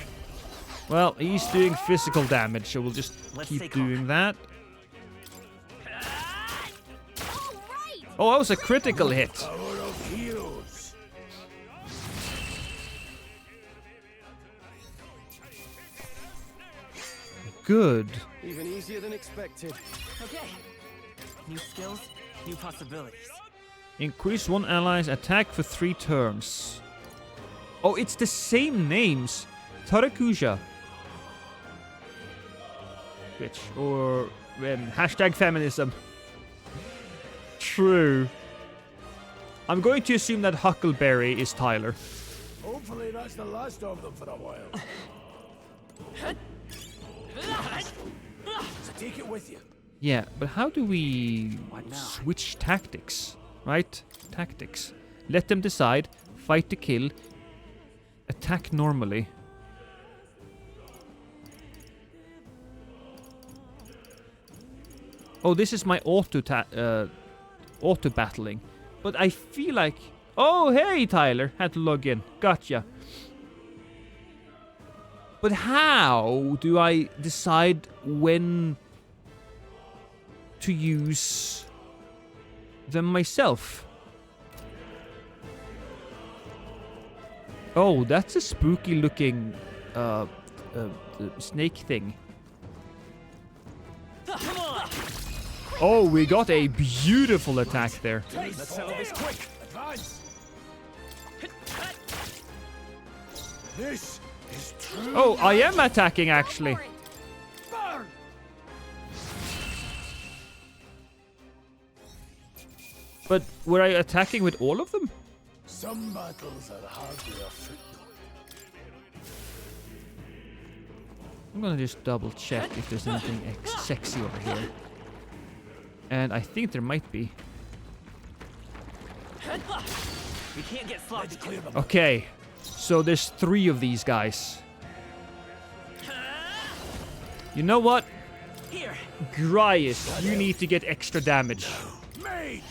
Well, he's doing physical damage, so we'll just keep doing that. Oh, that was a critical hit. Power of heroes. Good. Even easier than expected. Okay. New skills, new possibilities. Increase one ally's attack for 3 turns. Oh, it's the same names. Tarakuja. Bitch. Or hashtag feminism. True. I'm going to assume that Huckleberry is Tyler. Hopefully that's the last of them for a while. So take it with you. Yeah, but how do we switch tactics? Right? Tactics. Let them decide. Fight to kill. Attack normally. Oh, this is my auto battling. But I feel like... Oh, hey, Tyler. Had to log in. Gotcha. But how do I decide when to use them myself? Oh, that's a spooky looking snake thing. Oh, we got a beautiful attack there. Let's settle this quick. Advance. This is true. Oh, I am attacking actually. Burn. But were I attacking with all of them? Some battles are hardly a footnote. I'm gonna just double check if there's anything sexy over here. And I think there might be. We can't get sloppy. Okay, so there's 3 of these guys. You know what? Here. Grias, you need to get extra damage. Mage.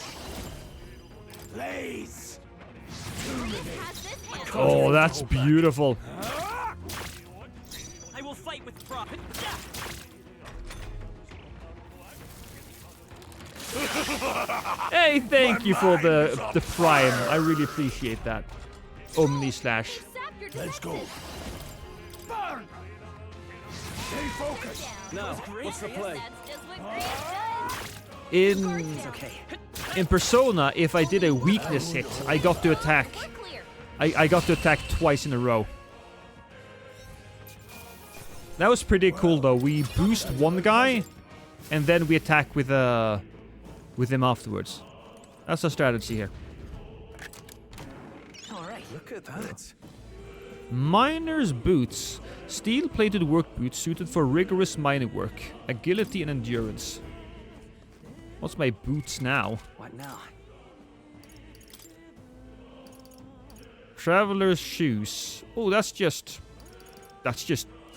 Blaze. Oh, that's beautiful. I will fight with pride. Hey, thank you for the prime. I really appreciate that. Omni slash. Let's go. Burn. Stay focused. Now, what's the play? In Persona, if I did a weakness hit, I got to attack. I got to attack twice in a row. That was pretty cool though. We boost one guy, and then we attack with him afterwards. That's our strategy here. All right. Look at that. Miner's boots. Steel-plated work boots suited for rigorous mining work. Agility and endurance. What's my boots now? What now? Traveler's shoes. Oh, that's just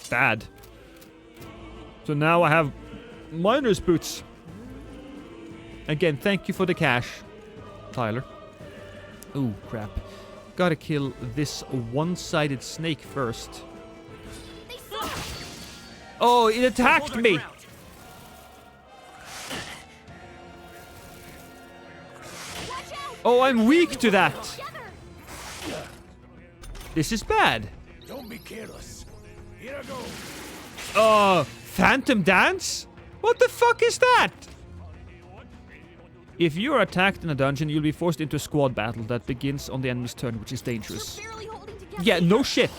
bad. So now I have miner's boots. Again, thank you for the cash, Tyler. Oh, crap. Gotta kill this one-sided snake first. Oh, it attacked me! Oh, I'm weak to that. This is bad. Don't be careless. Here I go. Phantom Dance? What the fuck is that? If you are attacked in a dungeon, you'll be forced into a squad battle that begins on the enemy's turn, which is dangerous. Yeah, no shit.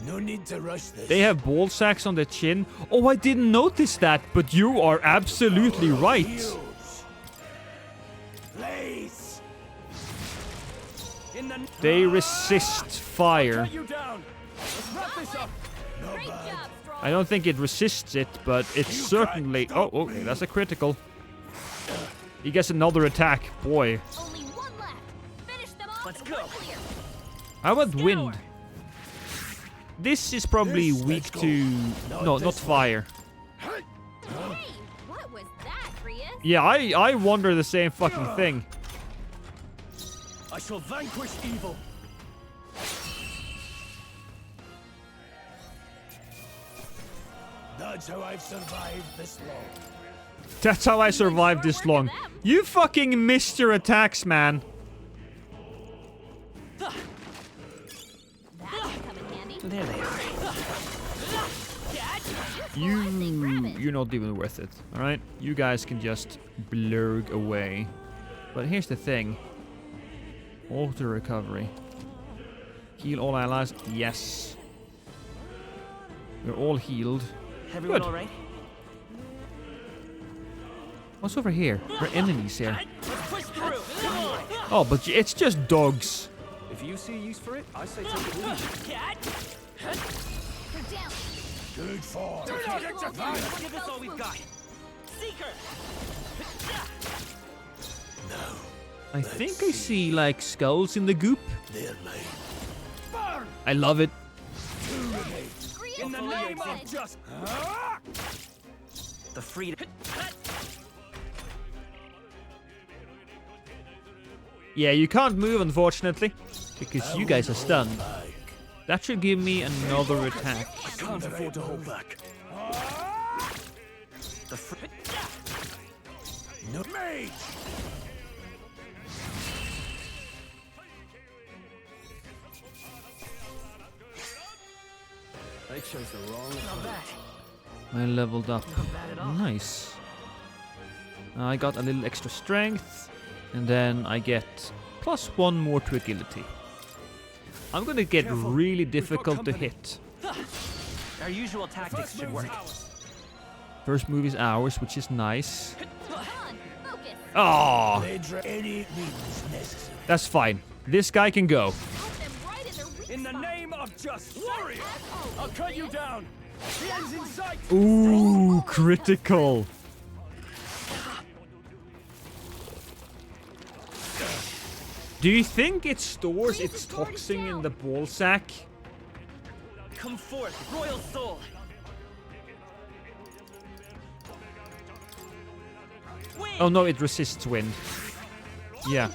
No need to rush this. They have ball sacks on their chin. Oh, I didn't notice that, but you are absolutely right. They resist fire. I don't think it resists it, but it's certainly... Oh, okay, that's a critical. He gets another attack. Boy. Let's go. How about wind? This is probably weak to... No, not fire. Hey, what was that, Grius? Yeah, I wonder the same fucking thing. I shall vanquish evil. That's how I've survived this long. That's how I survived this long. You fucking missed your attacks, man. There they are. You're not even worth it, alright? You guys can just blurg away. But here's the thing. Auto recovery. Heal all allies. Yes. We're all healed. Everyone Good. all right? What's over here? There are enemies here. Push through. Come on. Oh, but it's just dogs. If you see a use for it, I say take it easy. Good fall. Give us all we've got. Seeker. No. I think I see, like, skulls in the goop. They're mine. I love it. In the name of justice. The freedom. Yeah, you can't move, unfortunately, because you guys are stunned. That should give me another attack. I can't afford to hold back. The No mage. They chose the wrong opponent. I leveled up. Nice. I got a little extra strength, and then I get +1 more to agility. I'm gonna get really difficult to hit. Our usual tactics should work. First move is ours, which is nice. Oh, Any means necessary. that's fine. This guy can go. In the name of justice. Warrior. I'll cut you down. The end's in sight. Ooh, critical. Do you think it stores its toxin in the ball sack? Come forth, royal soul. Oh no, it resists wind. Yeah.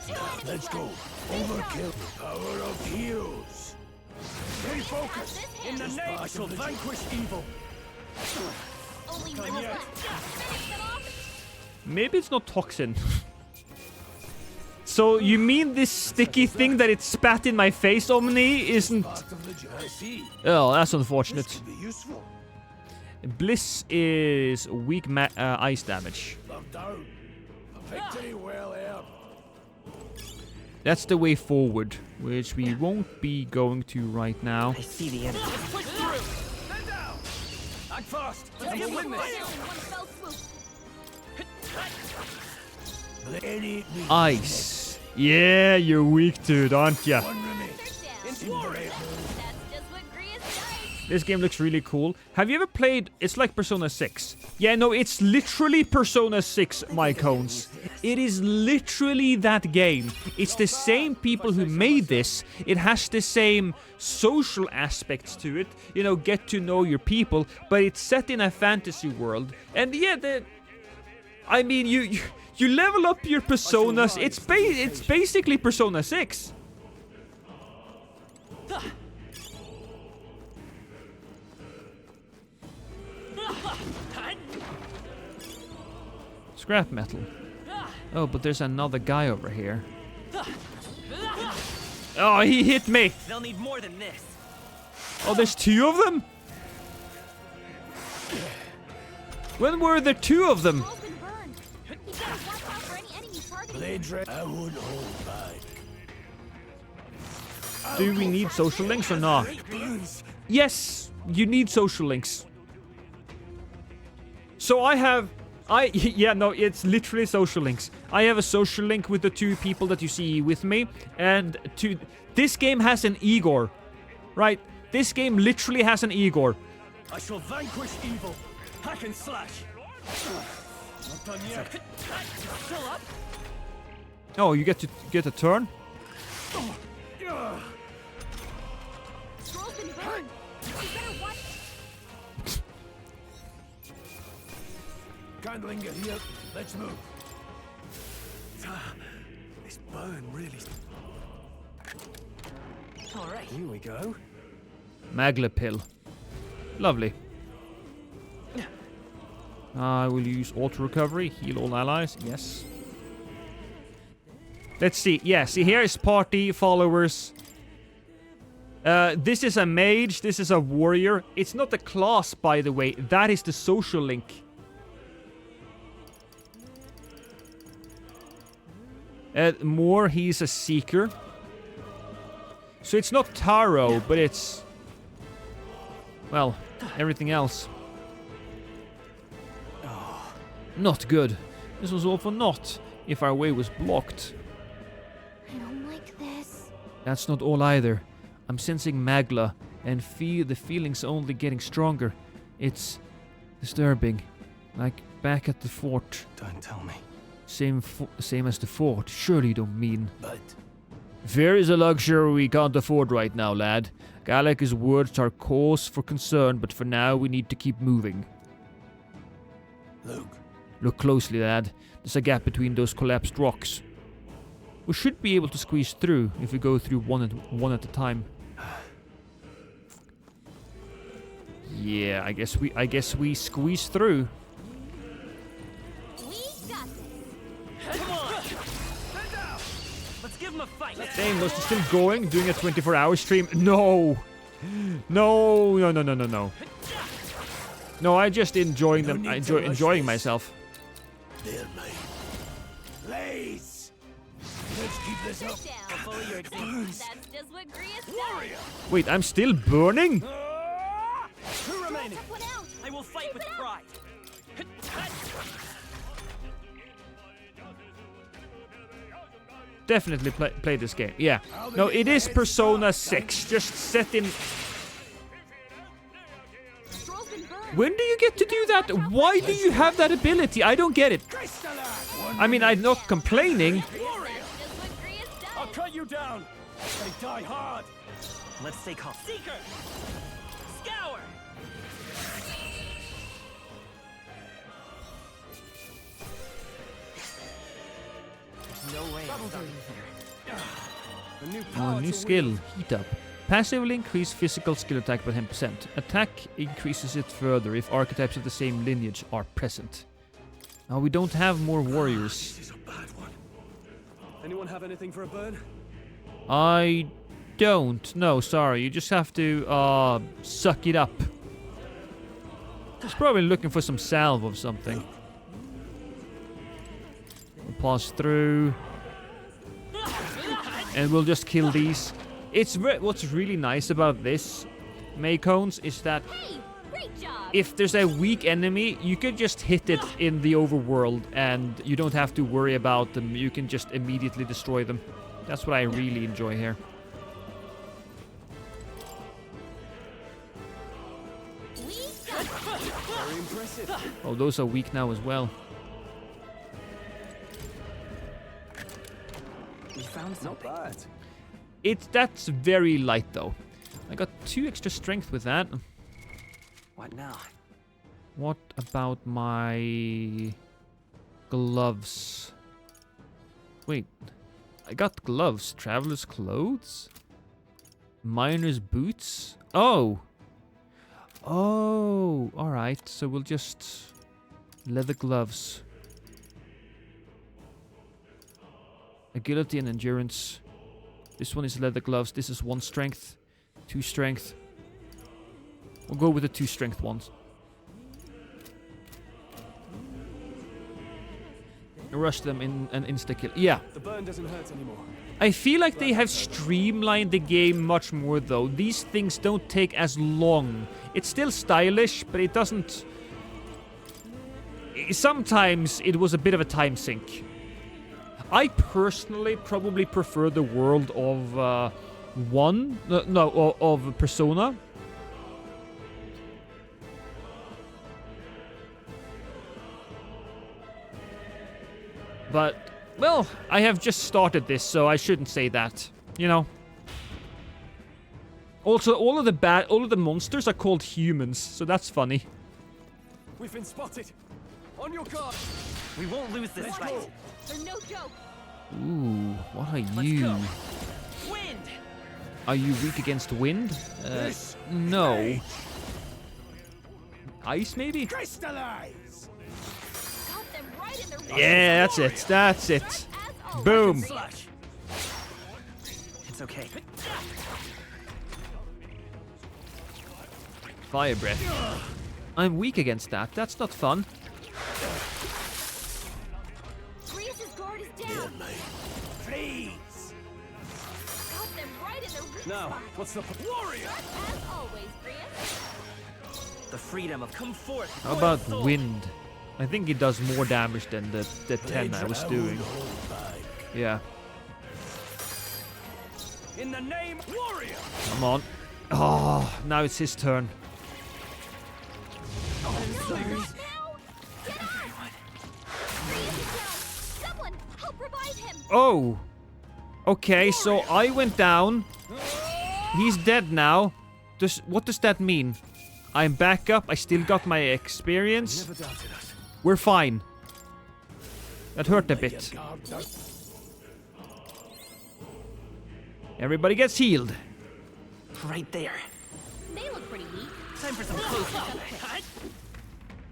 Let's go. Overkill. Power of heals. Stay focused. In the name, I shall vanquish evil. Maybe it's not toxin. So you mean this sticky thing that it spat in my face, Omni, isn't... Oh, that's unfortunate. Bliss is weak ice damage. Victory well earned. That's the way forward, which we won't be going to right now. I see the enemy. Act fast. Let's get with this. Ice. Yeah, you're weak to it, aren't ya? This game looks really cool. Have you ever played... It's like Persona 6. Yeah, no, it's literally Persona 6, my cones. It is literally that game. It's the same people who made this. It has the same social aspects to it. You know, get to know your people. But it's set in a fantasy world. And yeah, I mean, you level up your personas. It's basically Persona 6. Scrap metal. Oh, but there's another guy over here. Oh, he hit me! They'll need more than this. Oh, there's 2 of them? When were there 2 of them? I would hold back. Do we need social links or not? Yes, you need social links. So yeah, no, it's literally social links. I have a social link with the 2 people that you see with me, and this game has an Igor, right? This game literally has an Igor. I shall vanquish evil. Hack and slash. Not done yet. Still up. Oh, you get to get a turn? Scroll's been burned. You better watch. Can't linger here. Let's move. This burn really. All right, here we go. Magla pill. Lovely. I will use auto recovery. Heal all allies. Yes. Let's see. Yeah, see here is party followers. This is a mage. This is a warrior. It's not a class, by the way. That is the social link. More, he's a seeker. So it's not Taro, but it's... well, everything else. Not good. This was all for naught, if our way was blocked. I don't like this. That's not all either. I'm sensing Magla, and the feeling's only getting stronger. It's disturbing. Like back at the fort. Don't tell me. Same as the fort. Surely you don't mean... But... fear is a luxury we can't afford right now, lad. Galak's words are cause for concern, but for now we need to keep moving. Look closely, lad. There's a gap between those collapsed rocks. We should be able to squeeze through if we go through one at a time. Yeah, I guess we squeeze through. Come on. Let's give him a fight. Dang, was it still going? Doing a 24-hour stream? No. No. No, I just enjoying them. I enjoying myself. There, mate. Blaze! Let's keep this up. That's just what Grius does. Wait, I'm still burning? Two remaining. I will fight with pride. Definitely play this game. Yeah. No, it is Persona 6. Just set in... when do you get to do that? Why do you have that ability? I don't get it. I mean, I'm not complaining. I'll cut you down. They die hard. Let's stay calm. Seeker! Scour! No way. Oh, new skill. Heat up. Passively increase physical skill attack by 10%. Attack increases it further if archetypes of the same lineage are present. Now we don't have more warriors. This is a bad one. Anyone have anything for a burn? I don't. No, sorry. You just have to suck it up. He's probably looking for some salve of something. We'll pass through. And we'll just kill these. What's really nice about this, Maycones, is that if there's a weak enemy, you can just hit it in the overworld and you don't have to worry about them. You can just immediately destroy them. That's what I really enjoy here. Very impressive. Oh, those are weak now as well. We found something. Not bad. That's very light though. I got 2 extra strength with that. What now? What about my gloves? Wait, I got gloves. Traveler's clothes? Miner's boots? Oh! Oh, alright. So we'll just... leather gloves. Agility and endurance. This one is leather gloves. This is 1 strength. 2 strength. We'll go with the 2 strength ones. Rush them in an insta-kill. Yeah. The burn doesn't hurt anymore. I feel like they have streamlined the game much more though. These things don't take as long. It's still stylish, but it doesn't... Sometimes it was a bit of a time sink. I personally probably prefer the world of of Persona. But, well, I have just started this, so I shouldn't say that. You know. Also, all of the monsters are called humans, so that's funny. We've been spotted. On your guard. We won't lose this fight. They're no joke. Ooh, what are you? Wind. Are you weak against wind? No. Ice, maybe? Crystallize. Got them right in the Yeah, that's it. That's it. Boom. It's okay. Fire breath. I'm weak against that. That's not fun. Grievous' guard is down. Please. Got them right in the Now, what's the warrior? As always, Grievous. The freedom of come forth. How about wind? I think it does more damage than the 10 I was doing. Yeah. In the name warrior. Come on. Oh, now it's his turn. Oh. Okay, so I went down. He's dead now. What does that mean? I'm back up. I still got my experience. We're fine. That hurt a bit. Everybody gets healed. Right there. They look pretty weak. Time for some close combat.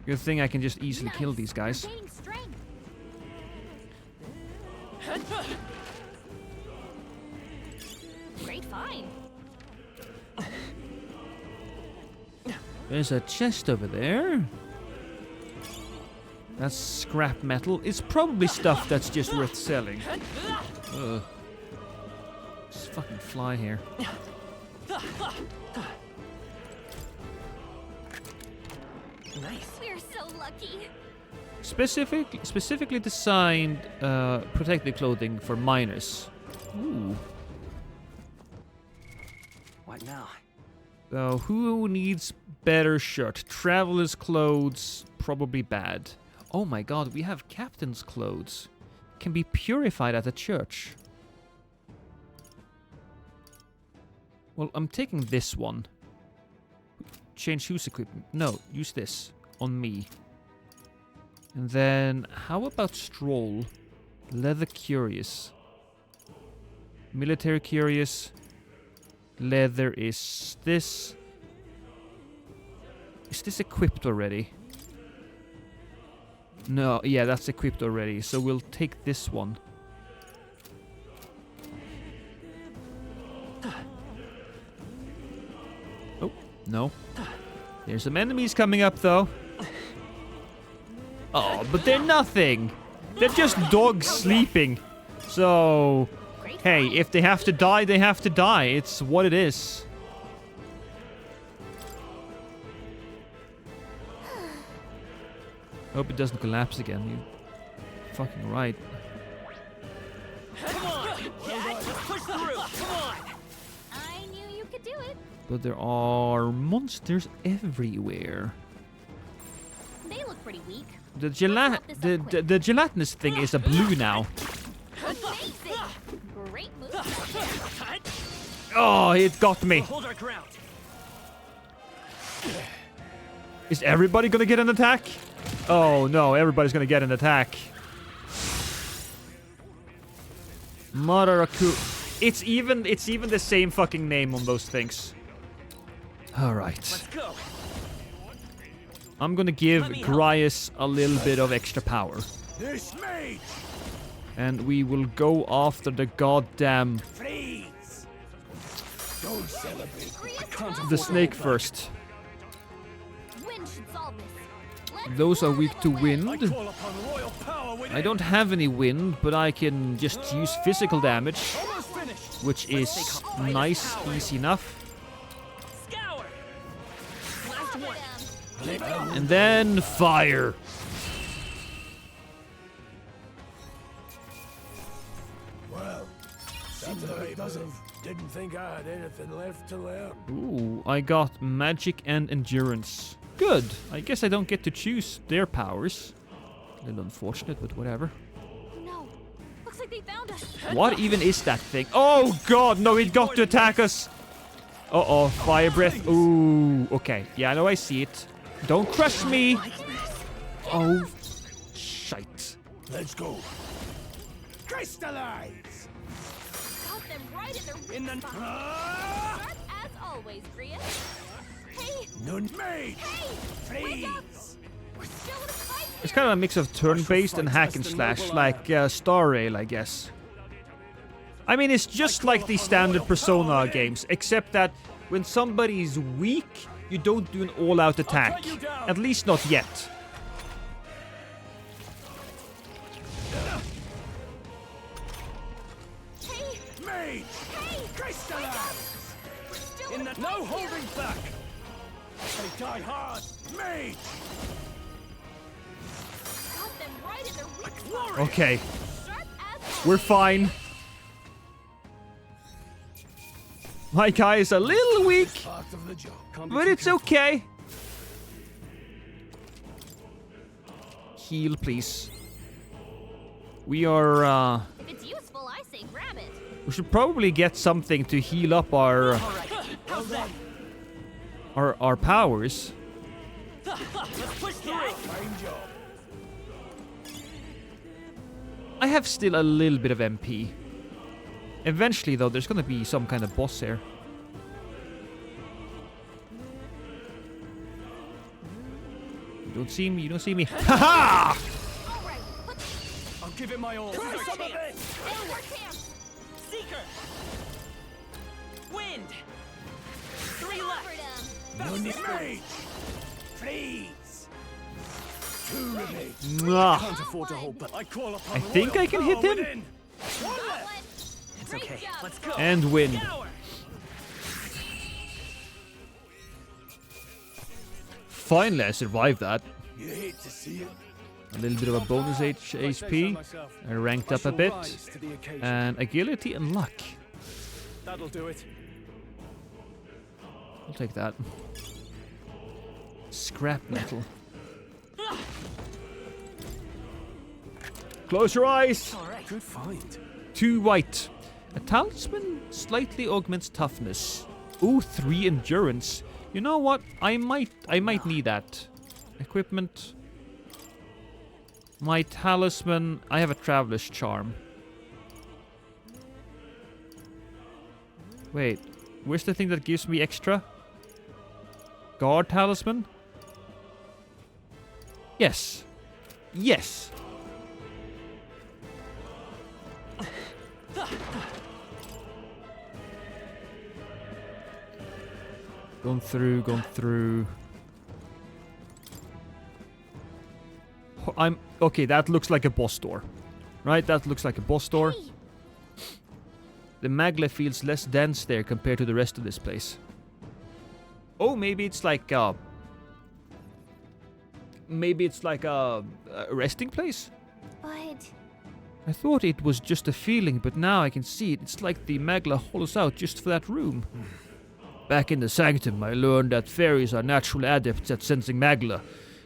Good thing I can just easily kill these guys. Gaining strength. Great find. There's a chest over there. That's scrap metal. It's probably stuff that's just worth selling. Ugh. Just fucking fly here. Nice. We're so lucky. Specifically designed protective clothing for miners. Ooh. What now? So who needs better shirt? Traveler's clothes, probably bad. Oh my god, we have captain's clothes. Can be purified at the church. Well, I'm taking this one. Change whose equipment? No, use this on me. And then, how about Stroll? Leather Curious. Military Curious. Leather is this. Is this equipped already? No, yeah, that's equipped already. So we'll take this one. Oh, no. There's some enemies coming up, though. Oh, but they're nothing. They're just dogs sleeping. So, hey, if they have to die, they have to die. It's what it is. Hope it doesn't collapse again. You're fucking right. Come on! Let's push through! Come on! I knew you could do it. But there are monsters everywhere. They look pretty weak. The gelatinous thing is a blue now. Amazing. Great move. Oh, it got me. Hold our ground. Is everybody gonna get an attack? Oh no, everybody's gonna get an attack. Madaraku. It's even the same fucking name on those things. Alright. Let's go. I'm gonna give Grias a little bit of extra power. This mage. And we will go after the goddamn... Freeze! Don't celebrate. the snake first. Wind should solve this. Those are weak to wind. I don't have any wind, but I can just use physical damage, which is nice, easy enough. And then fire. Well, seems like it doesn't. Didn't think I had anything left to learn. Ooh, I got magic and endurance. Good. I guess I don't get to choose their powers. A little unfortunate, but whatever. No. Looks like they found us. What even is that thing? Oh god, no, it got to attack us. Uh-oh, fire breath. Ooh, okay. Yeah, I know I see it. Don't crush me. Oh, shite. Let's go. Crystallize! Got them right in the spot. Sharp as always, Grius. Hey! None made! Hey! Wake up! We're still in a fight It's kind of a mix of turn-based and hack and slash, like Star Rail, I guess. I mean, it's just like the standard Persona games, except that when somebody's weak, you don't do an all-out attack. At least not yet. Made! Hey! Crystallize! In the no holding back! They die hard! Made! Got them right in the weak spot. Okay. Sharp as We're fine. My guy is a little weak, but it's okay. Heal, please. We are, If it's useful, I say grab it. we should probably get something to heal up our powers. Let's push through. I have still a little bit of MP. Eventually, though, there's gonna be some kind of boss here. You don't see me, you don't see me. Haha! I'll give it my all. Seeker. Wind. 3 left. None is made! Freeze! 2 remain. Mwah. Can't afford to hold back. I call upon I think I can hit him. It's okay. Let's go. And win. Finally, I survived that. You hate to see it. A little bit of a bonus HP. I ranked up a bit. And agility and luck. That'll do it. I'll take that. Scrap metal. Close your eyes. Good find. 2 white. A talisman slightly augments toughness. Ooh, 3 endurance. You know what? I might need that. Equipment. My talisman. I have a traveler's charm. Wait, where's the thing that gives me extra? Guard talisman? Yes. Yes. Going through. Okay, that looks like a boss door. Right, that looks like a boss door. The magla feels less dense there compared to the rest of this place. Oh, maybe it's like a resting place? But I thought it was just a feeling, but now I can see it. It's like the magla hollows out just for that room. Back in the sanctum, I learned that fairies are natural adepts at sensing magla.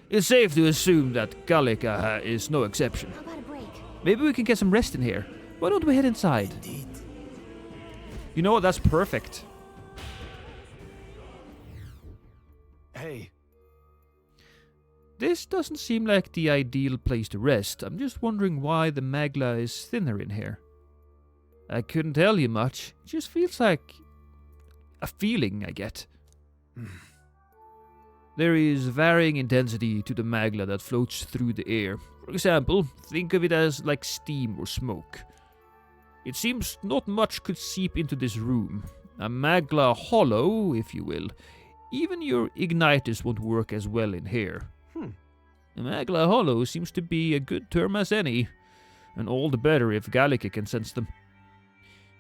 It's safe to assume that Gallica is no exception. how about a break? Maybe we can get some rest in here. Why don't we head inside? You know what? That's perfect. Hey. This doesn't seem like the ideal place to rest. I'm just wondering why the magla is thinner in here. I couldn't tell you much. It just feels like a feeling I get. There is varying intensity to the magla that floats through the air. For example, think of it as like steam or smoke. It seems not much could seep into this room. A Magla hollow, if you will. Even your igniters won't work as well in here. A Magla hollow seems to be a good term as any, and all the better if Gallica can sense them.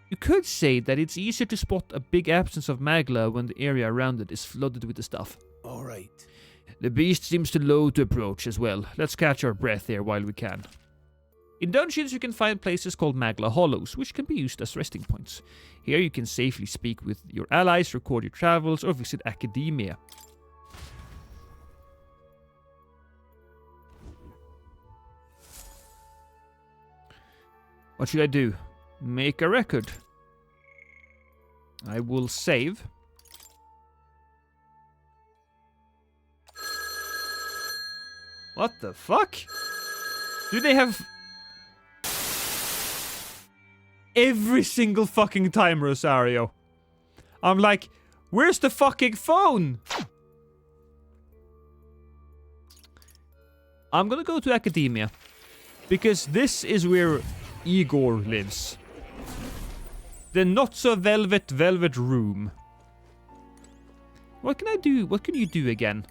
You could say that it's easier to spot a big absence of Magla when the area around it is flooded with the stuff. All right. The beast seems too low to approach as well. Let's catch our breath here while we can. In dungeons you can find places called Magla Hollows, which can be used as resting points. Here you can safely speak with your allies, record your travels, or visit academia. What should I do? Make a record. I will save. What the fuck? Do they have every single fucking time, Rosario? I'm like, where's the fucking phone? I'm gonna go to academia, because this is where Igor lives. The not so velvet room. What can I do? What can you do again?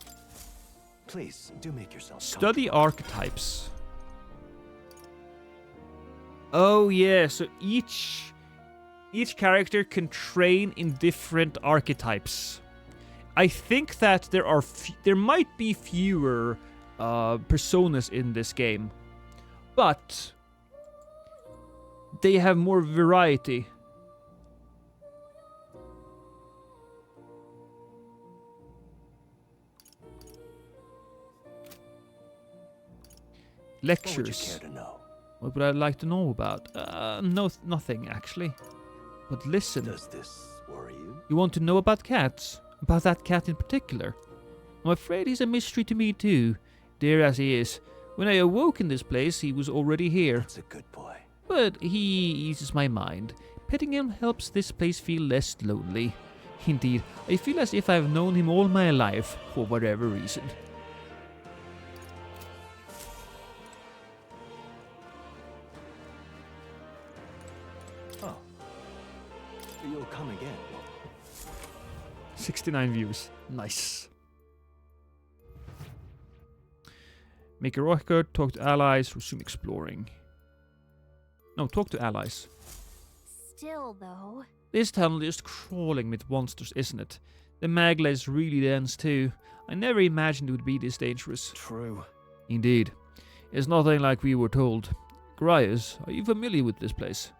Please, do make yourself Study archetypes. Oh yeah, so each character can train in different archetypes. I think that there might be fewer personas in this game, but they have more variety. Lectures. What would you care to know? What would I like to know about? No, nothing actually. But listen. Does this worry you? You want to know about cats? About that cat in particular? I'm afraid he's a mystery to me too, dear as he is. When I awoke in this place, he was already here. That's a good boy. But he eases my mind. Petting him helps this place feel less lonely. Indeed, I feel as if I've known him all my life, for whatever reason. Oh. You'll come again. 69 views. Nice. Make a record, talk to allies, resume exploring. No, talk to allies. Still, though. This tunnel is crawling with monsters, isn't it? The Magla is really dense too. I never imagined it would be this dangerous. True. Indeed. It's nothing like we were told. Grias, are you familiar with this place?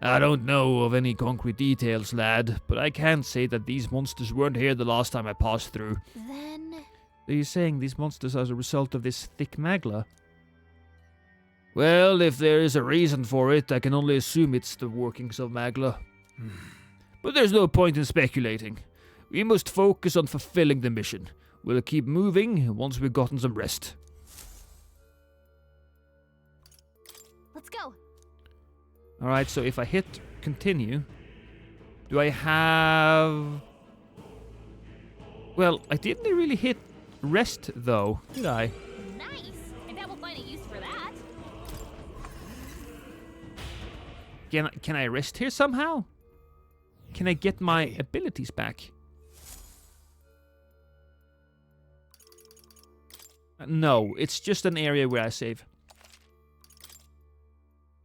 I don't know of any concrete details, lad, but I can say that these monsters weren't here the last time I passed through. Then... Are you saying these monsters are as a result of this thick Magla? Well, if there is a reason for it, I can only assume it's the workings of Magla. But there's no point in speculating. We must focus on fulfilling the mission. We'll keep moving once we've gotten some rest. Let's go. Alright, so if I hit continue, do I have... Well, I didn't really hit rest though, did I? Nice. I bet we'll find a use for that. Can I rest here somehow? Can I get my abilities back? No, it's just an area where I save.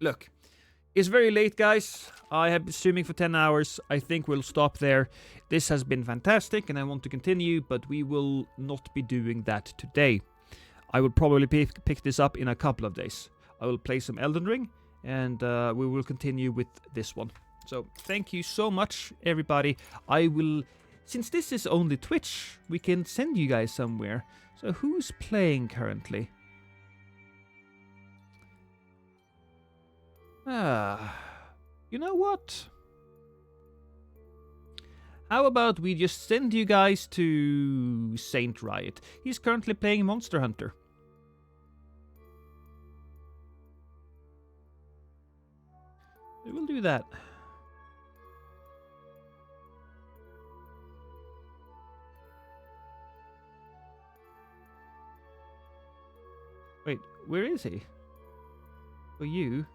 Look, it's very late, guys. I have been streaming for 10 hours. I think we'll stop there. This has been fantastic and I want to continue, but we will not be doing that today. I will probably pick this up in a couple of days. I will play some Elden Ring and we will continue with this one. So thank you so much, everybody. I will, since this is only Twitch, we can send you guys somewhere. So who's playing currently? You know what? How about we just send you guys to Saint Riot? He's currently playing Monster Hunter. We will do that. Wait, where is he? For you?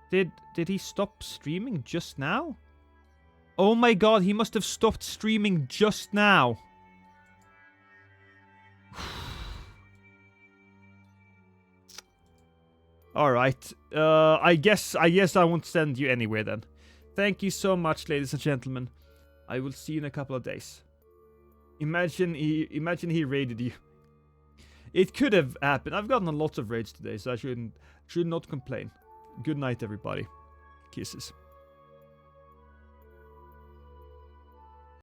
Did he stop streaming just now? Oh my god, he must have stopped streaming just now. Alright. I guess I won't send you anywhere then. Thank you so much, ladies and gentlemen. I will see you in a couple of days. Imagine he raided you. It could have happened. I've gotten a lot of raids today, so I should not complain. Good night, everybody. Kisses.